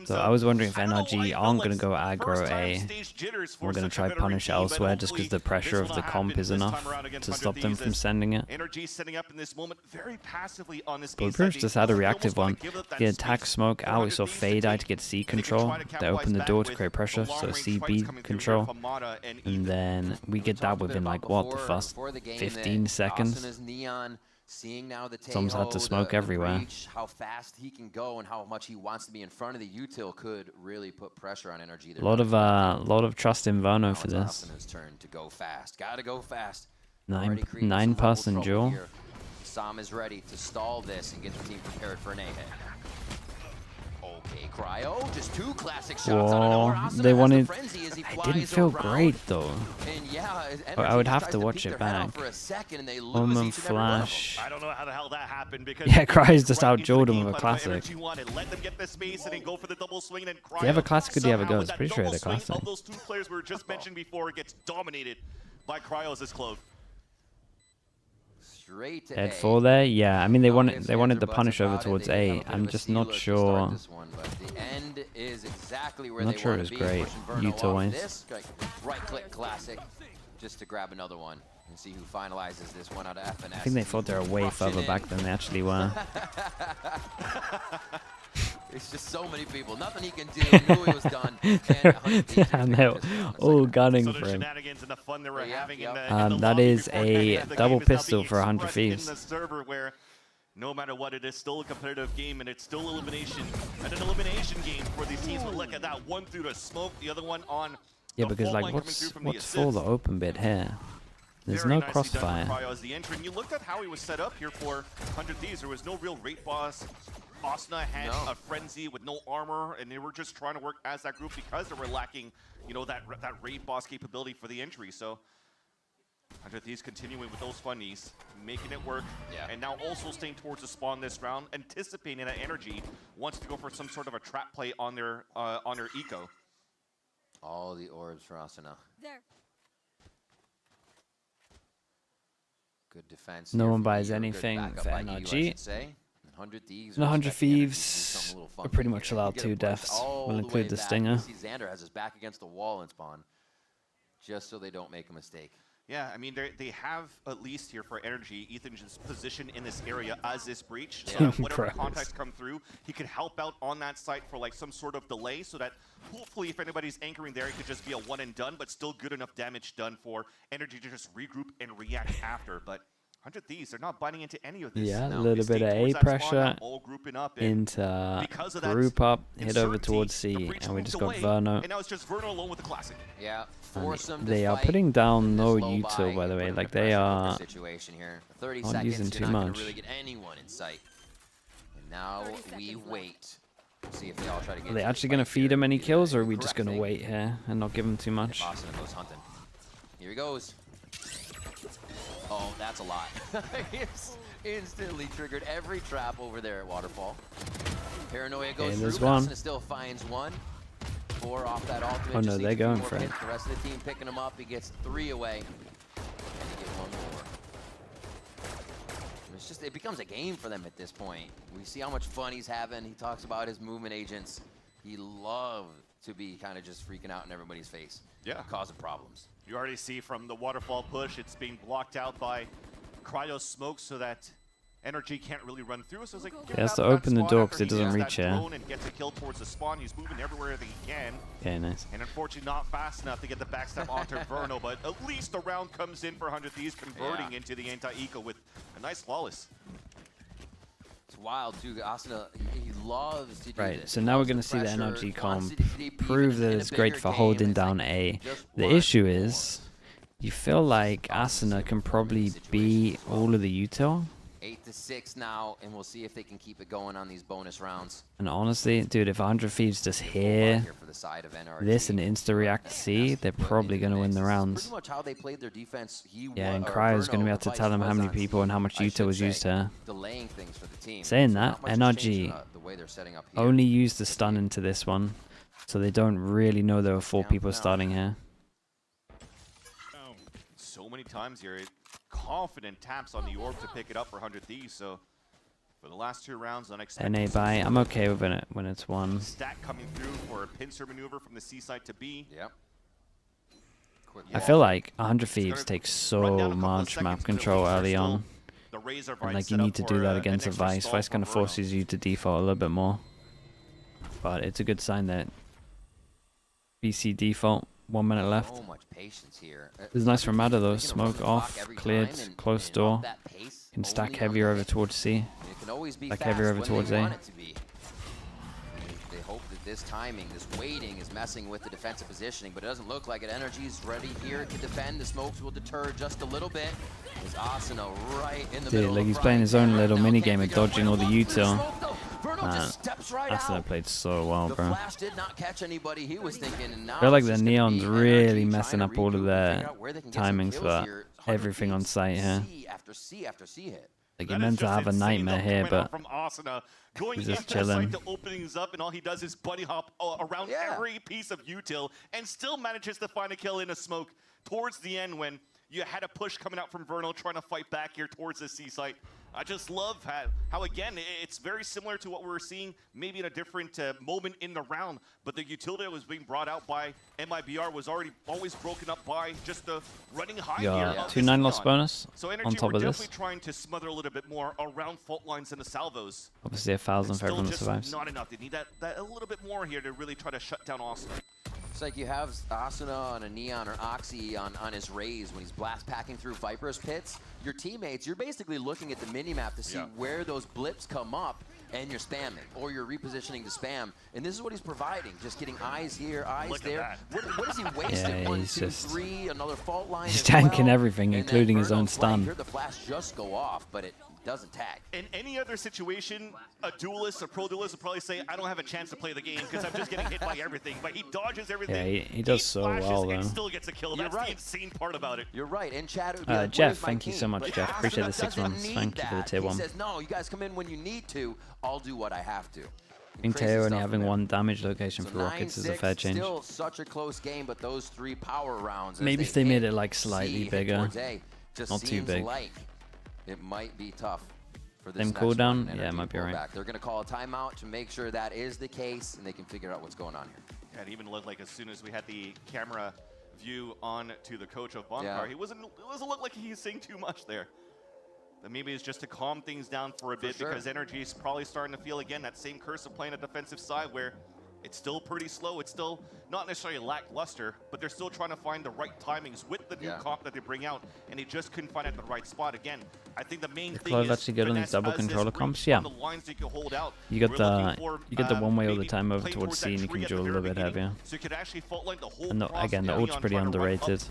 So I was wondering if NRG aren't going to go aggro A. We're going to try punish elsewhere just because the pressure of the comp is enough to stop them from sending it. NRG setting up in this moment very passively on this. But we pretty much just had a reactive one. The attack smoke out, we saw Fade Eye to get C control. They open the door to create pressure, so C B control. And then we get that within like what, the first 15 seconds. Seeing now the Someone's had to smoke everywhere. How fast he can go and how much he wants to be in front of the util could really put pressure on NRG. A lot of trust in Verno for this. His turn to go fast. Gotta go fast. 9-person duel. Sam is ready to stall this and get the team prepared for an A hit. Okay, Cryo, just 2 classic shots on they wanted. It didn't feel great though. I would have to watch it back. Omen Flash. I don't know how the hell that happened because yeah, Cry's just out Jordan with a classic. Let them get the space and then go for the double swing and Do you have a classic or do you have a go? It's pretty sure you had a classic. Of those 2 players we were just mentioned before gets dominated by Cryo as this clove. Head 4 there, yeah. I mean, they wanted the punish over towards A. I'm just not sure. I'm not sure it was great. Util wise. Right-click classic, just to grab another one and see who finalizes this one out of FNS. I think they thought they were way further back than they actually were. It's just so many people. Nothing he can do. Knew he was done. And they're all gunning for him. That is a double pistol for 100 Thieves. No matter what, it is still a competitive game, and it's still elimination. And an elimination game for these teams. But look at that, one through the smoke, the other one on. Yeah, because like, what's for the open bit here? There's no crossfire. You looked at how he was set up here for 100 Thieves. There was no real rate boss. Asuna had a frenzy with no armor, and they were just trying to work as that group because they were lacking, you know, that raid boss capability for the entry. So 100 Thieves continuing with those funnies, making it work, and now also staying towards the spawn this round, anticipating that NRG wants to go for some sort of a trap play on their eco. All the orbs for Asuna. There. Good defense. No one buys anything for NRG. 100 Thieves are pretty much allowed 2 deaths. We'll include the Stinger. Xander has his back against the wall in spawn, just so they don't make a mistake. Yeah, I mean, they have, at least here for NRG, Ethan's position in this area as this breach. So that whatever contacts come through, he could help out on that site for like some sort of delay so that hopefully if anybody's anchoring there, it could just be a one and done, but still good enough damage done for NRG to just regroup and react after. But 100 Thieves, they're not biting into any of this. Yeah, a little bit of A pressure into group up, head over towards C, and we just got Verno. And now it's just Verno alone with the classic. Yeah, force them to they are putting down no util, by the way. Like they are not using too much. Really get anyone in sight. And now we wait. See if they all try to get. Are they actually going to feed him any kills, or are we just going to wait here and not give him too much? Here he goes. Oh, that's a lot. It's instantly triggered every trap over there at Waterfall. Paranoia goes through. Asuna still finds one. 4 off that ultimate. Oh no, they're going for it. The rest of the team picking him up. He gets 3 away. And he gets 1 more. it becomes a game for them at this point. We see how much fun he's having. He talks about his movement agents. He loves to be kind of just freaking out in everybody's face. Yeah. Causing problems. You already see from the waterfall push, it's being blocked out by Cryo smoke so that NRG can't really run through. So it's like, He has to open the door because it doesn't reach here. And gets a kill towards the spawn. He's moving everywhere that he can. Okay, nice. And unfortunately not fast enough to get the backstab onto Verno, but at least the round comes in for 100 Thieves, converting into the anti-eco with a nice flawless. It's wild too. Asuna, he loves to do Right, this. so now we're going to see the NRG comp prove that it's great for holding down A. The issue is, you feel like Asuna can probably beat all of the util. 8-6 now, and we'll see if they can keep it going on these bonus rounds. And honestly, dude, if 100 Thieves just hear this and insta-react C, they're probably going to win the rounds. Pretty much how they played their defense. Yeah, and Cryo's going to be able to tell them how many people and how much util was used here. Delaying things for the team. Saying that, NRG only used the stun into this one, so they don't really know there were 4 people starting here. So many times here, confident taps on the orb to pick it up for 100 Thieves. So for the last 2 rounds, unexpected. NA buy, I'm okay with it when it's 1. Stack coming through for a pincer maneuver from the C side to B. Yep. I feel like 100 Thieves takes so much map control early on. And like you need to do that against a Vice. Vice kind of forces you to default a little bit more. But it's a good sign that BC default, 1 minute left. So much patience here. It's nice from Mada though. Smoke off, cleared, closed door. Can stack heavier over towards C. Stack heavier over towards A. They hope that this timing, this waiting is messing with the defensive positioning, but it doesn't look like it. NRG's ready here to defend. The smokes will deter just a little bit. There's Asuna right in the middle. Dude, like he's playing his own little mini game of dodging all the util. Asuna played so well, bro. Flash did not catch anybody. He was thinking, and now I feel like the Neon's really messing up all of their timings for everything on site here. After C after C hit. Like you're meant to have a nightmare here, but going he's just inside chilling. to openings up, and all he does is bunny hop around every piece of util, and still manages to find a kill in a smoke towards the end when you had a push coming out from Verno trying to fight back here towards the C site. I just love how again, it's very similar to what we were seeing maybe in a different moment in the round, but the utility that was being brought out by MIBR was always broken up by just the running high here. 2-9 loss bonus so on top of this. Definitely trying to smother a little bit more around fault lines and the salvos. Obviously 1,000 for everyone that survives. Not enough. They need that a little bit more here to really try to shut down Austin. It's like you have Asuna on a Neon or Oxy on his Raze when he's blast packing through Viper's pits. Your teammates, you're basically looking at the minimap to see where those blips come up, and you're spamming, or you're repositioning to spam. And this is what he's providing, just getting eyes here, eyes there. What is he wasting? Yeah, 1, he's 2, just 3, another fault line. He's tanking everything, including his own stun. Hear the flash just go off, but it doesn't tag. In any other situation, a duelist, a pro duelist would probably say, I don't have a chance to play the game because I'm just getting hit by everything. But he dodges everything. Yeah, he does so well, though. And still gets a kill. That's the insane part about it. You're right. In chat, it would be like, Jeff, thank you so much, Jeff. Appreciate the 6 months. Thank you for the tier 1. He says, no, you guys come in when you need to. I'll do what I have to. I think Teo only having 1 damage location for Rockets is a fair change. Still such a close game, but those 3 power rounds. Maybe if they made it like slightly bigger, just not too big. Like it might be tough. Them cooldown, yeah, it might be right. They're going to call a timeout to make sure that is the case, and they can figure out what's going on here. Yeah, it even looked like as soon as we had the camera view on to the coach of Bonkar, it doesn't look like he's saying too much there. But maybe it's just to calm things down for a bit because NRG is probably starting to feel again that same curse of playing a defensive side where it's still pretty slow. It's still not necessarily lackluster, but they're still trying to find the right timings with the new comp that they bring out, and they just couldn't find it at the right spot. Again, I think the main thing is actually good on these double controller comps. Yeah, you get the one way all the time over towards C, and you can duel a little bit heavier. So you could actually fault line the whole and again, the ult's pretty underrated.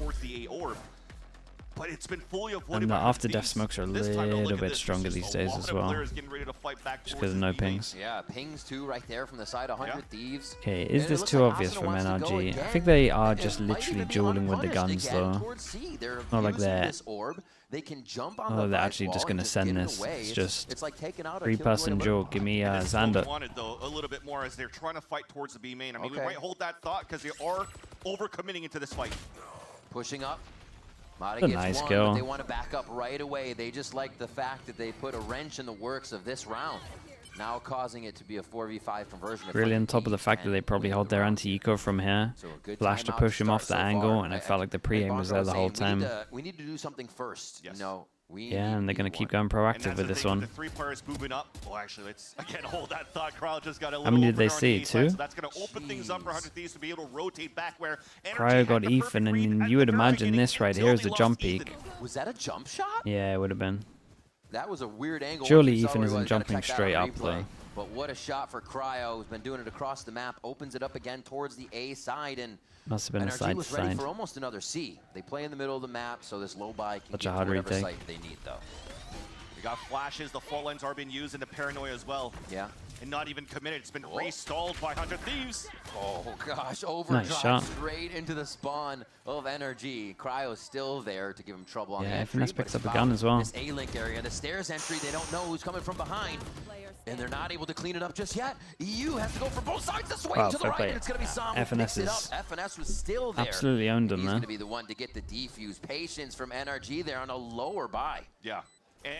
But it's been fully avoided. And the after death smokes are a little bit stronger these days as well. Just because of no pings. Yeah, pings too right there from the side of 100 Thieves. Okay, is this too obvious from NRG? I think they are just literally dueling with the guns though. Not like they're actually just going to send this. It's just 3-person duel. Give me Xander. Wanted though a little bit more as they're trying to fight towards the B main. I mean, we might hold that thought because they are overcommitting into this fight. Pushing up. Mata A gets nice one, kill. but they want to back up right away. They just like the fact that they put a wrench in the works of this round, now causing it to be a 4v5 conversion. Really on top of the fact that they probably hold their anti-eco from here. Flash to push him off the angle, and it felt like the pre-aim was there the whole time. We need to do something first. You know, Yeah, and they're going to keep going proactive with this one. The 3 players moving up. Well, actually, let's again hold that thought. Cryo just got a little. How many did they opener on see? the A side, 2? So that's going to open things up for 100 Thieves to be able to rotate back where Cryo got Ethan, and you would imagine this right here is the jump peak. Was that a jump shot? Yeah, it would have been. That was a weird angle. Surely Once you saw Ethan where he isn't was, gotta jumping check that straight on up, replay. though. But what a shot for Cryo, who's been doing it across the map. Opens it up again towards the A side, and Must have been a NRG side was to ready side. for almost another C. They play in the middle of the map, so this low buy can Such get a to hard whatever retake. site they need, though. We got flashes. The fault lines are being used into Paranoia as well. Yeah. And not even committed. It's been restalled by 100 Thieves. Oh gosh, overdrive shot. straight into the spawn of NRG. Cryo's still there to give him trouble on Yeah, the entry. FNS but picks it's up a about gun as well. This A-Link area, the stairs entry, they don't know who's coming from behind. And they're not able to clean it up just yet. EU has to go for both sides to swing Wow, to the fair right, play. and it's going to be Sam who FNS picks it up. is FNS was still there. absolutely owned them He's there. going to be the one to get the defuse. Patience from NRG there on a lower buy. Yeah.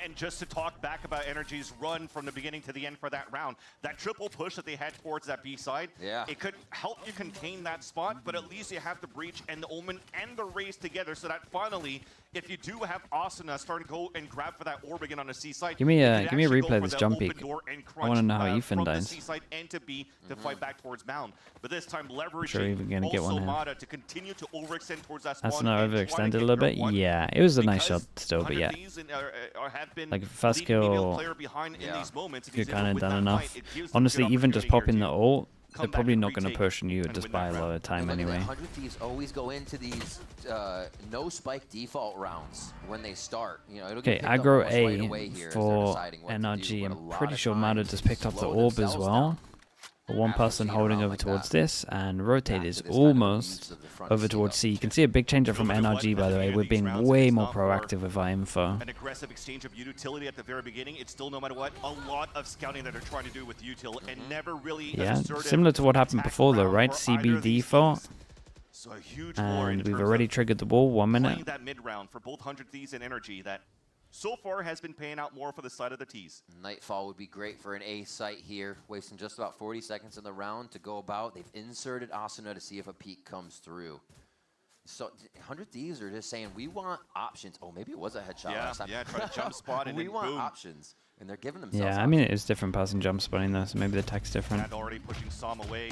And just to talk back about NRG's run from the beginning to the end for that round, that triple push that they had towards that B side, it could help you contain that spot, but at least you have the breach and the Omen and the race together so that finally, if you do have Asuna starting to go and grab for that orb again on the C side, Give me a you can actually go replay of for this the jump open peek. door and I want to know how crunch, Ethan from the dies. C side and to B to fight back towards Mound. But this time leveraging Sure even gonna get also one here. Mata to continue to overextend towards that spawn. That's not and try to overextended get a little your bit. one. Yeah, it was a nice shot still, but 100 yeah. Thieves have been Like first leading medium kill, player behind in these moments. If you're he's able kind of to win done that enough. fight, it gives them Honestly, good even just opportunity popping here the to ult, come they're back probably and not going to retake push on you and just win by that a round. lower time And look at anyway. that, 100 Thieves always go into these no spike default rounds when they start. You know, it'll Okay, get picked up aggro almost right away A here as they're for deciding what to do, NRG. but a I'm lot pretty of sure times Mata just picked up the slow orb as themselves well. down. One person holding over towards this, and rotate is almost over towards C. You can see a big change up from NRG, by the way. We're being way more proactive with our info. An aggressive exchange of utility at the very beginning. It's still, no matter what, a lot of scouting that they're trying to do with util and never really Yeah, assertive similar to what happened before though, right? for either CB of these default. teams. So a huge war in And we've terms already of triggered the wall, 1 playing minute. that mid round for both 100 Thieves and Energy that so far has been paying out more for the side of the T's. Nightfall would be great for an A site here, wasting just about 40 seconds in the round to go about. They've inserted Asuna to see if a peek comes through. So 100 Thieves are just saying, we want options. Oh, maybe it was a headshot last time. Yeah, try to jump spot and we then want boom. options, and they're giving themselves Yeah, I mean, it is different passing jump spotting though, so maybe the tech's different. And already pushing Sam away.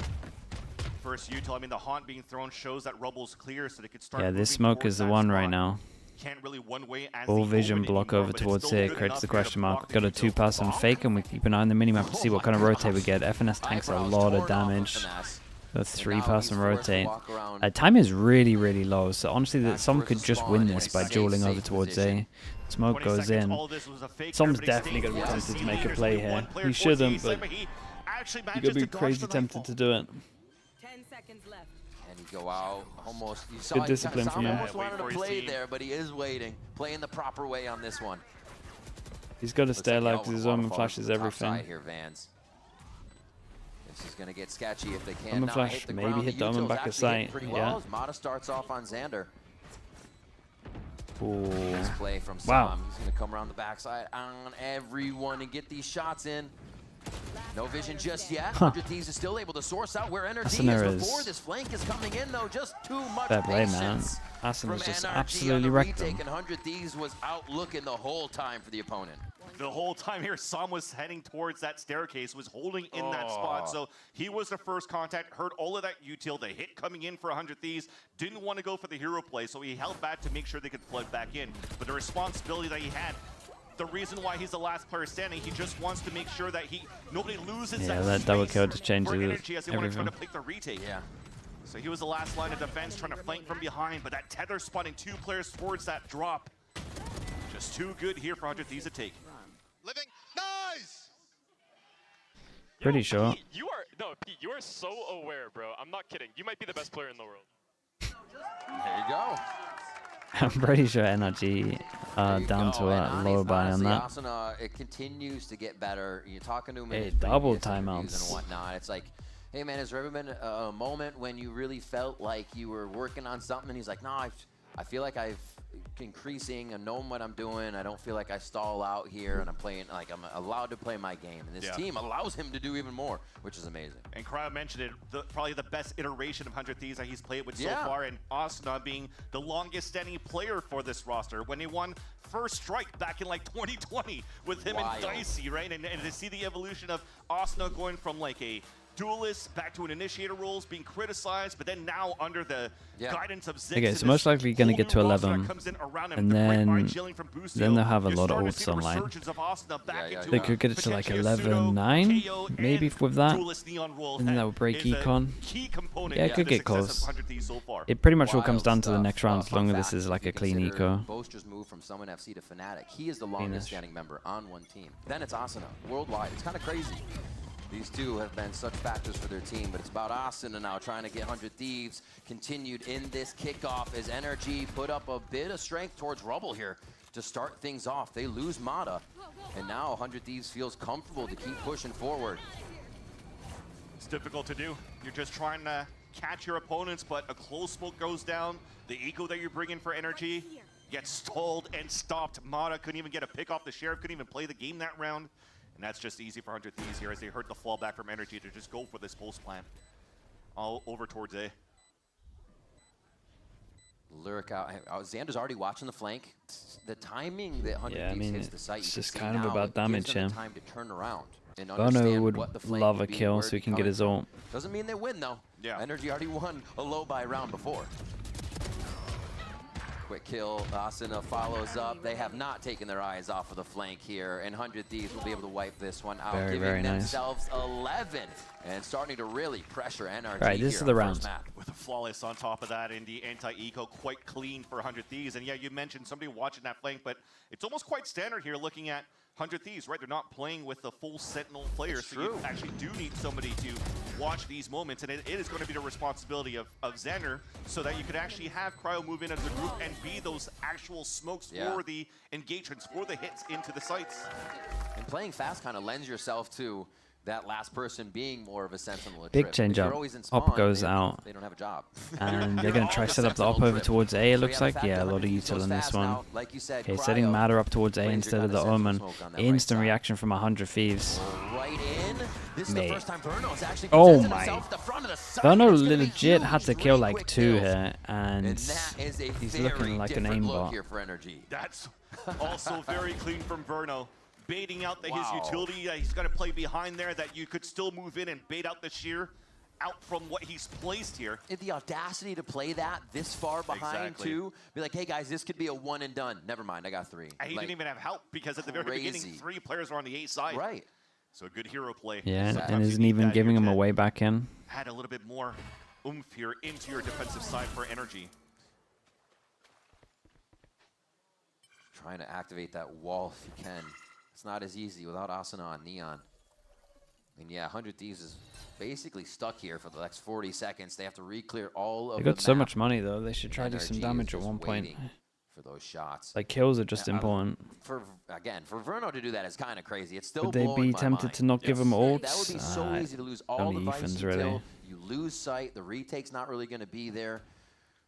First util, I mean, the haunt being thrown shows that rubble's clear so they could start Yeah, this moving smoke towards is the that one spot. right now. Can't really one way as All the vision open block anymore, over but it's towards still it good creates enough the here to question mark. block We've got a the util. 2-pass and fake, and we keep an eye on the minimap to see what kind of rotate we get. FNS tanks a lot of damage. The 3-pass and rotate. Time is really, really low, so honestly, some could just win this by dueling over towards A. Smoke goes in. Someone's definitely going to be tempted to make a play here. He shouldn't, but you got to be crazy tempted to do it. 10 seconds left. And he go out almost. You saw Good discipline from him. almost wanted to play there, but he is waiting, playing the proper way on this one. He's got to Looks stay like alive Elvin because his Omen waterfalls flashes to the top everything. side here, Vans. This is going to get sketchy if they can Omen not flash, hit the maybe ground. hit the Omen utils back of actually hit sight. pretty Yeah. well as Mata starts off on Xander. Ooh. Nice play from Wow. Sam. He's going to come around the backside on everyone and get these shots in. No vision just yet. 100 Thieves is still able to source out where NRG Asuna is before is- this flank is coming in, though. Just too much Fair play, man. patience Asuna's from just NRG absolutely on the wrecked retake, them. and 100 Thieves was out looking the whole time for the opponent. The whole time here, Sam was heading towards that staircase, was holding in that spot. So he was the first contact, heard all of that util, the hit coming in for 100 Thieves, didn't want to go for the hero play, so he held back to make sure they could flood back in. But the responsibility that he had, the reason why he's the last player standing, he just wants to make sure that nobody loses Yeah, that that double space kill just changes for energy as they want to try everything. to pick the retake. Yeah. So he was the last line of defense, trying to flank from behind, but that tether spotting 2 players towards that drop. Just too good here for 100 Thieves to take. Living. Nice! Pretty sure. Pete, you are so aware, bro. I'm not kidding. You might be the best player in the world. There you go. I'm pretty sure NRG down to a lower buy on that. Asuna, it continues to get better. You're talking to him in Hey, his double previous interviews timeouts. and whatnot. It's like, hey man, has there ever been a moment when you really felt like you were working on something? And he's like, no, I feel like I've increasing and knowing what I'm doing. I don't feel like I stall out here, and I'm playing like I'm allowed to play my game. And this team allows him to do even more, which is amazing. And Cryo mentioned it, probably the best iteration of 100 Thieves that he's played with so far, and Asuna being the longest standing player for this roster when he won first strike back in like 2020 with him and Dicey, right? And to see the evolution of Asuna going from like a duelist back to an initiator roles, being criticized, but then now under the guidance of Ziggs. Okay, so most likely going to get to 11, and then they'll have a lot of ults online. They could get it to like 11-9, maybe with that, and then that would break Econ. Yeah, it could get close. It pretty much all comes down to the next round, as long as this is like a clean eco. Both just moved from Summon FC to Fnatic. He is the longest standing member on one team. Then it's Asuna, worldwide. It's kind of crazy. These two have been such factors for their team, but it's about Asuna now trying to get 100 Thieves continued in this kickoff as NRG put up a bit of strength towards Rubble here to start things off. They lose Mata, and now 100 Thieves feels comfortable to keep pushing forward. It's difficult to do. You're just trying to catch your opponents, but a close smoke goes down. The eco that you bring in for NRG gets stalled and stopped. Mata couldn't even get a pick off the Sheriff, couldn't even play the game that round. And that's just easy for 100 Thieves here as they heard the fallback from NRG to just go for this post plan. All over towards A. Lyric out. Xander's already watching the flank. The timing that 100 I mean, hits the site, it's just kind of about damage here. Time to turn around and Bono would love a kill so he can get his ult. Doesn't mean they win though. Yeah. NRG already won a low buy round before. Quick kill, Asuna follows up. They have not taken their eyes off of the flank here, and 100 Thieves will be able to wipe this one out, giving themselves 11 and starting to really pressure NRG. Right, this is the round. With a flawless on top of that, and the anti-eco quite clean for 100 Thieves. And yeah, you mentioned somebody watching that flank, but it's almost quite standard here looking at 100 Thieves, right? They're not playing with the full Sentinel players, so you actually do need somebody to watch these moments, and it is going to be the responsibility of Xander so that you could actually have Cryo move in as a group and be those actual smokes for the engagements, for the hits into the sites. And playing fast kind of lends yourself to that last person being more of a sentinel. Big change up. Op goes out. They don't have a job. And they're going to try to set up the op over towards A, it looks like. Yeah, a lot of util in this one. Okay, setting Matter up towards A instead of the Omen. Instant reaction from 100 Thieves. Mate. Oh my. Bono legit had to kill like 2 here, and he's looking like an aimbot. That's also very clean from Verno. Baiting out his utility, he's got to play behind there, that you could still move in and bait out the sheer out from what he's placed here. The audacity to play that this far behind too. Be like, hey guys, this could be a one and done. Never mind, I got 3. And he didn't even have help because at the very beginning, 3 players were on the A side. Right. So a good hero play. Yeah, and isn't even giving him a way back in. Add a little bit more oomph here into your defensive side for NRG. Trying to activate that wall if you can. It's not as easy without Asuna on Neon. And yeah, 100 Thieves is basically stuck here for the next 40 seconds. They have to re-clear all of They got so much money though, they should try to do some damage at one point. For those shots. Like kills are just important. For Verno to do that is kind of crazy. It's still Would they be tempted to not give him ults? That would be so easy to lose all the Vice Ethans, until really. you lose sight. The retake's not really going to be there.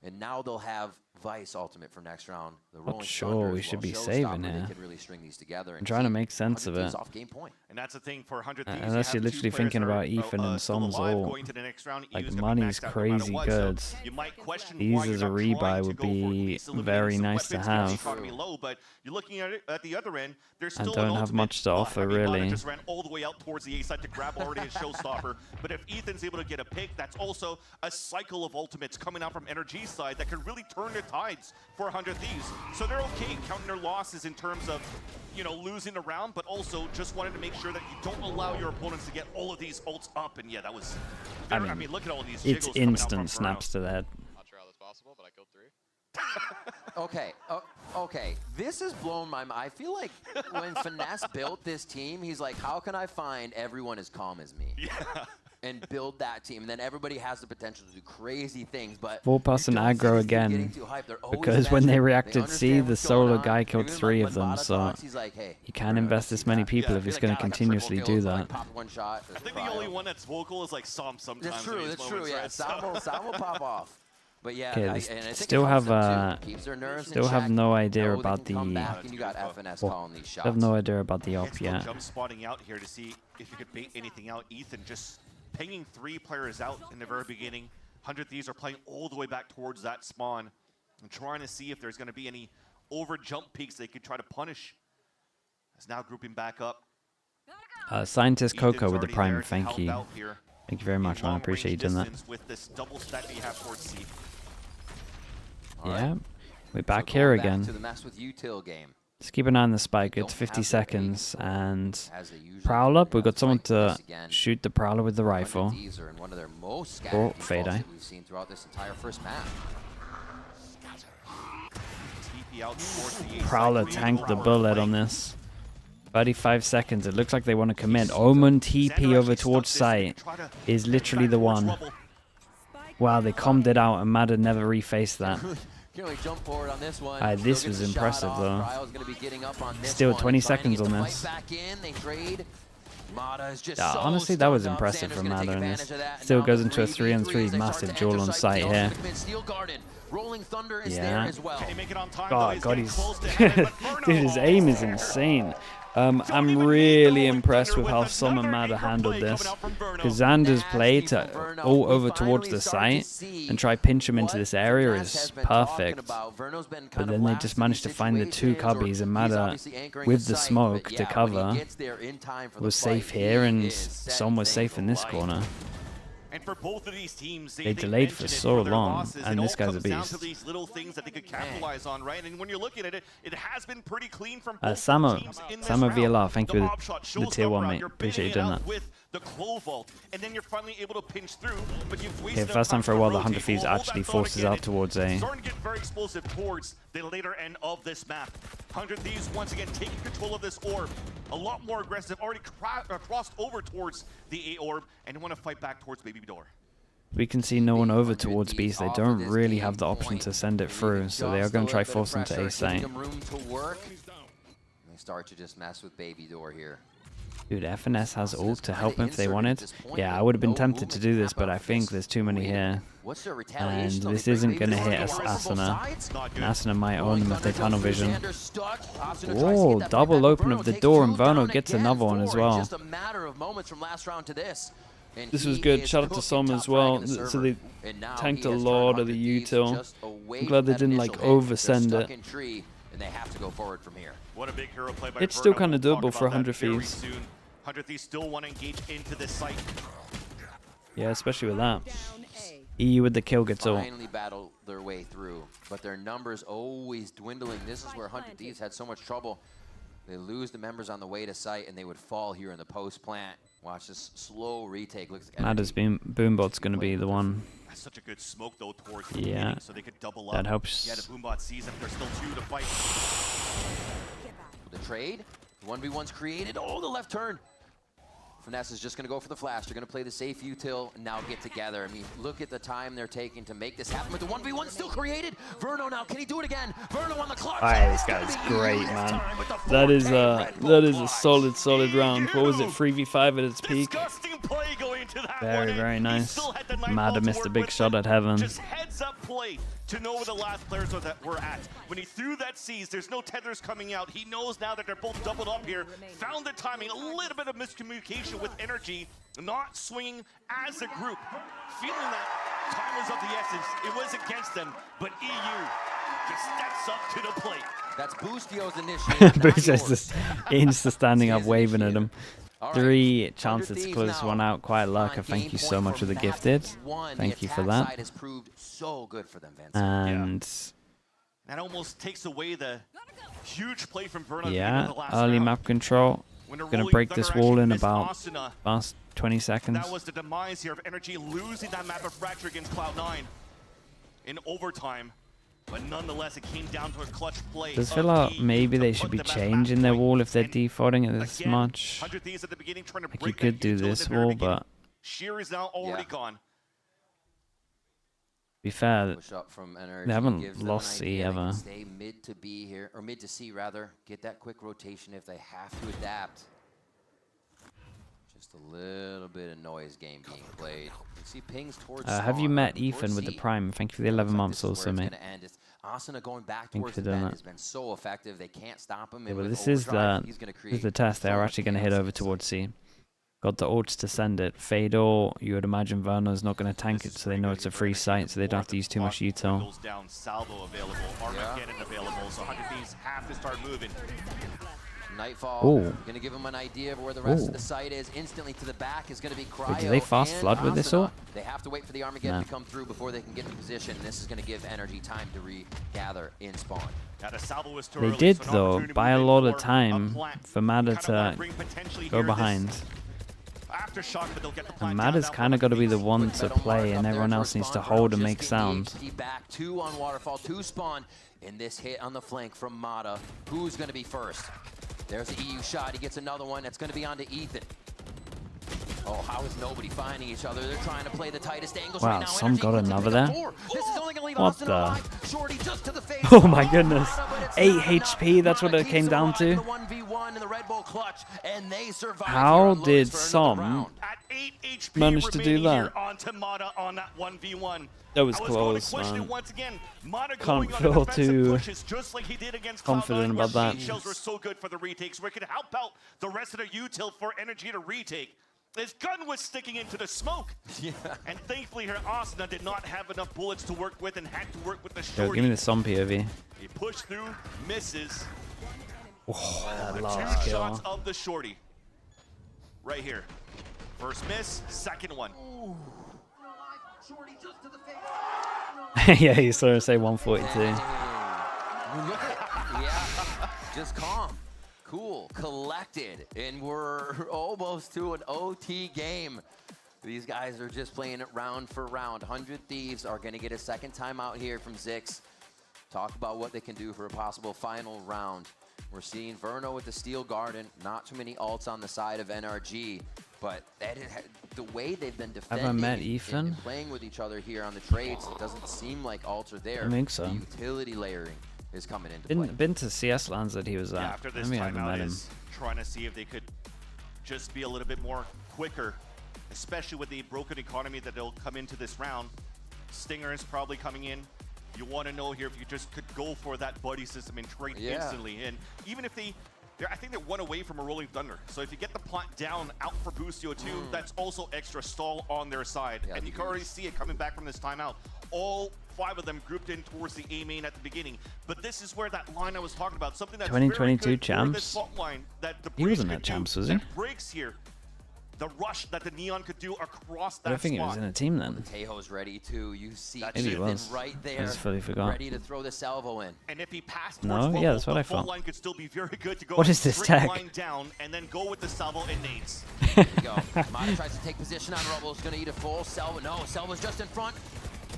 And now they'll have Vice ultimate for next round. The Not sure we should be saving here. Really string these together I'm trying to make sense of it. Off game point. And that's the thing for 100 Thieves. Unless you're literally thinking about Ethan and Som's ult. Like money's crazy good. These as a rebuy would be very nice to have. But you're looking at it at the other end. There's and still don't have much to offer really. Just ran all the way out towards the A side to grab already a showstopper. But if Ethan's able to get a pick, that's also a cycle of ultimates coming out from NRG's side that could really turn the tides for 100 Thieves. So they're okay counting their losses in terms of, you know, losing a round, but also just wanted to make sure that you don't allow your opponents to get all of these ults up. And yeah, that was very, I mean, look at all these it's jiggles instant snaps to the head. Not sure how that's possible, but I killed 3. Okay, okay. This has blown my mind. I feel like when Finesse built this team, he's like, how can I find everyone as calm as me? Yeah. And build that team, and then everybody has the potential to do crazy things, but 4-person aggro again, because when they reacted C, the solo guy killed 3 of them, so you can't invest this many people if he's going to continuously do that. I think the only one that's vocal is like Som sometimes. That's true, yeah. Som will pop off. But yeah, Okay, and I they think still have no idea about the. You got FNS calling these shots. Have no idea about the op It's yet. jump spotting out here to see if you could bait anything out. Ethan just pinging 3 players out in the very beginning. 100 Thieves are playing all the way back towards that spawn and trying to see if there's going to be any over jump peaks they could try to punish. It's now grouping back up. Scientist Coco Ethan's with the already prime. there to Thank help you. out here. Thank you very much, man. I appreciate you doing that. With this double stack that you have towards C. Yeah, we're back here again. To the mess with util game. Let's keep an eye on the spike. It's 50 seconds and prowl up. We've got someone to shoot the prowler with the rifle. Or fade eye. We've seen throughout this entire first map. Prowler tanked the bullet on this. 35 seconds. It looks like they want to commit. Omen TP over towards site is literally the one. Wow, they calmed it out and Madden never refaced that. Jump forward on this one. This was impressive though. Still 20 seconds on this. Yeah, honestly, that was impressive from Mada in this. Still goes into a 3-on-3 massive duel on site here. Yeah. Oh god, he's dude, his aim is insane. I'm really impressed with how Som and Mada handled this. Because Xander's play to ult over towards the site and try pinch him into this area is perfect. But then they just managed to find the 2 cubbies, and Mada, with the smoke to cover, was safe here, and Som was safe in this corner. And for both of these teams, they delayed for so long, and this guy's a beast. These little things that they could capitalize on, right? And when you're looking at it, it has been pretty clean from Samo VLR, thank you for the tier 1, mate. Appreciate you doing that. The Clo Vault, and then you're finally able to pinch through, but you've Okay, first time for a while the 100 Thieves actually forces out towards A. Starting to get very explosive towards the later end of this map. 100 Thieves once again taking control of this orb. A lot more aggressive, already crossed over towards the A orb, and want to fight back towards Baby Door. We can see no one over towards B, so they don't really have the option to send it through, so they are going to try force into A site. They start to just mess with Baby Door here. Dude, FNS has ult to help him if they wanted. Yeah, I would have been tempted to do this, but I think there's too many here. And this isn't going to hit Asuna. And Asuna might own them if they tunnel vision. Oh, double open of the door, and Verno gets another one as well. This was good. Shout out to Som as well. So they tanked a lot of the util. I'm glad they didn't like oversend it. What a big hero play by It's still kind of doable for 100 Thieves. 100 Thieves still want to engage into this site. Yeah, especially with that. EU with the kill gets ult. Finally battle their way through, but their numbers always dwindling. This is where 100 Thieves had so much trouble. They lose the members on the way to site, and they would fall here in the post plant. Watch this slow retake. Mada's Boombot's going to be the one. That's such a good smoke though towards the beginning, so they could double up. That helps. Yeah, the Boombot sees them. There's still 2 to fight. The trade, 1v1's created. Oh, the left turn. Finesse is just going to go for the flash. They're going to play the safe util and now get together. I mean, look at the time they're taking to make this happen. But the 1v1 still created. Verno now, can he do it again? Verno on the clock. Alright, this guy's great, man. That is a solid round. What was it, 3v5 at its peak? Very, very nice. Mada missed a big shot at heaven. Just heads up play to know where the last players were at. When he threw that seize, there's no tethers coming out. He knows now that they're both doubled up here. Found the timing, a little bit of miscommunication with NRG, not swinging as a group. Feeling that time was of the essence. It was against them, but EU just steps up to the plate. That's Boostio's initiative. Boostio's just insta standing up, waving at him. 3 chances to close one out. Quite luck. Thank you so much for the gifted. Thank you for that. And that almost takes away the huge play from Verno. Yeah, early map control. Gonna break this wall in about last 20 seconds. That was the demise here of NRG losing that map of fracture against Cloud9 in overtime. But nonetheless, it came down to a clutch play. Does feel like maybe they should be changing their wall if they're defaulting it this much. Like you could do this wall, but Sheer is now already gone. To be fair, they haven't lost C ever. Stay mid to B here, or mid to C rather. Get that quick rotation if they have to adapt. Just a little bit of noise game being played. You see pings towards have you met Ethan with the Prime? Thank you for the 11 months also, mate. Asuna going back towards the bend has been so effective. They can't stop him. Yeah, well, this is the test. They are actually going to head over towards C. Got the ults to send it. Fedor, you would imagine Verno's not going to tank it, so they know it's a free site, so they don't have to use too much util. Down, salvo available, Armageddon available, so 100 Thieves have to start moving. Nightfall, gonna give him an idea of where the rest of the site is. Instantly to the back is gonna be Cryo. Wait, do they fast flood with this ult? They have to wait for the Armageddon to come through before they can get in position. This is gonna give NRG time to regather in spawn. They did though buy a lot of time for Mada to go behind. And Mada's kind of got to be the one to play, and everyone else needs to hold and make sound. Back 2 on Waterfall, 2 spawn in this hit on the flank from Mada. Who's gonna be first? There's the EU shot. He gets another one. That's going to be onto Ethan. Oh, how is nobody finding each other? They're trying to play the tightest angles right now. Wow, some got another there. What the? Shorty just to the face. Oh my goodness. 8 HP, that's what it came down to. How did Som manage to do that? That was close, man. Can't feel too confident about that. Shells were so good for the retakes, where it could help out the rest of the util for energy to retake. His gun was sticking into the smoke. Yeah. And thankfully here, Asuna did not have enough bullets to work with and had to work with the shorty. Yo, give me the Som POV. He pushed through, misses. Oh, that the last 2 kill. shots of the shorty. Right here. First miss, second one. Yeah, you saw her say 142. Yeah, just calm, cool, collected, and we're almost to an OT game. These guys are just playing it round for round. 100 Thieves are going to get a second time out here from Zix. Talk about what they can do for a possible final round. We're seeing Verno with the Steel Garden. Not too many ults on the side of NRG, but that is, the way they've been defending Have I met Ethan? and playing with each other here on the trades, it doesn't seem like ults are there. I think so. The utility layering is coming into play. Been to CS lands that he was at. Yeah, after this timeout is trying to see if they could just be a little bit more quicker, especially with the broken economy that they'll come into this round. Stinger is probably coming in. You want to know here if you just could go for that buddy system and trade instantly. And even if I think they're 1 away from a Rolling Thunder. So if you get the plant down out for Boostio too, that's also extra stall on their side. Yeah, and you can already see it coming back from this timeout. All 5 of them grouped in towards the A main at the beginning. But this is where that line I was talking about, something that's 2022 champs. He wasn't at at champs, was he? Breaks here. The rush that the Neon could do across that I don't think he was in a team then. Tejo's ready too. You see Ethan right there. I just fully forgot. Ready to throw the salvo in. And if he passed no, yeah, that's what I thought. line could still be very good to go what is this tech? line down and then go with the salvo and nades. There you go. Mata tries to take position on Rubble. Is going to eat a full salvo. No, salvo's just in front.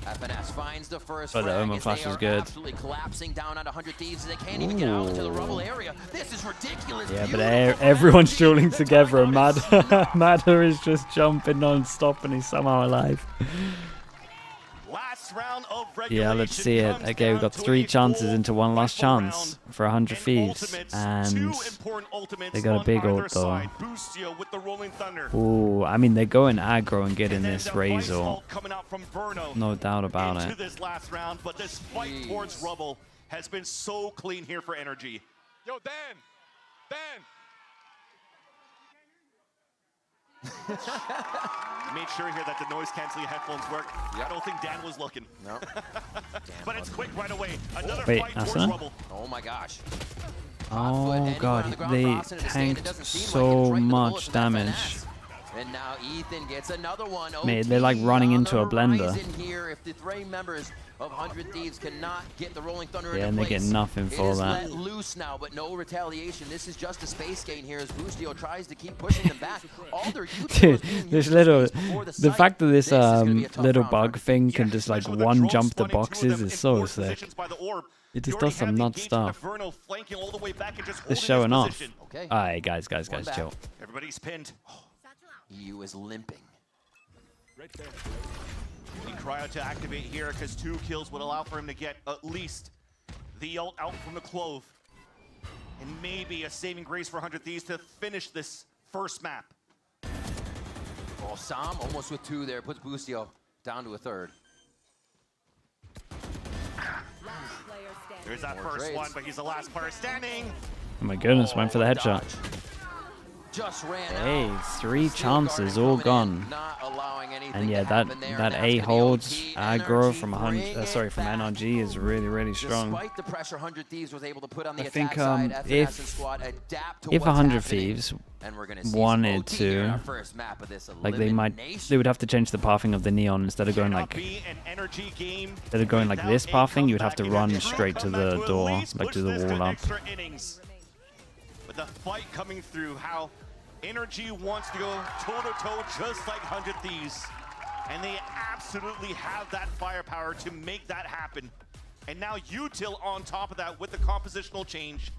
FNS finds the first frag. The Omen flash is good. Absolutely collapsing down at 100 Thieves. They can't even get out into the Rubble area. This is ridiculous. Yeah, but everyone's dueling together, and Mada is just jumping non-stop, and he's somehow alive. Last round of yeah, let's see it. Okay, we've got 3 chances into one last chance for 100 Thieves, and they got a big ult though. Ooh, I mean they're going aggro and getting this Raze ult. No doubt about it. This last round, but this fight towards Rubble has been so clean here for NRG. Yo, Dan. Made sure here that the noise canceling headphones work. I don't think Dan was looking. No. But it's quick right away. Another Wait, fight towards Asuna? Rubble. Oh my gosh. Oh god, they tanked so much damage. And now Ethan gets another one. Mate, they're like running into a blender. Here, if the 3 members of 100 Thieves cannot get the Rolling Thunder Yeah, and they get nothing for that. Let loose now, but no retaliation. This is just a space gain here as Boostio tries to keep pushing them back. All their Dude, this the fact that this little bug thing can just like one jump the boxes is so sick. It just does some nut stuff. It's showing off. Okay. Alright, guys, chill. Everybody's pinned. EU is limping. Right there. Need Cryo to activate here because 2 kills would allow for him to get at least the ult out from the Clove. And maybe a saving grace for 100 Thieves to finish this first map. Oh, Sam almost with 2 there. Puts Busio down to a 3rd. There's that first one, but he's the last player standing. Oh my goodness, went for the headshot. Just ran Hey, out. 3 chances all gone. And yeah, that A hold aggro from from NRG is really strong. Despite the pressure 100 Thieves was able to put on the I think side, if squad adapt to 100 Thieves wanted to, like they would have to change the pathing of the neon instead of going like this pathing. You would have to run straight to the door, like to the wall up. But the fight coming through, how NRG wants to go toe-to-toe just like 100 Thieves. And they absolutely have that firepower to make that happen. And now Util on top of that with the compositional change.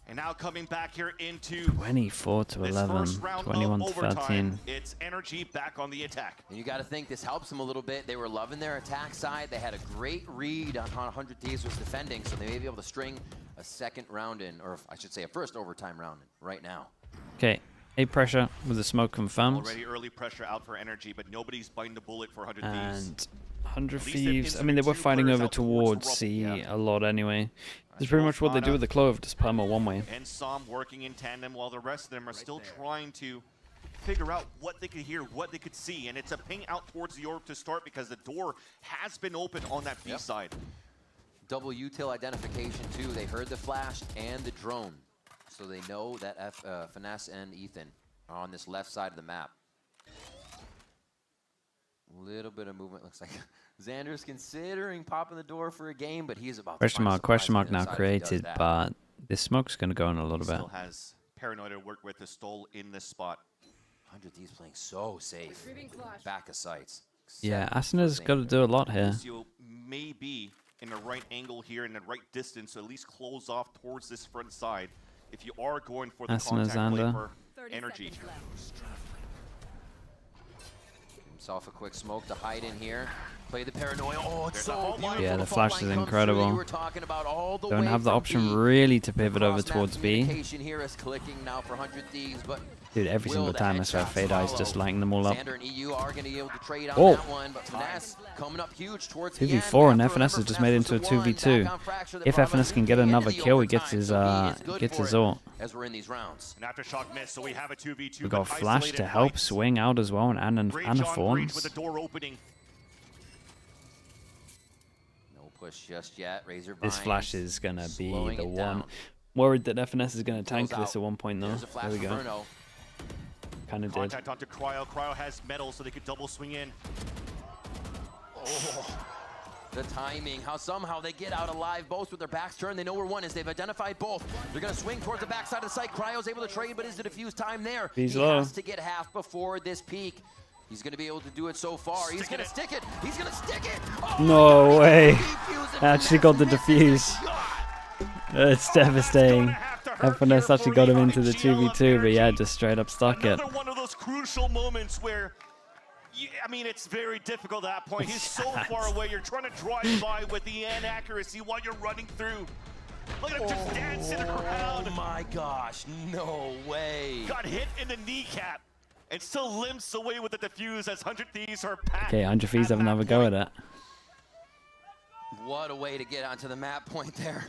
And now coming back here into 24 to 11, 21 to 13. It's NRG back on the attack. And you got to think this helps them a little bit. They were loving their attack side. They had a great read on how 100 Thieves was defending, so they may be able to string a second round in, or I should say a first overtime round in right now. Okay, A pressure with the smoke confirmed. Already early pressure out for NRG, but nobody's biting the bullet for 100 Thieves. And 100 Thieves, I mean, they were fighting over towards C a lot anyway. It's pretty much what they do with the Clove, just perma one way. And Som working in tandem while the rest of them are still trying to figure out what they could hear, what they could see. And it's a ping out towards the orb to start because the door has been open on that B side. Double util identification too. They heard the flash and the drone. So they know that Finesse and Ethan are on this left side of the map. Little bit of movement. Looks like Xander's considering popping the door for a game, but he's about to question mark now created, but this smoke's going to go in a little bit. Still has Paranoid to work with the stole in this spot. 100 Thieves playing so safe. Back of sights. Yeah, Asena's got to do a lot here. May be in the right angle here, in the right distance, so at least close off towards this front side. If you are going for the contact play for NRG. Himself a quick smoke to hide in here. Play the paranoia. Oh, it's so beautiful. Yeah, the flash is incredible. Don't have the option really to pivot over towards B. Here is clicking now for 100 Thieves, but dude, every single time I swear Fade Eye's just lighting them all up. Xander and EU are going to be able to trade on that one, but Finesse coming up huge towards 2v4 and FNS has just made it into a 2v2. If FNS can get another kill, he gets his ult. As we're in these rounds. An aftershock miss, so we have a 2v2. We got Flash to help swing out as well, and Anna Fawns. With the door opening. No push just yet. Razor this Flash is gonna be the one. Worried that FNS is gonna tank this at one point though. There we go. Kind of did. Contact onto Cryo. Cryo has metal, so they could double swing in. Oh. The timing, how somehow they get out alive, both with their backs turned. They know where one is. They've identified both. They're going to swing towards the backside of the site. Cryo's able to trade, but is the defuse time there? He has to get half before this peak. He's going to be able to do it so far. He's going to stick it. He's going to stick it. Oh, no way. Actually got the defuse. It's devastating. FNS actually got him into the 2v2, but yeah, just straight up stuck it. Another one of those crucial moments where I mean, it's very difficult at that point. He's so far away. You're trying to drive by with the inaccuracy while you're running through. Look at him just dancing around. Oh my gosh, no way. Got hit in the kneecap and still limps away with the defuse as 100 Thieves are packed. Okay, 100 Thieves have another go at it. What a way to get onto the map point there.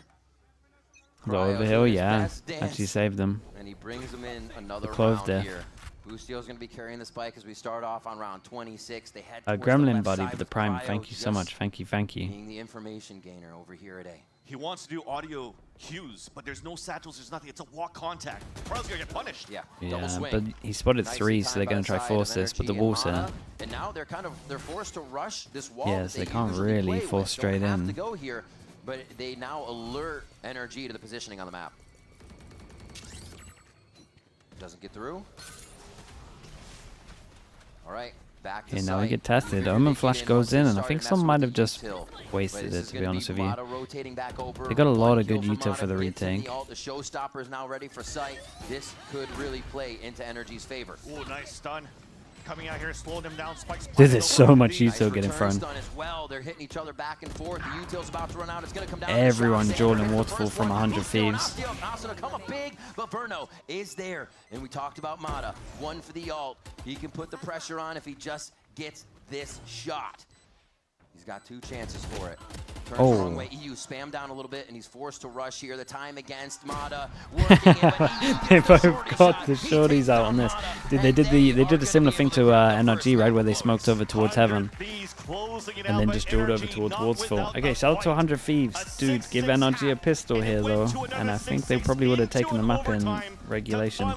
Go over hill, yeah. Actually saved them. And he brings them in another round here. Bustio's going to be carrying the spike as we start off on round 26. They head Gremlin buddy with the prime. Thank you so much. Thank you. Being the information gainer over here at A. He wants to do audio cues, but there's no satchels. There's nothing. It's a walk contact. Cryo's going to get punished. Yeah. But he spotted 3, so they're going to try force this. But the wall's here. And now they're forced to rush this wall. Yes, they can't really force straight in. Have to go here, but they now alert NRG to the positioning on the map. Doesn't get through. All right, back to now we get tested. Omen Flash goes in, and I think some might have just wasted it, to be honest with you. They got a lot of good util for the retake. The showstopper is now ready for sight. This could really play into NRG's favor. Oh, nice stun. coming out here, slowing them down. Spike's There's so much util getting thrown. As well. They're hitting each other back and forth. The util's about to run out. It's going to come down. Everyone drawing waterfall from 100 Thieves. Come up big, but Verno is there. And we talked about Mata. One for the ult. He can put the pressure on if he just gets this shot. He's got 2 chances for it. Turns the wrong way. EU spam down a little bit, and he's forced to rush here. The time against Mata. They both got the shorties out on this. Dude, they did a similar thing to NRG, right, where they smoked over towards Heaven and then just drilled over towards Waterfall. Okay, shout out to 100 Thieves. Dude, give NRG a pistol here, though, and I think they probably would have taken the map in regulation.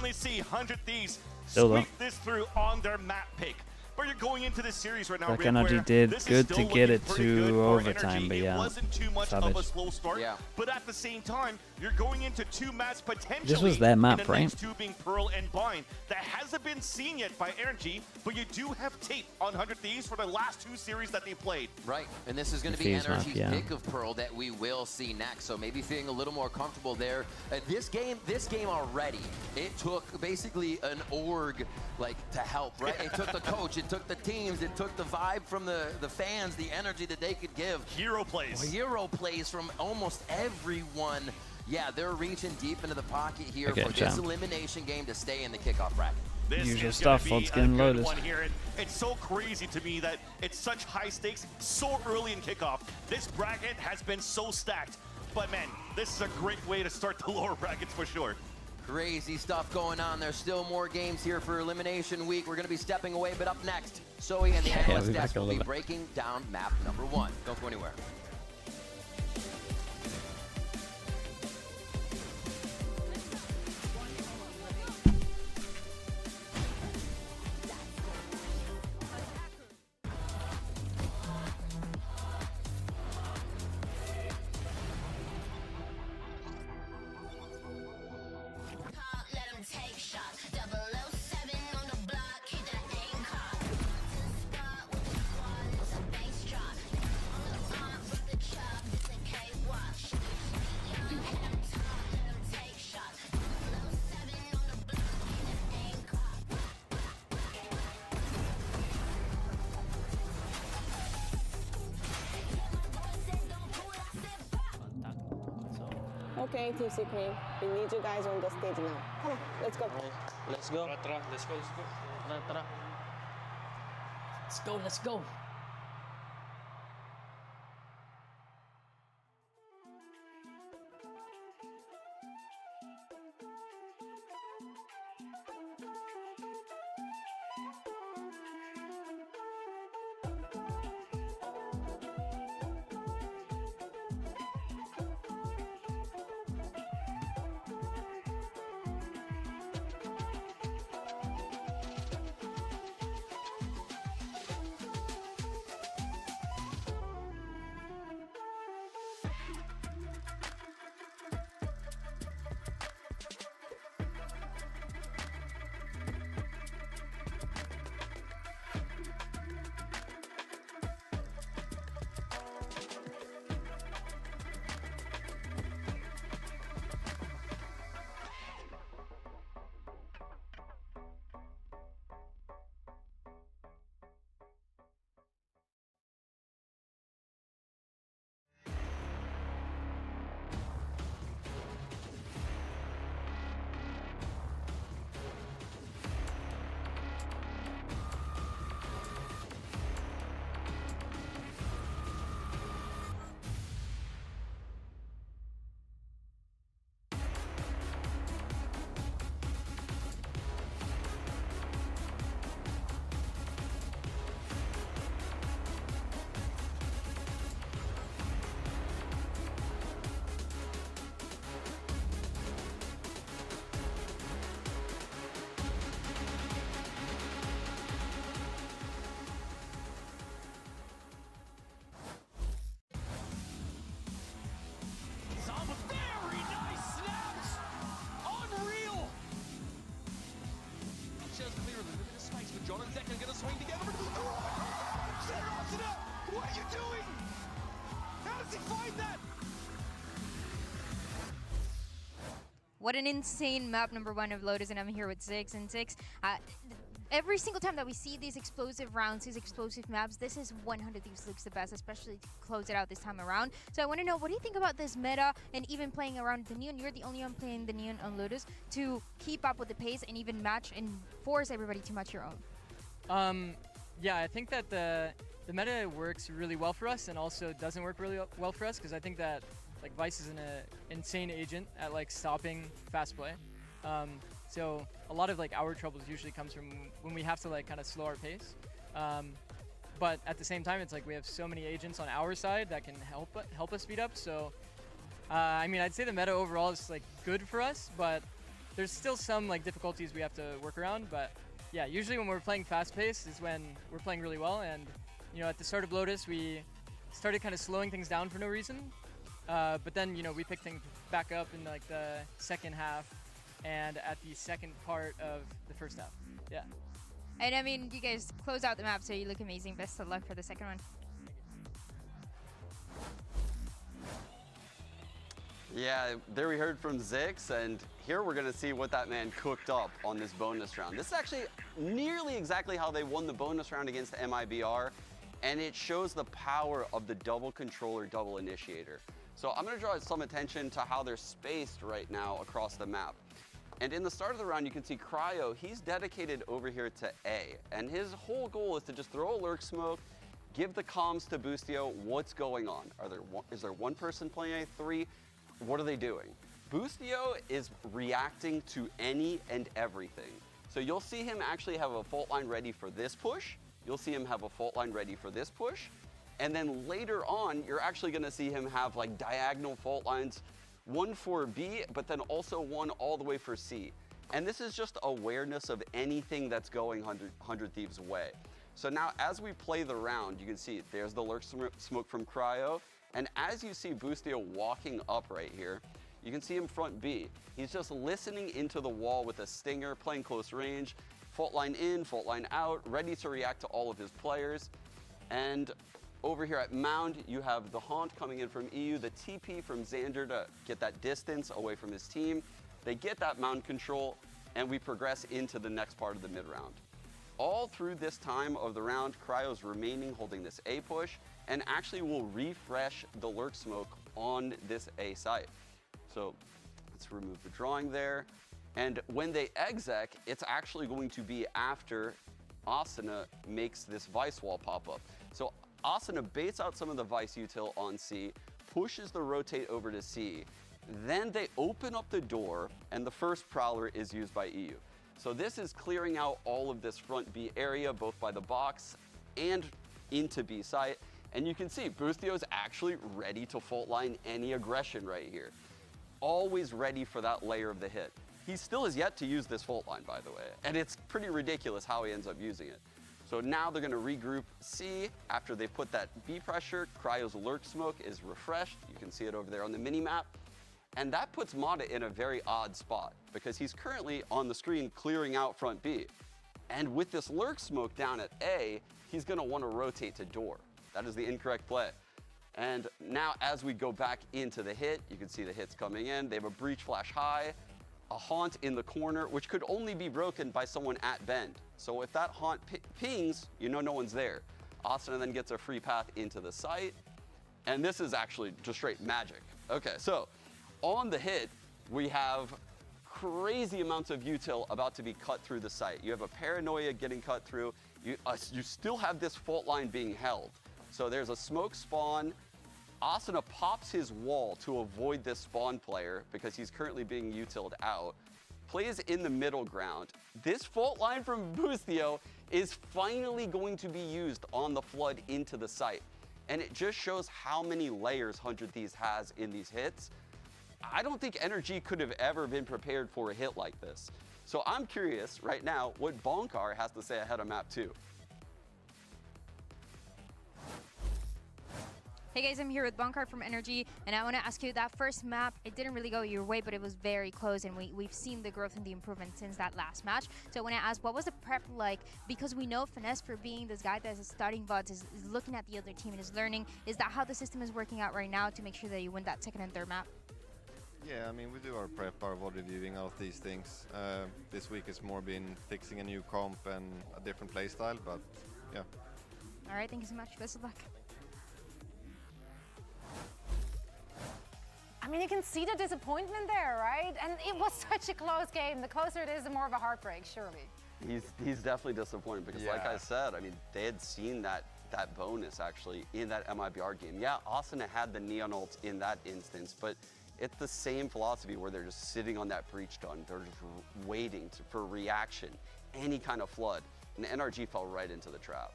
Still though. This through on their map pick. But you're going into this series right now, Like NRG did good to get it to overtime, but yeah, wasn't too much savage. of a slow start. But at the same time, you're going into 2 maps potentially. This was their map, in the right? next 2 being Pearl and Bind. That hasn't been seen yet by NRG, but you do have tape on 100 Thieves for the last 2 series that they played. Right, and this is going to be NRG's pick of Pearl that we will see next. So maybe feeling a little more comfortable there. This game already, it took basically an org to help, right? It took the coach, it took the teams, it took the vibe from the fans, the energy that they could give. Hero plays. Hero plays from almost everyone. Yeah, they're reaching deep into the pocket here Okay, for this elimination game to stay in the kickoff bracket. Usual stuff, odds getting loaded. It's so crazy to me that it's such high stakes so early in kickoff. This bracket has been so stacked. But man, this is a great way to start the lower brackets for sure. Crazy stuff going on. There's still more games here for Elimination Week. We're going to be stepping away, but up next, Zoe and the analyst desk will be breaking down map number 1. Don't go anywhere. Okay, Team Supreme, we need you guys on the stage now. Come on, let's go. Let's go. Let's go. What an insane map number 1 of Lotus, and I'm here with Ziggs. And Ziggs, every single time that we see these explosive rounds, these explosive maps, this is 100 Thieves looks the best, especially to close it out this time around. So I want to know, what do you think about this meta and even playing around the Neon? You're the only one playing the Neon on Lotus to keep up with the pace and even match and force everybody to match your own. Yeah, I think that the meta works really well for us and also doesn't work really well for us, because I think that like Vice is an insane agent at like stopping fast play. So a lot of like our troubles usually comes from when we have to like kind of slow our pace. But at the same time, it's like we have so many agents on our side that can help us speed up. So I mean, I'd say the meta overall is like good for us, but there's still some like difficulties we have to work around. But yeah, usually when we're playing fast pace is when we're playing really well. And you know, at the start of Lotus, we started kind of slowing things down for no reason. But then, you know, we picked things back up in like the second half and at the second part of the first half. Yeah. And I mean, you guys close out the map, so you look amazing. Best of luck for the second one. Yeah, there we heard from Zix, and here we're going to see what that man cooked up on this bonus round. This is actually nearly exactly how they won the bonus round against MIBR, and it shows the power of the double controller, double initiator. So I'm going to draw some attention to how they're spaced right now across the map. And in the start of the round, you can see Cryo, he's dedicated over here to A. And his whole goal is to just throw a lurk smoke, give the comms to Boostio, what's going on? Is there one person playing A? 3? What are they doing? Boostio is reacting to any and everything. So you'll see him actually have a fault line ready for this push. You'll see him have a fault line ready for this push. And then later on, you're actually gonna see him have like diagonal fault lines, one for B, but then also one all the way for C. And this is just awareness of anything that's going 100 Thieves way. So now as we play the round, you can see there's the lurk smoke from Cryo. And as you see Boostio walking up right here, you can see him front B. He's just listening into the wall with a stinger, playing close range, fault line in, fault line out, ready to react to all of his players. And over here at Mound, you have the Haunt coming in from EU, the TP from Xander to get that distance away from his team. They get that Mound control, and we progress into the next part of the mid-round. All through this time of the round, Cryo's remaining holding this A push, and actually will refresh the lurk smoke on this A site. So let's remove the drawing there. And when they exec, it's actually going to be after Asuna makes this Vice wall pop up. So Asuna baits out some of the Vice util on C, pushes the rotate over to C, then they open up the door, and the first Prowler is used by EU. So this is clearing out all of this front B area, both by the box and into B site. And you can see Boostio's actually ready to fault line any aggression right here. Always ready for that layer of the hit. He still has yet to use this fault line, by the way, and it's pretty ridiculous how he ends up using it. So now they're gonna regroup C after they put that B pressure. Cryo's lurk smoke is refreshed. You can see it over there on the mini map. And that puts Mata in a very odd spot because he's currently on the screen clearing out front B. And with this lurk smoke down at A, he's gonna wanna rotate to door. That is the incorrect play. And now as we go back into the hit, you can see the hits coming in. They have a breach flash high, a Haunt in the corner, which could only be broken by someone at bend. So if that Haunt pings, you know no one's there. Asuna then gets a free path into the site. And this is actually just straight magic. Okay, so on the hit, we have crazy amounts of util about to be cut through the site. You have a Paranoia getting cut through. You still have this fault line being held. So there's a smoke spawn. Asuna pops his wall to avoid this spawn player because he's currently being utiled out. Plays in the middle ground. This fault line from Boostio is finally going to be used on the flood into the site. And it just shows how many layers 100 Thieves has in these hits. I don't think NRG could have ever been prepared for a hit like this. So I'm curious right now what Bonkar has to say ahead of map 2. Hey guys, I'm here with Bonkar from NRG, and I want to ask you, that first map, it didn't really go your way, but it was very close, and we've seen the growth and the improvement since that last match. So I want to ask, what was the prep like? Because we know Finesse, for being this guy that is starting VODs, is looking at the other team and is learning. Is that how the system is working out right now to make sure that you win that second and third map? Yeah, I mean, we do our prep, our body viewing of these things. This week it's more been fixing a new comp and a different playstyle, but yeah. All right, thank you so much. Best of luck. I mean, you can see the disappointment there, right? And it was such a close game. The closer it is, the more of a heartbreak, surely. He's definitely disappointed because, like I said, I mean, they had seen that bonus actually in that MIBR game. Yeah, Asuna had the Neon ult in that instance, but it's the same philosophy where they're just sitting on that breach gun. They're just waiting for reaction, any kind of flood. And NRG fell right into the trap.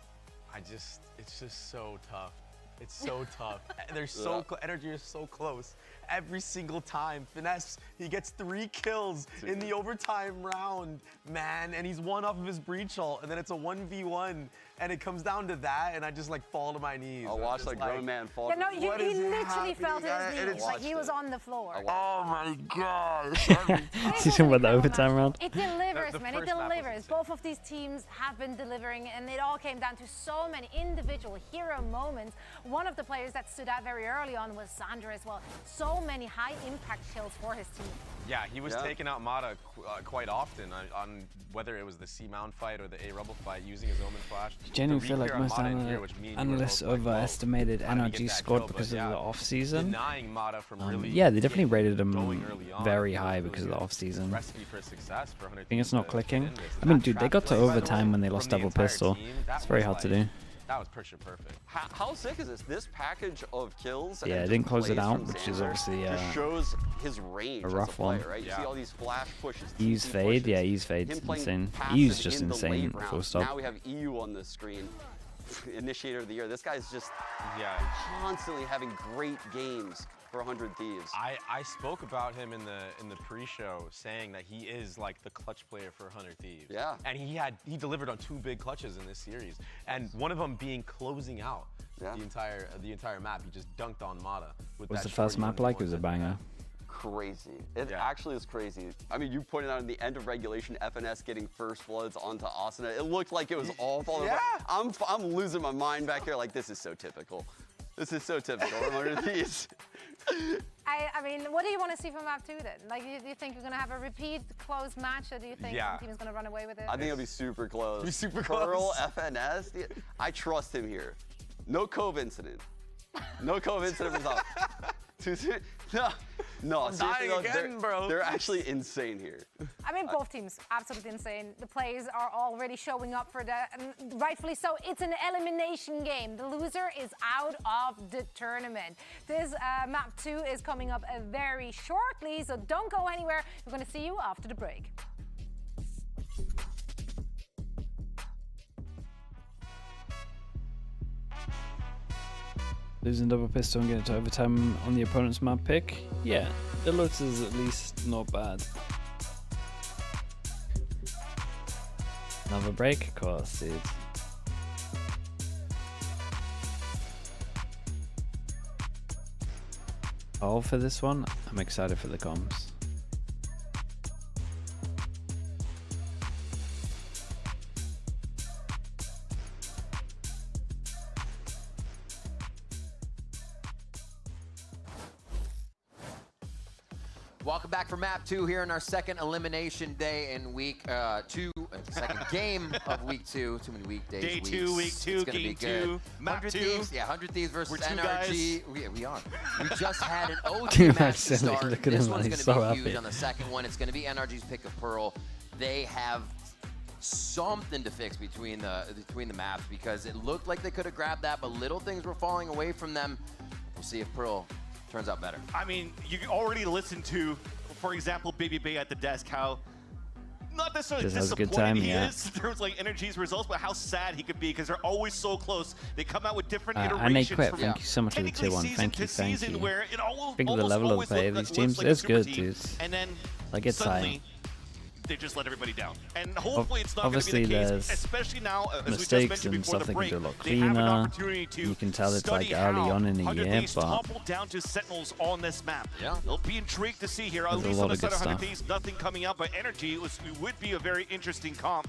It's just so tough. It's so tough. They're so Energy is so close. Every single time. Finesse, he gets 3 kills in the overtime round, man. And he's one off of his breach ult. And then it's a 1v1. And it comes down to that. And I just like fall to my knees. I'll watch like grown man fall. Yeah, no, he literally fell to his knees. Like he was on the floor. Oh my gosh. You talking about the overtime round? It delivers, man. It delivers. Both of these teams have been delivering, and it all came down to so many individual hero moments. One of the players that stood out very early on was Sandra as well. So many high impact kills for his team. Yeah, he was taking out Mata quite often on whether it was the C-Mount fight or the A-Rubble fight, using his Omen Flash. I genuinely feel like most analysts overestimated NRG's squad because of the off-season. Yeah, they definitely rated them very high because of the off-season. I think it's not clicking. I mean, dude, they got to overtime when they lost double pistol. It's very hard to do. That was picture perfect. How sick is this? This package of kills. Yeah, it didn't close it out, which is obviously just shows his range. A rough one. Right? You see all these flash pushes. E's fade, yeah, E's fade's insane. E's just insane. Full stop. Now we have EU on the screen. Initiator of the year. This guy's just constantly having great games for 100 Thieves. I spoke about him in the pre-show, saying that he is like the clutch player for 100 Thieves. Yeah. And he delivered on 2 big clutches in this series, and one of them being closing out the entire map. He just dunked on Mata. What's the first map like? It was a banger. Crazy. It actually is crazy. I mean, you pointed out in the end of regulation, FNS getting first bloods onto Asuna. It looked like it was all falling apart. I'm losing my mind back here. Like, this is so typical. This is so typical. 100 Thieves. I mean, what do you want to see from map 2 then? Like, do you think you're going to have a repeat close match, or do you think one team is going to run away with it? I think it'll be super close. It'll be super close. Pearl, FNS, I trust him here. No Cove incident. No Cove incident was up. Too soon. No, I'm dying again, bro. They're actually insane here. I mean, both teams absolutely insane. The players are already showing up for that, and rightfully so. It's an elimination game. The loser is out of the tournament. This map 2 is coming up very shortly, so don't go anywhere. We're going to see you after the break. Losing double pistol and getting to overtime on the opponent's map pick? Yeah, it looks as at least not bad. Another break? Of course, dude. All for this one, I'm excited for the comms. Welcome back for map 2 here in our second elimination day in week 2, second game of week 2. Too many weekdays. Day 2, week 2, game 2, map 2. Thieves, 100 Thieves versus NRG. We are. We just had an OT Too match to start. Look at This him, one's he's going to so be huge happy. on the second one. It's going to be NRG's pick of Pearl. They have something to fix between the maps, because it looked like they could have grabbed that, but little things were falling away from them. We'll see if Pearl turns out better. I mean, you already listened to, for example, Baby Bay at the desk, how not necessarily Just has a good disappointed time, he yeah. is in terms of like NRG's results, but how sad he could be because they're always so close. They come out with different And iterations Quit, from thank you so much for the tier 1. Thank you, thank you. where it almost, Think of the level of play of these teams. like a It's super good, team, dude. and then Like, it's suddenly high. they just let everybody down. And hopefully it's not going to Obviously, be the case, there's especially now, as we just mistakes mentioned and before stuff the they break, can do a lot they have an cleaner. opportunity to You can tell it's like study early how on in the 100 year, Thieves but toppled down to Sentinels on this map. Yeah. They'll be intrigued to see here. At There's a least lot on the of side good of 100 stuff. Thieves, nothing coming out, but Energy would be a very interesting comp.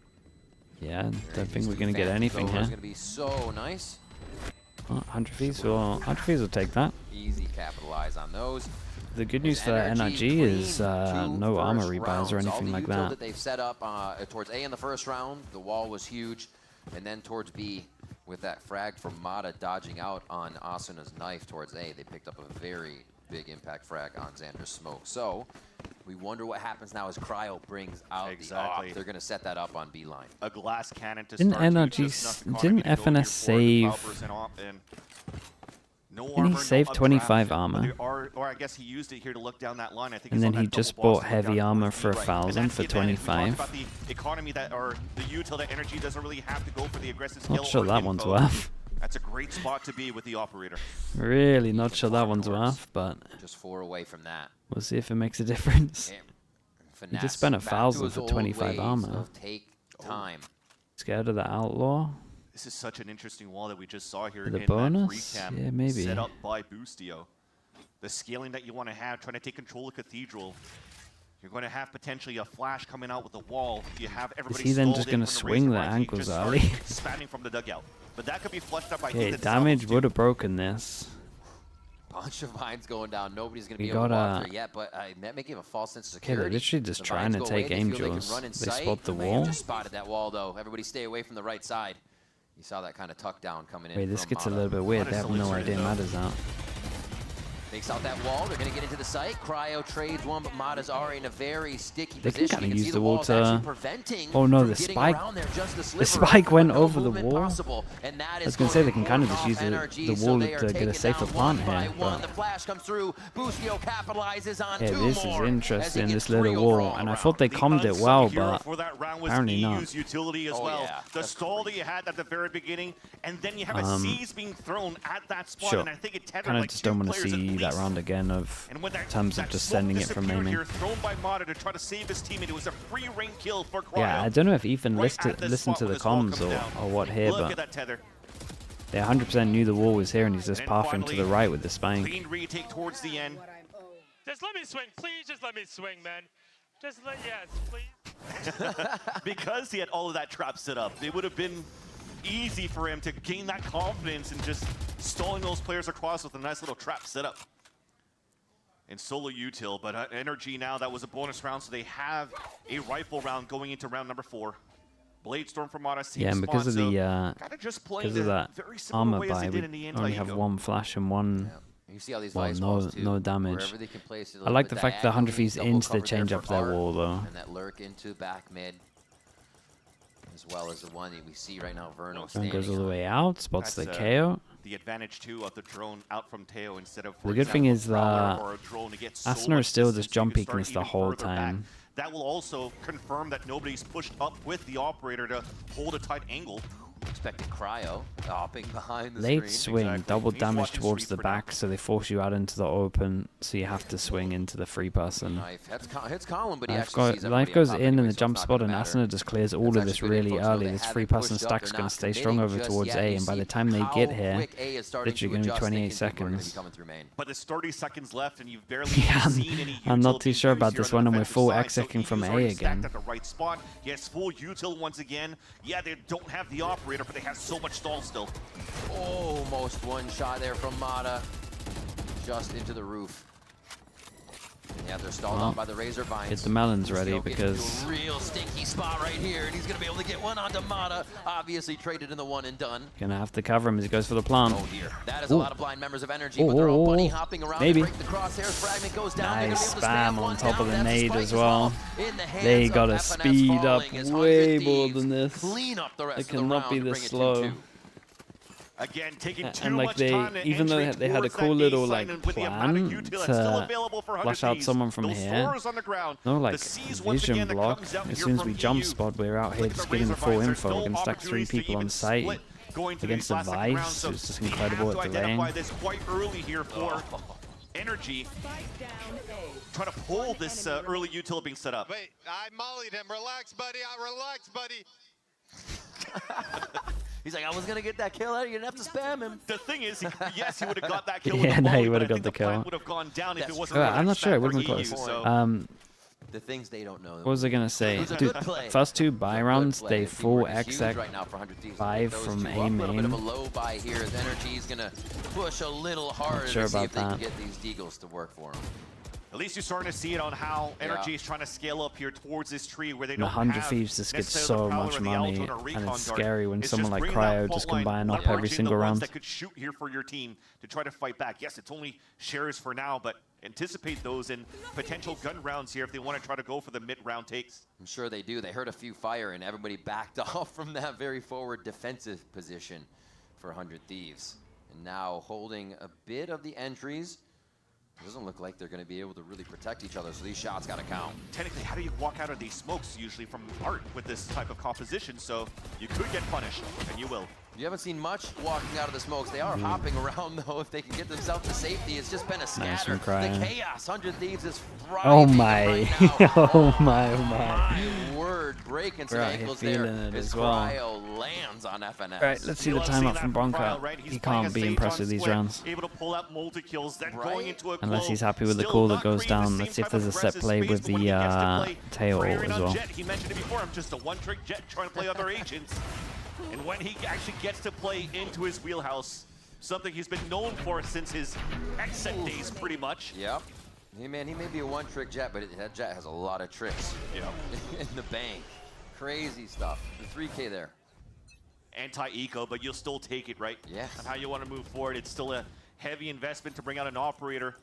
Yeah, don't think we're going to get anything here. It's going to be so nice. 100 Thieves will take that. Easy capitalize on those. The good news for NRG is no armor rebuys or anything like that. That they've set up towards A in the first round. The wall was huge. And then towards B, with that frag from Mata dodging out on Asuna's knife towards A, they picked up a very big impact frag on Xander's smoke. So we wonder what happens now as Cryo brings out the AWP. They're going to set that up on B line. A glass cannon to Didn't start. NRG, didn't FNS save? No Didn't he save 25 armor? Or I guess he used it here to look down that line. I think. And then he just bought heavy armor for 1,000 for 25. About the economy that, or the util that Energy doesn't really have to go for the aggressive skill. Not sure that one's worth. That's a great spot to be with the operator. Really not sure that one's worth, but just 4 away from that. We'll see if it makes a difference. He just spent 1,000 for 25 armor. Take time. Scared of the outlaw? This is such an interesting wall that we just saw here The in bonus? that Yeah, maybe. set up by Boostio. The scaling that you want to have, trying to take control of Cathedral. You're going to have potentially a flash coming out with the wall. You have everybody. Is he then just going to swing the ankles early? Spamming from the dugout, but that could be flushed up by. Okay, damage would have broken this. Bunch of mines going down. Nobody's going to We be able to got walk through yet, but that may give a false sense of Okay, security. they're literally just trying to take aim duels. They spot the wall. Just spotted that wall though. Everybody stay away from the right side. You saw that kind of tuck down coming in. Wait, this from gets a Mata. little bit weird. They have no idea Mata's out. Takes out that wall. They're going to get into the site. Cryo trades one, but Mata's already in a very sticky They can position. kind of You use see the wall wall's actually to... preventing Oh no, from the getting spike. around there just a The sliver. spike went No over the movement wall. possible, and that I is was going to say they can kind of going just use off the NRG, so wall they are to get a taken safer down plant one by here. one. But The flash comes through. Boostio capitalizes on yeah, two this more is as interesting, he this gets 3 little wall. overall. And I thought they calmed it well, but For that round was apparently not. EU's utility as well. Yeah, the stall that you had at the very beginning, and then you have a seize being thrown at that spot, Sure. and I think it tethered Kind of like just 2 don't want to players at see that least. round again of And when that, in terms of that just smoke sending it from disappeared aiming. here, thrown by Mata to try to save his teammate. It was a free rank kill for Cryo. Yeah, I don't know if Ethan Right listened at the to spot the when this wall comms comes down. or what here, Look but at that tether. they 100% knew the wall was here and he's just And pathing to finally, the right with the spank. Clean retake towards the end. Just let me swing, please. Just let me swing, man. Just let please. Because he had all of that trap set up, it would have been easy for him to gain that confidence and just stalling those players across with a nice little trap setup. And solo util, but NRG now, that was a bonus round, so they have a rifle round going into round number 4. Bladestorm from Mata. Yeah, and because of the that armor way as buy, they we did in the only have anti-ego. 1 flash and 1. You see all these Well, vice no, walls too, no damage. wherever they can place it a I little like bit the fact that 100 diagonally, Thieves double into the cover change there up for their Art, wall though. and that lurk into back mid, as well as the one that we see right now, Verno One standing goes all the on. way out, spots the That's, KO. The advantage too of the drone out from Teo instead of. The good thing is that Asner Asner is still just jump peeking this the whole time. That will also confirm that nobody's pushed up with the operator to hold a tight angle. Expecting Cryo hopping behind the Late screen. swing, double damage towards the back, so they force you out into the open, so you have to swing into the free person. Knife hits Colin, but he Life, actually sees life everybody goes up top in anyway, the so jump it's not spot, gonna and matter. Asner just clears all of That's this actually good really info, so early. they This haven't free person pushed up, stack's they're going not to stay strong committing over just towards yet. A, You and by see the time they how get here, quick A is starting literally to going to be adjust, 28 thinking people are gonna be seconds. coming through main. But there's 30 seconds left, and you've barely Yeah, seen any I'm not util too being sure used about here this on one, the and we're defensive full side, so execing from EU's A already again. stacked at the right spot. Yes, full util once again. Yeah, they don't have the operator, but they have so much stall still. Almost one shot there from Mata, just into the roof. Yeah, they're stalled Well, on by the Razor Vines. get the melons ready Still getting because to a real stinky spot right here, and he's gonna be able to get one onto Mata. Obviously traded in the one and done. gonna have to cover him as he goes for the plant. Oh dear, that is a Ooh. lot of blind members of Energy, but they're all bunny hopping around. Maybe. To break the crosshairs. Fragment goes down. Nice They're gonna be able to spam on one top down. of the That's nade spike as well. In the hands They of gotta FNS speed up falling as way 100 more Thieves than this. clean up the rest It of the cannot round be to this bring it slow. 2-2. Again, taking too And like much they, time to even though entry they had a towards cool that little A like sign, and with the amount of plan util that's still to available for 100 flush out Thieves, someone from those here, Thors on the ground, no like the C's once vision again that block. comes out As here soon as from we jump EU. spot, we're out here Look at just the getting Razor full Vines, there's info. no We can stack 3 opportunities to people on even site split going through against these the last second rounds, Vice. so It's just they incredible have to at delaying. identify this quite early here for Energy. Try to pull this early util being set up. Wait, I mollied him. Relax, buddy. Relax, buddy. He's like, I was gonna get that kill out. You didn't have to spam him. The thing is, yes, he would have got that kill. Yeah, with the no, volley, he but would I have got think the plan kill. would have gone down if it wasn't. Oh, for that I'm not sure. It spam would have for been EU, close. so- The things they don't know. What was I gonna say? It was a Dude, good play. first 2 buy rounds, play. they If he full were to choose exec right now for 100 Thieves, 5 those from two A up. A little bit of a main. low buy here as Energy's gonna push a little harder sure to see about if they can that. get these Deagles to work for him. At least you're starting to see it on how NRG is trying to scale up here towards this tree where they And don't 100 have Thieves just gets so necessarily the much power of the money, Alto or Recon and it's Guard. scary when It's someone like bringing that Cryo fault just can line, buy up every leveraging single the ones round. that could shoot here for your team to try to fight back. Yes, it's only shares for now, but anticipate those in potential gun rounds here if they want to try to go for the mid-round takes. I'm sure they do. They heard a few fire and everybody backed off from that very forward defensive position for 100 Thieves. And now holding a bit of the entries. It doesn't look like they're going to be able to really protect each other, so these shots got to count. Technically, how do you walk out of these smokes usually from art with this type of composition? So you could get punished, and you will. You haven't seen much walking out of the smokes. They are hopping around, though, if they can get themselves to safety. It's just been a scatter. The chaos. 100 Thieves is Oh my. right now. Oh my, oh my. My word, breaking some Right, ankles feeling there it as as well. Cryo lands on FNS. Right, let's see the timeout from Bronco. He can't be impressed with these rounds. Able to pull out multi-kills, then going into a Unless he's happy with the call that goes down. Let's see if there's a set play with the tail as well. He mentioned it before, I'm just a one-trick Jet trying to play other agents. And when he actually gets to play into his wheelhouse, something he's been known for since his exit days, pretty much. Yep. Hey, man, he may be a one-trick Jet, but that Jet has a lot of tricks in the bank. Crazy stuff. The 3K there. Anti-eco, but you'll still take it, right? Yes. And how you want to move forward. It's still a heavy investment to bring out an operator.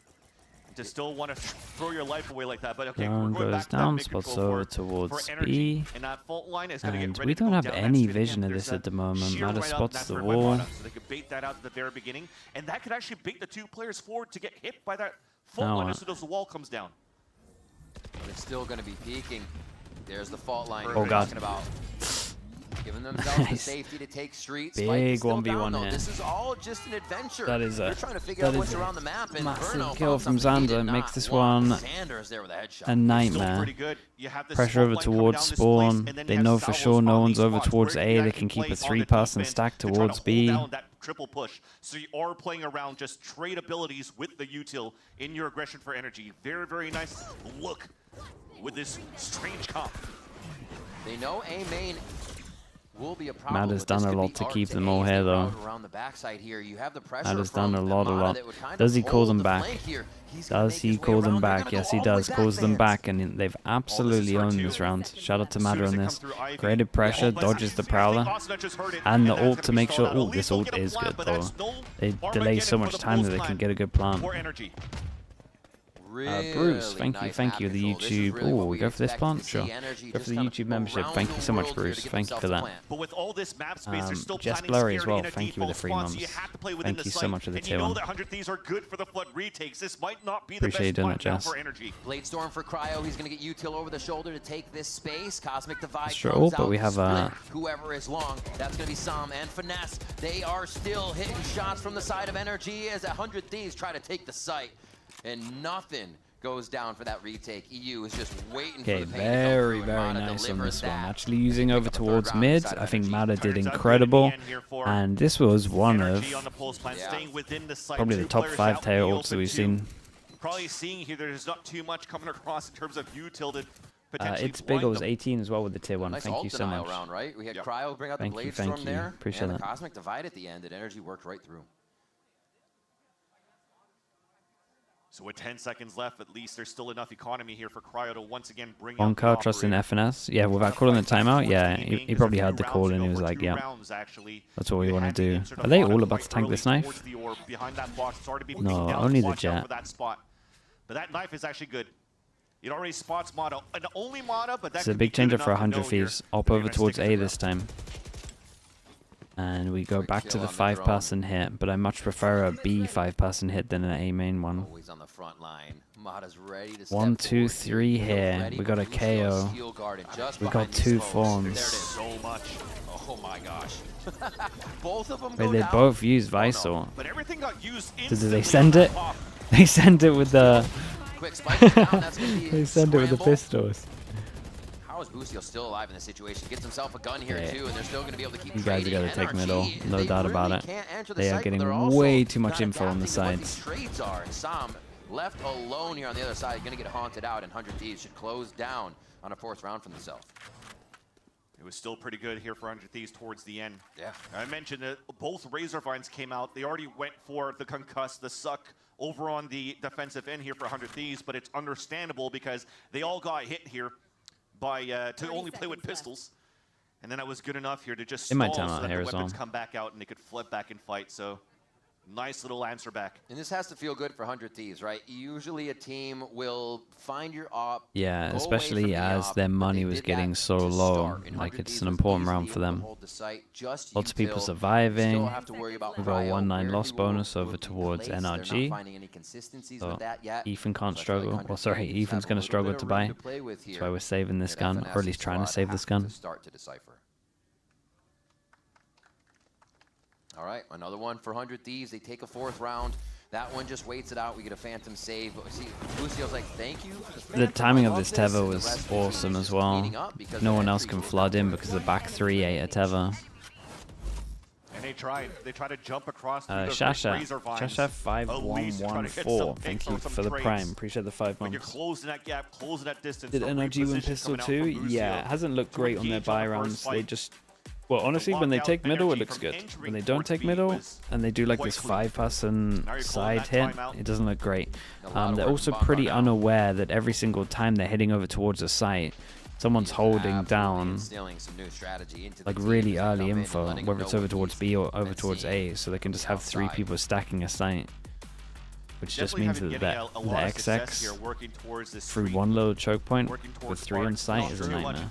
To still want to throw your life away like that, but okay, Down we're going goes back to down, that spots mid-control over towards B. And that fault line is going to And get ready we to don't go have down. any That's vision of there's this a at the moment. sheer Mada right out, spots that's the for wall. Mada, so they could bait that out at the very beginning, and that could actually bait the two players forward to get hit by that fault line as soon as the wall comes down. But it's still going to be peaking. There's the fault line Oh, we're God. talking about. Giving themselves the safety to take streets. Big 1v1 here. This is all just an adventure. That is They're trying to figure out what's around the map. And massive Verno kill found from something he Xander. did Makes not this want. one Xander's there with a headshot. a nightmare. Pressure over towards spawn. They know for sure no one's over towards A. They can keep a 3-person stack towards B. That triple push. So you are playing around just trade abilities with the util in your aggression for energy. Very, very nice look with this strange comp. They know A main will be a problem. Mada's done a lot to keep them all here, though. Around the backside here, you have the pressure Mada's done a from lot. that would kind Does of he call hold them the back? flank here. Does he call them back? Yes, he does. Calls them back, and they've absolutely owned this round. Shout out to Mada on this. Created pressure, dodges the Prowler, and the ult to make sure. Oh, this ult is good, though. They delay so much time that they can get a good plant. Bruce, thank you, the YouTube. Oh, we go for this plant? Sure. Go for the YouTube membership. Thank you so much, Bruce. Thank you for that. But with all this map space, they're still Jess planning Blurry as scared well. in a Thank you with the default 3 spot, months. so you have to play within Thank you so site. much for the And tier you know 1. that 100 Thieves are good for the flood retakes. This might not be Appreciate the you best doing it, spot now Jess. for energy. Blade Storm for Cryo. He's going to get util over the shoulder to take this space. Cosmic Divide Sure, comes but out, we have split whoever is long. That's going to be Sam and Finesse. They are still hitting shots from the side of NRG as 100 Thieves try to take the site. And nothing goes down for that retake. EU is just waiting for the pain to come very through, and Mada nice on delivers this one. that. Actually using over towards mid. I think Mada did incredible. And this was one of probably the top 5 tail ults that we've seen. Probably seeing here there's not too much coming across in terms of util to potentially It's big. It was blind them. 18 as well with the tier 1. Nice Thank ult you so denial much. round, right? We had Cryo bring out the Thank Blade you. Storm there. Appreciate and that. the Cosmic Divide at the end, and Energy worked right through. So with 10 seconds left, at least there's still enough economy here for Cryo to once again bring out Bonka trusting FNS. Yeah, without calling the timeout. Yeah, he probably heard the call and he was like, yeah, that's what we want to do. Are they all about to tank this knife? No, only the Jet. But that knife is actually good. It already spots Mata, and only Mata, but that's It's a big changer for 100 Thieves. Up over towards A this time. And we go back to the 5-person hit, but I much prefer a B 5-person hit than an A main one. Always on the front line. Mata's ready to 1, 2, 3 here. We got a KO. We got 2 Fawns. So much. Oh my gosh. Both of them Wait, go they down. both used Visor. But everything got used Did they send it? They sent it with the... Quick spike down. That's gonna be They sent it with the scramble. pistols. How is Boostio still alive in this situation? Gets himself a gun here too, and they're still going to be able to keep You guys are trading. going to take NRG, middle, no they doubt about really it. can't enter the They site, are but getting they're also way too much kinda info on the adapting to what sides. these trades are, and Sam left alone here on the other side, going to get haunted out, and 100 Thieves should close down on a 4th round for themselves. It was still pretty good here for 100 Thieves towards the end. Yeah. I mentioned that both Razor Vines came out. They already went for the concuss, the suck over on the defensive end here for 100 Thieves, but it's understandable because they all got hit here by to only play with pistols. And then I was good enough here to just stall so that the weapons come back out and they could flip back and fight. So nice little answer back. And this has to feel good for 100 Thieves, right? Usually a team will find your op. Yeah, especially as their money was getting so low. Like, it's an important round for them. Lots of people surviving. We've got a 1-9 loss bonus over towards NRG. So Ethan can't struggle. Well, sorry, Ethan's going to struggle to buy. That's why we're saving this gun, or at least trying to save this gun. All right, another one for 100 Thieves. They take a 4th round. That one just waits it out. We get a phantom save. See, Lucio's like, thank you. The timing of this tether was awesome as well. No one else can flood in because the back 3 ate a tether. And they tried to jump across Shasha 5114. Thank you for the prime. Appreciate the 5 months. You're closing that gap, closing that distance. Did NRG win pistol too? Yeah, it hasn't looked great on their buy rounds. They just, well, honestly, when they take middle, it looks good. When they don't take middle and they do like this 5-person side hit, it doesn't look great. They're also pretty unaware that every single time they're heading over towards a site, someone's holding down like really early info, whether it's over towards B or over towards A, so they can just have 3 people stacking a site. Which just means that the XX through 1 little choke point with 3 on site is a nightmare.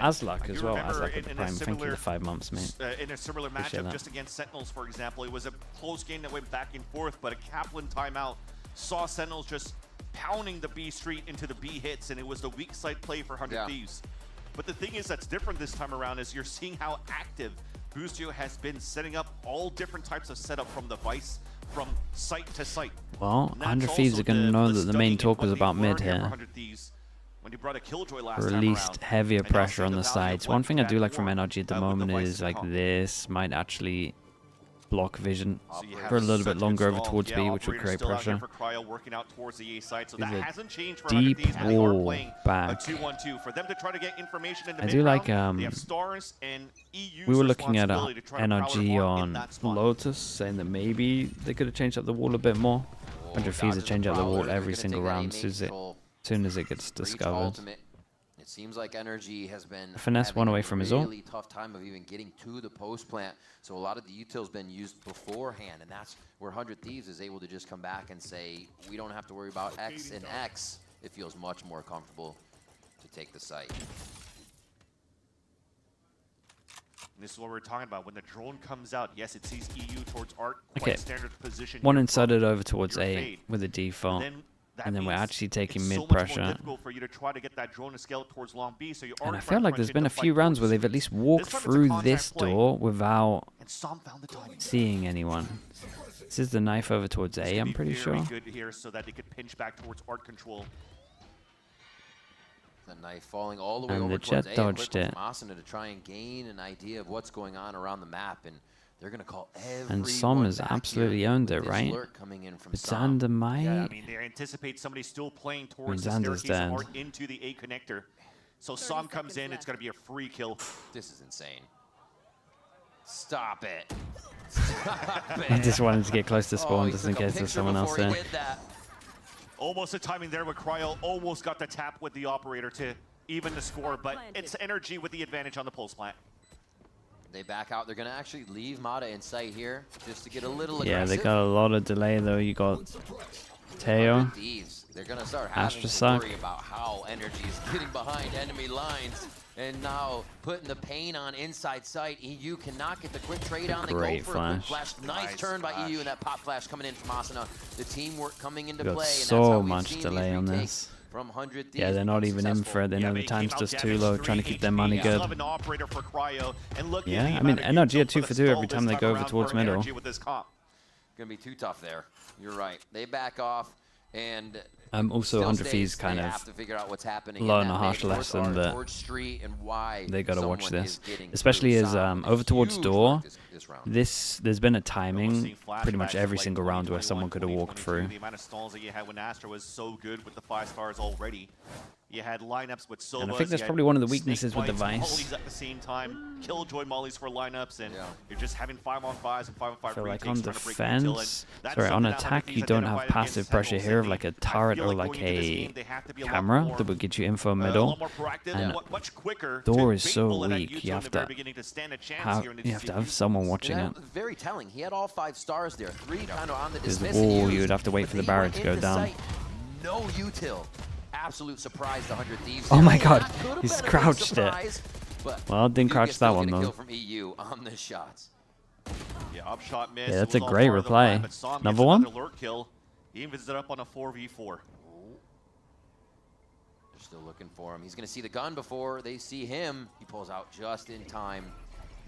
Asluck as well, Asluck with the prime. Thank you for 5 months, mate. In a similar matchup just against Sentinels, for example, it was a close game that went back and forth, but a Kaplan timeout saw Sentinels just pounding the B street into the B hits, and it was the weak side play for 100 Thieves. But the thing is that's different this time around is you're seeing how active Boostio has been setting up all different types of setup from the Vice, from site to site. Well, 100 Thieves are going to know that the main talk was about mid here. Released heavier pressure on the sides. One thing I do like from NRG at the moment is like this might actually block vision for a little bit longer over towards B, which will create pressure. Deep wall back. I do like, we were looking at NRG on Lotus, saying that maybe they could have changed up the wall a bit more. 100 Thieves have changed up the wall every single round as soon as it gets discovered. It seems like NRG has been finesse one away from his ult. Really tough time of even getting to the post plant. So a lot of the util's been used beforehand, and that's where 100 Thieves is able to just come back and say, we don't have to worry about X and X. It feels much more comfortable to take the site. And this is what we're talking about. When the drone comes out, yes, it sees EU towards Art, quite standard position. One inserted over towards A with a default. And then we're actually taking mid pressure. And I feel like there's been a few rounds where they've at least walked through this door without seeing anyone. This is the knife over towards A, I'm pretty sure. Good here so that they could pinch back towards Art control. The knife falling all the way and over the Jet towards dodged it. to try and gain an idea of what's going on around the map, and they're going to call and Som has absolutely owned it, right? But Xander might... Yeah, I mean, they anticipate somebody still playing towards the staircase or into the A connector. So Som comes in, it's going to be a free kill. This is insane. Stop it. Stop it. I just wanted to get close to spawn just in case there's someone else there. Almost the timing there with Cryo. Almost got the tap with the operator to even the score, but it's NRG with the advantage on the pulse plant. They back out. They're going to actually leave Mata in sight here just to get a little aggressive. Yeah, they got a lot of delay though. You got Teo, they're going to start having to worry about how NRG is getting behind enemy lines and now putting the pain on inside sight. EU cannot get the quick trade on. They go for a quick flash. Nice turn by EU, and that pop flash coming in from Asuna. The teamwork coming into play. So much delay on this. From 100 yeah, they're not even in for it. They know the time's just too low, trying to keep their money good. Yeah, I mean, NRG are 2 for 2 every time they go over towards middle. Gonna be too tough there. You're right. They back off, and also 100 Thieves kind of learn a harsh lesson that they gotta watch this, especially as over towards door. There's been a timing pretty much every single round where someone could have walked through. The amount of stalls that you had when Astra was so good with the 5 stars already. You had lineups with Sovas. And I think that's probably one of the weaknesses with the Vice. Mollies at the same time, Killjoy mollies for lineups, and you're just having 5-on-5s and 5-on-5 I feel like on retakes trying to break defense, sorry, on attack, you don't have passive pressure here of like a turret or like a camera that would get you info middle. And door is so weak. You have to have someone watching it. Very telling. He had all 5 stars there. 3 kind of on the There's dismiss. a wall. You would have to wait for the barrier to go down. No util. Absolute surprise to 100 Thieves. Oh my god, he's crouched it. Well, didn't crouch that one though. From EU on the shots. Yeah, upshot miss. Yeah, that's a great replay. Another one? Alert kill. He even it up on a 4v4. They're still looking for him. He's going to see the gun before they see him. He pulls out just in time.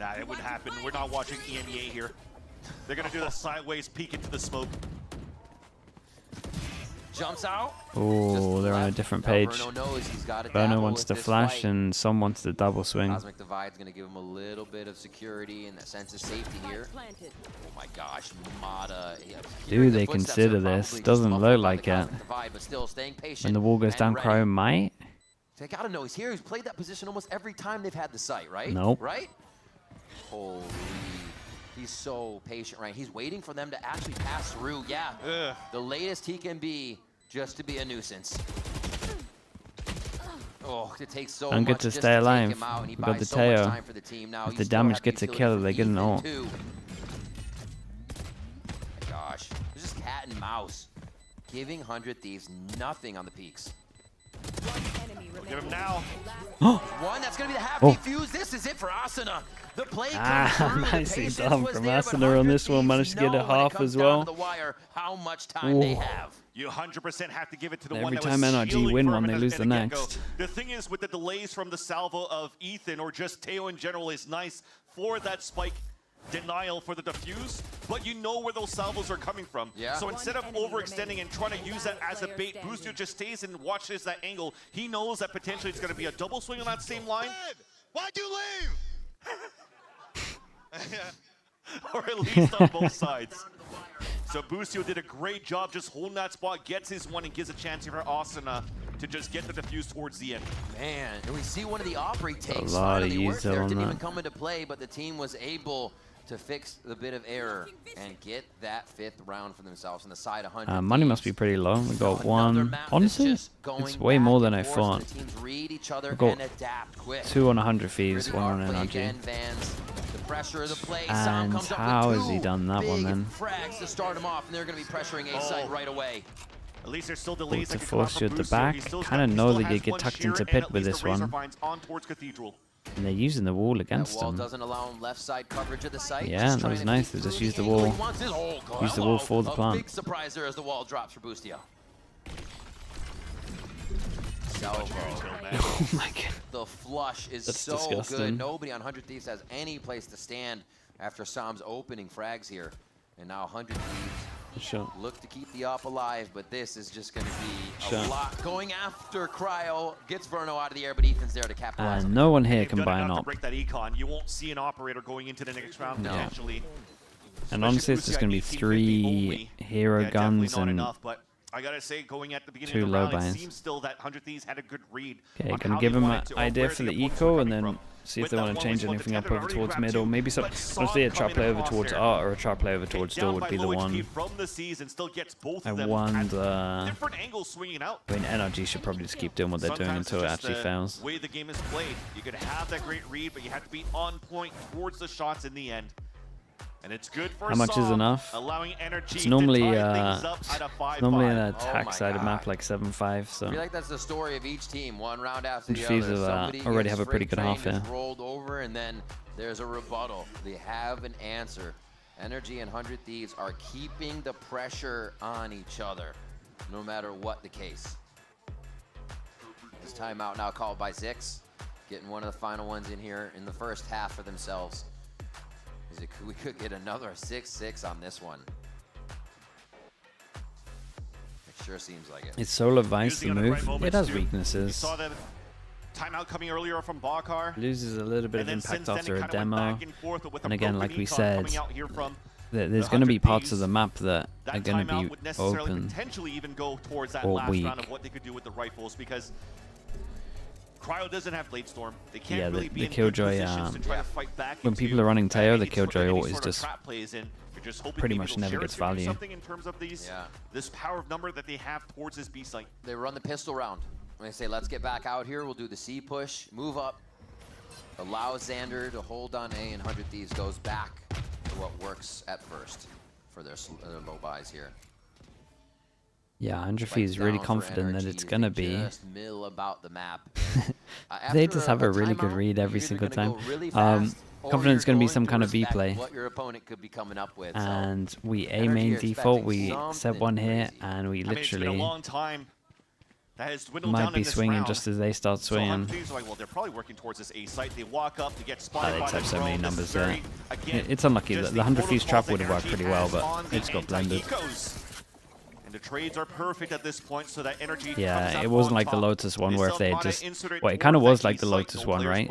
Nah, it wouldn't happen. We're not watching EMEA here. They're going to do the sideways peek into the smoke. Jumps out. Oh, they're on a different page. Bruno wants to flash and Som wants to double swing. Cosmic Divide's going to give him a little bit of security and that sense of safety here. Oh my gosh, Mata. Do they consider this? Doesn't look like it. When the wall goes down, Cryo might. They got to know he's here. He's played that position almost every time they've had the site, right? Nope. Right? Holy. He's so patient, right? He's waiting for them to actually pass through. Yeah, the latest he can be just to be a nuisance. Oh, it takes so Don't much get to just stay take alive. him out, and he We've got buys the so much Teo. time for the team. Now If you the still damage have gets a utility kill, for they get an Ethan, ult. too. My gosh, it's just cat and mouse. Giving 100 Thieves nothing on the peaks. We'll give him now. One, that's going to be the half defuse. This is it for Asuna. The play comes through. Nicely done from Asuna on this one. Managed to get a half as well. How much time they have. You 100% have to give it to the Every one that time was NRG win one, they lose the next. The thing is with the delays from the salvo of Ethan or just Teo in general is nice for that spike denial for the defuse, but you know where those salvos are coming from. Yeah. So instead of overextending and trying to use that as a bait, Boostio just stays and watches that angle. He knows that potentially it's going to be a double swing on that same line. Why'd you leave? Or at least on both sides. So Boostio did a great job just holding that spot, gets his one, and gives a chance here for Asuna to just get the defuse towards the end. Man, and we see one of the Opry takes A lot of finally work util there. on Didn't that. even come into play, but the team was able to fix the bit of error and get that 5th round for themselves on the side 100. Money must be pretty low. We got one. Honestly, it's way more than I thought. We got 2 on 100 fees, 1 on NRG. And how has he done that one then? Frags to start him off, and they're going to be pressuring A side right away. At least there's still delays To that can come out force you from at the Boostio. back. He still Kind of he know still they has get one tucked sheer into and pit at with least this the Razor one. Vines on towards Cathedral. And they're using the wall against Wall them. doesn't allow him left side coverage of the site. Yeah, Just that was trying to nice. beat They just through used the angle he wall. wants. Use the wall for the A plant. big surprise there as the wall drops for Boostio. Salvo. Oh my god. The flush is That's so disgusting. good. Nobody on 100 Thieves has any place to stand after Sam's opening frags here. And now 100 Thieves look to keep the op alive, but this is just going to be a lot. Going after Cryo, gets Verno out of the air, but Ethan's there to capitalize. And no one here They've can done buy an enough to op. break that econ. You won't see an operator going into the next round potentially. And honestly, it's just going to be 3 hero guns and enough, but I gotta say, going at the beginning 2 of the low round, it buys. seems still that 100 Thieves had a good read. Okay, on gonna how give they them an wanted to, or idea where for the the opponent's eco were and coming then from. see if With they that want to one change was what anything the up tether over already towards grabbed middle. to, Maybe some, but saw honestly, a them trap coming play over across towards there. art or a trap play over Okay, towards down door would by be the low HP one. from the seas and still gets both I of them wonder. at different angles swinging out. I mean, NRG should probably just keep doing what they're doing Sometimes until it it's just actually the fails. way the game is played. You could have that great read, but you have to be on point towards the shots in the end. And it's good for How much is Som, enough? allowing NRG It's normally to tie things up at a 5-5. normally an Oh attack my sided God. map like 7-5. So I feel like that's the story of each team. One round after the Thieves other. have, Somebody already gets have a pretty freight good train, half gets here. rolled over, and then there's a rebuttal. They have an answer. NRG and 100 Thieves are keeping the pressure on each other, no matter what the case. This timeout now called by Zix, getting one of the final ones in here in the first half for themselves. We could get another 6-6 on this one. It sure seems like it. It's Solar Vice Using the it at the move. right It moments, has too. You weaknesses. saw that timeout coming earlier from Bakar. Loses a little bit of And then impact since then, after it a kinda went demo. back and forth, but with And a again, broken like we econ said, coming out here from there's the going to be 100 parts of Thieves, the map that are that going to timeout be would necessarily open. potentially even go towards that or last weak. round of what they could do with the rifles, because Cryo doesn't have Blade Storm. They can't Yeah, really the be in Killjoy, good positions to try to fight back when people are running Teo, the Killjoy always just pretty much never gets value. Something in terms of these, this power of number that they have towards this B site. They run the pistol round. They say, let's get back out here. We'll do the C push, move up, allow Xander to hold on A, and 100 Thieves goes back to what works at first for their low buys here. Yeah, 100 Thieves is really confident that it's gonna be. Just mill about the map. They just have a really good read every single time. Confident it's going to be some kind of B play. What your opponent could be coming up with. And we A main default, we set one here, and we literally might be swinging just as they start swinging. So like, well, they're probably working towards this A site. They walk up to get spotted They by have so many numbers there. Again, It's unlucky. The 100 Thieves trap would have worked pretty well, but it's got blended. The trades are perfect at this point, so that energy. Yeah, it wasn't like the Lotus one where if they had just. Well, it kind of was like the Lotus one, right?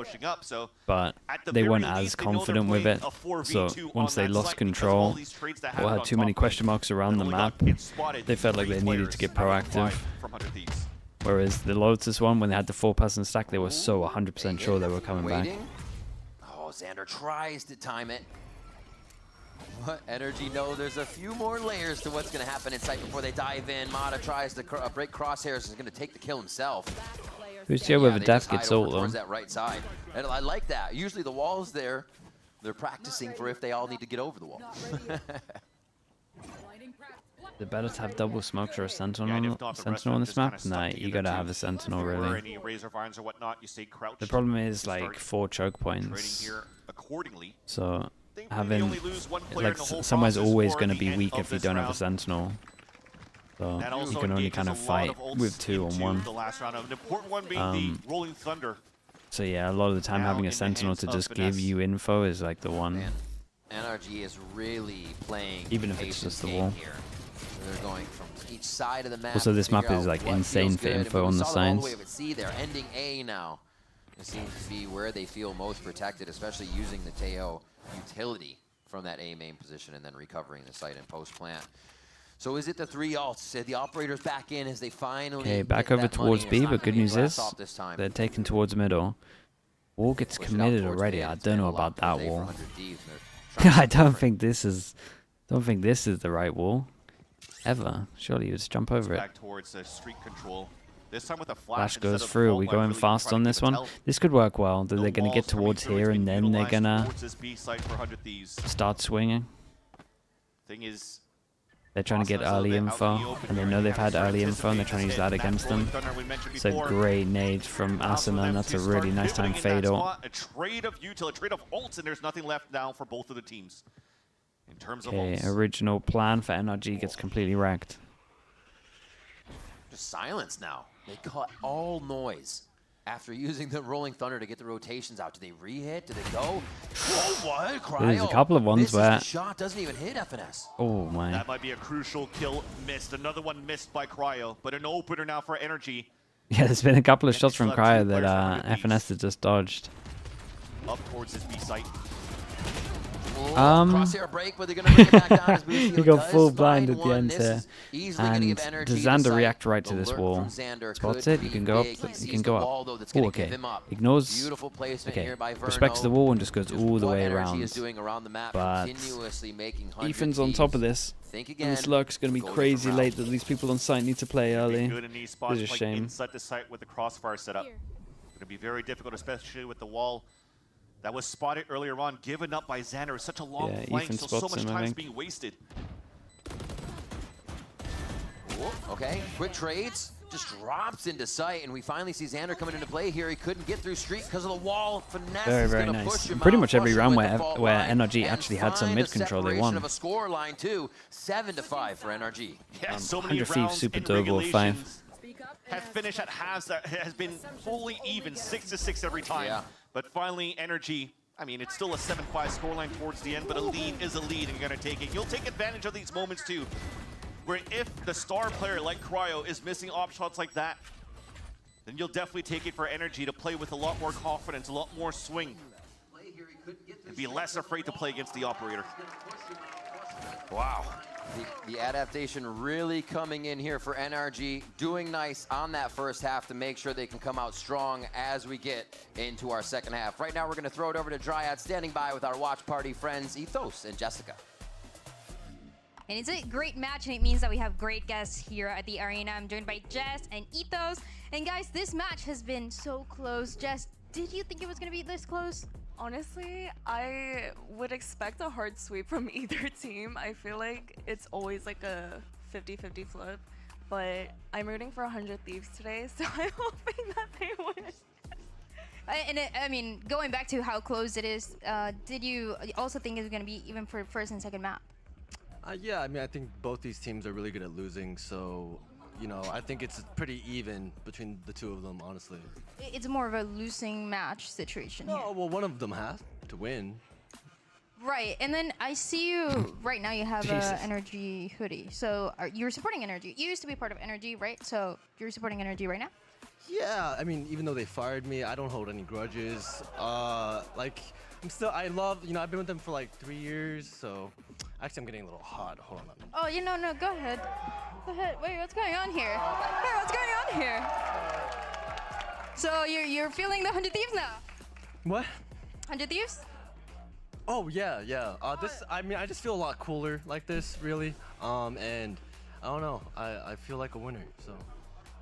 But they weren't as confident with it. So once they lost control or had too many question marks around the map, they felt like they needed to get proactive. Whereas the Lotus one, when they had the 4-person stack, they were so 100% sure they were coming back. Oh, Xander tries to time it. What Energy know there's a few more layers to what's going to happen inside before they dive in. Mata tries to break crosshairs, is going to take the kill himself. Lucio with a death gets ult though. That right side. And I like that. Usually the wall's there. They're practicing for if they all need to get over the wall. They're better to have double smokes or a sentinel on this map. Nah, you gotta have a sentinel really. The problem is like 4 choke points. So having like somewhere's always going to be weak if you don't have a sentinel. So you can only kind of fight with 2 on 1. So yeah, a lot of the time having a sentinel to just give you info is like the one. NRG is really playing even if it's just the wall. They're going from each side of the map. Also, this map is like insane for info on the signs. They're ending A now. It seems to be where they feel most protected, especially using the Teo utility from that A main position and then recovering the site in post-plant. So is it the 3 ults? The operators back in as they finally okay, back over towards B, but good news is they're taken towards middle. Wall gets committed already. I don't know about that wall. I don't think this is the right wall. Ever. Surely you just jump over it. Back towards street control. This time with a flash goes through. Are we going fast on this one? This could work well. They're going to get towards here and then they're going to start swinging. They're trying to get early info, and they know they've had early info, and they're trying to use that against them. So great nades from Asuna, and that's a really nice time fade ult. A trade of util, a trade of ults, and there's nothing left now for both of the teams. In terms of ults. Original plan for NRG gets completely wrecked. Just silence now. They cut all noise after using the Rolling Thunder to get the rotations out. Do they re-hit? Do they go? Oh, what? Cryo. There's a couple of ones where the shot doesn't even hit FNS. Oh my. That might be a crucial kill missed. Another one missed by Cryo, but an opener now for Energy. Yeah, there's been a couple of shots from Cryo that FNS has just dodged. Up towards his B site. Crosshair break, but they're gonna bring it back down as he got full blind at the end here. And does Xander react right to this wall? Spots it, you can go up, you can go up. Oh, okay. Ignores, okay, respects the wall and just goes all the way around. But Ethan's on top of this. And this lurk's going to be crazy late that these people on site need to play early. It's a shame. Inside the site with the crossfire set up. It's going to be very difficult, especially with the wall that was spotted earlier on, given up by Xander. Such a long flank, so much time is being wasted. Okay, quick trades, just drops into sight, and we finally see Xander coming into play here. He couldn't get through street because of the wall. Finesse very, very nice. Pretty much every round where NRG actually had some mid control, they won. Of a score line too, 7-5 for NRG. Yeah, so many 100 rounds super in durable 5. Have finished at halves that has been fully even, 6-6 every time. Yeah. But finally, Energy, I mean, it's still a 7-5 scoreline towards the end, but a lead is a lead, and you're going to take it. You'll take advantage of these moments, too, where if the star player like Cryo is missing op shots like that, then you'll definitely take it for Energy to play with a lot more confidence, a lot more swing, and be less afraid to play against the operator. Wow. The adaptation really coming in here for NRG, doing nice on that first half to make sure they can come out strong as we get into our second half. Right now, we're going to throw it over to Dryad, standing by with our watch party friends, Ethos and Jessica. And it's a great match, and it means that we have great guests here at the arena. I'm joined by Jess and Ethos. And guys, this match has been so close. Jess, did you think it was going to be this close? Honestly, I would expect a hard sweep from either team. I feel like it's always like a 50-50 flip, but I'm rooting for 100 Thieves today, so I'm hoping that they win. And I mean, going back to how close it is, did you also think it was going to be even for first and second map? Yeah, I mean, I think both these teams are really good at losing, so, you know, I think it's pretty even between the two of them, honestly. It's more of a losing match situation here. Oh, well, one of them has to win. Right, and then I see you right now. You have an NRG hoodie, so you're supporting NRG. You used to be part of NRG, right? So you're supporting NRG right now? Yeah, I mean, even though they fired me, I don't hold any grudges. Like, I love, you know, I've been with them for like 3 years, so actually I'm getting a little hot. Hold on. Oh, you know, no, go ahead. Go ahead. Wait, what's going on here? Wait, what's going on here? So you're feeling the 100 Thieves now? What? 100 Thieves? Oh yeah. I mean, I just feel a lot cooler like this, really. And I don't know. I feel like a winner. So.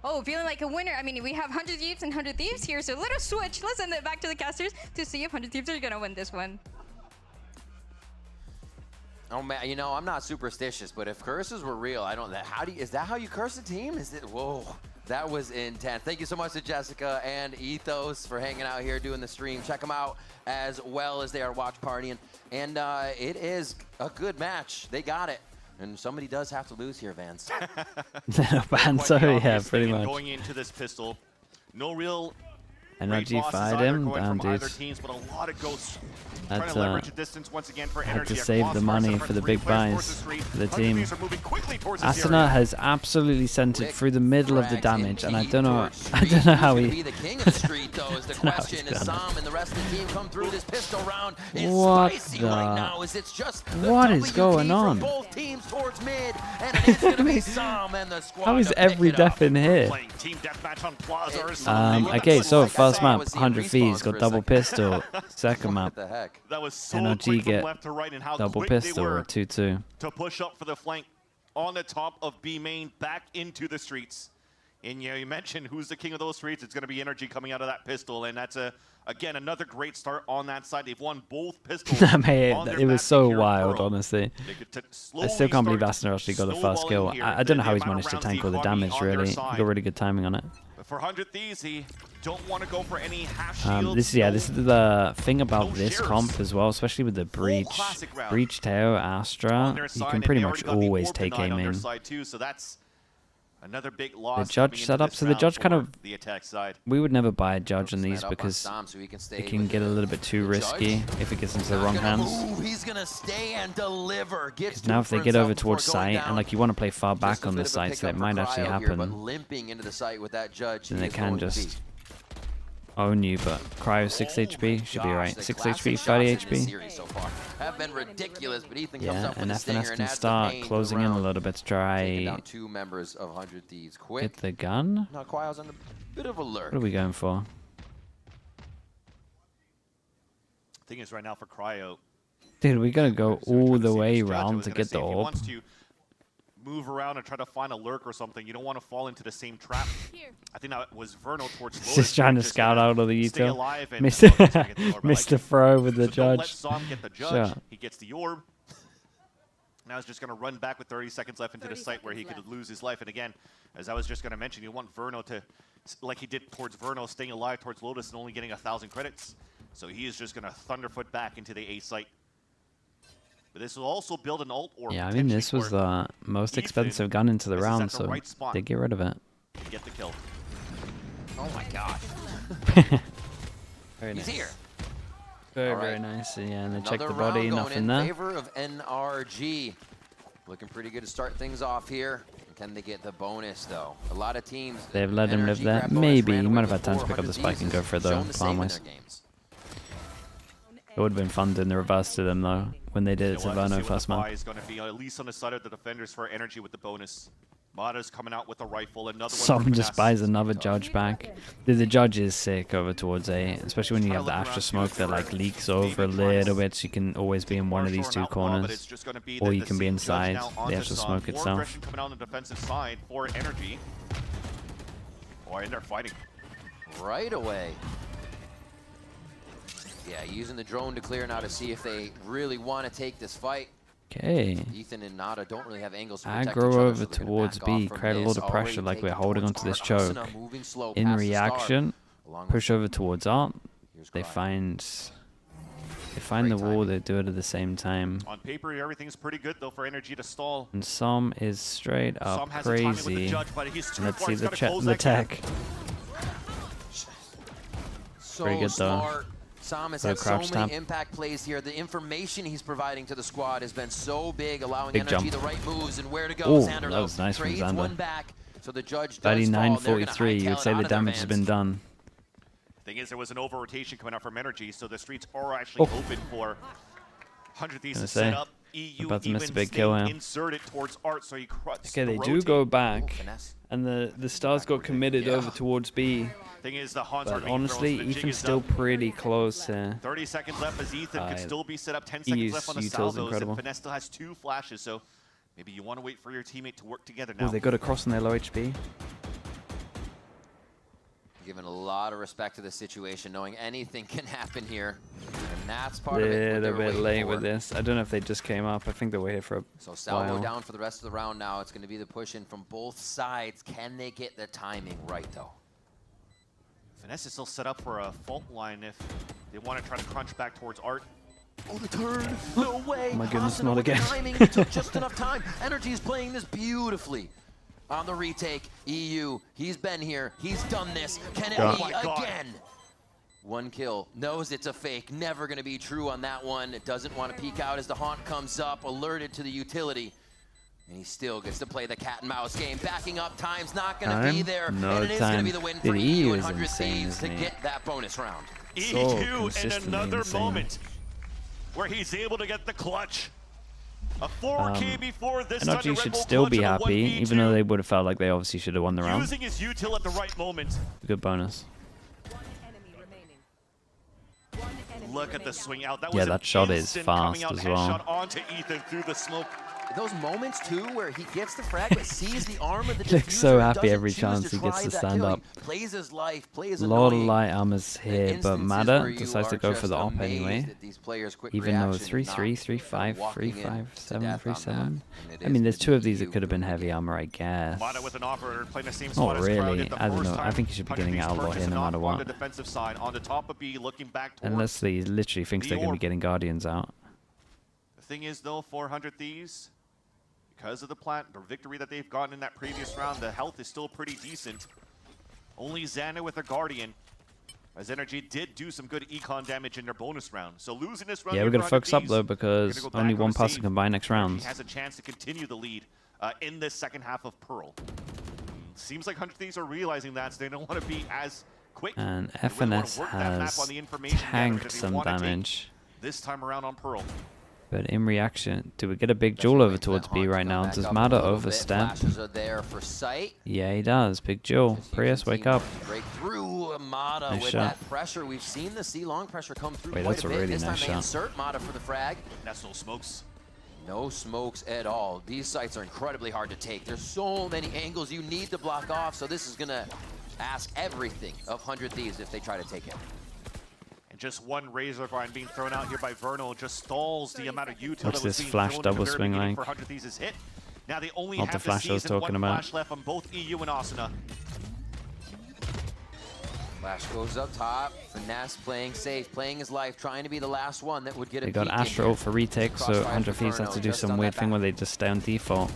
Oh, feeling like a winner. I mean, we have 100 Thieves and 100 Thieves here, so let us switch. Let's send it back to the casters to see if 100 Thieves are gonna win this one. Oh man, you know, I'm not superstitious, but if curses were real, I don't. Is that how you curse a team? Is it? Whoa, that was intense. Thank you so much to Jessica and Ethos for hanging out here doing the stream. Check them out as well as they are watch partying, and it is a good match. They got it, and somebody does have to lose here, Vance. Vance, yeah, pretty much. Going into this pistol, no real. NRG fired him, damn dude. Teams, but a lot of ghosts. That's Once again for had to save the money for the big buys for the team. Asuna has absolutely sent it through the middle of the damage, and I don't know how he. What is going on? How is every death in here? Okay, so first map, 100 Thieves got double pistol. Second map, that was so NRG get left to right and how double quick pistol they were 2-2. to push up for the flank on the top of B main back into the streets. And you mentioned who's the king of those streets. It's going to be NRG coming out of that pistol, and that's again another great start on that side. They've won both pistols. It was so wild, honestly. I still can't believe Asuna actually got the first kill. I don't know how he's managed to tank all the damage, really. He got really good timing on it. But for 100 Thieves, he don't want to go for any half shields. This is the thing about this comp as well, especially with the Breach Teo, Astra. You can pretty much always take A main. So that's another big loss. The judge setup, so the judge kind of, the attack side. We would never buy a judge on these because it can get a little bit too risky if it gets into the wrong hands. He's gonna stay and deliver. Now if they get over towards site, and like you want to play far back on the site, so it might actually happen, then they can just own you, but Cryo 6 HP should be right. 6 HP, 30 HP. Have been ridiculous, but Ethan comes Yeah, up and with a stinger, FNS can and start closing in a little bit to try down 2 members of 100 Thieves quick. Get the gun. Now Cryo's on a bit of a lurk. What are we going for? Thing is, right now for Cryo, Dude, we gotta go all the way around to get the if he orb. wants to move around and try to find a lurk or something, you don't want to fall into the same trap. I think that was Verno towards Lotus. Just trying to scout out all the stay util. alive and Missed the throw with the so don't let judge. Som get the judge. Sure. He gets the orb. Now he's just going to run back with 30 seconds left into the site where he could lose his life. And again, as I was just going to mention, you want Verno to, like he did towards Verno, staying alive towards Lotus and only getting 1,000 credits. So he is just going to thunderfoot back into the A site. But this will also build an alt orb. Yeah, I mean, this was the most expensive gun into the round, so they get rid of it. Get the kill. Oh my gosh. Very nice. He's here. Very nice. Yeah, and they check Another the body, round nothing going in there. favor of NRG. Looking pretty good to start things off here. Can they get the bonus, though? A lot of teams. They've let him live there. Maybe. He might have had time to pick up the spike and go for it, though, farm-wise. It would have been fun doing the reverse to them, though. when they did it to Verno first map. Is going to be at least on the side of the defenders for energy with the bonus. Mada's coming out with a rifle. Another Some just buys another judge back. The judge is sick over towards A, especially when you have the Astra smoke that like leaks over a little bit, so you can always be in one of these two corners, or you can be inside the Astra smoke itself. More aggression coming out on the defensive side for energy. Boy, and they're fighting right away. Yeah, using the drone to clear now to see if they really want to take this fight. Okay. Ethan and Nada don't really have angles to protect each Aggro other, over so they're gonna towards back B, off from create a this. lot of pressure Already like we're taking holding towards onto this Art. choke. Asuna moving slow In past the reaction, start, push over towards Art. They find the wall, they do it at the same time. On paper, everything's pretty good though for energy to stall. And Som is straight up crazy. Judge, but he's Let's see the tech. So Pretty good though. smart. Sam has Little had so crouch many tap. impact plays here. The information he's providing to the squad has been so big, allowing Big energy jump. the right moves and where to go. Oh, Xander that was nice from trades Xander. one back, so the judge does fall. 39-43, you would say the damage has been done. Thing is, there was an over rotation coming out from energy, so the streets are actually open for 100 Thieves to set up. EU about to even miss a big kill here. inserted towards Art, so he Okay, they do go back, and the stars got committed over towards B. Thing is, the Hans But are honestly, thrown, so the jig Ethan's is still up. pretty close here. 30 seconds left as Ethan could still be set up. 10 seconds EU's left on the util's salvos, incredible. and Finesse still has 2 flashes, so maybe you want to wait for your teammate to work together Oh, now. they got a cross on their low HP. Giving a lot of respect to the situation, knowing anything can happen here, and that's part of it. They're what they a were bit waiting late for. with this. I don't know if they just came up. I think they were here for a So salvo while. down for the rest of the round now. It's going to be the push in from both sides. Can they get the timing right, though? Finesse is still set up for a fault line if they want to try to crunch back towards Art. Oh, the turn! No way! Oh my goodness, Asuna not with the again. timing. It took just enough time. Energy is playing this beautifully. On the retake, EU, he's been here. He's done this. Can it God. be Oh my God. again? One kill. Knows it's a fake. Never going to be true on that one. It doesn't want to peek out as the haunt comes up, alerted to the utility. And he still gets to play the cat and mouse game. Backing up, time's not going to be there. No and it is going to time. be the win The for EU EU and is 100 insane, Thieves to isn't he? get that bonus round. So EU in consistently another insane. moment where he's able to get the clutch. A 4K before this time. NRG should still be happy, even though they would have felt like they obviously should have won the round. Using his util at the right moment. Good bonus. Look at the swing out. That Yeah, was that an shot is instant fast coming out as well. headshot onto Ethan through the smoke. Those moments too where he gets the frag but sees the arm of the He looks so diffuser, happy doesn't every choose chance to he gets try to that stand kill. up. He plays his life, plays A lot of annoying. light armors here, but Instances Mada where you decides to are go for the just op amazed anyway. at these players' quick Even though reaction and 3-3, not 3-5, walking in 3-5, to 7, death on 3-7. that. And it I is mean, there's gonna two of be these that EU could have been heavy armor, I guess. Mada with an operator playing the same Not spot as Crowd really. at the I don't first know. I time. think he should be getting 100 outlaw Thieves here no purchasing matter off what. On the defensive side, on the top of B, looking back towards Unless he literally thinks they're going to be getting Guardians out. The thing is, though, 400 Thieves, because of the victory that they've gotten in that previous round, the health is still pretty decent. Only Xana with a Guardian, as Energy did do some good econ damage in their bonus round. So losing this round, Yeah, here we got to for 100 focus up Thieves, though they're because gonna go only back on one a person save. can buy next round. He has a chance to continue the lead in this second half of Pearl. Seems like 100 Thieves are realizing that, so they don't want to be as quick. And They really wanna FNS work that map has on the information gathering tanked that they some wanna take damage. this time around on Pearl. But in reaction, do we get a big duel over towards B right now? Does Mada overstep? Flashes are there for sight. Yeah, he does. Big duel. Prius, wake up. Break through Mada Nice with shot. that pressure. We've seen the C-long pressure come through Wait, quite that's a a bit. really This nice time they shot. insert Mada for the frag. That's no smokes. No smokes at all. These sites are incredibly hard to take. There's so many angles you need to block off, so this is going to ask everything of 100 Thieves if they try to take it. And just one Razor Vine being thrown out here by Vernal just stalls the amount of util What's that was this being flash thrown double at the very swing beginning like? for 100 Thieves is hit. Now they only Not the have flash I was season talking one about. flash left on both EU and Asuna. Flash goes up top. Finesse playing safe, playing his life, trying to be the last one that would get a They got peek in Astro here. for retake, so Crossfire 100 for Thieves have Verno, to do just some on weird that thing back. where they just stay on default.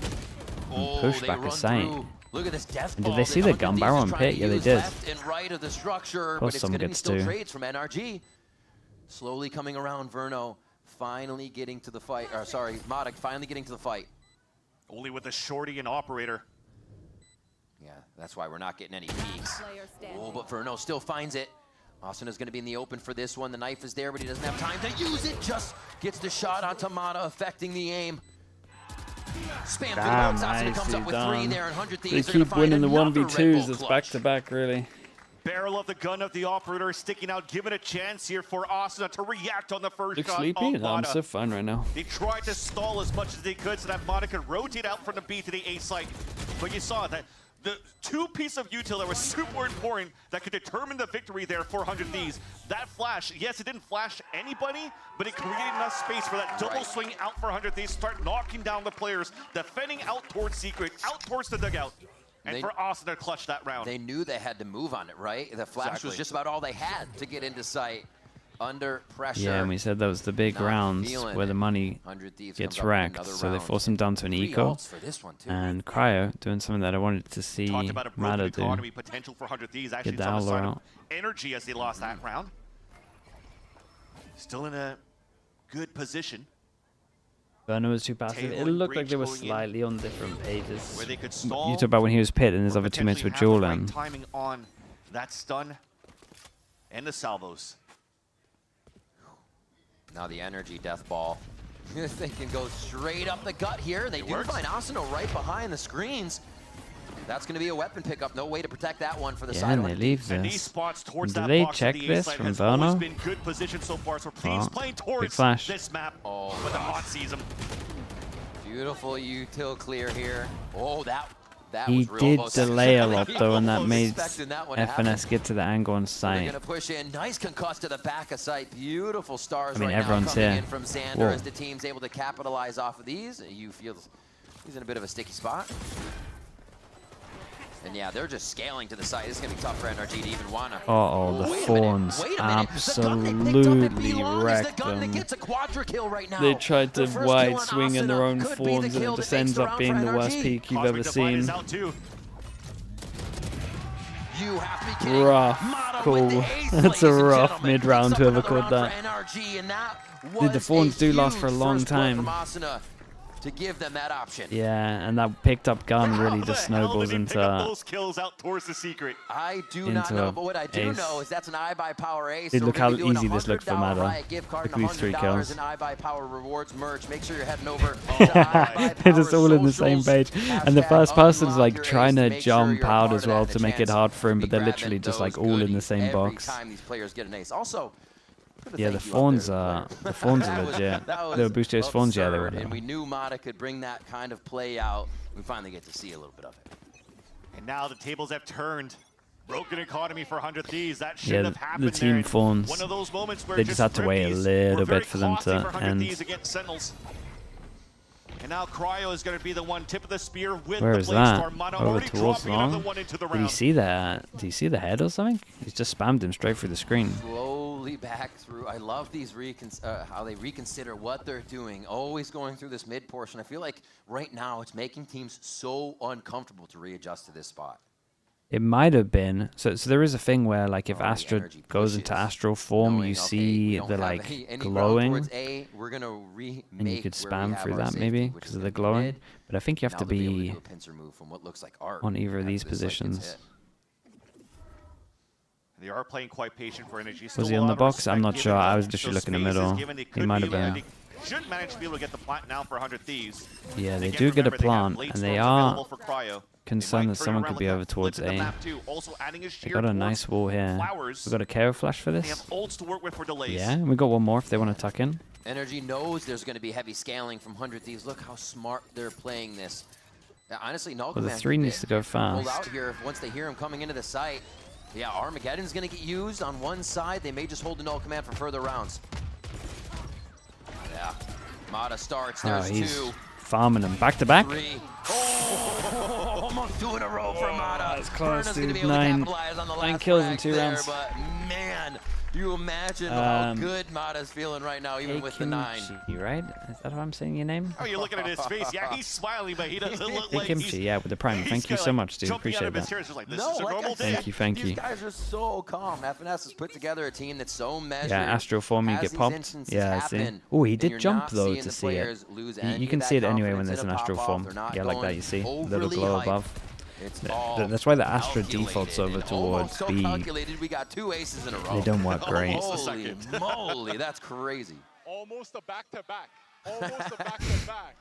Oh, Push they back a run sight. through. Look at this death And did ball they that see the 100 gun Thieves barrel is on trying pit? to Yeah, they use did. Left and right of the structure, course but it's someone going to be gets still to. trades from NRG. Slowly coming around, Verno finally getting to the fight. Or sorry, Mada finally getting to the fight. Only with a shorty and operator. Yeah, that's why we're not getting any peeks. Oh, but Verno still finds it. Asuna's going to be in the open for this one. The knife is there, but he doesn't have time to use it. Just gets the shot onto Mata, affecting the aim. Spam through the box. Asuna comes up with 3 there, and 100 Thieves. They keep winning the 1v2s. It's back-to-back, really. Barrel of the gun of the operator sticking out, given a chance here for Asuna to react on the first Look shot. sleepy? Of No, I'm Mata. so fine right now. They tried to stall as much as they could so that Mata could rotate out from the B to the A site. But you saw that the 2 piece of util that was super important that could determine the victory there for 100 Thieves. That flash, yes, it didn't flash anybody, but it created enough space for that double swing out for 100 Thieves, start knocking down the players, defending out towards Secret, out towards the dugout. And for Asuna to clutch that round. They knew they had to move on it, right? The flash was just about all they had to get into sight under pressure. Yeah, and we said that was the big rounds where the money gets wrecked, so they force him down to an eco. And Cryo doing something that I wanted to see Mata do. Potential for 100 Thieves. Actually, Get the it's on the Owler side of out. Energy as they lost that round. Still in a good position. Burner was too passive. It Tailoring looked like they were breach going in, slightly on different pages. where they could You stall talk about when he was pit and his other teammates were potentially have the dueling. right timing on that stun and the salvos. Now the energy death ball. They can go straight up the gut here. They do works. find Asuna right behind the screens. That's going to be a weapon pickup. No way to protect that one for the Yeah, side. and they leave And these this. spots towards Do that they box check of the this A-site from has always Verno? been good position so far. So teams Oh, playing big towards flash. this map. Oh, But the hot sees him. beautiful util clear here. Oh, that He was real did close. delay a lot though, and that Almost made expecting that one to happen. FNS get to the angle on They're sight. going to push in. Nice concuss to the back of sight. Beautiful stars I mean, right everyone's now coming here. in from Xander Whoa. as the team's able to capitalize off of these. You feel he's in a bit of a sticky spot. And yeah, they're just scaling to the side. This is going to be tough for NRG to even want to. Uh-oh, the Fawns absolutely wrecked them. They tried to wide swing in their own Fawns, and it just ends up being the worst peak you've ever seen. Rough call. That's a rough mid-round, whoever called that. Dude, the Fawns do last for a long time. To give them that option. Yeah, and that picked up gun really just snowballs into those kills out towards the secret. I do not know, but what I do know is that's an iBuyPower ace. Dude, So look we're how gonna be doing easy this looked for $100 Mata. riot gift card Look and at these 3 $100 kills. in iBuyPower rewards merch. Make sure you're heading over to They're just all in the same page. And the first person's like trying to make sure jump you're a out part as of well that to and make a it hard for him, but they're grabbing literally just like those all in the goodies same every box. time these players get an ace. Also, Yeah, the Fawns are legit. They were Boosters Fawns, yeah, they were. and we knew Mata could bring that kind of play out. We finally get to see a little bit of it. And now the tables have turned. Broken economy for 100 Thieves. That should Yeah, have happened the team there. Fawns, One of those moments where they just had to wait a little bit for them to end. Against Sentinels. And now Cryo is going to be the one tip of the spear with Where the is that? Blaze Mata Over already towards dropping another long? one into the Did you round. see that? Did you see the head or something? He's just spammed him straight through the screen. Slowly back through. I love these how they reconsider what they're doing. Always going through this mid portion. I feel like right now it's making teams so uncomfortable to readjust to this spot. It might have been. So there is a thing where, like, if Astra goes into astral form, you see the, like, glowing. And you could spam through that, maybe, because of the glowing. But I think you have to be on either of these positions. They are playing quite patient for energy. Was he on the box? I'm not sure. I was literally looking in the middle. He might have been. Should manage to be able to get the plant now for 100 Thieves. Yeah, they do get a plant, and they are concerned that someone could be over towards A. They got a nice wall here. We got a KO flash for this. Yeah, and we got one more if they want to tuck in. Energy knows there's going to be heavy scaling from 100 Thieves. Look how smart they're playing this. Honestly, no. Well, the 3 needs to go fast. Out here once they hear him coming into the site. Yeah, Armageddon's going to get used on one side. They may just hold the null command for further rounds. Yeah, Mata starts. There's he's 2. Farming them back to back. 3. Oh, almost 2 in a row for Mata. That's close, Burna's dude. 9 kills in 2 rounds. But man, you imagine how good Mata's feeling right now, even with the 9. You right? Is that how I'm saying your name? Oh, you're looking at his face. Yeah, he's smiling, but he doesn't look like Kimchi, yeah, with the prime. Thank you so much, dude. Appreciate that. Thank you. These guys are so calm. FNS has put together a team that's so measured. Yeah, astral form, you get popped. Yeah, I see. Oh, he did jump though to see it. You can see it anyway when there's an astral form. Yeah, like that, you see. Little glow above. That's why the Astra defaults over towards so B. calculated, we got 2 aces in a row. They don't work great. Holy moly, that's crazy. Almost a back-to-back. Almost a back-to-back.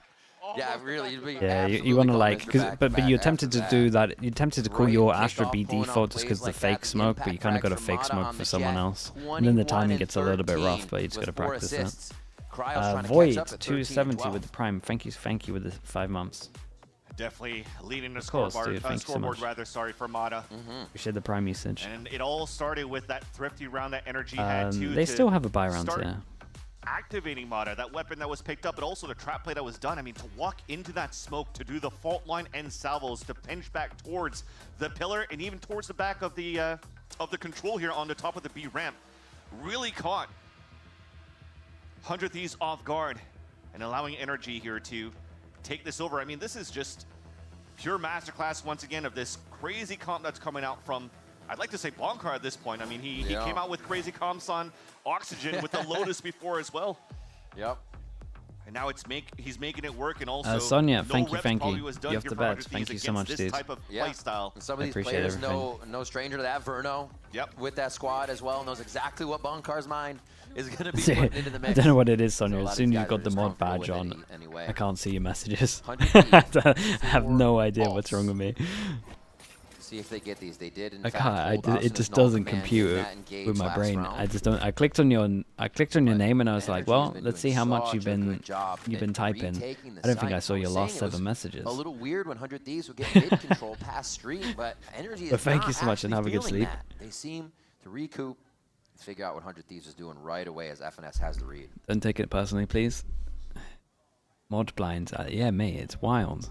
Yeah, really. Yeah, you want to like, but you attempted to do that. You attempted to call your Astra B default just because the fake smoke, but you kind of got a fake smoke for someone else. And then the timing gets a little bit rough, but you just got to practice that. Void 270 with the prime. Thank you with the 5 months. Definitely leading the scoreboard, rather, sorry, for Mata. Appreciate the prime usage. And it all started with that thrifty round that NRG had to They still have a buy round here. Activating Mata, that weapon that was picked up, but also the trap play that was done. I mean, to walk into that smoke, to do the fault line and salvos, to pinch back towards the pillar and even towards the back of the control here on the top of the B ramp, really caught 100 Thieves off guard and allowing NRG here to take this over. I mean, this is just pure masterclass once again of this crazy comp that's coming out from, I'd like to say, Bonkar at this point. I mean, he came out with crazy comps on Oxygen with the Lotus before as well. Yep. And now he's making it work, and also Sonia, no thank you. You have the bets. Thank you so much, dude. Type of play style. And some of these players know no stranger to that. Verno, with that squad as well, knows exactly what Bonkar's mind is going to be put into the mix. I don't know what it is, Sonia. As soon as you've got the mod badge on, I can't see your messages. I have no idea what's wrong with me. See if they get these. They did. I can't. It just doesn't compute with my brain. I just don't. I clicked on your name and I was like, well, let's see how much you've been typing. I don't think I saw your last 7 messages. A little weird when 100 Thieves would get mid control past stream, but Energy is But thank you so much and have a good sleep. They seem to recoup, figure out what 100 Thieves is doing right away as FNS has the read. Don't take it personally, please. Mod blinds. Yeah, mate, it's wild.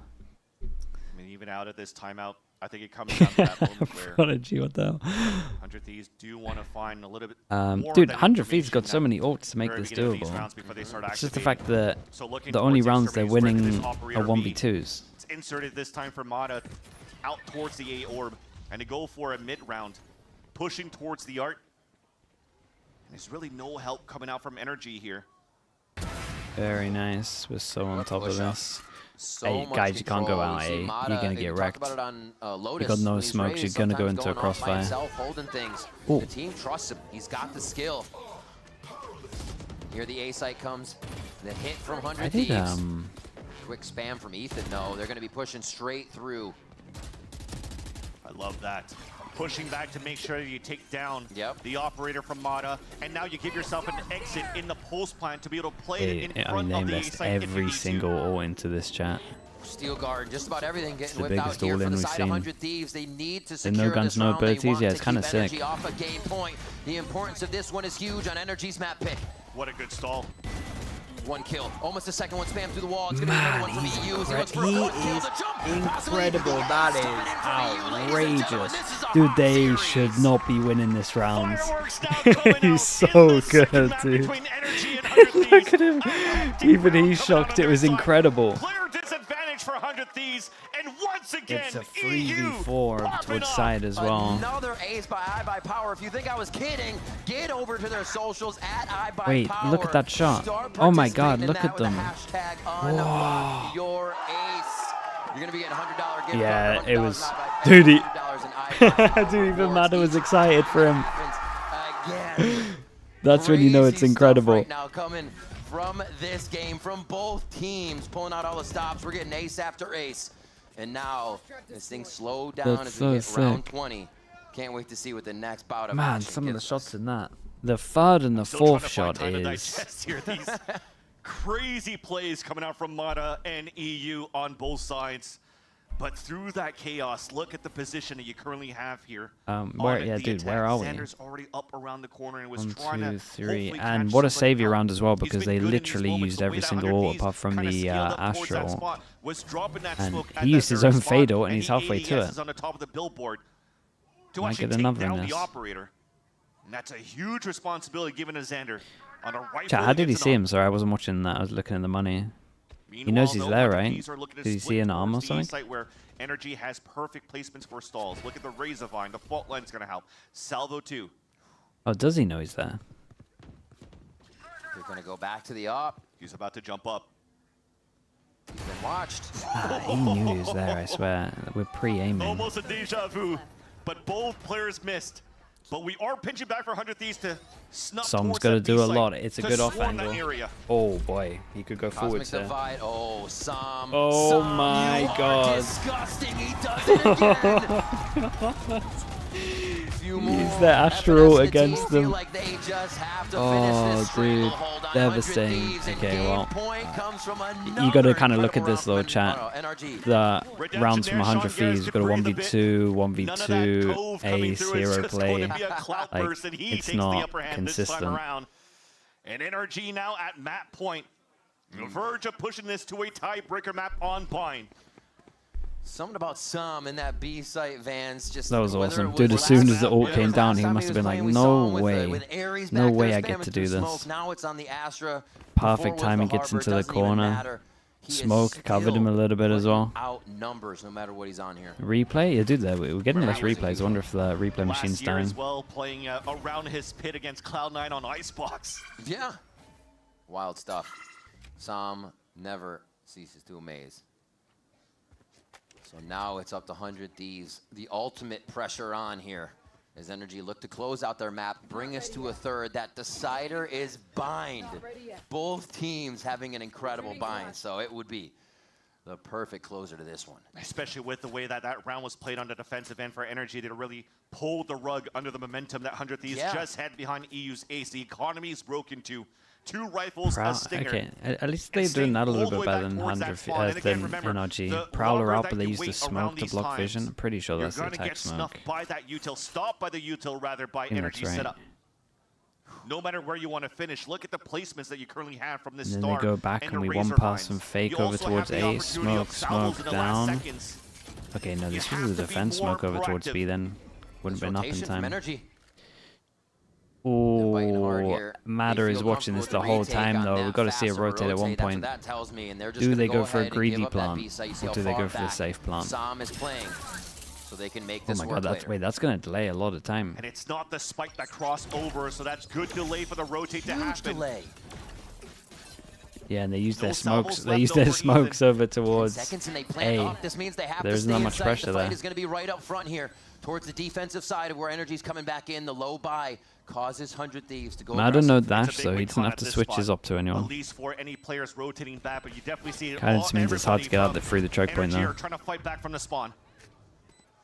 I mean, even out at this timeout, I think it comes down to that moment where Prodigy, what the hell? 100 Thieves do want to find a little bit more dude, 100 Thieves got so many ults to make this doable. It's just the fact that the only rounds they're winning are 1v2s. It's inserted this time for Mata out towards the A orb, and to go for a mid round, pushing towards the art. And there's really no help coming out from NRG here. Very nice. We're so on top of this. Hey, guys, you can't go out A. You're going to get wrecked. You got no smokes. You're going to go into a crossfire. Ooh. The team trusts him. He's got the skill. Here the A site comes. The hit from 100 Thieves. Quick spam from Ethan, though. They're going to be pushing straight through. I love that. Pushing back to make sure that you take down the operator from Mata, and now you give yourself an exit in the post plant to be able to play it in front of the A site. Every single all into this chat. Steel guard, just about everything getting the whipped out biggest here all for in the we've side seen. 100 Thieves. They need to secure no guns, this no round. They abilities. want Yeah, to it's kind of keep sick. energy off a game point. The importance of this one is huge on NRG's map pick. What a good stall. 1 kill. Almost a second one spam through the wall. It's going to be another one from EU. He looks for a kill. The jump. Incredible. That is outrageous. Dude, they should not be winning this round. He's so good, dude. Look at him. Even he's shocked. It was incredible. Clear disadvantage for 100 Thieves, and once again, It's a 3v4 towards side as well. Another ace by iBuyPower. If you think I was kidding, get over to their socials at iBuyPower. Wait, look at that shot. Oh my god, look at them. Whoa. Your ace. You're going to be getting $100 gift Yeah, card, it was... $100 Dude, $100 even Mata was excited for him. That's when you know it's incredible. Right now coming from this game, from both teams, pulling out all the stops. We're getting ace after ace. And now this thing slowed down as we get round 20. Can't wait to see what the next bout of Man, action some of the gives shots in that. The third and the fourth shot is... Here, these crazy plays coming out from Mata and EU on both sides. But through that chaos, look at the position that you currently have here. Yeah, dude, where are we? Xander's already up around the corner and was 1, 2, 3, and what a savior round as well, because they literally used every single ult apart from the Astral. And he used his own fade ult and he's halfway to it. On the top of the billboard to Might actually get take another down in the this. operator. And that's a huge responsibility given to Xander. On a right Chat, how did he see him? Sorry, I wasn't watching that. I was looking at the money. He knows he's there, right? Did he see an arm or something? Site where NRG has perfect placements for stalls. Look at the Razorvine. The fault line's going to help. Salvo 2. Oh, does he know he's there? They're going to go back to the op. He's about to jump up. He's been watched. He knew he was there, I swear. We're pre-aiming. Almost a deja vu, but both players missed. But we are pinching back for 100 Thieves to snuff Som's towards got to that do a B-site lot. It's a to good off swarm that angle. area. Oh boy, he could go forward Cosmic there. Divide. Oh, Sam. Oh Sam, my you God. Are disgusting. He does it again. Use the Astral against them. Like they just have to Oh, dude. Devastating. Okay, well. You got to kind of look at this, though, chat. The rounds from 100 Thieves, you've got a 1v2, 1v2, ace, hero play. Like, it's not consistent. And NRG now at map point. The verge of pushing this to a tiebreaker map on Pine. Something about some in that B site, Vans. Just that was awesome. Dude, as soon as the ult came down, he must have been like, no way. No way I get to do this. Now it's on the Astra. Perfect time he gets into the corner. Smoke covered him a little bit as well. Outnumbers no matter what he's on here. Replay? Yeah, dude, we're getting nice replays. I wonder if the replay machine's down. As well, playing around his pit against Cloud9 on Icebox. Yeah. Wild stuff. Sam never ceases to amaze. So now it's up to 100 Thieves. The ultimate pressure on here as NRG look to close out their map, bring us to a third. That decider is bind. Both teams having an incredible bind, so it would be the perfect closer to this one. Especially with the way that that round was played on the defensive end for NRG, that really pulled the rug under the momentum that 100 Thieves just had behind EU's ace. The economy is broken to 2 rifles, a stinger. Okay, at least they're doing that a little bit better than NRG. Prowler up, but they used the smoke to block vision. I'm pretty sure that's the attack smoke. By that util, stopped by the util rather by NRG setup. No matter where you want to finish, look at the placements that you currently have from this start. start. Then they go back and we one pass and fake over towards A. Smoke down. Okay, no, this was the defense smoke over towards B then. Wouldn't have been up in time. Oh, Matter is watching this the whole time though. We've got to see it rotate at one point. Do they go for a greedy plant, or do they go for the safe plant? So they can make this oh my god, that's going to delay a lot of time. And it's not the spike that crossed over, so that's good delay for the rotate to happen. Delay. Yeah, and they use their smokes. They use their smokes over towards A. This means they have There's not much pressure there. The fight is going to be right up front here, towards the defensive side of where NRG's coming back in. The low buy causes 100 Thieves to go. Matter no dash, so he doesn't have to switch his up to anyone. At least for any players rotating back, but you definitely see it. Kind of just means it's hard to get out through the choke point though. Trying to fight back from the spawn.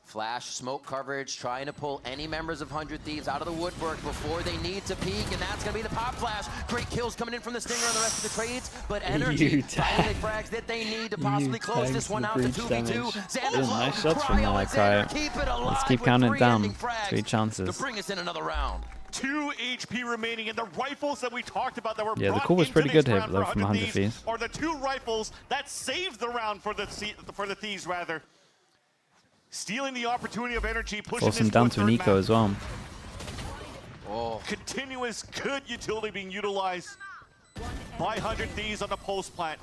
Flash smoke coverage, trying to pull any members of 100 Thieves out of the woodwork before they need to peek, and that's going to be the pop flash. Great kills coming in from the Stinger and the rest of the trades, but NRG finally frags that they need to possibly close this one out to 2v2. Nice shots from Cryo. Let's keep counting it down. 3 chances. To bring us in another round. 2 HP remaining, and the rifles that we talked about that were the call was pretty good here though from 100 Thieves. Are the 2 rifles that saved the round for the Thieves rather. Stealing the opportunity of NRG, pushing Force him down to an eco as well. Oh. Continuous good utility being utilized by 100 Thieves on the post plant.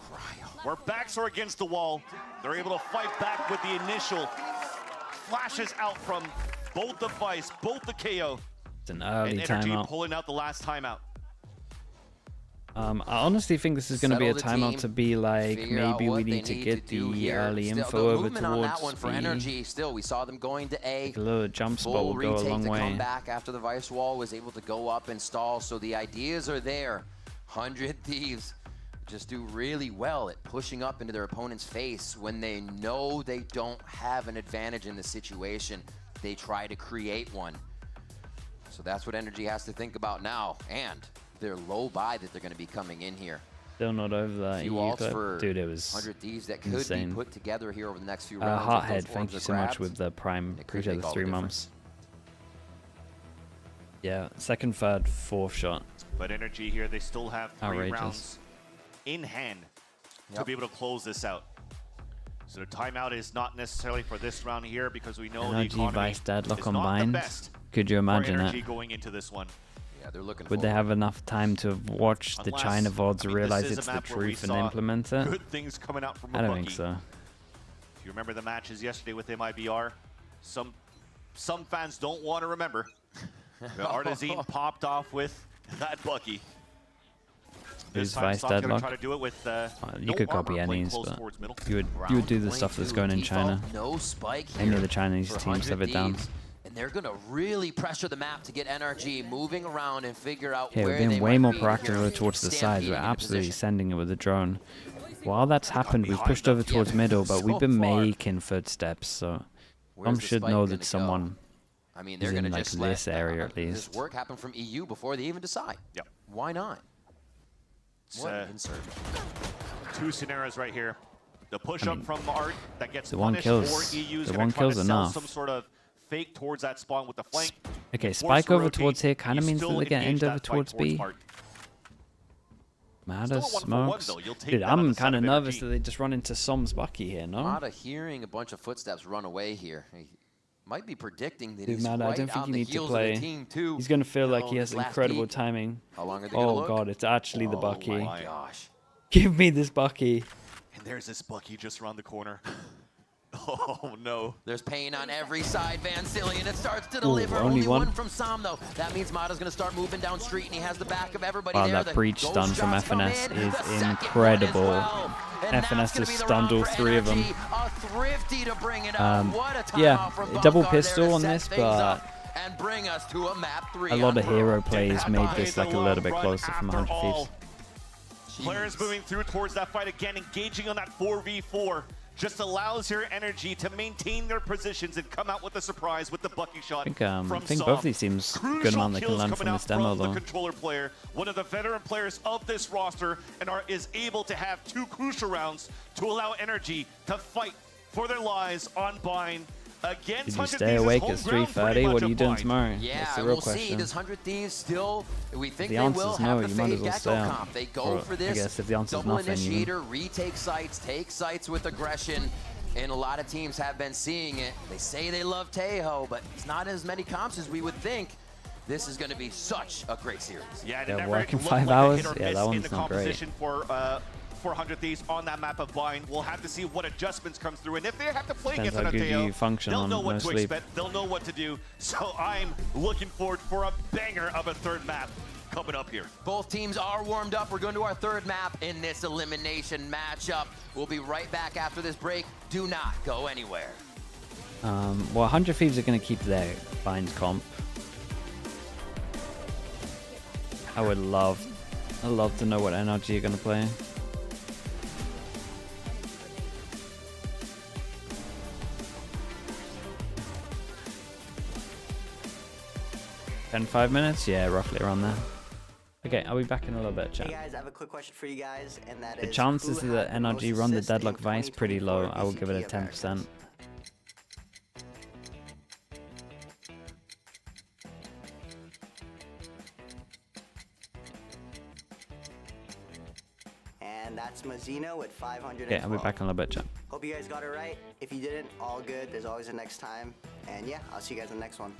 Where backs are against the wall, they're able to fight back with the initial flashes out from both the Vice, both the KO. It's an early and NRG timeout. pulling out the last timeout. I honestly think this is going to be a timeout to be like, maybe we need to get the early info over towards on that one for NRG. Still, we saw them going to A. A little jump spot will go a long way. Come back after the Vice wall was able to go up and stall, so the ideas are there. 100 Thieves just do really well at pushing up into their opponent's face when they know they don't have an advantage in the situation. They try to create one. So that's what NRG has to think about now, and their low buy that they're going to be coming in here. Still not over that. Dude, it was 100 Thieves that could insane. be put together here over the next few rounds. Hearthead, thank you so much with the Prime. Appreciate the 3 months. Yeah, second, third, fourth shot. But NRG here, they still have 3 rounds in hand to be able to close this out. So the timeout is not necessarily for this round here because we know NRG the economy Vice Deadlock is on not Bind. the best. Could you imagine NRG it? going into this one. Yeah, they're looking Would they have enough time to have watched the China VODs, realize it's the truth, and implement it? Good things coming out from I don't think so. If you remember the matches yesterday with MIBR, some fans don't want to remember. The Artazine popped off with that Bucky. Who's time, Vice Saab's gonna deadlock? try to do it with, You no could copy armor, playing Ennies, close but towards middle. you would do the stuff that's going in China. No spike Any here of the Chinese for teams have 100 it down. Thieves, and they're gonna really pressure the map to get NRG moving around and figure out Okay, where we're they being way might more be proactive here. towards the sides. Stampeding We're into absolutely position. sending it with the drone. While that's happened, we've pushed over towards middle, but we've been making footsteps, so Where's some the should spike know gonna that someone I mean, is they're in gonna like just this let area at this least. work happen from EU before they even decide. Yep. Why not? It's, What an insert. Two scenarios right here. The push I up mean, from Art that gets the one punished, kills- or EU's the gonna one try kills to sell enough. some sort of fake towards that spawn with the flank. Okay, Force spike to over rotate, towards here kind of you means that still they get engage end over that fight towards B. Art. Mada Still a 1-for-1 smokes. though. You'll take Dude, that on I'm the side kind of of nervous NRG. that they just run into Som's Bucky here, no? Mada hearing a bunch of footsteps run away here. He might be predicting that Dude, he's Mada, I right don't think on you the need to heels of play. the team too. He's going to feel like know, he has this last incredible peak. timing. How long are they gonna Oh look? god, it's actually the Oh Bucky. my gosh. Give me this Bucky. And there's this Bucky just around the corner. Oh no. There's pain on every side. Van Cillian, it starts to deliver. only one. from Sam though. That means Mada's gonna start moving down street and he has the back of everybody Wow, there. that breach ghost stun from shots come FNS in. is The second one as incredible. well. And FNS that's gonna has be the stunned all round for three of them. NRG. A thrifty to bring it up. What a timeout Yeah, from a double Bunkar there pistol to on set this, things but up and bring us to a map 3. a lot of on hero Pro. plays made this like a little bit Run closer from after 100 all. Thieves. Players moving through towards that fight again, engaging on that 4v4. Just allows your energy to maintain their positions and come out with a surprise with the Bucky shot. I from think Som. both these teams good Crucial amount they can kills learn coming from out this demo from the though. controller player, one of the veteran players of this roster, and is able to have 2 crucial rounds to allow energy to fight for their lives on Bind against Did you 100 stay Thieves' awake home at ground 3:30? pretty What much are you of doing Bind. tomorrow? Yeah, That's the real we'll see. question. Does 100 Thieves still, we think The they answer's will no, have the you might as fake well Gecko stay out. comp. They go Or, for I this guess if the answer's double nothing, you- initiator, retake sites with aggression. And a lot of teams have been seeing it. They say they love Tejo, but it's not as many comps as we would think. This is going to be such a great series. Yeah, it Yeah, never working looked 5 like a hours? hit or Yeah, miss that in one's the not great. composition for 100 Thieves on that map of Bind. We'll have to see what adjustments comes through, and if they have to play Depends against how an good you Ateo, function they'll on know what no to sleep. expect. They'll know what to do. So I'm looking forward for a banger of a third map coming up here. Both teams are warmed up. We're going to our third map in this elimination matchup. We'll be right back after this break. Do not go anywhere. Well, 100 Thieves are going to keep their Bind comp. I'd love to know what NRG are going to play. In 5 minutes? Yeah, roughly around there. Okay, I'll be back in a little bit, chat. Hey guys, I have a quick question for you guys, and that The is, chances who that had the most NRG run the assists in Deadlock Vice pretty low. 2024 I will give it a VCT Americas? 10%. And that's Mazzino with 500. Okay, I'll be back in a little bit, chat. Hope you guys got it right. If you didn't, all good. There's always a next time. And yeah, I'll see you guys in the next one.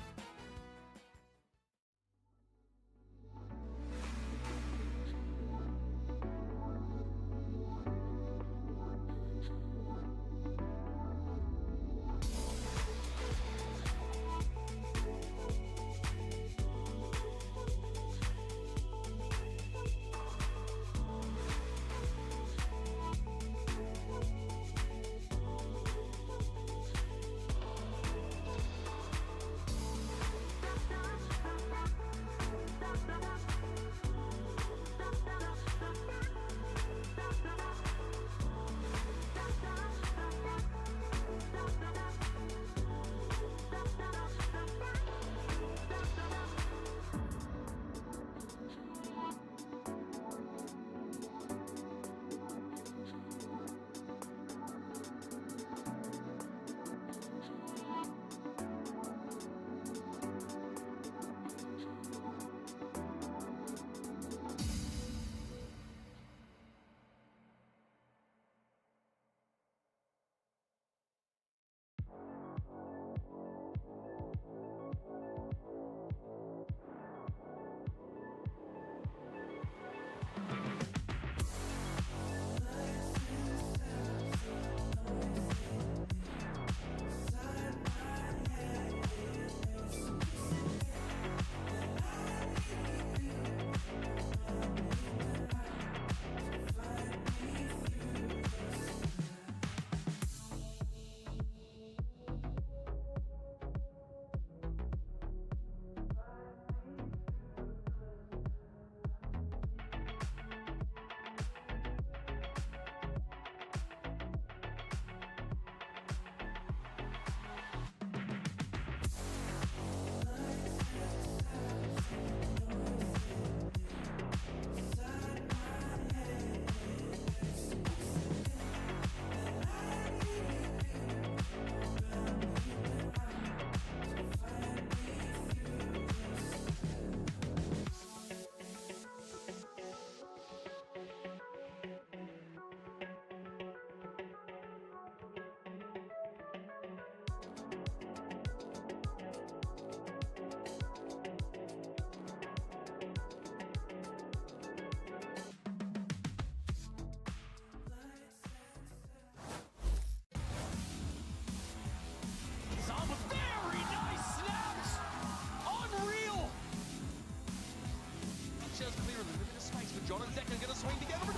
goes clear, a little bit of space for John and Declan going to swing together.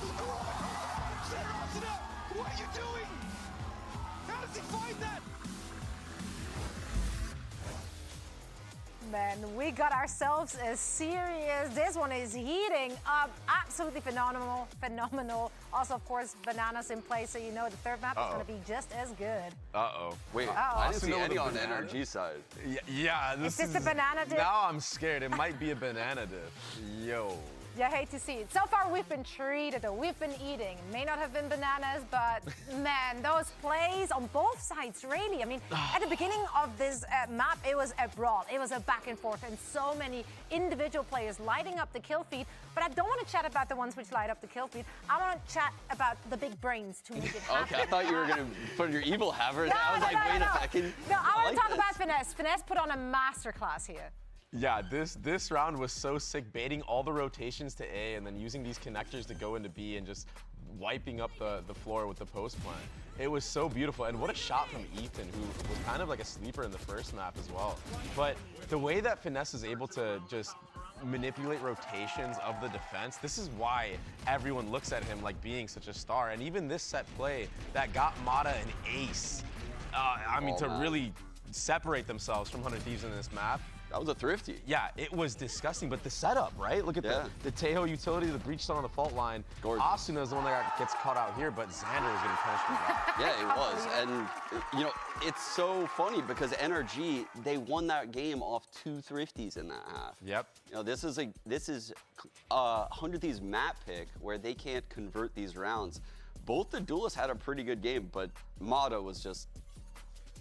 What are you doing? How does he find that? Man, we got ourselves a series. This one is heating up. Absolutely phenomenal. Also, of course, bananas in play, so you know the third map is going to be just as good. Wait, I didn't see any on the NRG side. Yeah, Is this a banana dip? Now I'm scared. It might be a banana dip. Yo. You hate to see it. So far, we've been treated, though. We've been eating. May not have been bananas, but man, those plays on both sides, really. I mean, at the beginning of this map, it was a brawl. It was a back and forth, and so many individual players lighting up the kill feed. But I don't want to chat about the ones which light up the kill feed. I want to chat about the big brains to make it happen. Okay, I thought you were going to put your evil hammer. I was like, wait a second. No, I want to talk about Finesse. Finesse put on a masterclass here. Yeah, this round was so sick, baiting all the rotations to A and then using these connectors to go into B and just wiping up the floor with the post plant. It was so beautiful, and what a shot from Ethan, who was kind of like a sleeper in the first map as well. But the way that Finesse is able to just manipulate rotations of the defense, this is why everyone looks at him like being such a star. And even this set play that got Mata an ace, I mean, to really separate themselves from 100 Thieves in this map. That was a thrifty. Yeah, it was disgusting, but the setup, right? Look at the Tejo utility, the breach stun on the fault line. Asuna is the one that gets caught out here, but Xander is getting punished for that. Yeah, it was. And, you know, it's so funny because NRG, they won that game off 2 thrifties in that half. Yep. You know, this is 100 Thieves map pick where they can't convert these rounds. Both the duelists had a pretty good game, but Mata was just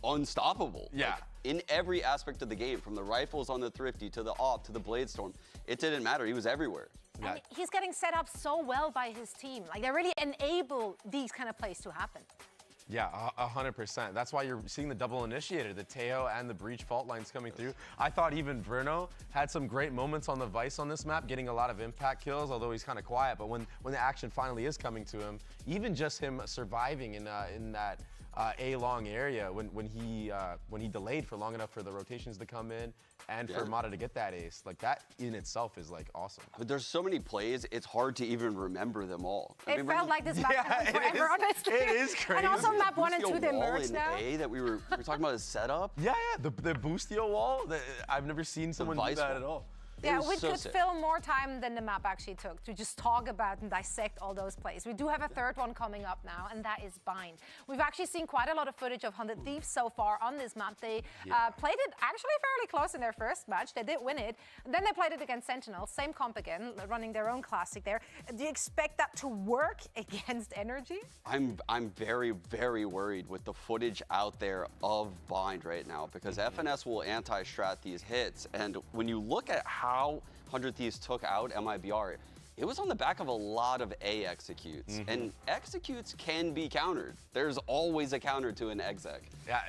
unstoppable. Yeah. Like, in every aspect of the game, from the rifles on the thrifty to the AWP to the blade storm, it didn't matter. He was everywhere. And he's getting set up so well by his team. Like, they really enable these kind of plays to happen. Yeah, 100%. That's why you're seeing the double initiator, the Tejo and the breach fault lines coming through. I thought even Bruno had some great moments on the Vice on this map, getting a lot of impact kills, although he's kind of quiet. But when the action finally is coming to him, even just him surviving in that A-long area when he delayed for long enough for the rotations to come in and for Mata to get that ace, like that in itself is like awesome. But there's so many plays, it's hard to even remember them all. It felt like this map forever, honestly. It is crazy. And also map 1 and 2, they merged now. A that we were talking about his setup. Yeah, the Boostio wall. I've never seen someone do that at all. Yeah, we could fill more time than the map actually took to just talk about and dissect all those plays. We do have a third one coming up now, and that is Bind. We've actually seen quite a lot of footage of 100 Thieves so far on this map. They played it actually fairly close in their first match. They did win it. And then they played it against Sentinel, same comp again, running their own classic there. Do you expect that to work against NRG? I'm very, very worried with the footage out there of Bind right now, because FNS will anti-strat these hits, and when you look at how 100 Thieves took out MIBR, it was on the back of a lot of A executes, and executes can be countered. There's always a counter to an exec. Yeah,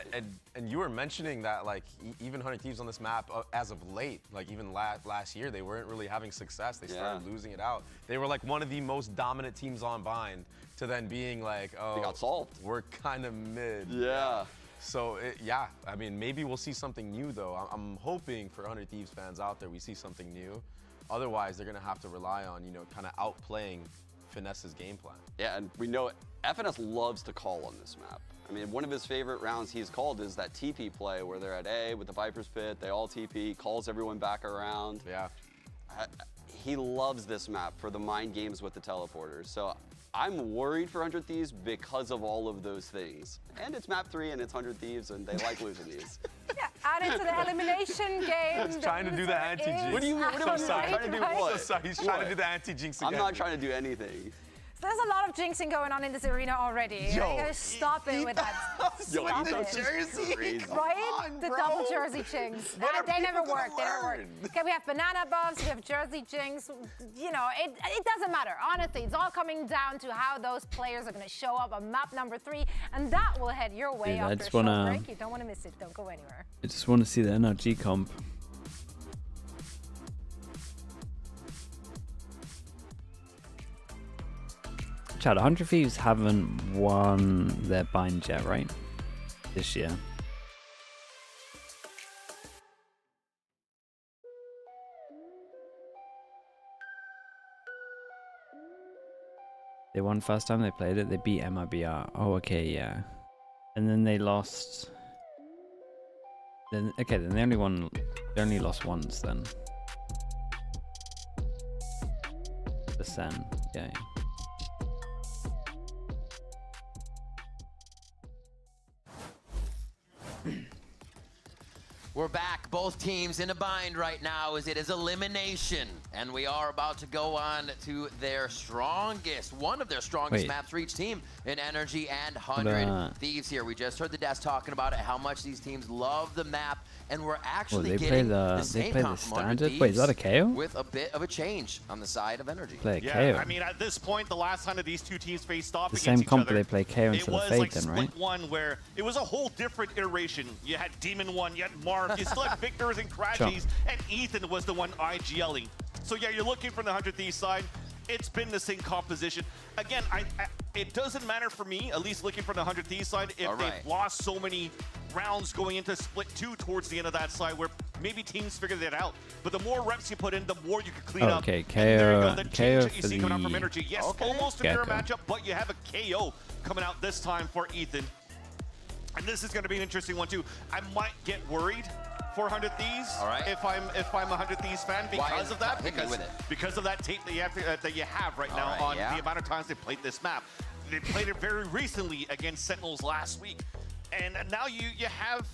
and you were mentioning that like even 100 Thieves on this map as of late, like even last year, they weren't really having success. They started losing it out. They were like one of the most dominant teams on Bind to then being like, oh, they got solved. We're kind of mid. Yeah. So, yeah, I mean, maybe we'll see something new, though. I'm hoping for 100 Thieves fans out there, we see something new. Otherwise, they're going to have to rely on, you know, kind of outplaying Finesse's game plan. Yeah, and we know FNS loves to call on this map. I mean, one of his favorite rounds he's called is that TP play where they're at A with the Viper's Pit, they all TP, calls everyone back around. Yeah. He loves this map for the mind games with the teleporters. So I'm worried for 100 Thieves because of all of those things. And it's map 3 and it's 100 Thieves and they like losing these. Yeah, add it to the elimination game. He's trying to do the anti-jinx. What do you mean? What am I trying to do? What? So he's trying to do the anti-jinx again. I'm not trying to do anything. There's a lot of jinxing going on in this arena already. Stop it with that. Stop it. Jersey. Right? The double jersey jinx. They never work. They never work. Okay, we have banana buffs, we have jersey jinx. You know, it doesn't matter. Honestly, it's all coming down to how those players are going to show up on map number 3, and that will head your way after a short break. You don't want to miss it. Don't go anywhere. I just want to see the NRG comp. Chad, 100 Thieves haven't won their bind yet, right? This year. They won first time they played it. They beat MRBR. Oh, okay, yeah. And then they lost. Then then they only won. They only lost once then. The Sen, yeah. We're back. Both teams in a bind right now as it is elimination. And we are about to go on to their strongest, one of their strongest maps for each team in NRG and 100 Thieves here. We just heard the devs talking about it, how much these teams love the map. And we're actually getting the same comp from 100 Thieves. Wait, is that a KO? With a bit of a change on the side of NRG. Play a yeah, KO. I mean, at this point, the last time that these two teams faced off The against same each comp other, they play KO into the Fade then, right? It was like split one where it was a whole different iteration. You had Demon 1, you had Mark, you still had Victors and Crashies, and Ethan was the one IGLing. So yeah, you're looking from the 100 Thieves side. It's been the same composition. Again, it doesn't matter for me, at least looking from the 100 Thieves side, if they've lost so many rounds going into split 2 towards the end of that side where maybe teams figured that out. But the more reps you put in, the more you can clean up. Okay, KO for coming out from Energy. Yes, almost a mirror matchup, but you have a KO coming out this time for Ethan. And this is going to be an interesting one too. I might get worried for 100 Thieves if I'm a 100 Thieves fan because of that, because of that tape that you have right now on the amount of times they played this map. They played it very recently against Sentinels last week. And now you have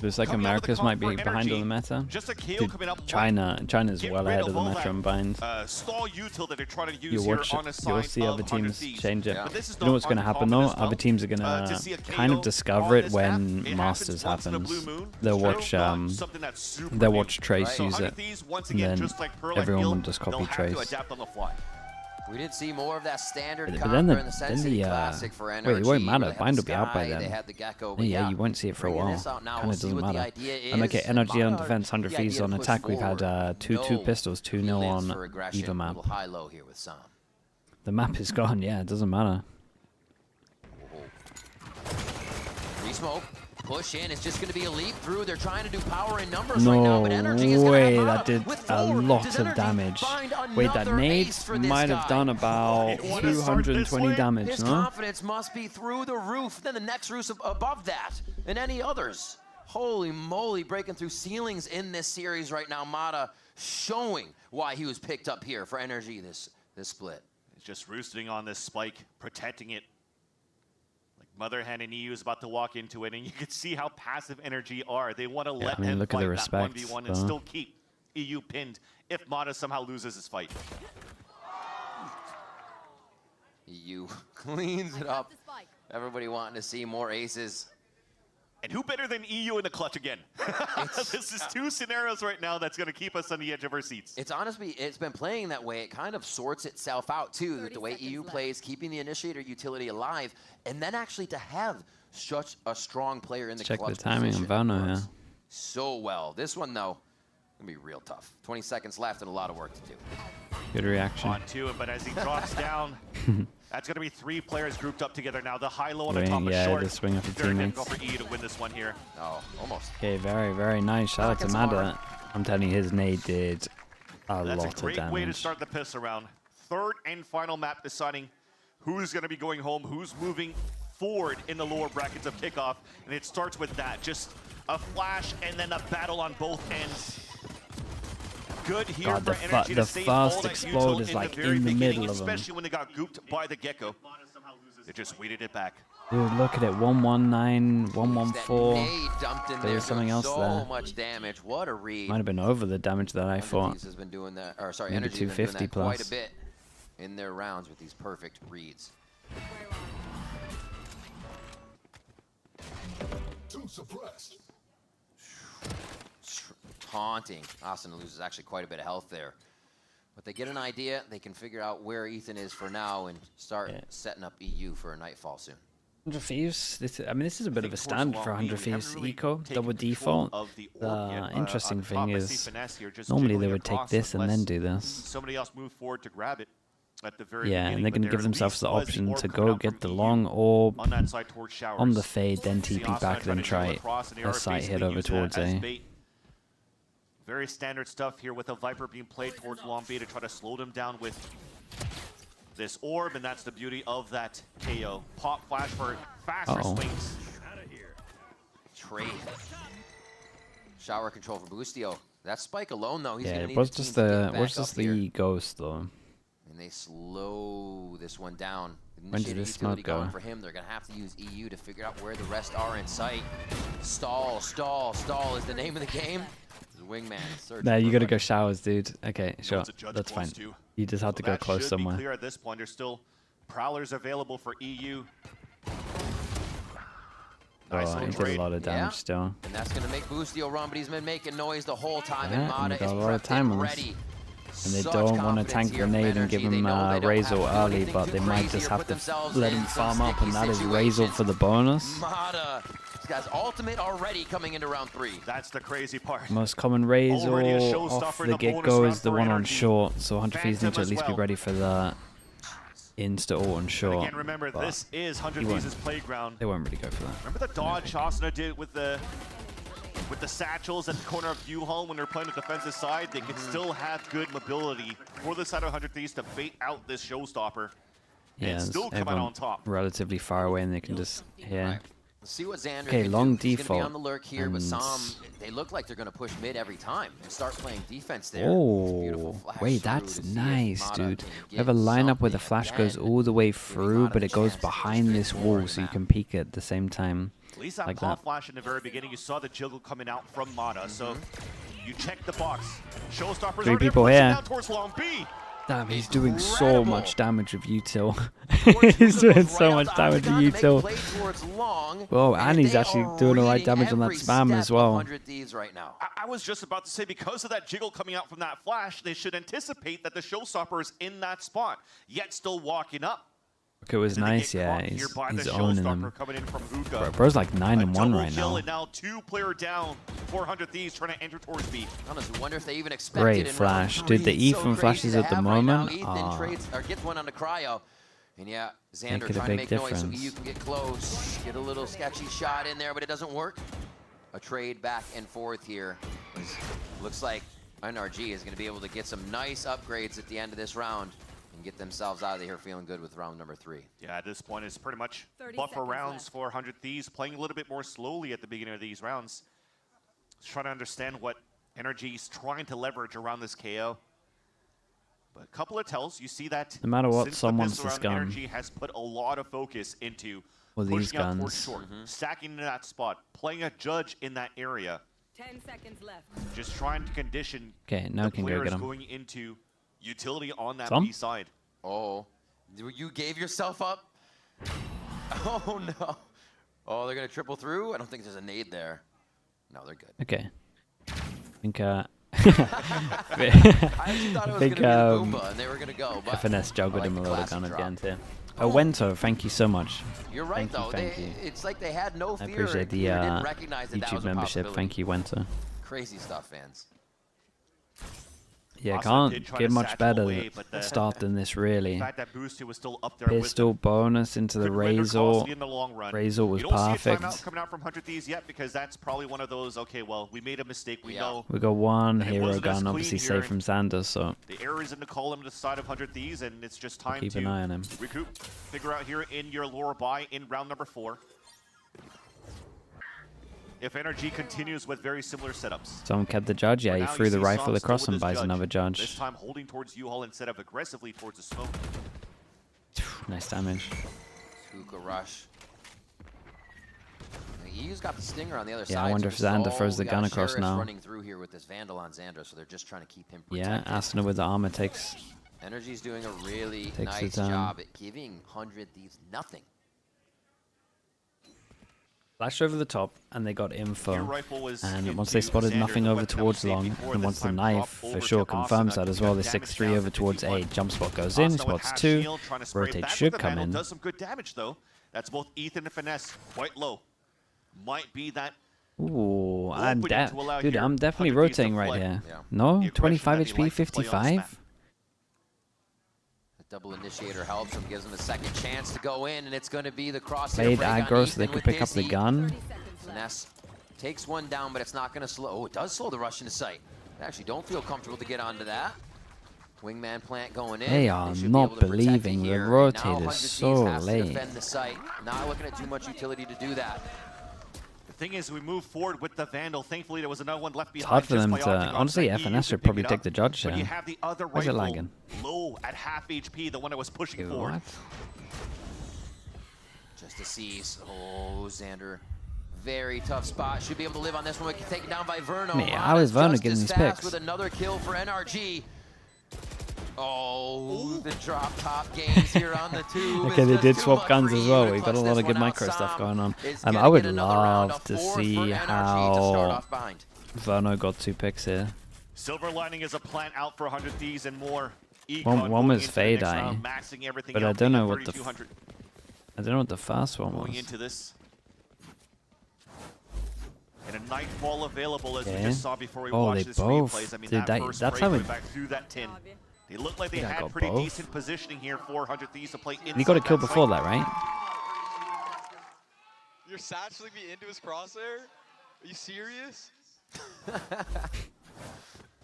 Looks like Americas might be behind on the meta. Just a KO coming up. China's well ahead of the meta on bind. Stall util that they're trying to use You'll see other teams change it. You know what's going to happen though? Other teams are going to kind of discover it when Masters happens. They'll watch Trace use it, and then everyone will just copy Trace. We did see more of that standard But then the classic for NRG. wait, it won't matter. Bind will be out by They then. had the Gecko, Yeah, you won't see it for a while. Kind of doesn't matter. And okay, NRG on defense, 100 Thieves on attack. We've had 2 pistols, 2-0 on either map. High-low here with Sam. The map is gone. Yeah, it doesn't matter. Re-smoke. Push in, it's just going to be a leap through. They're trying to do power in numbers right now, but Energy is way, that did a lot of damage. Wait, that nade might have done about 220 damage, His no? confidence must be through the roof, then the next roof above that, and any others. Holy moly, breaking through ceilings in this series right now. Mata showing why he was picked up here for Energy this split. He's just roosting on this spike, protecting it. Mother Hen and EU is about to walk into it, and you can see how passive Energy are. They want to let him look fight at the that respect, 1v1 and still keep EU pinned if Mata somehow loses his fight. EU cleans it up. Everybody wanting to see more aces. And who better than EU in the clutch again? This is 2 scenarios right now that's going to keep us on the edge of our seats. It's honestly, it's been playing that way. It kind of sorts itself out too, with the way EU plays, keeping the initiator utility alive, and then actually to have such a strong player in the clutch. Check the timing on Valno here. So well. This one though, gonna be real tough. 20 seconds left and a lot of work to do. Good reaction. On to it, but as he drops down, that's going to be 3 players grouped up together now. The high-low on the top of short. The swing up the Very teammates. difficult for EU to win this one here. Oh, almost. Okay, very, very nice. Shout out to Mada. I'm telling you, his nade did a That's lot a great of way to damage. start the pistol round. 3rd and final map deciding who's going to be going home, who's moving forward in the lower brackets of kickoff. And it starts with that. Just a flash and then a battle on both ends. Good here God, for Energy to save all fast that explode util is in like the very in the beginning, middle of them. especially when they got gooped by the Gecko. They just weeded it back. Dude, look at it. 119, 114. Dumped in There was something else so there. much damage. What a read. Might have been over the damage that I thought. Has been doing that, or sorry, Maybe Energy has been doing 250 that quite plus. a bit in their rounds with these perfect reads. Suppressed. Taunting. Austin loses actually quite a bit of health there. But they get an idea, they can figure out where Ethan is for now and start setting up EU for a nightfall soon. 100 Thieves, this is a bit of a standard for 100 Thieves. Eco, double default. The interesting thing is, normally they would take this and then do this. Somebody else move forward to grab it at the very Yeah, and they can give themselves the least option was to the go orb coming get the out from long orb on that side towards Showers. on the fade, then See TP Austin back, trying then to nail try across, and they a are sight hit basically over using that towards as A. bait. Very standard stuff here with a Viper being played towards long B to try to slow them down with this orb, and that's the beauty of that KO. Pop flash for faster swings. Trade. Shower control for Boostio. That spike alone, though, he's Yeah, gonna it need was the team just to get the back was just up here. the ghost though. And they slow this one down. When did this smoke go? Going for him. They're gonna have to use EU to figure out where the rest are in sight. Stall, stall, stall is the name of the game. The wingman is searching. Nah, you for gotta a- go showers, dude. Okay, sure, It's a judge that's fine. close to. You just have to go That close should somewhere. be clear at this point. There's still prowlers available for EU. Nice Oh, little he did trade. a lot of damage still. And that's gonna make Boostio run, but he's been making noise the whole time. Yeah, and and Mata they is got a lot of prepped time and on this. ready. And they Such don't want to confidence tank here from grenade and give NRG. They him know they don't Razor have to do early, anything but too they might crazy just or have put to themselves let in him some farm up, and that is Razor situations. for the bonus. Mata, this guy's ultimate already coming into round 3. That's the crazy part. Most common Razor Already a off showstopper in the the bonus get-go round is the for one on NRG. short, so 100 Thieves need to Phantom at least as be well. ready for that insta ult on short. Again, remember, but this is 100 he won't- Thieves' playground. They won't really go for that. Remember the dodge Asuna did with the satchels at the corner of U-Haul when they're playing the defensive side? They could still have good mobility for the side of 100 Thieves to bait out this showstopper. Yeah, and still come out everyone on top. relatively far away, and they can just Let's see what Xander Okay, can long do. He's gonna be default, on the lurk here, but and- Sam, they look like they're going to push mid every time and start playing defense there. Oh, wait, that's nice, dude. We have a lineup where the flash goes all the way through, but it goes behind this wall, so you can peek it at the same time. At least that like pop that. flash in the very beginning, you saw the jiggle coming out from Mata. So you check the box. Showstoppers Three are there, people pushing here. down towards long B. Damn, he's doing so much damage with util. He's doing so much damage with util. Whoa, and he's actually doing alright damage on that spam as well. 100 Thieves right now. I was just about to say, because of that jiggle coming out from that flash, they should anticipate that the Showstopper is in that spot, yet still walking up. Okay, it was nice, yeah. Here He's by the owning Showstopper them. coming in from Hookah. Bro, bro's like 9-1 Double right kill, now. and now 2-player down. 400 Thieves trying to enter towards B. Honestly, wonder if they even expected Great in flash. round Dude, the 3. E So from crazy flashes to at the have right now. moment Ethan are trades or gets one onto Cryo. And yeah, Xander Make it a trying to big make noise so difference. EU can get close. Get a little sketchy shot in there, but it doesn't work. A trade back and forth here. Looks like NRG is going to be able to get some nice upgrades at the end of this round and get themselves out of here feeling good with round number 3. Yeah, at this point, it's pretty much 30 buffer seconds rounds left. for 100 Thieves, playing a little bit more slowly at the beginning of these rounds. Just trying to understand what NRG is trying to leverage around this KO. But a couple of tells, you see that No matter what, since the someone's pistol this round, gun. NRG has put a lot of focus into Well, these pushing out towards guns. short, stacking into that spot, playing a judge in that area. 10 seconds left. Just trying to condition Okay, now the can go players get him. going into utility on that Some? B side. Oh, you gave yourself up? Oh, no. Oh, they're going to triple through? I don't think there's a nade there. No, they're good. Okay. I think, I actually thought it was think, gonna be the Boomba, and they were gonna go, but FNS juggled I like him a the little classic gun at drop. the end here. Wento, thank you so much. You're right, Thank you, though. thank you. It's like they had no I fear. appreciate the They didn't recognize that that YouTube was a membership. possibility. Thank you, Wento. Crazy stuff, fans. Yeah, Awesome. can't Did try get to much satchel better away, but the start than this, really. The fact that Boosty was still up there with Pistol bonus into the could render Razor. costly in the long run. Razor was you don't see a perfect. timeout coming out from 100 Thieves yet, because that's probably one of those, okay, well, we made a mistake, we know. We got one that it hero wasn't as gun, clean obviously here, saved from Xander, so The error is in the column to the side of 100 Thieves, and it's just time keep to an eye on him. recoup, figure out here in your lure buy in round number 4. If NRG continues with very similar setups. Someone kept the judge. Yeah, Right he now threw you the see rifle Sam across still and with his buys another This judge. time holding towards U-Haul instead of aggressively towards the smoke. Nice damage. Hookah rush. EU's got the stinger on the other Yeah, side. I wonder so if this is Xander all- throws the we gun got across Sheriff now. running through here with this Vandal on Xander, so they're just trying to keep him Yeah, protected. Asuna with the armor takes. Energy's doing a really Takes the nice time. job at giving 100 Thieves nothing. Flashed over the top, and they got info. Your rifle was And into once they spotted Xander, nothing the over weapon that towards was saved long, before, and this once the time knife dropped for over sure to confirms Asuna, that as who well. got The damage 6-3 down over to towards 51. A. Jump spot goes in, Asuna with spots half 2. shield, trying to spray Rotate back should with the come Vandal, in. does some good damage though. That's both Ethan and Finesse, quite low. Might be that. Ooh, Opening to allow dude, here I'm definitely 100 Thieves to rotating right play. here. Yeah. No, The aggression 25 that they HP, like to play on this 55. The double initiator helps him, gives him a second chance to go in, and it's going to be the crosshair Played break on aggro so they Ethan could with pick up this. the gun. Finesse takes one down, but it's not going to slow. Oh, it does slow the rush into sight. I actually don't feel comfortable to get onto that. Wingman plant going in. They are not believing the rotators so late. Defend the site. Not looking at too much utility to do that. The thing is, we move forward with the Vandal. Thankfully, there was another one left behind. It's hard for them to. Honestly, FNS should probably take the judge here. But you have the other Why is it rifle lagging? low at half HP, the one that was pushing forward. What? Just to seize. Oh, Xander. Very tough spot. Should be able to live on this one. Taken down by Verno. Man, how is Verno getting these picks? With another kill for NRG. Oh, the drop top games here on the tube. Okay, they did swap guns as well. We've got a lot of good micro stuff going on. I would love to see how Verno got 2 picks here. Silver lining is a plant out for 100 Thieves and more. One was Fade Eye, but I don't know what the first one going was. into this. And a Nightfall available as we just saw before we watched this replays. I mean, that first that's spray how going back through that tin. They look like they had pretty decent positioning here for 100 Thieves to play inside. And he got a kill before that, right? You're satchling me into his crosshair? Are you serious?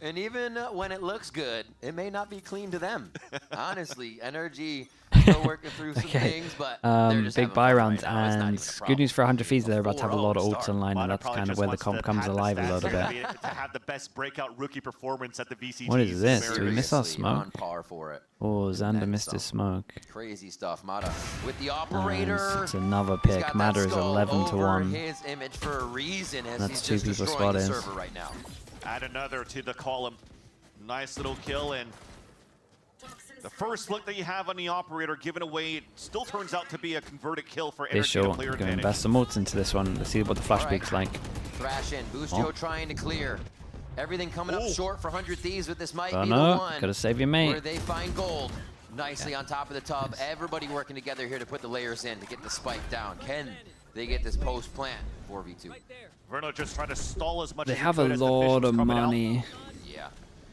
And even when it looks good, it may not be clean to them. Honestly, NRG still working through some things, but they're just big buy rounds and good news for 100 Thieves. They're about to have a lot of ults online, and that's kind of where the comp comes alive a little bit. To have the best breakout rookie performance at the VCT. What is this? Do we miss our smoke? On par for it. Oh, Xander missed his smoke. Crazy stuff. Mata with the operator. It's another pick. Mata is 11 to 1. His image for a reason as that's he's 2 just people destroying the spotted. server right now. Add another to the column. Nice little kill, and the first look that you have on the operator given away, it still turns out to be a converted kill for They NRG sure player going to advantage. invest some ults into this one. Let's see what the flash peak's like. Thrash in. Boostio trying to clear. Everything coming up short for 100 Thieves, but this might be the no, one gotta save your mate. where they find gold. Nicely on top of the tub. Everybody working together here to put the layers in to get the spike down. Can they get this post plant 4v2? Verno just trying to stall as much They as he have a could as the lot vision's of coming out. money. Yeah.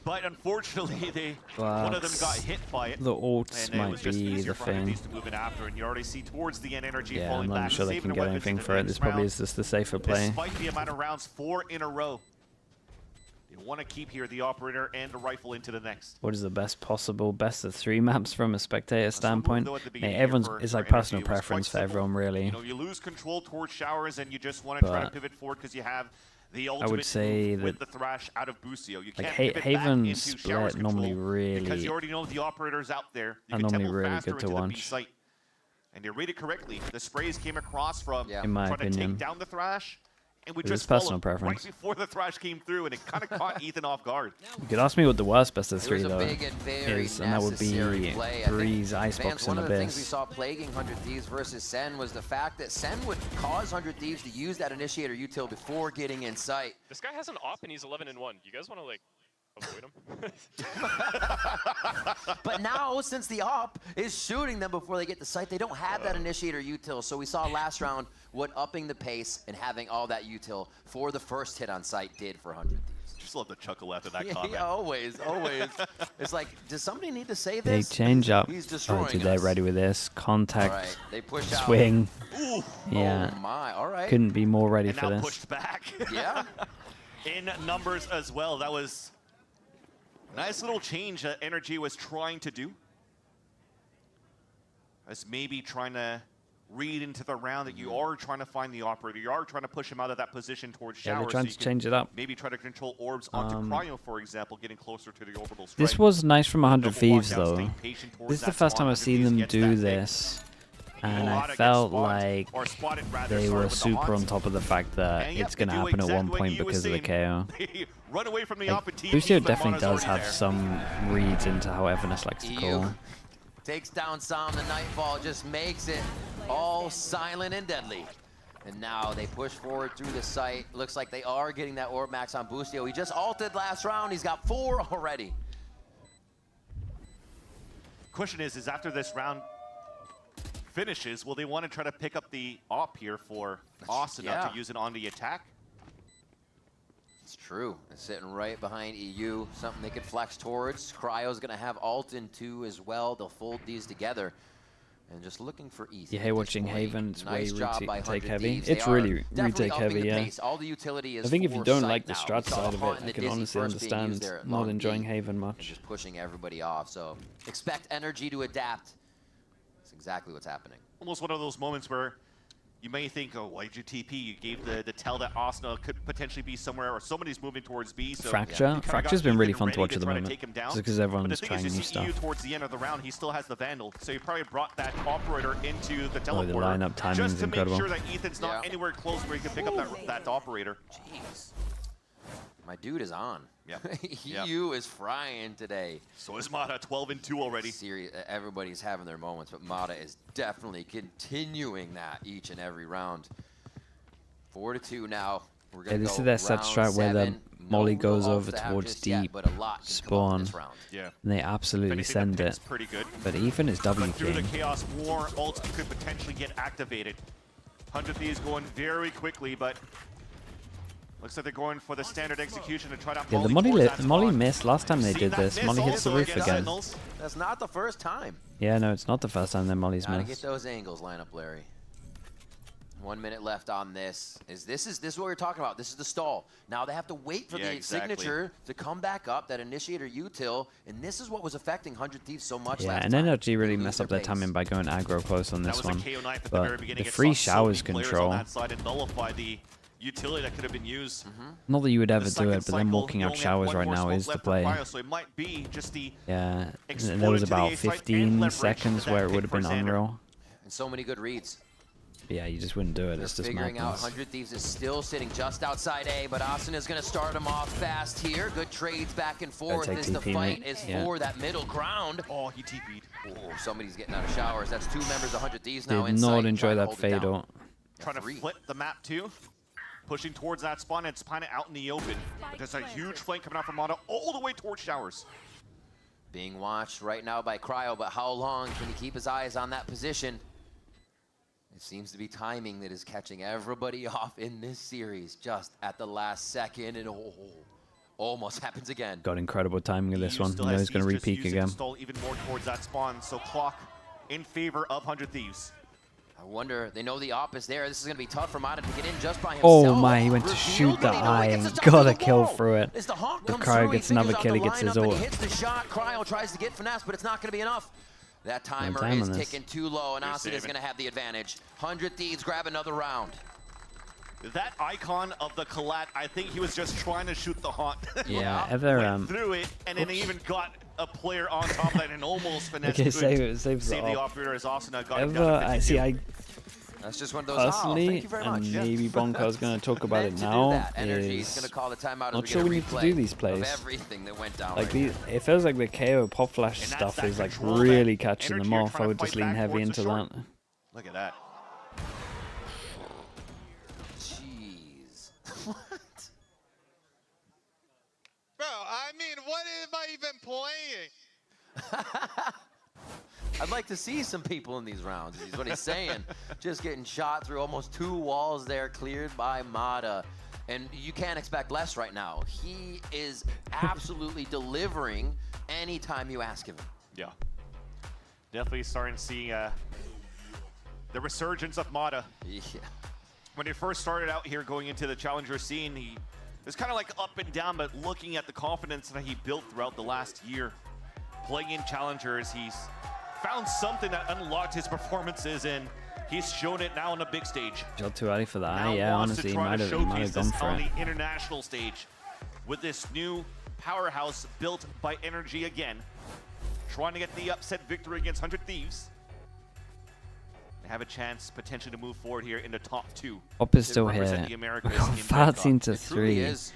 But unfortunately, one of them got hit by it. The ults and it might was just be easier the for 100 thing. Thieves to move in after, and you already see towards the end NRG Yeah, falling I'm not back, sure they saving can the get weapons anything for for the it. next This probably round. is just the safer play. Despite the amount of rounds, 4 in a row. They want to keep here the operator and the rifle into the next. What is the best possible best of 3 maps from a spectator standpoint? though, at the Hey, beginning everyone's here it's for like NRG, personal it was quite preference for simple. everyone, really. You know, you lose control towards showers, and you just want to try to But pivot forward because you have the I ultimate would say move with that the Thrash out of Boostio. You like can't pivot back Haven into showers split normally control really because you already know the operator's out there. You are can normally tempo really faster good to into the B watch. site. And you read it correctly. The sprays came across from In my trying to opinion. take down the Thrash, and we It is just personal followed preference. right before the Thrash came through, and it kind of caught Ethan off guard. You could ask me what the worst best of 3 It was a though big and very is, and that would be necessary play. I think, Breeze, fans, Icebox, one and of the things we Abyss. saw plaguing 100 Thieves versus Sen was the fact that Sen would cause 100 Thieves to use that initiator util before getting in sight. This guy has an op and he's 11-1. You guys want to like avoid him? But now, since the op is shooting them before they get to sight, they don't have that initiator util. So we saw last round what upping the pace and having all that util for the first hit on sight did for 100 Thieves. Just love to chuckle after that Yeah, comment. always. It's like, does somebody need to say They this? change up. He's Oh, destroying dude, they're us. ready with this. Contact, All right, they push out. swing. Ooh. Yeah. Oh my, all right. Couldn't be more ready And for now this. pushed back. Yeah. In numbers as well. That was a nice little change that NRG was trying to do. As maybe trying to read into the round that you are trying to find the operator. You are trying to push him out of that position towards Yeah, showers. they're trying so to you change can it up. Maybe try to control orbs onto Cryo, for example, getting closer to the orbital strike. This was nice from 100 Double Thieves walkout, though. staying patient towards This is the that first spawn. time I've 100 seen Thieves them gets do that thing. this. And Mulata I gets felt spotted, like or spotted rather, they sorry, were with the super haunt. on top of the fact that And yep, it's going to they do happen at exactly one what point you was because of the saying. KO. They run away from the Like, opposite team, Boostio but definitely Mana's does already have there. some reads into how FNS likes to call. Takes down Sam, the Nightfall just makes it all silent and deadly. And now they push forward through the site. Looks like they are getting that orb max on Boostio. He just ulted last round. He's got 4 already. Question is after this round finishes, will they want to try to pick up the op here for Austin to use it on the attack? It's true. It's sitting right behind EU. Something they could flex towards. Cryo's going to have ult in 2 as well. They'll fold these together. And just looking for Ethan. You hate watching Haven. It's Nice way job by retake 100 heavy. Thieves. It's They really are definitely retake upping heavy, the yeah. pace. All the utility is I think if you don't foresight like the now. strat We saw side of Haunt it, and I can Dizzy honestly first being used understand there at not long enjoying B Haven and much. just pushing everybody off. So expect NRG to adapt. That's exactly what's happening. Almost one of those moments where you may think, oh, why did you TP? You gave the tell that Asuna could potentially be somewhere, or somebody's moving towards B. So Fracture's been really fun to watch at the try moment. take him down. Just because everyone's but the thing trying is, new you see EU stuff. towards the end of the round, he still has the Vandal. So he probably brought that operator into the Oh, the teleporter lineup timing just is to incredible. make sure that Ethan's not anywhere close where he can pick up that operator. Jeez. My dude is on. Yeah. EU is frying today. So is Mata, 12-2 already. Everybody's having their moments, but Mata is definitely continuing that each and every round. 4-2 now. We're gonna This go is their set round strat where the 7. Molly No goes real over ults to have towards just yet, deep, but a lot can come up in spawn, this round. Yeah. and they absolutely send it. Pretty good. But Ethan is W But through the king. Chaos War, ult could potentially get activated. 100 Thieves going very quickly, but looks like they're going for the standard execution to try to Yeah, the Molly missed last time they did this. Molly hits the roof again. That's not the first time. Yeah, no, it's not the first time that Molly's Gotta get missed. those angles line up, Larry. 1 minute left on this. This is what we're talking about. This is the stall. Now they have to wait for the signature to come back up, that initiator util, and this is what was affecting 100 Thieves so much Yeah, last and time. NRG really messed up their timing by going aggro close on this one. But the free showers control, that side and nullify the utility that could have been used. not that you would ever The do it, second but then cycle, walking you out only have showers one right more now smoke is the left for play. Cryo, so it might be just the Yeah, explode there was to the about A site and 15 leverage seconds that where it pick would have for been Xander. unreal. And so many good reads. But yeah, you just wouldn't do it. They're It's just figuring out madness. 100 Thieves is still sitting just outside A, but Austin is going to start him off fast here. Good trades back and forth take as the TP, fight mate. is Yeah. for that middle ground. Oh, he TP'd. Oh, somebody's getting out of showers. That's 2 members of 100 Thieves now Did inside. not enjoy trying to that hold it fade down. out. Trying to flip the map too. Pushing towards that spawn, and it's kind of out in the open. But there's a huge flank coming out from Mata all the way towards showers. Being watched right now by Cryo, but how long can he keep his eyes on that position? It seems to be timing that is catching everybody off in this series just at the last second, and almost happens again. Got incredible timing of this one. Still You know has he's going to Thieves just repeat using again. to stall even more towards that spawn, so clock in favor of 100 Thieves. I wonder, they know the op is there. This is going to be tough for Mata to get in just by himself. Oh my, he went to shoot the eye and got a kill through it. As the Hawk The comes Cryo through, gets he another figures out kill, he the gets his lineup, and ult. he hits the shot. Cryo tries to get finesse, but it's not going to be enough. That timer time is on this. ticking too low, and They're Austin is saving. going to have the advantage. 100 Thieves grab another round. That icon of the collat, I think he was just trying to shoot the haunt. Yeah, ever Went through it, and then he even got a player on top of that and almost finessed. Okay, couldn't save the the operator as Asuna got him Ever, down to I 52. see. That's just one of those. Personally, thank you very much. and maybe Bonko's going to talk about it now, Energy is is going to call the timeout as not we sure get a we need to replay do these of plays. everything that went down Like right these, it feels like the KO pop flash stuff that is like control really that catching Energy them are off. trying I to would just fight lean back heavy towards into the that. short. Look at that. Jeez. What? Bro, I mean, what am I even playing? I'd like to see some people in these rounds, is what he's saying. Just getting shot through almost 2 walls there, cleared by Mata. And you can't expect less right now. He is absolutely delivering anytime you ask him. Yeah. Definitely starting to see the resurgence of Mata. Yeah. When he first started out here going into the challenger scene, he was kind of like up and down, but looking at the confidence that he built throughout the last year, playing in challengers, he's found something that unlocked his performances, and he's shown it now on the big stage. Still too early for that. Now Yeah, wants honestly, to he try might to have showcase gone this for on it. the international stage with this new powerhouse built by NRG again, trying to get the upset victory against 100 Thieves. They have a chance potentially to move forward here in the top 2. Op is still represent here. the Americas We got in 13 to It truly 3. is,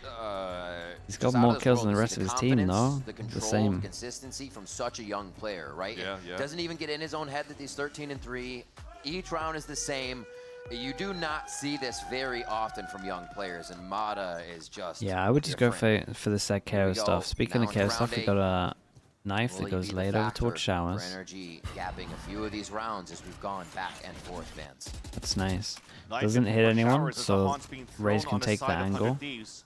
He's just got out more of this kills world than the to rest see of his the team, confidence, though. the The control, same. consistency from such a young player, right? Yeah, yeah. Doesn't even get in his own head that he's 13 and 3. Each round is the same. You do not see this very often from young players, and Mata is just Yeah, I would just go different. for the set Here we KO go. stuff. Speaking Now of into KO round stuff, we 8. got a knife Will that he goes be the laid over factor towards for showers. NRG gapping a few of these rounds as we've gone back and forth, fans. That's nice. Knife Doesn't in hit for anyone, showers as the so Haunt's being thrown Raze on can the take the side of 100 angle. Thieves.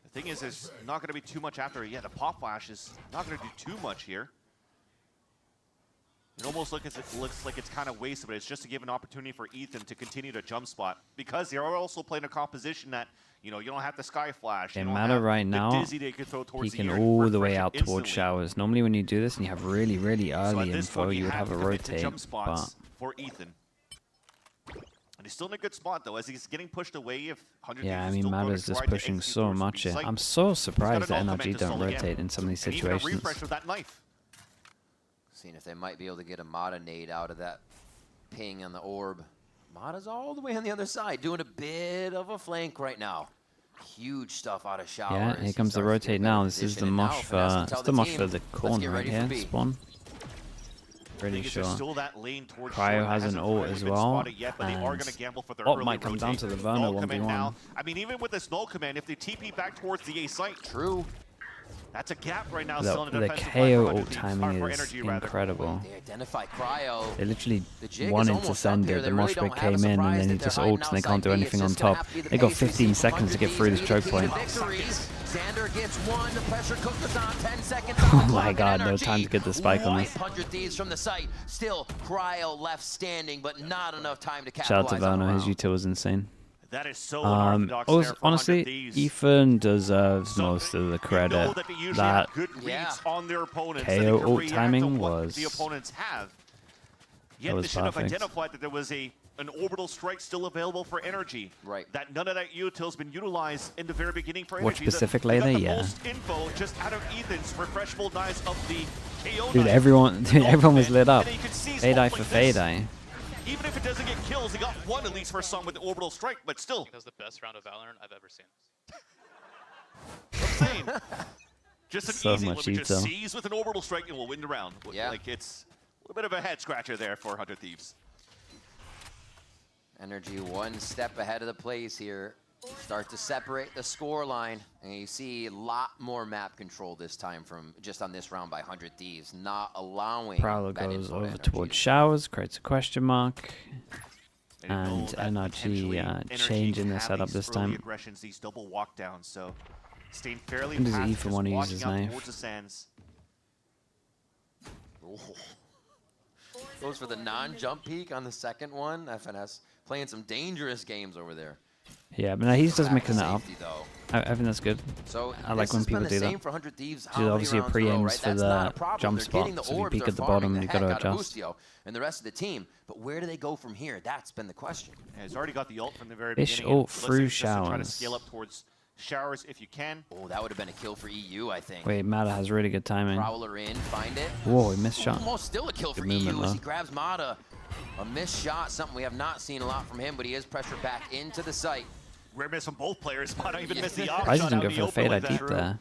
The thing is, there's not going to be too much after. Yeah, the pop flash is not going to do too much here. It almost looks like it's kind of wasted, but it's just to give an opportunity for Ethan to continue to jump spot, because they are also playing a composition that, you know, you don't have the Sky Flash. Okay, Mata right now, peeking all the way out towards showers. Normally when you do this and you have really, really early info, you would have a rotate, but... for Ethan. And he's still in a good spot, though, as he's getting pushed away. If 100 yeah, I mean, Mata's just pushing so much here. I'm so surprised that NRG don't rotate in some of these situations. Refresh with that knife. Seeing if they might be able to get a Mata nade out of that ping on the orb. Mata's all the way on the other side, doing a bit of a flank right now. Huge stuff out of showers. Yeah, here comes the rotate now. This is the mosh for the corner right here. Spawn. Pretty sure. Cryo has an ult as well. And might come down to the Verno 1v1. I mean, even with this null command, if they TP back towards the A site, true. That's a gap right now. The KO ult timing is incredible. They identify Cryo. They literally wanted to send it. The mosh pit came in and then he just ults and they can't do anything on top. They got 15 seconds to get through this choke point. Xander gets one. The pressure cookers on 10 seconds. Oh my god, no time to get the spike on this. 100 Thieves from the site. Still Cryo left standing, but not enough time to capitalize. Shout out to Verno, his util was insane. That is so unorthodox. Honestly, Ethan deserves most of the credit. That KO ult timing was... The opponents have. Yet they should have identified that there was an orbital strike still available for Energy. Right. That none of that util's been utilized in the very beginning for Watch Energy. specific later, yeah. Most info just out of Ethan's refreshable knives of the KO. Dude, everyone was lit up. Fade-eye for Fade-eye. Even if it doesn't get kills, he got one at least for some with the orbital strike, but still. That was the best round of Valorant I've ever seen. I'm saying. Just an So easy much one. We just util. seize with an orbital strike and we'll win the round. Yeah. Like, it's a little bit of a head scratcher there for 100 Thieves. Energy one step ahead of the plays here. Start to separate the score line, and you see a lot more map control this time from just on this round by 100 Thieves, not allowing Prowler that goes info to over Energy. towards showers, creates a question mark. And NRG changing their setup this time. Aggressions, these double walk downs, so staying fairly When does passive, Ethan want to use just his walking out knife? towards the sands. Goes for the non-jump peek on the second one. FNS playing some dangerous games over there. Yeah, but no, he's just mixing it up. Safety, though. I think that's good. So I like when people do that. There's obviously a pre-aims for the jump spot, so if you peek at the bottom, you got to adjust. And the rest of the team, but where do they go from here? That's been the question. Yeah, he's already got the ult from the very Bish beginning. ult through Trying to showers. scale up towards showers if you can. Oh, that would have been a kill for EU, I think. Wait, Mata has really good timing. Prowler in, find it. Whoa, he missed shot. Almost still a kill for Good EU movement, as though. he grabs Mata. A missed shot, something we have not seen a lot from him, but he is pressured back into the site. Rare miss from both players. Might not even miss the off I just shot didn't out go in for the the fade I open like deep that. there.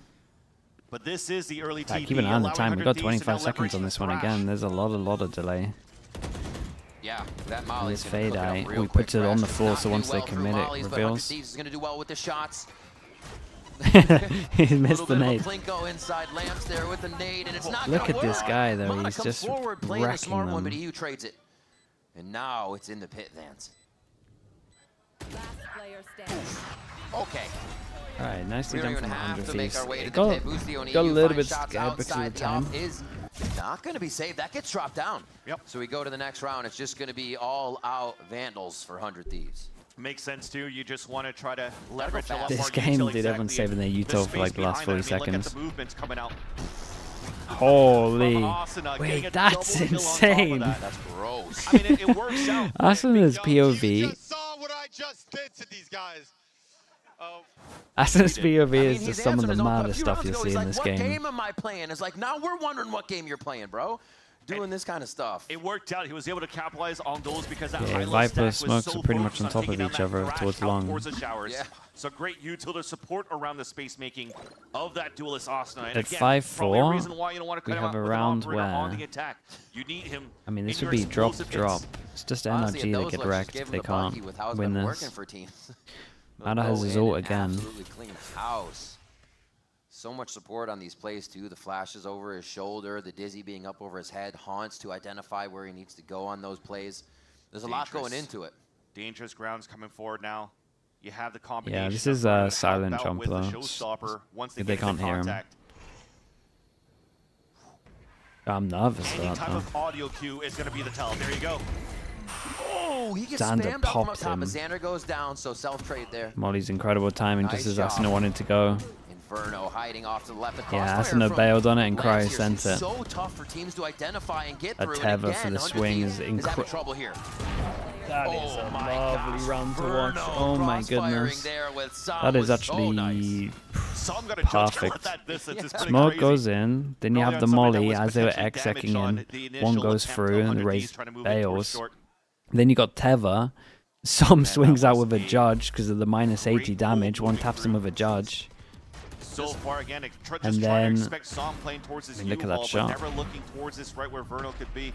But this is the early Right, TP. keep an eye on the allowing time. We've 100 got Thieves to 25 now seconds on leverage this one the again. There's a lot of delay. Yeah, that And Molly's this gonna fade cook it up eye, real we quick put it for on the Ashton. floor, Not so do once they well for commit, Molly's, it but 100 reveals. Thieves is gonna do well with the shots. He missed the Little nade. bit of a Plinko inside lamps there with the nade, and it's not Look gonna at this work. guy, though. Mata He's comes just forward, playing the wrecking smart one, but them. EU trades it. And now it's in the pit, Vance. Okay. Alright, nicely We don't done even from have 100 to make Thieves. our way to It the got, pit. Boostio and got a EU little find bit shots scared because of outside. the The time. off is not going to be saved. That gets dropped down. Yep. So we go to the next round. It's just going to be all-out Vandals for 100 Thieves. Makes sense too. You just want to try to leverage a lot This more game, util dude, everyone's saving their the util for like space the last 40 behind that. I mean, seconds. Look at the movements coming out. Holy. Asuna, getting Wait, a that's double kill on top of insane. that. That's gross. I mean, it works out. Asuna's POV. Saw what I just did to these guys. Oh. Asuna's POV I mean, is he's just some of answered the his own, but a maddest few stuff rounds you'll ago, see he's in like, this what game. game am I playing? It's like, now we're wondering what game you're playing, bro. Doing this kind of stuff. It worked out. He was able to capitalize on those because that Yeah, high-low Viper stack was smokes so are pretty much focused on top taking of down each that other crash towards out long. towards the showers. Yeah. So great util to support around the space making of that duelist Asuna. And At again, 5-4, probably a reason why you don't want to we cut him have out a with an round operator on where- the attack. You need him. I mean, this in would be your drop. explosive hits. It's just Honestly, NRG at that those get levels, wrecked. just give him They the bucky can't with how it's win been this. working for teams. Mata has Go his in ult and again. Absolutely clean house. So much support on these plays too. The flashes over his shoulder, the dizzy being up over his head, haunts to identify where he needs to go on those plays. There's a lot going into it. Dangerous grounds coming forward now. You have the combination. Yeah, this is of a help silent out jump with the though. showstopper once they They get can't into hear him. contact. I'm nervous for Any that type though. of audio cue is going to be the tell. There you go. Oh, he gets Xander spammed up from up popped top him. as Xander goes down, so self-trade there. Molly's incredible timing, just Nice as Asuna job. wanted to go. Inferno hiding off to the left. The Yeah, crossfire Asuna from bailed on it and Lance Cryo here sent seems it. so tough for teams to identify and get A through. tether And for again, the 100 swing Thieves is having trouble here. That is a my lovely gosh, run to watch. Verno Oh my crossfiring goodness. there with Sam That is was so actually nice. Some got a judge kill at perfect. that distance. It's pretty Smoke crazy. goes in, then you have the Probably on something molly that was as they were potentially execing damaged on in. the One initial goes attempt. through and the 100 race Thieves trying to move in towards bails. short. Then you got Tether. Some swings out with a judge because of the minus 80 damage. One taps him with a judge. So far again, just And trying then- to expect Som playing towards his I mean, look at that U-haul, shot. but never looking towards this right where Verno could be.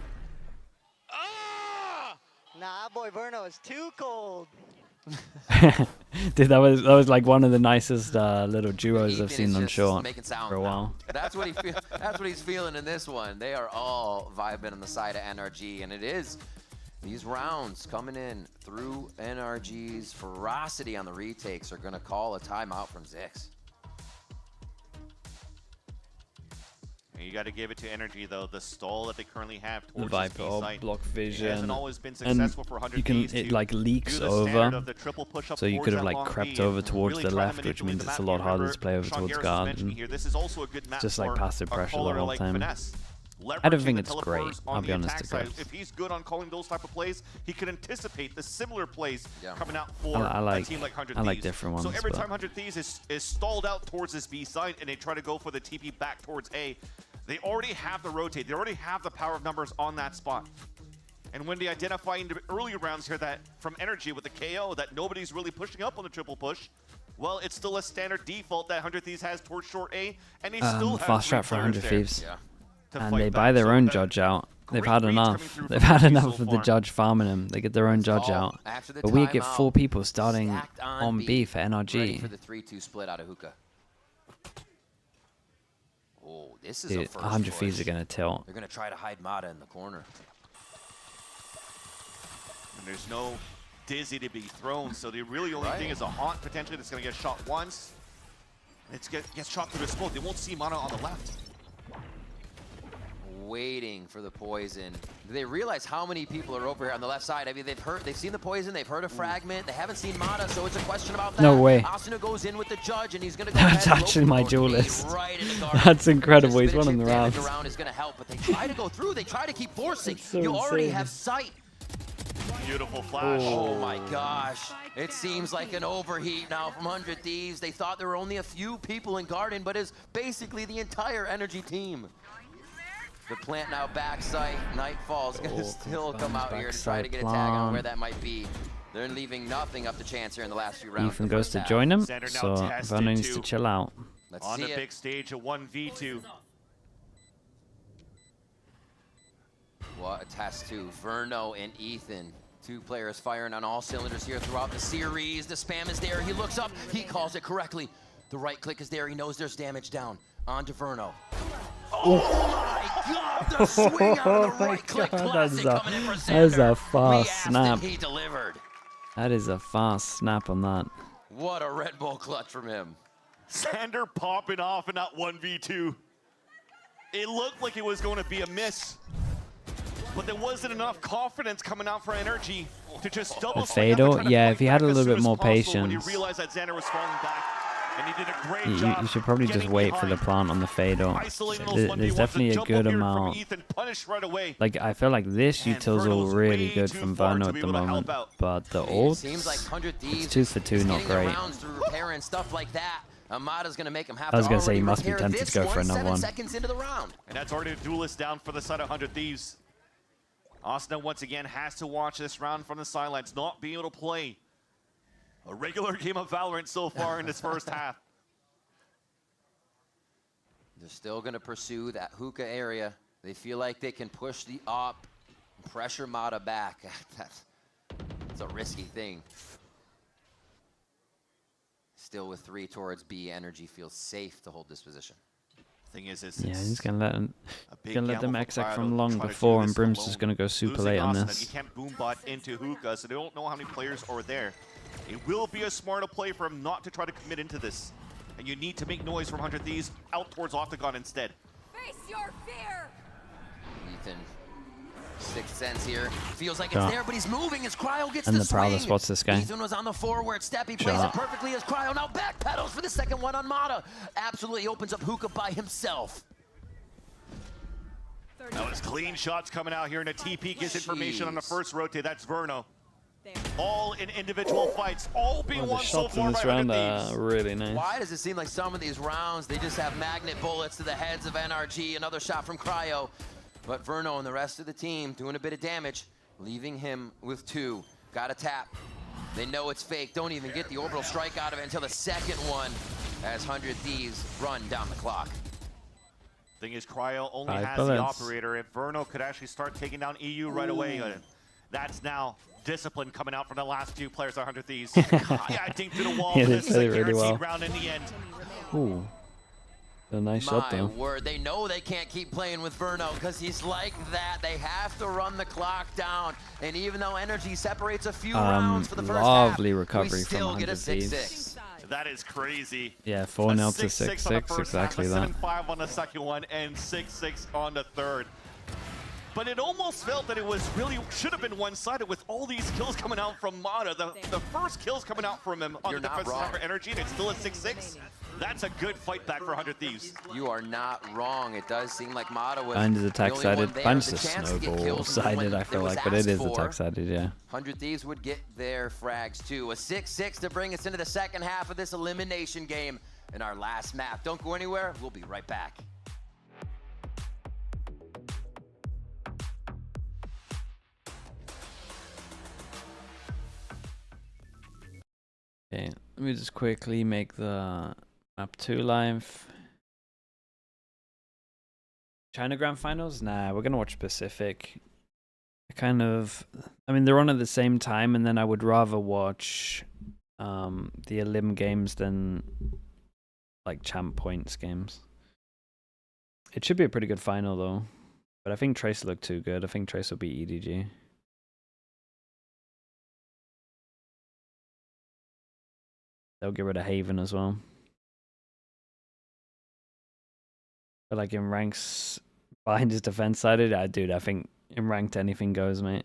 Nah, boy, Verno is too cold. Dude, that was like one of the nicest little duos I've Ethan seen is on just short making sound for a while. That's what that's what he's feeling in this one. They are all vibing on the side of NRG, and it is these rounds coming in through NRG's ferocity on the retakes are going to call a timeout from Zix. And you got to give it to Energy though. The stall that they currently have The towards this Viper B-site, block it vision, hasn't always been and successful for 100 you can Thieves it to like leaks do the standard over, of the triple push up so you towards could have that like long crept B over and towards really the try to left, which manipulate means the it's a map. lot harder Remember, to play over Sean towards Garris was mentioning garden. here, this is also a good map Just like for passive a pressure the caller whole like time. Finesse. I don't Leveraging think the it's great, teleporters on I'll the be honest attack to side. Griff. If he's good on calling those type of plays, he can anticipate the similar plays coming out for I a like- team like 100 I like Thieves. different ones, So every but- time 100 Thieves is stalled out towards this B side and they try to go for the TP back towards A, they already have the rotate. They already have the power of numbers on that spot. And when they identify in the early rounds here that from Energy with the KO that nobody's really pushing up on the triple push, well, it's still a standard default that 100 Thieves has towards short A, and they still have Fast 3 trap for players 100 there. Thieves. to And fight they back. buy their So own that judge out. They've great had reads enough. coming through They've from had Energy enough so of the far. judge farming them. They get their own judge all out. after the But we get timeout, 4 people starting stacked on B, B for ready NRG. for the 3-2 split out of Hookah. Oh, this is Dude, a first 100 push. Thieves are going to tilt. They're going to try to hide Mata in the corner. And there's no Dizzy to be thrown, so the really only thing is a haunt potentially that's going to get shot once. It gets shot through the smoke. They won't see Mana on the left. Waiting for the poison. Do they realize how many people are over here on the left side? I mean, they've seen the poison, they've heard a fragment, they haven't seen Mata, so it's a question about that. No way. Asuna goes in with the judge, and he's going to go That's ahead and actually my rope duelist. right in the garden. That's incredible. He's Just one in the damage rounds. around is going to help, but they try to go through. They try to keep forcing. so You already insane. have sight. Beautiful flash. Oh my gosh. It seems like an overheat now from 100 Thieves. They thought there were only a few people in Garden, but it's basically the entire Energy team. The plant now back sight. Nightfall's going to still come out here to try to get a tag on where that might be. They're leaving nothing up to chance here in the last few rounds. Ethan of the goes first to half. join him, Xander now so tested Verno needs to too. chill out. Let's On see the it. big stage, a 1v2. What a test to Verno and Ethan. 2 players firing on all cylinders here throughout the series. The spam is there. He looks up. He calls it correctly. The right click is there. He knows there's damage down. On to Verno. Oh my God! The swing on the right click. Classic coming in for that is Xander. a fast snap. He delivered. That is a fast snap on that. What a Red Bull clutch from him. Xander popping off in that 1v2. It looked like it was going to be a miss, but there wasn't enough confidence coming out for Energy to just double The swing up and fatal, try to yeah, fight if he had a back as little soon bit as more possible when patience. he realized that Xander was falling back, and he did a great You job. should probably just getting wait for the behind, plant on the fatal. isolating those There's 1v1s. definitely The a jump good up here from amount. Ethan punished right away. Like, I feel like this And util's all Verno's really way good too from far Verno to at be the able to help moment, out. but the It ult, seems like 100 Thieves it's 2 for 2, is not getting great. arounds through repair and stuff like that. Amada's going to make him have I was to gonna say, already he must be repair tempted this to go for another 7 one. seconds into the round. And that's already a duelist down for the side of 100 Thieves. Asuna once again has to watch this round from the sidelines, not being able to play a regular game of Valorant so far in this first half. They're still going to pursue that hookah area. They feel like they can push the op, pressure Mata back. That's a risky thing. Still with 3 towards B, Energy feels safe to hold this position. Thing is, Yeah, he's gonna let them, big gonna let them gamble for exec Cryo from to long try to do before, and this Brim's alone. just gonna go super Losing late on Asuna, this. He can't boombot into hookah, so they don't know how many players are there. It will be a smarter play for him not to try to commit into this. And you need to make noise from 100 Thieves out towards Octagon instead. Face your fear! instinct and sixth sense here. Feels like it's there, but he's moving as Cryo gets And the the Prowler swing. spots this guy. Ethan was on the forward step. He plays it Shot. perfectly as Cryo now backpedals for the second one on Mata. Absolutely opens up Hookah by himself. That was clean shots coming out here, and a TP gets information on the first rotate. That's Verno. All in individual fights, all being won so shots in far this by round 100 Thieves. are really nice. Why does it seem like some of these rounds, they just have magnet bullets to the heads of NRG? Another shot from Cryo. But Verno and the rest of the team doing a bit of damage, leaving him with 2. Got a tap. They know it's fake. Don't even get the orbital strike out of it until the second one as 100 Thieves run down the clock. Thing is, Cryo only 5 has bullets. the operator. If Verno could actually start taking down EU right away, that's now discipline coming out from the last 2 players, 100 Thieves. Yeah, I think to the wall. Yeah, they This is play a really guaranteed well. round in the end. Ooh. A nice shot My though. word, they know they can't keep playing with Verno because he's like that. They have to run the clock down. And even though energy separates a few rounds for the first lovely half, recovery we from still get a 100 Thieves. 6-6. That is crazy. Yeah, 4-0 to 6-6 on the 6-6, first half, exactly a that. 7-5 on the second one, and 6-6 on the third. But it almost felt that it was really should have been one-sided with all these kills coming out from Mata. The first kills coming out from him on the defensive side for Energy, and it's still a 6-6. That's a good fight back for 100 Thieves. You are not wrong. It does seem like Mata was Mine is attack the only one sided. there. Mine's The just chance to get snowball kills was when sided, I it feel was like, but it asked is for. attack sided, yeah. 100 Thieves would get their frags too. A 6-6 to bring us into the second half of this elimination game in our last map. Don't go anywhere. We'll be right back. Okay, let me just quickly make the map 2 live. China Grand Finals? Nah, we're gonna watch Pacific. I mean, they're on at the same time, and then I would rather watch the Elim games than like champ points games. It should be a pretty good final though, but I think Trace looked too good. I think Trace will beat EDG. They'll get rid of Haven as well. But like in ranks behind his defense sided, dude, I think in ranked anything goes, mate.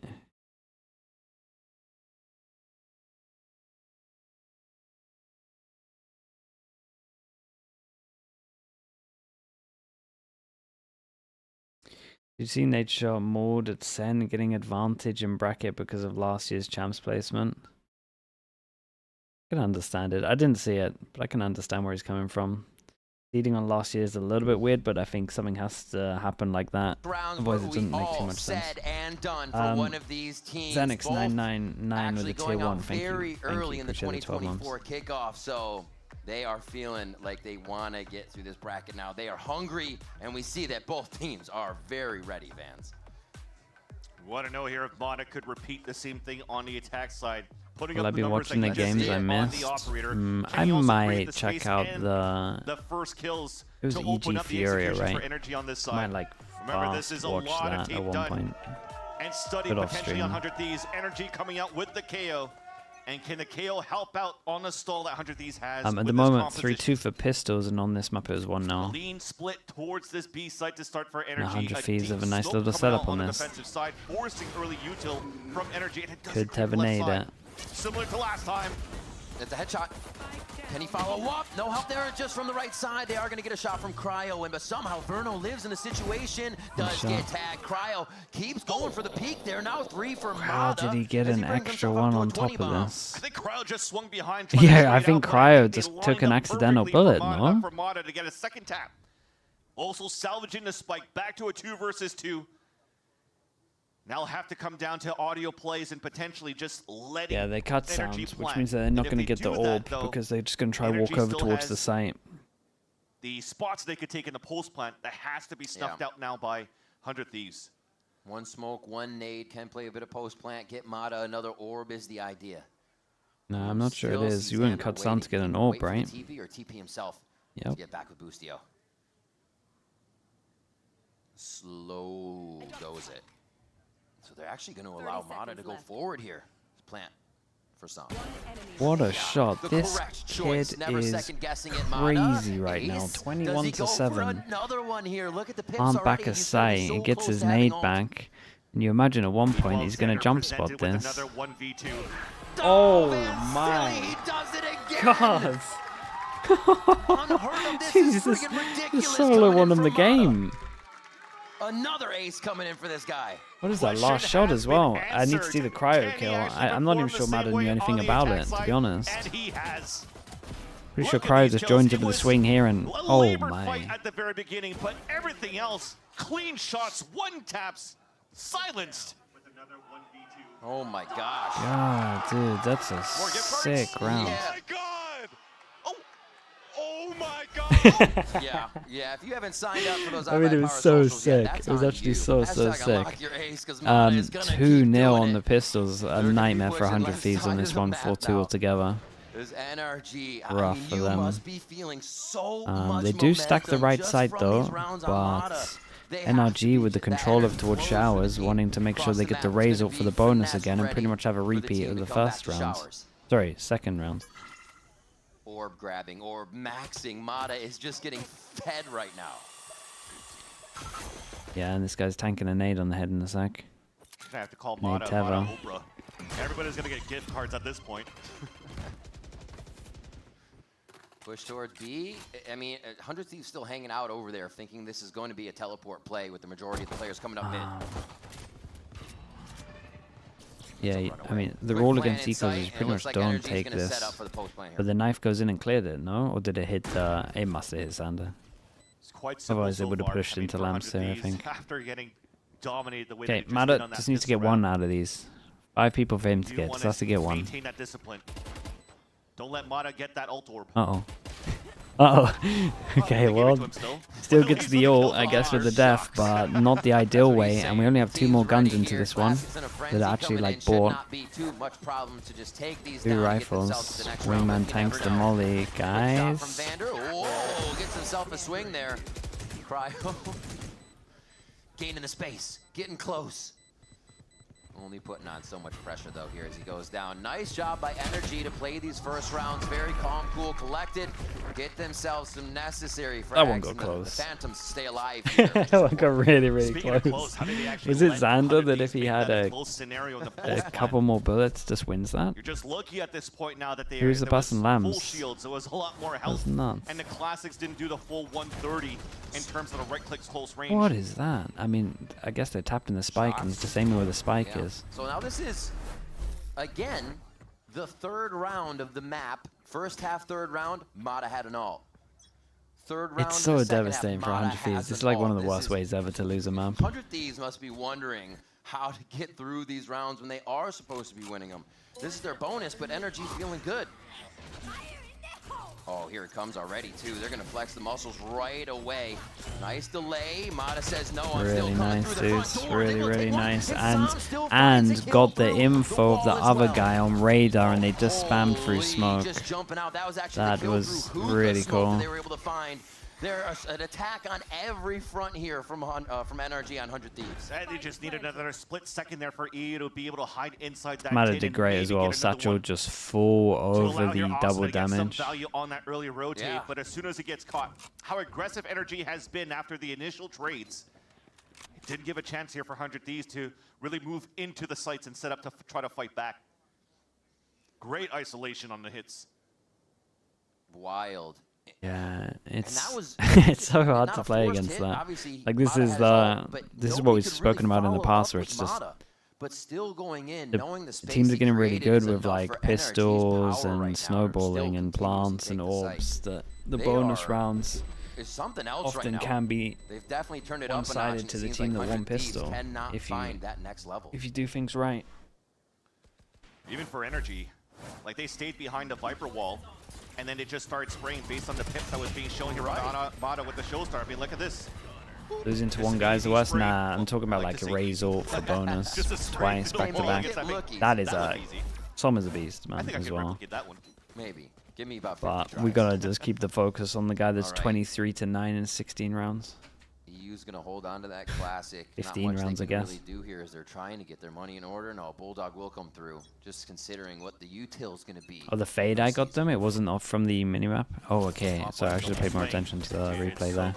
Did you see Nate shot Maud at Sen getting advantage in bracket because of last year's champs placement? I can understand it. I didn't see it, but I can understand where he's coming from. Seeding on last year is a little bit weird, but I think something has to happen like that. Otherwise, it doesn't make too much sense. And done for one of these teams. Xenix999 with a tier 1. Thank you. Very early in the Appreciate the 12 months. 2024 kickoff, so they are feeling like they want to get through this bracket now. They are hungry, and we see that both teams are very ready, Vans. Want to know here if Mata could repeat the same thing on the attack side. Will I be watching the games I missed? I might check out the first kills. It was EG Furia, right? Might like Remember, this is a watch lot of that tape at one done point. and study Good off potentially on stream. 100 Thieves. Energy coming out with the KO. And can the KO help out on the stall that 100 Thieves has? At with the this moment, composition? 3-2 for pistols, and on this map it was 1-0. Lean split towards this B site to start for Energy. 100 Thieves have a deep nice smoke little coming setup out on the this. defensive side, forcing early util from Energy. And it doesn't Could creep left Tevenade side. it. Similar to last time. It's a headshot. Can he follow up? No help there, just from the right side. They are going to get a shot from Cryo, but somehow Verno lives in the situation. Does get tagged. Cryo keeps going for the peak there. Now 3 for How Mata. did he get an extra one on top of this? I think Cryo just swung behind. Yeah, I think Cryo just took an accidental bullet, no? For Mata to get a second tap. Also salvaging the spike back to a 2 versus 2. Now have to come down to audio plays and potentially just letting Yeah, they cut Energy sounds, which plan. means that they're And not if going to they get the do that, orb though, because they're just going to try to Energy walk over still towards has the site. the spots they could take in the post plant that has to be snuffed out now by 100 Thieves. One smoke, one nade, can play a bit of post plant, get Mata another orb is the idea. No, I'm not sure it Still is. sees You wouldn't Xander cut sound to get waiting. an orb, Wait for the right? TP or TP himself Yep. to get back with Boostio. Slow goes it. So they're actually going to allow Mata to go forward here. Plant for some. What a shot. This kid is crazy right now. 21 to 7. Arm back aside. He gets his nade back. And you imagine at one point he's going to jump spot this. Oh my god. Jesus, the solo won him the game. Another ace coming in for this guy. What is that last shot as well? I need to see the cryo kill. I'm not even sure Madden knew anything about it, to be honest. Pretty sure cryo just joins into the swing here and oh my. At the very beginning, but everything else, clean shots, one taps, silenced. Oh my gosh. God, dude, that's a sick round. Yeah. Oh my god! Oh my god! yeah. If you haven't signed up for those, I mean, it was so sick. It was actually so sick. 2-0 on the pistols. A nightmare for 100 Thieves on this one. 4-2 altogether. Rough for them. They do stack the right side though, but NRG with the controller towards showers, wanting to make sure they get the raise up for the bonus again and pretty much have a repeat of the first round. Sorry, second round. Orb grabbing, orb maxing. Mata is just getting fed right now. Yeah, and this guy's tanking a nade on the head in a sec. I have to call Mata Oprah. Everybody's gonna get gift cards at this point. Push towards B. I mean, 100 Thieves still hanging out over there, thinking this is going to be a teleport play with the majority of the players coming up mid. Yeah, I mean, the rule against ecos is pretty much don't take this. But the knife goes in and cleared it, no? Or did it hit, it must have hit Xander. Otherwise it would have pushed into lamps there, I think. Okay, Mata just needs to get one out of these. 5 people for him to get, just has to get one. Maintain that discipline. Don't let Mata get that ult orb. Uh-oh. Uh-oh. Okay, well, still gets the ult, I guess, with the death, but not the ideal way, and we only have 2 more guns into this one that are actually, like, bought. 2 rifles. Wingman tanks the molly, guys. Oh, gets himself a swing there. Cryo. Gaining the space, getting close. Only putting on so much pressure, though, here as he goes down. Nice job by NRG to play these first rounds. Very calm, cool, collected. Get themselves some necessary frags. That one got close. The Phantoms stay alive here. That one got really, really close. Was it Xander that if he had a couple more bullets just wins that? You're just lucky at this point now that they Who's the busting lambs? Shields. It was a lot more health. That's nuts. And the classics didn't do the full 130 in terms of the right click close range. What is that? I mean, I guess they're tapped in the spike and it's the same where the spike is. So now this is, again, the 3rd round of the map. First half, 3rd round, Mata had an ult. 3rd round, it's so devastating for 100 Thieves. This is like one of the worst ways ever to lose a map. 100 Thieves must be wondering how to get through these rounds when they are supposed to be winning them. This is their bonus, but NRG's feeling good. Oh, here it comes already, too. They're going to flex the muscles right away. Nice delay. Mata says no. I'm really still coming nice, through the front dudes. door. Really nice. And got the info of the other guy on radar, and they just spammed through smoke. That was really cool. They were able to find. There's an attack on every front here from NRG on 100 Thieves. And they just need another split second there for E to be able to hide inside that. Mata did great as well. Satchel just full over the double damage. Some value on that early rotate, but as soon as it gets caught, how aggressive NRG has been after the initial trades, it didn't give a chance here for 100 Thieves to really move into the sites and set up to try to fight back. Great isolation on the hits. Wild. Yeah, it's it's so hard to play against that. Like this is what we've spoken about in the past, where it's just but still going in, the teams are getting really good with like pistols and snowballing and plants and orbs. That the bonus rounds often can be one-sided to the team that won pistol if you do things right. Even for NRG, like they stayed behind the Viper wall. And then it just started spraying based on the pips that was being shown here on Mata with the Showstar. I mean, look at this. Losing to one guy's the worst? Nah, I'm talking about like a raise ult for bonus twice back to back. That is Som is a beast, man, as well. Maybe. Give me about 50 but tries. we gotta just keep the focus on the guy that's 23 to 9 in 16 rounds. EU's gonna hold on to that classic. 15 Not much rounds, they I can guess. really do here is they're trying to get their money in order. No, Bulldog will come through. Just considering what the util's gonna be. Oh, the fade I got them. It wasn't off from the minimap. Oh, okay. Sorry, I should have paid more attention to the replay there.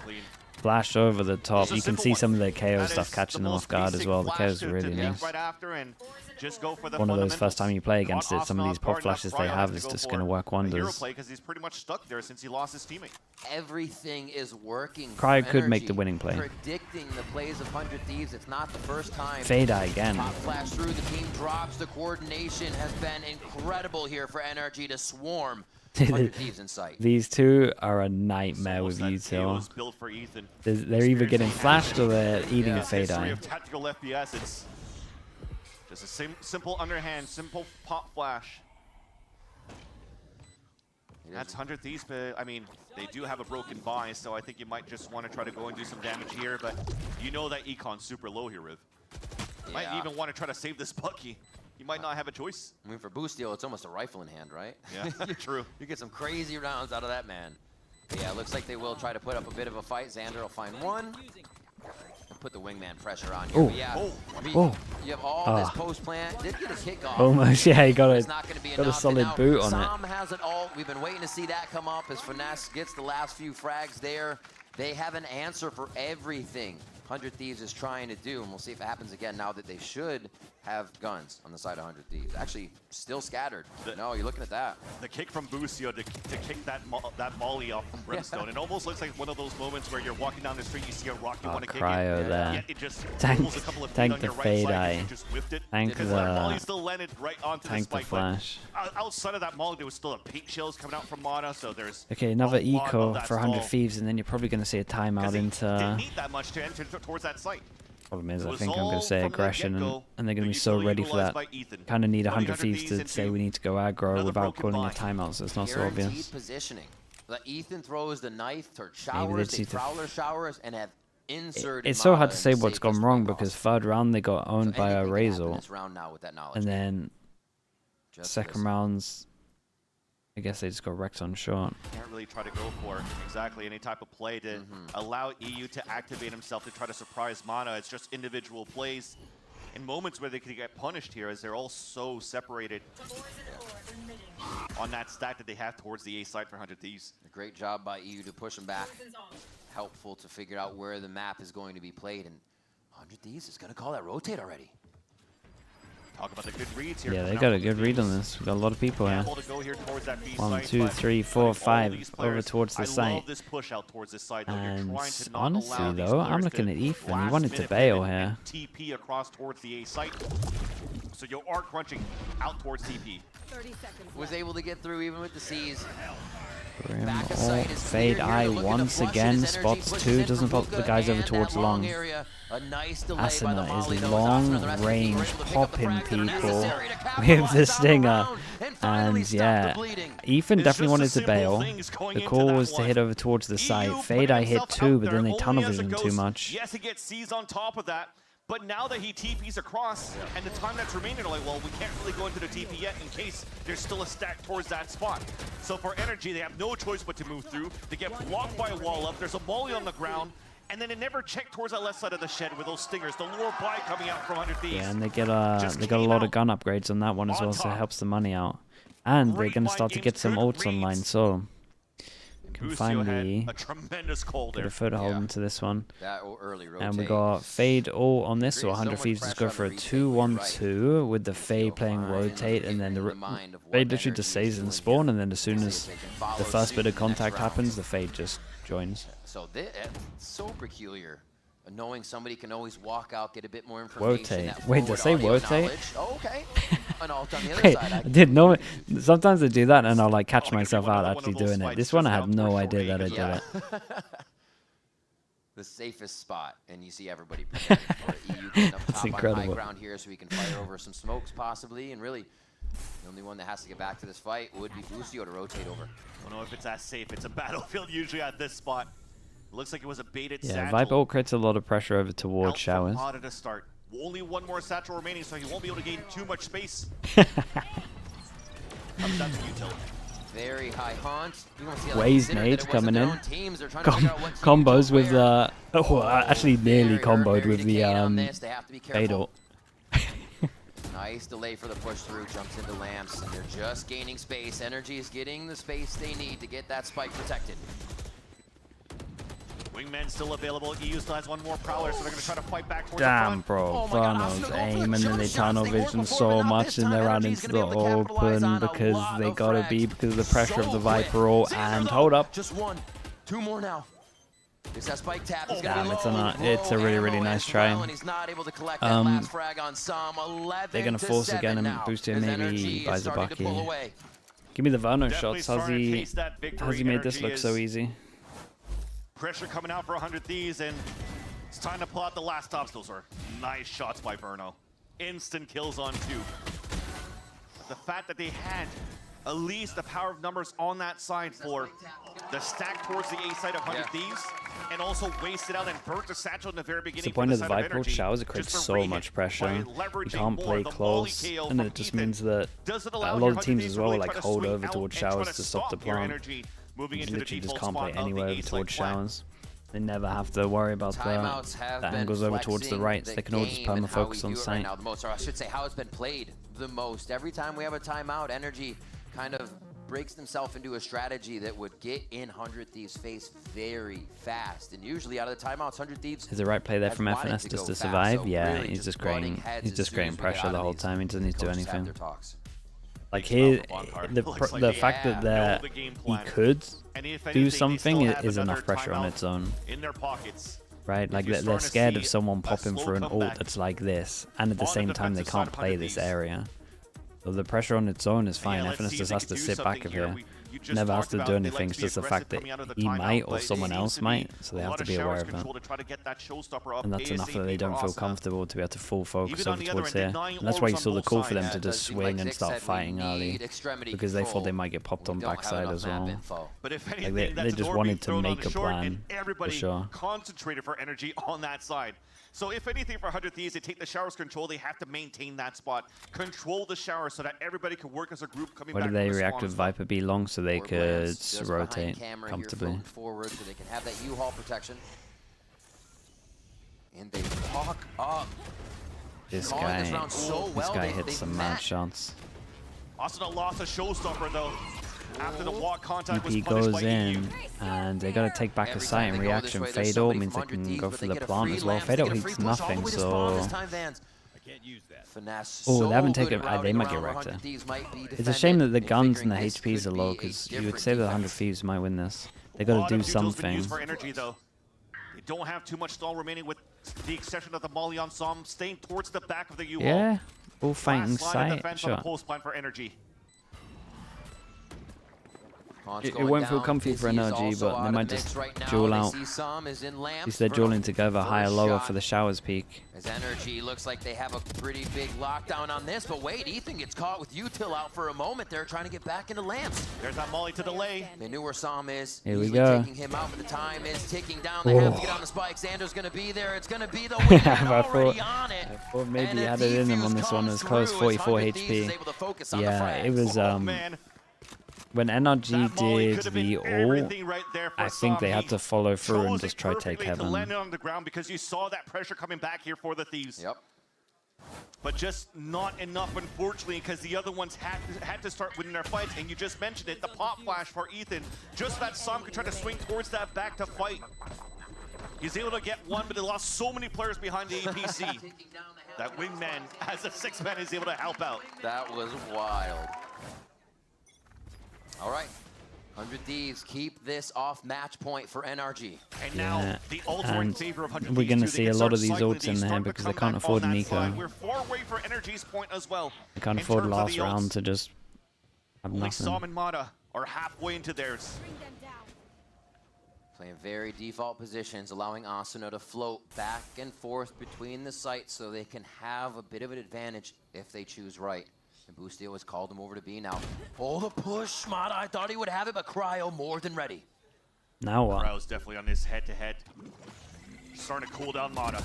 Flash over the top. You can see some of the KO stuff catching them off guard as well. The KO is really nice. One of those first time you play against it, some of these pop flashes they have is just going to work wonders. Because he's pretty much stuck there since he lost his teammate. Everything is working. KRU could make the winning play. Predicting the plays of 100 Thieves. It's not the first time. Fade eye again. Pop flash through. The team drops. The coordination has been incredible here for NRG to swarm 100 Thieves in sight. These two are a nightmare with util. They're either getting flashed or they're eating a fade eye. Tactical FPS. It's just a simple underhand, simple pop flash. That's 100 Thieves, but I mean, they do have a broken buy, so I think you might just want to try to go and do some damage here, but you know that Econ's super low here, Riv. Might even want to try to save this Bucky. You might not have a choice. I mean, for Boostio, it's almost a rifle in hand, right? Yeah, true. You get some crazy rounds out of that man. But yeah, it looks like they will try to put up a bit of a fight. Xander will find one. And put the wingman pressure on you. Oh. But yeah, I mean, you have all this post plant. Did get a kickoff. Almost, yeah, he got It's not gonna be a enough. solid Now, boot on Sam it. has it all. We've been waiting to see that come up as Finesse gets the last few frags there. They have an answer for everything 100 Thieves is trying to do, and we'll see if it happens again now that they should have guns on the side of 100 Thieves. Actually, still scattered. No, you're looking at that. The kick from Boostio to kick that molly off from Brimstone. It almost looks like one of those moments where you're walking down the street, you see a rock, you want to kick it. KRU there. Yet it just Tank pulls a couple of feet the on your right fade side, eye. and you just whiffed it. Tank Because that molly the still landed right onto the tank the spike. flash. But outside of that molly, there was still a paint shells coming out from Mana, so there's Okay, another a lot eco of that for 100 stall. Thieves, and then you're probably going to see a timeout Didn't into. need that much to enter towards that site. Problem is, It I was think I'm going all to say from the aggression, get-go. and they're going to be so ready for that. Kind of need 100 Thieves to say we need to go aggro without calling a timeout, so it's not so Guaranteed obvious. positioning. Like Ethan throws the knife to Maybe showers, they they see the- prowler showers, and have inserted. It's so hard Mana to say in the what's gone safest wrong way because possible. third round they got owned by a anything can happen Razor, this round now with that knowledge. and then Just second rounds, I guess they just got wrecked on short. Can't really try to go for exactly any type of play to allow EU to activate himself to try to surprise Mana. It's just individual plays in moments where they could get punished here, as they're all so separated on that stack that they have towards the A side for 100 Thieves. A great job by EU to push them back. Helpful to figure out where the map is going to be played, and 100 Thieves is going to call that rotate already. Talk about the good reads here. Yeah, they got a good read on this. We got a lot of people here. Able to go here towards that B 1, site, 2, but 3, 4, all 5 these over players, towards the I site. love this push out towards this side, though. You're And trying to not honestly, allow these though, I'm players looking to at Ethan. He last wanted to minute bail pivot here. and TP across towards the A site. So you are crunching out towards TP. 30 seconds. Was able to get through even with the C's. Grim Back of all sight is fade clear here. eye You're looking to once flush it again. as energy Spots pushes 2, in doesn't from pop the Luka guys over and towards that long long. area. A nice delay by the Asuna Molly, is though, as long Asuna and the rest of the team range were able to pick up the popping frags that are people necessary to with capitalize the on the stinger. round and finally And stop yeah, the bleeding. Ethan It's definitely just wanted the to simple bail. things going The into call that was to one. hit over towards the EU side. putting Fade eye hit himself 2, out but there then they only tunnel as a vision too ghost. much. Yes, he gets C's on top of that. But now that he TPs across, and the time that's remaining, they're like, well, we can't really go into the TP yet in case there's still a stack towards that spot. So for NRG, they have no choice but to move through. They get blocked by a wall up. There's a molly on the ground. And then they never check towards that left side of the shed with those stingers. The lure buy coming out from 100 Thieves. Yeah, and they got a lot of gun upgrades on that one as well, so it helps the money out. And they're going to start to get some ults online, so can Boostio finally had a tremendous call get there. a foothold into this one. That early rotate. And we got Fade all on this, so Creates so 100 much Thieves just pressure go for on a the retake, 2-1-2 with the Fade playing rotate, and then the mind of what Fade literally just energy is stays in doing spawn, here. and then as soon See as if they can follow the first suit bit of in the next contact round. happens, the Fade just joins. So it's so peculiar. Knowing somebody can always walk out, get a bit more information. Rotate. that Wait, did I say forward audio rotate? knowledge. Oh, okay. An alt on the other Wait, side. I did know it. Sometimes I do that and I'll like catch myself out actually doing it. This one I had no idea that I did it. The safest spot, and you see everybody preparing for it. EU getting up That's top on high incredible. ground here, so we can fire over some smokes possibly, and really the only one that has to get back to this fight would be Boostio to rotate over. I don't know if it's as safe. It's a battlefield usually at this spot. It looks like it was a baited Yeah, satchel. Viper ult creates a lot of pressure over towards Out from showers. Ada to start. Only one more satchel remaining, so he won't be able to gain too much space. Comes down to utility. Very high haunt. Waze nade coming in. Combos with the actually nearly comboed with the fatal. Nice delay for the push through, jumps into lamps, and they're just gaining space. Energy is getting the space they need to get that spike protected. Wingman still available. EU still has one more prowler, so they're going to try to fight back towards Damn, the front. bro. Varno's aim, and then they tunnel vision so much, and they run into the open because they gotta be because of the pressure of the Viper ult. And hold up. Just one. Two more now. It's that spike tap. Damn, it's a really nice try. They're gonna force again and boost him. Maybe buys a bucky. Give me the Varno shots. How's he made this look so easy? Pressure coming out for 100 Thieves, and it's time to pull out the last stops. Those are nice shots by Verno. Instant kills on 2. The fact that they had at least the power of numbers on that side for the stack towards the A side of 100 Thieves, and also wasted out and burnt the satchel in the very beginning. The point of the Viper showers, it creates so much pressure. You can't play close, and it just means that a lot of teams as well like hold over towards showers to stop the plant. You literally just can't play anywhere over towards showers. They never have to worry about the angles over towards the right. So they can all just perma focus on sight. Or I should say how it's been played the most. Every time we have a timeout, Energy kind of breaks themselves into a strategy that would get in 100 Thieves' face very fast. And usually out of the timeouts, 100 Thieves is the right play there from FNS just to survive. Yeah, he's just creating pressure the whole time. He doesn't need to do anything. Like here, the fact that he could do something is enough pressure on its own. Right, like they're scared of someone popping for an ult that's like this, and at the same time they can't play this area. So the pressure on its own is fine. FNS just has to sit back of here. Never has to do anything. It's just the fact that he might or someone else might, so they have to be aware of that. And that's enough that they don't feel comfortable to be able to full focus over towards here. And that's why you saw the call for them to just swing and start fighting early, because they thought they might get popped on backside as well. Like they just wanted to make a plan, for sure. Concentrated for Energy on that side. So if anything for 100 Thieves, they take the showers control, they have to maintain that spot. Control the shower so that everybody can work as a group coming back. Why did they react with Viper B long so they could rotate comfortably? Forward so they can have that U-Haul protection. And they talk up. This guy hits some mad shots. Asuna lost a showstopper though. After the walk contact was EP goes in, and they gotta take back a site in reaction. Fatal means they can go for the plant as well. Fatal hits nothing, so... Oh, they haven't taken... they might get wrecked there. It's a shame that the guns and the HPs are low, because you would say that 100 Thieves might win this. They gotta do something. They don't have too much stall remaining with the exception of the Molly on Som, staying towards the back of the U-Haul. Yeah, all fighting sight, sure. Post plan for Energy. It won't feel comfy for NRG, but they might just duel out. At least they're dueling together, higher, lower for the showers peak. As Energy looks like they have a pretty big lockdown on this, but wait, Ethan gets caught with util out for a moment. They're trying to get back into lamps. There's that Molly to delay. They knew where Som is. Here we go. Taking him out, but the time is ticking down. They have to get on the spike. Xander's going to be there. It's going to be the win. I thought maybe he had it in him on this one. It was close, 44 HP. Yeah, it was... When NRG did the ult, I think they had to follow through and just try to take heaven. Landed on the ground because you saw that pressure coming back here for the Thieves. Yep. But just not enough, unfortunately, because the other ones had to start winning their fights. And you just mentioned it, the pop flash for Ethan. Just that Som could try to swing towards that back to fight. He's able to get one, but he lost so many players behind the APC. That wingman, as a 6-man, is able to help out. That was wild. All right, 100 Thieves keep this off match point for NRG. And now the ultimate in favor of 100 we're going to Thieves see a lot of these ults in there because they can't afford Nico. We're far away for Energy's point as well. They can't afford last round to just have nothing. Som and Mata are halfway into theirs. Playing very default positions, allowing Asuna to float back and forth between the sites so they can have a bit of an advantage if they choose right. And Boostio has called him over to B now. Oh, the push, Mata. I thought he would have it, but Cryo more than ready. Now what? Cryo's definitely on this head-to-head. Starting to cool down Mata.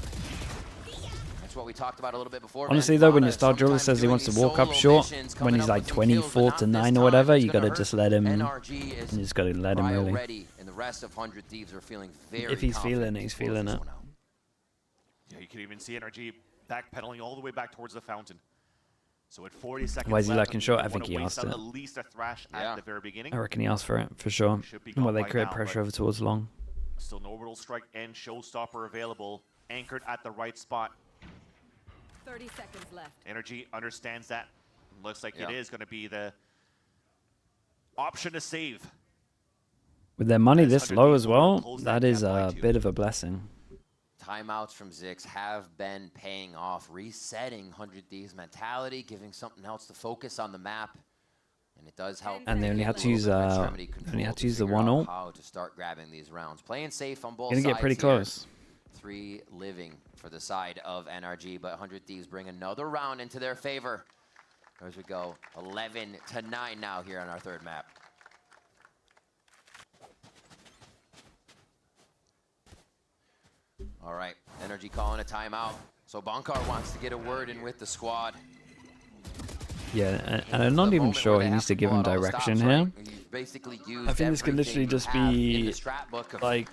That's to what we talked about a little bit before. Honestly though, when your star driller says he wants to walk up short, when he's like 24-9 or whatever, you gotta just let him. You just gotta let him really. And the rest of 100 Thieves are feeling very If he's feeling it, he's feeling it. Yeah, you can even see NRG backpedaling all the way back towards the fountain. So at 40 seconds Why is he left, lacking short? I you think wanna he waste asked out it. At least a thrash at the very beginning. I reckon he asked for it, for sure. Well, they create pressure over towards long. Still no orbital strike and showstopper available, anchored at the right spot. 30 seconds left. NRG understands that. Looks like it is going to be the option to save. With their money this low as well, that is a bit of a blessing. Timeouts from Zix have been paying off, resetting 100 Thieves mentality, giving something else to focus on the map, and it does help. And they only had to use the 1-0. How to start grabbing these rounds, playing safe on both Gonna sides. get pretty close. 3 living for the side of NRG, but 100 Thieves bring another round into their favor. As we go 11-9 now here on our third map. All right, NRG calling a timeout. So Bankar wants to get a word in with the squad. Yeah, and I'm not even sure he needs to give him direction here. I think this could literally just be like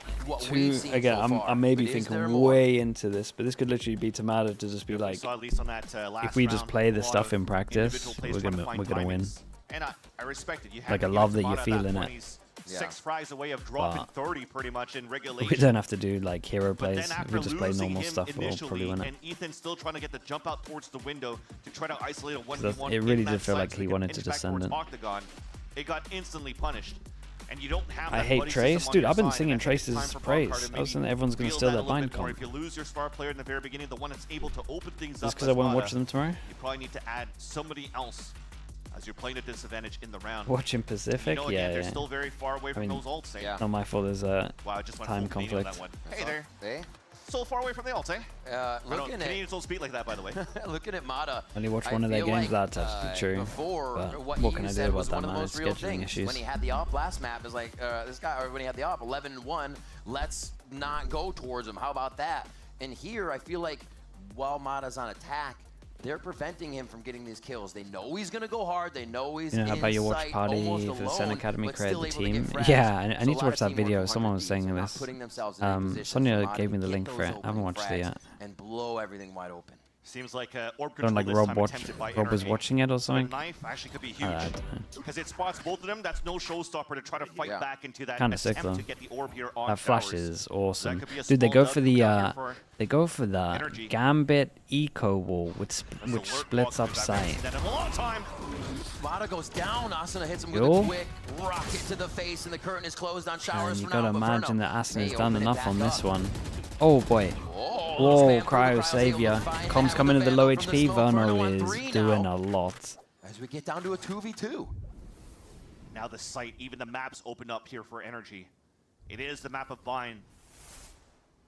again, I'm maybe thinking way into this, but this could literally be to matter to just be like, if we just play this stuff in practice, we're gonna win. And I respect it. You Like I love that you're feeling it. 6 frags away of dropping 30 pretty much in regulation. We don't have to do like hero plays. If we just play normal stuff, we'll probably win it. And Ethan's still trying to get the jump out towards the window to try to isolate a 1v1. It really did feel like he wanted to just send it. Octagon. It got instantly punished. And you don't have I hate Trace. Dude, I've been singing Trace's praise. I was thinking everyone's going to steal that bind comp. If you lose your star player in the very beginning, the one that's able to open things up. Just because I won't watch them tomorrow? You probably need to add somebody else as you're playing at disadvantage in the round. Watching Pacific? You know, again, they're still very far away from those ults. Yeah. Not my fault, there's a time conflict. Hey there. Hey. So far away from the ults, eh? Looking at Canadians don't speak like that, by the way. Looking at Mata. Only watched one of their games, that's actually true. Before, but what can I do about that, man? It's scheduling issues. When he had the op last map, is like this guy. Or when he had the op 11-1, let's not go towards him. How about that? And here, I feel like while Mata's on attack, they're preventing him from getting these kills. They know he's going to go hard. They know he's how about your watch party for the Sen Academy create the team? Yeah, I need to watch that video. Someone was saying this. Sonia gave me the link for it. I haven't watched it yet. And blow everything wide open. Seems like orb Don't like Rob was watching it or something. The knife actually could be huge because it spots both of them. That's no showstopper to try to fight back into that kind of sick though. To get the orb here on that flash towers. Is awesome, dude. They go for the Gambit eco wall which splits up sight. Mata goes down. Asuna hits him with a quick rocket to the face, and the curtain is closed on showers. You gotta imagine that Asuna's done enough on this one. Oh boy. Whoa, Cryo Savior. Com's coming to the low HP. Verno is doing a lot. As we get down to a 2v2. Now the site, even the maps open up here for NRG. It is the map of Vine.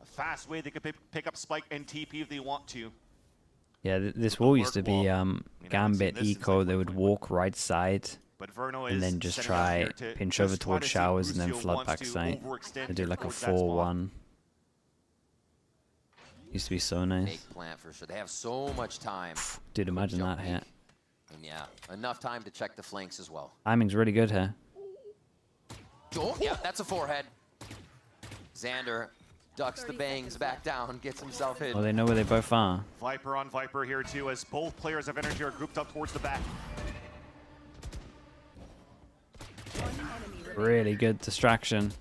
A fast way they could pick up Spike and TP if they want to. Yeah, this wall used to be Gambit Eco. They would walk right side and then just try pinch over towards showers and then flood back side. They do like a 4-1. Used to be so nice. Fake plant for sure. They have so much time. Dude, imagine that hit. And yeah, enough time to check the flanks as well. Timing's really good here. Oh, yeah, that's a forehead. Xander ducks the bangs back down, gets himself hit. Well, they know where they both are. Viper on Viper here too, as both players of NRG are grouped up towards the back. Really good distraction.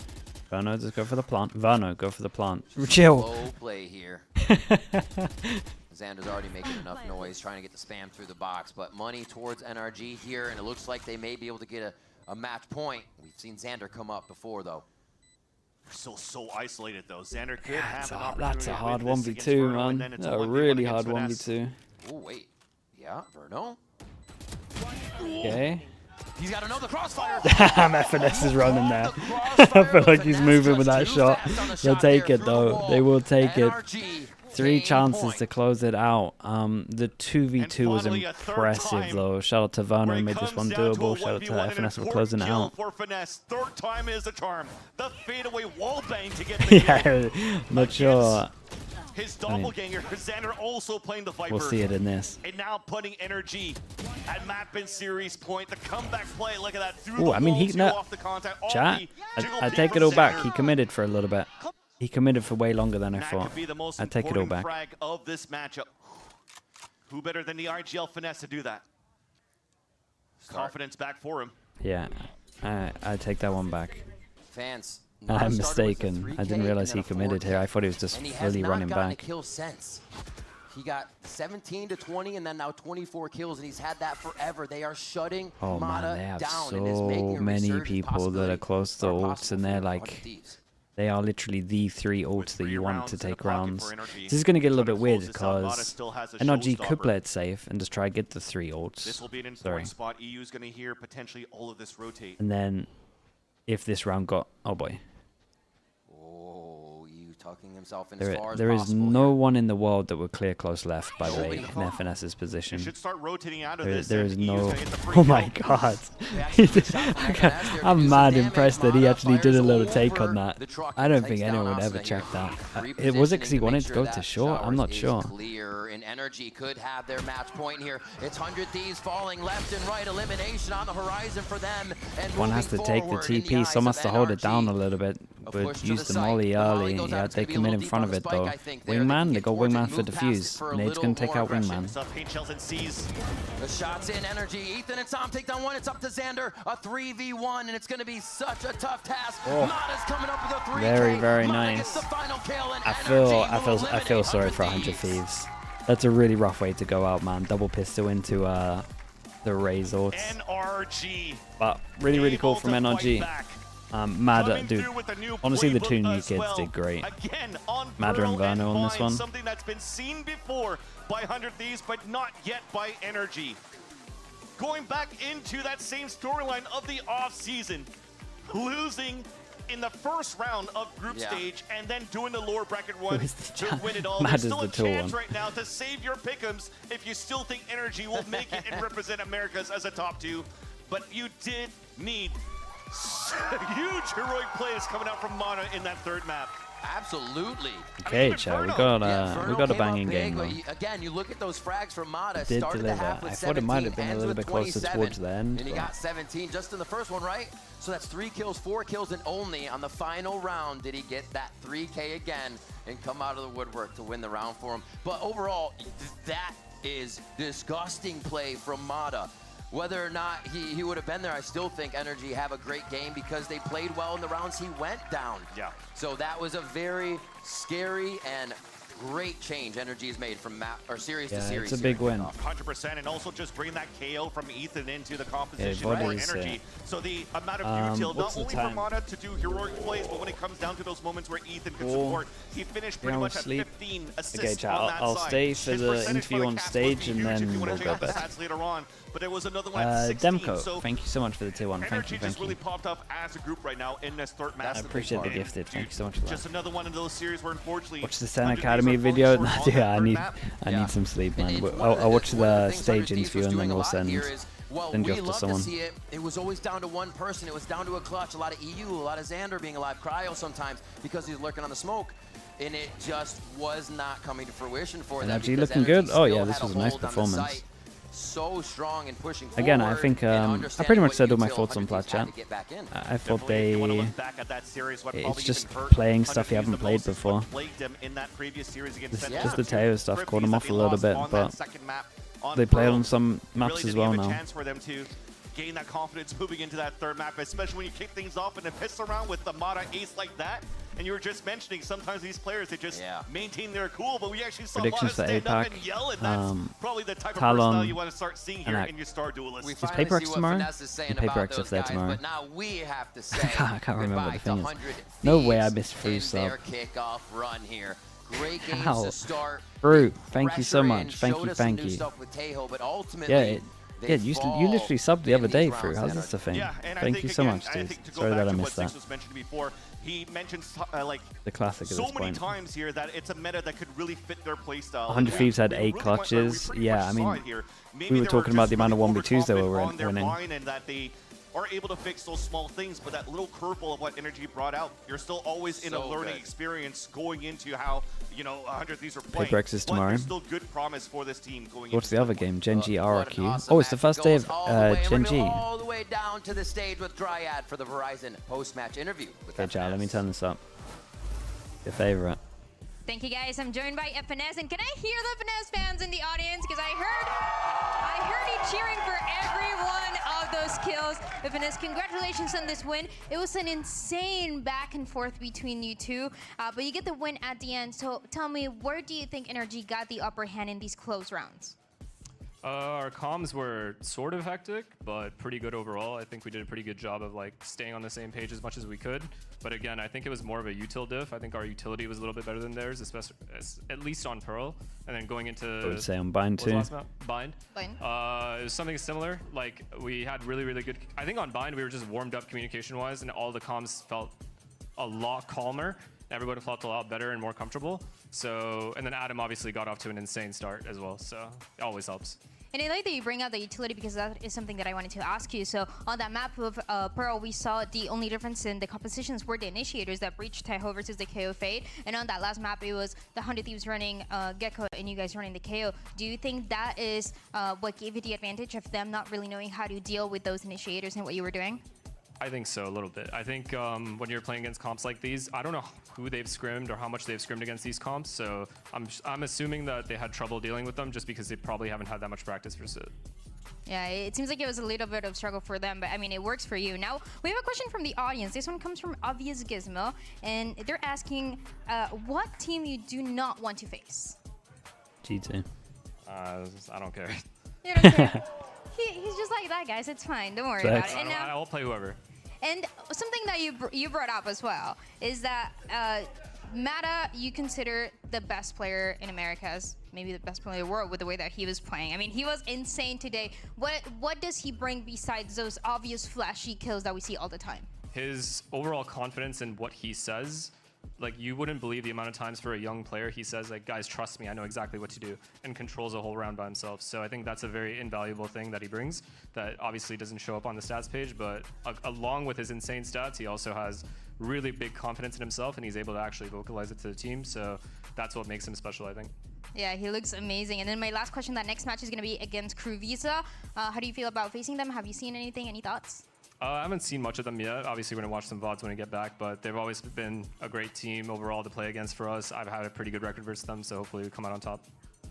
Verno, just go for the plant. Verno, go for the plant. Chill. Low play here. Xander's already making enough noise, trying to get the spam through the box, but money towards NRG here, and it looks like they may be able to get a match point. We've seen Xander come up before, though. Still so isolated, though. Xander could have an opportunity. That's a hard 1v2, man. A really hard 1v2. Oh, wait. Yeah, Verno. Okay. He's got another crossfire. FNS is running there. I feel like he's moving with that shot. They'll take it, though. They will take it. 3 chances to close it out. The 2v2 was impressive, though. Shout out to Verno, made this one doable. Shout out to FNS for closing it out. For Finesse, third time is the charm. The fadeaway wall bang to get the yeah, not sure His doppelganger, Xander, also playing the Viper. We'll see it in this. And now putting NRG at map and series point. The comeback play, look at that. Oh, I mean, he off the contact. Chat. I take it all back. He committed for a little bit. He committed for way longer than I thought. I take it all back. Frag of this matchup. Who better than the RGL finesse to do that? Confidence back for him. Yeah, I take that one back. Fans. I'm mistaken. I didn't realize he committed here. I thought he was just fully running back. Kill since. He got 17 to 20 and then now 24 kills, and he's had that forever. They are shutting Mata they have down, so and is making a many people that are close to ults, and they're like, they are literally the 3 ults that you want to take rounds. This is going to get a little bit weird because NRG could play it safe and just try to get the 3 ults. This will be an important spot. EU is going to hear potentially all of this rotate. And then if this round got, oh boy. Tucking himself in as far as there is possible no one in the world that would clear close left, by the way, in FNS's position. Should start rotating out of this. There is no... Oh my god. I'm mad impressed that he actually did a little take on that. I don't think anyone would ever check that. Was it because he wanted to go to short? I'm not sure. And NRG could have their match point here. It's 100 Thieves falling left and right. Elimination on the horizon for them. And one has to take the TP. Some has to hold it down a little bit, but use the molly early. Yeah, they commit in front of it though. Wingman, they got Wingman for defuse. Nade's gonna take out Wingman. The shots in, NRG. Ethan and Tom take down one. It's up to Xander. A 3v1, and it's gonna be such a tough task. Mata's coming up with a 3K. Very, very nice. I feel sorry for 100 Thieves. That's a really rough way to go out, man. Double pistol into the Raze ults. NRG. But really, really cool from NRG. Mad, dude. Honestly, the 2 new kids did great. Madder and Verno on this one. Something that's been seen before by 100 Thieves, but not yet by NRG. Going back into that same storyline of the off-season, losing in the first round of group stage and then doing the lower bracket one to win it all. There's still a chance right now to save your pick'ems if you still think NRG will make it and represent Americas as a top 2. But you did need huge heroic plays coming out from Mana in that 3rd map. Absolutely. Okay, chat. We got a banging game though. Again, you look at those frags from Mata. Did deliver. I thought it might have been a little bit closer towards the end. And he got 17 just in the first one, right? So that's 3 kills, 4 kills, and only on the final round did he get that 3K again and come out of the woodwork to win the round for him. But overall, that is disgusting play from Mata. Whether or not he would have been there, I still think NRG have a great game because they played well in the rounds he went down. Yeah. So that was a very scary and great change NRG has made from map or series to series. It's a big win. 100%, and also just bring that KO from Ethan into the composition for NRG. So the amount of util, not only for Mana to do heroic plays, but when it comes down to those moments where Ethan can support, he finished pretty much at 15 assists on that I'll side. stay for the interview on stage and then we'll go back. Later on, but there was another one at 16. Demko, so thank you so much for the tier 1. Thank you, just really popped up as a group right now in this 3rd match. I appreciate the gifted. Thank you so much for that. Just another one of those series where unfortunately watch the Sen Academy video. Yeah, I need some sleep, man. I'll watch the stage interview and then we'll send gift to someone. It was always down to one person. It was down to a clutch. A lot of EU, a lot of Xander being alive. Cryo sometimes because he's lurking on the smoke. And it just was not coming to fruition for them. NRG looking good. Oh yeah, this was a nice performance. So strong and pushing forward. Again, I think I pretty much said all my thoughts on Plat Chat. I thought it's just playing stuff you haven't played before. Just the Teo stuff caught them off a little bit, but they play on some maps as well now. Gain that confidence moving into that 3rd map, especially when you kick things off and then piss around with the Mata ace like that. And you were just mentioning sometimes these players, they just maintain their cool, but we actually saw predictions a lot of stand up and yell, and that's probably the type of personnel you want to start seeing here in your Star Duelists. Is PaperX tomorrow? PaperX if they're tomorrow. But now we have to say I can't remember the thing is. No way I missed free sub. Kickoff run here. Great games to start. Bro, thank you so much. Thank you. Yeah, yeah, you literally subbed the other day through. How's this a thing? Thank you so much, dude. Sorry that I missed that. He mentioned the classic so many times here that it's a meta that could really fit their playstyle. 100 Thieves had 8 clutches. Yeah, I mean, we were talking about the amount of 1v2s they were winning. are able to fix those small things, but that little curveball of what NRG brought out, you're still always in a learning experience going into how, you know, 100 Thieves are playing. APEKS is tomorrow. There's still good promise for this team going What's the other game? Genji RQ. Awesome Oh, it's the first day of Genji. All the way down to the stage with Dryad for the Verizon post-match interview. Okay, chat, let me turn this up. Your favorite. Thank you guys. I'm joined by FNS, and can I hear the FNS fans in the audience? Because I heard you cheering for every one of those kills. FNS, congratulations on this win. It was an insane back and forth between you two, but you get the win at the end. So tell me, where do you think NRG got the upper hand in these close rounds? Our comms were sort of hectic, but pretty good overall. I think we did a pretty good job of like staying on the same page as much as we could. But again, I think it was more of a util diff. I think our utility was a little bit better than theirs, especially at least on Pearl. And then going into I would say on Bind too. Bind. Bind. It was something similar. Like we had really, really good. I think on Bind we were just warmed up communication-wise, and all the comms felt a lot calmer. Everybody felt a lot better and more comfortable. So, and then Adam obviously got off to an insane start as well. So it always helps. And I like that you bring out the utility because that is something that I wanted to ask you. So on that map of Pearl, we saw the only difference in the compositions were the initiators that breached Taiho versus the KO Fade. And on that last map, it was the 100 Thieves running Gecko and you guys running the KO. Do you think that is what gave you the advantage of them not really knowing how to deal with those initiators and what you were doing? I think so, a little bit. I think when you're playing against comps like these, I don't know who they've scrimmed or how much they've scrimmed against these comps, so I'm assuming that they had trouble dealing with them just because they probably haven't had that much practice for it. Yeah, it seems like it was a little bit of struggle for them, but I mean, it works for you. Now, we have a question from the audience. This one comes from Obvious Gizmo, and they're asking what team you do not want to face? G2. I don't care. You don't care? He's just like that, guys. It's fine. Don't worry about it. And now, I'll play whoever. And something that you brought up as well is that Mata, you consider the best player in America, as maybe the best player in the world with the way that he was playing. I mean, he was insane today. What does he bring besides those obvious flashy kills that we see all the time? His overall confidence in what he says. Like, you wouldn't believe the amount of times for a young player he says, like, guys, trust me, I know exactly what to do, and controls a whole round by himself. So I think that's a very invaluable thing that he brings that obviously doesn't show up on the stats page, but along with his insane stats, he also has really big confidence in himself, and he's able to actually vocalize it to the team. So that's what makes him special, I think. Yeah, he looks amazing. And then my last question, that next match is going to be against KRU Visa. How do you feel about facing them? Have you seen anything? Any thoughts? I haven't seen much of them yet. Obviously, we're going to watch some VODs when we get back, but they've always been a great team overall to play against for us. I've had a pretty good record versus them, so hopefully we come out on top.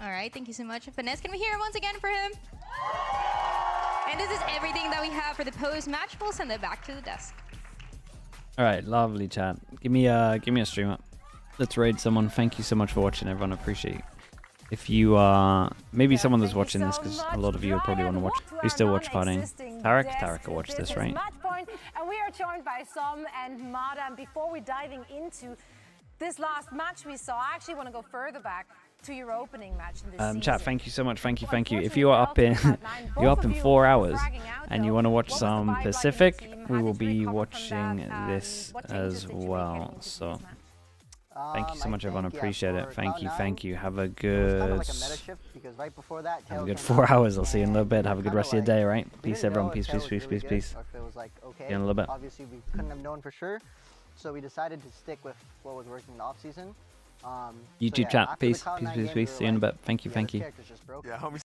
All right, thank you so much. Finesse, can we hear it once again for him? And this is everything that we have for the post-match. We'll send it back to the desk. All right, lovely chat. Give me a stream up. Let's raid someone. Thank you so much for watching, everyone. I appreciate it. If you maybe someone that's watching this, because a lot of you will probably want to watch. We still watch partying. Tarek will watch this, right? And we are joined by Som and Mata. And before we're diving into this last match we saw, I actually want to go further back to your opening match in this season. Chat, thank you so much. Thank you. If you are up in you're up in 4 hours and you want to watch some Pacific, we will be watching this as well. So thank you so much, everyone. Appreciate it. Thank you. Have a good 4 hours. I'll see you in a little bit. Have a good rest of your day, right? Peace, everyone. Peace. See you in a little bit. Obviously, we couldn't have known for sure, so we decided to stick with what was working in the off season. YouTube chat. Peace. See you in a bit. Thank you. Yeah, homie.